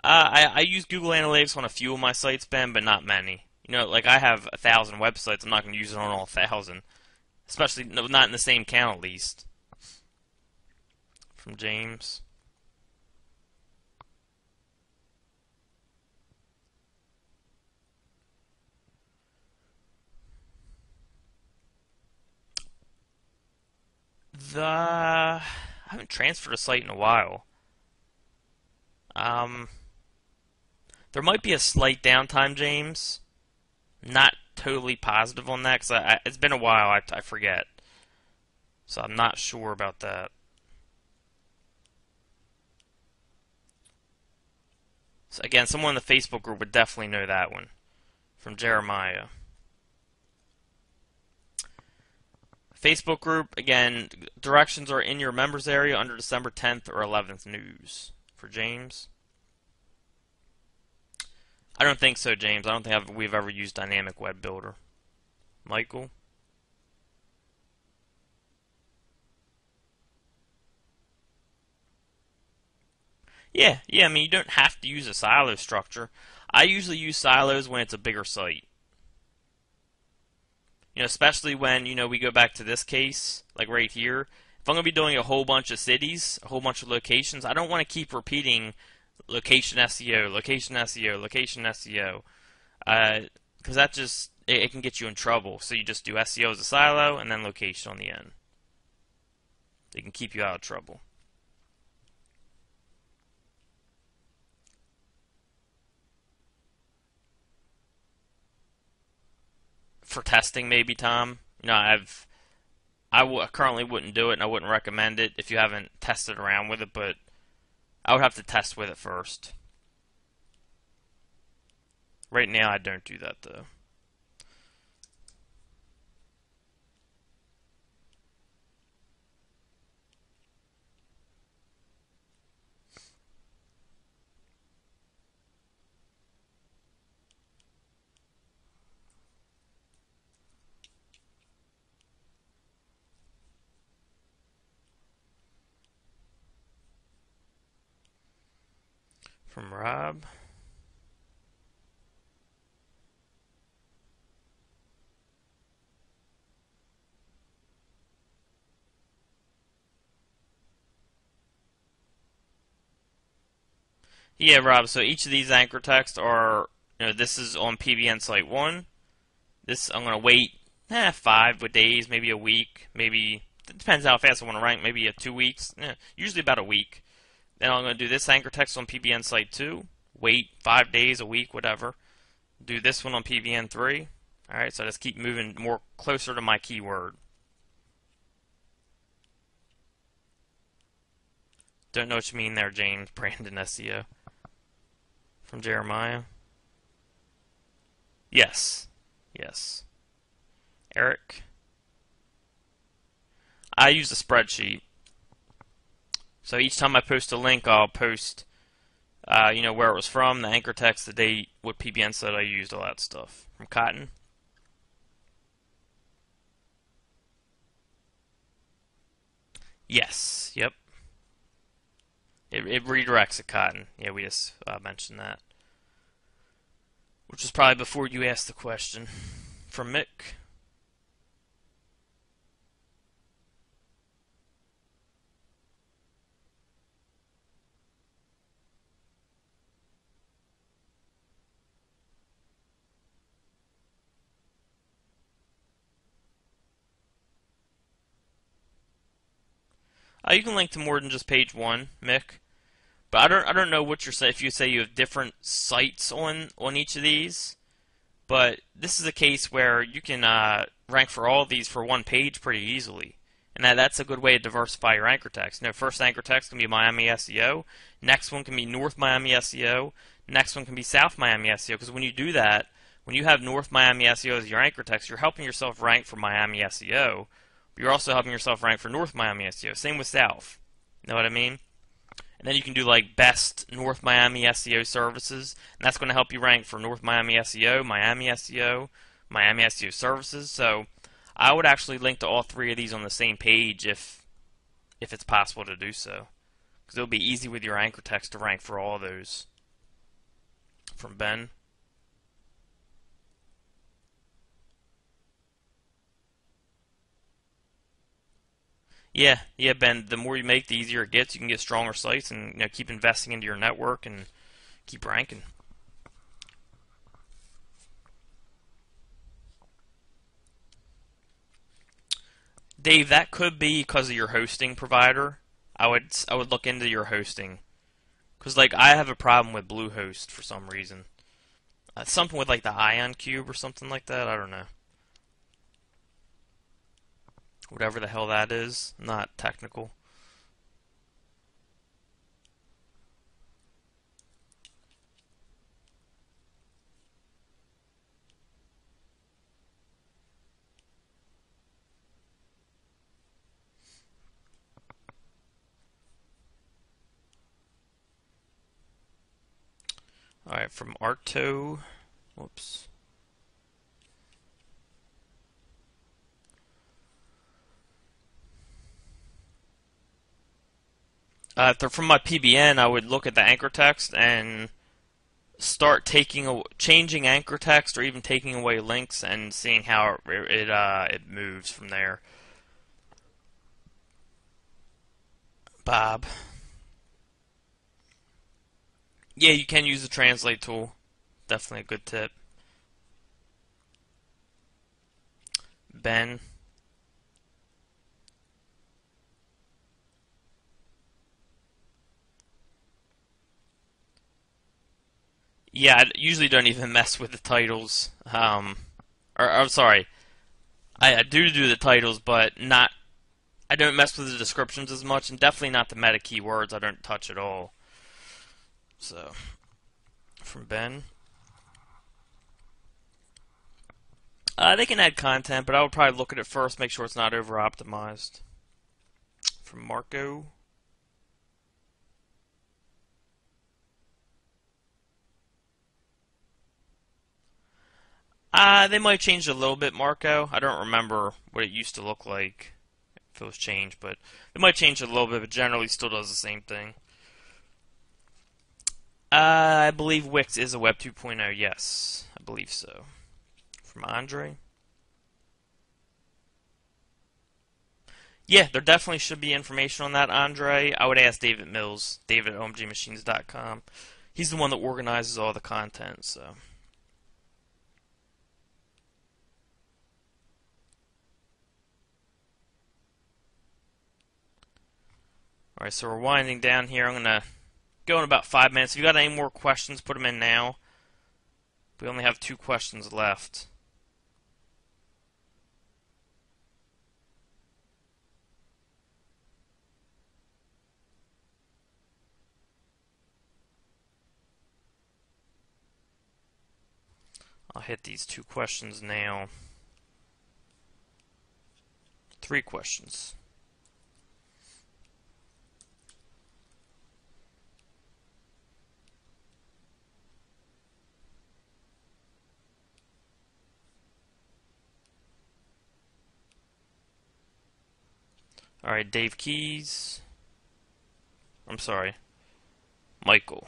I use Google Analytics on a few of my sites, Ben, but not many. You know, like I have 1,000 websites. I'm not going to use it on all 1,000, especially not in the same count at least. From James. I haven't transferred a site in a while. Um, there might be a slight downtime, James. Not totally positive on that because it's been a while. I forget, so I'm not sure about that. So again, someone in the Facebook group would definitely know that one. From Jeremiah. Facebook group, again, directions are in your members area under December 10th or 11th news. For James. I don't think so, James. I don't think we've ever used Dynamic Web Builder. Michael. Yeah, I mean, you don't have to use a silo structure. I usually use silos when it's a bigger site. You know, especially when, you know, we go back to this case, like right here. If I'm going to be doing a whole bunch of cities, a whole bunch of locations, I don't want to keep repeating location SEO, location SEO, location SEO. Because that just, it can get you in trouble. So you just do SEO as a silo and then location on the end. It can keep you out of trouble. For testing, maybe, Tom. You know, currently wouldn't do it, and I wouldn't recommend it if you haven't tested around with it, but I would have to test with it first. Right now, I don't do that, though. From Rob. Yeah, Rob, so each of these anchor texts are, you know, this is on PBN site 1. This, I'm going to wait 5 days, maybe a week, maybe, it depends how fast I want to rank, maybe 2 weeks, usually about a week. Then I'm going to do this anchor text on PBN site 2, wait 5 days, a week, whatever. Do this one on PBN 3. Alright, so I just keep moving more closer to my keyword. Don't know what you mean there, James. Brandon SEO. From Jeremiah. Yes. Eric. I use a spreadsheet. So each time I post a link, I'll post, you know, where it was from, the anchor text, the date, what PBN said I used, all that stuff. From Cotton. Yes. Yep. It redirects at Cotton. Yeah, we just mentioned that. Which was probably before you asked the question. From Mick. You can link to more than just page 1, Mick. But I don't know what you're saying. If you say you have different sites on each of these, but this is a case where you can rank for all of these for one page pretty easily. And that's a good way to diversify your anchor text. You know, first anchor text can be Miami SEO, next one can be North Miami SEO, next one can be South Miami SEO. Because when you do that, when you have North Miami SEO as your anchor text, you're helping yourself rank for Miami SEO, but you're also helping yourself rank for North Miami SEO. Same with South. You know what I mean? And then you can do like best North Miami SEO services, and that's going to help you rank for North Miami SEO, Miami SEO, Miami SEO services. So I would actually link to all three of these on the same page if it's possible to do so, because it'll be easy with your anchor text to rank for all of those. From Ben. Yeah, Ben. The more you make, the easier it gets. You can get stronger sites, and keep investing into your network and keep ranking. Dave, that could be because of your hosting provider. I would look into your hosting, because like I have a problem with Bluehost for some reason. Something with like the Ion Cube or something like that. I don't know. Whatever the hell that is. Not technical. Alright, from Arto. Whoops. If they're from my PBN, I would look at the anchor text and start changing anchor text or even taking away links and seeing how it moves from there. Bob. Yeah, you can use the translate tool. Definitely a good tip. Ben. Yeah, I usually don't even mess with the titles. Or I'm sorry, I do the titles, but not. I don't mess with the descriptions as much, and definitely not the meta keywords. I don't touch at all. So, from Ben. They can add content, but I would probably look at it first, make sure it's not over optimized. From Marco. They might change a little bit, Marco. I don't remember what it used to look like, if it was changed, but it might change a little bit, but generally still does the same thing. I believe Wix is a Web 2.0, yes. I believe so. From Andre. Yeah, there definitely should be information on that, Andre. I would ask David Mills, David at omgmachines.com. He's the one that organizes all the content, so. Alright, so we're winding down here. I'm going to go in about 5 minutes. If you got any more questions, put them in now. We only have 2 questions left. I'll hit these 2 questions now. 3 questions. Alright, Dave Keys. I'm sorry. Michael.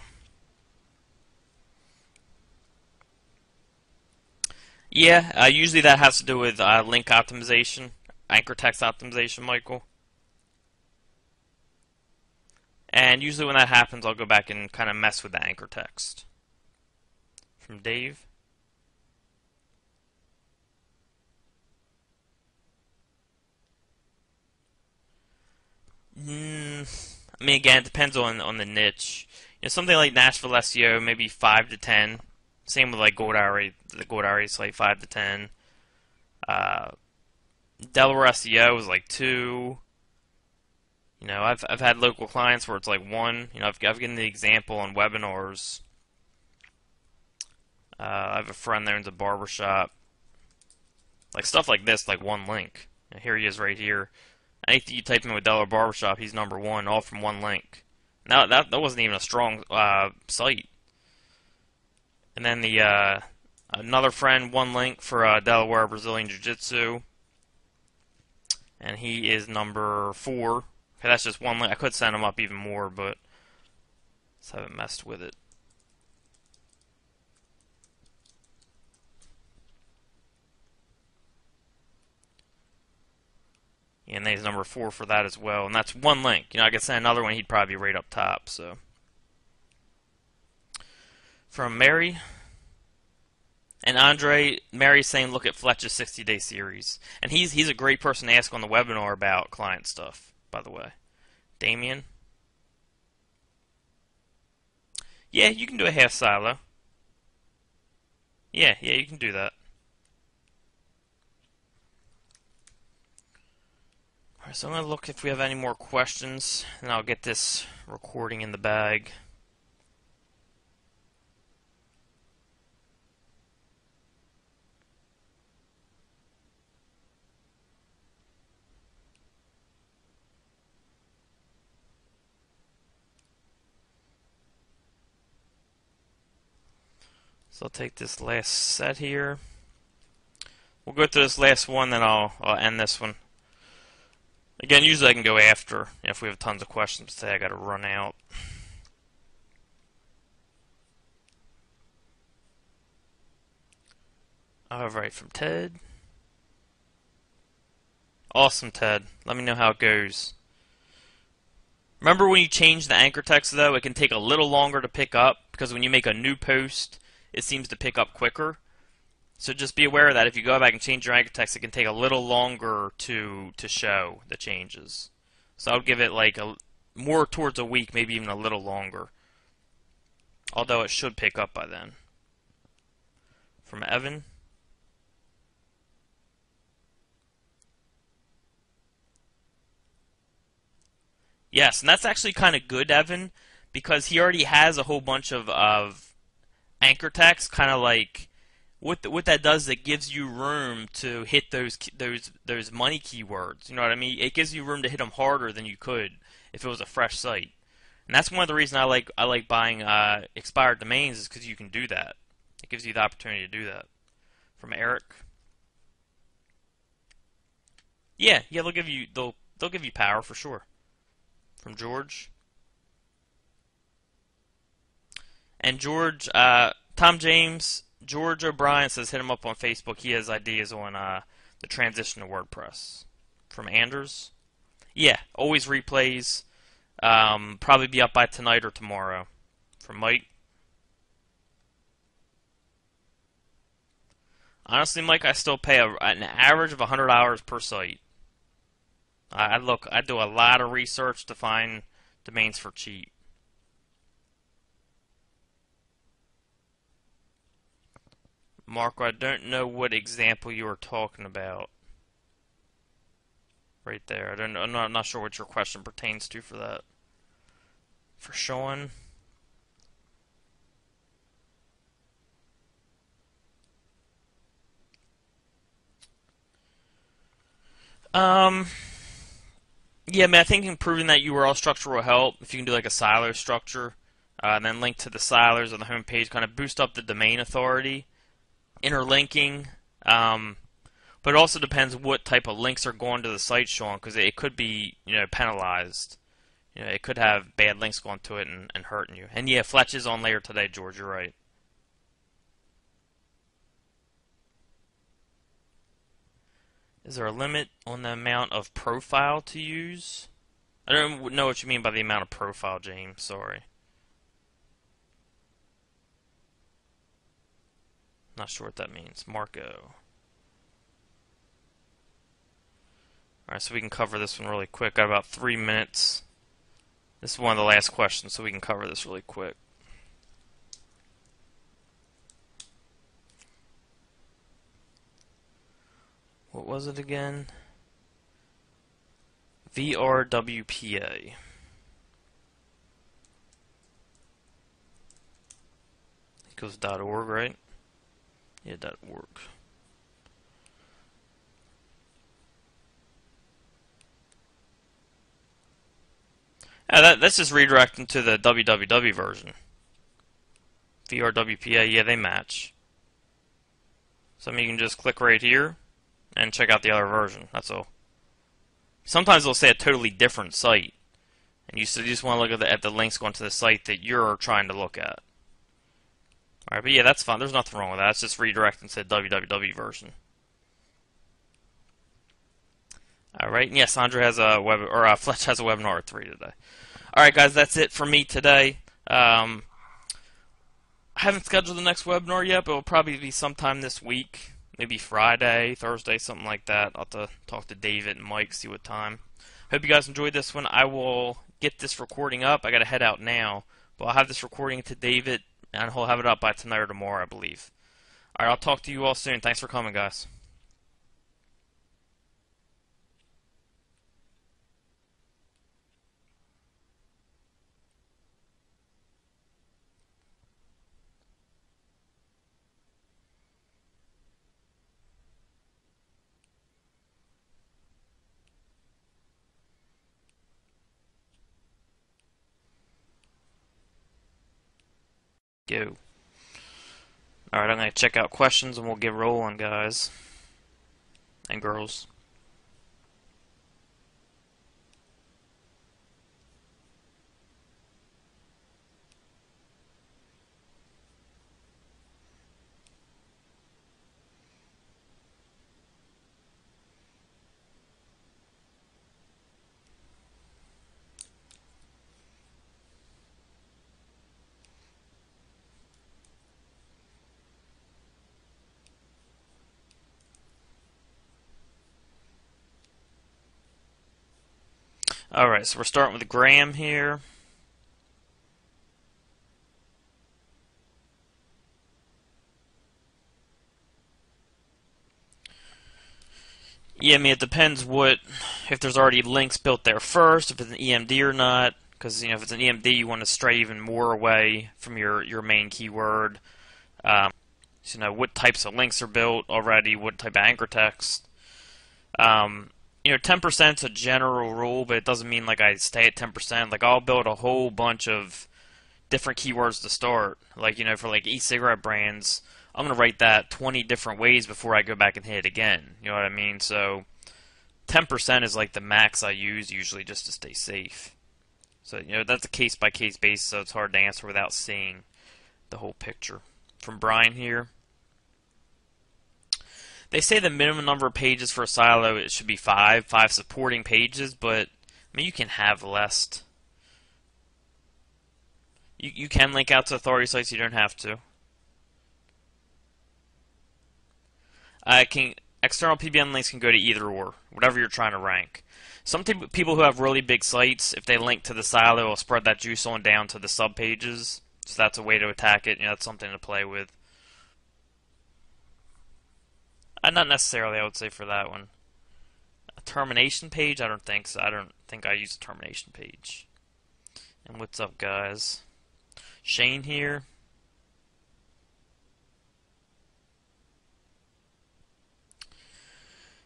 Yeah, usually that has to do with link optimization, anchor text optimization, Michael. And usually when that happens, I'll go back and kind of mess with the anchor text. From Dave. I mean, again, it depends on the niche. You know, something like Nashville SEO, maybe 5 to 10. Same with like GoldIrie. The GoldIrie is like 5 to 10. Uh, Delaware SEO is like 2. You know, I've had local clients where it's like 1. You know, I've given the example on webinars. I have a friend there owns a barbershop. Like stuff like this, like 1 link. And here he is right here. Anything you type in with Delaware Barbershop, he's number 1, all from 1 link. Now that wasn't even a strong site. And then the another friend, 1 link for Delaware Brazilian Jiu-Jitsu, and he is number 4. Okay, that's just 1 link. I could send him up even more, but just haven't messed with it. And then he's number 4 for that as well, and that's 1 link. You know, I could send another one, he'd probably be right up top. So, from Mary and Andre, Mary's saying look at Fletch's 60-day series, and he's a great person to ask on the webinar about client stuff. By the way, Damien, yeah, you can do a half silo. Yeah, you can do that. Alright, so I'm going to look if we have any more questions, and I'll get this recording in the bag. So I'll take this last set here. We'll go through this last one, then I'll end this one. Again, usually I can go after if we have tons of questions today. I got to run out. Alright, from Ted. Awesome, Ted. Let me know how it goes. Remember when you change the anchor text, though, it can take a little longer to pick up, because when you make a new post, it seems to pick up quicker. So just be aware of that. If you go back and change your anchor text, it can take a little longer to show the changes. So I would give it like more towards a week, maybe even a little longer. Although it should pick up by then. From Evan. Yes, and that's actually kind of good, Evan, because he already has a whole bunch of anchor text, kind of like what that does is it gives you room to hit those money keywords. You know what I mean? It gives you room to hit them harder than you could if it was a fresh site. And that's one of the reasons I like buying expired domains is because you can do that. It gives you the opportunity to do that. From Eric. Yeah, they'll give you power for sure. From George. And George, Tom James, George O'Brien says hit him up on Facebook. He has ideas on the transition to WordPress. From Anders. Yeah, always replays. Probably be up by tonight or tomorrow. From Mike. Honestly, Mike, I still pay an average of $100 per site. I do a lot of research to find domains for cheap. Marco, I don't know what example you are talking about. Right there. I'm not sure what your question pertains to for that. For Sean. Yeah, man, I think improving that URL structure will help. If you can do like a silo structure, and then link to the silos on the home page, kind of boost up the domain authority. Interlinking, but it also depends what type of links are going to the site, Sean, because it could be, penalized. It could have bad links going to it and hurting you. And yeah, Fletch is on later today, George. You're right. Is there a limit on the amount of profile to use? I don't know what you mean by the amount of profile, James. Sorry. Not sure what that means. Marco. Alright, so we can cover this one really quick. Got about 3 minutes. This is one of the last questions, so we can cover this really quick. What was it again? VRWPA. It goes .org, right? Yeah, .org. That's just redirecting to the www version. VRWPA, yeah, they match. So I mean, you can just click right here and check out the other version. That's all. Sometimes they'll say a totally different site, and you just want to look at the links going to the site that you're trying to look at. Alright, but yeah, that's fine. There's nothing wrong with that. It's just redirecting to the www version. Alright, and yeah, Sandra has a Fletch has a webinar at 3 today. Alright, guys, that's it for me today. I haven't scheduled the next webinar yet, but it'll probably be sometime this week. Maybe Friday, Thursday, something like that. I'll have to talk to David and Mike, see what time. Hope you guys enjoyed this one. I will get this recording up. I got to head out now, but I'll have this recording to David, and he'll have it up by tonight or tomorrow, I believe. Alright, I'll talk to you all soon. Thanks for coming, guys. Go. Alright, I'm going to check out questions, and we'll get rolling, guys. And girls. Alright, so we're starting with Graham here. Yeah, I mean, it depends if there's already links built there first, if it's an EMD or not, because, if it's an EMD, you want to stray even more away from your main keyword. So, what types of links are built already, what type of anchor text. 10% is a general rule, but it doesn't mean like I stay at 10%. Like, I'll build a whole bunch of different keywords to start. Like, for like e-cigarette brands, I'm going to write that 20 different ways before I go back and hit it again. You know what I mean? So 10% is like the max I use usually just to stay safe. So, that's a case-by-case basis, so it's hard to answer without seeing the whole picture. From Brian here. They say the minimum number of pages for a silo, it should be 5 supporting pages, but I mean, you can have less. You can link out to authority sites, you don't have to. External PBN links can go to either or, whatever you're trying to rank. Some people who have really big sites, if they link to the silo, will spread that juice on down to the sub pages. So that's a way to attack it. That's something to play with. Not necessarily, I would say, for that one. A termination page? I don't think so. I don't think I use a termination page. And what's up, guys? Shane here.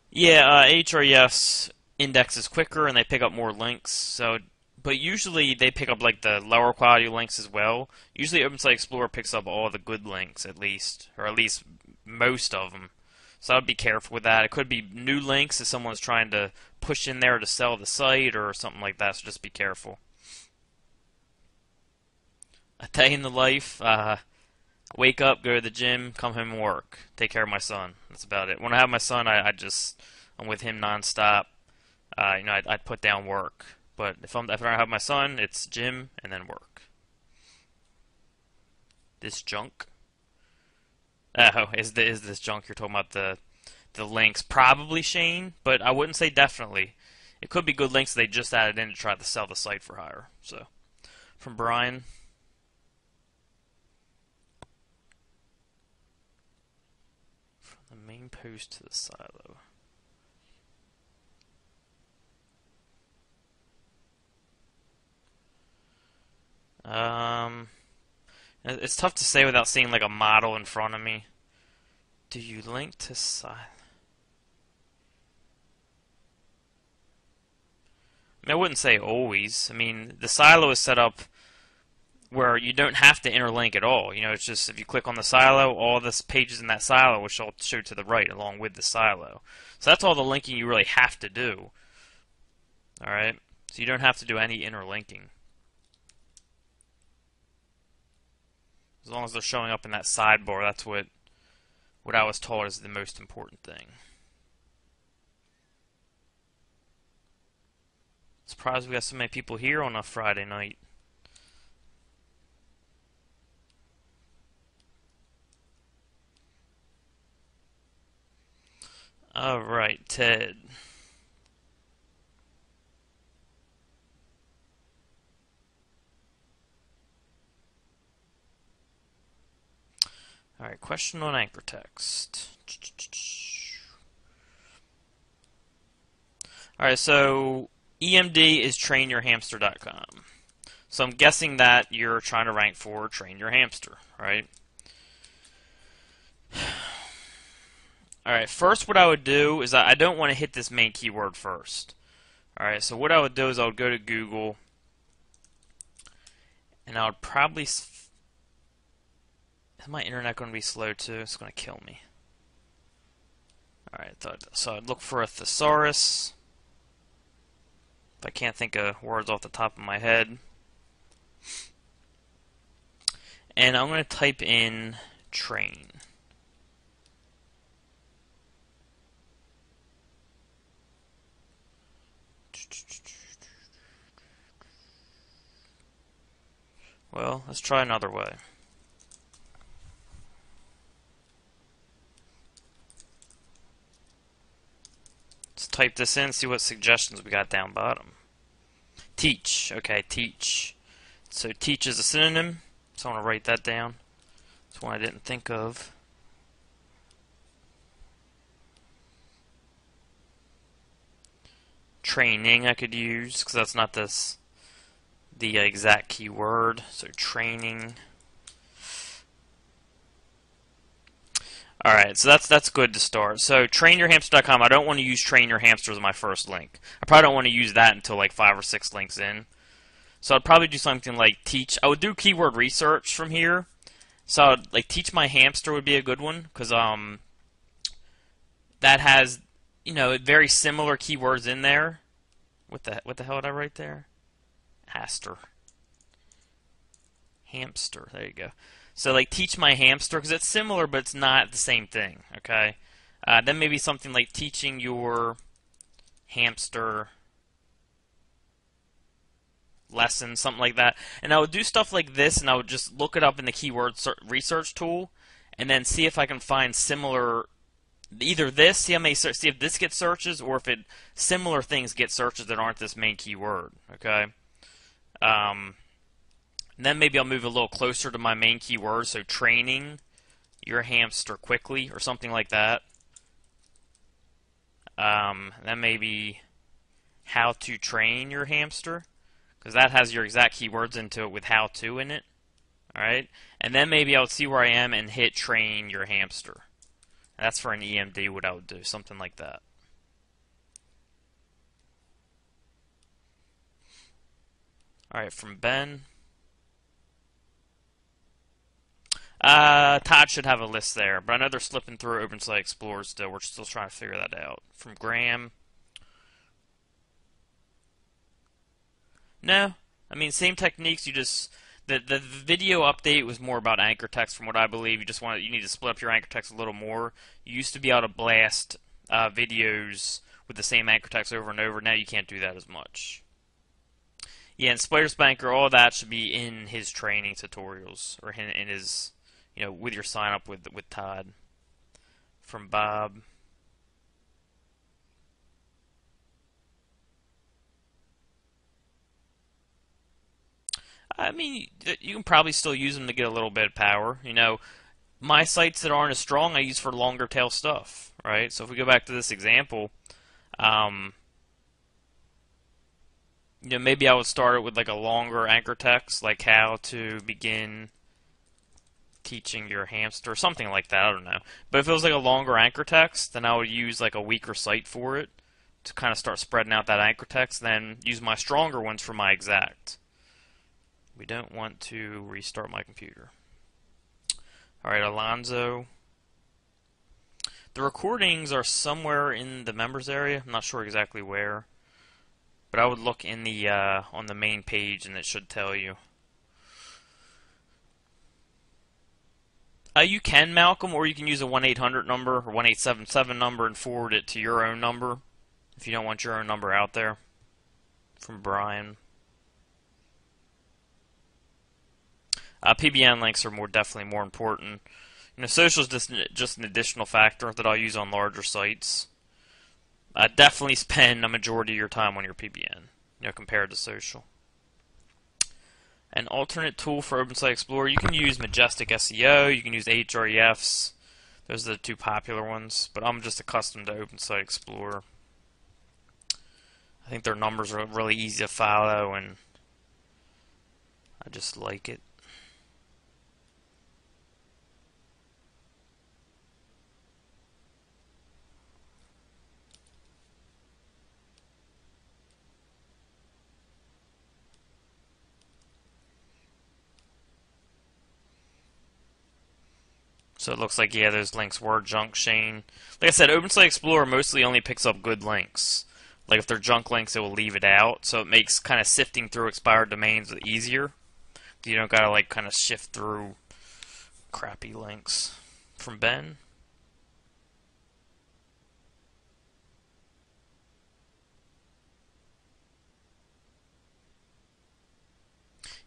Yeah, HRES indexes quicker and they pick up more links. But usually they pick up like the lower quality links as well. Usually OpenSite Explorer picks up all the good links at least, or at least most of them. So I'd be careful with that. It could be new links if someone's trying to push in there to sell the site or something like that, so just be careful. A day in the life, wake up, go to the gym, come home and work. Take care of my son. That's about it. When I have my son, I'm with him nonstop. I'd put down work. But if I don't have my son, it's gym and then work. This junk. Oh, is this junk you're talking about the links? Probably Shane, but I wouldn't say definitely. It could be good links they just added in to try to sell the site for higher. So, from Brian. From the main post to the silo. It's tough to say without seeing like a model in front of me. Do you link to silo? I mean, I wouldn't say always. I mean, the silo is set up where you don't have to interlink at all. You know, it's just if you click on the silo, all the pages in that silo will show to the right along with the silo. So that's all the linking you really have to do. Alright? So you don't have to do any interlinking. As long as they're showing up in that sidebar, that's what I was told is the most important thing. Surprised we got so many people here on a Friday night. Alright, Ted. Alright, question on anchor text. Alright, so EMD is trainyourhamster.com. So I'm guessing that you're trying to rank for train your hamster, right? Alright, first what I would do is I don't want to hit this main keyword first. Alright, so what I would do is I would go to Google and I would probably... Is my internet going to be slow too? It's going to kill me. Alright, so I'd look for a thesaurus. If I can't think of words off the top of my head. And I'm going to type in train. Well, let's try another way. Let's type this in, see what suggestions we got down bottom. Teach. Okay, teach. So teach is a synonym, so I want to write that down. It's one I didn't think of. Training I could use, because that's not the exact keyword. So training. Alright, so that's good to start. So trainyourhamster.com, I don't want to use train your hamster as my first link. I probably don't want to use that until like 5 or 6 links in. So I'd probably do something like teach. I would do keyword research from here. So I'd, like teach my hamster would be a good one because that has, you know, very similar keywords in there. What the hell did I write there? Hamster. There you go. So like teach my hamster because it's similar but it's not the same thing. Okay. Then maybe something like teaching your hamster lesson, something like that. And I would do stuff like this, and I would just look it up in the keyword research tool, and then see if I can find similar. Either this, see if this gets searches, or if similar things get searches that aren't this main keyword. Okay. And then maybe I'll move a little closer to my main keyword, so training your hamster quickly, or something like that. Then maybe how to train your hamster, because that has your exact keywords into it with how to in it. Alright? And then maybe I would see where I am and hit train your hamster. That's for an EMD what I would do, something like that. Alright, from Ben. Todd should have a list there, but I know they're slipping through OpenSite Explorer still. We're still trying to figure that out. From Graham. No. I mean, same techniques, you just... The video update was more about anchor text from what I believe. You need to split up your anchor text a little more. You used to be able to blast videos with the same anchor text over and over. Now you can't do that as much. Yeah, and Spider Spanker, all that should be in his training tutorials, or in his, you know, with your sign up with Todd. From Bob. I mean, you can probably still use them to get a little bit of power. You know, my sights that aren't as strong, I use for longer tail stuff, right? So if we go back to this example, um, you know, maybe I would start it with like a longer anchor text, like how to begin teaching your hamster, or something like that. I don't know. But if it was like a longer anchor text, then I would use like a weaker sight for it to kind of start spreading out that anchor text. Then use my stronger ones for my exact. We don't want to restart my computer. All right, Alonzo. The recordings are somewhere in the members area. I'm not sure exactly where, but I would look in the on the main page, and it should tell you. You can, Malcolm, or you can use a 1-800 number or 1-877 number and forward it to your own number if you don't want your own number out there. From Brian. PBN links are definitely more important. You know, social is just an additional factor that I'll use on larger sites. Definitely spend a majority of your time on your PBN, you know, compared to social. An alternate tool for OpenSite Explorer, you can use Majestic SEO, you can use Ahrefs. Those are the two popular ones, but I'm just accustomed to OpenSite Explorer. I think their numbers are really easy to follow, and I just like it. So it looks like, yeah, those links were junk, Shane. Like I said, OpenSite Explorer mostly only picks up good links. Like if they're junk links, it will leave it out. So it makes kind of sifting through expired domains easier. You don't gotta like kind of shift through crappy links. From Ben.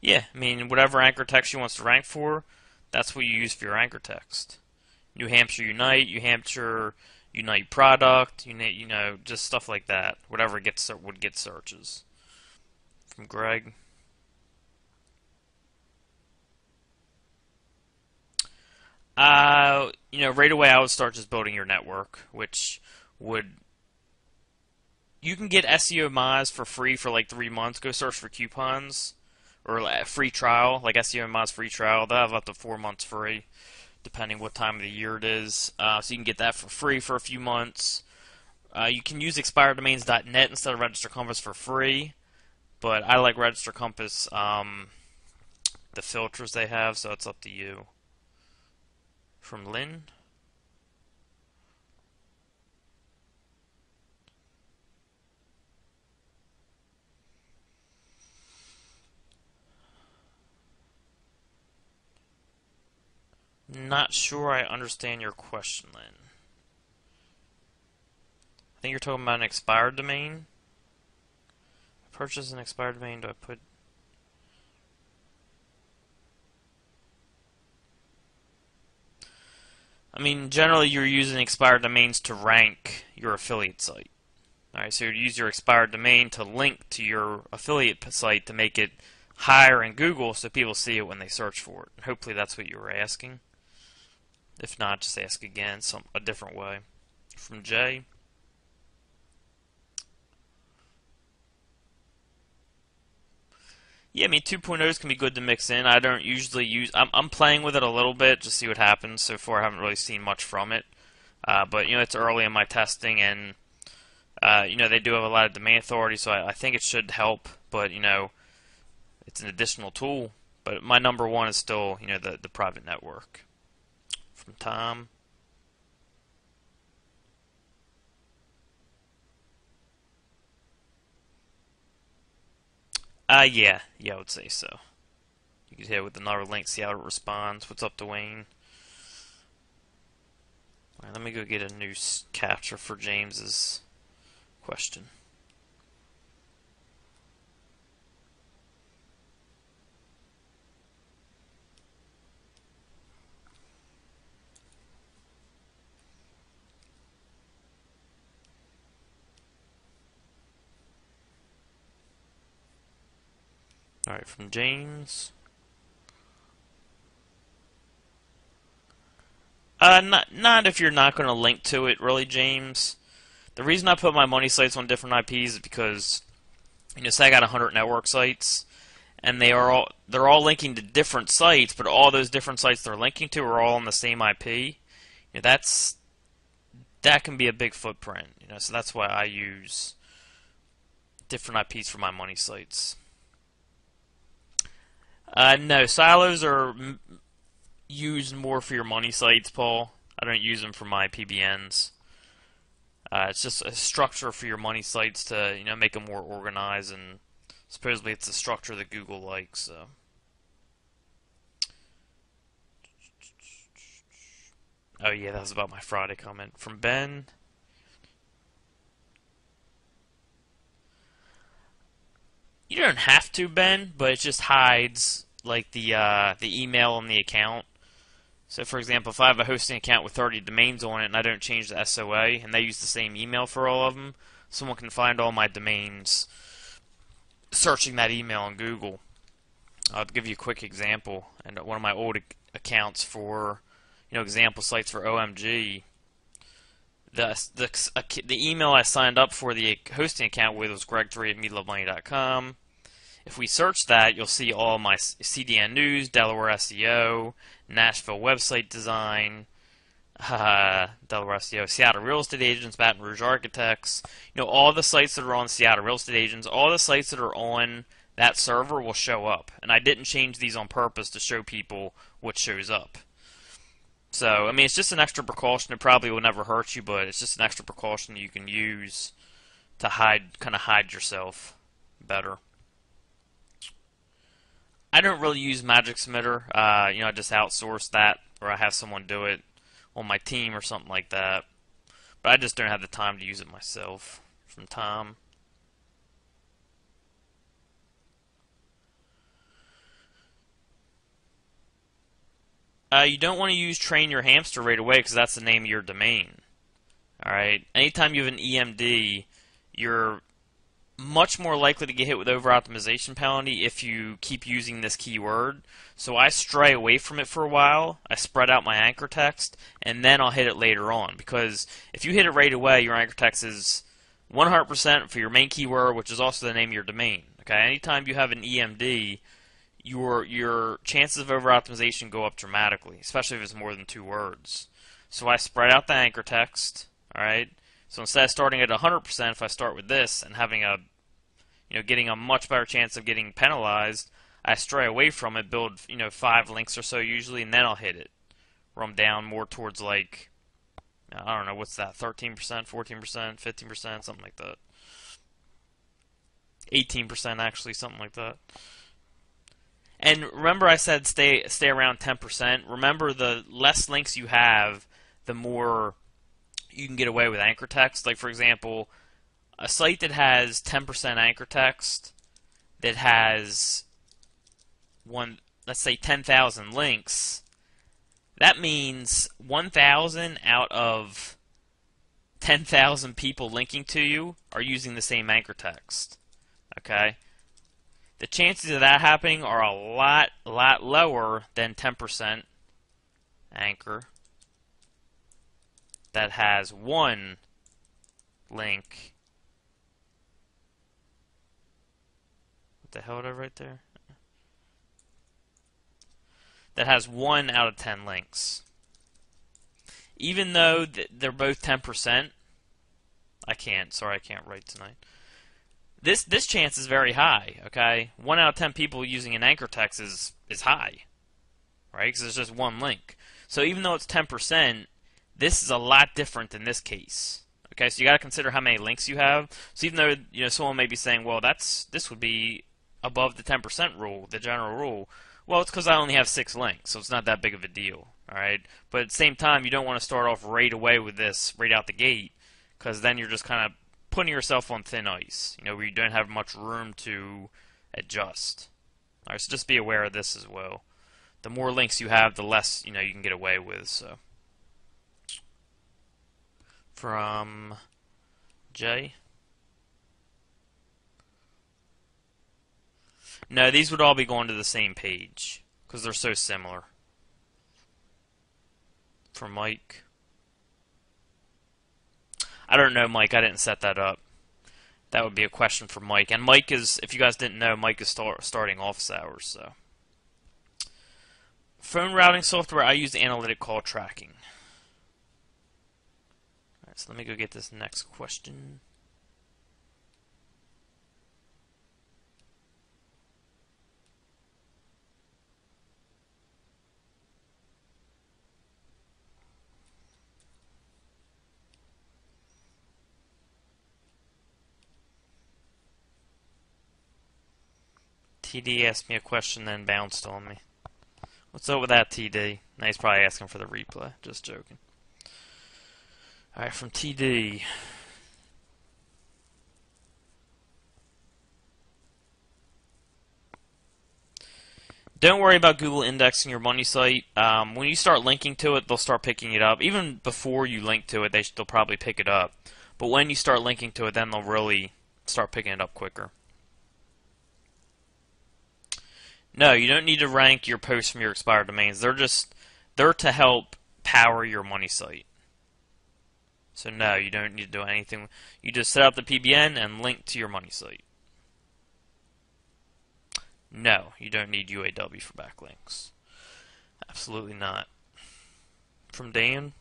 Yeah, I mean, whatever anchor text you want to rank for, that's what you use for your anchor text. New Hampshire Unite, New Hampshire Unite product, you know, just stuff like that. Whatever would get searches. From Greg. You know, right away I would start just building your network, which would you can get SEO Moz for free for like 3 months. Go search for coupons or a free trial, like SEO Moz free trial. They'll have up to 4 months free, depending what time of the year it is. So you can get that for free for a few months. You can use expireddomains.net instead of Register Compass for free, but I like Register Compass, the filters they have, so it's up to you. From Lynn. Not sure I understand your question, Lynn. I think you're talking about an expired domain. Purchase an expired domain. Do I put... I mean, generally you're using expired domains to rank your affiliate site. Alright, so you use your expired domain to link to your affiliate site to make it higher in Google so people see it when they search for it. Hopefully that's what you were asking. If not, just ask again a different way. From Jay. Yeah, I mean 2.0s can be good to mix in. I don't usually use. I'm playing with it a little bit just to see what happens. So far, I haven't really seen much from it. But you know, it's early in my testing, and you know they do have a lot of domain authority, so I think it should help. But you know, it's an additional tool. But my number one is still you know the private network. From Tom. Yeah, I would say so. You could hit it with another link, see how it responds. What's up, Dwayne? Alright, let me go get a new capture for James's question. Alright, from James. Not if you're not going to link to it, really, James. The reason I put my money sites on different IPs is because, say I got 100 network sites, and they're all linking to different sites, but all those different sites they're linking to are all on the same IP. That can be a big footprint, so that's why I use different IPs for my money sites. No, silos are used more for your money sites, Paul. I don't use them for my PBNs. It's just a structure for your money sites to, make them more organized, and supposedly it's a structure that Google likes. So. Oh yeah, that was about my Friday comment from Ben. You don't have to, Ben, but it just hides like the email on the account. So, for example, if I have a hosting account with 30 domains on it and I don't change the SOA, and they use the same email for all of them, someone can find all my domains searching that email on Google. I'll give you a quick example. And one of my old accounts for, example sites for OMG, the email I signed up for the hosting account with was greg3@meatlovemoney.com. If we search that, you'll see all my CDN news, Delaware SEO, Nashville website design, Delaware SEO, Seattle real estate agents, Baton Rouge architects. All the sites that are on Seattle real estate agents, all the sites that are on that server will show up. And I didn't change these on purpose to show people what shows up. So, it's just an extra precaution. It probably will never hurt you, but it's just an extra precaution you can use to kind of hide yourself better. I don't really use Magic Submitter. I just outsource that, or I have someone do it on my team or something like that. But I just don't have the time to use it myself. From Tom. You don't want to use Train Your Hamster right away because that's the name of your domain. Alright? Anytime you have an EMD, you're much more likely to get hit with over-optimization penalty if you keep using this keyword. So I stray away from it for a while. I spread out my anchor text, and then I'll hit it later on. Because if you hit it right away, your anchor text is 100% for your main keyword, which is also the name of your domain. Okay, anytime you have an EMD, your chances of over-optimization go up dramatically, especially if it's more than 2 words. So I spread out the anchor text. All right. So instead of starting at 100%, if I start with this and having getting a much better chance of getting penalized, I stray away from it, build, 5 links or so usually, and then I'll hit it. Where I'm down more towards like, I don't know, what's that, 13%, 14%, 15%, something like that. 18% actually, something like that. And remember I said stay around 10%. Remember, the less links you have, the more you can get away with anchor text. Like, for example, a site that has 10% anchor text that has let's say 10,000 links, that means 1,000 out of 10,000 people linking to you are using the same anchor text. Okay? The chances of that happening are a lot lower than 10% anchor that has 1 link. What the hell did I write there? That has 1 out of 10 links. Even though they're both 10%, I can't write tonight. This chance is very high, okay? 1 out of 10 people using an anchor text is high, right? Because there's just 1 link. So even though it's 10%, this is a lot different than this case. Okay, so you got to consider how many links you have. So even though someone may be saying, well, this would be above the 10% rule, the general rule. Well, it's because I only have 6 links, so it's not that big of a deal. All right, but at the same time, you don't want to start off right away with this right out the gate, because then you're just kind of putting yourself on thin ice. Where you don't have much room to adjust. All right, so just be aware of this as well. The more links you have, the less you can get away with. So. From Jay. No, these would all be going to the same page because they're so similar. For Mike. I don't know, Mike. I didn't set that up. That would be a question for Mike. And Mike is, if you guys didn't know, Mike is starting office hours. So, phone routing software, I use analytic call tracking. All right, so let me go get this next question. TD asked me a question, then bounced on me. What's up with that, TD? Now he's probably asking for the replay. Just joking. Alright, from TD. Don't worry about Google indexing your money site. When you start linking to it, they'll start picking it up. Even before you link to it, they'll probably pick it up. But when you start linking to it, then they'll really start picking it up quicker. No, you don't need to rank your posts from your expired domains. They're to help power your money site. So no, you don't need to do anything. You just set up the PBN and link to your money site. No, you don't need UAW for backlinks. Absolutely not. From Dan.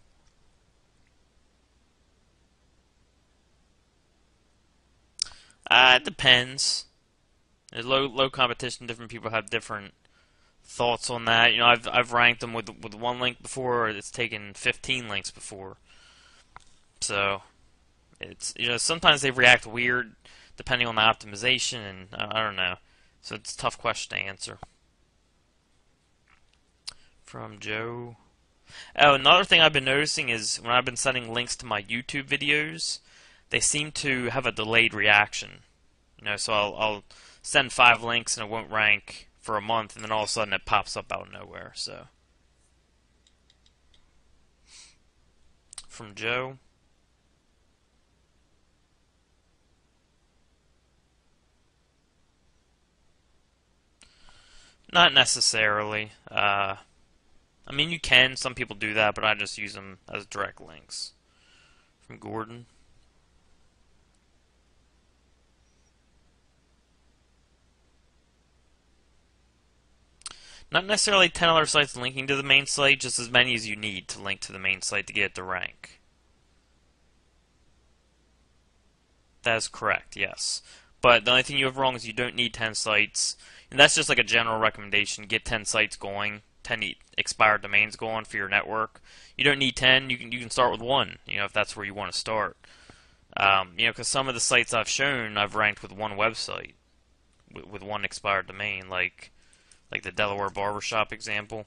It depends. There's low competition. Different people have different thoughts on that. You know, I've ranked them with one link before. It's taken 15 links before. So it's, you know, sometimes they react weird depending on the optimization, and I don't know. So it's a tough question to answer. From Joe. Oh, another thing I've been noticing is when I've been sending links to my YouTube videos, they seem to have a delayed reaction. You know, so I'll send 5 links and it won't rank for a month, and then all of a sudden it pops up out of nowhere. So, from Joe. Not necessarily. I mean, you can. Some people do that, but I just use them as direct links. From Gordon. Not necessarily 10 other sites linking to the main site, just as many as you need to link to the main site to get it to rank. That is correct, yes. But the only thing you have wrong is you don't need 10 sites. And that's just like a general recommendation. Get 10 sites going, 10 expired domains going for your network. You don't need 10. You can start with 1, you know, if that's where you want to start. You know, because some of the sites I've shown, I've ranked with 1 website, with 1 expired domain, like the Delaware Barbershop example.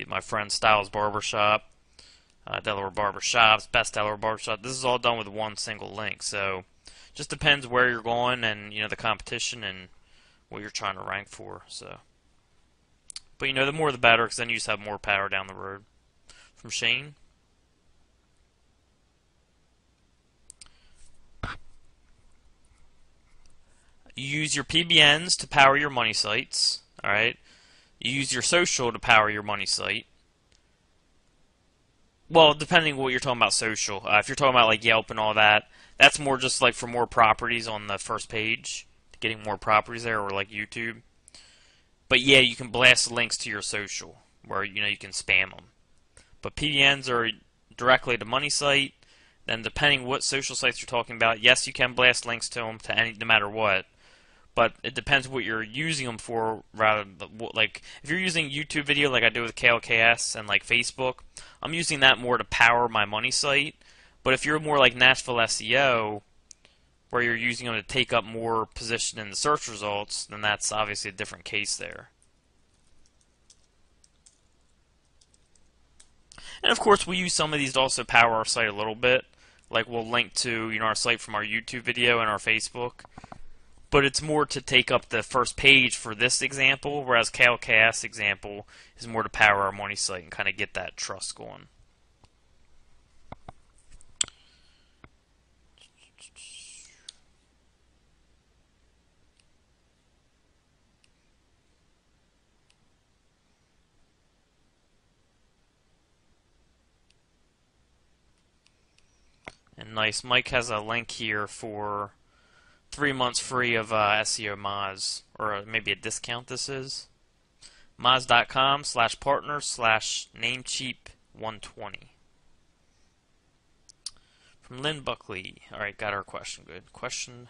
My friend Styles Barbershop, Delaware Barbershops, Best Delaware Barbershop. This is all done with 1 single link. So just depends where you're going, and you know, the competition and what you're trying to rank for. So, but you know, the more the better, because then you just have more power down the road. From Shane. You use your PBNs to power your money sites. All right. You use your social to power your money site. Well, depending on what you're talking about social. If you're talking about like Yelp and all that, that's more just like for more properties on the first page, getting more properties there, or like YouTube. But yeah, you can blast links to your social where, you know, you can spam them. But PBNs are directly to money site. Then depending what social sites you're talking about, yes, you can blast links to them to any, no matter what. But it depends what you're using them for. Rather than, like, if you're using YouTube video like I do with KLKS and like Facebook, I'm using that more to power my money site. But if you're more like Nashville SEO, where you're using them to take up more position in the search results, then that's obviously a different case there. And of course, we use some of these to also power our site a little bit. Like we'll link to, you know, our site from our YouTube video and our Facebook. But it's more to take up the first page for this example, whereas KLKS example is more to power our money site and kind of get that trust going. nice. Mike has a link here for 3 months free of SEO Moz, or maybe a discount this is. Moz.com/partner/namecheap120. From Lynn Buckley. Alright, got our question. Good. Question.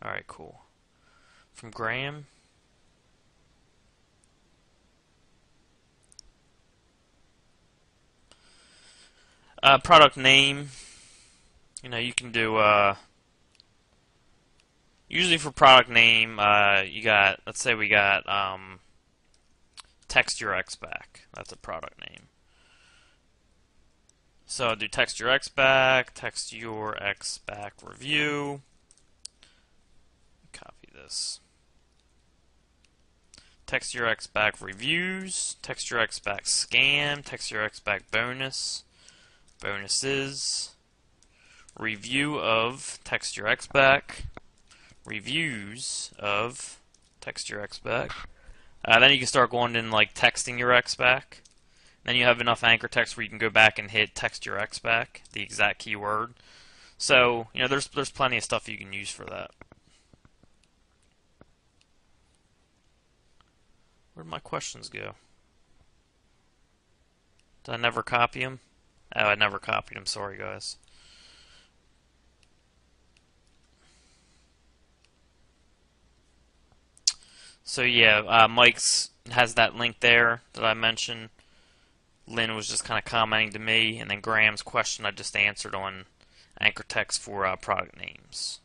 Alright, cool. From Graham. Product name. You know, you can do, usually for product name, you got, let's say we got, Text Your X back. That's a product name. So I'll do Text Your X back, Text Your X back review. Copy this. Text Your X back reviews, Text Your X back scam, Text Your X back bonus, bonuses, review of Text Your X back, reviews of Text Your X back. Then you can start going in like texting your X back. Then you have enough anchor text where you can go back and hit Text Your X back, the exact keyword. So, you know, there's plenty of stuff you can use for that. Where'd my questions go? Did I never copy them? Oh, I never copied them. Sorry, guys. So yeah, Mike's has that link there that I mentioned. Lynn was just kind of commenting to me, and then Graham's question I just answered on anchor text for product names.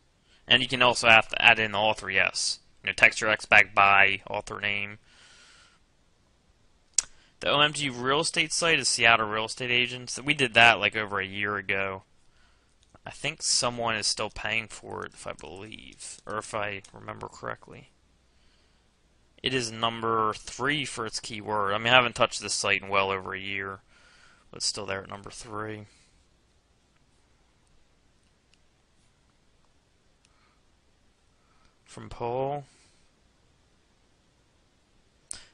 And you can also have to add in the author, yes. You know, Text Your X back by author name. The OMG real estate site is Seattle Real Estate Agents. We did that like over a year ago. I think someone is still paying for it, if I believe, or if I remember correctly. It is number 3 for its keyword. I mean, I haven't touched this site in well over a year, but it's still there at number 3. From Paul.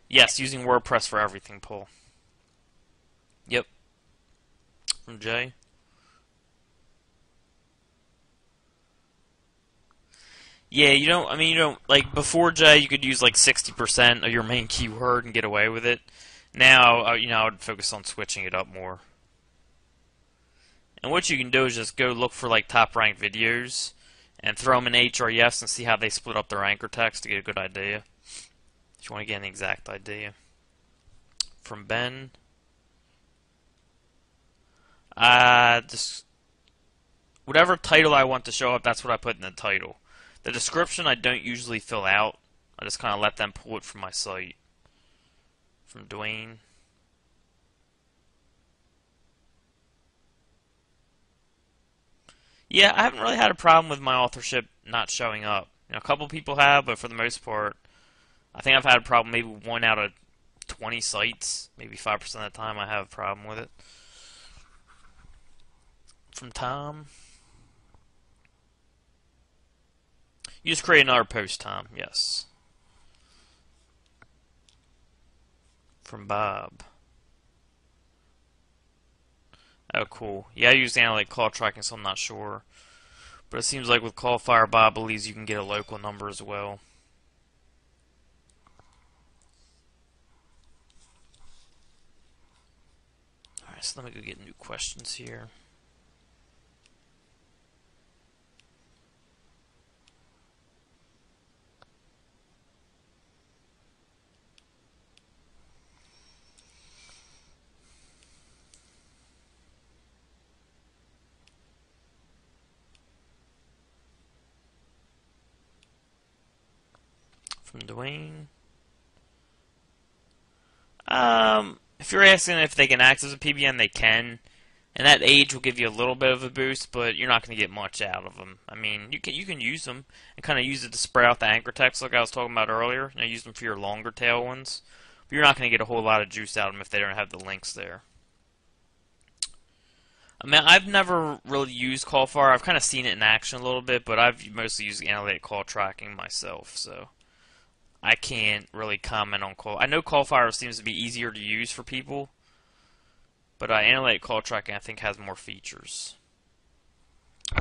Yes, using WordPress for everything, Paul. Yep. From Jay. Yeah, you don't, like, before Jay, you could use, like, 60% of your main keyword and get away with it. Now, you know, I would focus on switching it up more. And what you can do is just go look for, like, top-ranked videos and throw them in HREFs and see how they split up their anchor text to get a good idea. If you want to get an exact idea. From Ben. Just whatever title I want to show up, that's what I put in the title. The description I don't usually fill out. I just kind of let them pull it from my site. From Dwayne. Yeah, I haven't really had a problem with my authorship not showing up. You know, a couple people have, but for the most part, I think I've had a problem maybe 1 out of 20 sites. Maybe 5% of the time I have a problem with it. From Tom. You just create another post, Tom. Yes. From Bob. Oh, cool. Yeah, I use analytic call tracking, so I'm not sure. But it seems like with Callfire, Bob believes you can get a local number as well. Alright, so let me go get new questions here. From Dwayne. If you're asking if they can act as a PBN, they can. And that age will give you a little bit of a boost, but you're not going to get much out of them. I mean, you can use them and kind of use it to spread out the anchor text like I was talking about earlier. You know, use them for your longer tail ones. But you're not going to get a whole lot of juice out of them if they don't have the links there. I mean, I've never really used Callfire. I've kind of seen it in action a little bit, but I've mostly used analytic call tracking myself, so I can't really comment on Call. I know Callfire seems to be easier to use for people, But analytic call tracking, I think, has more features.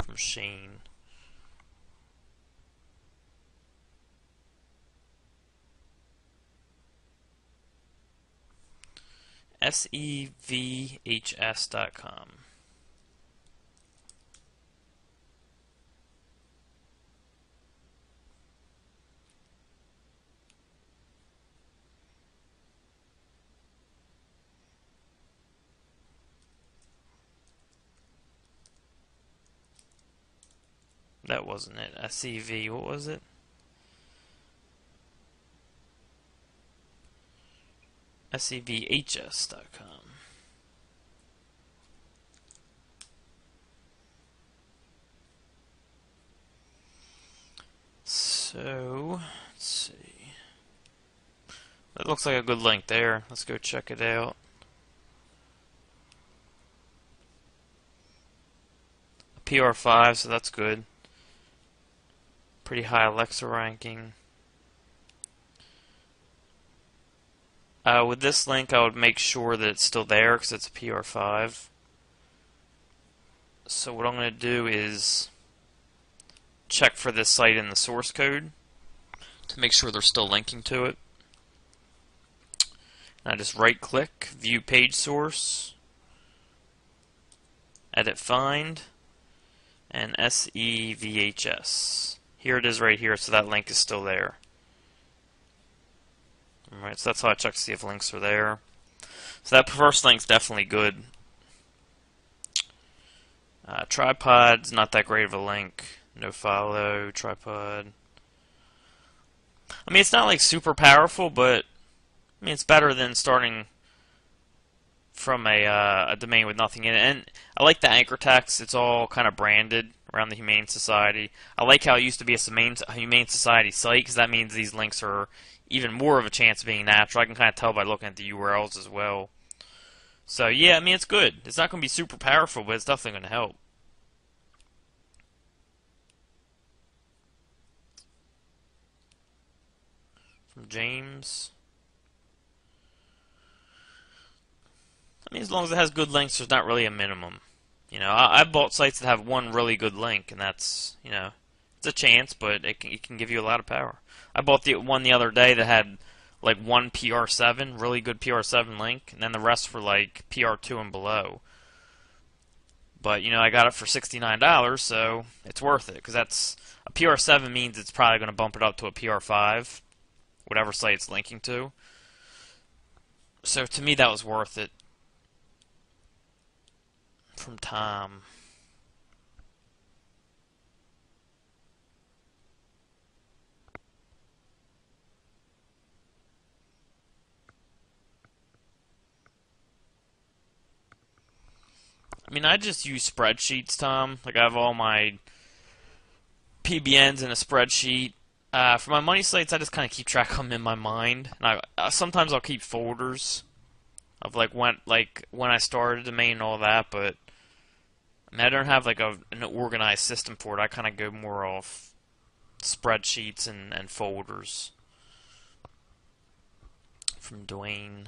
From Shane. SEVHS.com. That wasn't it. SEV, what was it? SEVHS.com. So, let's see. That looks like a good link there. Let's go check it out. PR5, so that's good. Pretty high Alexa ranking. With this link, I would make sure that it's still there because it's a PR5. So what I'm going to do is check for this site in the source code to make sure they're still linking to it. And I just right-click, View Page Source, Edit Find, and SEVHS. Here it is right here, so that link is still there. Alright, so that's how I check to see if links are there. So that first link's definitely good. Tripod's not that great of a link. No follow, tripod. I mean, it's not like super powerful, but I mean, it's better than starting from a domain with nothing in it. And I like the anchor text. It's all kind of branded around the Humane Society. I like how it used to be a Humane Society site, because that means these links are even more of a chance of being natural. I can kind of tell by looking at the URLs as well. So yeah, I mean, it's good. It's not going to be super powerful, but it's definitely going to help. From James. I mean, as long as it has good links, there's not really a minimum. You know, I've bought sites that have one really good link, and that's, you know, it's a chance, but it can give you a lot of power. I bought the one the other day that had like one PR7, really good PR7 link, and then the rest were like PR2 and below. But, you know, I got it for $69, so it's worth it, because that's a PR7 means it's probably going to bump it up to a PR5, whatever site it's linking to. So to me, that was worth it. From Tom. I mean, I just use spreadsheets, Tom. Like, I have all my PBNs in a spreadsheet. For my money sites, I just kind of keep track of them in my mind. And sometimes I'll keep folders of like when I started a domain and all that, but I mean, I don't have like an organized system for it. I kind of go more off spreadsheets and folders. From Dwayne.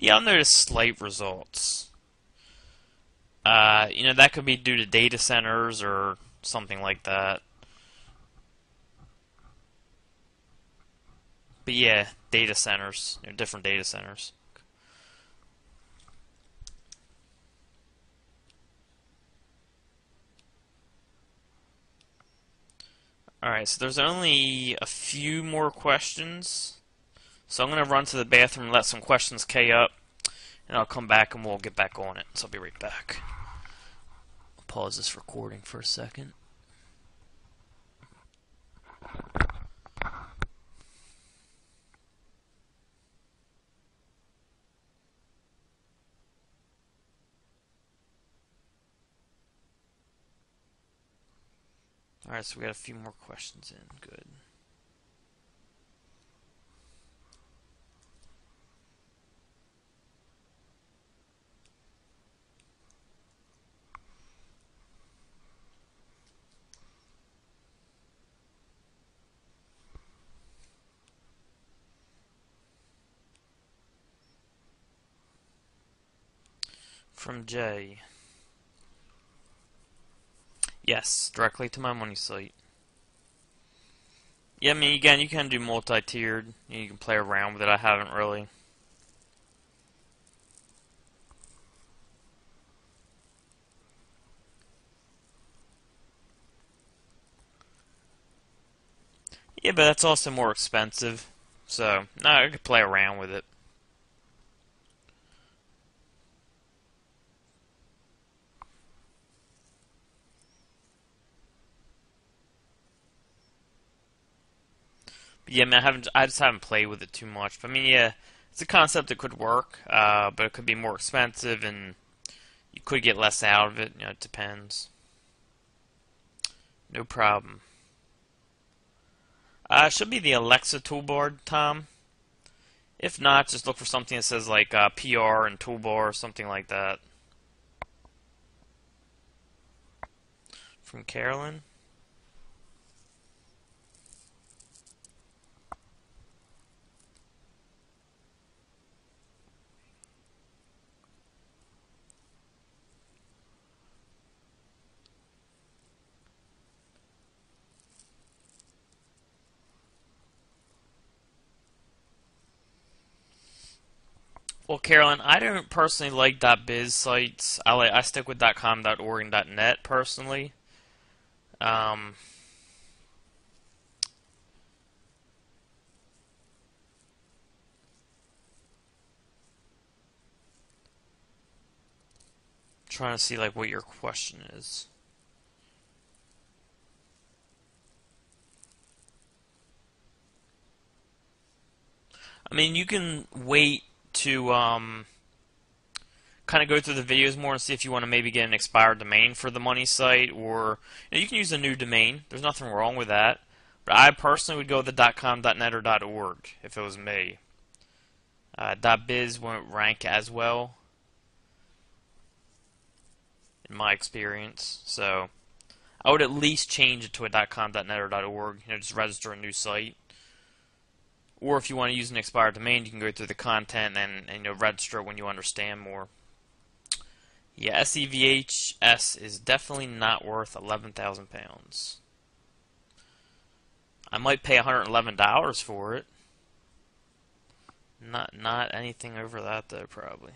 Yeah, I'll notice slight results. You know, that could be due to data centers or something like that. But yeah, data centers, you know, different data centers. Alright, so there's only a few more questions. So I'm going to run to the bathroom and let some questions K up. And I'll come back and we'll get back on it. So I'll be right back. I'll pause this recording for a second. Alright, so we got a few more questions in. Good. From Jay. Yes, directly to my money site. Yeah, I mean, again, you can do multi-tiered. You can play around with it. I haven't really. Yeah, but that's also more expensive. So, no, I could play around with it. But yeah, I mean, I just haven't played with it too much. But I mean, yeah, it's a concept that could work, but it could be more expensive, and you could get less out of it. You know, it depends. No problem. It should be the Alexa toolbar, Tom. If not, just look for something that says like PR and toolbar or something like that. From Carolyn. Well, Carolyn, I don't personally like .biz sites. I stick with .com, .org, and .net personally. Um, Trying to see like what your question is. I mean, you can wait to kind of go through the videos more and see if you want to maybe get an expired domain for the money site, or you can use a new domain. There's nothing wrong with that. But I personally would go with the .com, .net, or .org if it was me. .biz won't rank as well in my experience, so I would at least change it to a .com, .net, or .org. Just register a new site. Or if you want to use an expired domain, you can go through the content and register when you understand more. Yeah, SEVHS is definitely not worth £11,000. I might pay $111 for it. Not anything over that though, probably.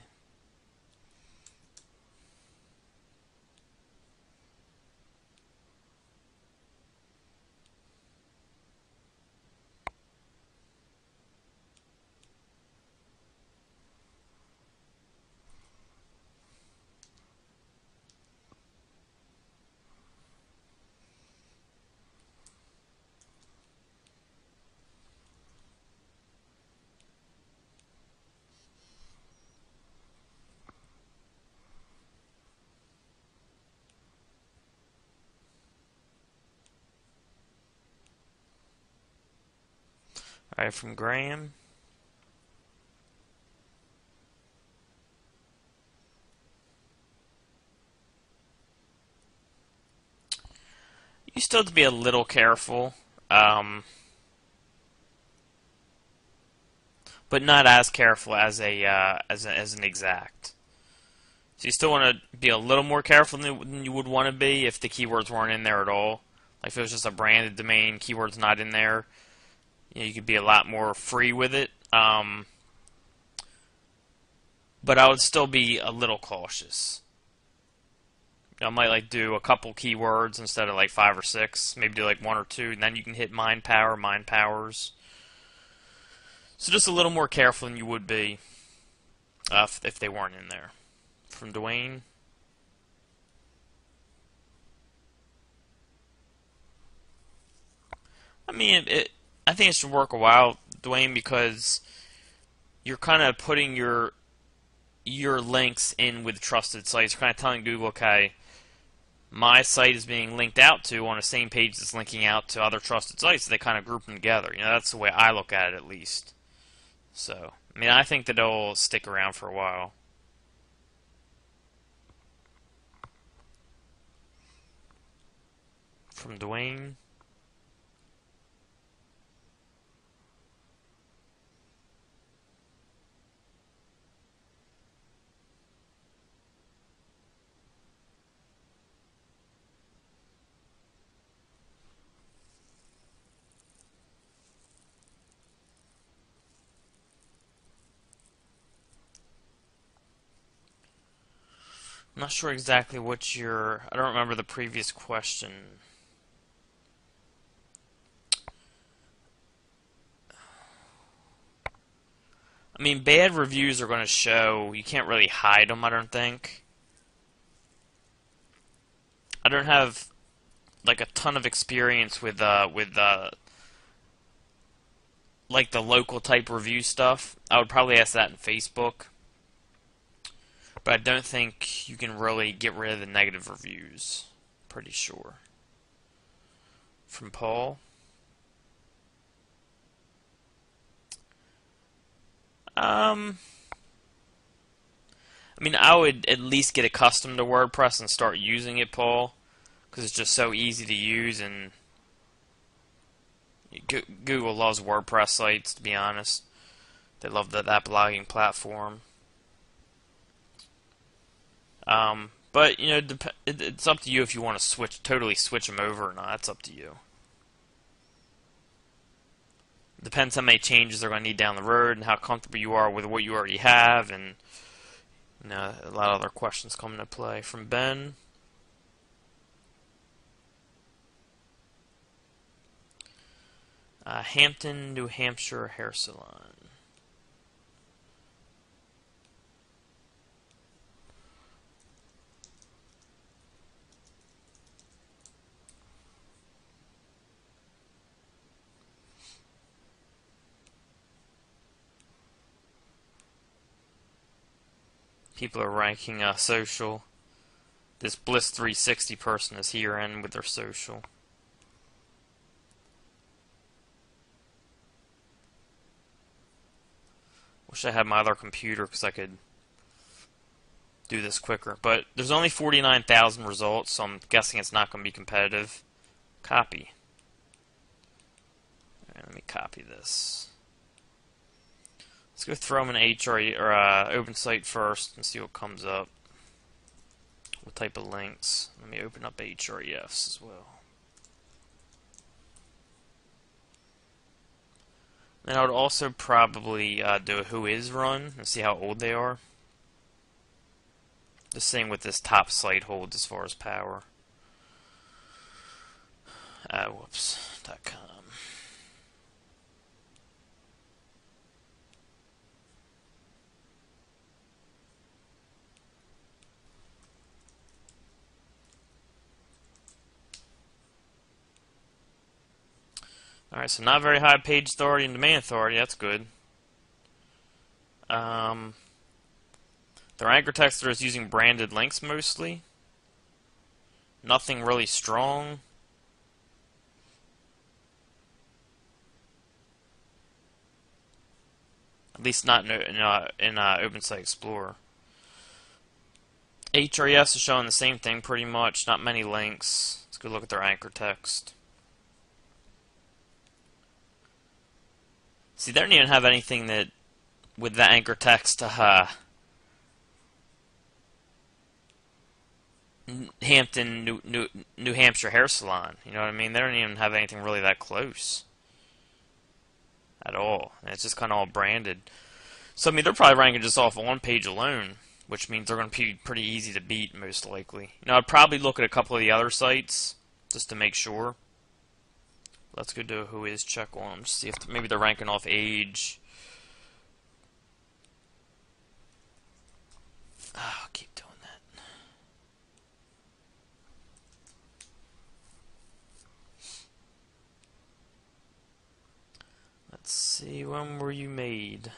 Alright, from Graham. You still have to be a little careful, but not as careful as as an exact. So you still want to be a little more careful than you would want to be if the keywords weren't in there at all. Like if it was just a branded domain, keywords not in there, you could be a lot more free with it. But I would still be a little cautious. I might like do a couple keywords instead of like 5 or 6. Maybe do like 1 or 2, and then you can hit mind power, mind powers. So just a little more careful than you would be if they weren't in there. From Dwayne. I mean, I think it should work a while, Dwayne, because you're kind of putting your links in with trusted sites. You're kind of telling Google, okay, my site is being linked out to on the same page that's linking out to other trusted sites. So they kind of group them together. That's the way I look at it, at least. So, I mean, I think that it'll stick around for a while. From Dwayne. I'm not sure exactly what your. I don't remember the previous question. I mean, bad reviews are going to show. You can't really hide them, I don't think. I don't have like a ton of experience with like the local type review stuff. I would probably ask that in Facebook, but I don't think you can really get rid of the negative reviews. Pretty sure. From Paul. Um, I mean, I would at least get accustomed to WordPress and start using it, Paul, because it's just so easy to use, and Google loves WordPress sites, to be honest. They love that blogging platform. But you know, it's up to you if you want to totally switch them over or not. It's up to you. Depends how many changes they're going to need down the road, and how comfortable you are with what you already have, and you know, a lot of other questions come into play. From Ben. Hampton, New Hampshire hair salon. People are ranking social. This Bliss360 person is here in with their social. Wish I had my other computer because I could do this quicker. But there's only 49,000 results, so I'm guessing it's not going to be competitive. Copy. Alright, let me copy this. Let's go throw them in HRE or open site first and see what comes up. What type of links? Let me open up HREFs as well. Then I would also probably do a Whois run and see how old they are. The same with this top site holds as far as power. Whoops.com. Alright, so not very high page authority and domain authority. That's good. Their anchor text is using branded links mostly. Nothing really strong. At least not in Open Site Explorer. HRES is showing the same thing pretty much. Not many links. Let's go look at their anchor text. See, they don't even have anything that with the anchor text. Hampton, New Hampshire hair salon. You know what I mean? They don't even have anything really that close at all. And it's just kind of all branded. So I mean, they're probably ranking just off one page alone, which means they're going to be pretty easy to beat most likely. You know, I'd probably look at a couple of the other sites just to make sure. Let's go do a Whois check on them. See if maybe they're ranking off age. I'll keep doing that. Let's see, when were you made?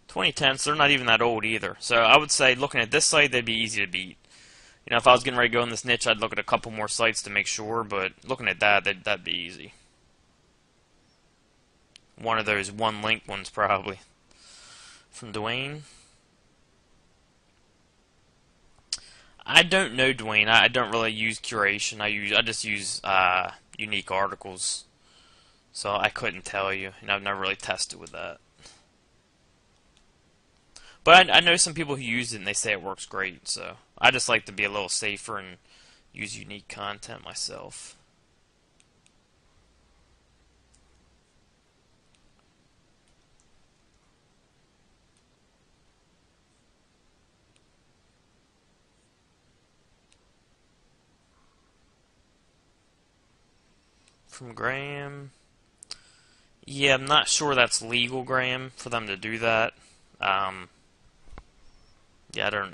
2010, so they're not even that old either. So I would say, looking at this site, they'd be easy to beat. You know, if I was getting ready to go in this niche, I'd look at a couple more sites to make sure, but looking at that, that'd be easy. One of those one-link ones, probably. From Dwayne. I don't know, Dwayne. I don't really use curation. I just use unique articles. So I couldn't tell you. And I've never really tested with that. But I know some people who use it and they say it works great, so I just like to be a little safer and use unique content myself. From Graham. Yeah, I'm not sure that's legal, Graham, for them to do that. Yeah,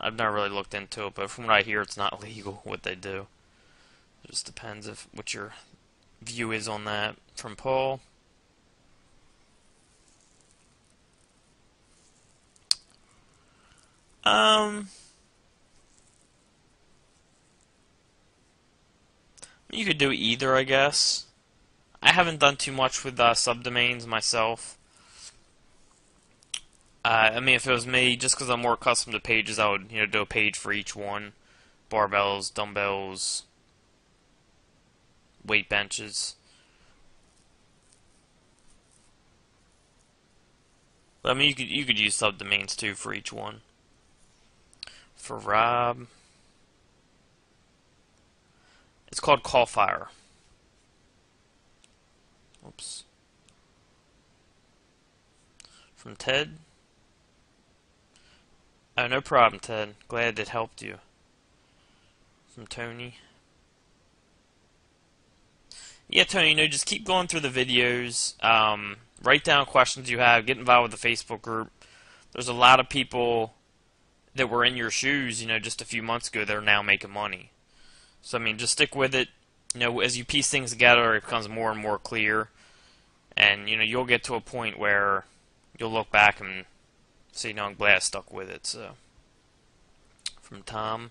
I've never really looked into it, but from what I hear, it's not legal what they do. It just depends if what your view is on that. From Paul. You could do either, I guess. I haven't done too much with subdomains myself. I mean, if it was me, just because I'm more accustomed to pages, I would, do a page for each one. Barbells, dumbbells, weight benches. But I mean, you could use subdomains too for each one. For Rob, it's called Callfire. Oops. From Ted. Oh, no problem, Ted. Glad it helped you. From Tony. Yeah, Tony, just keep going through the videos. Write down questions you have. Get involved with the Facebook group. There's a lot of people that were in your shoes, just a few months ago. They're now making money. So, I mean, just stick with it. As you piece things together, it becomes more and more clear. And, you'll get to a point where you'll look back and say, I'm glad I stuck with it. So, from Tom.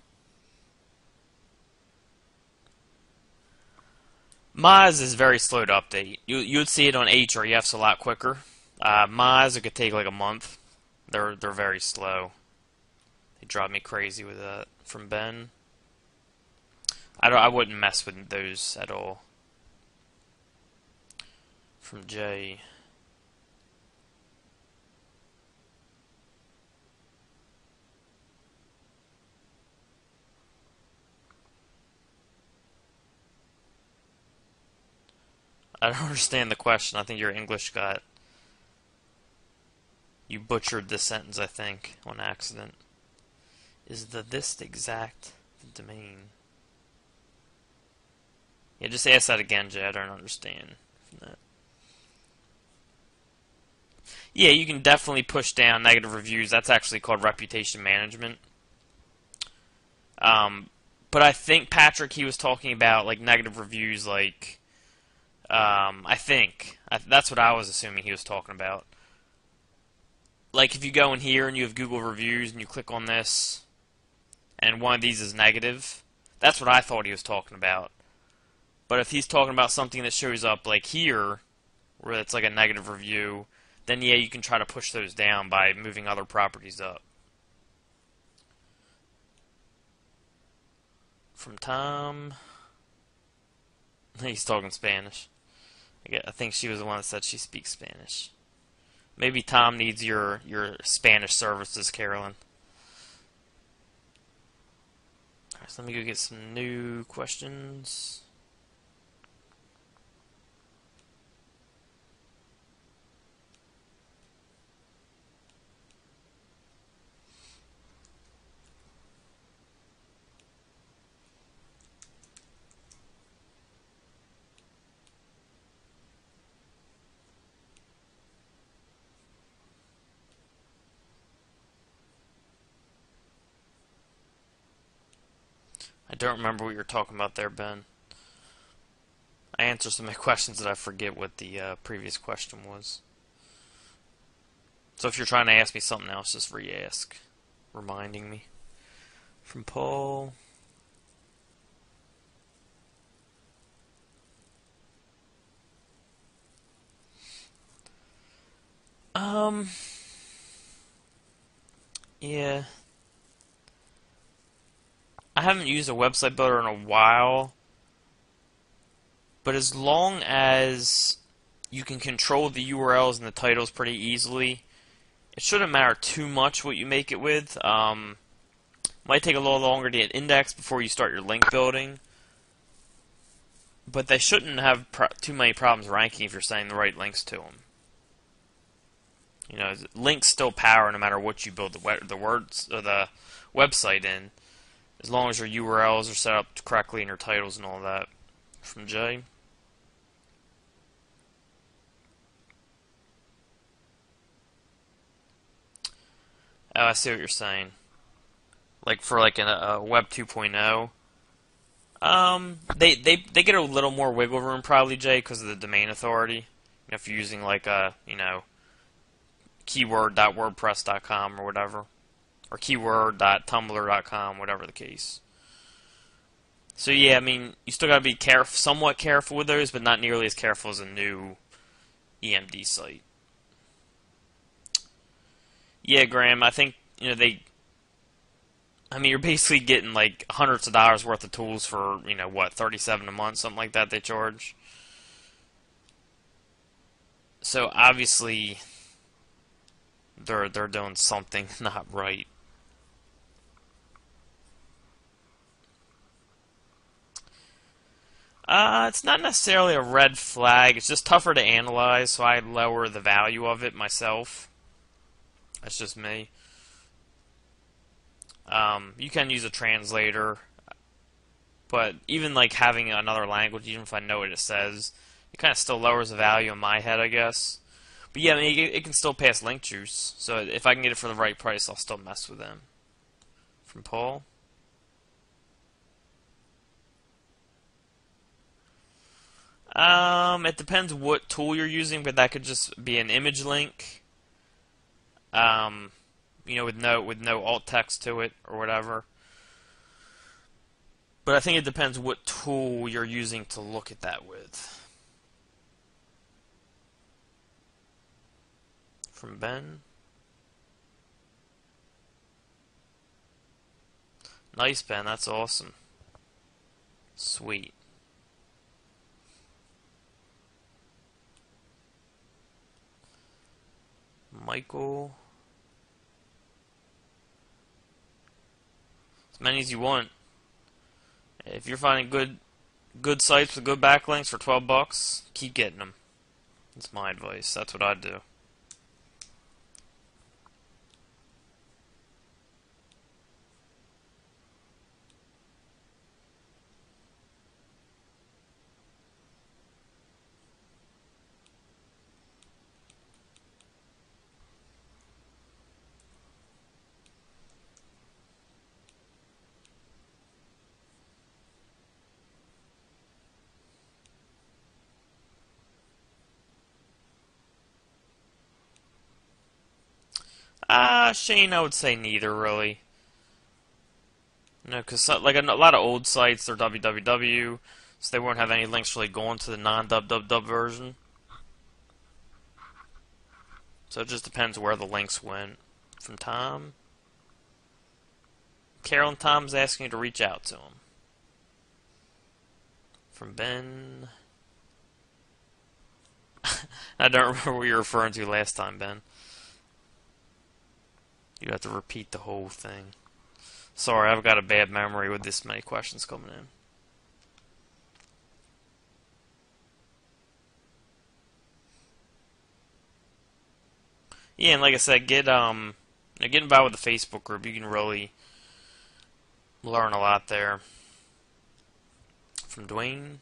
Moz is very slow to update. You would see it on Hrefs a lot quicker. Moz, it could take like a month. They're very slow. They drive me crazy with that. From Ben. I wouldn't mess with those at all. From Jay. I don't understand the question. I think your English you butchered the sentence, I think, on accident. Is this exact domain? Yeah, just ask that again, Jay. I don't understand that. Yeah, you can definitely push down negative reviews. That's actually called reputation management. But I think, Patrick, he was talking about like negative reviews, like that's what I was assuming he was talking about. Like if you go in here and you have Google reviews and you click on this, and one of these is negative, that's what I thought he was talking about. But if he's talking about something that shows up like here, where it's like a negative review, then yeah, you can try to push those down by moving other properties up. From Tom. He's talking Spanish. I think she was the one that said she speaks Spanish. Maybe Tom needs your Spanish services, Carolyn. Alright, so let me go get some new questions. I don't remember what you were talking about there, Ben. I answered so many questions that I forget what the previous question was. So if you're trying to ask me something else, just re-ask, reminding me. From Paul. Yeah. I haven't used a website builder in a while, but as long as you can control the URLs and the titles pretty easily, it shouldn't matter too much what you make it with. Might take a little longer to get indexed before you start your link building, but they shouldn't have too many problems ranking if you're sending the right links to them. Links still power no matter what you build the words or the website in, as long as your URLs are set up correctly and your titles and all that. From Jay. Oh, I see what you're saying. Like for like a Web 2.0. They get a little more wiggle room probably, Jay, because of the domain authority. If you're using like a keyword.wordpress.com or whatever, or keyword.tumblr.com, whatever the case. So yeah, I mean, you still gotta be somewhat careful with those, but not nearly as careful as a new EMD site. Yeah, Graham, I think they. I mean, you're basically getting like hundreds of dollars worth of tools for what, 37 a month, something like that they charge. So obviously, they're doing something not right. It's not necessarily a red flag. It's just tougher to analyze, so I lower the value of it myself. That's just me. You can use a translator, but even like having another language, even if I know what it says, it kind of still lowers the value in my head, I guess. But yeah, I mean, it can still pass link juice. So if I can get it for the right price, I'll still mess with them. From Paul. It depends what tool you're using, but that could just be an image link. Um, with no alt text to it or whatever. But I think it depends what tool you're using to look at that with. From Ben. Nice, Ben. That's awesome. Sweet. Michael. As many as you want. If you're finding good sites with good backlinks for $12, keep getting them. That's my advice. That's what I'd do. Shane, I would say neither, really. Because like a lot of old sites, they're www, so they won't have any links really going to the non-www version. So it just depends where the links went. From Tom. Carol and Tom's asking you to reach out to him. From Ben. I don't remember what you were referring to last time, Ben. You have to repeat the whole thing. Sorry, I've got a bad memory with this many questions coming in. Yeah, and like I said, get involved with the Facebook group. You can really learn a lot there. From Dwayne.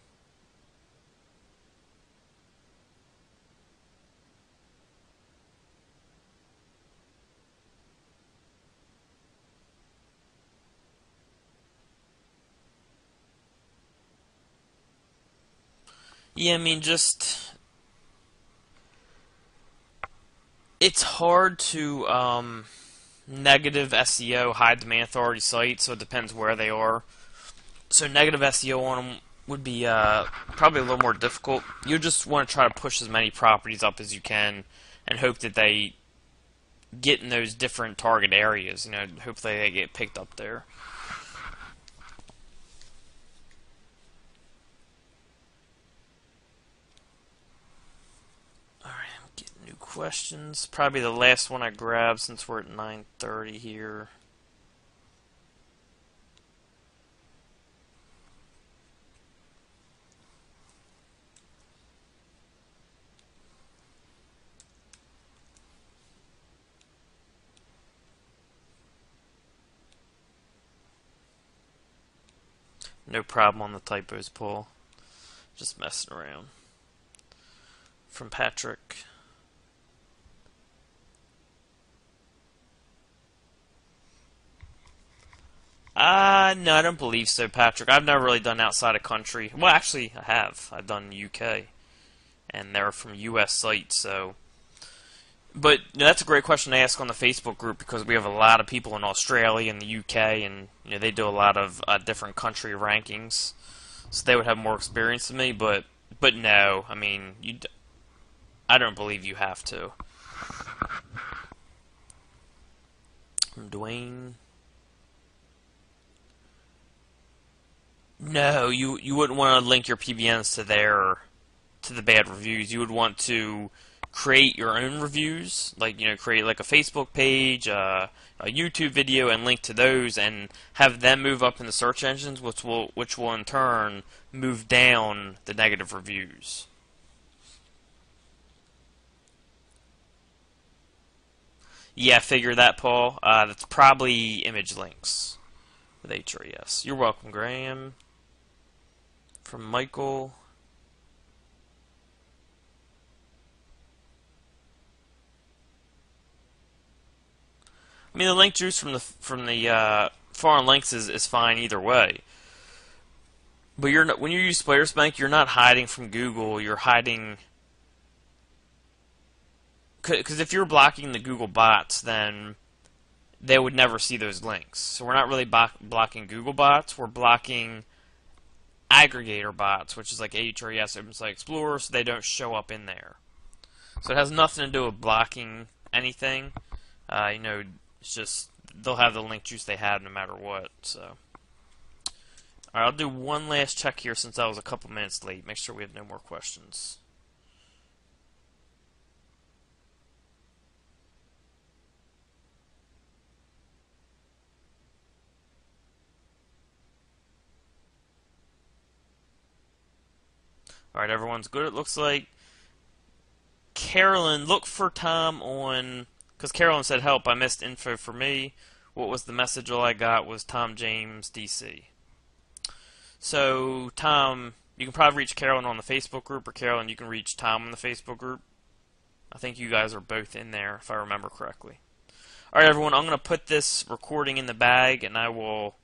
Yeah, I mean, just it's hard to negative SEO high demand authority sites, so it depends where they are. So negative SEO on them would be probably a little more difficult. You just want to try to push as many properties up as you can, and hope that they get in those different target areas. Hopefully they get picked up there. New questions. Probably the last one I grabbed since we're at 9:30 here. No problem on the typos, Paul. Just messing around. From Patrick. No, I don't believe so, Patrick. I've never really done outside of country. Well, actually, I have. I've done UK, and they're from US sites, so. But that's a great question to ask on the Facebook group because we have a lot of people in Australia and the UK, and they do a lot of different country rankings, so they would have more experience than me. But no, I mean, I don't believe you have to. Dwayne. No, you wouldn't want to link your PBNs to the bad reviews. You would want to create your own reviews, like create like a Facebook page, a YouTube video, and link to those, and have them move up in the search engines, which will in turn move down the negative reviews. Yeah, figure that, Paul. That's probably image links with HRES. You're welcome, Graham. From Michael. I mean, the link juice from the foreign links is fine either way. But when you use Splayersbank, you're not hiding from Google. You're hiding because if you're blocking the Google bots, then they would never see those links. So we're not really blocking Google bots. We're blocking aggregator bots, which is like HRES Open Site Explorer, so they don't show up in there. So it has nothing to do with blocking anything. It's just they'll have the link juice they have no matter what. So, all right, I'll do one last check here since I was a couple minutes late. Make sure we have no more questions. All right, everyone's good. It looks like Carolyn, look for Tom on. Because Carolyn said, help, I missed info for me. What was the message? All I got was Tom James, DC. So, Tom, you can probably reach Carolyn on the Facebook group, or Carolyn, you can reach Tom on the Facebook group. I think you guys are both in there, if I remember correctly. Alright, everyone, I'm going to put this recording in the bag, and I will...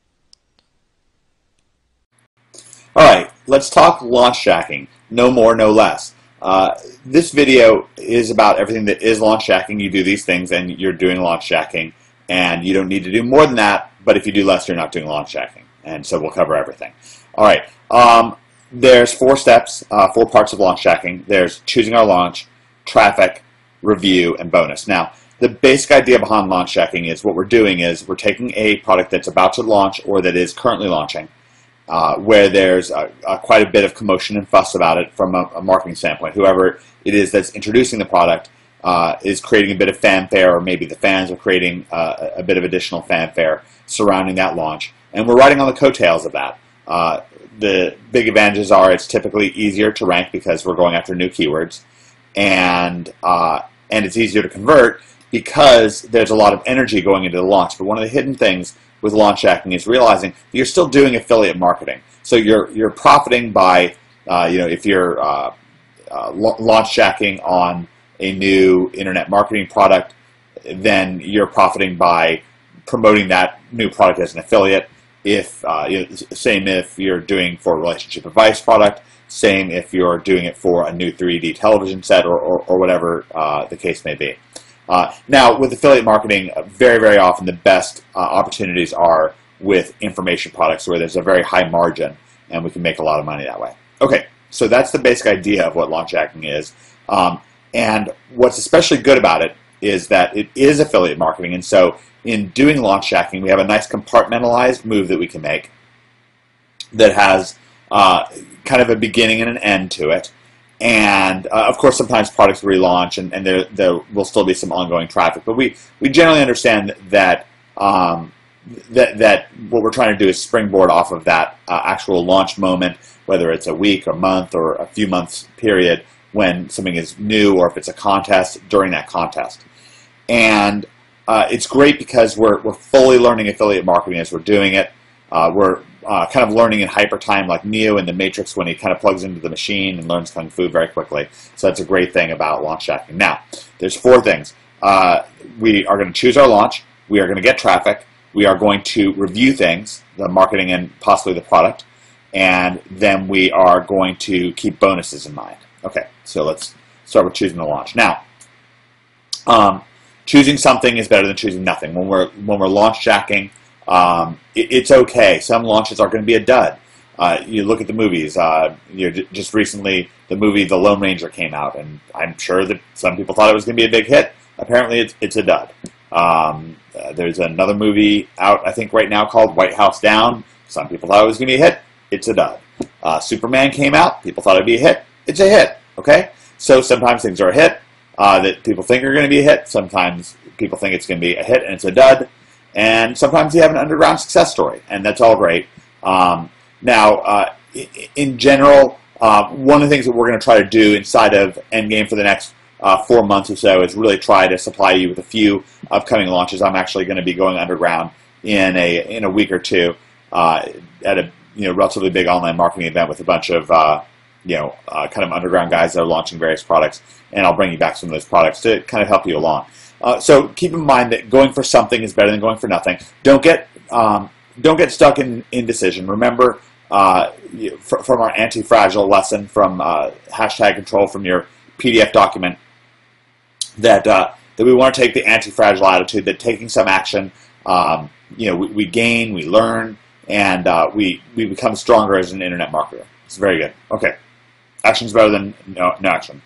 Alright, let's talk launch jacking. No more, no less. This video is about everything that is launch jacking. You do these things and you're doing launch jacking, and you don't need to do more than that, but if you do less, you're not doing launch jacking. And so we'll cover everything. Alright, there's 4 steps, 4 parts of launch jacking. There's choosing our launch, traffic, review, and bonus. Now, the basic idea behind launch jacking is what we're doing is we're taking a product that's about to launch or that is currently launching, where there's quite a bit of commotion and fuss about it from a marketing standpoint. Whoever it is that's introducing the product is creating a bit of fanfare, or maybe the fans are creating a bit of additional fanfare surrounding that launch. And we're riding on the coattails of that. The big advantages are it's typically easier to rank because we're going after new keywords, and it's easier to convert because there's a lot of energy going into the launch. But one of the hidden things with launch jacking is realizing you're still doing affiliate marketing. So you're profiting by, if you're launch jacking on a new internet marketing product, then you're profiting by promoting that new product as an affiliate. If same if you're doing for a relationship advice product, same if you're doing it for a new 3D television set or whatever the case may be. Now, with affiliate marketing, very, very often the best opportunities are with information products where there's a very high margin and we can make a lot of money that way. Okay, so that's the basic idea of what launch jacking is. And what's especially good about it is that it is affiliate marketing. And so in doing launch jacking, we have a nice compartmentalized move that we can make that has kind of a beginning and an end to it. And of course, sometimes products relaunch, and there will still be some ongoing traffic. But we generally understand that that what we're trying to do is springboard off of that actual launch moment, whether it's a week, a month, or a few months period when something is new, or if it's a contest during that contest. And it's great because we're fully learning affiliate marketing as we're doing it. We're kind of learning in hyper time, like Neo in the Matrix when he kind of plugs into the machine and learns Kung Fu very quickly. So that's a great thing about launch jacking. Now, there's 4 things. We are going to choose our launch. We are going to get traffic. we are going to review things, the marketing and possibly the product, and then we are going to keep bonuses in mind. Okay, so let's start with choosing the launch. Now, choosing something is better than choosing nothing. When we're launch jacking, it's okay. Some launches are going to be a dud. You look at the movies. Just recently, the movie The Lone Ranger came out, and I'm sure that some people thought it was going to be a big hit. Apparently, it's a dud. There's another movie out, I think, right now called White House Down. Some people thought it was going to be a hit. It's a dud. Superman came out. People thought it'd be a hit. It's a hit. Okay? So sometimes things are a hit that people think are going to be a hit. Sometimes people think it's going to be a hit and it's a dud. And sometimes you have an underground success story, and that's all great. Now, in general, one of the things that we're going to try to do inside of Endgame for the next 4 months or so is really try to supply you with a few upcoming launches. I'm actually going to be going underground in a week or two at a relatively big online marketing event with a bunch of kind of underground guys that are launching various products, and I'll bring you back some of those products to kind of help you along. So keep in mind that going for something is better than going for nothing. Don't get stuck in indecision. Remember from our anti-fragile lesson from hashtag control from your PDF document that we want to take the anti-fragile attitude, that taking some action, we gain, we learn, and we become stronger as an internet marketer. It's very good. Okay, action's better than no action.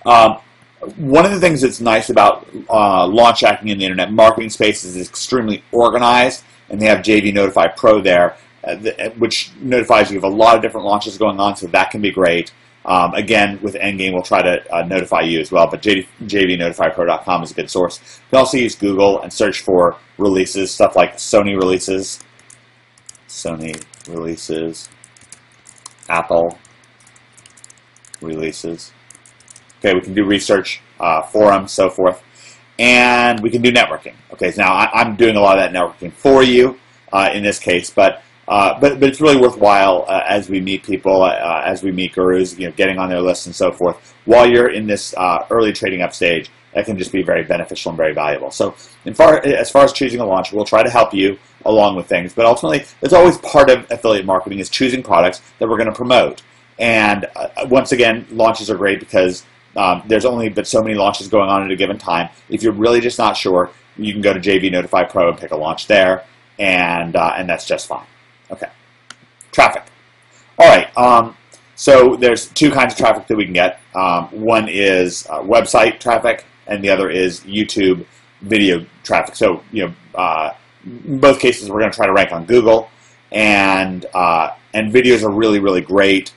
One of the things that's nice about launch hacking in the internet marketing space is it's extremely organized, and they have JV Notify Pro there, which notifies you of a lot of different launches going on, so that can be great. Again, with Endgame, we'll try to notify you as well, but jvnotifypro.com is a good source. You can also use Google and search for releases, stuff like Sony releases, Apple releases. Okay, we can do research, forums, so forth, and we can do networking. Okay, so now I'm doing a lot of that networking for you in this case, but it's really worthwhile as we meet people, as we meet gurus, getting on their lists and so forth. While you're in this early trading up stage, that can just be very beneficial and very valuable. So, as far as choosing a launch, we'll try to help you along with things, but ultimately, it's always part of affiliate marketing is choosing products that we're going to promote. And once again, launches are great because there's only but so many launches going on at a given time. If you're really just not sure, you can go to JV Notify Pro and pick a launch there, and that's just fine. Okay, traffic. All right, so there's two kinds of traffic that we can get. One is website traffic, and the other is YouTube video traffic. So, in both cases, we're going to try to rank on Google, and videos are really, really great.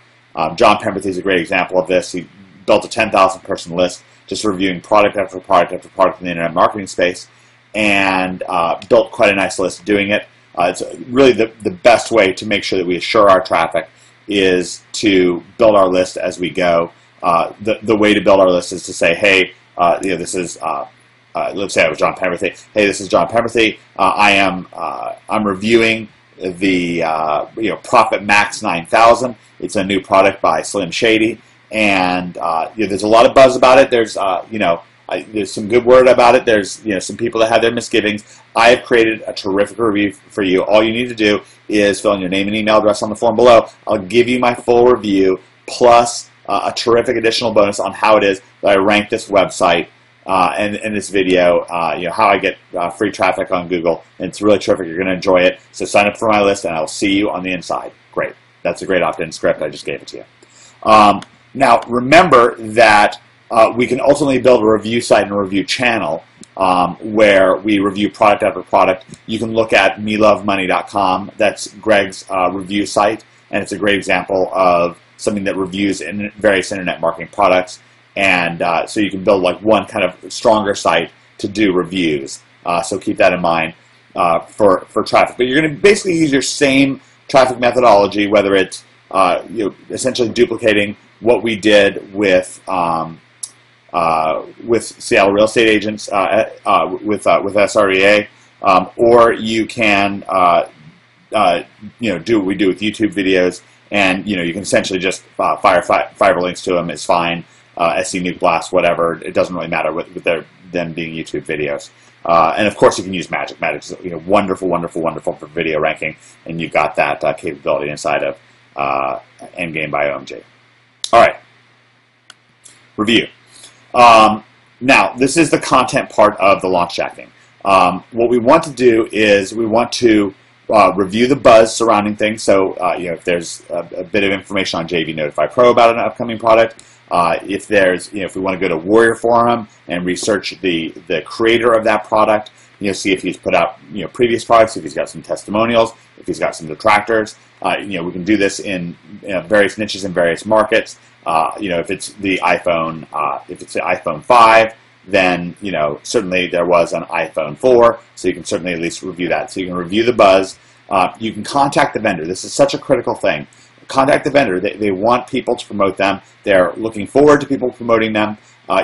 John Pemberthy is a great example of this. He built a 10,000 person list just reviewing product after product after product in the internet marketing space, and built quite a nice list doing it. It's really the best way to make sure that we assure our traffic is to build our list as we go. The way to build our list is to say, hey, this is let's say I was John Pemberthy. Hey, this is John Pemberthy. I'm reviewing the Profit Max 9000. It's a new product by Slim Shady, and there's a lot of buzz about it. There's there's some good word about it. There's some people that have their misgivings. I have created a terrific review for you. All you need to do is fill in your name and email address on the form below. I'll give you my full review plus a terrific additional bonus on how it is that I rank this website and this video. How I get free traffic on Google. And it's really terrific. You're going to enjoy it. So sign up for my list, and I'll see you on the inside. Great. That's a great opt-in script. I just gave it to you. Now remember that we can ultimately build a review site and a review channel where we review product after product. You can look at melovemoney.com. That's Greg's review site, and it's a great example of something that reviews in various internet marketing products. And so you can build like one kind of stronger site to do reviews. So keep that in mind for traffic. But you're going to basically use your same traffic methodology, whether it's essentially duplicating what we did with Seattle real estate agents with SREA, or you can do what we do with YouTube videos, and you can essentially just fire fiber links to them. It's fine. SC Nuke Blast, whatever. It doesn't really matter with them being YouTube videos. And of course, you can use Magic. Magic's wonderful, wonderful, wonderful for video ranking, and you've got that capability inside of Endgame by OMG. All right, review. Now, this is the content part of the launch jacking. What we want to do is we want to review the buzz surrounding things. So, if there's a bit of information on JV Notify Pro about an upcoming product, if there's, if we want to go to Warrior Forum and research the creator of that product, see if he's put out, previous products, if he's got some testimonials, if he's got some detractors. We can do this in various niches and various markets. If it's the iPhone 5, then certainly there was an iPhone 4, so you can certainly at least review that. So you can review the buzz. You can contact the vendor. This is such a critical thing. Contact the vendor. They want people to promote them. They're looking forward to people promoting them.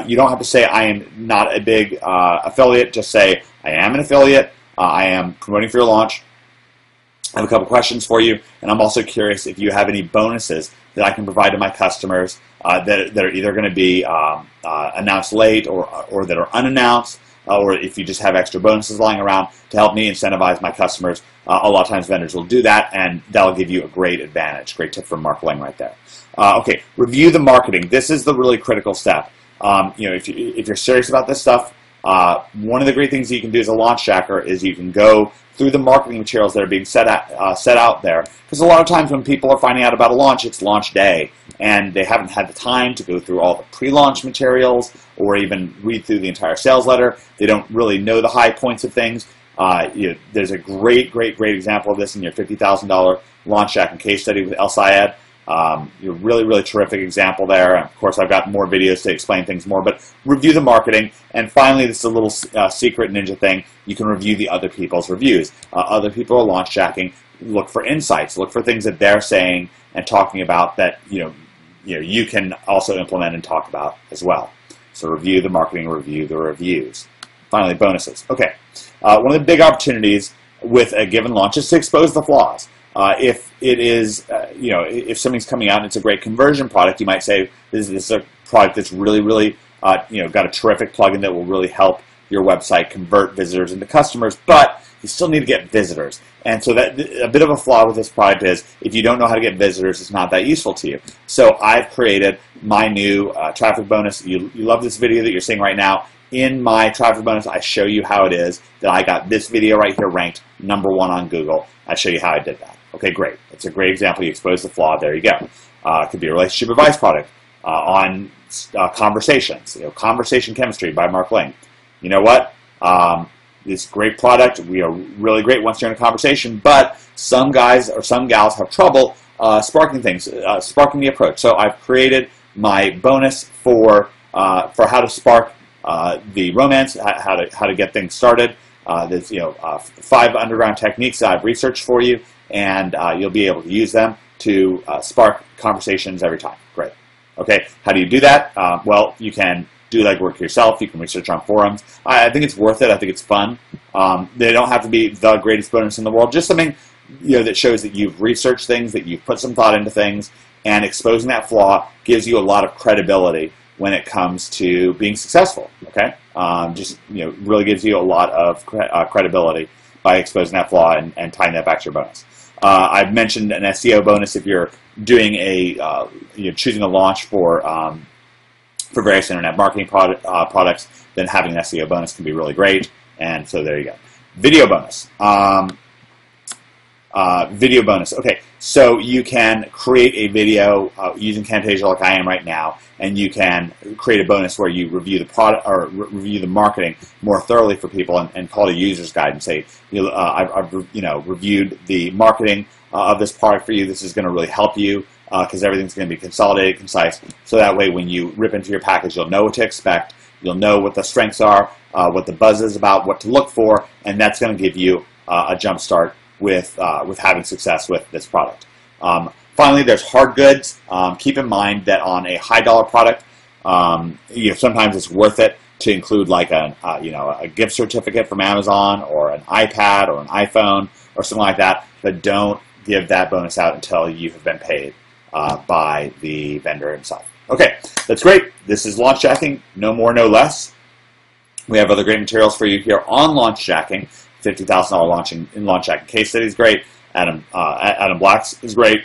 You don't have to say, I am not a big affiliate. Just say, I am an affiliate. I am promoting for your launch. I have a couple questions for you, and I'm also curious if you have any bonuses that I can provide to my customers that are either going to be announced late or that are unannounced, or if you just have extra bonuses lying around to help me incentivize my customers. A lot of times vendors will do that, and that'll give you a great advantage. Great tip from Mark Lang right there. Okay, review the marketing. This is the really critical step. If you're serious about this stuff, one of the great things that you can do as a launch jacker is you can go through the marketing materials that are being set out there. Because a lot of times when people are finding out about a launch, it's launch day, and they haven't had the time to go through all the pre-launch materials or even read through the entire sales letter. They don't really know the high points of things. There's a great example of this in your $50,000 launch jacking case study with El Sayed. Really terrific example there. And of course, I've got more videos to explain things more, but review the marketing. And finally, this is a little secret ninja thing. You can review the other people's reviews. Other people are launch jacking. Look for insights. Look for things that they're saying and talking about that you can also implement and talk about as well. So review the marketing, review the reviews. Finally, bonuses. Okay, one of the big opportunities with a given launch is to expose the flaws. If it is, if something's coming out and it's a great conversion product, you might say this is a product that's really, got a terrific plugin that will really help your website convert visitors into customers, but you still need to get visitors. And so that a bit of a flaw with this product is if you don't know how to get visitors, it's not that useful to you. So I've created my new traffic bonus. You love this video that you're seeing right now. In my traffic bonus, I show you how it is that I got this video right here ranked #1 on Google. I show you how I did that. Okay, great. It's a great example. You expose the flaw. There you go. It could be a relationship advice product on conversations. Conversation chemistry by Mark Lang. You know what? This great product. We are really great once you're in a conversation, but some guys or some gals have trouble sparking things, sparking the approach. So I've created my bonus for how to spark the romance, how to get things started. There's 5 underground techniques that I've researched for you, and you'll be able to use them to spark conversations every time. Great. Okay, how do you do that? Well, you can do legwork yourself. You can research on forums. I think it's worth it. I think it's fun. They don't have to be the greatest bonus in the world. Just something that shows that you've researched things, that you've put some thought into things, and exposing that flaw gives you a lot of credibility when it comes to being successful. Okay, really gives you a lot of credibility by exposing that flaw and tying that back to your bonus. I've mentioned an SEO bonus if you're doing choosing a launch for various internet marketing products. Then having an SEO bonus can be really great. And so there you go. Video bonus. Video bonus. Okay, so you can create a video using Camtasia like I am right now, and you can create a bonus where you review the product or review the marketing more thoroughly for people and call it a user's guide and say, I've reviewed the marketing of this product for you. This is going to really help you because everything's going to be consolidated, concise. So that way, when you rip into your package, you'll know what to expect. You'll know what the strengths are, what the buzz is about, what to look for, and that's going to give you a jump start with having success with this product. Finally, there's hard goods. Keep in mind that on a high dollar product, sometimes it's worth it to include like a gift certificate from Amazon or an iPad or an iPhone or something like that. But don't give that bonus out until you have been paid by the vendor himself. Okay, that's great. This is launch jacking. No more, no less. We have other great materials for you here on launch jacking. $50,000 launching in launch jacking case study is great. Adam Black's is great.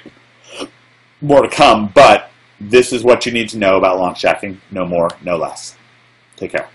More to come, but this is what you need to know about launch jacking. No more, no less. Take care.